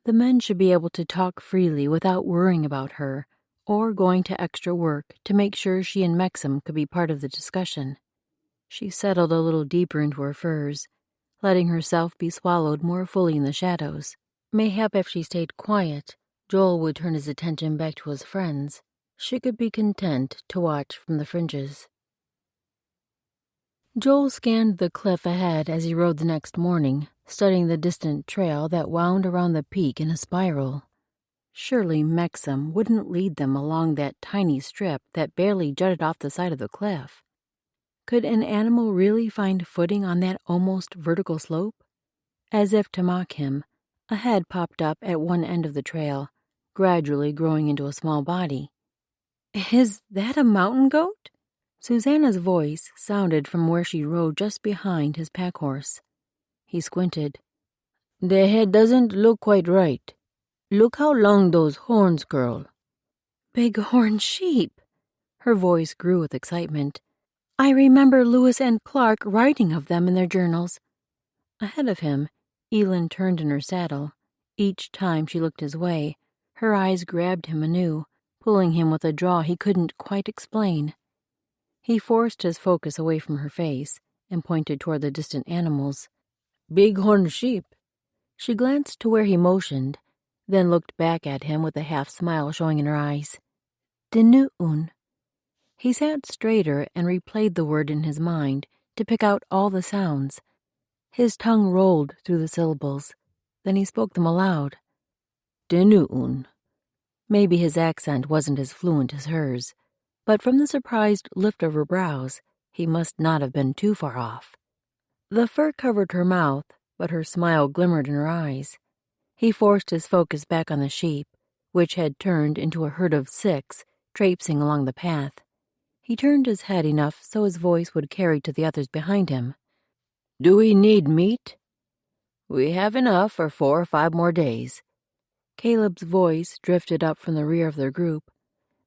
The men should be able to talk freely without worrying about her, or going to extra work to make sure she and Mexam could be part of the discussion. She settled a little deeper into her furs, letting herself be swallowed more fully in the shadows. Mayhap if she stayed quiet, Joel would turn his attention back to his friends. She could be content to watch from the fringes. Joel scanned the cliff ahead as he rode the next morning, studying the distant trail that wound around the peak in a spiral. Surely Mexam wouldn't lead them along that tiny strip that barely jutted off the side of the cliff. Could an animal really find footing on that almost vertical slope? As if to mock him, a head popped up at one end of the trail, gradually growing into a small body. "Is that a mountain goat?" Susanna's voice sounded from where she rode just behind his pack horse. He squinted. The head doesn't look quite right. Look how long those horns curl. "Bighorn sheep." Her voice grew with excitement. "I remember Lewis and Clark writing of them in their journals." Ahead of him, Elin turned in her saddle. Each time she looked his way, her eyes grabbed him anew, pulling him with a draw he couldn't quite explain. He forced his focus away from her face and pointed toward the distant animals. Bighorn sheep. She glanced to where he motioned, then looked back at him with a half-smile showing in her eyes. "Dinu'un." He sat straighter and replayed the word in his mind to pick out all the sounds. His tongue rolled through the syllables. Then he spoke them aloud. Dinu'un. Maybe his accent wasn't as fluent as hers, but from the surprised lift of her brows, he must not have been too far off. The fur covered her mouth, but her smile glimmered in her eyes. He forced his focus back on the sheep, which had turned into a herd of 6, traipsing along the path. He turned his head enough so his voice would carry to the others behind him. Do we need meat? We have enough for 4 or 5 more days. Caleb's voice drifted up from the rear of their group.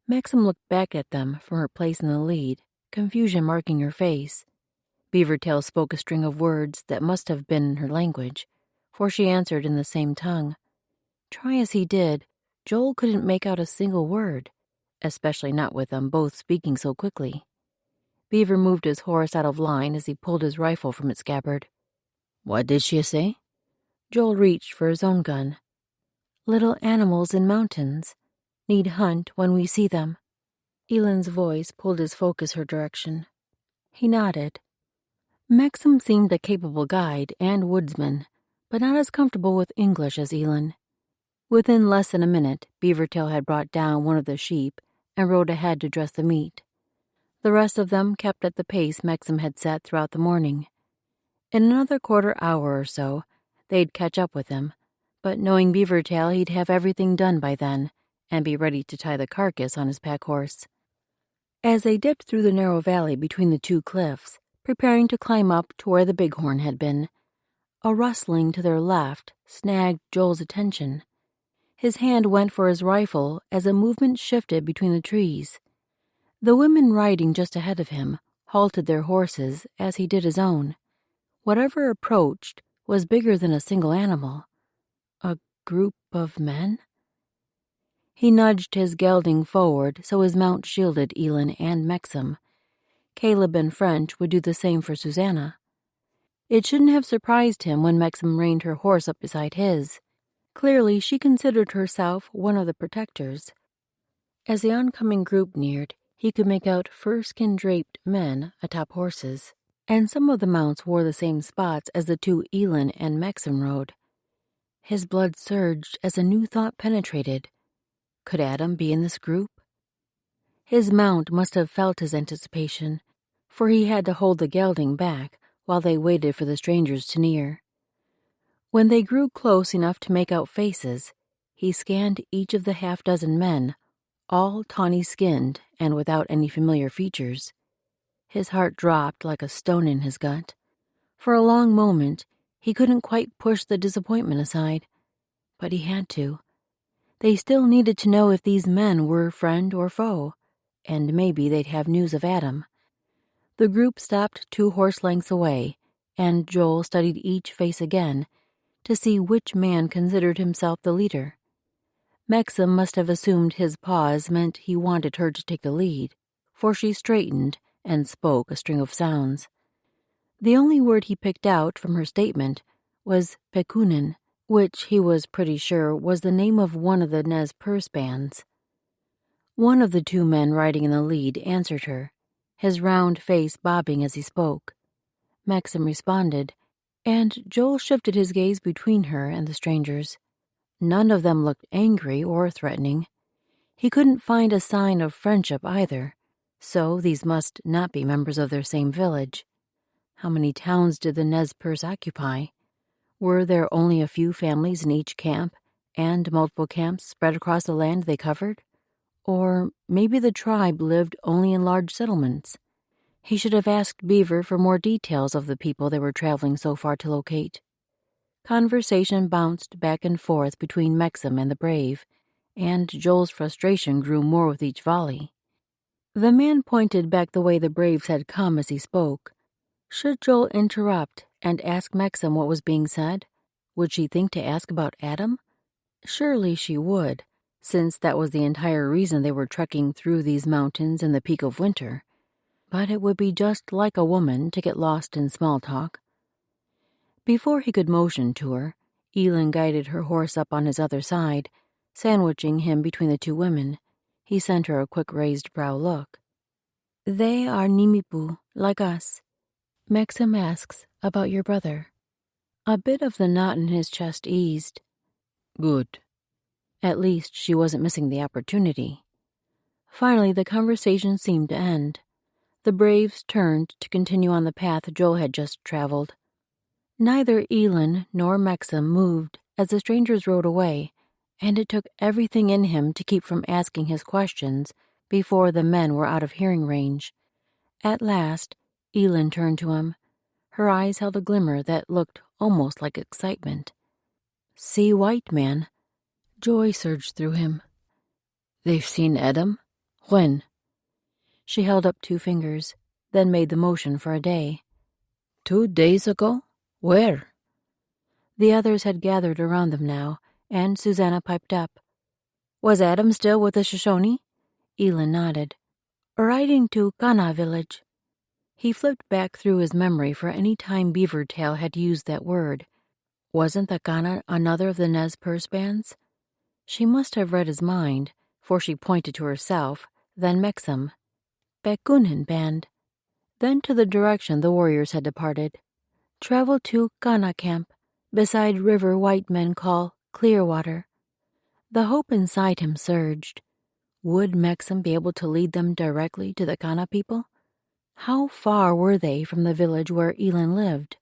Mexam looked back at them from her place in the lead, confusion marking her face. Beavertail spoke a string of words that must have been in her language, for she answered in the same tongue. Try as he did, Joel couldn't make out a single word, especially not with them both speaking so quickly. Beaver moved his horse out of line as he pulled his rifle from its scabbard. What did she say? Joel reached for his own gun. Little animals in mountains. Need hunt when we see them. Elend's voice pulled his focus her direction. He nodded. Maxim seemed a capable guide and woodsman, but not as comfortable with English as Elend. Within less than a minute, Beavertail had brought down one of the sheep and rode ahead to dress the meat. The rest of them kept at the pace Maxim had set throughout the morning. In another quarter hour or so, they'd catch up with him, but knowing Beavertail, he'd have everything done by then and be ready to tie the carcass on his pack horse. As they dipped through the narrow valley between the two cliffs, preparing to climb up to where the bighorn had been, a rustling to their left snagged Joel's attention. His hand went for his rifle as a movement shifted between the trees. The women riding just ahead of him halted their horses as he did his own. Whatever approached was bigger than a single animal. A group of men? He nudged his gelding forward so his mount shielded Elend and Maxim. Caleb and French would do the same for Susanna. It shouldn't have surprised him when Maxim reined her horse up beside his. Clearly, she considered herself one of the protectors. As the oncoming group neared, he could make out fur-skin-draped men atop horses, and some of the mounts wore the same spots as the two Elend and Maxim rode. His blood surged as a new thought penetrated. Could Adam be in this group? His mount must have felt his anticipation, for he had to hold the gelding back while they waited for the strangers to near. When they grew close enough to make out faces, he scanned each of the half-dozen men, all tawny-skinned and without any familiar features. His heart dropped like a stone in his gut. For a long moment, he couldn't quite push the disappointment aside, but he had to. They still needed to know if these men were friend or foe, and maybe they'd have news of Adam. The group stopped 2 horse lengths away, and Joel studied each face again to see which man considered himself the leader. Maxim must have assumed his pause meant he wanted her to take the lead, for she straightened and spoke a string of sounds. The only word he picked out from her statement was Pekunin, which he was pretty sure was the name of one of the Nez Perce bands. One of the 2 men riding in the lead answered her, his round face bobbing as he spoke. Maxim responded, and Joel shifted his gaze between her and the strangers. None of them looked angry or threatening. He couldn't find a sign of friendship either, so these must not be members of their same village. How many towns did the Nez Perce occupy? Were there only a few families in each camp, and multiple camps spread across the land they covered? Or maybe the tribe lived only in large settlements. He should have asked Beaver for more details of the people they were traveling so far to locate. Conversation bounced back and forth between Maxim and the brave, and Joel's frustration grew more with each volley. The man pointed back the way the braves had come as he spoke. Should Joel interrupt and ask Maxim what was being said? Would she think to ask about Adam? Surely she would, since that was the entire reason they were trekking through these mountains in the peak of winter. But it would be just like a woman to get lost in small talk. Before he could motion to her, Elend guided her horse up on his other side, sandwiching him between the 2 women. He sent her a quick raised-brow look. They are Nimipu, like us. Maxim asks about your brother. A bit of the knot in his chest eased. Good. At least she wasn't missing the opportunity. Finally, the conversation seemed to end. The braves turned to continue on the path Joel had just traveled. Neither Elend nor Maxim moved as the strangers rode away, and it took everything in him to keep from asking his questions before the men were out of hearing range. At last, Elend turned to him. Her eyes held a glimmer that looked almost like excitement. See white man. Joy surged through him. They've seen Adam? When? She held up 2 fingers, then made the motion for a day. 2 days ago? Where? The others had gathered around them now, and Susanna piped up. Was Adam still with the Shoshone? Elin nodded. Riding to Kana village. He flipped back through his memory for any time Beavertail had used that word. Wasn't the Kana another of the Nez Perce bands? She must have read his mind, for she pointed to herself, then Mexam. Bekunin band. Then to the direction the warriors had departed. Travel to Kana camp, beside river white men call Clearwater. The hope inside him surged. Would Mexam be able to lead them directly to the Kana people? How far were they from the village where Elin lived?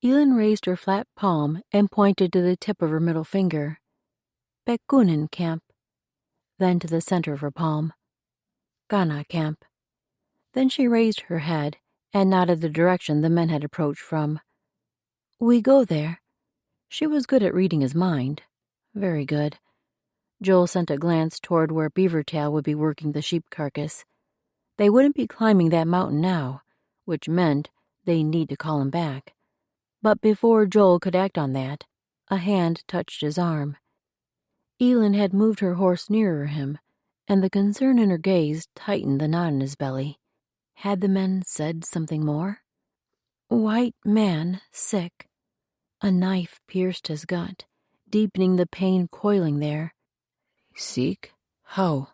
Elin raised her flat palm and pointed to the tip of her middle finger. Bekunin camp. Then to the center of her palm. Kana camp. Then she raised her head and nodded the direction the men had approached from. We go there. She was good at reading his mind. Very good. Joel sent a glance toward where Beavertail would be working the sheep carcass. They wouldn't be climbing that mountain now, which meant they need to call him back. But before Joel could act on that, a hand touched his arm. Elin had moved her horse nearer him, and the concern in her gaze tightened the knot in his belly. Had the men said something more? White man, sick. A knife pierced his gut, deepening the pain coiling there. Seek? How?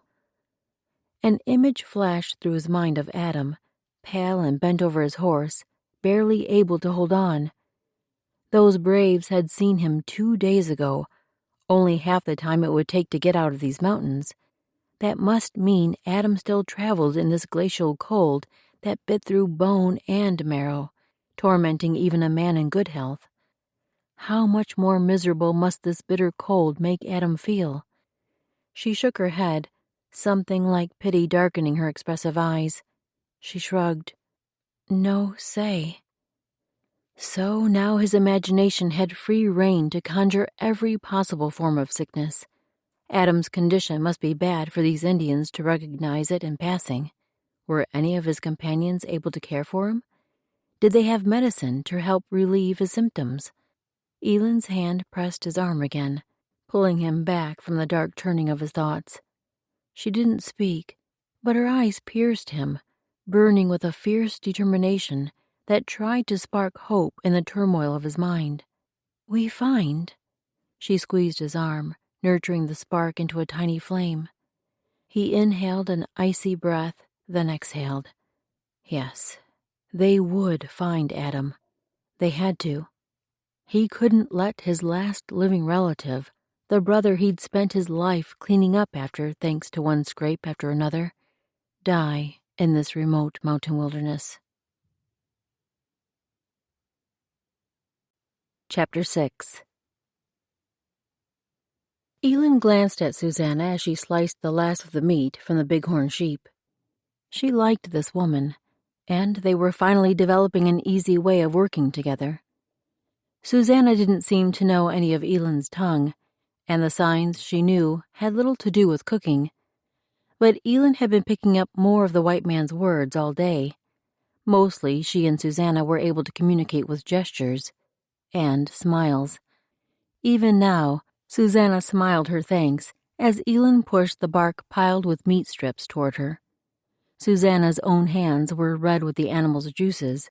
An image flashed through his mind of Adam, pale and bent over his horse, barely able to hold on. Those braves had seen him 2 days ago, only half the time it would take to get out of these mountains. That must mean Adam still traveled in this glacial cold that bit through bone and marrow, tormenting even a man in good health. How much more miserable must this bitter cold make Adam feel? She shook her head, something like pity darkening her expressive eyes. She shrugged. No say. So now his imagination had free rein to conjure every possible form of sickness. Adam's condition must be bad for these Indians to recognize it in passing. Were any of his companions able to care for him? Did they have medicine to help relieve his symptoms? Elin's hand pressed his arm again, pulling him back from the dark turning of his thoughts. She didn't speak, but her eyes pierced him, burning with a fierce determination that tried to spark hope in the turmoil of his mind. We find. She squeezed his arm, nurturing the spark into a tiny flame. He inhaled an icy breath, then exhaled. Yes, they would find Adam. They had to. He couldn't let his last living relative, the brother he'd spent his life cleaning up after thanks to one scrape after another, die in this remote mountain wilderness. Chapter 6. Elin glanced at Susanna as she sliced the last of the meat from the bighorn sheep. She liked this woman, and they were finally developing an easy way of working together. Susanna didn't seem to know any of Elin's tongue, and the signs she knew had little to do with cooking. But Elin had been picking up more of the white man's words all day. Mostly she and Susanna were able to communicate with gestures and smiles. Even now, Susanna smiled her thanks as Elin pushed the bark piled with meat strips toward her. Susanna's own hands were red with the animal's juices,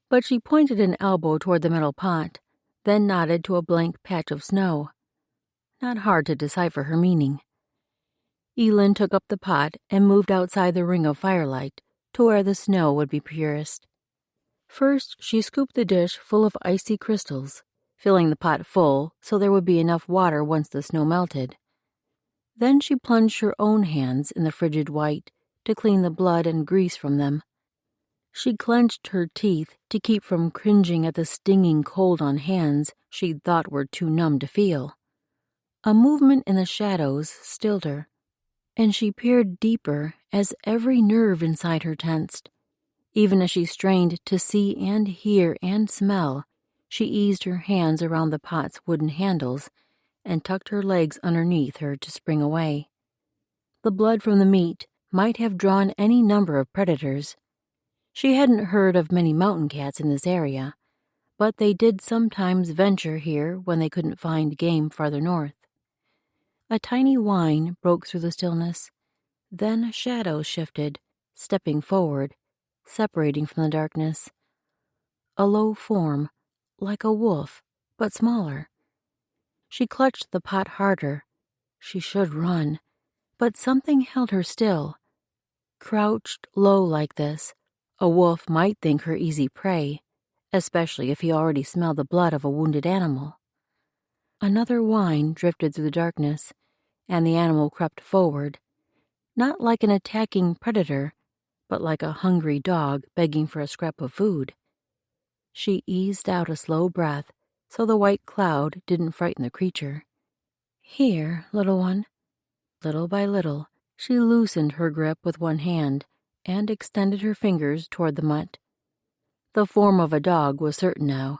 but she pointed an elbow toward the metal pot, then nodded to a blank patch of snow. Not hard to decipher her meaning. Elin took up the pot and moved outside the ring of firelight to where the snow would be purest. First, she scooped the dish full of icy crystals, filling the pot full so there would be enough water once the snow melted. Then she plunged her own hands in the frigid white to clean the blood and grease from them. She clenched her teeth to keep from cringing at the stinging cold on hands she'd thought were too numb to feel. A movement in the shadows stilled her, and she peered deeper as every nerve inside her tensed. Even as she strained to see and hear and smell, she eased her hands around the pot's wooden handles and tucked her legs underneath her to spring away. The blood from the meat might have drawn any number of predators. She hadn't heard of many mountain cats in this area, but they did sometimes venture here when they couldn't find game farther north. A tiny whine broke through the stillness. Then shadows shifted, stepping forward, separating from the darkness. A low form, like a wolf, but smaller. She clutched the pot harder. She should run, but something held her still. Crouched low like this, a wolf might think her easy prey, especially if he already smelled the blood of a wounded animal. Another whine drifted through the darkness, and the animal crept forward, not like an attacking predator, but like a hungry dog begging for a scrap of food. She eased out a slow breath so the white cloud didn't frighten the creature. Here, little one. Little by little, she loosened her grip with one hand and extended her fingers toward the mutt. The form of a dog was certain now,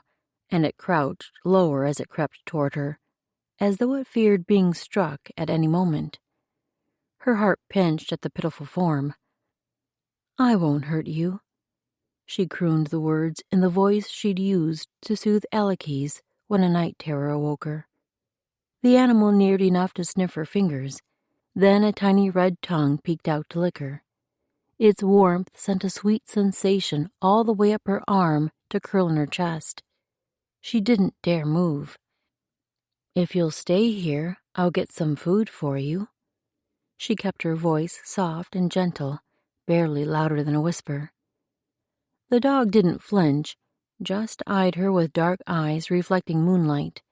and it crouched lower as it crept toward her, as though it feared being struck at any moment. Her heart pinched at the pitiful form. "I won't hurt you." She crooned the words in the voice she'd used to soothe Alekes when a night terror awoke her. The animal neared enough to sniff her fingers, then a tiny red tongue peeked out to lick her. Its warmth sent a sweet sensation all the way up her arm to curl in her chest. She didn't dare move. "If you'll stay here, I'll get some food for you." She kept her voice soft and gentle, barely louder than a whisper. The dog didn't flinch, just eyed her with dark eyes reflecting moonlight.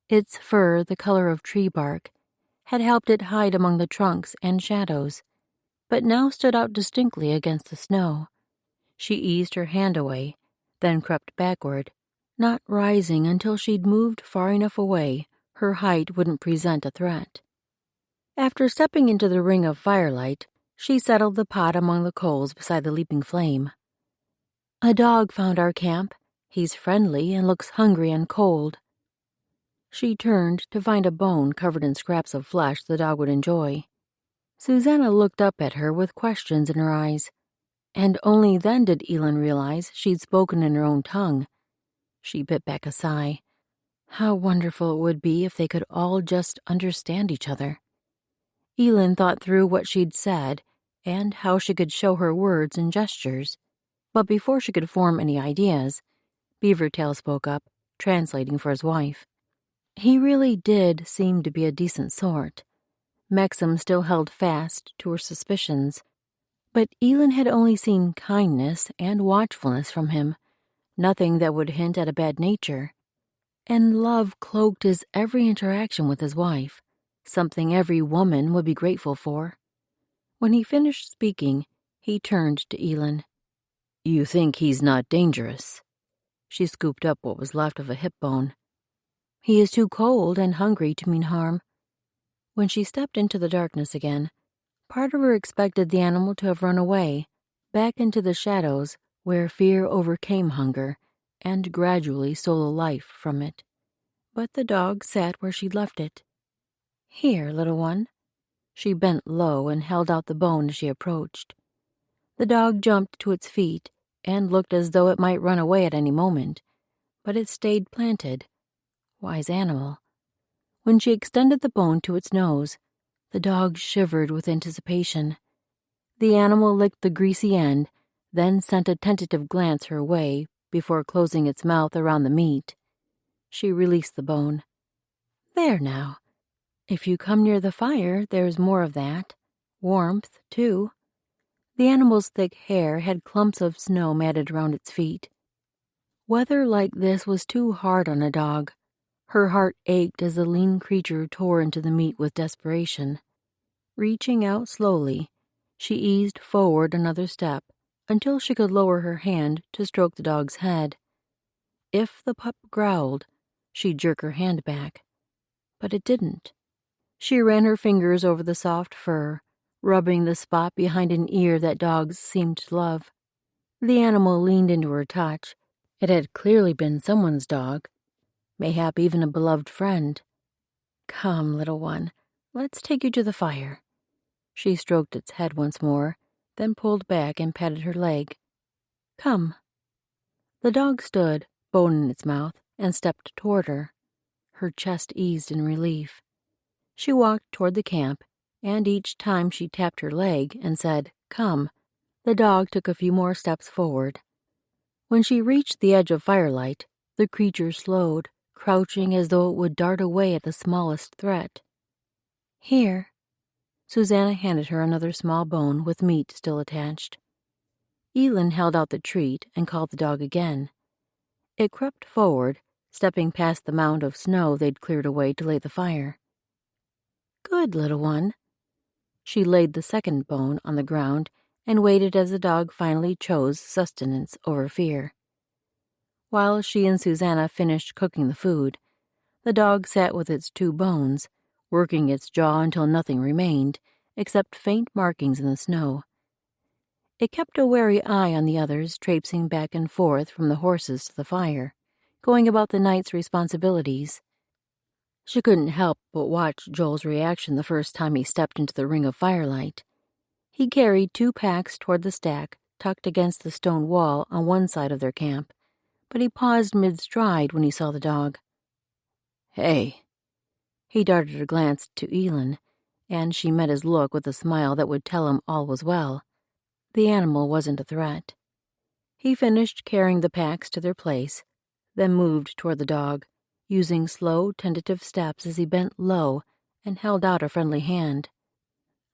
Its fur, the color of tree bark, had helped it hide among the trunks and shadows, but now stood out distinctly against the snow. She eased her hand away, then crept backward, not rising until she'd moved far enough away her height wouldn't present a threat. After stepping into the ring of firelight, she settled the pot among the coals beside the leaping flame. "A dog found our camp. He's friendly and looks hungry and cold." She turned to find a bone covered in scraps of flesh the dog would enjoy. Susanna looked up at her with questions in her eyes, and only then did Elin realize she'd spoken in her own tongue. She bit back a sigh. How wonderful it would be if they could all just understand each other. Elin thought through what she'd said and how she could show her words and gestures, but before she could form any ideas, Beavertail spoke up, translating for his wife. He really did seem to be a decent sort. Maxim still held fast to her suspicions, but Elin had only seen kindness and watchfulness from him, nothing that would hint at a bad nature. And love cloaked his every interaction with his wife, something every woman would be grateful for. When he finished speaking, he turned to Elin. "You think he's not dangerous?" She scooped up what was left of a hip bone. "He is too cold and hungry to mean harm." When she stepped into the darkness again, part of her expected the animal to have run away, back into the shadows where fear overcame hunger and gradually stole a life from it. But the dog sat where she'd left it. "Here, little one." She bent low and held out the bone as she approached. The dog jumped to its feet and looked as though it might run away at any moment, but it stayed planted. Wise animal. When she extended the bone to its nose, the dog shivered with anticipation. The animal licked the greasy end, then sent a tentative glance her way before closing its mouth around the meat. She released the bone. "There now. If you come near the fire, there's more of that. Warmth, too." The animal's thick hair had clumps of snow matted around its feet. Weather like this was too hard on a dog. Her heart ached as the lean creature tore into the meat with desperation. Reaching out slowly, she eased forward another step until she could lower her hand to stroke the dog's head. If the pup growled, she'd jerk her hand back. But it didn't. She ran her fingers over the soft fur, rubbing the spot behind an ear that dogs seemed to love. The animal leaned into her touch. It had clearly been someone's dog, mayhap even a beloved friend. "Come, little one, let's take you to the fire." She stroked its head once more, then pulled back and patted her leg. "Come." The dog stood, bone in its mouth, and stepped toward her. Her chest eased in relief. She walked toward the camp, and each time she tapped her leg and said, "Come," the dog took a few more steps forward. When she reached the edge of firelight, the creature slowed, crouching as though it would dart away at the smallest threat. "Here." Susanna handed her another small bone with meat still attached. Elin held out the treat and called the dog again. It crept forward, stepping past the mound of snow they'd cleared away to lay the fire. "Good, little one." She laid the second bone on the ground and waited as the dog finally chose sustenance over fear. While she and Susanna finished cooking the food, the dog sat with its 2 bones, working its jaw until nothing remained, except faint markings in the snow. It kept a wary eye on the others traipsing back and forth from the horses to the fire, going about the night's responsibilities. She couldn't help but watch Joel's reaction the first time he stepped into the ring of firelight. He carried 2 packs toward the stack tucked against the stone wall on one side of their camp, but he paused mid-stride when he saw the dog. "Hey." He darted a glance to Elin, and she met his look with a smile that would tell him all was well. The animal wasn't a threat. He finished carrying the packs to their place, then moved toward the dog, using slow, tentative steps as he bent low and held out a friendly hand.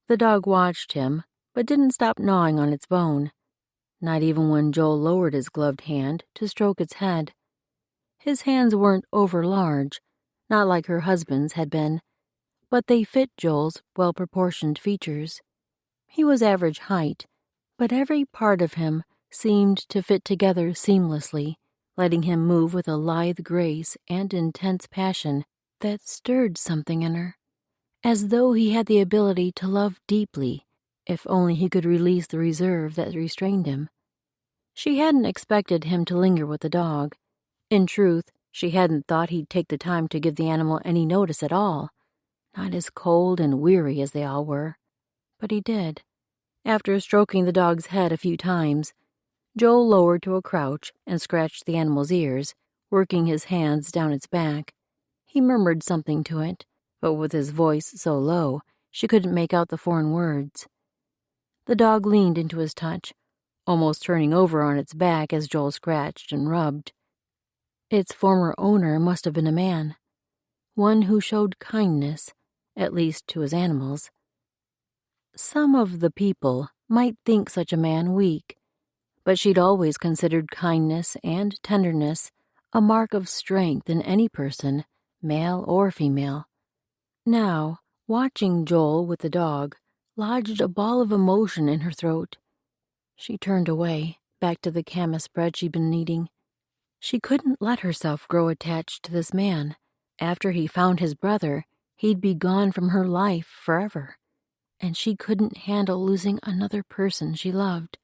The dog watched him, but didn't stop gnawing on its bone, not even when Joel lowered his gloved hand to stroke its head. His hands weren't over-large, not like her husband's had been, but they fit Joel's well-proportioned features. He was average height, but every part of him seemed to fit together seamlessly, letting him move with a lithe grace and intense passion that stirred something in her, as though he had the ability to love deeply, if only he could release the reserve that restrained him. She hadn't expected him to linger with the dog. In truth, she hadn't thought he'd take the time to give the animal any notice at all, not as cold and weary as they all were. But he did. After stroking the dog's head a few times, Joel lowered to a crouch and scratched the animal's ears, working his hands down its back. He murmured something to it, but with his voice so low, she couldn't make out the foreign words. The dog leaned into his touch, almost turning over on its back as Joel scratched and rubbed. Its former owner must have been a man, one who showed kindness, at least to his animals. Some of the people might think such a man weak, but she'd always considered kindness and tenderness a mark of strength in any person, male or female. Now, watching Joel with the dog lodged a ball of emotion in her throat. She turned away, back to the camas bread she'd been eating. She couldn't let herself grow attached to this man. After he found his brother, he'd be gone from her life forever, and she couldn't handle losing another person she loved.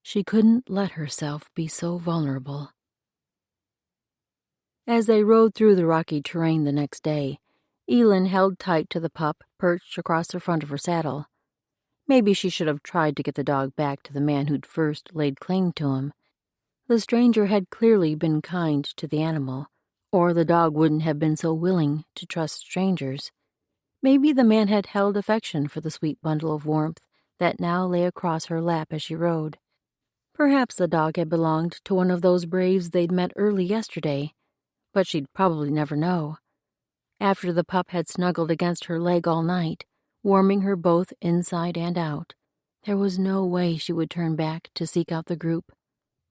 She couldn't let herself be so vulnerable. As they rode through the rocky terrain the next day, Elin held tight to the pup perched across the front of her saddle. Maybe she should have tried to get the dog back to the man who'd first laid claim to him. The stranger had clearly been kind to the animal, or the dog wouldn't have been so willing to trust strangers. Maybe the man had held affection for the sweet bundle of warmth that now lay across her lap as she rode. Perhaps the dog had belonged to one of those braves they'd met early yesterday, but she'd probably never know. After the pup had snuggled against her leg all night, warming her both inside and out, there was no way she would turn back to seek out the group.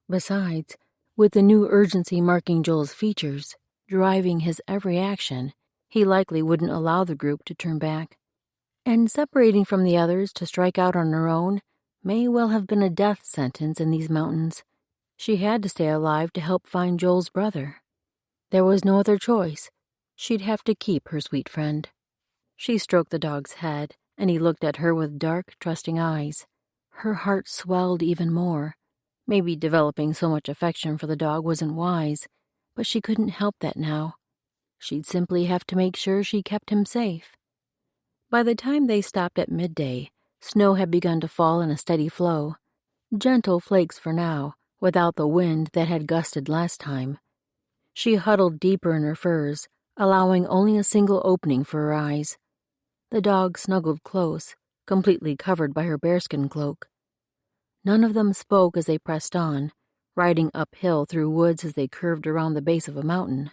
Besides, with the new urgency marking Joel's features, driving his every action, he likely wouldn't allow the group to turn back. And separating from the others to strike out on her own may well have been a death sentence in these mountains. She had to stay alive to help find Joel's brother. There was no other choice. She'd have to keep her sweet friend. She stroked the dog's head, and he looked at her with dark, trusting eyes. Her heart swelled even more. Maybe developing so much affection for the dog wasn't wise, but she couldn't help that now. She'd simply have to make sure she kept him safe. By the time they stopped at midday, snow had begun to fall in a steady flow. Gentle flakes for now, without the wind that had gusted last time. She huddled deeper in her furs, allowing only a single opening for her eyes. The dog snuggled close, completely covered by her bearskin cloak. None of them spoke as they pressed on, riding uphill through woods as they curved around the base of a mountain.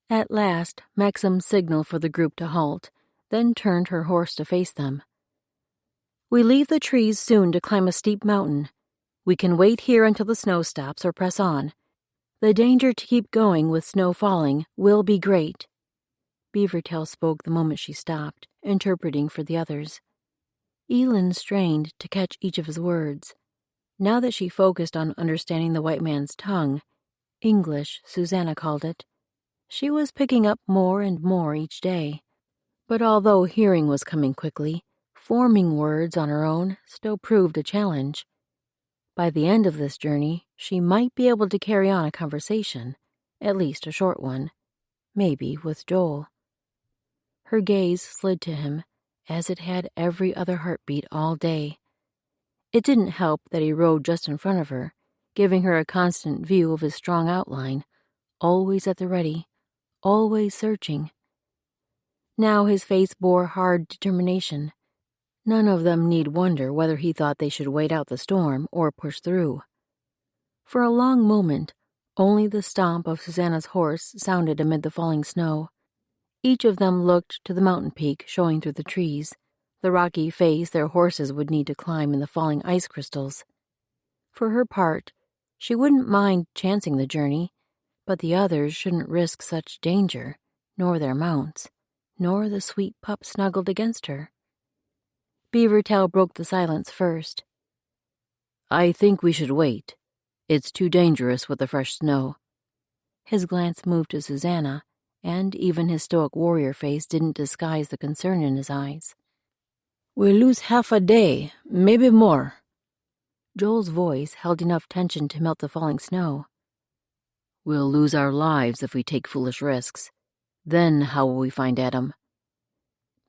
At last, Maxim signaled for the group to halt, then turned her horse to face them. "We leave the trees soon to climb a steep mountain. We can wait here until the snow stops or press on. The danger to keep going with snow falling will be great." Beavertail spoke the moment she stopped, interpreting for the others. Elin strained to catch each of his words. Now that she focused on understanding the white man's tongue, English, Susanna called it, she was picking up more and more each day. But although hearing was coming quickly, forming words on her own still proved a challenge. By the end of this journey, she might be able to carry on a conversation, at least a short one, maybe with Joel. Her gaze slid to him, as it had every other heartbeat all day. It didn't help that he rode just in front of her, giving her a constant view of his strong outline, always at the ready, always searching. Now his face bore hard determination. None of them need wonder whether he thought they should wait out the storm or push through. For a long moment, only the stomp of Susanna's horse sounded amid the falling snow. Each of them looked to the mountain peak showing through the trees, the rocky face their horses would need to climb in the falling ice crystals. For her part, she wouldn't mind chancing the journey, but the others shouldn't risk such danger, nor their mounts, nor the sweet pup snuggled against her. Beavertail broke the silence first. "I think we should wait. It's too dangerous with the fresh snow." His glance moved to Susanna, and even his stoic warrior face didn't disguise the concern in his eyes. "We'll lose half a day, maybe more." Joel's voice held enough tension to melt the falling snow. "We'll lose our lives if we take foolish risks. Then how will we find Adam?"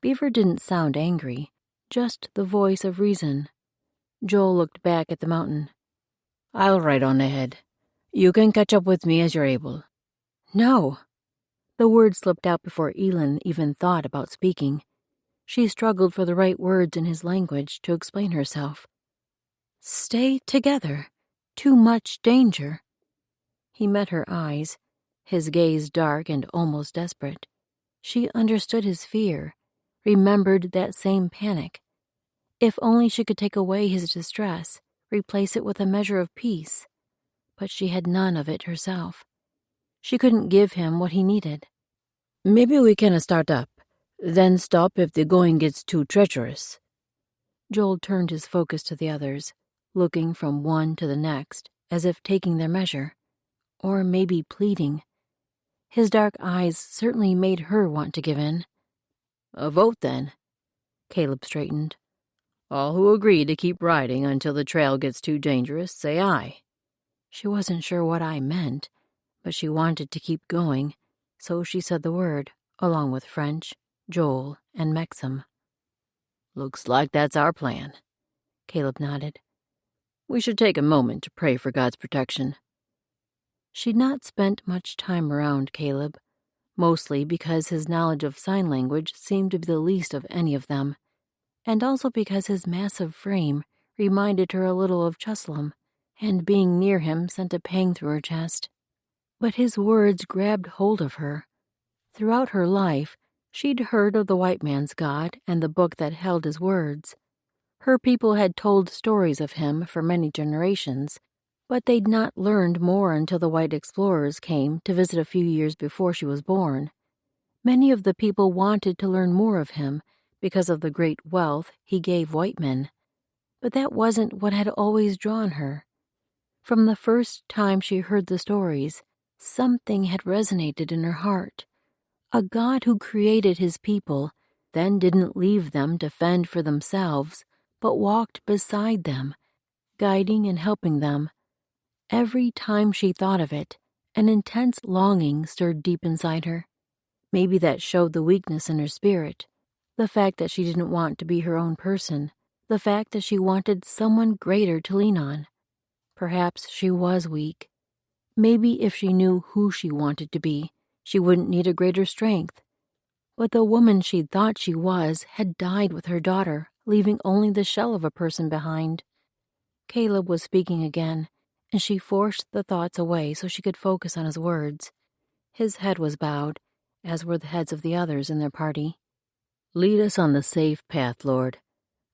Beaver didn't sound angry, just the voice of reason. Joel looked back at the mountain. "I'll ride on ahead. You can catch up with me as you're able." "No." The word slipped out before Elin even thought about speaking. She struggled for the right words in his language to explain herself. "Stay together. Too much danger." He met her eyes, his gaze dark and almost desperate. She understood his fear, remembered that same panic. If only she could take away his distress, replace it with a measure of peace. But she had none of it herself. She couldn't give him what he needed. "Maybe we can start up, then stop if the going gets too treacherous." Joel turned his focus to the others, looking from one to the next, as if taking their measure, or maybe pleading. His dark eyes certainly made her want to give in. "A vote, then." Caleb straightened. "All who agree to keep riding until the trail gets too dangerous, say aye." She wasn't sure what I meant, but she wanted to keep going, so she said the word, along with French, Joel, and Maxim. "Looks like that's our plan." Caleb nodded. "We should take a moment to pray for God's protection." She'd not spent much time around Caleb, mostly because his knowledge of sign language seemed to be the least of any of them, and also because his massive frame reminded her a little of Chuslam, and being near him sent a pang through her chest. But his words grabbed hold of her. Throughout her life, she'd heard of the white man's God and the book that held his words. Her people had told stories of him for many generations, but they'd not learned more until the white explorers came to visit a few years before she was born. Many of the people wanted to learn more of him because of the great wealth he gave white men, but that wasn't what had always drawn her. From the first time she heard the stories, something had resonated in her heart. A God who created his people, then didn't leave them to fend for themselves, but walked beside them, guiding and helping them. Every time she thought of it, an intense longing stirred deep inside her. Maybe that showed the weakness in her spirit, the fact that she didn't want to be her own person, the fact that she wanted someone greater to lean on. Perhaps she was weak. Maybe if she knew who she wanted to be, she wouldn't need a greater strength. But the woman she'd thought she was had died with her daughter, leaving only the shell of a person behind. Caleb was speaking again, and she forced the thoughts away so she could focus on his words. His head was bowed, as were the heads of the others in their party. Lead us on the safe path, Lord.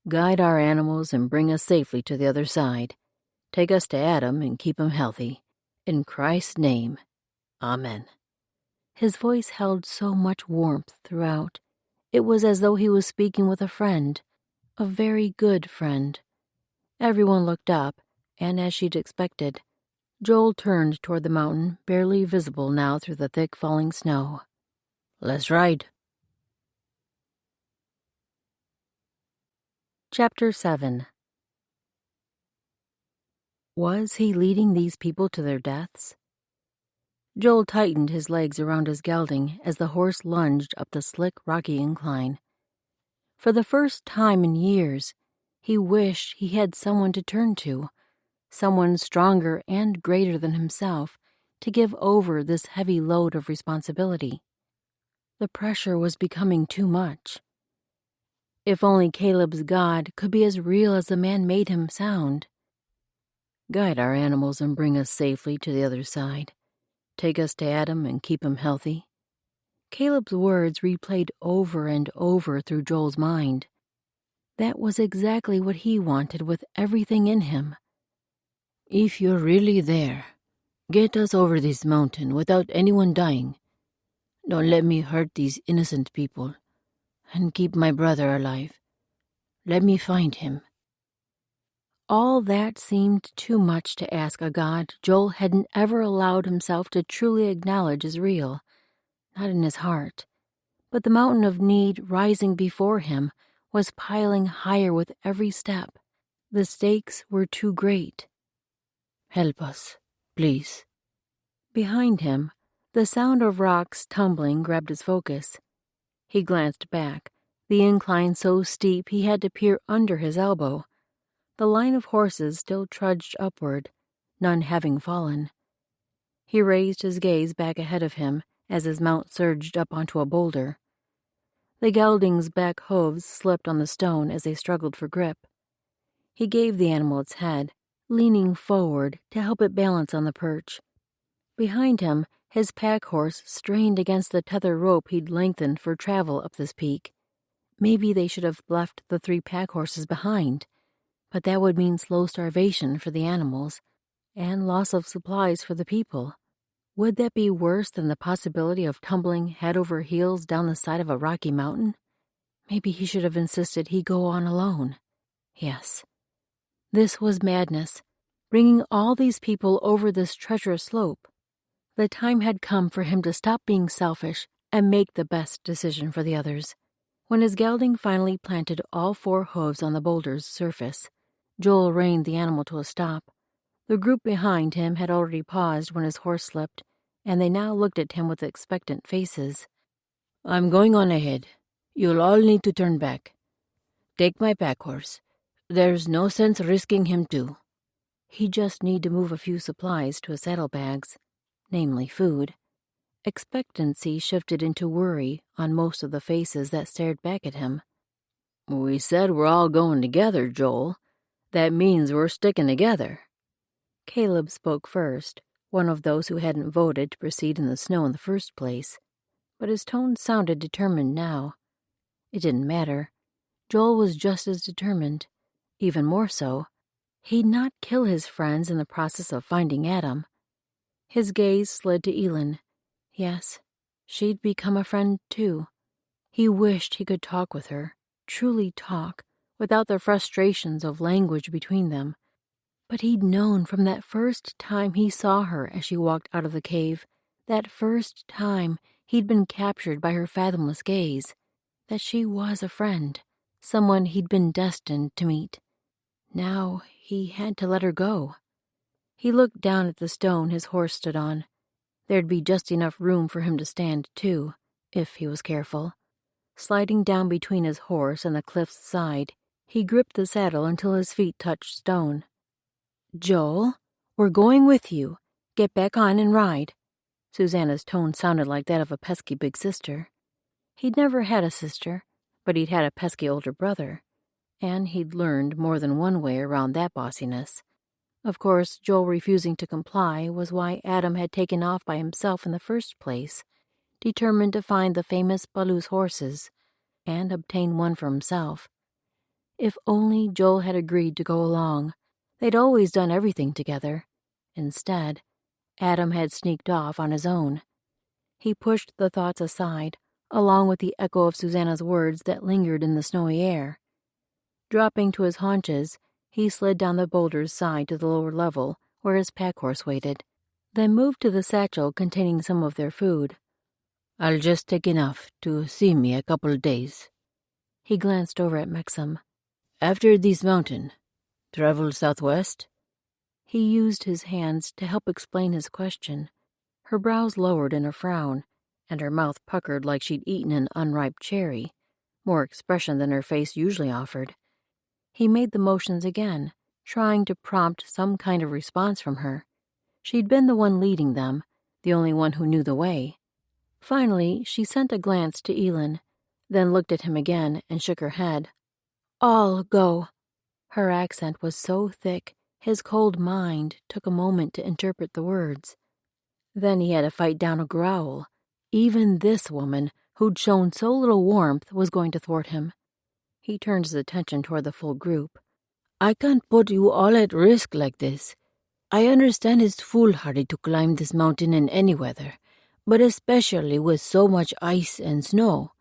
Guide our animals and bring us safely to the other side. Take us to Adam and keep him healthy. In Christ's name, Amen. His voice held so much warmth throughout. It was as though he was speaking with a friend, a very good friend. Everyone looked up, and as she'd expected, Joel turned toward the mountain, barely visible now through the thick falling snow. Let's ride. Chapter 7. Was he leading these people to their deaths? Joel tightened his legs around his gelding as the horse lunged up the slick, rocky incline. For the first time in years, he wished he had someone to turn to, someone stronger and greater than himself, to give over this heavy load of responsibility. The pressure was becoming too much. If only Caleb's God could be as real as the man made him sound. Guide our animals and bring us safely to the other side. Take us to Adam and keep him healthy. Caleb's words replayed over and over through Joel's mind. That was exactly what he wanted with everything in him. If you're really there, get us over this mountain without anyone dying. Don't let me hurt these innocent people, and keep my brother alive. Let me find him. All that seemed too much to ask a God Joel hadn't ever allowed himself to truly acknowledge as real, not in his heart. But the mountain of need rising before him was piling higher with every step. The stakes were too great. Help us, please. Behind him, the sound of rocks tumbling grabbed his focus. He glanced back, the incline so steep he had to peer under his elbow. The line of horses still trudged upward, none having fallen. He raised his gaze back ahead of him as his mount surged up onto a boulder. The gelding's back hooves slipped on the stone as they struggled for grip. He gave the animal its head, leaning forward to help it balance on the perch. Behind him, his pack horse strained against the tether rope he'd lengthened for travel up this peak. Maybe they should have left the 3 pack horses behind, but that would mean slow starvation for the animals and loss of supplies for the people. Would that be worse than the possibility of tumbling head over heels down the side of a rocky mountain? Maybe he should have insisted he go on alone. Yes. This was madness, bringing all these people over this treacherous slope. The time had come for him to stop being selfish and make the best decision for the others. When his gelding finally planted all 4 hooves on the boulder's surface, Joel reined the animal to a stop. The group behind him had already paused when his horse slipped, and they now looked at him with expectant faces. I'm going on ahead. You'll all need to turn back. Take my pack horse. There's no sense risking him too. He'd just need to move a few supplies to his saddlebags, namely food. Expectancy shifted into worry on most of the faces that stared back at him. We said we're all going together, Joel. That means we're sticking together. Caleb spoke first, one of those who hadn't voted to proceed in the snow in the first place. But his tone sounded determined now. It didn't matter. Joel was just as determined. Even more so. He'd not kill his friends in the process of finding Adam. His gaze slid to Elin. Yes, she'd become a friend too. He wished he could talk with her, truly talk, without the frustrations of language between them. But he'd known from that first time he saw her as she walked out of the cave, that first time he'd been captured by her fathomless gaze, that she was a friend, someone he'd been destined to meet. Now he had to let her go. He looked down at the stone his horse stood on. There'd be just enough room for him to stand, too, if he was careful. Sliding down between his horse and the cliff's side, he gripped the saddle until his feet touched stone. Joel, we're going with you. Get back on and ride. Susanna's tone sounded like that of a pesky big sister. He'd never had a sister, but he'd had a pesky older brother, and he'd learned more than one way around that bossiness. Of course, Joel refusing to comply was why Adam had taken off by himself in the first place, determined to find the famous Baloo's horses and obtain one for himself. If only Joel had agreed to go along. They'd always done everything together. Instead, Adam had sneaked off on his own. He pushed the thoughts aside, along with the echo of Susanna's words that lingered in the snowy air. Dropping to his haunches, he slid down the boulder's side to the lower level where his pack horse waited, then moved to the satchel containing some of their food. "I'll just take enough to see me a couple days." He glanced over at Mexam. "After this mountain, travel southwest?" He used his hands to help explain his question. Her brows lowered in a frown, and her mouth puckered like she'd eaten an unripe cherry, more expression than her face usually offered. He made the motions again, trying to prompt some kind of response from her. She'd been the one leading them, the only one who knew the way. Finally, she sent a glance to Elin, then looked at him again and shook her head. "I'll go." Her accent was so thick, his cold mind took a moment to interpret the words. Then he had to fight down a growl. Even this woman, who'd shown so little warmth, was going to thwart him. He turned his attention toward the full group. "I can't put you all at risk like this. I understand it's foolhardy to climb this mountain in any weather, but especially with so much ice and snow.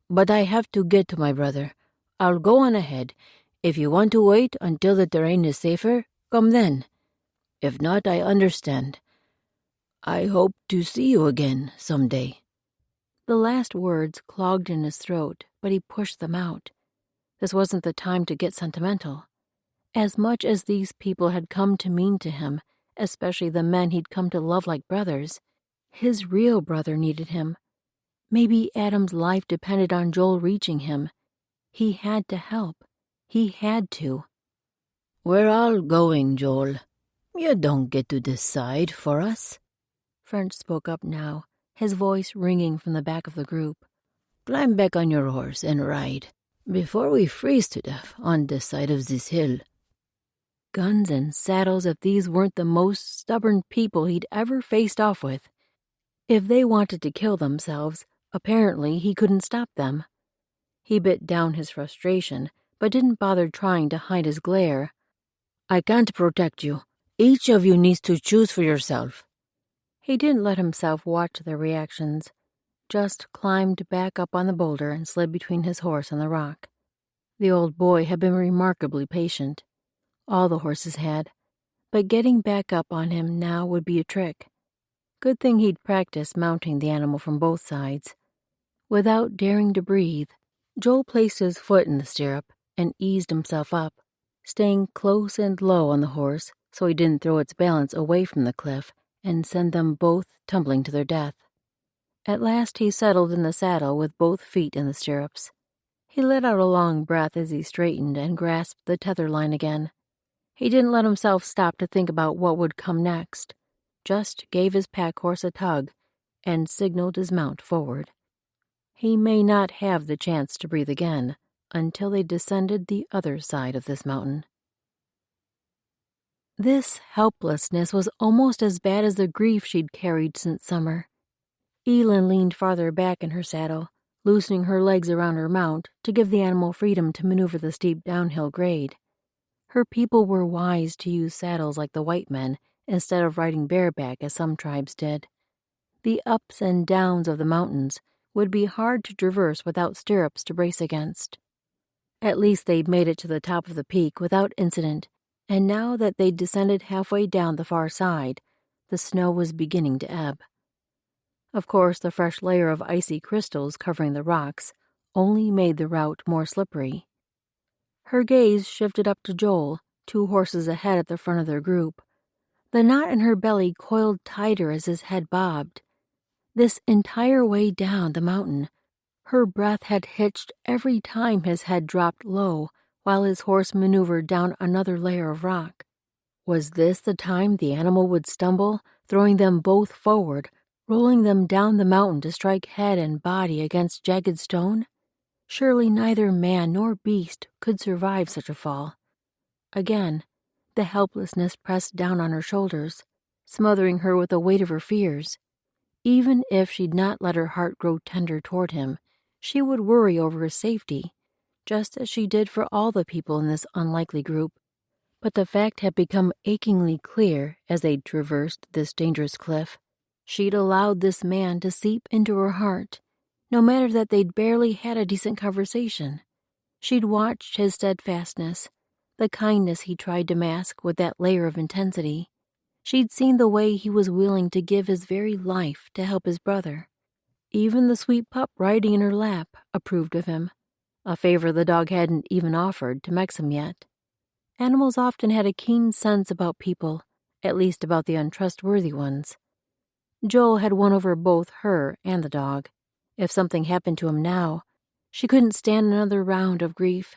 But I have to get to my brother. I'll go on ahead. If you want to wait until the terrain is safer, come then. If not, I understand. I hope to see you again someday." The last words clogged in his throat, but he pushed them out. This wasn't the time to get sentimental. As much as these people had come to mean to him, especially the men he'd come to love like brothers, his real brother needed him. Maybe Adam's life depended on Joel reaching him. He had to help. He had to. "We're all going, Joel. You don't get to decide for us." French spoke up now, his voice ringing from the back of the group. "Climb back on your horse and ride, before we freeze to death on this side of this hill." Guns and saddles if these weren't the most stubborn people he'd ever faced off with. If they wanted to kill themselves, apparently he couldn't stop them. He bit down his frustration, but didn't bother trying to hide his glare. "I can't protect you. Each of you needs to choose for yourself." He didn't let himself watch their reactions, just climbed back up on the boulder and slid between his horse and the rock. The old boy had been remarkably patient. All the horses had, but getting back up on him now would be a trick. Good thing he'd practiced mounting the animal from both sides. Without daring to breathe, Joel placed his foot in the stirrup and eased himself up, staying close and low on the horse so he didn't throw its balance away from the cliff and send them both tumbling to their death. At last he settled in the saddle with both feet in the stirrups. He let out a long breath as he straightened and grasped the tether line again. He didn't let himself stop to think about what would come next, just gave his pack horse a tug and signaled his mount forward. He may not have the chance to breathe again until they descended the other side of this mountain. This helplessness was almost as bad as the grief she'd carried since summer. Elin leaned farther back in her saddle, loosening her legs around her mount to give the animal freedom to maneuver the steep downhill grade. Her people were wise to use saddles like the white men instead of riding bareback as some tribes did. The ups and downs of the mountains would be hard to traverse without stirrups to brace against. At least they'd made it to the top of the peak without incident, and now that they'd descended halfway down the far side, the snow was beginning to ebb. Of course, the fresh layer of icy crystals covering the rocks only made the route more slippery. Her gaze shifted up to Joel, 2 horses ahead at the front of their group. The knot in her belly coiled tighter as his head bobbed. This entire way down the mountain, her breath had hitched every time his head dropped low while his horse maneuvered down another layer of rock. Was this the time the animal would stumble, throwing them both forward, rolling them down the mountain to strike head and body against jagged stone? Surely neither man nor beast could survive such a fall. Again, the helplessness pressed down on her shoulders, smothering her with the weight of her fears. Even if she'd not let her heart grow tender toward him, she would worry over his safety, just as she did for all the people in this unlikely group. But the fact had become achingly clear as they traversed this dangerous cliff. She'd allowed this man to seep into her heart, no matter that they'd barely had a decent conversation. She'd watched his steadfastness, the kindness he tried to mask with that layer of intensity. She'd seen the way he was willing to give his very life to help his brother. Even the sweet pup riding in her lap approved of him, a favor the dog hadn't even offered to Maxim yet. Animals often had a keen sense about people, at least about the untrustworthy ones. Joel had won over both her and the dog. If something happened to him now, she couldn't stand another round of grief.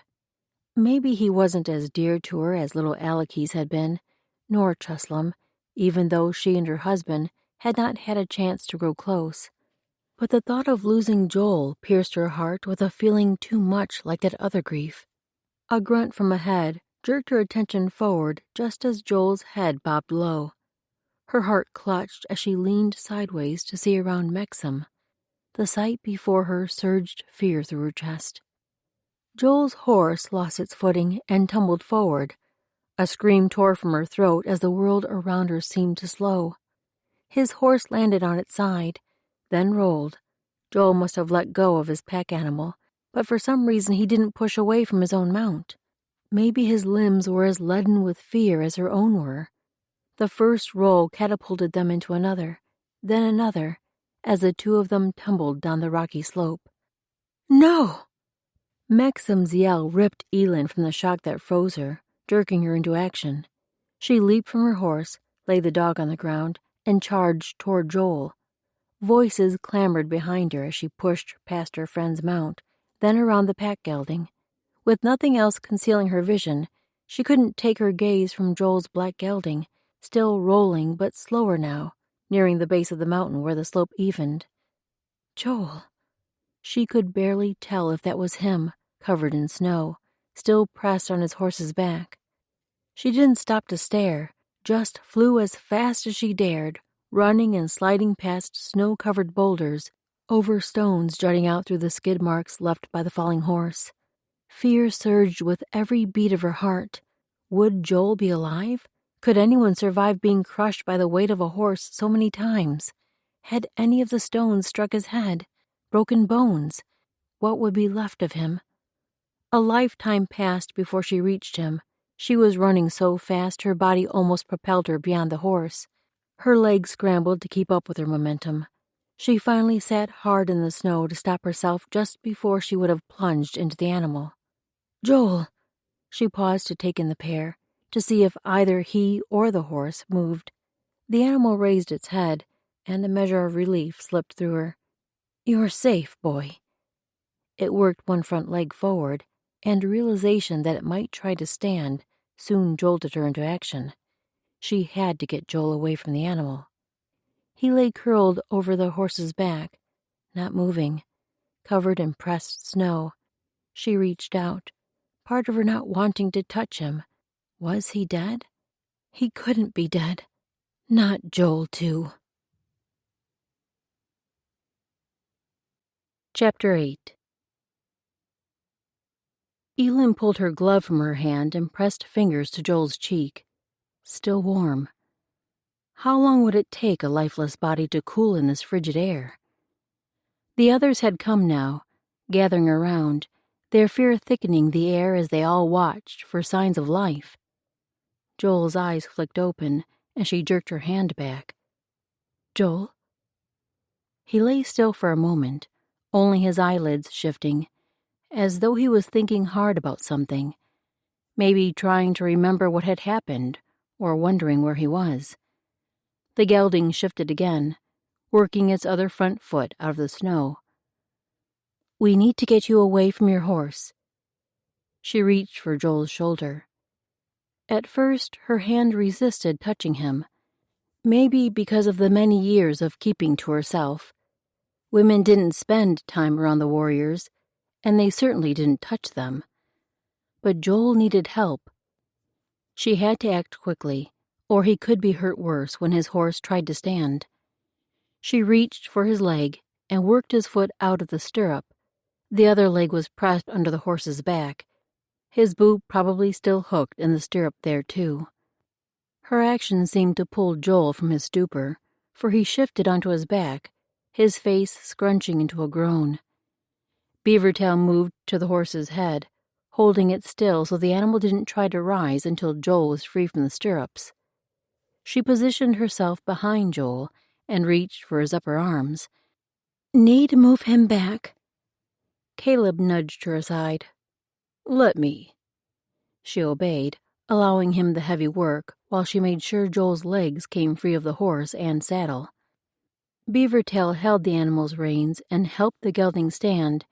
Maybe he wasn't as dear to her as little Alekes had been, nor Chuslam, even though she and her husband had not had a chance to grow close. But the thought of losing Joel pierced her heart with a feeling too much like that other grief. A grunt from ahead jerked her attention forward just as Joel's head bobbed low. Her heart clutched as she leaned sideways to see around Maxim. The sight before her surged fear through her chest. Joel's horse lost its footing and tumbled forward. A scream tore from her throat as the world around her seemed to slow. His horse landed on its side, then rolled. Joel must have let go of his pack animal, but for some reason he didn't push away from his own mount. Maybe his limbs were as leaden with fear as her own were. The first roll catapulted them into another, then another, as the two of them tumbled down the rocky slope. No! Maxim's yell ripped Elin from the shock that froze her, jerking her into action. She leaped from her horse, laid the dog on the ground, and charged toward Joel. Voices clamored behind her as she pushed past her friend's mount, then around the pack gelding. With nothing else concealing her vision, she couldn't take her gaze from Joel's black gelding, still rolling but slower now, nearing the base of the mountain where the slope evened. Joel. She could barely tell if that was him, covered in snow, still pressed on his horse's back. She didn't stop to stare, just flew as fast as she dared, running and sliding past snow-covered boulders, over stones jutting out through the skid marks left by the falling horse. Fear surged with every beat of her heart. Would Joel be alive? Could anyone survive being crushed by the weight of a horse so many times? Had any of the stones struck his head? Broken bones? What would be left of him? A lifetime passed before she reached him. She was running so fast her body almost propelled her beyond the horse. Her legs scrambled to keep up with her momentum. She finally sat hard in the snow to stop herself just before she would have plunged into the animal. Joel! She paused to take in the pair, to see if either he or the horse moved. The animal raised its head, and a measure of relief slipped through her. You're safe, boy. It worked one front leg forward, and realization that it might try to stand soon jolted her into action. She had to get Joel away from the animal. He lay curled over the horse's back, not moving, covered in pressed snow. She reached out, part of her not wanting to touch him. Was he dead? He couldn't be dead. Not Joel, too. Chapter 8. Elin pulled her glove from her hand and pressed fingers to Joel's cheek. Still warm. How long would it take a lifeless body to cool in this frigid air? The others had come now, gathering around, their fear thickening the air as they all watched for signs of life. Joel's eyes flicked open, and she jerked her hand back. Joel? He lay still for a moment, only his eyelids shifting, as though he was thinking hard about something, maybe trying to remember what had happened, or wondering where he was. The gelding shifted again, working its other front foot out of the snow. We need to get you away from your horse. She reached for Joel's shoulder. At first, her hand resisted touching him. Maybe because of the many years of keeping to herself. Women didn't spend time around the warriors, and they certainly didn't touch them. But Joel needed help. She had to act quickly, or he could be hurt worse when his horse tried to stand. She reached for his leg and worked his foot out of the stirrup. The other leg was pressed under the horse's back, his boot probably still hooked in the stirrup there, too. Her action seemed to pull Joel from his stupor, for he shifted onto his back, his face scrunching into a groan. Beavertail moved to the horse's head, holding it still so the animal didn't try to rise until Joel was free from the stirrups. She positioned herself behind Joel and reached for his upper arms. "Need to move him back." Caleb nudged her aside. "Let me." She obeyed, allowing him the heavy work while she made sure Joel's legs came free of the horse and saddle. Beavertail held the animal's reins and helped the gelding stand.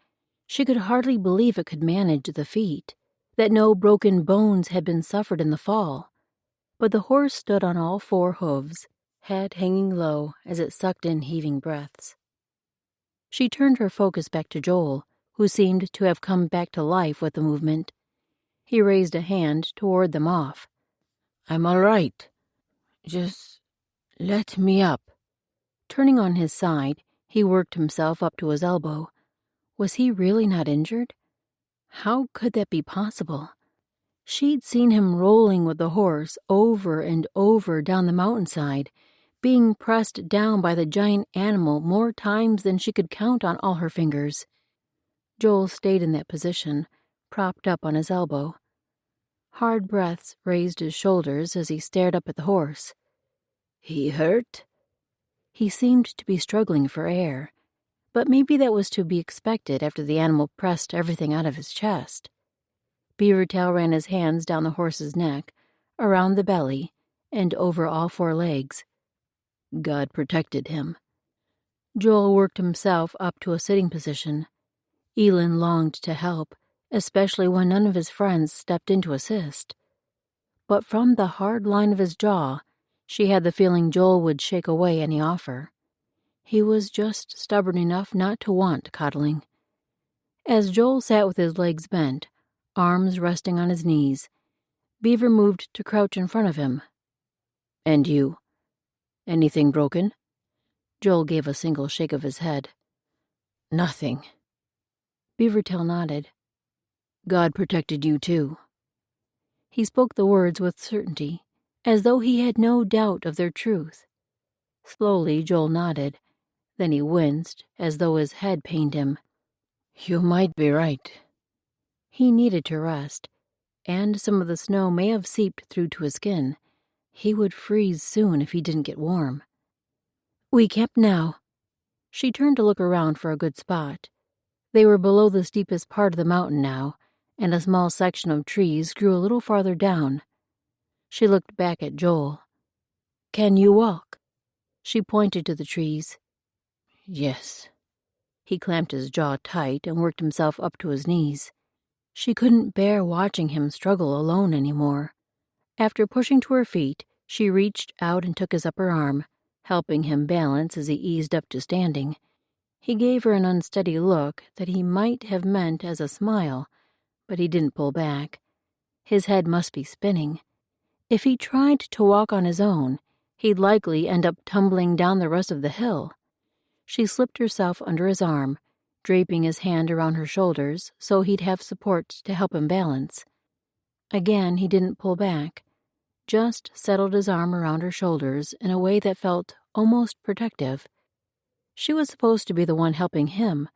She could hardly believe it could manage the feat, that no broken bones had been suffered in the fall. But the horse stood on all four hooves, head hanging low as it sucked in heaving breaths. She turned her focus back to Joel, who seemed to have come back to life with the movement. He raised a hand to ward them off. "I'm all right. Just let me up." Turning on his side, he worked himself up to his elbow. Was he really not injured? How could that be possible? She'd seen him rolling with the horse over and over down the mountainside, being pressed down by the giant animal more times than she could count on all her fingers. Joel stayed in that position, propped up on his elbow. Hard breaths raised his shoulders as he stared up at the horse. "He hurt?" He seemed to be struggling for air, but maybe that was to be expected after the animal pressed everything out of his chest. Beavertail ran his hands down the horse's neck, around the belly, and over all four legs. God protected him. Joel worked himself up to a sitting position. Elin longed to help, especially when none of his friends stepped in to assist. But from the hard line of his jaw, she had the feeling Joel would shake away any offer. He was just stubborn enough not to want coddling. As Joel sat with his legs bent, arms resting on his knees, Beaver moved to crouch in front of him. "And you? Anything broken?" Joel gave a single shake of his head. "Nothing." Beavertail nodded. "God protected you, too." He spoke the words with certainty, as though he had no doubt of their truth. Slowly, Joel nodded. Then he winced, as though his head pained him. "You might be right." He needed to rest, and some of the snow may have seeped through to his skin. He would freeze soon if he didn't get warm. "We camp now." She turned to look around for a good spot. They were below the steepest part of the mountain now, and a small section of trees grew a little farther down. She looked back at Joel. "Can you walk?" She pointed to the trees. "Yes." He clamped his jaw tight and worked himself up to his knees. She couldn't bear watching him struggle alone anymore. After pushing to her feet, she reached out and took his upper arm, helping him balance as he eased up to standing. He gave her an unsteady look that he might have meant as a smile, but he didn't pull back. His head must be spinning. If he tried to walk on his own, he'd likely end up tumbling down the rest of the hill. She slipped herself under his arm, draping his hand around her shoulders so he'd have support to help him balance. Again, he didn't pull back, just settled his arm around her shoulders in a way that felt almost protective. She was supposed to be the one helping him,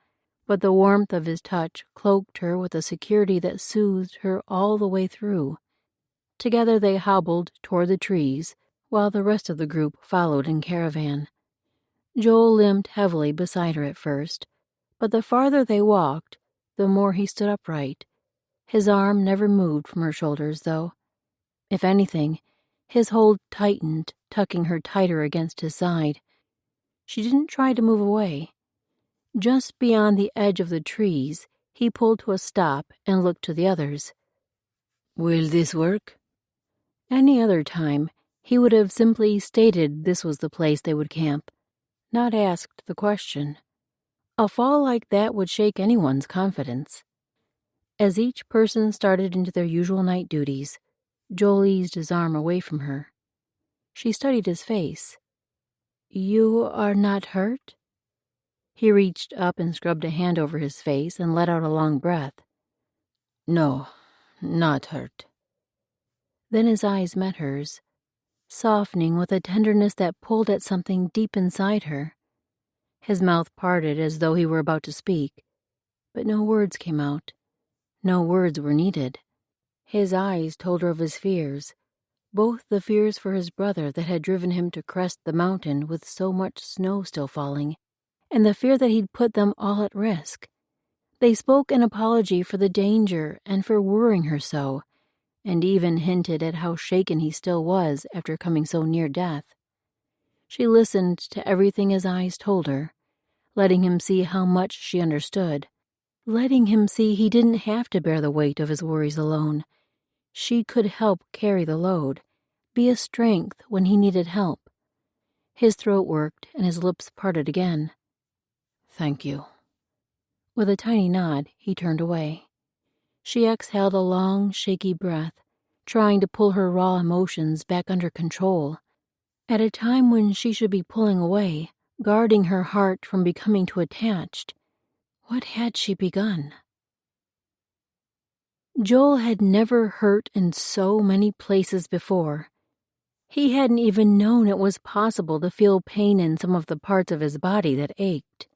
but the warmth of his touch cloaked her with a security that soothed her all the way through. Together they hobbled toward the trees, while the rest of the group followed in caravan. Joel limped heavily beside her at first, but the farther they walked, the more he stood upright. His arm never moved from her shoulders, though. If anything, his hold tightened, tucking her tighter against his side. She didn't try to move away. Just beyond the edge of the trees, he pulled to a stop and looked to the others. "Will this work?" Any other time, He would have simply stated this was the place they would camp, not asked the question. A fall like that would shake anyone's confidence. As each person started into their usual night duties, Joel eased his arm away from her. She studied his face. "You are not hurt?" He reached up and scrubbed a hand over his face and let out a long breath. "No, not hurt." Then his eyes met hers, softening with a tenderness that pulled at something deep inside her. His mouth parted as though he were about to speak, but no words came out. No words were needed. His eyes told her of his fears, both the fears for his brother that had driven him to crest the mountain with so much snow still falling, and the fear that he'd put them all at risk. They spoke an apology for the danger and for worrying her so, and even hinted at how shaken he still was after coming so near death. She listened to everything his eyes told her, letting him see how much she understood, letting him see he didn't have to bear the weight of his worries alone. She could help carry the load, be a strength when he needed help. His throat worked and his lips parted again. "Thank you." With a tiny nod, he turned away. She exhaled a long, shaky breath, trying to pull her raw emotions back under control. At a time when she should be pulling away, guarding her heart from becoming too attached, what had she begun? Joel had never hurt in so many places before. He hadn't even known it was possible to feel pain in some of the parts of his body that ached.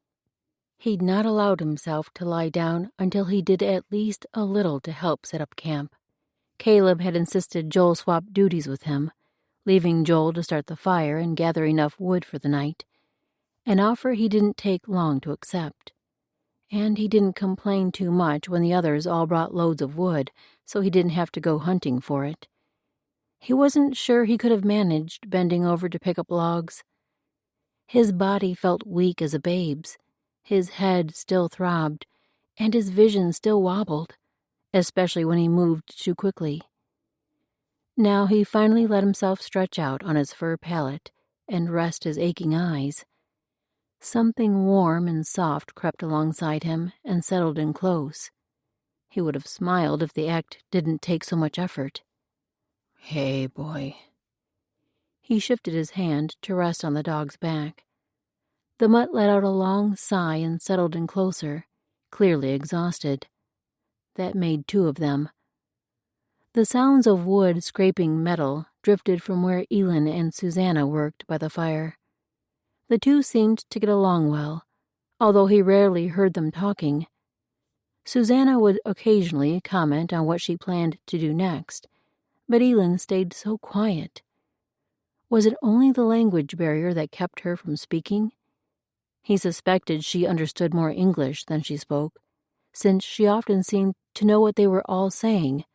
He'd not allowed himself to lie down until he did at least a little to help set up camp. Caleb had insisted Joel swap duties with him, leaving Joel to start the fire and gather enough wood for the night, an offer he didn't take long to accept. And he didn't complain too much when the others all brought loads of wood, so he didn't have to go hunting for it. He wasn't sure he could have managed bending over to pick up logs. His body felt weak as a babe's, his head still throbbed, and his vision still wobbled, especially when he moved too quickly. Now he finally let himself stretch out on his fur pallet and rest his aching eyes. Something warm and soft crept alongside him and settled in close. He would have smiled if the act didn't take so much effort. "Hey, boy." He shifted his hand to rest on the dog's back. The mutt let out a long sigh and settled in closer, clearly exhausted. That made two of them. The sounds of wood scraping metal drifted from where Elin and Susanna worked by the fire. The two seemed to get along well, although he rarely heard them talking. Susanna would occasionally comment on what she planned to do next, but Elin stayed so quiet. Was it only the language barrier that kept her from speaking? He suspected she understood more English than she spoke, since she often seemed to know what they were all saying.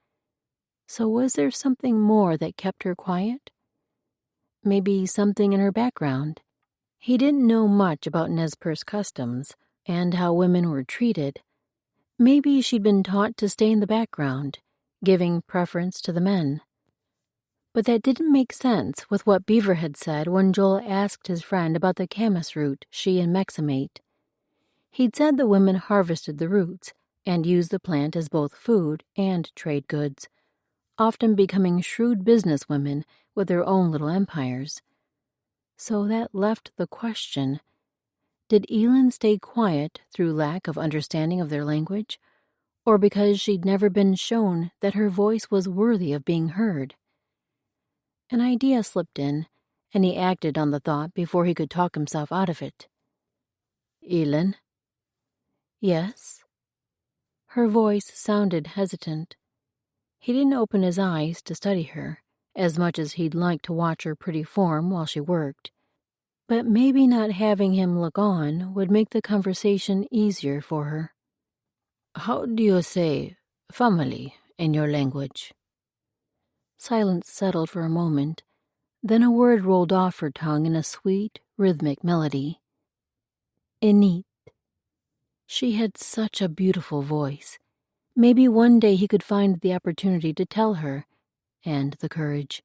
So was there something more that kept her quiet? Maybe something in her background. He didn't know much about Nez Perce customs and how women were treated. Maybe she'd been taught to stay in the background, giving preference to the men. But that didn't make sense with what Beaver had said when Joel asked his friend about the camas root she and Mexam ate. He'd said the women harvested the roots and used the plant as both food and trade goods, often becoming shrewd businesswomen with their own little empires. So that left the question, did Elin stay quiet through lack of understanding of their language, or because she'd never been shown that her voice was worthy of being heard? An idea slipped in, and he acted on the thought before he could talk himself out of it. "Elin?" "Yes?" Her voice sounded hesitant. He didn't open his eyes to study her, as much as he'd like to watch her pretty form while she worked. But maybe not having him look on would make the conversation easier for her. "How do you say family in your language?" Silence settled for a moment. Then a word rolled off her tongue in a sweet, rhythmic melody. Init. She had such a beautiful voice. Maybe one day he could find the opportunity to tell her, and the courage.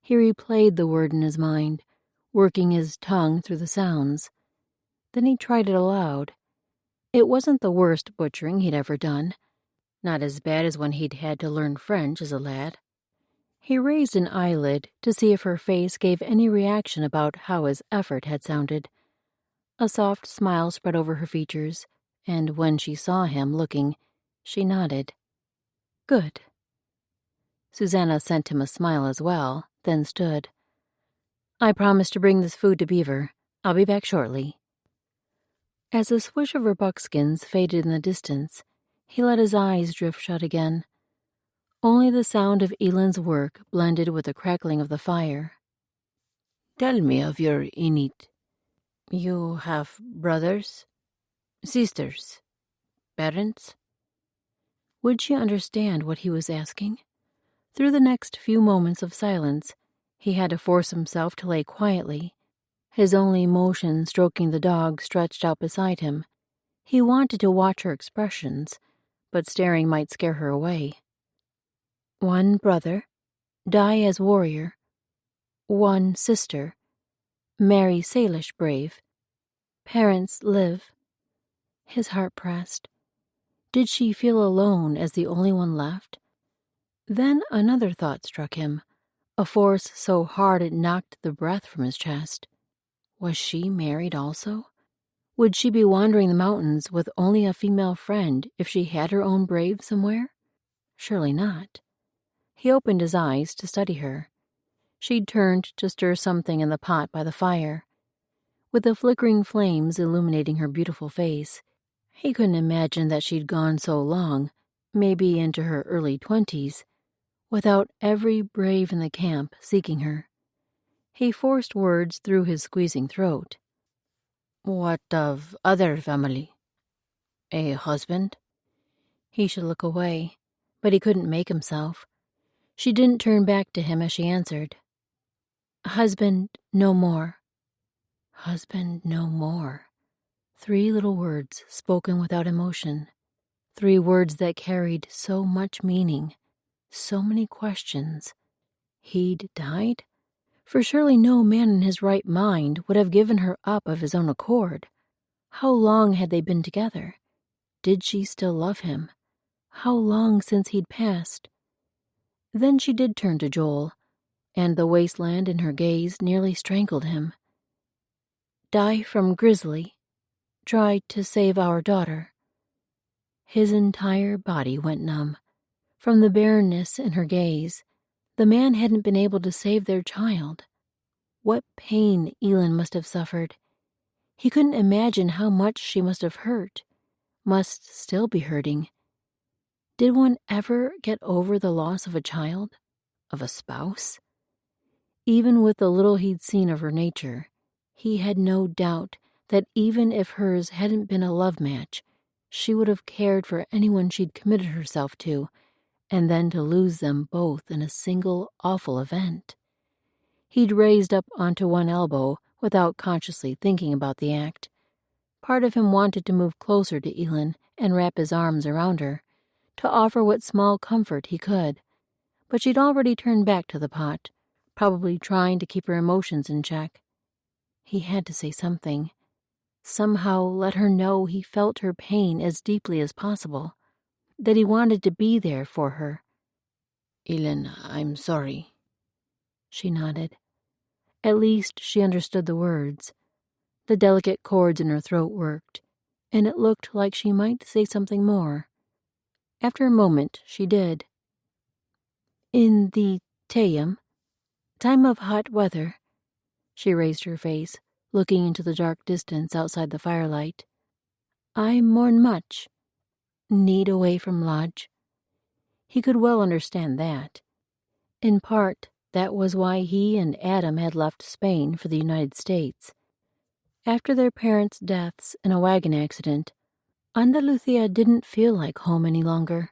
He replayed the word in his mind, working his tongue through the sounds. Then he tried it aloud. It wasn't the worst butchering he'd ever done, not as bad as when he'd had to learn French as a lad. He raised an eyelid to see if her face gave any reaction about how his effort had sounded. A soft smile spread over her features, and when she saw him looking, she nodded. Good. Susanna sent him a smile as well, then stood. I promised to bring this food to Beaver. I'll be back shortly. As the swish of her buckskins faded in the distance, he let his eyes drift shut again. Only the sound of Elend's work blended with the crackling of the fire. Tell me of your Inuit. You have brothers? Sisters? Parents? Would she understand what he was asking? Through the next few moments of silence, he had to force himself to lay quietly, his only motion stroking the dog stretched out beside him. He wanted to watch her expressions, but staring might scare her away. One brother, die as warrior. One sister, marry Salish brave. Parents live. His heart pressed. Did she feel alone as the only one left? Then another thought struck him, a force so hard it knocked the breath from his chest. Was she married also? Would she be wandering the mountains with only a female friend if she had her own brave somewhere? Surely not. He opened his eyes to study her. She'd turned to stir something in the pot by the fire. With the flickering flames illuminating her beautiful face, he couldn't imagine that she'd gone so long, maybe into her early 20s, without every brave in the camp seeking her. He forced words through his squeezing throat. What of other family? A husband? He should look away, but he couldn't make himself. She didn't turn back to him as she answered. Husband no more. Husband no more. 3 little words spoken without emotion. 3 words that carried so much meaning, so many questions. He'd died? For surely no man in his right mind would have given her up of his own accord. How long had they been together? Did she still love him? How long since he'd passed? Then she did turn to Joel, and the wasteland in her gaze nearly strangled him. Die from Grizzly. Try to save our daughter. His entire body went numb. From the barrenness in her gaze, the man hadn't been able to save their child. What pain Elend must have suffered. He couldn't imagine how much she must have hurt, must still be hurting. Did one ever get over the loss of a child, of a spouse? Even with the little he'd seen of her nature, he had no doubt that even if hers hadn't been a love match, she would have cared for anyone she'd committed herself to, and then to lose them both in a single awful event. He'd raised up onto one elbow without consciously thinking about the act. Part of him wanted to move closer to Elend and wrap his arms around her, to offer what small comfort he could. But she'd already turned back to the pot, probably trying to keep her emotions in check. He had to say something. Somehow let her know he felt her pain as deeply as possible, that he wanted to be there for her. Elend, I'm sorry. She nodded. At least she understood the words. The delicate chords in her throat worked, and it looked like she might say something more. After a moment, she did. In the Tayum, time of hot weather, she raised her face, looking into the dark distance outside the firelight. I mourn much. Need away from lodge. He could well understand that. In part, that was why he and Adam had left Spain for the United States. After their parents' deaths in a wagon accident, Andalusia didn't feel like home any longer.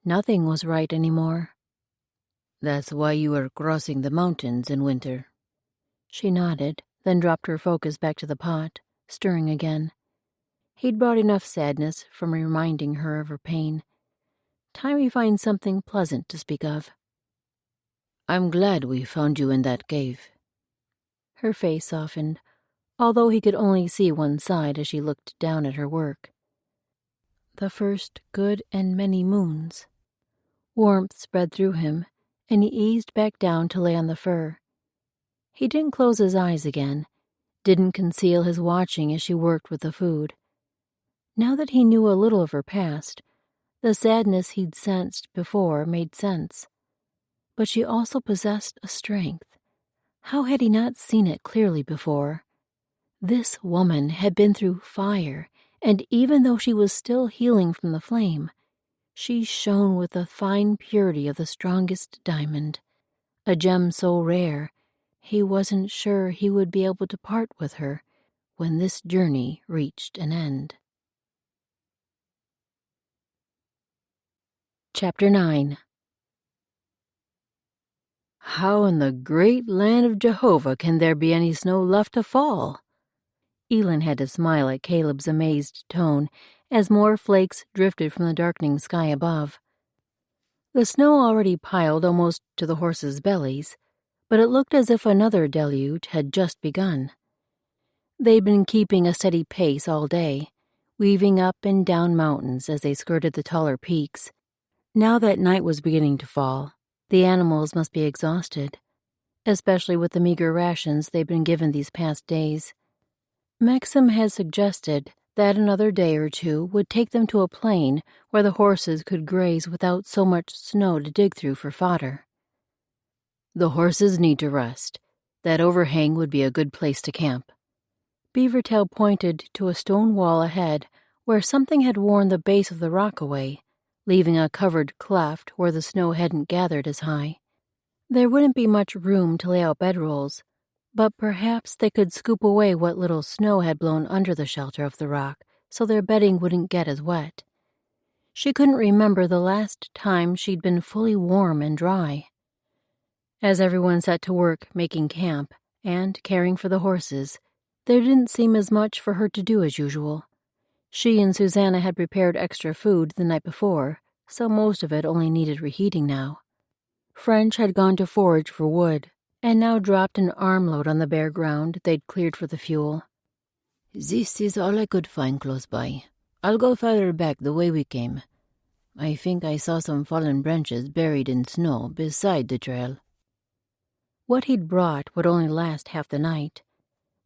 Nothing was right anymore. That's why you were crossing the mountains in winter. She nodded, then dropped her focus back to the pot, stirring again. He'd brought enough sadness from reminding her of her pain. Time we find something pleasant to speak of. I'm glad we found you in that cave. Her face softened, although he could only see one side as she looked down at her work. The first good and many moons. Warmth spread through him, and he eased back down to lay on the fur. He didn't close his eyes again, didn't conceal his watching as she worked with the food. Now that he knew a little of her past, the sadness he'd sensed before made sense. But she also possessed a strength. How had he not seen it clearly before? This woman had been through fire, and even though she was still healing from the flame, she shone with the fine purity of the strongest diamond, a gem so rare he wasn't sure he would be able to part with her when this journey reached an end. Chapter 9. How in the great land of Jehovah can there be any snow left to fall? Elin had to smile at Caleb's amazed tone as more flakes drifted from the darkening sky above. The snow already piled almost to the horses' bellies, but it looked as if another deluge had just begun. They'd been keeping a steady pace all day, weaving up and down mountains as they skirted the taller peaks. Now that night was beginning to fall, the animals must be exhausted, especially with the meager rations they'd been given these past days. Maxim had suggested that another day or two would take them to a plain where the horses could graze without so much snow to dig through for fodder. The horses need to rest. That overhang would be a good place to camp. Beavertail pointed to a stone wall ahead where something had worn the base of the rock away, leaving a covered cleft where the snow hadn't gathered as high. There wouldn't be much room to lay out bedrolls, but perhaps they could scoop away what little snow had blown under the shelter of the rock so their bedding wouldn't get as wet. She couldn't remember the last time she'd been fully warm and dry. As everyone set to work making camp and caring for the horses, there didn't seem as much for her to do as usual. She and Susanna had prepared extra food the night before, so most of it only needed reheating now. French had gone to forage for wood, and now dropped an armload on the bare ground they'd cleared for the fuel. This is all I could find close by. I'll go farther back the way we came. I think I saw some fallen branches buried in snow beside the trail. What he'd brought would only last half the night.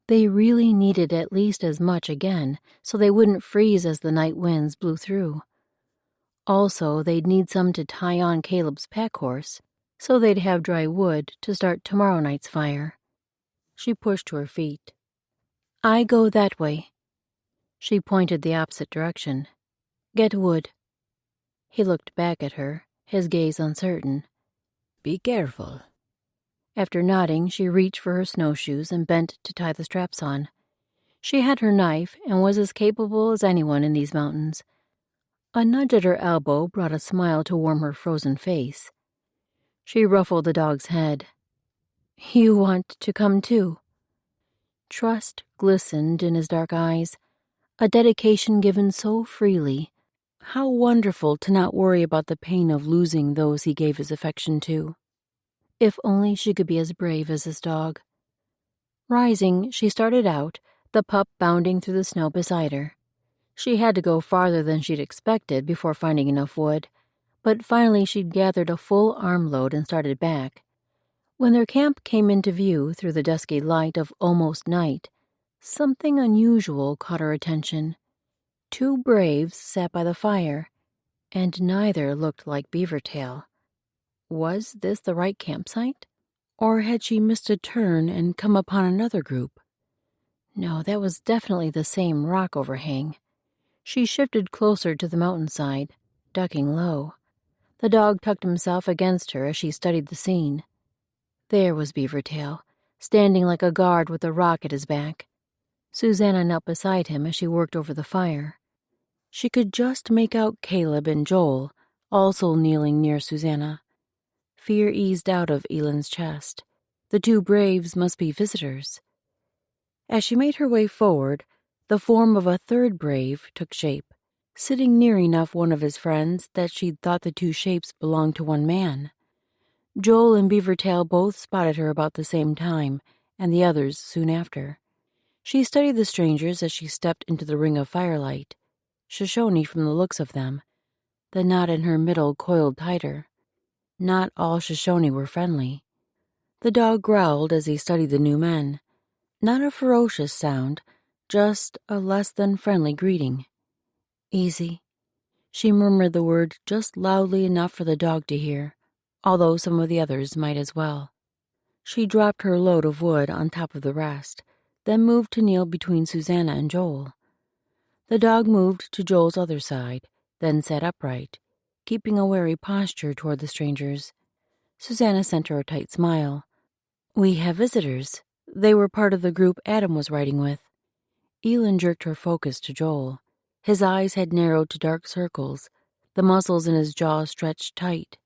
They really needed at least as much again, so they wouldn't freeze as the night winds blew through. Also, they'd need some to tie on Caleb's pack horse, so they'd have dry wood to start tomorrow night's fire. She pushed to her feet. I go that way. She pointed the opposite direction. Get wood. He looked back at her, his gaze uncertain. Be careful. After nodding, she reached for her snowshoes and bent to tie the straps on. She had her knife and was as capable as anyone in these mountains. A nudge at her elbow brought a smile to warm her frozen face. She ruffled the dog's head. You want to come too? Trust glistened in his dark eyes, a dedication given so freely. How wonderful to not worry about the pain of losing those he gave his affection to. If only she could be as brave as his dog. Rising, she started out, the pup bounding through the snow beside her. She had to go farther than she'd expected before finding enough wood, but finally she'd gathered a full armload and started back. When their camp came into view through the dusky light of almost night, something unusual caught her attention. 2 braves sat by the fire, and neither looked like Beavertail. Was this the right campsite? Or had she missed a turn and come upon another group? No, that was definitely the same rock overhang. She shifted closer to the mountainside, ducking low. The dog tucked himself against her as she studied the scene. There was Beavertail, standing like a guard with a rock at his back. Susanna knelt beside him as she worked over the fire. She could just make out Caleb and Joel, also kneeling near Susanna. Fear eased out of Elin's chest. The 2 braves must be visitors. As she made her way forward, the form of a 3rd brave took shape, sitting near enough one of his friends that she'd thought the 2 shapes belonged to one man. Joel and Beavertail both spotted her about the same time, and the others soon after. She studied the strangers as she stepped into the ring of firelight. Shoshone from the looks of them. The knot in her middle coiled tighter. Not all Shoshone were friendly. The dog growled as he studied the new men. Not a ferocious sound, just a less than friendly greeting. Easy. She murmured the word just loudly enough for the dog to hear, although some of the others might as well. She dropped her load of wood on top of the rest, then moved to kneel between Susanna and Joel. The dog moved to Joel's other side, then sat upright, keeping a wary posture toward the strangers. Susanna sent her a tight smile. "We have visitors. They were part of the group Adam was riding with." Elin jerked her focus to Joel. His eyes had narrowed to dark circles, the muscles in his jaw stretched tight.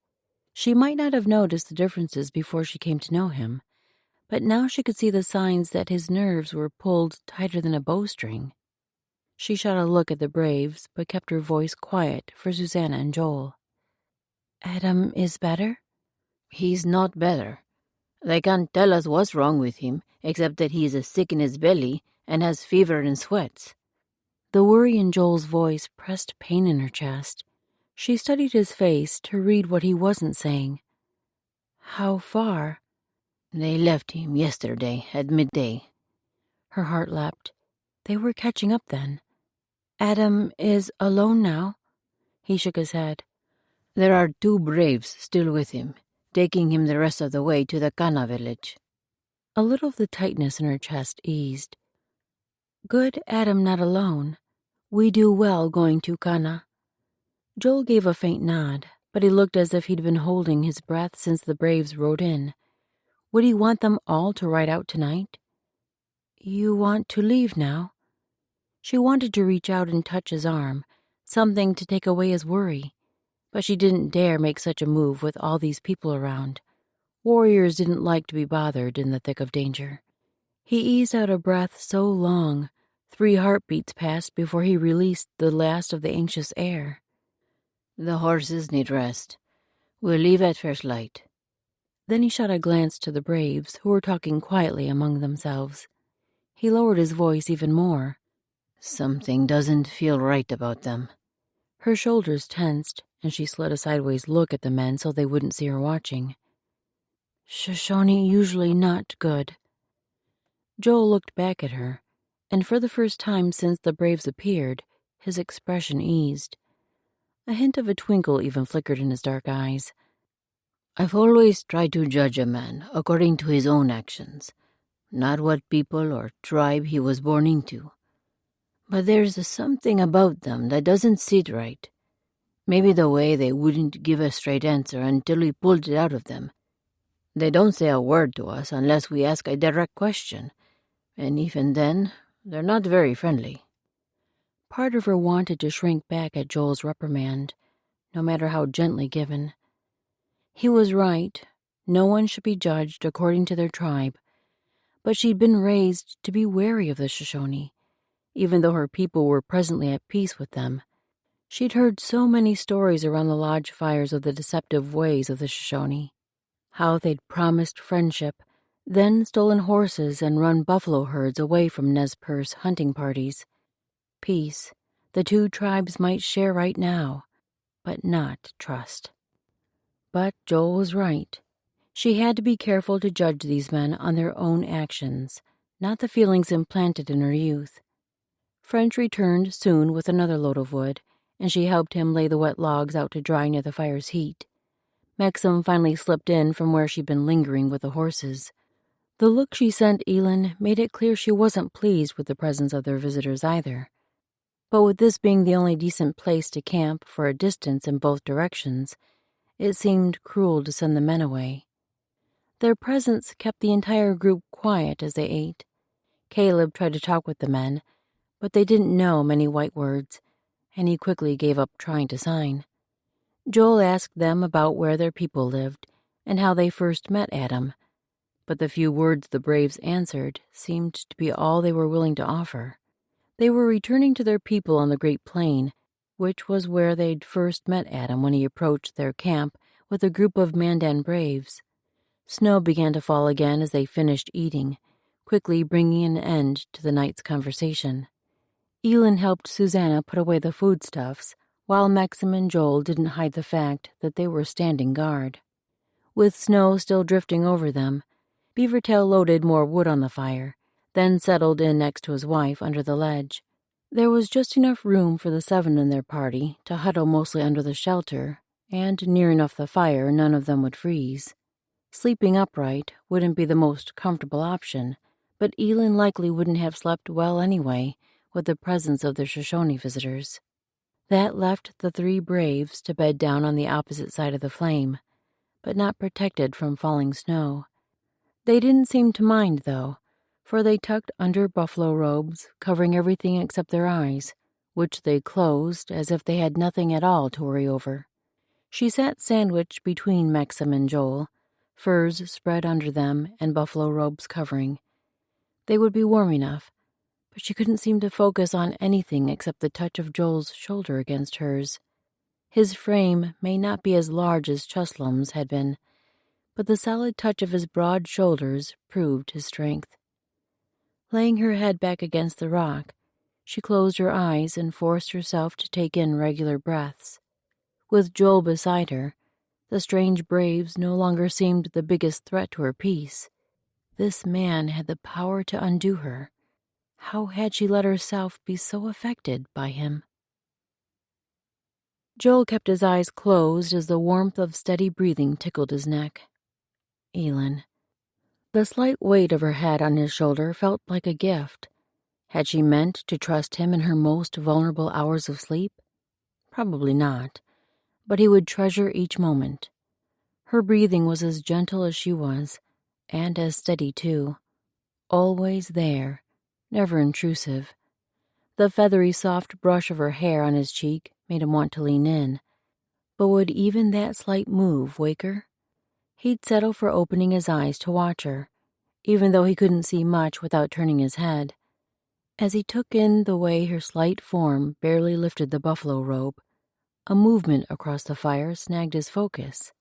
She might not have noticed the differences before she came to know him, but now she could see the signs that his nerves were pulled tighter than a bowstring. She shot a look at the Braves, but kept her voice quiet for Susanna and Joel. "Adam is better?" "He's not better. They can't tell us what's wrong with him, except that he is sick in his belly and has fever and sweats." The worry in Joel's voice pressed pain in her chest. She studied his face to read what he wasn't saying. "How far?" "They left him yesterday at midday." Her heart leapt. They were catching up then. "Adam is alone now?" He shook his head. "There are 2 Braves still with him, taking him the rest of the way to the Kana village." A little of the tightness in her chest eased. "Good Adam not alone. We do well going to Kana." Joel gave a faint nod, but he looked as if he'd been holding his breath since the Braves rode in. Would he want them all to ride out tonight? "You want to leave now?" She wanted to reach out and touch his arm, something to take away his worry, but she didn't dare make such a move with all these people around. Warriors didn't like to be bothered in the thick of danger. He eased out a breath so long, 3 heartbeats passed before he released the last of the anxious air. "The horses need rest. We'll leave at first light." Then he shot a glance to the Braves, who were talking quietly among themselves. He lowered his voice even more. "Something doesn't feel right about them." Her shoulders tensed, and she slid a sideways look at the men so they wouldn't see her watching. "Shoshone usually not good." Joel looked back at her, and for the first time since the Braves appeared, his expression eased. A hint of a twinkle even flickered in his dark eyes. "I've always tried to judge a man according to his own actions, not what people or tribe he was born into. But there's something about them that doesn't sit right. Maybe the way they wouldn't give a straight answer until we pulled it out of them. They don't say a word to us unless we ask a direct question, and even then, they're not very friendly." Part of her wanted to shrink back at Joel's reprimand, no matter how gently given. He was right. No one should be judged according to their tribe. But she'd been raised to be wary of the Shoshone, even though her people were presently at peace with them. She'd heard so many stories around the lodge fires of the deceptive ways of the Shoshone, how they'd promised friendship, then stolen horses and run buffalo herds away from Nez Perce hunting parties. Peace, the 2 tribes might share right now, but not trust. But Joel was right. She had to be careful to judge these men on their own actions, not the feelings implanted in her youth. French returned soon with another load of wood, and she helped him lay the wet logs out to dry near the fire's heat. Maxim finally slipped in from where she'd been lingering with the horses. The look she sent Elin made it clear she wasn't pleased with the presence of their visitors either. But with this being the only decent place to camp for a distance in both directions, it seemed cruel to send the men away. Their presence kept the entire group quiet as they ate. Caleb tried to talk with the men, but they didn't know many white words, and he quickly gave up trying to sign. Joel asked them about where their people lived and how they first met Adam, but the few words the Braves answered seemed to be all they were willing to offer. They were returning to their people on the Great Plain, which was where they'd first met Adam when he approached their camp with a group of Mandan braves. Snow began to fall again as they finished eating, quickly bringing an end to the night's conversation. Elin helped Susanna put away the foodstuffs, while Maxim and Joel didn't hide the fact that they were standing guard. With snow still drifting over them, Beavertail loaded more wood on the fire, then settled in next to his wife under the ledge. There was just enough room for the 7 in their party to huddle mostly under the shelter, and near enough the fire none of them would freeze. Sleeping upright wouldn't be the most comfortable option, but Elin likely wouldn't have slept well anyway with the presence of the Shoshone visitors. That left the 3 braves to bed down on the opposite side of the flame, but not protected from falling snow. They didn't seem to mind, though, for they tucked under buffalo robes, covering everything except their eyes, which they closed as if they had nothing at all to worry over. She sat sandwiched between Maxim and Joel, furs spread under them and buffalo robes covering. They would be warm enough, but she couldn't seem to focus on anything except the touch of Joel's shoulder against hers. His frame may not be as large as Chuslum's had been, but the solid touch of his broad shoulders proved his strength. Laying her head back against the rock, she closed her eyes and forced herself to take in regular breaths. With Joel beside her, the strange braves no longer seemed the biggest threat to her peace. This man had the power to undo her. How had she let herself be so affected by him? Joel kept his eyes closed as the warmth of steady breathing tickled his neck. Elin. The slight weight of her head on his shoulder felt like a gift. Had she meant to trust him in her most vulnerable hours of sleep? Probably not, but he would treasure each moment. Her breathing was as gentle as she was, and as steady too. Always there, never intrusive. The feathery soft brush of her hair on his cheek made him want to lean in. But would even that slight move wake her? He'd settle for opening his eyes to watch her, even though he couldn't see much without turning his head. As he took in the way her slight form barely lifted the buffalo robe, a movement across the fire snagged his focus.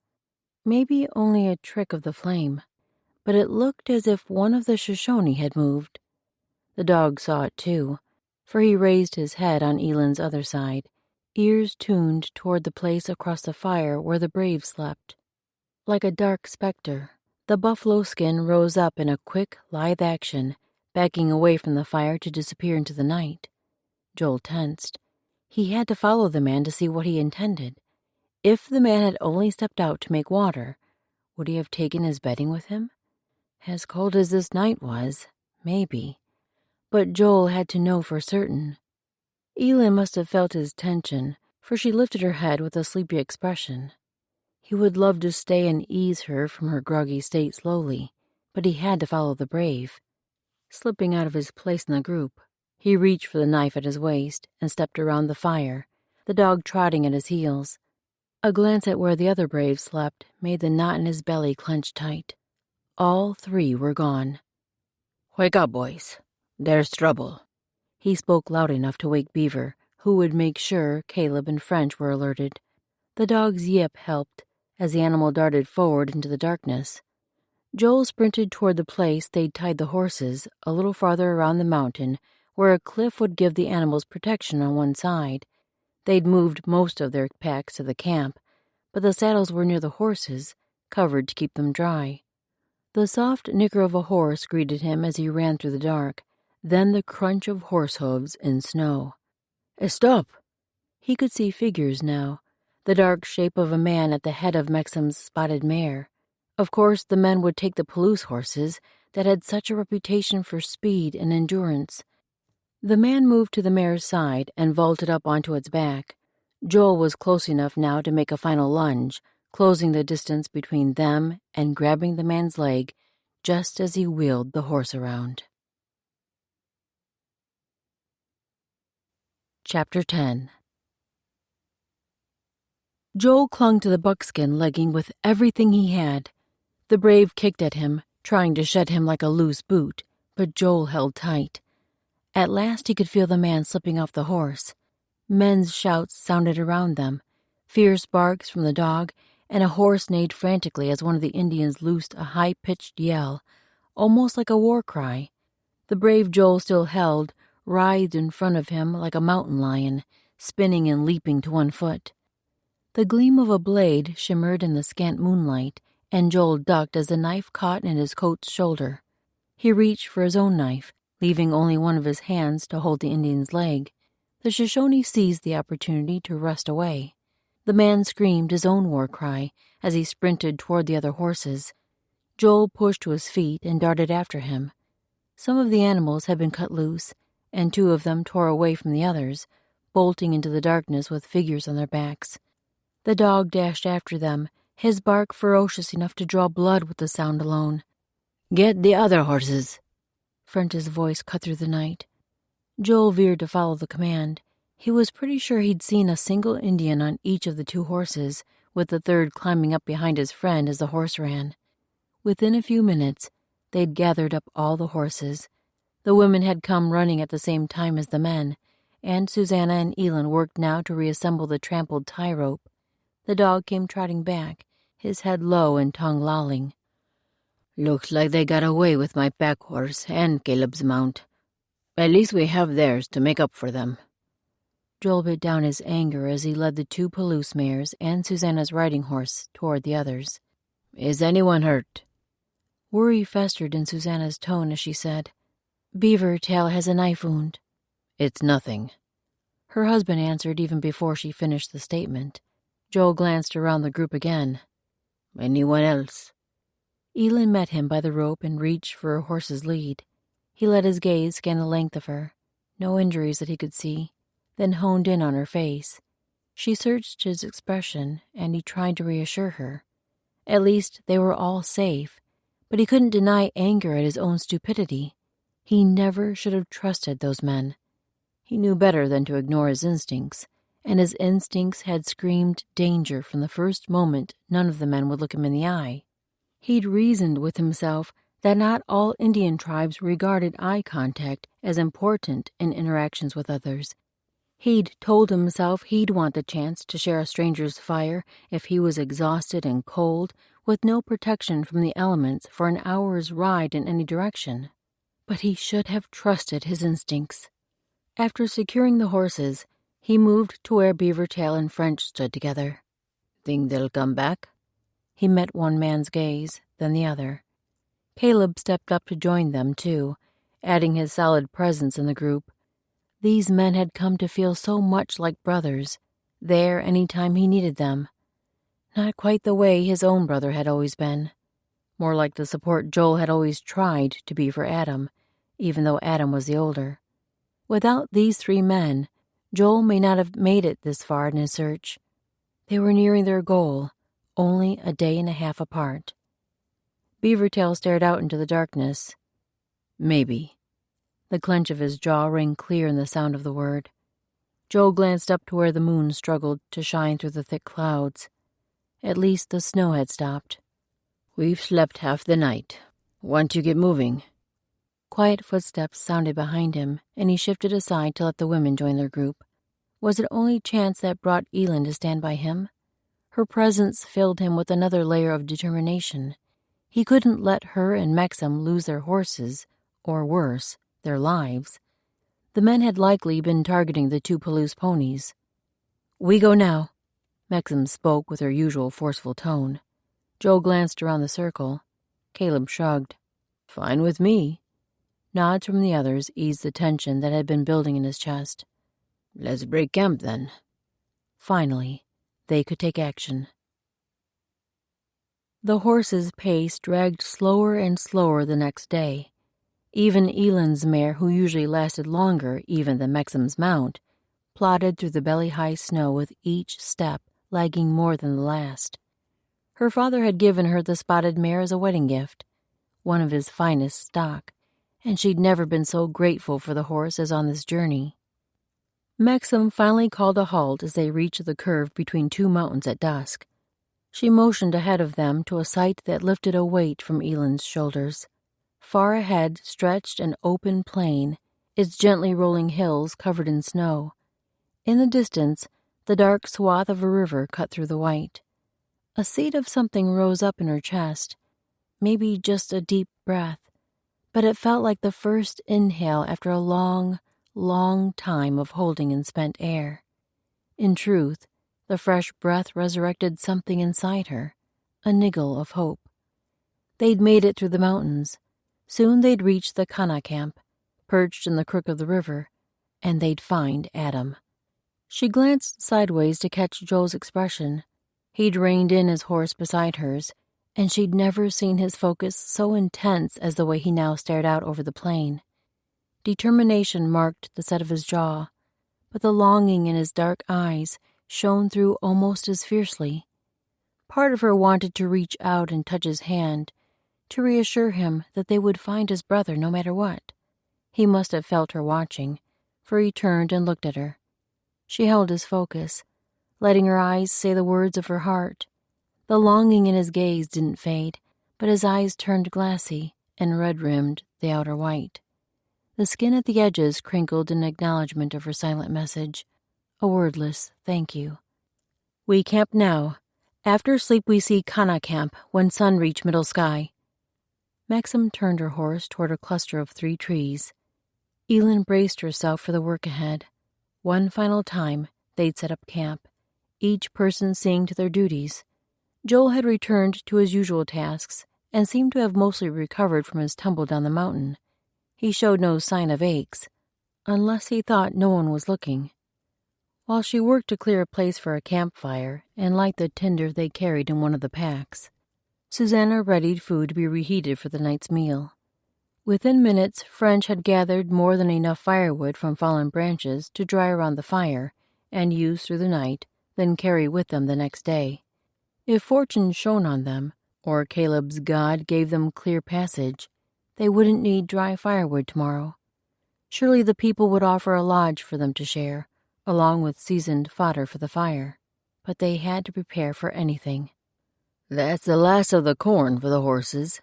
Maybe only a trick of the flame, but it looked as if one of the Shoshone had moved. The dog saw it too, for he raised his head on Elin's other side, ears tuned toward the place across the fire where the braves slept. Like a dark specter, the buffalo skin rose up in a quick, lithe action, backing away from the fire to disappear into the night. Joel tensed. He had to follow the man to see what he intended. If the man had only stepped out to make water, would he have taken his bedding with him? As cold as this night was, maybe. But Joel had to know for certain. Elin must have felt his tension, for she lifted her head with a sleepy expression. He would love to stay and ease her from her groggy state slowly, but he had to follow the brave. Slipping out of his place in the group, he reached for the knife at his waist and stepped around the fire, the dog trotting at his heels. A glance at where the other braves slept made the knot in his belly clench tight. All 3 were gone. "Wake up, boys. There's trouble." He spoke loud enough to wake Beaver, who would make sure Caleb and French were alerted. The dog's yip helped, as the animal darted forward into the darkness. Joel sprinted toward the place they'd tied the horses, a little farther around the mountain, where a cliff would give the animals protection on one side. They'd moved most of their packs to the camp, but the saddles were near the horses, covered to keep them dry. The soft nicker of a horse greeted him as he ran through the dark, then the crunch of horse hooves in snow. Stop! He could see figures now, the dark shape of a man at the head of Maxim's spotted mare. Of course, the men would take the Palouse horses that had such a reputation for speed and endurance. The man moved to the mare's side and vaulted up onto its back. Joel was close enough now to make a final lunge, closing the distance between them and grabbing the man's leg just as he wheeled the horse around. Chapter 10. Joel clung to the buckskin legging with everything he had. The brave kicked at him, trying to shed him like a loose boot, but Joel held tight. At last he could feel the man slipping off the horse. Men's shouts sounded around them, fierce barks from the dog, and a horse neighed frantically as one of the Indians loosed a high-pitched yell, almost like a war cry. The brave Joel still held, writhed in front of him like a mountain lion, spinning and leaping to one foot. The gleam of a blade shimmered in the scant moonlight, and Joel ducked as the knife caught in his coat's shoulder. He reached for his own knife, leaving only one of his hands to hold the Indian's leg. The Shoshone seized the opportunity to wrest away. The man screamed his own war cry as he sprinted toward the other horses. Joel pushed to his feet and darted after him. Some of the animals had been cut loose, and 2 of them tore away from the others, bolting into the darkness with figures on their backs. The dog dashed after them, his bark ferocious enough to draw blood with the sound alone. "Get the other horses," French's voice cut through the night. Joel veered to follow the command. He was pretty sure he'd seen a single Indian on each of the 2 horses, with the third climbing up behind his friend as the horse ran. Within a few minutes, they'd gathered up all the horses. The women had come running at the same time as the men, and Susanna and Elin worked now to reassemble the trampled tie rope. The dog came trotting back, his head low and tongue lolling. "Looks like they got away with my pack horse and Caleb's mount. At least we have theirs to make up for them." Joel bit down his anger as he led the 2 Palouse mares and Susanna's riding horse toward the others. "Is anyone hurt?" Worry festered in Susanna's tone as she said, "Beaver Tail has a knife wound." "It's nothing," her husband answered even before she finished the statement. Joel glanced around the group again. "Anyone else?" Elin met him by the rope and reached for her horse's lead. He let his gaze scan the length of her, no injuries that he could see, then honed in on her face. She searched his expression, and he tried to reassure her. At least they were all safe, but he couldn't deny anger at his own stupidity. He never should have trusted those men. He knew better than to ignore his instincts, and his instincts had screamed danger from the first moment none of the men would look him in the eye. He'd reasoned with himself that not all Indian tribes regarded eye contact as important in interactions with others. He'd told himself he'd want the chance to share a stranger's fire if he was exhausted and cold, with no protection from the elements for an hour's ride in any direction. But he should have trusted his instincts. After securing the horses, he moved to where Beaver Tail and French stood together. "Think they'll come back?" He met one man's gaze, then the other. Caleb stepped up to join them, too, adding his solid presence in the group. These men had come to feel so much like brothers, there any time he needed them. Not quite the way his own brother had always been. More like the support Joel had always tried to be for Adam, even though Adam was the older. Without these 3 men, Joel may not have made it this far in his search. They were nearing their goal, only a day and a half apart. Beavertail stared out into the darkness. "Maybe." The clench of his jaw rang clear in the sound of the word. Joel glanced up to where the moon struggled to shine through the thick clouds. At least the snow had stopped. "We've slept half the night. Want to get moving?" Quiet footsteps sounded behind him, and he shifted aside to let the women join their group. Was it only chance that brought Elin to stand by him? Her presence filled him with another layer of determination. He couldn't let her and Maxim lose their horses, or worse, their lives. The men had likely been targeting the 2 Palouse ponies. "We go now," Maxim spoke with her usual forceful tone. Joe glanced around the circle. Caleb shrugged. "Fine with me." Nods from the others eased the tension that had been building in his chest. "Let's break camp then." Finally, they could take action. The horses' pace dragged slower and slower the next day. Even Elin's mare, who usually lasted longer even than Maxim's mount, plodded through the belly-high snow with each step lagging more than the last. Her father had given her the spotted mare as a wedding gift, one of his finest stock, and she'd never been so grateful for the horse as on this journey. Maxim finally called a halt as they reached the curve between 2 mountains at dusk. She motioned ahead of them to a sight that lifted a weight from Elin's shoulders. Far ahead stretched an open plain, its gently rolling hills covered in snow. In the distance, the dark swath of a river cut through the white. A seed of something rose up in her chest, maybe just a deep breath, but it felt like the first inhale after a long, long time of holding in spent air. In truth, the fresh breath resurrected something inside her, a niggle of hope. They'd made it through the mountains. Soon they'd reach the Kana camp, perched in the crook of the river, and they'd find Adam. She glanced sideways to catch Joel's expression. He'd reined in his horse beside hers, and she'd never seen his focus so intense as the way he now stared out over the plain. Determination marked the set of his jaw, but the longing in his dark eyes shone through almost as fiercely. Part of her wanted to reach out and touch his hand, to reassure him that they would find his brother no matter what. He must have felt her watching, for he turned and looked at her. She held his focus, letting her eyes say the words of her heart. The longing in his gaze didn't fade, but his eyes turned glassy and red-rimmed the outer white. The skin at the edges crinkled in acknowledgement of her silent message, a wordless thank you. We camp now. After sleep we see Kana camp when sun reach middle sky. Maxim turned her horse toward a cluster of 3 trees. Elin braced herself for the work ahead. One final time, they'd set up camp, each person seeing to their duties. Joel had returned to his usual tasks and seemed to have mostly recovered from his tumble down the mountain. He showed no sign of aches, unless he thought no one was looking. While she worked to clear a place for a campfire and light the tinder they carried in one of the packs, Susanna readied food to be reheated for the night's meal. Within minutes, French had gathered more than enough firewood from fallen branches to dry around the fire and use through the night, then carry with them the next day. If fortune shone on them, or Caleb's God gave them clear passage, they wouldn't need dry firewood tomorrow. Surely the people would offer a lodge for them to share, along with seasoned fodder for the fire. But they had to prepare for anything. That's the last of the corn for the horses.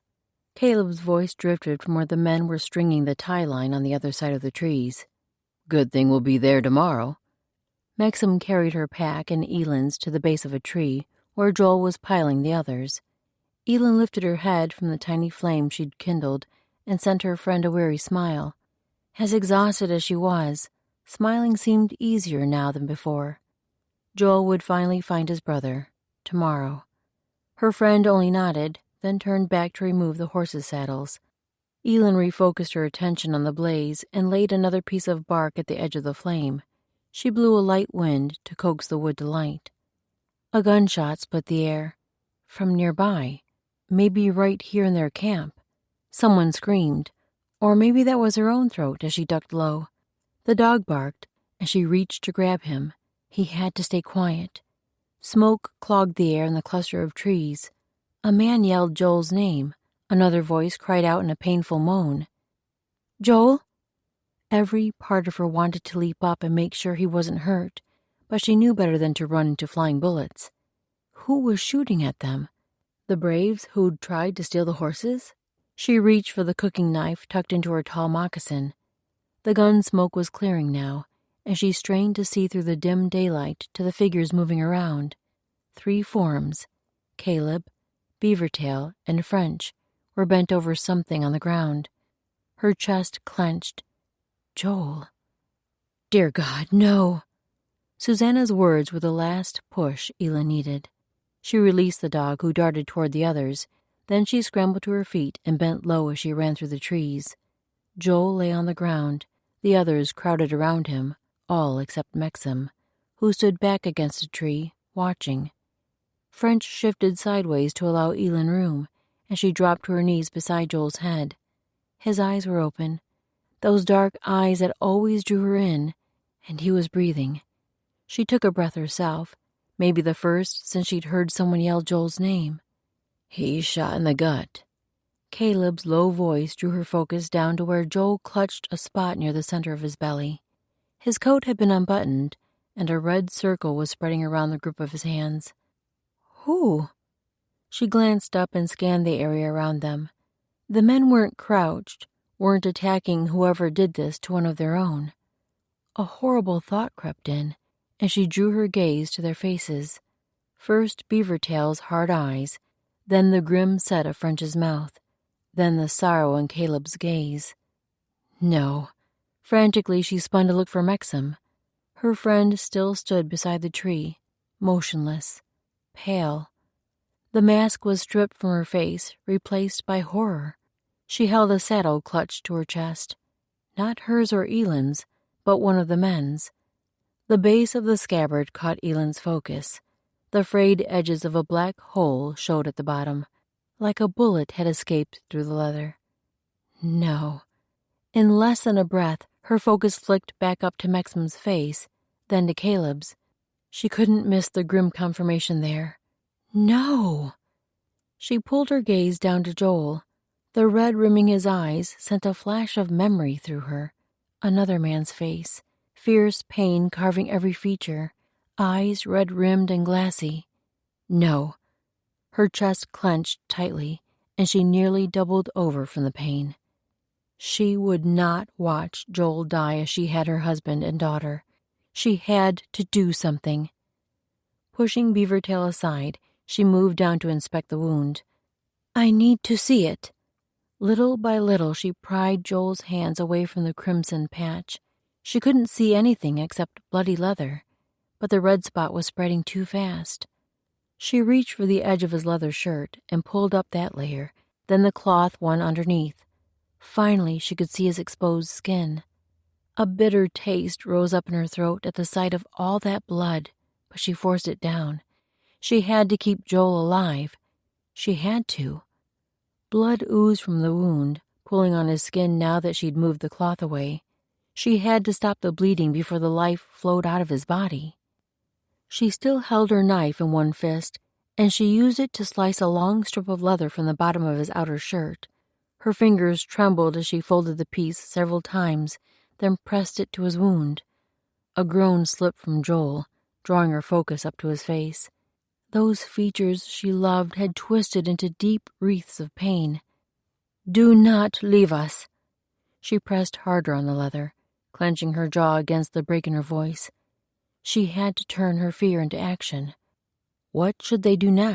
Caleb's voice drifted from where the men were stringing the tie line on the other side of the trees. Good thing we'll be there tomorrow. Maxim carried her pack and Elin's to the base of a tree where Joel was piling the others. Elin lifted her head from the tiny flame she'd kindled and sent her friend a weary smile. As exhausted as she was, smiling seemed easier now than before. Joel would finally find his brother, tomorrow. Her friend only nodded, then turned back to remove the horses' saddles. Elin refocused her attention on the blaze and laid another piece of bark at the edge of the flame. She blew a light wind to coax the wood to light. A gunshot split the air. From nearby, maybe right here in their camp. Someone screamed, or maybe that was her own throat as she ducked low. The dog barked, and she reached to grab him. He had to stay quiet. Smoke clogged the air in the cluster of trees. A man yelled Joel's name. Another voice cried out in a painful moan. Joel? Every part of her wanted to leap up and make sure he wasn't hurt, but she knew better than to run into flying bullets. Who was shooting at them? The braves who'd tried to steal the horses? She reached for the cooking knife tucked into her tall moccasin. The gun smoke was clearing now, and she strained to see through the dim daylight to the figures moving around. 3 forms, Caleb, Beavertail, and French, were bent over something on the ground. Her chest clenched. Joel. Dear God, no. Susanna's words were the last push Elin needed. She released the dog, who darted toward the others. Then she scrambled to her feet and bent low as she ran through the trees. Joel lay on the ground. The others crowded around him, all except Maxim, who stood back against a tree, watching. French shifted sideways to allow Elin room, and she dropped to her knees beside Joel's head. His eyes were open, those dark eyes that always drew her in, and he was breathing. She took a breath herself, maybe the first since she'd heard someone yell Joel's name. He's shot in the gut. Caleb's low voice drew her focus down to where Joel clutched a spot near the center of his belly. His coat had been unbuttoned, and a red circle was spreading around the grip of his hands. Who? She glanced up and scanned the area around them. The men weren't crouched, weren't attacking whoever did this to one of their own. A horrible thought crept in, and she drew her gaze to their faces. First Beavertail's hard eyes, then the grim set of French's mouth, then the sorrow in Caleb's gaze. No. Frantically she spun to look for Mexam. Her friend still stood beside the tree, motionless, pale. The mask was stripped from her face, replaced by horror. She held a saddle clutched to her chest. Not hers or Elin's, but one of the men's. The base of the scabbard caught Elin's focus. The frayed edges of a black hole showed at the bottom, like a bullet had escaped through the leather. No. In less than a breath, her focus flicked back up to Mexam's face, then to Caleb's. She couldn't miss the grim confirmation there. No! She pulled her gaze down to Joel. The red rimming his eyes sent a flash of memory through her. Another man's face, fierce pain carving every feature, eyes red-rimmed and glassy. No. Her chest clenched tightly, and she nearly doubled over from the pain. She would not watch Joel die as she had her husband and daughter. She had to do something. Pushing Beavertail aside, she moved down to inspect the wound. I need to see it. Little by little, she pried Joel's hands away from the crimson patch. She couldn't see anything except bloody leather, but the red spot was spreading too fast. She reached for the edge of his leather shirt and pulled up that layer, then the cloth one underneath. Finally, she could see his exposed skin. A bitter taste rose up in her throat at the sight of all that blood, but she forced it down. She had to keep Joel alive. She had to. Blood oozed from the wound, pulling on his skin now that she'd moved the cloth away. She had to stop the bleeding before the life flowed out of his body. She still held her knife in one fist, and she used it to slice a long strip of leather from the bottom of his outer shirt. Her fingers trembled as she folded the piece several times, then pressed it to his wound. A groan slipped from Joel, drawing her focus up to his face. Those features she loved had twisted into deep wreaths of pain. Do not leave us. She pressed harder on the leather, clenching her jaw against the break in her voice. She had to turn her fear into action. What should they do next?